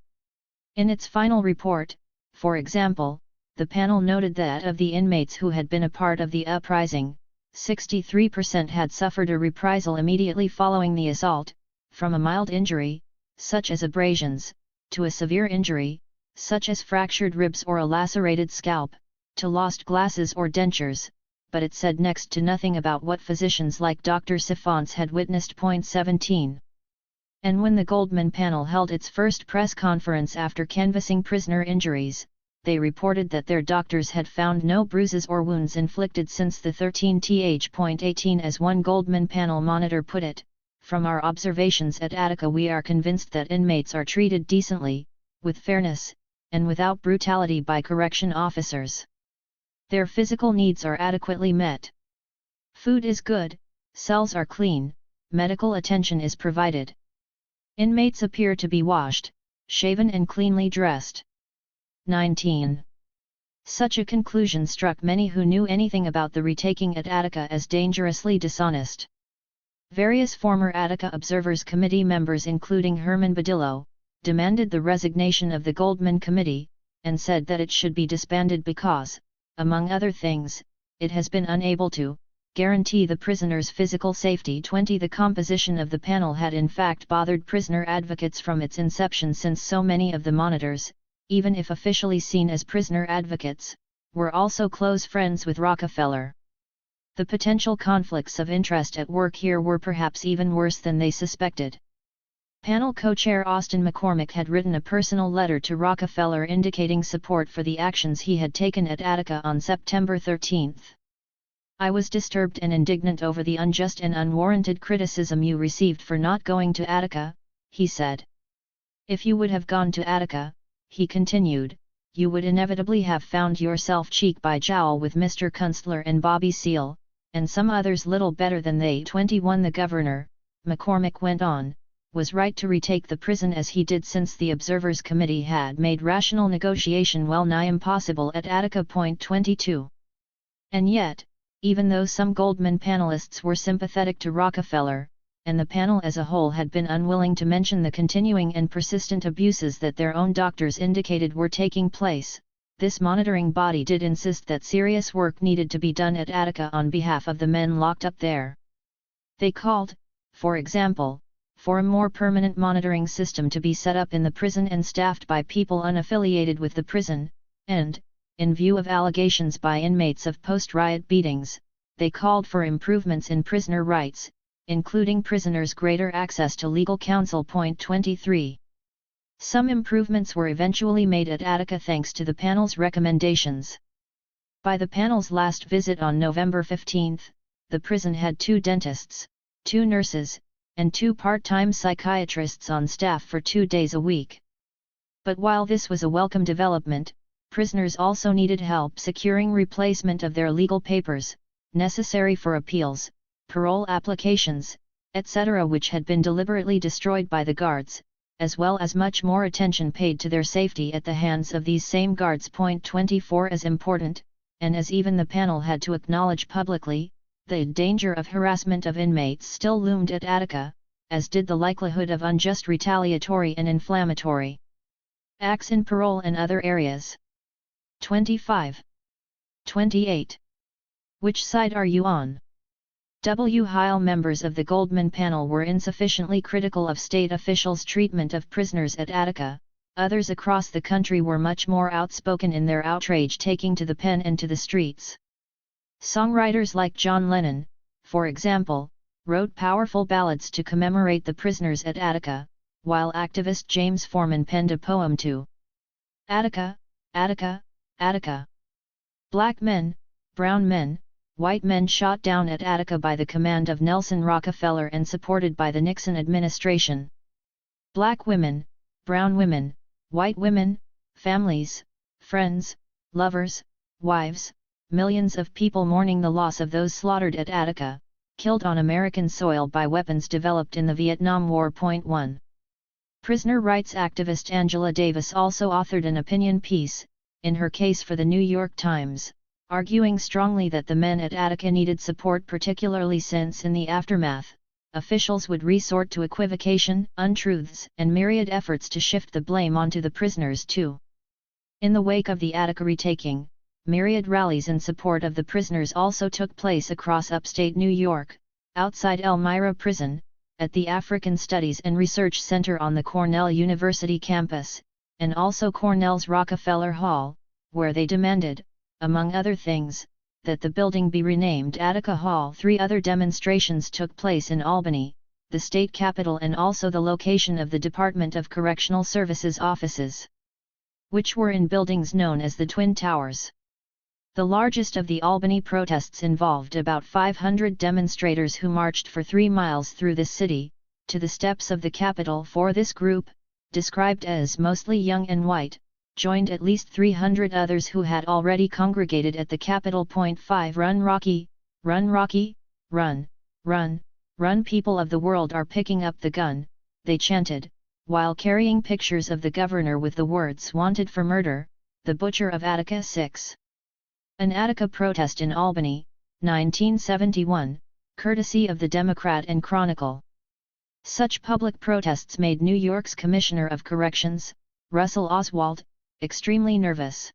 In its final report, for example, the panel noted that of the inmates who had been a part of the uprising, 63% had suffered a reprisal immediately following the assault, from a mild injury, such as abrasions, to a severe injury, such as fractured ribs or a lacerated scalp, to lost glasses or dentures, but it said next to nothing about what physicians like Dr. Sifonce had witnessed. 17. And when the Goldman panel held its first press conference after canvassing prisoner injuries, they reported that their doctors had found no bruises or wounds inflicted since the 13th. 18 As one Goldman panel monitor put it, from our observations at Attica we are convinced that inmates are treated decently, with fairness, and without brutality by correction officers. Their physical needs are adequately met. Food is good, cells are clean, medical attention is provided. Inmates appear to be washed, shaven and cleanly dressed. 19. Such a conclusion struck many who knew anything about the retaking at Attica as dangerously dishonest. Various former Attica Observers Committee members, including Herman Badillo, demanded the resignation of the Goldman Committee, and said that it should be disbanded because, among other things, it has been unable to guarantee the prisoners' physical safety. 20 The composition of the panel had in fact bothered prisoner advocates from its inception, since so many of the monitors, even if officially seen as prisoner advocates, were also close friends with Rockefeller. The potential conflicts of interest at work here were perhaps even worse than they suspected. Panel co-chair Austin McCormick had written a personal letter to Rockefeller indicating support for the actions he had taken at Attica on September 13. "I was disturbed and indignant over the unjust and unwarranted criticism you received for not going to Attica," he said. "If you would have gone to Attica," he continued, "you would inevitably have found yourself cheek by jowl with Mr. Kunstler and Bobby Seale, and some others little better than they." 21 The governor, McCormick went on, was right to retake the prison as he did, since the Observers Committee had made rational negotiation well nigh impossible at Attica. 22. And yet, even though some Goldman panelists were sympathetic to Rockefeller, and the panel as a whole had been unwilling to mention the continuing and persistent abuses that their own doctors indicated were taking place, this monitoring body did insist that serious work needed to be done at Attica on behalf of the men locked up there. They called, for example, for a more permanent monitoring system to be set up in the prison and staffed by people unaffiliated with the prison, and, in view of allegations by inmates of post-riot beatings, they called for improvements in prisoner rights, including prisoners' greater access to legal counsel. 23. Some improvements were eventually made at Attica thanks to the panel's recommendations. By the panel's last visit on November 15, the prison had 2 dentists, 2 nurses, and 2 part-time psychiatrists on staff for 2 days a week. But while this was a welcome development, prisoners also needed help securing replacement of their legal papers, necessary for appeals, parole applications, etc., which had been deliberately destroyed by the guards, as well as much more attention paid to their safety at the hands of these same guards. 24 As important, and as even the panel had to acknowledge publicly, the danger of harassment of inmates still loomed at Attica, as did the likelihood of unjust retaliatory and inflammatory acts in parole and other areas. 25. 28. Which side are you on? While members of the Goldman panel were insufficiently critical of state officials' treatment of prisoners at Attica, others across the country were much more outspoken in their outrage, taking to the pen and to the streets. Songwriters like John Lennon, for example, wrote powerful ballads to commemorate the prisoners at Attica, while activist James Forman penned a poem to Attica, Attica, Attica. Black men, brown men, white men shot down at Attica by the command of Nelson Rockefeller and supported by the Nixon administration. Black women, brown women, white women, families, friends, lovers, wives, millions of people mourning the loss of those slaughtered at Attica, killed on American soil by weapons developed in the Vietnam War. 1. Prisoner rights activist Angela Davis also authored an opinion piece, in her case for the New York Times, arguing strongly that the men at Attica needed support, particularly since in the aftermath, officials would resort to equivocation, untruths, and myriad efforts to shift the blame onto the prisoners too. In the wake of the Attica retaking, myriad rallies in support of the prisoners also took place across upstate New York, outside Elmira Prison, at the African Studies and Research Center on the Cornell University campus, and also Cornell's Rockefeller Hall, where they demanded, among other things, that the building be renamed Attica Hall. 3 other demonstrations took place in Albany, the state capital, and also the location of the Department of Correctional Services offices, which were in buildings known as the Twin Towers. The largest of the Albany protests involved about 500 demonstrators who marched for 3 miles through the city, to the steps of the Capitol. For this group, described as mostly young and white, joined at least 300 others who had already congregated at the Capitol. 5 Run Rocky, run Rocky, run, run, run, people of the world are picking up the gun, they chanted, while carrying pictures of the governor with the words "Wanted for murder, the butcher of Attica." 6. An Attica protest in Albany, 1971, courtesy of the Democrat and Chronicle. Such public protests made New York's Commissioner of Corrections, Russell Oswald, extremely nervous.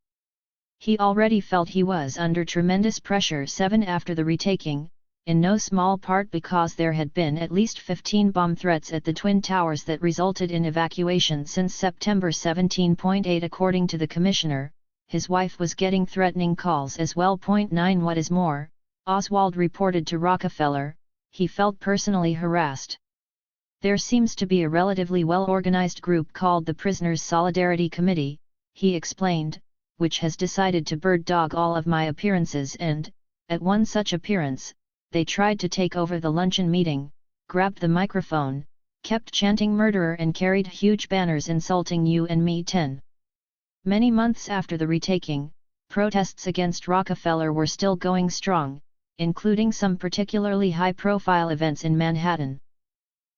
He already felt he was under tremendous pressure. 7 After the retaking, in no small part because there had been at least 15 bomb threats at the Twin Towers that resulted in evacuation since September 17.8. According to the commissioner, his wife was getting threatening calls as well. 9 What is more, Oswald reported to Rockefeller, he felt personally harassed. There seems to be a relatively well-organized group called the Prisoners' Solidarity Committee, he explained, which has decided to bird dog all of my appearances and, at one such appearance, they tried to take over the luncheon meeting, grabbed the microphone, kept chanting murderer and carried huge banners insulting you and me. 10. Many months after the retaking, protests against Rockefeller were still going strong, including some particularly high-profile events in Manhattan.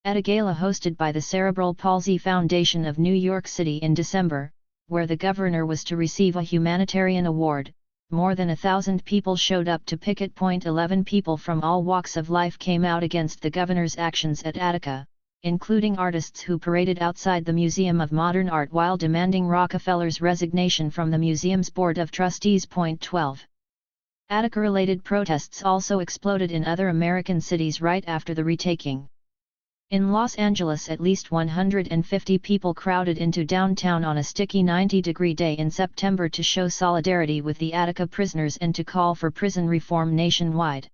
At a gala hosted by the Cerebral Palsy Foundation of New York City in December, where the governor was to receive a humanitarian award, more than 1,000 people showed up to picket. 11 People from all walks of life came out against the governor's actions at Attica, including artists who paraded outside the Museum of Modern Art while demanding Rockefeller's resignation from the museum's Board of Trustees. 12. Attica-related protests also exploded in other American cities right after the retaking. In Los Angeles, at least 150 people crowded into downtown on a sticky 90-degree day in September to show solidarity with the Attica prisoners and to call for prison reform nationwide.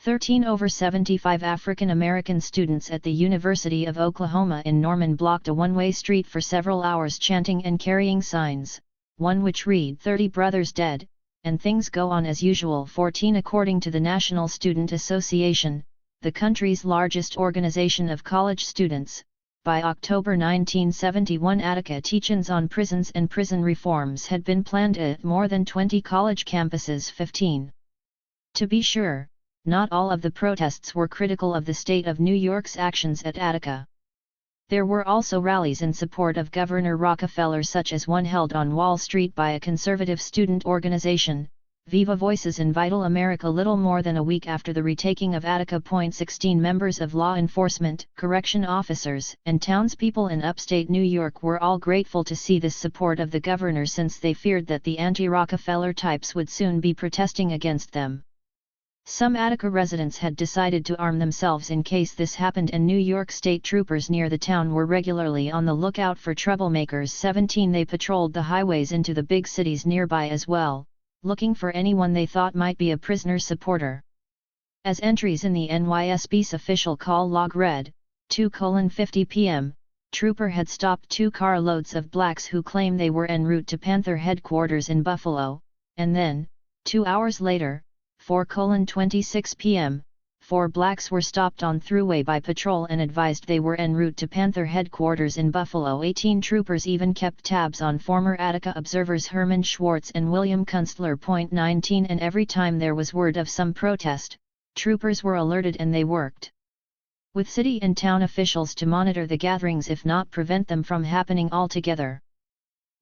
13 over 75 African American students at the University of Oklahoma in Norman blocked a one-way street for several hours chanting and carrying signs, one which read 30 brothers dead, and things go on as usual. 14 According to the National Student Association, the country's largest organization of college students, by October 1971 Attica teach-ins on prisons and prison reforms had been planned at more than 20 college campuses. 15. To be sure, not all of the protests were critical of the state of New York's actions at Attica. There were also rallies in support of Governor Rockefeller, such as one held on Wall Street by a conservative student organization, Viva Voices in Vital America. Little more than a week after the retaking of Attica. 16 Members of law enforcement, correction officers, and townspeople in upstate New York were all grateful to see this support of the governor, since they feared that the anti-Rockefeller types would soon be protesting against them. Some Attica residents had decided to arm themselves in case this happened, and New York State troopers near the town were regularly on the lookout for troublemakers. 17 They patrolled the highways into the big cities nearby as well, looking for anyone they thought might be a prisoner supporter. As entries in the NYSB's official call log read, 2:50 p.m., trooper had stopped 2 carloads of blacks who claim they were en route to Panther headquarters in Buffalo, and then, 2 hours later, 4:26 p.m., 4 blacks were stopped on thruway by patrol and advised they were en route to Panther headquarters in Buffalo. 18 Troopers even kept tabs on former Attica observers Herman Schwartz and William Kunstler. 19 And every time there was word of some protest, troopers were alerted and they worked with city and town officials to monitor the gatherings, if not prevent them from happening altogether.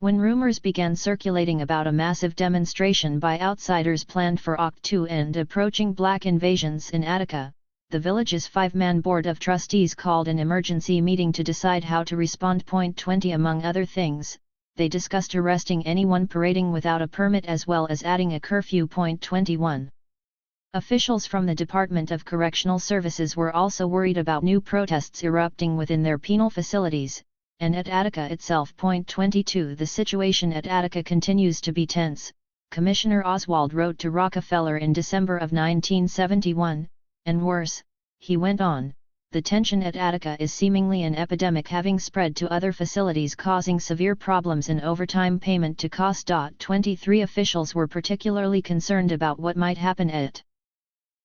When rumors began circulating about a massive demonstration by outsiders planned for Oct. 2 and approaching black invasions in Attica, the village's 5-man board of trustees called an emergency meeting to decide how to respond. 20 Among other things, they discussed arresting anyone parading without a permit as well as adding a curfew. 21 Officials from the Department of Correctional Services were also worried about new protests erupting within their penal facilities, and at Attica itself. 22 The situation at Attica continues to be tense, Commissioner Oswald wrote to Rockefeller in December of 1971, and worse, he went on, the tension at Attica is seemingly an epidemic, having spread to other facilities, causing severe problems in overtime payment to cost. 23 Officials were particularly concerned about what might happen at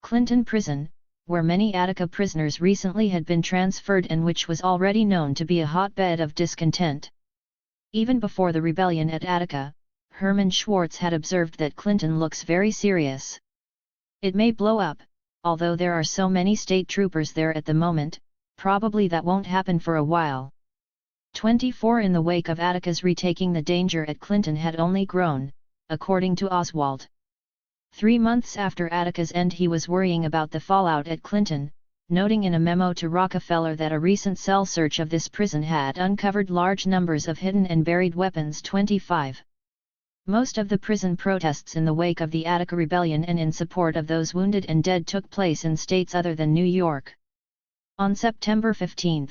Clinton Prison, where many Attica prisoners recently had been transferred and which was already known to be a hotbed of discontent. Even before the rebellion at Attica, Herman Schwartz had observed that Clinton looks very serious. It may blow up, although there are so many state troopers there at the moment, probably that won't happen for a while. 24 In the wake of Attica's retaking, the danger at Clinton had only grown, according to Oswald. 3 months after Attica's end, he was worrying about the fallout at Clinton, noting in a memo to Rockefeller that a recent cell search of this prison had uncovered large numbers of hidden and buried weapons. 25 Most of the prison protests in the wake of the Attica Rebellion and in support of those wounded and dead took place in states other than New York. On September 15,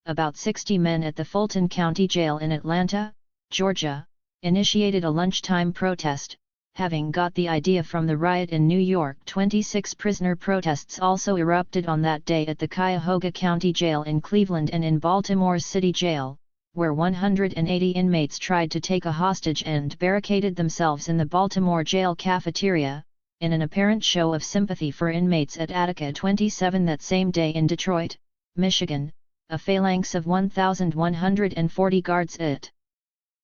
about 60 men at the Fulton County Jail in Atlanta, Georgia, initiated a lunchtime protest, having got the idea from the riot in New York. 26 prisoner protests also erupted on that day at the Cuyahoga County Jail in Cleveland and in Baltimore's City Jail, where 180 inmates tried to take a hostage and barricaded themselves in the Baltimore jail cafeteria, in an apparent show of sympathy for inmates at Attica. 27 That same day in Detroit, Michigan, a phalanx of 1,140 guards at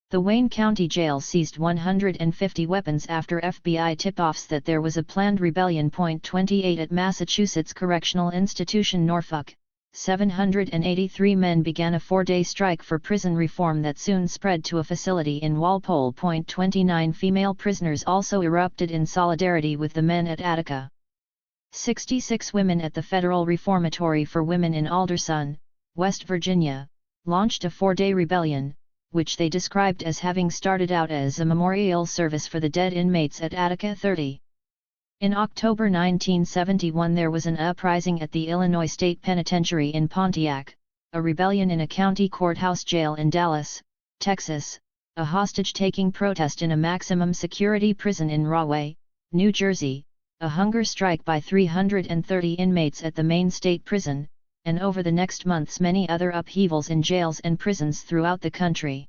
the Wayne County Jail seized 150 weapons after FBI tip-offs that there was a planned rebellion. 28 At Massachusetts Correctional Institution Norfolk, 783 men began a 4-day strike for prison reform that soon spread to a facility in Walpole. 29 Female prisoners also erupted in solidarity with the men at Attica. 66 women at the Federal Reformatory for Women in Alderson, West Virginia, launched a 4-day rebellion, which they described as having started out as a memorial service for the dead inmates at Attica. 30. In October 1971 there was an uprising at the Illinois State Penitentiary in Pontiac, a rebellion in a county courthouse jail in Dallas, Texas, a hostage-taking protest in a maximum security prison in Rahway, New Jersey, a hunger strike by 330 inmates at the Maine State Prison, and over the next months many other upheavals in jails and prisons throughout the country.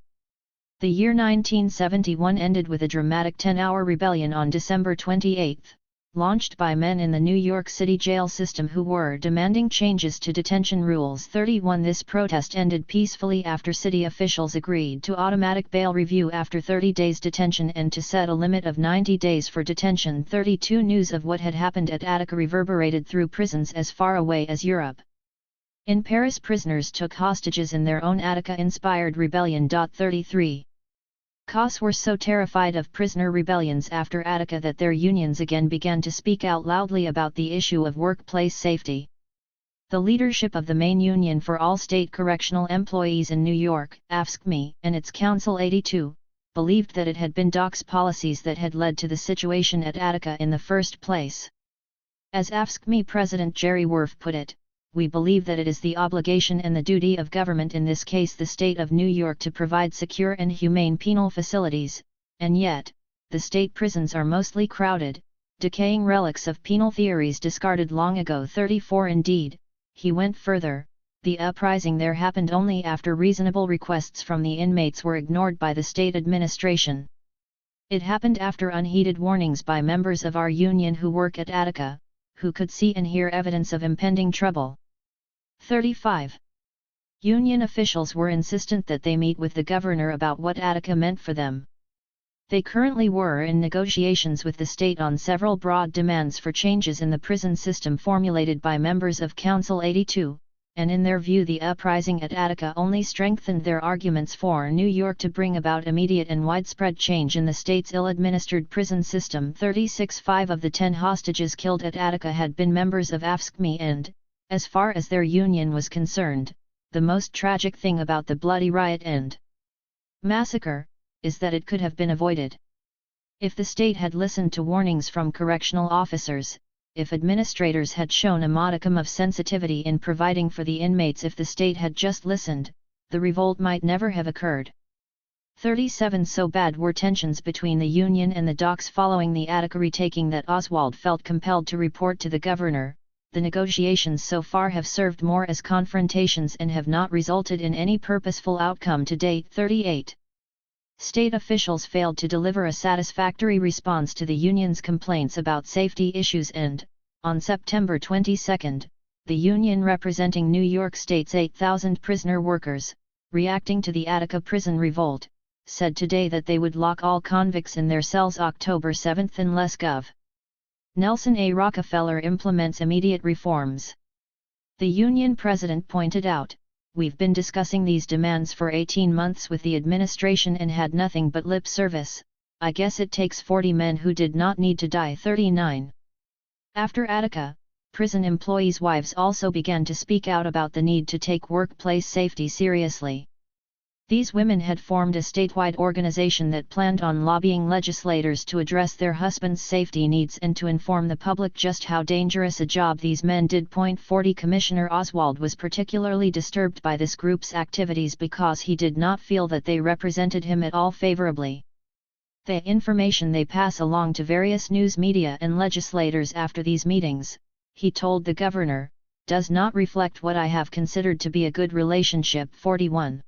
The year 1971 ended with a dramatic 10-hour rebellion on December 28, launched by men in the New York City jail system who were demanding changes to detention rules. 31 This protest ended peacefully after city officials agreed to automatic bail review after 30 days detention and to set a limit of 90 days for detention. 32 News of what had happened at Attica reverberated through prisons as far away as Europe. In Paris, prisoners took hostages in their own Attica-inspired rebellion. 33 COS were so terrified of prisoner rebellions after Attica that their unions again began to speak out loudly about the issue of workplace safety. The leadership of the main union for all state correctional employees in New York, AFSCME, and its Council 82, believed that it had been DOC's policies that had led to the situation at Attica in the first place. As AFSCME President Jerry Werf put it, "We believe that it is the obligation and the duty of government, in this case the state of New York, to provide secure and humane penal facilities, and yet, the state prisons are mostly crowded, decaying relics of penal theories discarded long ago." 34 Indeed, he went further, the uprising there happened only after reasonable requests from the inmates were ignored by the state administration. It happened after unheeded warnings by members of our union who work at Attica, who could see and hear evidence of impending trouble. 35. Union officials were insistent that they meet with the governor about what Attica meant for them. They currently were in negotiations with the state on several broad demands for changes in the prison system formulated by members of Council 82, and in their view the uprising at Attica only strengthened their arguments for New York to bring about immediate and widespread change in the state's ill-administered prison system. 36 5 of the 10 hostages killed at Attica had been members of AFSCME and, as far as their union was concerned, the most tragic thing about the bloody riot and massacre is that it could have been avoided. If the state had listened to warnings from correctional officers, if administrators had shown a modicum of sensitivity in providing for the inmates, if the state had just listened, the revolt might never have occurred. 37 So bad were tensions between the union and the docs following the Attica retaking that Oswald felt compelled to report to the governor. The negotiations so far have served more as confrontations and have not resulted in any purposeful outcome to date. 38. State officials failed to deliver a satisfactory response to the union's complaints about safety issues and, on September 22, the union representing New York State's 8,000 prisoner workers, reacting to the Attica prison revolt, said today that they would lock all convicts in their cells October 7 unless Gov. Nelson A. Rockefeller implements immediate reforms. The union president pointed out, "We've been discussing these demands for 18 months with the administration and had nothing but lip service. I guess it takes 40 men who did not need to die." 39. After Attica, prison employees' wives also began to speak out about the need to take workplace safety seriously. These women had formed a statewide organization that planned on lobbying legislators to address their husbands' safety needs and to inform the public just how dangerous a job these men did. 40 Commissioner Oswald was particularly disturbed by this group's activities because he did not feel that they represented him at all favorably. The information they pass along to various news media and legislators after these meetings, he told the governor, does not reflect what I have considered to be a good relationship. 41.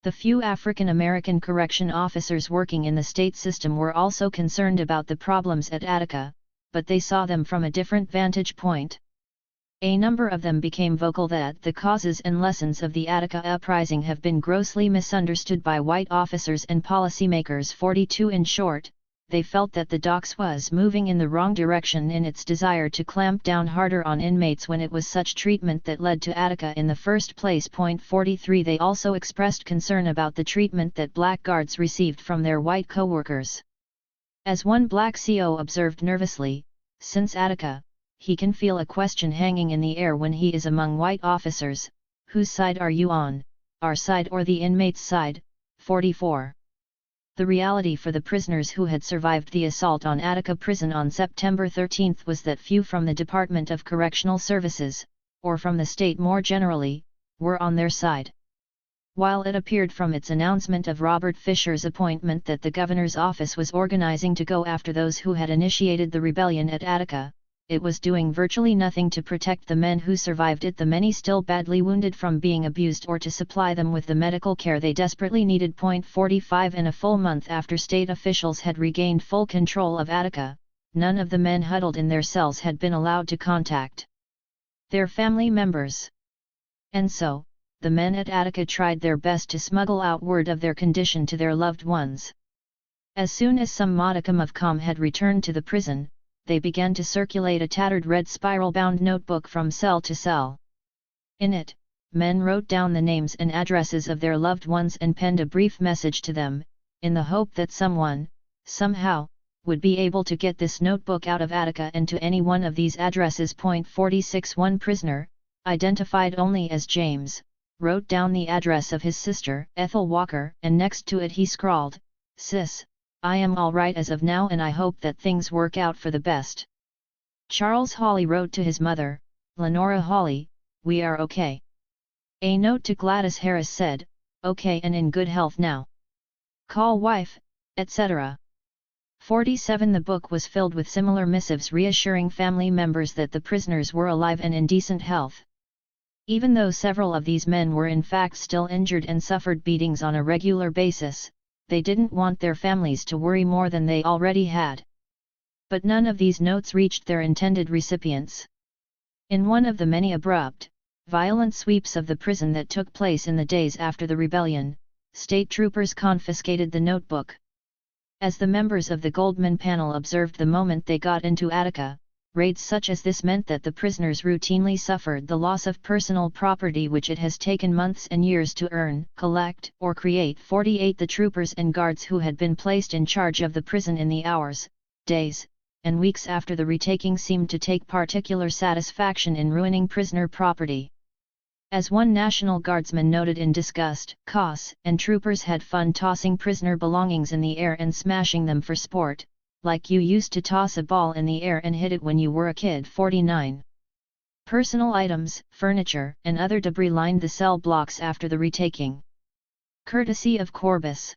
The few African American correction officers working in the state system were also concerned about the problems at Attica, but they saw them from a different vantage point. A number of them became vocal that the causes and lessons of the Attica Uprising have been grossly misunderstood by white officers and policymakers. 42. In short, they felt that the docks was moving in the wrong direction in its desire to clamp down harder on inmates when it was such treatment that led to Attica in the first place. 43. They also expressed concern about the treatment that black guards received from their white co-workers. As one black CO observed nervously, since Attica, he can feel a question hanging in the air when he is among white officers, whose side are you on, our side or the inmates' side? 44. The reality for the prisoners who had survived the assault on Attica Prison on September 13 was that few from the Department of Correctional Services, or from the state more generally, were on their side. While it appeared from its announcement of Robert Fisher's appointment that the governor's office was organizing to go after those who had initiated the rebellion at Attica, it was doing virtually nothing to protect the men who survived it, the many still badly wounded, from being abused, or to supply them with the medical care they desperately needed. 45. In a full month after state officials had regained full control of Attica, none of the men huddled in their cells had been allowed to contact their family members. And so, the men at Attica tried their best to smuggle out word of their condition to their loved ones. As soon as some modicum of calm had returned to the prison, they began to circulate a tattered red spiral-bound notebook from cell to cell. In it, men wrote down the names and addresses of their loved ones and penned a brief message to them, in the hope that someone, somehow, would be able to get this notebook out of Attica and to any one of these addresses. 46. One prisoner, identified only as James, wrote down the address of his sister, Ethel Walker, and next to it he scrawled, "Sis, I am all right as of now and I hope that things work out for the best." Charles Hawley wrote to his mother, Lenora Hawley, "We are okay." A note to Gladys Harris said, "Okay and in good health now. Call wife," etc. 47. The book was filled with similar missives reassuring family members that the prisoners were alive and in decent health. Even though several of these men were in fact still injured and suffered beatings on a regular basis, they didn't want their families to worry more than they already had. But none of these notes reached their intended recipients. In one of the many abrupt, violent sweeps of the prison that took place in the days after the rebellion, state troopers confiscated the notebook. As the members of the Goldman panel observed the moment they got into Attica, raids such as this meant that the prisoners routinely suffered the loss of personal property which it has taken months and years to earn, collect, or create. 48. The troopers and guards who had been placed in charge of the prison in the hours, days, and weeks after the retaking seemed to take particular satisfaction in ruining prisoner property. As one National Guardsman noted in disgust, "Coss and troopers had fun tossing prisoner belongings in the air and smashing them for sport, like you used to toss a ball in the air and hit it when you were a kid." 49. Personal items, furniture, and other debris lined the cell blocks after the retaking. Courtesy of Corbis.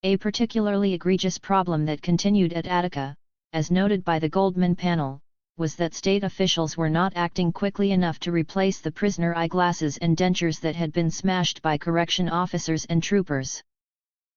A particularly egregious problem that continued at Attica, as noted by the Goldman panel, was that state officials were not acting quickly enough to replace the prisoner eyeglasses and dentures that had been smashed by correction officers and troopers.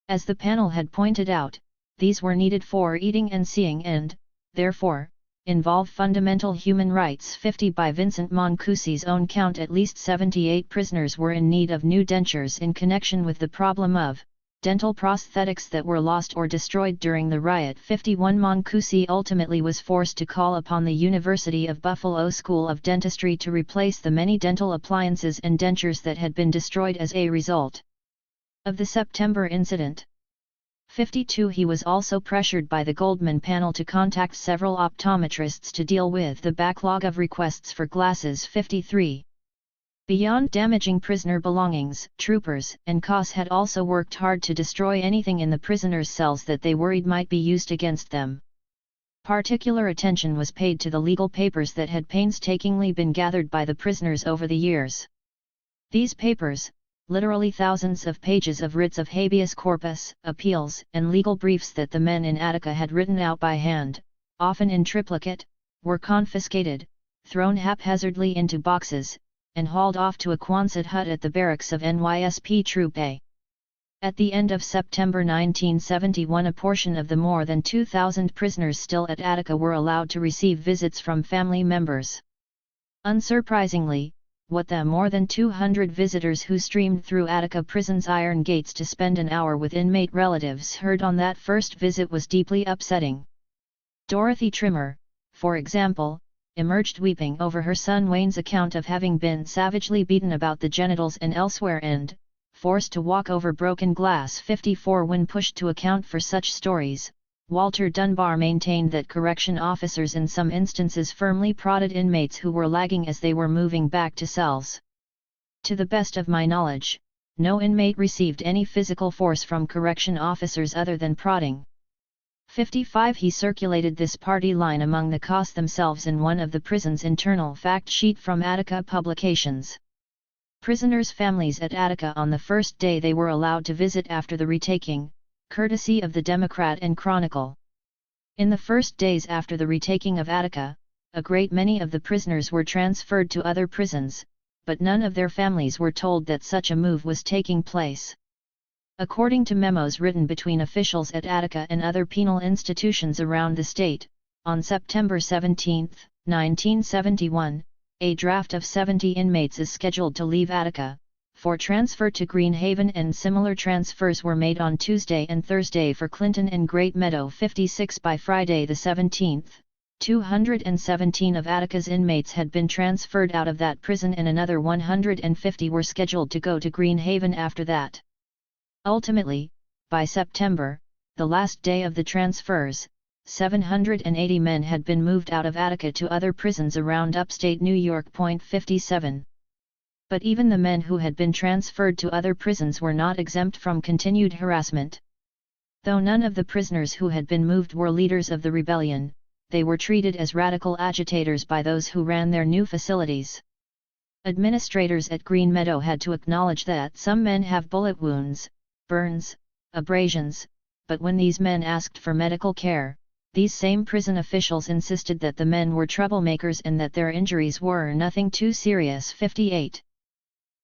As the panel had pointed out, these were needed for eating and seeing and, therefore, involve fundamental human rights. 50. By Vincent Mancusi's own count, at least 78 prisoners were in need of new dentures in connection with the problem of dental prosthetics that were lost or destroyed during the riot. 51. Mancusi ultimately was forced to call upon the University of Buffalo School of Dentistry to replace the many dental appliances and dentures that had been destroyed as a result of the September incident. 52. He was also pressured by the Goldman panel to contact several optometrists to deal with the backlog of requests for glasses. 53. Beyond damaging prisoner belongings, troopers and COS had also worked hard to destroy anything in the prisoners' cells that they worried might be used against them. Particular attention was paid to the legal papers that had painstakingly been gathered by the prisoners over the years. These papers, literally thousands of pages of writs of habeas corpus, appeals, and legal briefs that the men in Attica had written out by hand, often in triplicate, were confiscated, thrown haphazardly into boxes, and hauled off to a Quonset hut at the barracks of NYSP Troop A. At the end of September 1971, a portion of the more than 2,000 prisoners still at Attica were allowed to receive visits from family members. Unsurprisingly, what the more than 200 visitors who streamed through Attica prison's iron gates to spend an hour with inmate relatives heard on that first visit was deeply upsetting. Dorothy Trimmer, for example, emerged weeping over her son Wayne's account of having been savagely beaten about the genitals and elsewhere and forced to walk over broken glass. 54 When pushed to account for such stories, Walter Dunbar maintained that correction officers in some instances firmly prodded inmates who were lagging as they were moving back to cells. To the best of my knowledge, no inmate received any physical force from correction officers other than prodding. 55 He circulated this party line among the COS themselves in one of the prison's internal fact sheet from Attica publications. Prisoners' families at Attica on the first day they were allowed to visit after the retaking, courtesy of the Democrat and Chronicle. In the first days after the retaking of Attica, a great many of the prisoners were transferred to other prisons, but none of their families were told that such a move was taking place. According to memos written between officials at Attica and other penal institutions around the state, on September 17, 1971, a draft of 70 inmates is scheduled to leave Attica, for transfer to Greenhaven, and similar transfers were made on Tuesday and Thursday for Clinton and Great Meadow. 56 By Friday the 17th, 217 of Attica's inmates had been transferred out of that prison and another 150 were scheduled to go to Greenhaven after that. Ultimately, by September, the last day of the transfers, 780 men had been moved out of Attica to other prisons around upstate New York. 57. But even the men who had been transferred to other prisons were not exempt from continued harassment. Though none of the prisoners who had been moved were leaders of the rebellion, they were treated as radical agitators by those who ran their new facilities. Administrators at Green Meadow had to acknowledge that some men have bullet wounds, burns, abrasions, but when these men asked for medical care, these same prison officials insisted that the men were troublemakers and that their injuries were nothing too serious. 58.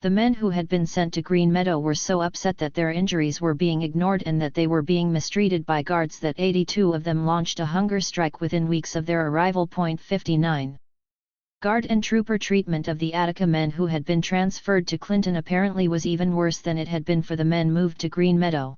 The men who had been sent to Green Meadow were so upset that their injuries were being ignored and that they were being mistreated by guards that 82 of them launched a hunger strike within weeks of their arrival. 59. Guard and trooper treatment of the Attica men who had been transferred to Clinton apparently was even worse than it had been for the men moved to Green Meadow.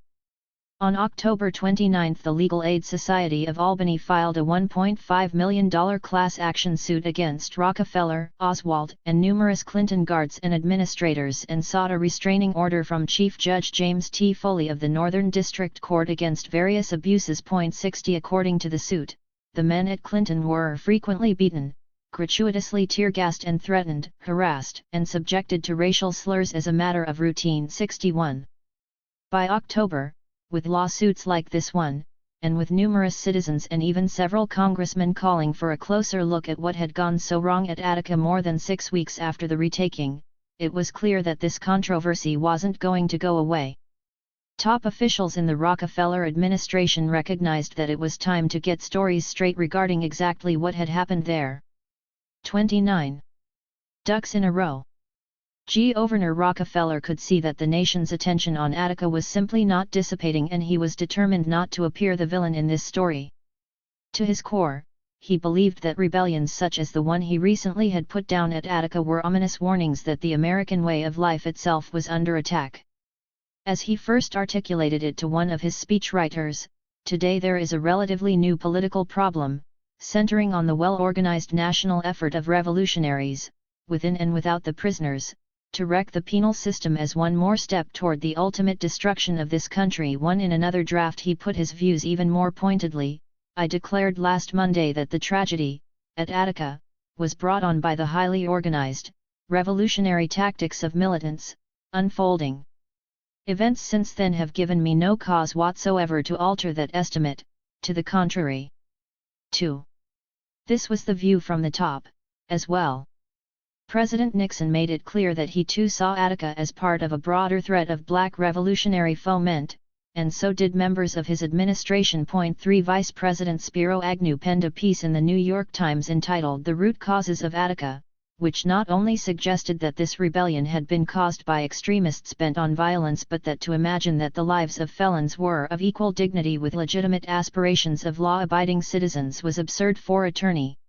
On October 29, the Legal Aid Society of Albany filed a $1.5 million class action suit against Rockefeller, Oswald, and numerous Clinton guards and administrators and sought a restraining order from Chief Judge James T. Foley of the Northern District Court against various abuses. 60 According to the suit, the men at Clinton were frequently beaten, gratuitously tear-gassed and threatened, harassed, and subjected to racial slurs as a matter of routine. 61. By October, with lawsuits like this one, and with numerous citizens and even several congressmen calling for a closer look at what had gone so wrong at Attica more than 6 weeks after the retaking, it was clear that this controversy wasn't going to go away. Top officials in the Rockefeller administration recognized that it was time to get stories straight regarding exactly what had happened there. 29. Ducks in a row. Governor Rockefeller could see that the nation's attention on Attica was simply not dissipating, and he was determined not to appear the villain in this story. To his core, he believed that rebellions such as the one he recently had put down at Attica were ominous warnings that the American way of life itself was under attack. As he first articulated it to one of his speechwriters, today there is a relatively new political problem, centering on the well-organized national effort of revolutionaries, within and without the prisoners, to wreck the penal system as one more step toward the ultimate destruction of this country. In another draft he put his views even more pointedly. I declared last Monday that the tragedy, at Attica, was brought on by the highly organized, Revolutionary tactics of militants, unfolding. Events since then have given me no cause whatsoever to alter that estimate, to the contrary. 2. This was the view from the top, as well. President Nixon made it clear that he too saw Attica as part of a broader threat of black revolutionary foment, and so did members of his administration. 3. Vice President Spiro Agnew penned a piece in the New York Times entitled "The Root Causes of Attica," which not only suggested that this rebellion had been caused by extremists bent on violence, but that to imagine that the lives of felons were of equal dignity with legitimate aspirations of law-abiding citizens was absurd. For Attorney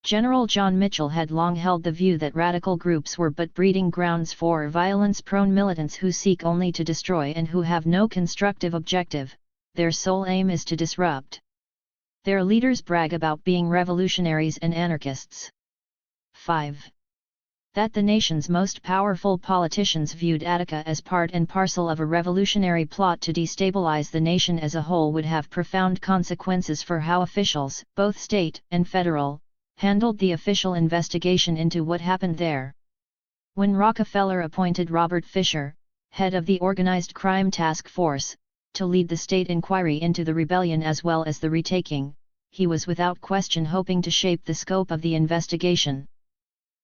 General John Mitchell had long held the view that radical groups were but breeding grounds for violence-prone militants who seek only to destroy and who have no constructive objective. Their sole aim is to disrupt. Their leaders brag about being revolutionaries and anarchists. 5. That the nation's most powerful politicians viewed Attica as part and parcel of a revolutionary plot to destabilize the nation as a whole would have profound consequences for how officials, both state and federal, handled the official investigation into what happened there. When Rockefeller appointed Robert Fisher, head of the Organized Crime Task Force, to lead the state inquiry into the rebellion as well as the retaking, he was without question hoping to shape the scope of the investigation.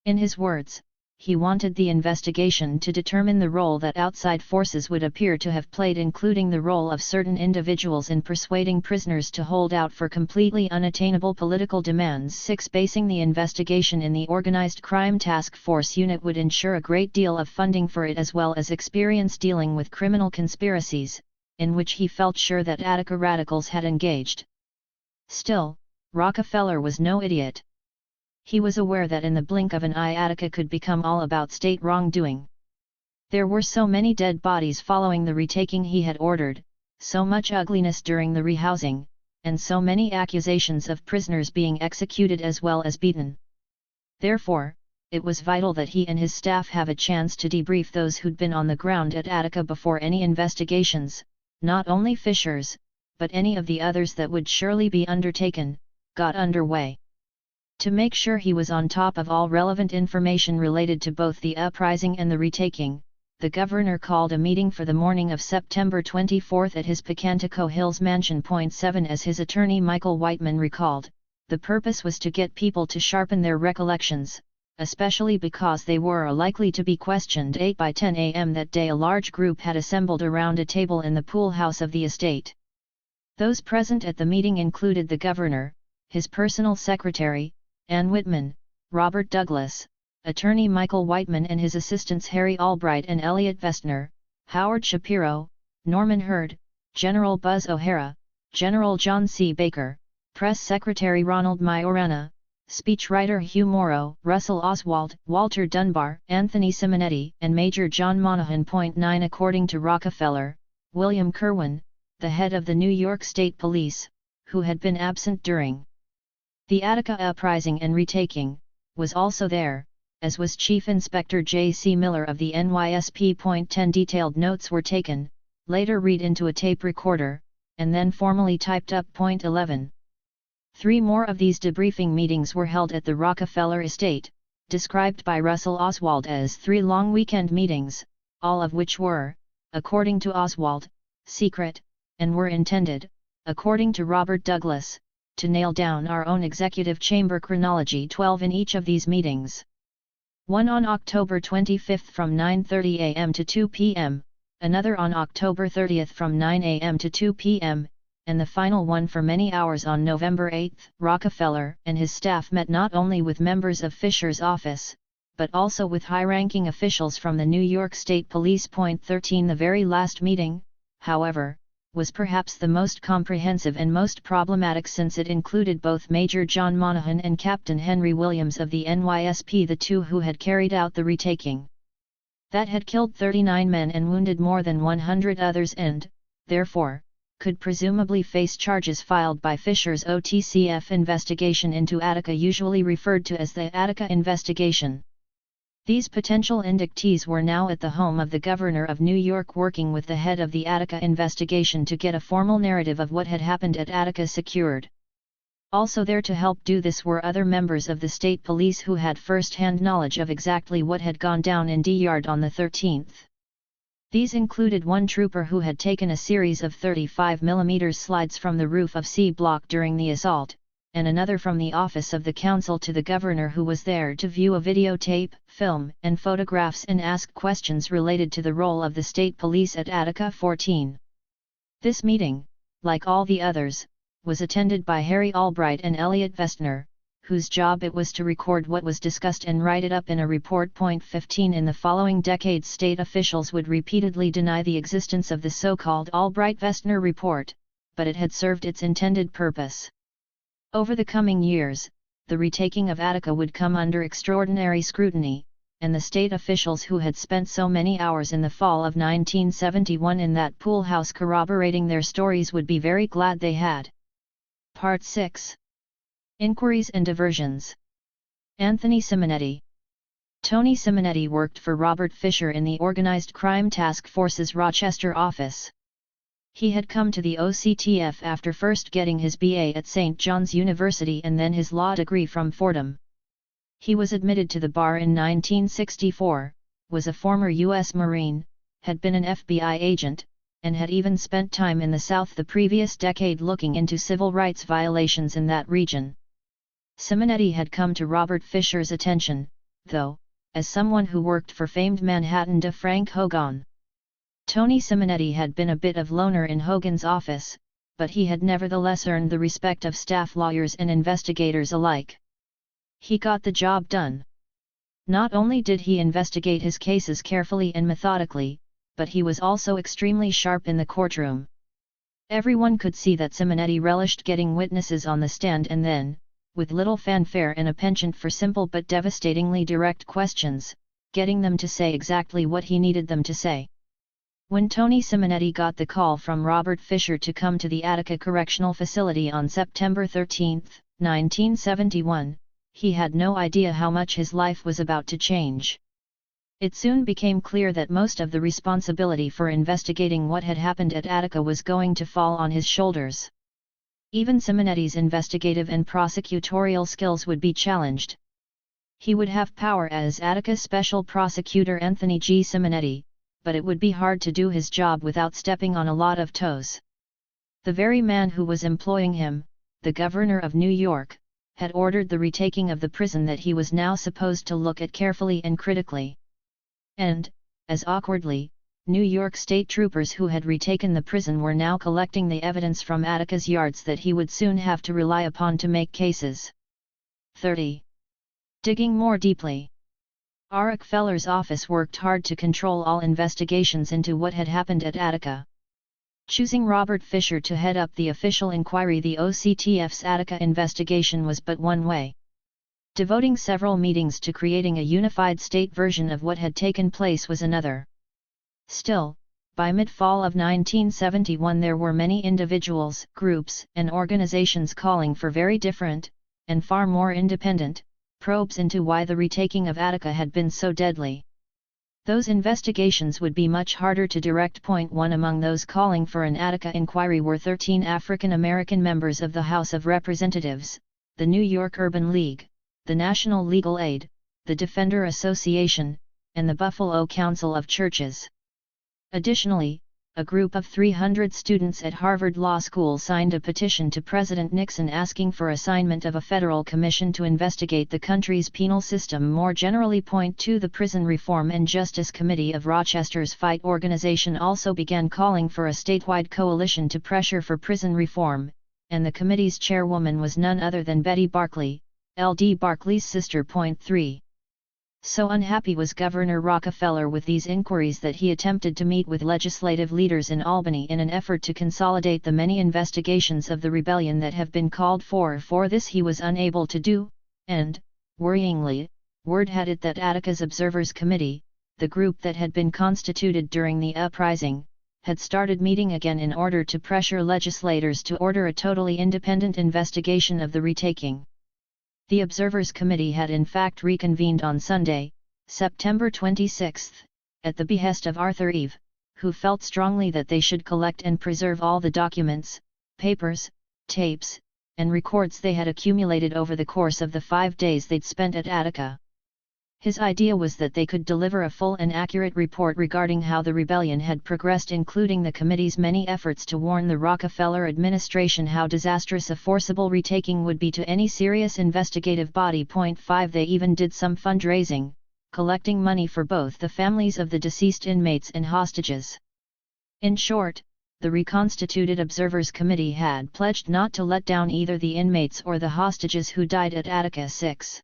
In his words, he wanted the investigation to determine the role that outside forces would appear to have played, including the role of certain individuals in persuading prisoners to hold out for completely unattainable political demands. 6. Basing the investigation in the Organized Crime Task Force unit would ensure a great deal of funding for it as well as experience dealing with criminal conspiracies, in which he felt sure that Attica radicals had engaged. Still, Rockefeller was no idiot. He was aware that in the blink of an eye Attica could become all about state wrongdoing. There were so many dead bodies following the retaking he had ordered, so much ugliness during the rehousing, and so many accusations of prisoners being executed as well as beaten. Therefore, it was vital that he and his staff have a chance to debrief those who'd been on the ground at Attica before any investigations, not only Fisher's, but any of the others that would surely be undertaken, got underway. To make sure he was on top of all relevant information related to both the uprising and the retaking, the governor called a meeting for the morning of September 24 at his Pocantico Hills mansion. 7. As his attorney Michael Whiteman recalled, the purpose was to get people to sharpen their recollections, especially because they were likely to be questioned. 8. By 10 a.m. that day a large group had assembled around a table in the pool house of the estate. Those present at the meeting included the governor, his personal secretary, Ann Whitman, Robert Douglas, attorney Michael Whiteman and his assistants Harry Albright and Elliot Vestner, Howard Shapiro, Norman Hurd, General Buzz O'Hara, General John C. Baker, Press Secretary Ronald Majorana, speechwriter Hugh Morrow, Russell Oswald, Walter Dunbar, Anthony Simonetti, and Major John Monahan. 9. According to Rockefeller, William Kerwin, the head of the New York State Police, who had been absent during the Attica uprising and retaking, was also there, as was Chief Inspector J.C. Miller of the NYSP. 10. Detailed notes were taken, later read into a tape recorder, and then formally typed up. 11. 3 more of these debriefing meetings were held at the Rockefeller estate, described by Russell Oswald as 3 long weekend meetings, all of which were, according to Oswald, secret, and were intended, according to Robert Douglas, to nail down our own executive chamber chronology. 12 in each of these meetings. One on October 25 from 9:30 a.m. to 2 p.m., another on October 30 from 9 a.m. to 2 p.m., and the final one for many hours on November 8. Rockefeller and his staff met not only with members of Fisher's office, but also with high-ranking officials from the New York State Police. 13 The very last meeting, however, was perhaps the most comprehensive and most problematic since it included both Major John Monahan and Captain Henry Williams of the NYSP, the two who had carried out the retaking. That had killed 39 men and wounded more than 100 others and, therefore, could presumably face charges filed by Fisher's OTCF investigation into Attica, usually referred to as the Attica investigation. These potential indictees were now at the home of the governor of New York working with the head of the Attica investigation to get a formal narrative of what had happened at Attica secured. Also there to help do this were other members of the state police who had first-hand knowledge of exactly what had gone down in D Yard on the 13th. These included one trooper who had taken a series of 35mm slides from the roof of C Block during the assault, and another from the office of the counsel to the governor who was there to view a videotape, film, and photographs and ask questions related to the role of the state police at Attica 14. This meeting, like all the others, was attended by Harry Albright and Elliot Vestner, whose job it was to record what was discussed and write it up in a report. 15 In the following decades, state officials would repeatedly deny the existence of the so-called Albright-Vestner report, but it had served its intended purpose. Over the coming years, the retaking of Attica would come under extraordinary scrutiny, and the state officials who had spent so many hours in the fall of 1971 in that pool house corroborating their stories would be very glad they had. Part 6. Inquiries and Diversions. Anthony Simonetti. Tony Simonetti worked for Robert Fisher in the Organized Crime Task Force's Rochester office. He had come to the OCTF after first getting his BA at St. John's University and then his law degree from Fordham. He was admitted to the bar in 1964, was a former U.S. Marine, had been an FBI agent, and had even spent time in the South the previous decade looking into civil rights violations in that region. Simonetti had come to Robert Fisher's attention, though, as someone who worked for famed Manhattan de Frank Hogan. Tony Simonetti had been a bit of loner in Hogan's office, but he had nevertheless earned the respect of staff lawyers and investigators alike. He got the job done. Not only did he investigate his cases carefully and methodically, but he was also extremely sharp in the courtroom. Everyone could see that Simonetti relished getting witnesses on the stand and then, with little fanfare and a penchant for simple but devastatingly direct questions, getting them to say exactly what he needed them to say. When Tony Simonetti got the call from Robert Fisher to come to the Attica Correctional Facility on September 13, 1971, he had no idea how much his life was about to change. It soon became clear that most of the responsibility for investigating what had happened at Attica was going to fall on his shoulders. Even Simonetti's investigative and prosecutorial skills would be challenged. He would have power as Attica's Special Prosecutor Anthony G. Simonetti, but it would be hard to do his job without stepping on a lot of toes. The very man who was employing him, the governor of New York, had ordered the retaking of the prison that he was now supposed to look at carefully and critically. And, as awkwardly, New York state troopers who had retaken the prison were now collecting the evidence from Attica's yards that he would soon have to rely upon to make cases. 30. Digging more deeply. Rockefeller's office worked hard to control all investigations into what had happened at Attica. Choosing Robert Fisher to head up the official inquiry, the OCTF's Attica investigation, was but one way. Devoting several meetings to creating a unified state version of what had taken place was another. Still, by mid-fall of 1971 there were many individuals, groups, and organizations calling for very different, and far more independent, probes into why the retaking of Attica had been so deadly. Those investigations would be much harder to direct. One among those calling for an Attica inquiry were 13 African American members of the House of Representatives, the New York Urban League, the National Legal Aid, the Defender Association, and the Buffalo Council of Churches. Additionally, a group of 300 students at Harvard Law School signed a petition to President Nixon asking for assignment of a federal commission to investigate the country's penal system more generally. 2 The Prison Reform and Justice Committee of Rochester's Fight organization also began calling for a statewide coalition to pressure for prison reform, and the committee's chairwoman was none other than Betty Barkley, L.D. Barkley's sister. 3. So unhappy was Governor Rockefeller with these inquiries that he attempted to meet with legislative leaders in Albany in an effort to consolidate the many investigations of the rebellion that have been called for. For this he was unable to do, and, worryingly, word had it that Attica's Observers Committee, the group that had been constituted during the Uprising, had started meeting again in order to pressure legislators to order a totally independent investigation of the retaking. The Observers Committee had in fact reconvened on Sunday, September 26, at the behest of Arthur Eve, who felt strongly that they should collect and preserve all the documents, papers, tapes, and records they had accumulated over the course of the 5 days they'd spent at Attica. His idea was that they could deliver a full and accurate report regarding how the rebellion had progressed, including the committee's many efforts to warn the Rockefeller administration how disastrous a forcible retaking would be to any serious investigative body. 5 They even did some fundraising, collecting money for both the families of the deceased inmates and hostages. In short, the reconstituted Observers Committee had pledged not to let down either the inmates or the hostages who died at Attica 6.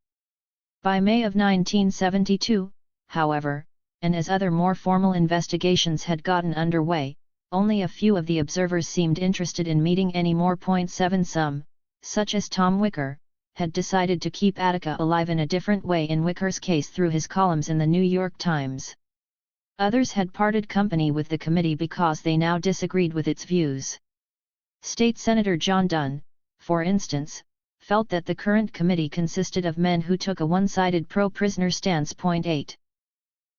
By May of 1972, however, and as other more formal investigations had gotten underway, only a few of the observers seemed interested in meeting any more. 7 Some, such as Tom Wicker, had decided to keep Attica alive in a different way in Wicker's case through his columns in the New York Times. Others had parted company with the committee because they now disagreed with its views. State Senator John Dunn, for instance, felt that the current committee consisted of men who took a one-sided pro-prisoner stance. 8.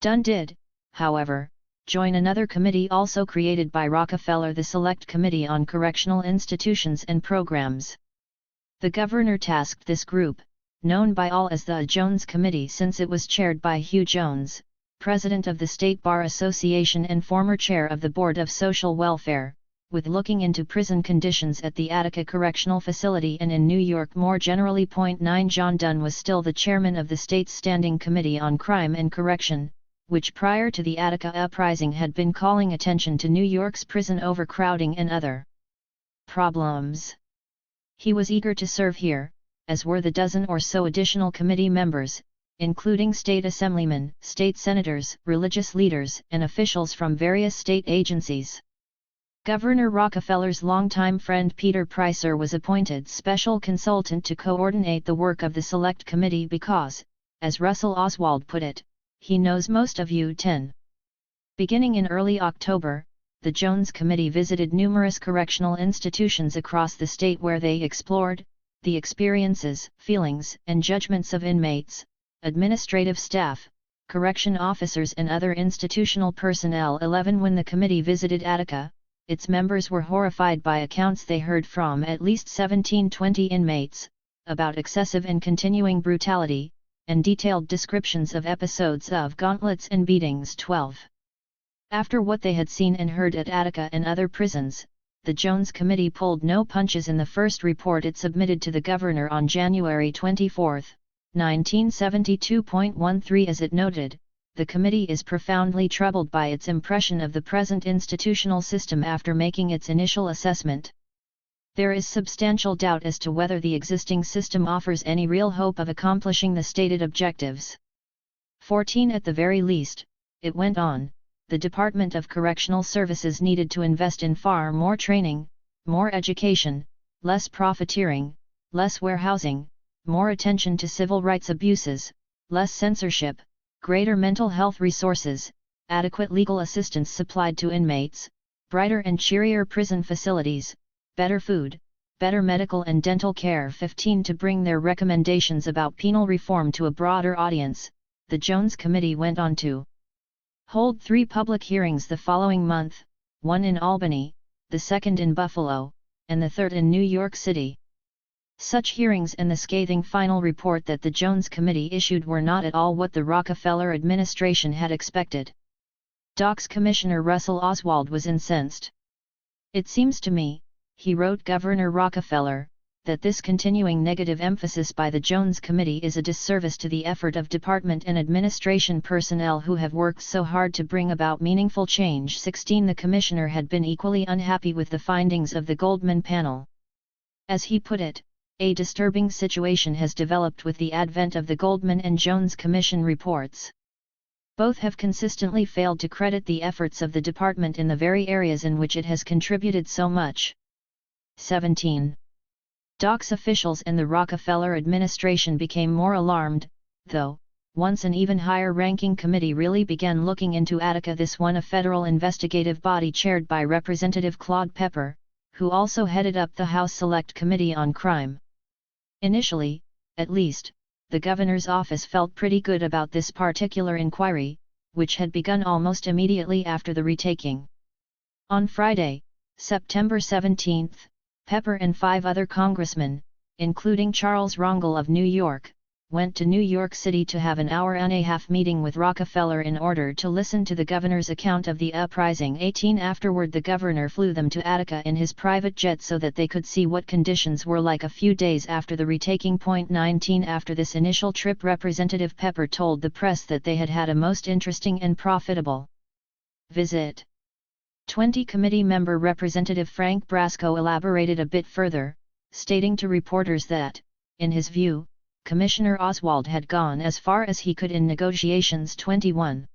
Dunn did, however, join another committee also created by Rockefeller, the Select Committee on Correctional Institutions and Programs. The governor tasked this group, known by all as the Jones Committee since it was chaired by Hugh Jones, president of the State Bar Association and former chair of the Board of Social Welfare, with looking into prison conditions at the Attica Correctional Facility and in New York more generally. 9 John Dunn was still the chairman of the state's Standing Committee on Crime and Correction, which prior to the Attica Uprising had been calling attention to New York's prison overcrowding and other problems. He was eager to serve here, as were the dozen or so additional committee members, including state assemblymen, state senators, religious leaders, and officials from various state agencies. Governor Rockefeller's longtime friend Peter Pricer was appointed special consultant to coordinate the work of the Select Committee because, as Russell Oswald put it, he knows most of you. 10. Beginning in early October, the Jones Committee visited numerous correctional institutions across the state where they explored the experiences, feelings, and judgments of inmates, administrative staff, correction officers and other institutional personnel. 11 When the committee visited Attica, its members were horrified by accounts they heard from at least 1720 inmates, about excessive and continuing brutality, and detailed descriptions of episodes of gauntlets and beatings. 12. After what they had seen and heard at Attica and other prisons, the Jones Committee pulled no punches in the first report it submitted to the governor on January 24, 1972.13. As it noted, the committee is profoundly troubled by its impression of the present institutional system after making its initial assessment. There is substantial doubt as to whether the existing system offers any real hope of accomplishing the stated objectives. 14 At the very least, it went on, the Department of Correctional Services needed to invest in far more training, more education, less profiteering, less warehousing, more attention to civil rights abuses, less censorship, greater mental health resources, adequate legal assistance supplied to inmates, brighter and cheerier prison facilities, better food, better medical and dental care. 15 To bring their recommendations about penal reform to a broader audience, the Jones Committee went on to hold 3 public hearings the following month, one in Albany, the second in Buffalo, and the third in New York City. Such hearings and the scathing final report that the Jones Committee issued were not at all what the Rockefeller administration had expected. DOC's Commissioner Russell Oswald was incensed. "It seems to me," he wrote Governor Rockefeller, "that this continuing negative emphasis by the Jones Committee is a disservice to the effort of department and administration personnel who have worked so hard to bring about meaningful change." 16 The Commissioner had been equally unhappy with the findings of the Goldman panel. As he put it, a disturbing situation has developed with the advent of the Goldman and Jones Commission reports. Both have consistently failed to credit the efforts of the department in the very areas in which it has contributed so much. 17. DOC's officials and the Rockefeller administration became more alarmed, though, once an even higher-ranking committee really began looking into Attica, this one a federal investigative body chaired by Representative Claude Pepper, who also headed up the House Select Committee on Crime. Initially, at least, the governor's office felt pretty good about this particular inquiry, which had begun almost immediately after the retaking. On Friday, September 17, Pepper and 5 other congressmen, including Charles Rangel of New York, went to New York City to have an hour-and-a-half meeting with Rockefeller in order to listen to the governor's account of the uprising. Afterward, the governor flew them to Attica in his private jet so that they could see what conditions were like a few days after the retaking. 19 After this initial trip, Representative Pepper told the press that they had had a most interesting and profitable visit. 20 Committee member Representative Frank Brasco elaborated a bit further, stating to reporters that, in his view, Commissioner Oswald had gone as far as he could in negotiations. 21.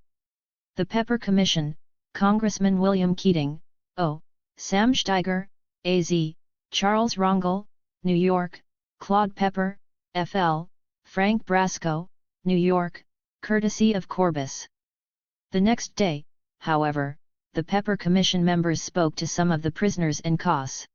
The Pepper Commission, Congressman William Keating, O., Sam Steiger, A.Z., Charles Rangel, New York, Claude Pepper, F.L., Frank Brasco, New York, courtesy of Corbis. The next day, however, the Pepper Commission members spoke to some of the prisoners in Cos,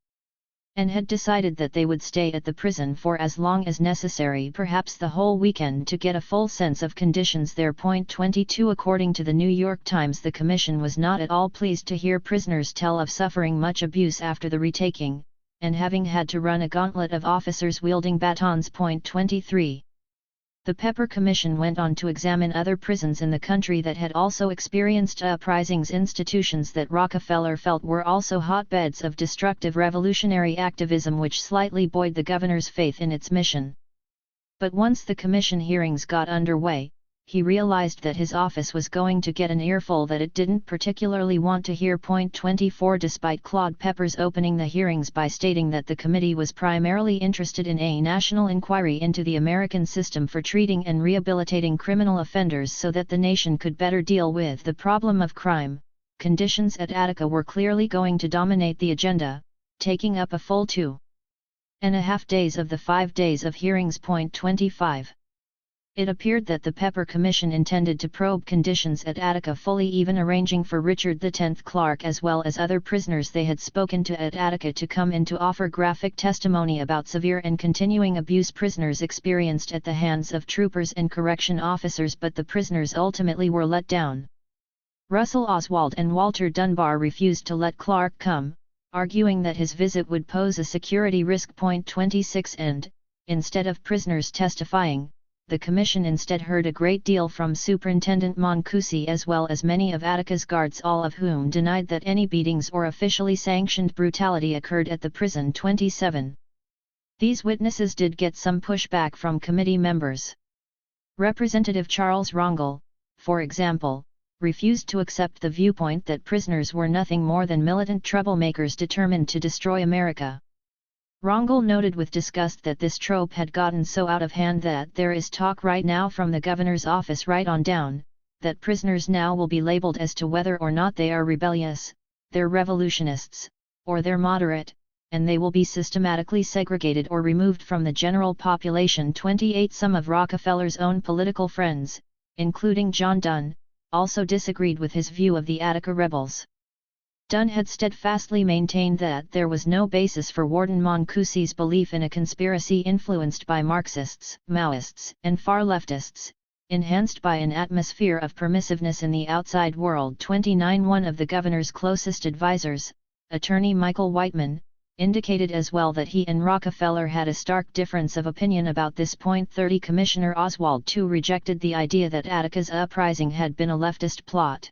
and had decided that they would stay at the prison for as long as necessary, perhaps the whole weekend, to get a full sense of conditions there. 22 According to the New York Times, the commission was not at all pleased to hear prisoners tell of suffering much abuse after the retaking, and having had to run a gauntlet of officers wielding batons. 23. The Pepper Commission went on to examine other prisons in the country that had also experienced uprisings, institutions that Rockefeller felt were also hotbeds of destructive revolutionary activism, which slightly buoyed the governor's faith in its mission. But once the commission hearings got underway, he realized that his office was going to get an earful that it didn't particularly want to hear. 24 Despite Claude Pepper's opening the hearings by stating that the committee was primarily interested in a national inquiry into the American system for treating and rehabilitating criminal offenders so that the nation could better deal with the problem of crime, conditions at Attica were clearly going to dominate the agenda, taking up a full 2.5 days of the 5 days of hearings. 25. It appeared that the Pepper Commission intended to probe conditions at Attica fully, even arranging for Richard X Clark as well as other prisoners they had spoken to at Attica to come in to offer graphic testimony about severe and continuing abuse prisoners experienced at the hands of troopers and correction officers, but the prisoners ultimately were let down. Russell Oswald and Walter Dunbar refused to let Clark come, arguing that his visit would pose a security risk. 26 And, instead of prisoners testifying, the commission instead heard a great deal from Superintendent Mancusi as well as many of Attica's guards, all of whom denied that any beatings or officially sanctioned brutality occurred at the prison. 27. These witnesses did get some pushback from committee members. Representative Charles Rangel, for example, refused to accept the viewpoint that prisoners were nothing more than militant troublemakers determined to destroy America. Rangel noted with disgust that this trope had gotten so out of hand that there is talk right now from the governor's office right on down, that prisoners now will be labeled as to whether or not they are rebellious, they're revolutionists, or they're moderate, and they will be systematically segregated or removed from the general population. 28 Some of Rockefeller's own political friends, including John Dunn, also disagreed with his view of the Attica rebels. Dunn had steadfastly maintained that there was no basis for Warden Mancusi's belief in a conspiracy influenced by Marxists, Maoists, and far-leftists, enhanced by an atmosphere of permissiveness in the outside world. 29 One of the governor's closest advisers, attorney Michael Whiteman, indicated as well that he and Rockefeller had a stark difference of opinion about this. 30 Commissioner Oswald too rejected the idea that Attica's uprising had been a leftist plot.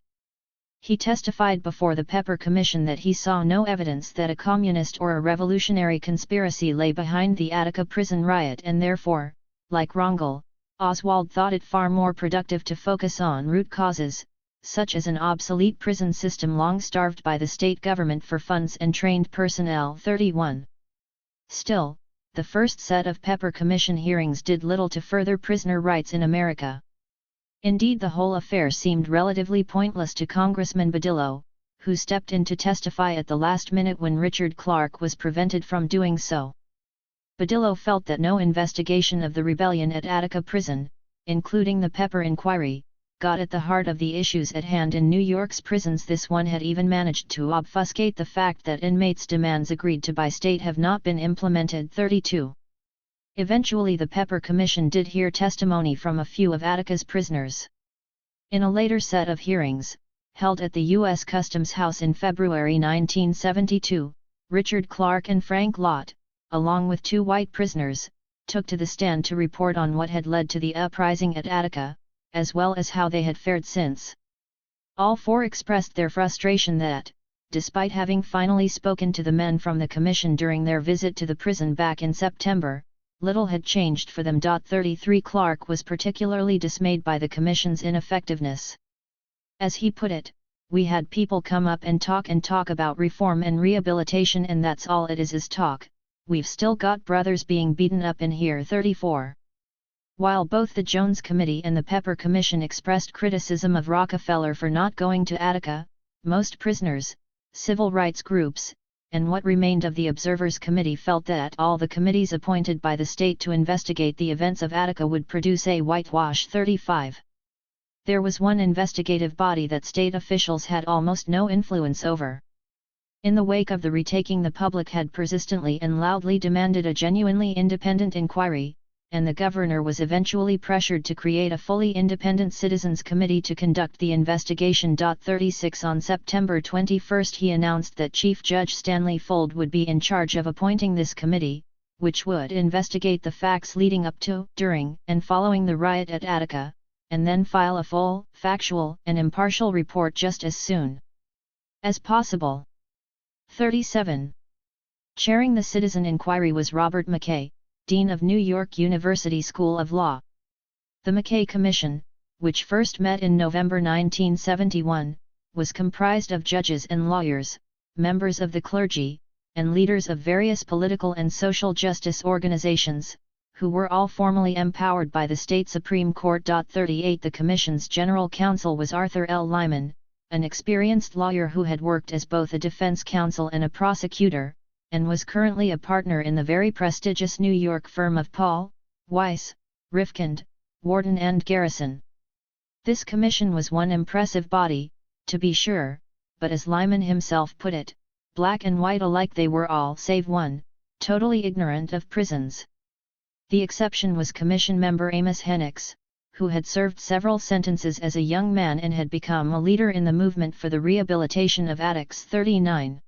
He testified before the Pepper Commission that he saw no evidence that a communist or a revolutionary conspiracy lay behind the Attica prison riot, and therefore, like Rangel, Oswald thought it far more productive to focus on root causes, such as an obsolete prison system long starved by the state government for funds and trained personnel. 31. Still, the first set of Pepper Commission hearings did little to further prisoner rights in America. Indeed, the whole affair seemed relatively pointless to Congressman Badillo, who stepped in to testify at the last minute when Richard Clark was prevented from doing so. Badillo felt that no investigation of the rebellion at Attica prison, including the Pepper inquiry, got at the heart of the issues at hand in New York's prisons. This one had even managed to obfuscate the fact that inmates' demands agreed to by state have not been implemented. 32. Eventually the Pepper Commission did hear testimony from a few of Attica's prisoners. In a later set of hearings, held at the U.S. Customs House in February 1972, Richard Clark and Frank Lott, along with 2 white prisoners, took to the stand to report on what had led to the uprising at Attica, as well as how they had fared since. All 4 expressed their frustration that, despite having finally spoken to the men from the commission during their visit to the prison back in September, little had changed for them. 33 Clark was particularly dismayed by the commission's ineffectiveness. As he put it, "We had people come up and talk about reform and rehabilitation, and that's all it is talk. We've still got brothers being beaten up in here." 34. While both the Jones Committee and the Pepper Commission expressed criticism of Rockefeller for not going to Attica, most prisoners, civil rights groups, and what remained of the Observers Committee felt that all the committees appointed by the state to investigate the events of Attica would produce a whitewash. 35. There was one investigative body that state officials had almost no influence over. In the wake of the retaking, the public had persistently and loudly demanded a genuinely independent inquiry, and the governor was eventually pressured to create a fully independent Citizens Committee to conduct the investigation. 36 On September 21 he announced that Chief Judge Stanley Fold would be in charge of appointing this committee, which would investigate the facts leading up to, during, and following the riot at Attica, and then file a full, factual, and impartial report just as soon as possible. 37. Chairing the citizen inquiry was Robert McKay, Dean of New York University School of Law. The McKay Commission, which first met in November 1971, was comprised of judges and lawyers, members of the clergy, and leaders of various political and social justice organizations, who were all formally empowered by the state Supreme Court. 38 The Commission's General Counsel was Arthur L. Lyman, an experienced lawyer who had worked as both a defense counsel and a prosecutor, and was currently a partner in the very prestigious New York firm of Paul, Weiss, Rifkind, Wharton and Garrison. This commission was one impressive body, to be sure, but as Lyman himself put it, black and white alike they were all save one, totally ignorant of prisons. The exception was Commission member Amos Hennicks, who had served several sentences as a young man and had become a leader in the movement for the rehabilitation of addicts. 39.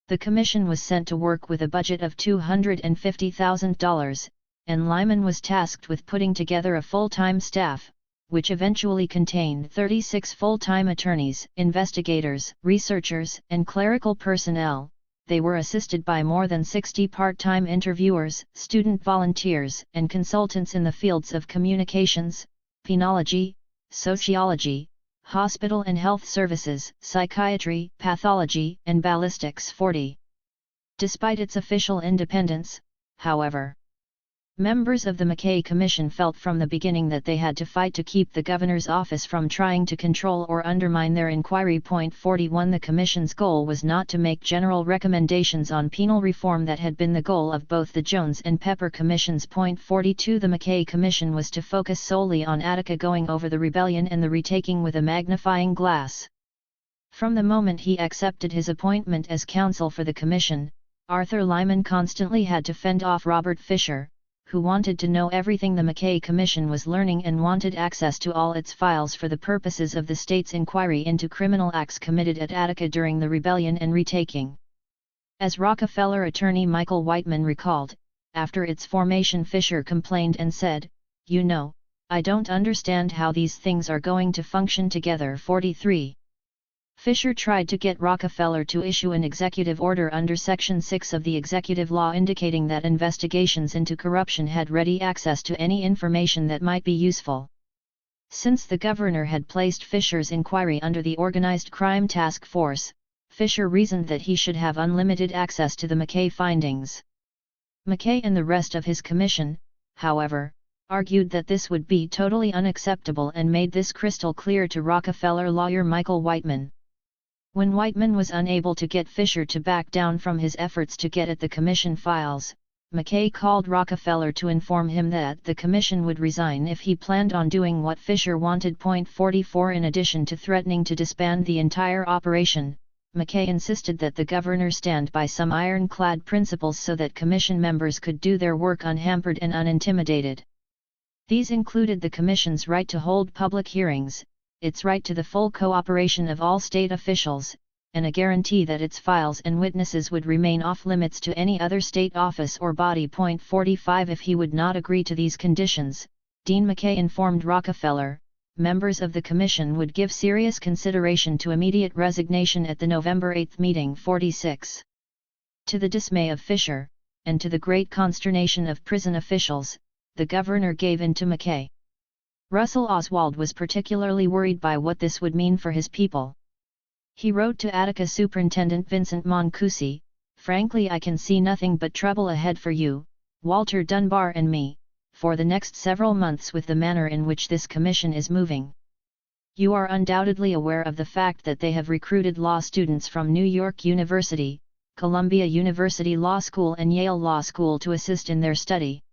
The commission was sent to work with a budget of $250,000, and Lyman was tasked with putting together a full-time staff, which eventually contained 36 full-time attorneys, investigators, researchers, and clerical personnel. They were assisted by more than 60 part-time interviewers, student volunteers, and consultants in the fields of communications, penology, sociology, hospital and health services, psychiatry, pathology, and ballistics. 40. Despite its official independence, however, members of the McKay Commission felt from the beginning that they had to fight to keep the governor's office from trying to control or undermine their inquiry. 41 The Commission's goal was not to make general recommendations on penal reform that had been the goal of both the Jones and Pepper Commissions. 42 The McKay Commission was to focus solely on Attica, going over the rebellion and the retaking with a magnifying glass. From the moment he accepted his appointment as counsel for the commission, Arthur Lyman constantly had to fend off Robert Fisher, who wanted to know everything the McKay Commission was learning and wanted access to all its files for the purposes of the state's inquiry into criminal acts committed at Attica during the rebellion and retaking. As Rockefeller attorney Michael Whiteman recalled, after its formation Fisher complained and said, "You know, I don't understand how these things are going to function together." 43. Fisher tried to get Rockefeller to issue an executive order under Section 6 of the executive law indicating that investigations into corruption had ready access to any information that might be useful. Since the governor had placed Fisher's inquiry under the Organized Crime Task Force, Fisher reasoned that he should have unlimited access to the McKay findings. McKay and the rest of his commission, however, argued that this would be totally unacceptable and made this crystal clear to Rockefeller lawyer Michael Whiteman. When Whiteman was unable to get Fisher to back down from his efforts to get at the commission files, McKay called Rockefeller to inform him that the commission would resign if he planned on doing what Fisher wanted. 44 In addition to threatening to disband the entire operation, McKay insisted that the governor stand by some ironclad principles so that commission members could do their work unhampered and unintimidated. These included the commission's right to hold public hearings, its right to the full cooperation of all state officials, and a guarantee that its files and witnesses would remain off-limits to any other state office or body. 45 If he would not agree to these conditions, Dean McKay informed Rockefeller, members of the commission would give serious consideration to immediate resignation at the November 8 meeting. 46. To the dismay of Fisher, and to the great consternation of prison officials, the governor gave in to McKay. Russell Oswald was particularly worried by what this would mean for his people. He wrote to Attica Superintendent Vincent Mancusi, "Frankly, I can see nothing but trouble ahead for you, Walter Dunbar and me, for the next several months with the manner in which this commission is moving. You are undoubtedly aware of the fact that they have recruited law students from New York University, Columbia University Law School and Yale Law School to assist in their study.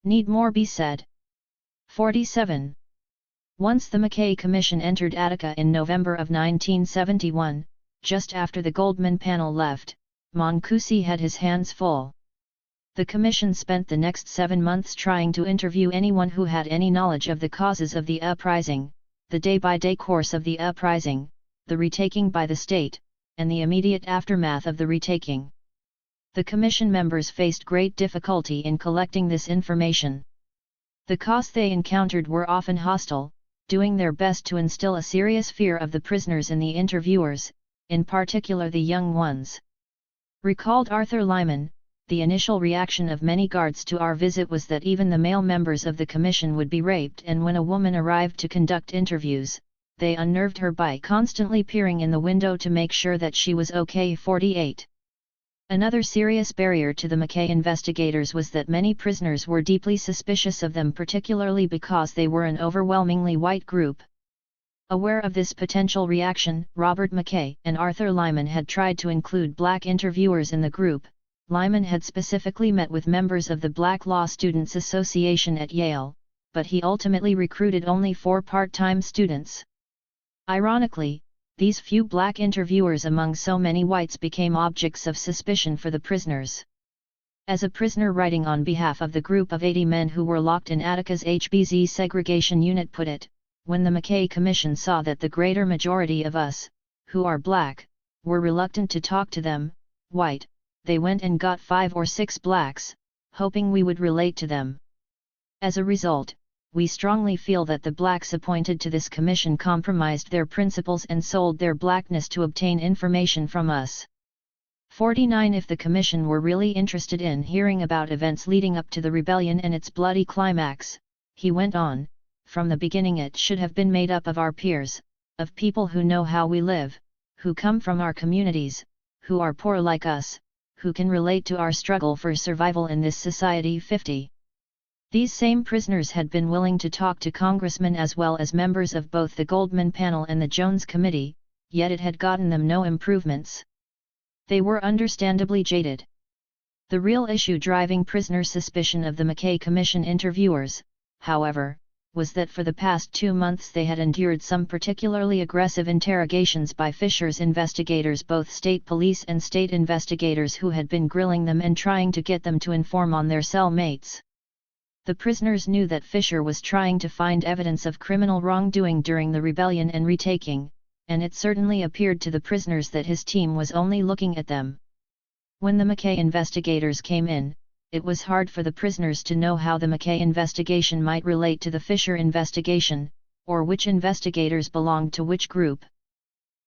Need more be said?" 47. Once the McKay Commission entered Attica in November of 1971, just after the Goldman panel left, Mancusi had his hands full. The Commission spent the next 7 months trying to interview anyone who had any knowledge of the causes of the Uprising, the day-by-day course of the Uprising, the retaking by the state, and the immediate aftermath of the retaking. The Commission members faced great difficulty in collecting this information. The costs they encountered were often hostile, doing their best to instill a serious fear of the prisoners in the interviewers, in particular the young ones. Recalled Arthur Lyman, "The initial reaction of many guards to our visit was that even the male members of the commission would be raped, and when a woman arrived to conduct interviews, they unnerved her by constantly peering in the window to make sure that she was okay." 48. Another serious barrier to the McKay investigators was that many prisoners were deeply suspicious of them, particularly because they were an overwhelmingly white group. Aware of this potential reaction, Robert McKay and Arthur Lyman had tried to include black interviewers in the group. Lyman had specifically met with members of the Black Law Students Association at Yale, but he ultimately recruited only 4 part-time students. Ironically, these few black interviewers among so many whites became objects of suspicion for the prisoners. As a prisoner writing on behalf of the group of 80 men who were locked in Attica's HBZ segregation unit put it, "When the McKay Commission saw that the greater majority of us, who are black, were reluctant to talk to them, white, they went and got 5 or 6 blacks, hoping we would relate to them. As a result, we strongly feel that the blacks appointed to this commission compromised their principles and sold their blackness to obtain information from us." 49. If the commission were really interested in hearing about events leading up to the rebellion and its bloody climax, he went on, "From the beginning it should have been made up of our peers, of people who know how we live, who come from our communities, who are poor like us, who can relate to our struggle for survival in this society." 50. These same prisoners had been willing to talk to congressmen as well as members of both the Goldman panel and the Jones Committee, yet it had gotten them no improvements. They were understandably jaded. The real issue driving prisoner suspicion of the McKay Commission interviewers, however, was that for the past 2 months they had endured some particularly aggressive interrogations by Fisher's investigators, both state police and state investigators who had been grilling them and trying to get them to inform on their cell mates. The prisoners knew that Fisher was trying to find evidence of criminal wrongdoing during the rebellion and retaking, and it certainly appeared to the prisoners that his team was only looking at them. When the McKay investigators came in, it was hard for the prisoners to know how the McKay investigation might relate to the Fisher investigation, or which investigators belonged to which group.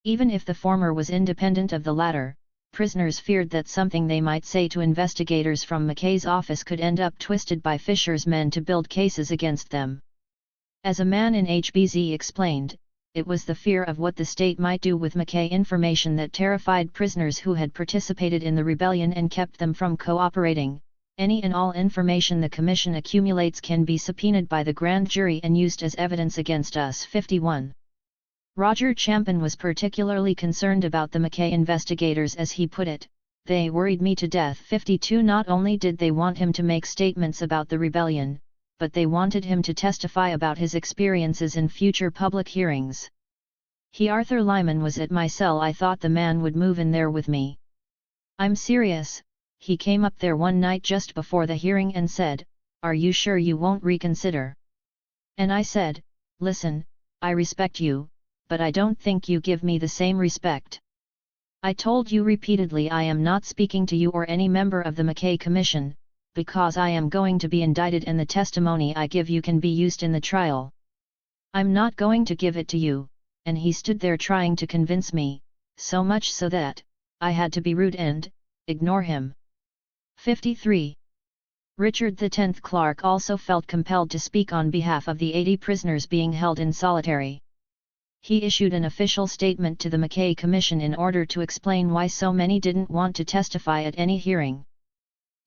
Even if the former was independent of the latter, prisoners feared that something they might say to investigators from McKay's office could end up twisted by Fisher's men to build cases against them. As a man in HBZ explained, it was the fear of what the state might do with McKay information that terrified prisoners who had participated in the rebellion and kept them from cooperating. Any and all information the Commission accumulates can be subpoenaed by the grand jury and used as evidence against us. 51. Roger Champin was particularly concerned about the McKay investigators, as he put it, "They worried me to death." 52. Not only did they want him to make statements about the rebellion, but they wanted him to testify about his experiences in future public hearings. Arthur Lyman was at my cell. I thought the man would move in there with me. I'm serious. He came up there one night just before the hearing and said, "Are you sure you won't reconsider?" And I said, "Listen, I respect you, but I don't think you give me the same respect." I told you repeatedly I am not speaking to you or any member of the McKay Commission, because I am going to be indicted and the testimony I give you can be used in the trial. I'm not going to give it to you," and he stood there trying to convince me, so much so that I had to be rude and ignore him. 53. Richard X Clarke also felt compelled to speak on behalf of the 80 prisoners being held in solitary. He issued an official statement to the McKay Commission in order to explain why so many didn't want to testify at any hearing.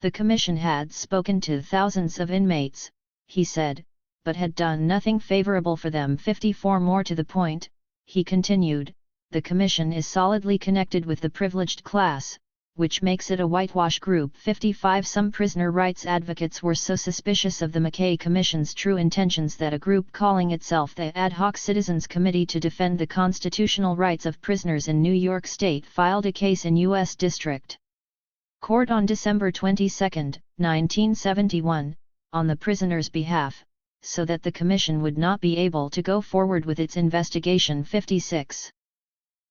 The Commission had spoken to thousands of inmates, he said, but had done nothing favorable for them. 54 More to the point, he continued, the Commission is solidly connected with the privileged class, which makes it a whitewash group. 55 Some prisoner rights advocates were so suspicious of the McKay Commission's true intentions that a group calling itself the Ad Hoc Citizens Committee to Defend the Constitutional Rights of Prisoners in New York State filed a case in U.S. District Court on December 22, 1971, on the prisoners' behalf, so that the Commission would not be able to go forward with its investigation. 56.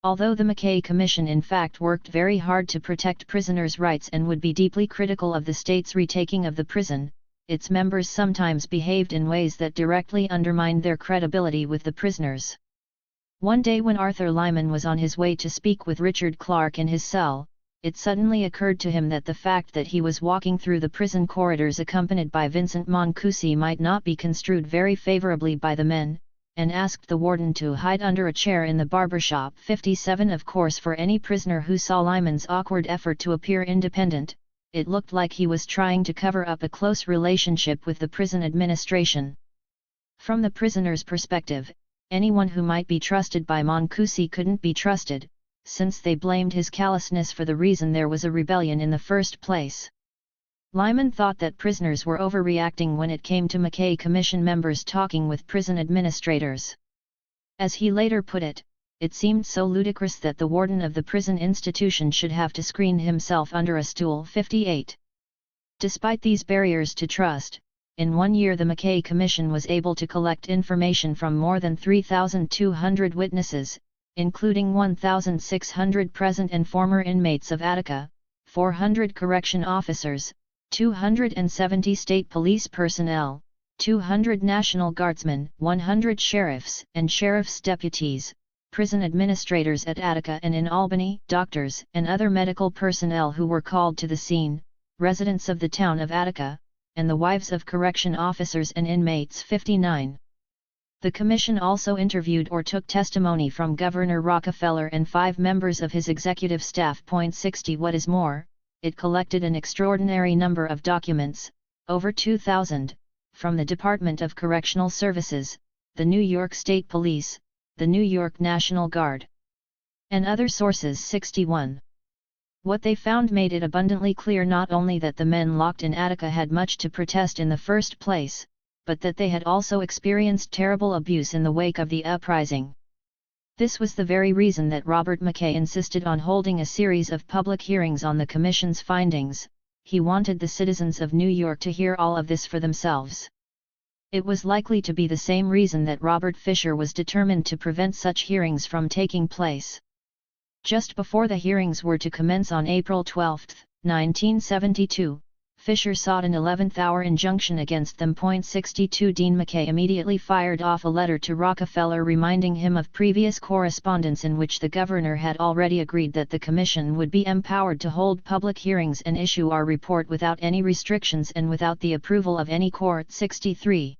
Although the McKay Commission in fact worked very hard to protect prisoners' rights and would be deeply critical of the state's retaking of the prison, its members sometimes behaved in ways that directly undermined their credibility with the prisoners. One day when Arthur Lyman was on his way to speak with Richard Clarke in his cell, it suddenly occurred to him that the fact that he was walking through the prison corridors accompanied by Vincent Mancusi might not be construed very favorably by the men, and asked the warden to hide under a chair in the barbershop. 57 Of course, for any prisoner who saw Lyman's awkward effort to appear independent, it looked like he was trying to cover up a close relationship with the prison administration. From the prisoner's perspective, anyone who might be trusted by Mancusi couldn't be trusted, since they blamed his callousness for the reason there was a rebellion in the first place. Lyman thought that prisoners were overreacting when it came to McKay Commission members talking with prison administrators. As he later put it, it seemed so ludicrous that the warden of the prison institution should have to screen himself under a stool. 58. Despite these barriers to trust, in 1 year the McKay Commission was able to collect information from more than 3,200 witnesses, including 1,600 present and former inmates of Attica, 400 correction officers, 270 state police personnel, 200 National Guardsmen, 100 sheriffs and sheriff's deputies, prison administrators at Attica and in Albany, doctors and other medical personnel who were called to the scene, residents of the town of Attica, and the wives of correction officers and inmates. 59. The Commission also interviewed or took testimony from Governor Rockefeller and 5 members of his executive staff. 60 What is more, it collected an extraordinary number of documents, over 2,000, from the Department of Correctional Services, the New York State Police, the New York National Guard, and other sources. 61. What they found made it abundantly clear not only that the men locked in Attica had much to protest in the first place, but that they had also experienced terrible abuse in the wake of the uprising. This was the very reason that Robert McKay insisted on holding a series of public hearings on the Commission's findings. He wanted the citizens of New York to hear all of this for themselves. It was likely to be the same reason that Robert Fisher was determined to prevent such hearings from taking place. Just before the hearings were to commence on April 12, 1972, Fisher sought an 11th-hour injunction against them. 62 Dean McKay immediately fired off a letter to Rockefeller reminding him of previous correspondence in which the governor had already agreed that the Commission would be empowered to hold public hearings and issue our report without any restrictions and without the approval of any court. 63.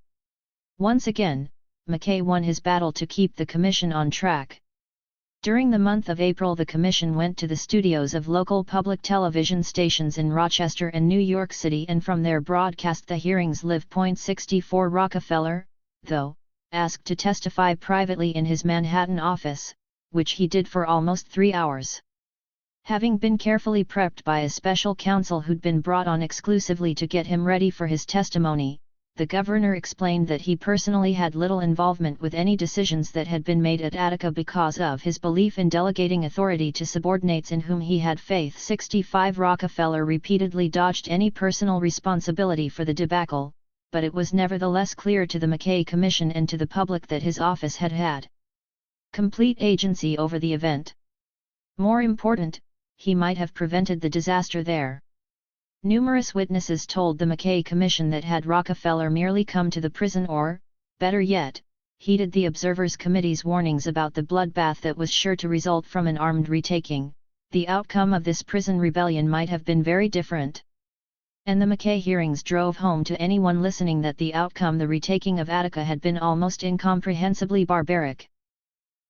Once again, McKay won his battle to keep the Commission on track. During the month of April, the Commission went to the studios of local public television stations in Rochester and New York City and from there broadcast the hearings live. 64 Rockefeller, though, asked to testify privately in his Manhattan office, which he did for almost 3 hours. Having been carefully prepped by a special counsel who'd been brought on exclusively to get him ready for his testimony, the governor explained that he personally had little involvement with any decisions that had been made at Attica because of his belief in delegating authority to subordinates in whom he had faith. 65 Rockefeller repeatedly dodged any personal responsibility for the debacle, but it was nevertheless clear to the McKay Commission and to the public that his office had had complete agency over the event. More important, he might have prevented the disaster there. Numerous witnesses told the McKay Commission that had Rockefeller merely come to the prison or, better yet, heeded the Observers Committee's warnings about the bloodbath that was sure to result from an armed retaking, the outcome of this prison rebellion might have been very different. And the McKay hearings drove home to anyone listening that the outcome, the retaking of Attica, had been almost incomprehensibly barbaric.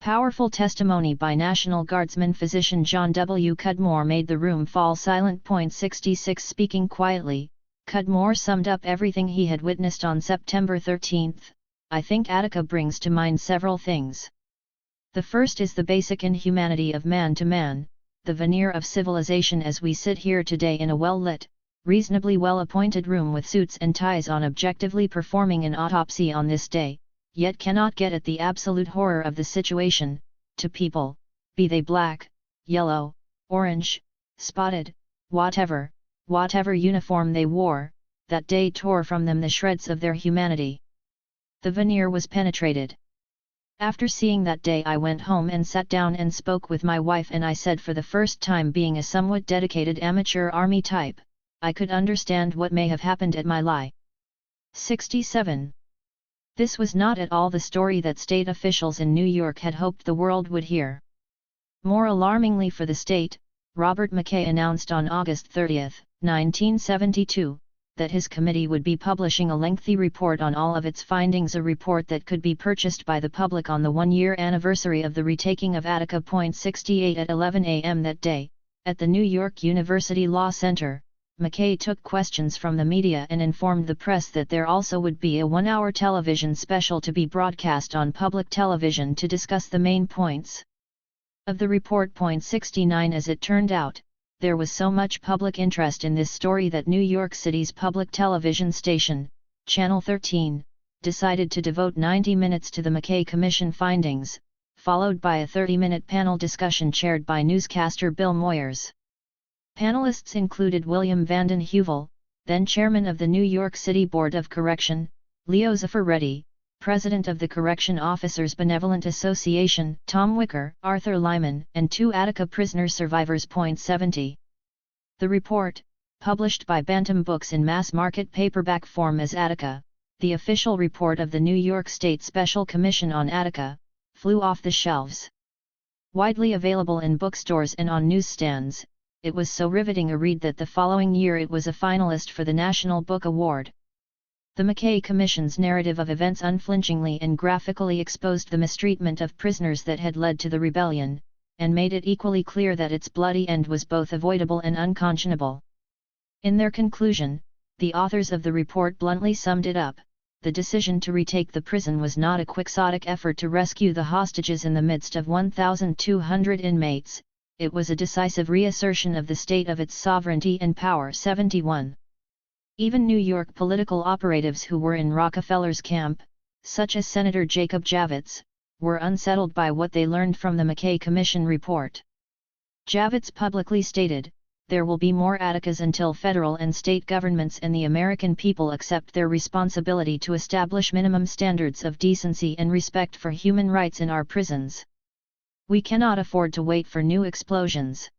Powerful testimony by National Guardsman physician John W. Cudmore made the room fall silent. 66 Speaking quietly, Cudmore summed up everything he had witnessed on September 13. I think Attica brings to mind several things. The first is the basic inhumanity of man to man, the veneer of civilization as we sit here today in a well-lit, reasonably well-appointed room with suits and ties on, objectively performing an autopsy on this day, yet cannot get at the absolute horror of the situation, to people, be they black, yellow, orange, spotted, whatever uniform they wore, that day tore from them the shreds of their humanity. The veneer was penetrated. After seeing that day, I went home and sat down and spoke with my wife, and I said, for the first time, being a somewhat dedicated amateur army type, I could understand what may have happened at my lie. 67. This was not at all the story that state officials in New York had hoped the world would hear. More alarmingly for the state, Robert McKay announced on August 30, 1972, that his committee would be publishing a lengthy report on all of its findings, a report that could be purchased by the public on the one-year anniversary of the retaking of Attica. 68 At 11 a.m. that day, at the New York University Law Center, McKay took questions from the media and informed the press that there also would be a one-hour television special to be broadcast on public television to discuss the main points of the report. 69 As it turned out, there was so much public interest in this story that New York City's public television station, Channel 13, decided to devote 90 minutes to the McKay Commission findings, followed by a 30-minute panel discussion chaired by newscaster Bill Moyers. Panelists included William Vanden Heuvel, then chairman of the New York City Board of Correction, Leo Zaffaretti, president of the Correction Officers Benevolent Association, Tom Wicker, Arthur Lyman, and 2 Attica prisoner survivors. 70. The report, published by Bantam Books in mass-market paperback form as Attica, the official report of the New York State Special Commission on Attica, flew off the shelves. Widely available in bookstores and on newsstands, it was so riveting a read that the following year it was a finalist for the National Book Award. The McKay Commission's narrative of events unflinchingly and graphically exposed the mistreatment of prisoners that had led to the rebellion, and made it equally clear that its bloody end was both avoidable and unconscionable. In their conclusion, the authors of the report bluntly summed it up: the decision to retake the prison was not a quixotic effort to rescue the hostages in the midst of 1,200 inmates, it was a decisive reassertion of the state of its sovereignty and power. 71. Even New York political operatives who were in Rockefeller's camp, such as Senator Jacob Javits, were unsettled by what they learned from the McKay Commission report. Javits publicly stated, "There will be more Atticas until federal and state governments and the American people accept their responsibility to establish minimum standards of decency and respect for human rights in our prisons. We cannot afford to wait for new explosions."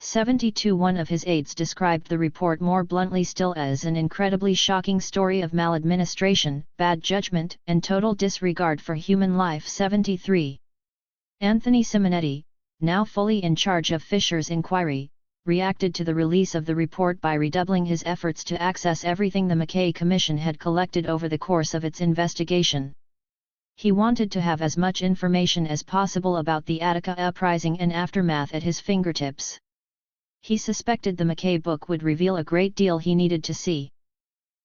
72. One of his aides described the report more bluntly still as an incredibly shocking story of maladministration, bad judgment, and total disregard for human life. 73. Anthony Simonetti, now fully in charge of Fisher's inquiry, reacted to the release of the report by redoubling his efforts to access everything the McKay Commission had collected over the course of its investigation. He wanted to have as much information as possible about the Attica Uprising and aftermath at his fingertips. He suspected the McKay book would reveal a great deal he needed to see.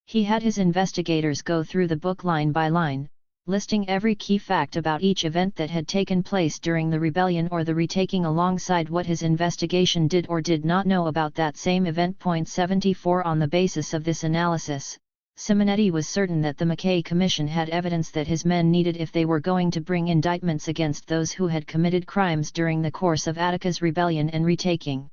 He had his investigators go through the book line by line, listing every key fact about each event that had taken place during the rebellion or the retaking alongside what his investigation did or did not know about that same event. 74. On the basis of this analysis, Simonetti was certain that the McKay Commission had evidence that his men needed if they were going to bring indictments against those who had committed crimes during the course of Attica's rebellion and retaking.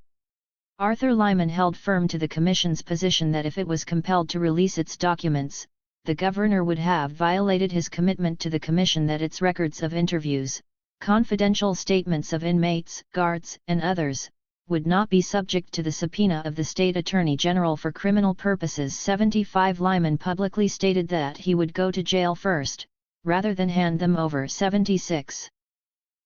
Arthur Lyman held firm to the Commission's position that if it was compelled to release its documents, the governor would have violated his commitment to the Commission that its records of interviews, confidential statements of inmates, guards, and others, would not be subject to the subpoena of the State Attorney General for criminal purposes. 75 Lyman publicly stated that he would go to jail first, rather than hand them over. 76.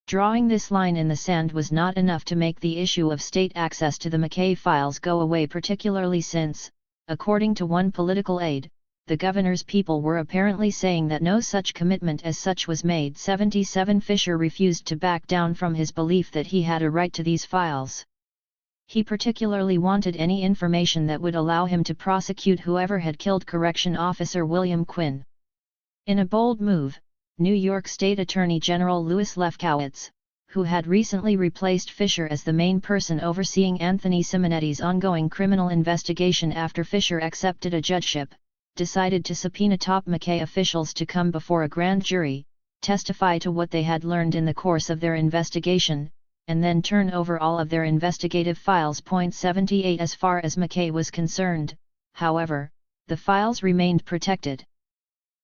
Drawing this line in the sand was not enough to make the issue of state access to the McKay files go away, particularly since, according to one political aide, the governor's people were apparently saying that no such commitment as such was made. 77 Fisher refused to back down from his belief that he had a right to these files. He particularly wanted any information that would allow him to prosecute whoever had killed Correction Officer William Quinn. In a bold move, New York State Attorney General Louis Lefkowitz, who had recently replaced Fisher as the main person overseeing Anthony Simonetti's ongoing criminal investigation after Fisher accepted a judgeship, decided to subpoena top McKay officials to come before a grand jury, testify to what they had learned in the course of their investigation, and then turn over all of their investigative files. 78 As far as McKay was concerned, however, the files remained protected.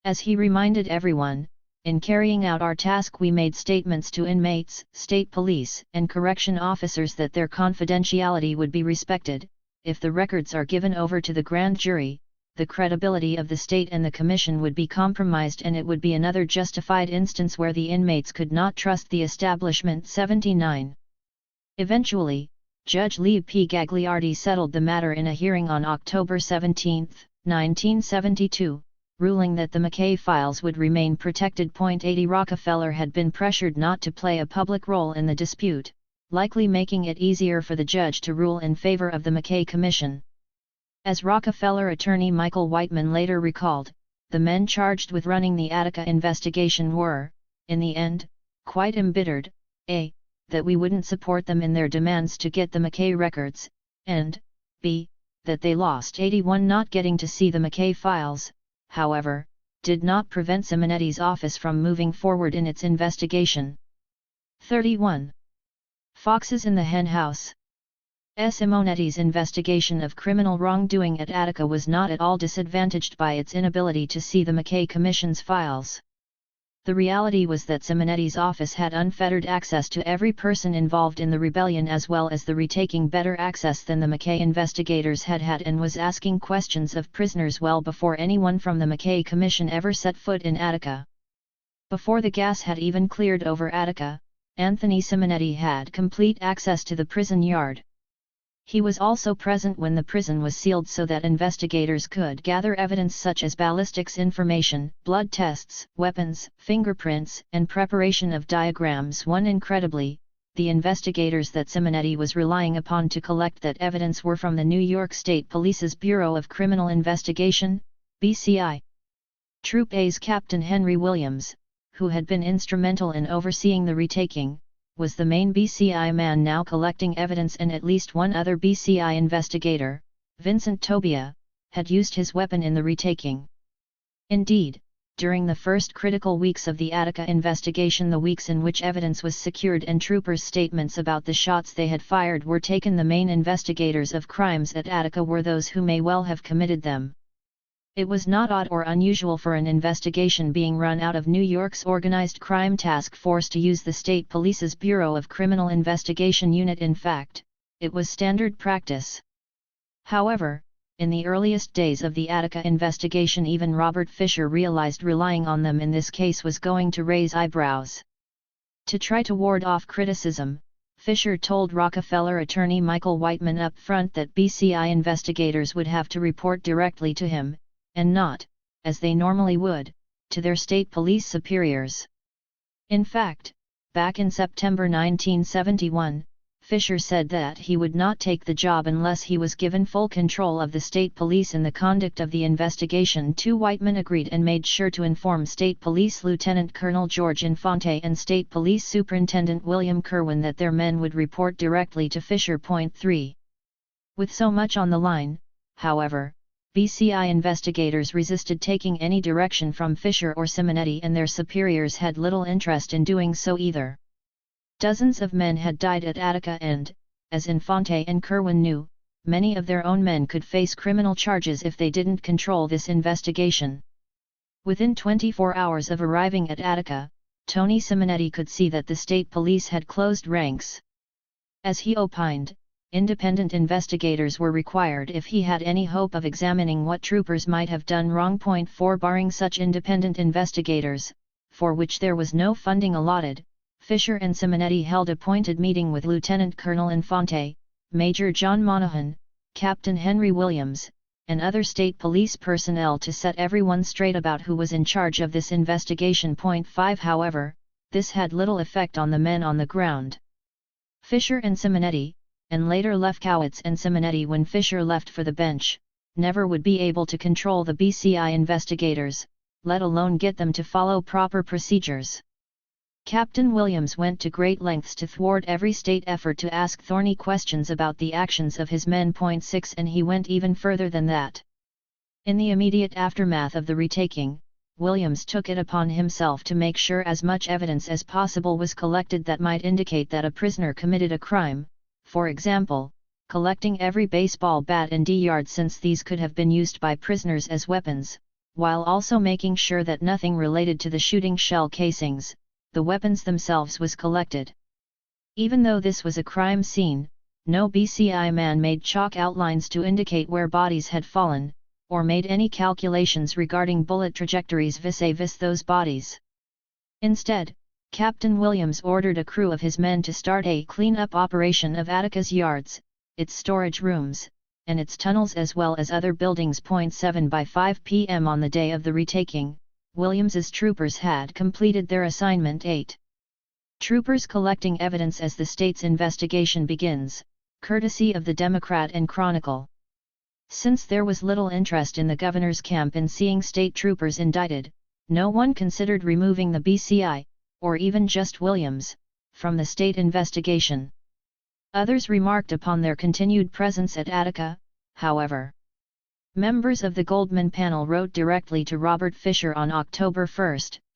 As he reminded everyone, in carrying out our task we made statements to inmates, state police, and correction officers that their confidentiality would be respected. If the records are given over to the grand jury, the credibility of the state and the commission would be compromised, and it would be another justified instance where the inmates could not trust the establishment. 79. Eventually, Judge Lee P. Gagliardi settled the matter in a hearing on October 17, 1972, ruling that the McKay files would remain protected. 80 Rockefeller had been pressured not to play a public role in the dispute, likely making it easier for the judge to rule in favor of the McKay Commission. As Rockefeller attorney Michael Whiteman later recalled, the men charged with running the Attica investigation were, in the end, quite embittered, a. that we wouldn't support them in their demands to get the McKay records, and b. that they lost 81. Not getting to see the McKay files, however, did not prevent Simonetti's office from moving forward in its investigation. 31. Foxes in the Hen House. Simonetti's investigation of criminal wrongdoing at Attica was not at all disadvantaged by its inability to see the McKay Commission's files. The reality was that Simonetti's office had unfettered access to every person involved in the rebellion, as well as the retaking better access than the McKay investigators had had, and was asking questions of prisoners well before anyone from the McKay Commission ever set foot in Attica. Before the gas had even cleared over Attica, Anthony Simonetti had complete access to the prison yard. He was also present when the prison was sealed so that investigators could gather evidence such as ballistics information, blood tests, weapons, fingerprints, and preparation of diagrams. Incredibly, the investigators that Simonetti was relying upon to collect that evidence were from the New York State Police's Bureau of Criminal Investigation, BCI. Troop A's Captain Henry Williams, who had been instrumental in overseeing the retaking, was the main BCI man now collecting evidence, and at least one other BCI investigator, Vincent Tobia, had used his weapon in the retaking. Indeed, during the first critical weeks of the Attica investigation, the weeks in which evidence was secured and troopers' statements about the shots they had fired were taken, the main investigators of crimes at Attica were those who may well have committed them. It was not odd or unusual for an investigation being run out of New York's Organized Crime Task Force to use the state police's Bureau of Criminal Investigation unit. In fact, it was standard practice. However, in the earliest days of the Attica investigation, even Robert Fisher realized relying on them in this case was going to raise eyebrows. To try to ward off criticism, Fisher told Rockefeller attorney Michael Whiteman up front that BCI investigators would have to report directly to him, and not, as they normally would, to their state police superiors. In fact, back in September 1971, Fisher said that he would not take the job unless he was given full control of the state police in the conduct of the investigation. Whiteman agreed and made sure to inform State Police Lieutenant Colonel George Infante and State Police Superintendent William Kerwin that their men would report directly to Fisher. 3. With so much on the line, however, BCI investigators resisted taking any direction from Fisher or Simonetti, and their superiors had little interest in doing so either. Dozens of men had died at Attica and, as Infante and Kerwin knew, many of their own men could face criminal charges if they didn't control this investigation. Within 24 hours of arriving at Attica, Tony Simonetti could see that the state police had closed ranks. As he opined, independent investigators were required if he had any hope of examining what troopers might have done wrong. 4 Barring such independent investigators, for which there was no funding allotted, Fisher and Simonetti held a pointed meeting with Lieutenant Colonel Infante, Major John Monahan, Captain Henry Williams, and other state police personnel to set everyone straight about who was in charge of this investigation. 5 However, this had little effect on the men on the ground. Fisher and Simonetti, and later Lefkowitz and Simonetti when Fisher left for the bench, never would be able to control the BCI investigators, let alone get them to follow proper procedures. Captain Williams went to great lengths to thwart every state effort to ask thorny questions about the actions of his men. 6 And he went even further than that. In the immediate aftermath of the retaking, Williams took it upon himself to make sure as much evidence as possible was collected that might indicate that a prisoner committed a crime, for example, collecting every baseball bat and D-yard since these could have been used by prisoners as weapons, while also making sure that nothing related to the shooting shell casings, the weapons themselves, was collected. Even though this was a crime scene, no BCI man made chalk outlines to indicate where bodies had fallen, or made any calculations regarding bullet trajectories vis-a-vis those bodies. Instead, Captain Williams ordered a crew of his men to start a clean-up operation of Attica's yards, its storage rooms, and its tunnels as well as other buildings. 7 By 5 p.m. on the day of the retaking, Williams's troopers had completed their assignment. 8. Troopers collecting evidence as the state's investigation begins, courtesy of the Democrat and Chronicle. Since there was little interest in the governor's camp in seeing state troopers indicted, no one considered removing the BCI, or even just Williams, from the state investigation. Others remarked upon their continued presence at Attica, however. Members of the Goldman panel wrote directly to Robert Fisher on October 1,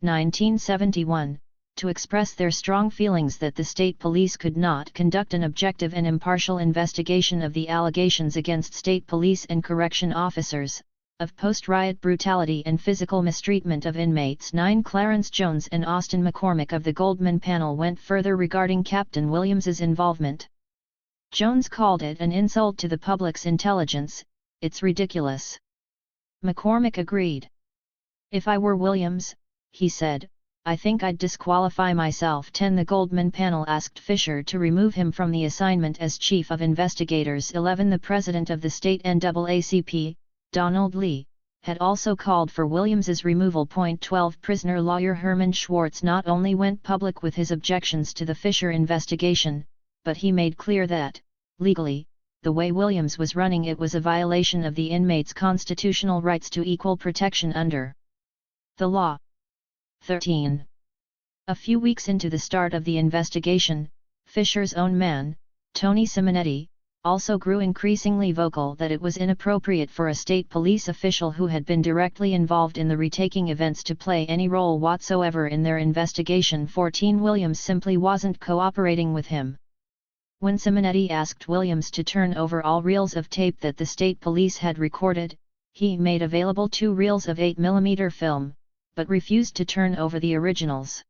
1971, to express their strong feelings that the state police could not conduct an objective and impartial investigation of the allegations against state police and correction officers, of post-riot brutality and physical mistreatment of inmates. 9 Clarence Jones and Austin McCormick of the Goldman panel went further regarding Captain Williams's involvement. Jones called it an insult to the public's intelligence. It's ridiculous. McCormick agreed. If I were Williams, he said, I think I'd disqualify myself. 10 The Goldman panel asked Fisher to remove him from the assignment as Chief of Investigators. 11 The president of the state NAACP, Donald Lee, had also called for Williams's removal. 12 Prisoner lawyer Herman Schwartz not only went public with his objections to the Fisher investigation, but he made clear that, legally, the way Williams was running it was a violation of the inmates' constitutional rights to equal protection under the law. 13. A few weeks into the start of the investigation, Fisher's own man, Tony Simonetti, also grew increasingly vocal that it was inappropriate for a state police official who had been directly involved in the retaking events to play any role whatsoever in their investigation. 14 Williams simply wasn't cooperating with him. When Simonetti asked Williams to turn over all reels of tape that the state police had recorded, he made available 2 reels of 8mm film, but refused to turn over the originals.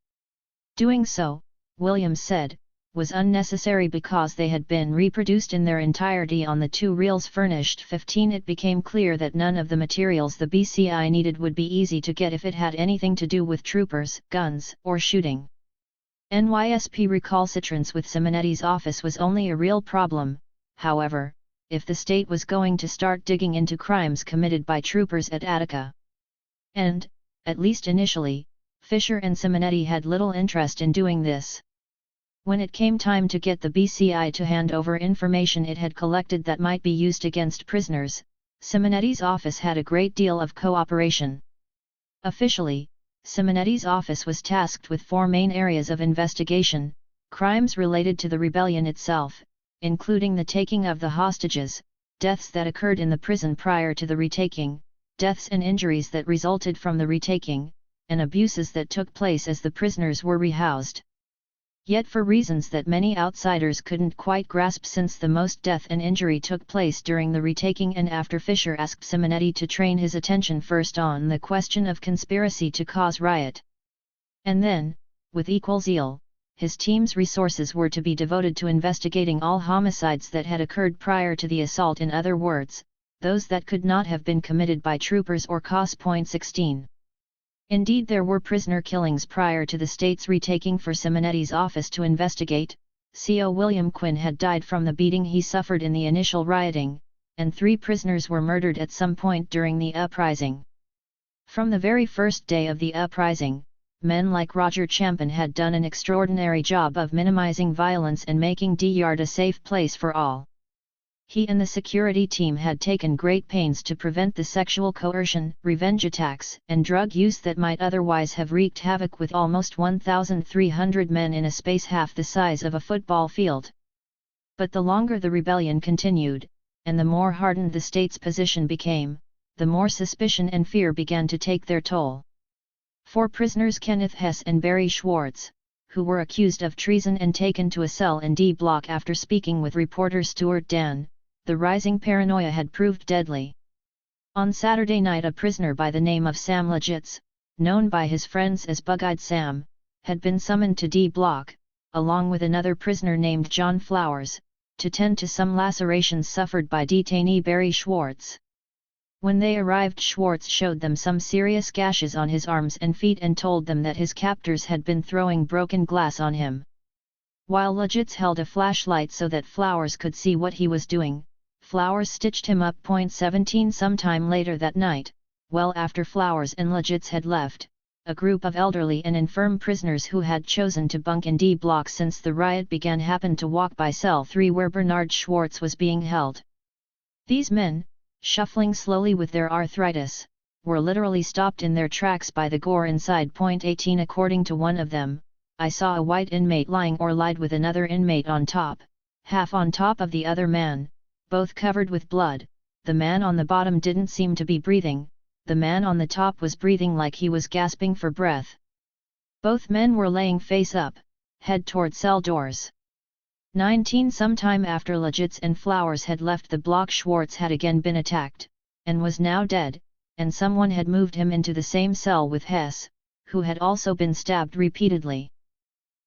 Doing so, Williams said, was unnecessary because they had been reproduced in their entirety on the 2 reels furnished. 15 It became clear that none of the materials the BCI needed would be easy to get if it had anything to do with troopers, guns, or shooting. NYSP recalcitrance with Simonetti's office was only a real problem, however, if the state was going to start digging into crimes committed by troopers at Attica. And, at least initially, Fisher and Simonetti had little interest in doing this. When it came time to get the BCI to hand over information it had collected that might be used against prisoners, Simonetti's office had a great deal of cooperation. Officially, Simonetti's office was tasked with 4 main areas of investigation: crimes related to the rebellion itself, including the taking of the hostages, deaths that occurred in the prison prior to the retaking, deaths and injuries that resulted from the retaking, and abuses that took place as the prisoners were rehoused. Yet for reasons that many outsiders couldn't quite grasp, since the most death and injury took place during the retaking and after, Fisher asked Simonetti to train his attention first on the question of conspiracy to cause riot. And then, with equal zeal, his team's resources were to be devoted to investigating all homicides that had occurred prior to the assault, in other words, those that could not have been committed by troopers or COS. 16. Indeed, there were prisoner killings prior to the state's retaking for Simonetti's office to investigate. CO William Quinn had died from the beating he suffered in the initial rioting, and 3 prisoners were murdered at some point during the uprising. From the very first day of the uprising, men like Roger Champion had done an extraordinary job of minimizing violence and making D-Yard a safe place for all. He and the security team had taken great pains to prevent the sexual coercion, revenge attacks, and drug use that might otherwise have wreaked havoc with almost 1,300 men in a space half the size of a football field. But the longer the rebellion continued, and the more hardened the state's position became, the more suspicion and fear began to take their toll. 4 prisoners, Kenneth Hess and Barry Schwartz, who were accused of treason and taken to a cell in D Block after speaking with reporter Stuart Dan. The rising paranoia had proved deadly. On Saturday night, a prisoner by the name of Sam Legitz, known by his friends as Bug-Eyed Sam, had been summoned to D Block, along with another prisoner named John Flowers, to tend to some lacerations suffered by detainee Barry Schwartz. When they arrived, Schwartz showed them some serious gashes on his arms and feet and told them that his captors had been throwing broken glass on him. While Legitz held a flashlight so that Flowers could see what he was doing, Flowers stitched him up. 17 Sometime later that night, well after Flowers and Legitz had left, a group of elderly and infirm prisoners who had chosen to bunk in D Block since the riot began happened to walk by Cell 3 where Bernard Schwartz was being held. These men, shuffling slowly with their arthritis, were literally stopped in their tracks by the gore inside. 18 According to one of them, I saw a white inmate lying or lied with another inmate on top, half on top of the other man, both covered with blood. The man on the bottom didn't seem to be breathing, the man on the top was breathing like he was gasping for breath. Both men were laying face up, head toward cell doors. 19 Sometime after Legitz and Flowers had left the block, Schwartz had again been attacked, and was now dead, and someone had moved him into the same cell with Hess, who had also been stabbed repeatedly.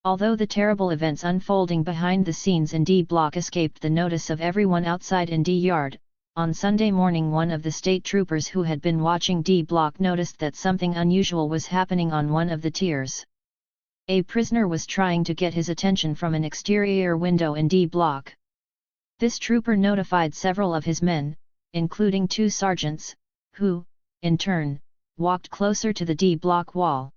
Although the terrible events unfolding behind the scenes in D Block escaped the notice of everyone outside in D Yard, on Sunday morning one of the state troopers who had been watching D Block noticed that something unusual was happening on one of the tiers. A prisoner was trying to get his attention from an exterior window in D Block. This trooper notified several of his men, including 2 sergeants, who, in turn, walked closer to the D Block wall.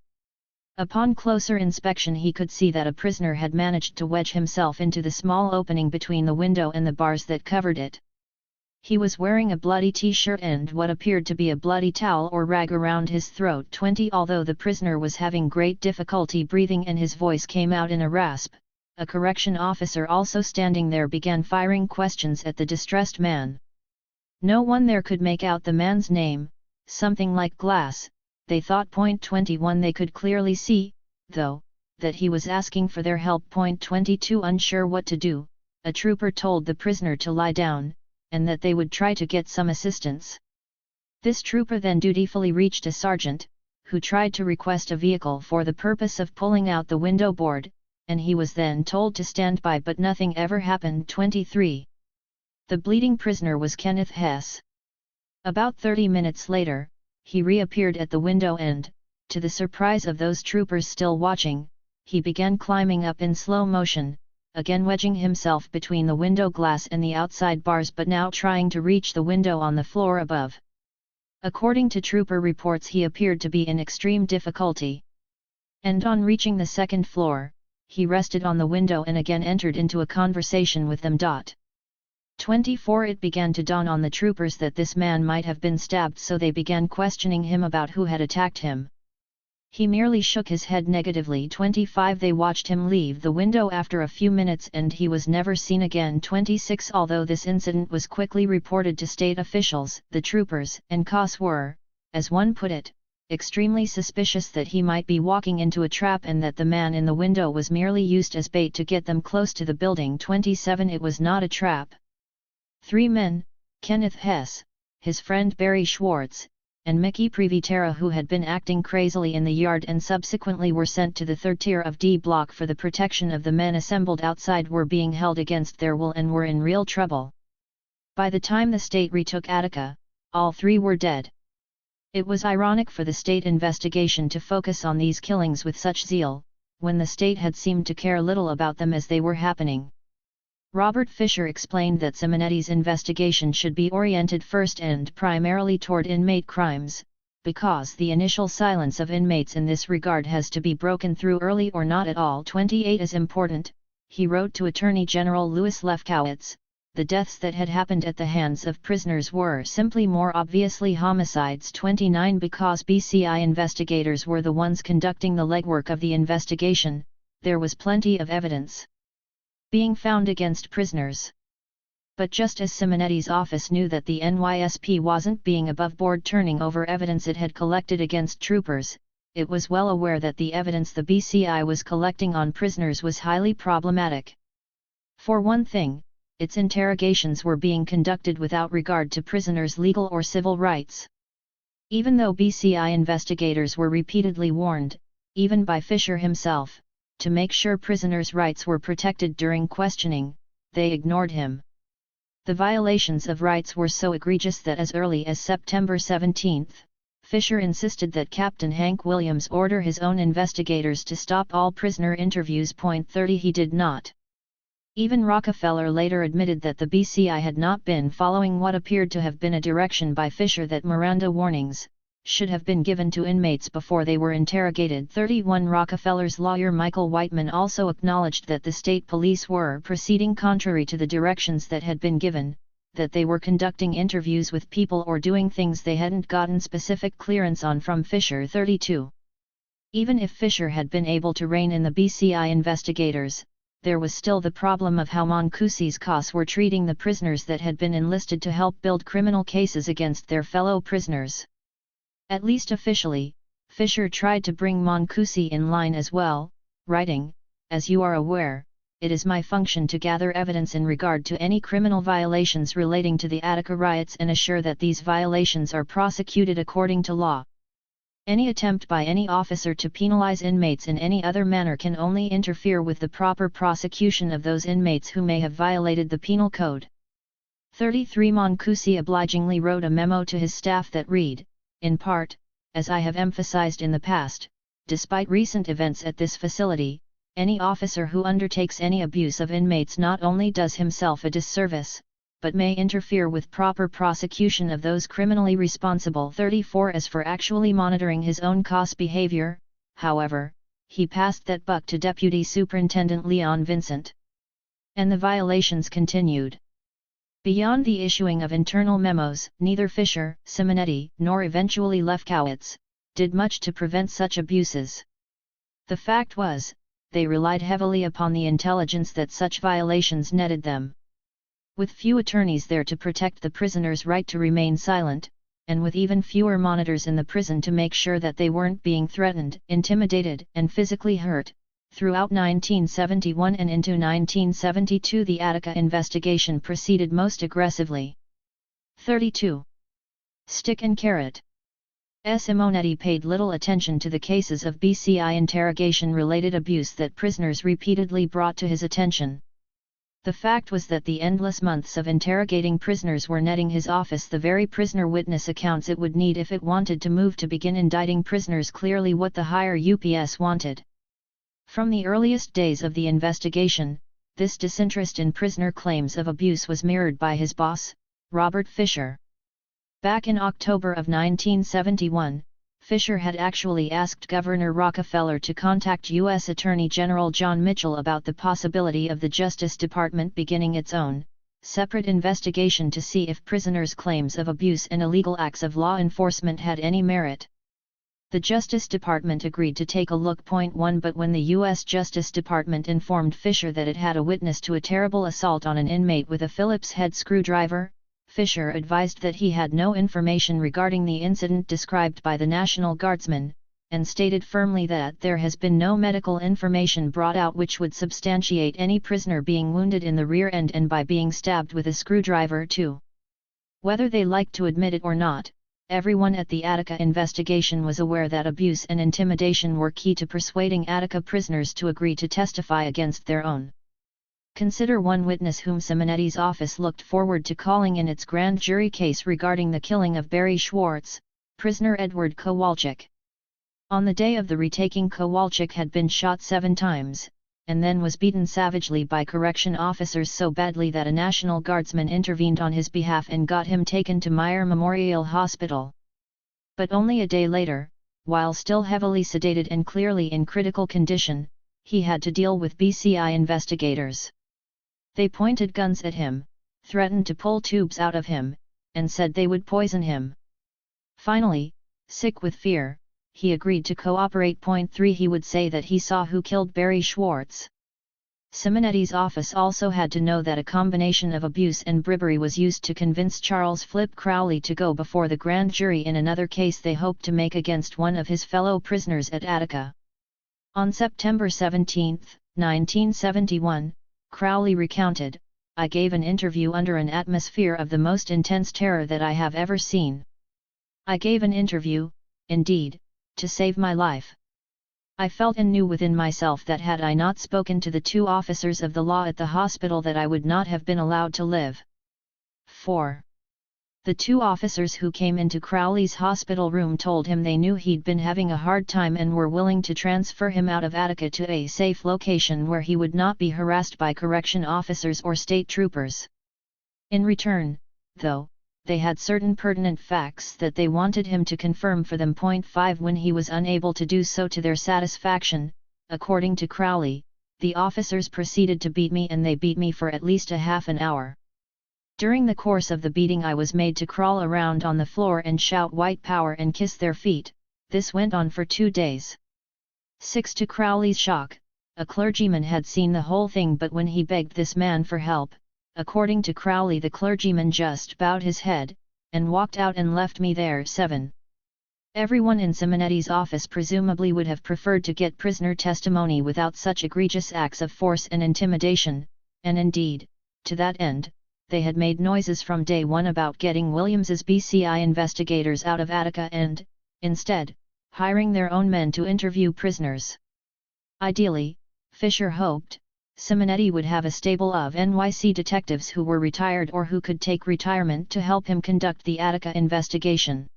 Upon closer inspection he could see that a prisoner had managed to wedge himself into the small opening between the window and the bars that covered it. He was wearing a bloody t-shirt and what appeared to be a bloody towel or rag around his throat. 20 Although the prisoner was having great difficulty breathing and his voice came out in a rasp, a correction officer also standing there began firing questions at the distressed man. No one there could make out the man's name, something like Glass, they thought. 21 They could clearly see, though, that he was asking for their help. 22 Unsure what to do, a trooper told the prisoner to lie down, and that they would try to get some assistance. This trooper then dutifully reached a sergeant, who tried to request a vehicle for the purpose of pulling out the window board, and he was then told to stand by, but nothing ever happened. 23 The bleeding prisoner was Kenneth Hess. About 30 minutes later, he reappeared at the window and, to the surprise of those troopers still watching, he began climbing up in slow motion, again wedging himself between the window glass and the outside bars, but now trying to reach the window on the floor above. According to trooper reports, he appeared to be in extreme difficulty. And on reaching the second floor, he rested on the window and again entered into a conversation with them. 24 It began to dawn on the troopers that this man might have been stabbed, so they began questioning him about who had attacked him. He merely shook his head negatively. 25 They watched him leave the window after a few minutes and he was never seen again. 26 Although this incident was quickly reported to state officials, the troopers and COS were, as one put it, extremely suspicious that he might be walking into a trap and that the man in the window was merely used as bait to get them close to the building. 27 It was not a trap. 3 men, Kenneth Hess, his friend Barry Schwartz, and Mickey Privitera, who had been acting crazily in the yard and subsequently were sent to the third tier of D block for the protection of the men assembled outside, were being held against their will and were in real trouble. By the time the state retook Attica, all three were dead. It was ironic for the state investigation to focus on these killings with such zeal, when the state had seemed to care little about them as they were happening. Robert Fisher explained that Simonetti's investigation should be oriented first and primarily toward inmate crimes, because the initial silence of inmates in this regard has to be broken through early or not at all. 28 is important, he wrote to Attorney General Louis Lefkowitz. The deaths that had happened at the hands of prisoners were simply more obviously homicides. 29 Because BCI investigators were the ones conducting the legwork of the investigation, there was plenty of evidence being found against prisoners. But just as Simonetti's office knew that the NYSP wasn't being above board turning over evidence it had collected against troopers, it was well aware that the evidence the BCI was collecting on prisoners was highly problematic. For one thing, its interrogations were being conducted without regard to prisoners' legal or civil rights. Even though BCI investigators were repeatedly warned, even by Fisher himself, to make sure prisoners' rights were protected during questioning, they ignored him. The violations of rights were so egregious that as early as September 17, Fisher insisted that Captain Hank Williams order his own investigators to stop all prisoner interviews. 30 He did not. Even Rockefeller later admitted that the BCI had not been following what appeared to have been a direction by Fisher that Miranda warnings should have been given to inmates before they were interrogated. 31 Rockefeller's lawyer Michael Whiteman also acknowledged that the state police were proceeding contrary to the directions that had been given, that they were conducting interviews with people or doing things they hadn't gotten specific clearance on from Fisher. 32 Even if Fisher had been able to rein in the BCI investigators, there was still the problem of how Mancusi's COS were treating the prisoners that had been enlisted to help build criminal cases against their fellow prisoners. At least officially, Fisher tried to bring Mancusi in line as well, writing, "As you are aware, it is my function to gather evidence in regard to any criminal violations relating to the Attica riots and assure that these violations are prosecuted according to law. Any attempt by any officer to penalize inmates in any other manner can only interfere with the proper prosecution of those inmates who may have violated the penal code." 33 Mancusi obligingly wrote a memo to his staff that read, "In part, as I have emphasized in the past, despite recent events at this facility, any officer who undertakes any abuse of inmates not only does himself a disservice, but may interfere with proper prosecution of those criminally responsible." 34 As for actually monitoring his own COS behavior, however, he passed that buck to Deputy Superintendent Leon Vincent. And the violations continued. Beyond the issuing of internal memos, neither Fisher, Simonetti, nor eventually Lefkowitz, did much to prevent such abuses. The fact was, they relied heavily upon the intelligence that such violations netted them. With few attorneys there to protect the prisoners' right to remain silent, and with even fewer monitors in the prison to make sure that they weren't being threatened, intimidated, and physically hurt, throughout 1971 and into 1972 the Attica investigation proceeded most aggressively. 32. Stick and carrot. Simonetti paid little attention to the cases of BCI interrogation-related abuse that prisoners repeatedly brought to his attention. The fact was that the endless months of interrogating prisoners were netting his office the very prisoner witness accounts it would need if it wanted to move to begin indicting prisoners, clearly what the higher UPS wanted. From the earliest days of the investigation, this disinterest in prisoner claims of abuse was mirrored by his boss, Robert Fisher. Back in October of 1971, Fisher had actually asked Governor Rockefeller to contact U.S. Attorney General John Mitchell about the possibility of the Justice Department beginning its own, separate investigation to see if prisoners' claims of abuse and illegal acts of law enforcement had any merit. The Justice Department agreed to take a look. 1 But when the U.S. Justice Department informed Fisher that it had a witness to a terrible assault on an inmate with a Phillips head screwdriver, Fisher advised that he had no information regarding the incident described by the National Guardsman, and stated firmly that there has been no medical information brought out which would substantiate any prisoner being wounded in the rear end and by being stabbed with a screwdriver too. Whether they liked to admit it or not, everyone at the Attica investigation was aware that abuse and intimidation were key to persuading Attica prisoners to agree to testify against their own. Consider one witness whom Simonetti's office looked forward to calling in its grand jury case regarding the killing of Barry Schwartz, prisoner Edward Kowalczyk. On the day of the retaking, Kowalczyk had been shot 7 times, and then was beaten savagely by correction officers so badly that a National Guardsman intervened on his behalf and got him taken to Meyer Memorial Hospital. But only a day later, while still heavily sedated and clearly in critical condition, he had to deal with BCI investigators. They pointed guns at him, threatened to pull tubes out of him, and said they would poison him. Finally, sick with fear, he agreed to cooperate. 3 He would say that he saw who killed Barry Schwartz. Simonetti's office also had to know that a combination of abuse and bribery was used to convince Charles Flip Crowley to go before the grand jury in another case they hoped to make against one of his fellow prisoners at Attica. On September 17, 1971, Crowley recounted, "I gave an interview under an atmosphere of the most intense terror that I have ever seen. I gave an interview, indeed, to save my life. I felt and knew within myself that had I not spoken to the 2 officers of the law at the hospital that I would not have been allowed to live." 4. The 2 officers who came into Crowley's hospital room told him they knew he'd been having a hard time and were willing to transfer him out of Attica to a safe location where he would not be harassed by correction officers or state troopers. In return, though, they had certain pertinent facts that they wanted him to confirm for them. 5 When he was unable to do so to their satisfaction, according to Crowley, the officers proceeded to beat me, and they beat me for at least a half an hour. During the course of the beating I was made to crawl around on the floor and shout white power and kiss their feet. This went on for 2 days. 6 To Crowley's shock, a clergyman had seen the whole thing, but when he begged this man for help, according to Crowley, the clergyman just bowed his head, and walked out and left me there. 7. Everyone in Simonetti's office presumably would have preferred to get prisoner testimony without such egregious acts of force and intimidation, and indeed, to that end, they had made noises from day one about getting Williams's BCI investigators out of Attica and, instead, hiring their own men to interview prisoners. Ideally, Fisher hoped, Simonetti would have a stable of NYC detectives who were retired or who could take retirement to help him conduct the Attica investigation.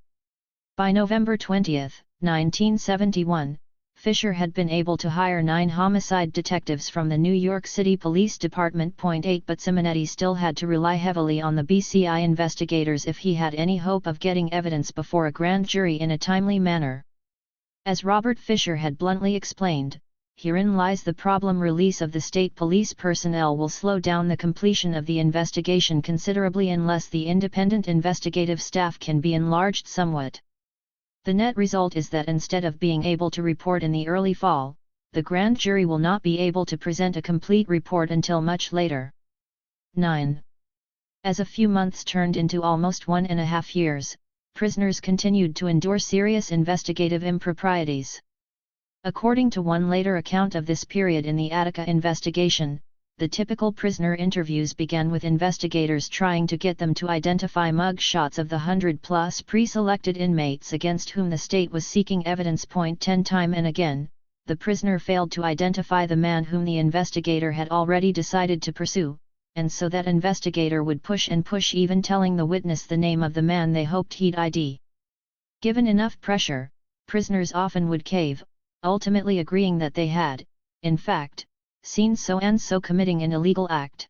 By November 20, 1971, Fisher had been able to hire 9 homicide detectives from the New York City Police Department. 8 But Simonetti still had to rely heavily on the BCI investigators if he had any hope of getting evidence before a grand jury in a timely manner. As Robert Fisher had bluntly explained, "Herein lies the problem. Release of the state police personnel will slow down the completion of the investigation considerably unless the independent investigative staff can be enlarged somewhat. The net result is that instead of being able to report in the early fall, the grand jury will not be able to present a complete report until much later." 9. As a few months turned into almost 1.5 years, prisoners continued to endure serious investigative improprieties. According to one later account of this period in the Attica investigation, the typical prisoner interviews began with investigators trying to get them to identify mug shots of the 100-plus pre-selected inmates against whom the state was seeking evidence. 10 Time and again, the prisoner failed to identify the man whom the investigator had already decided to pursue, and so that investigator would push and push, even telling the witness the name of the man they hoped he'd ID. Given enough pressure, prisoners often would cave, ultimately agreeing that they had, in fact, seen so-and-so committing an illegal act.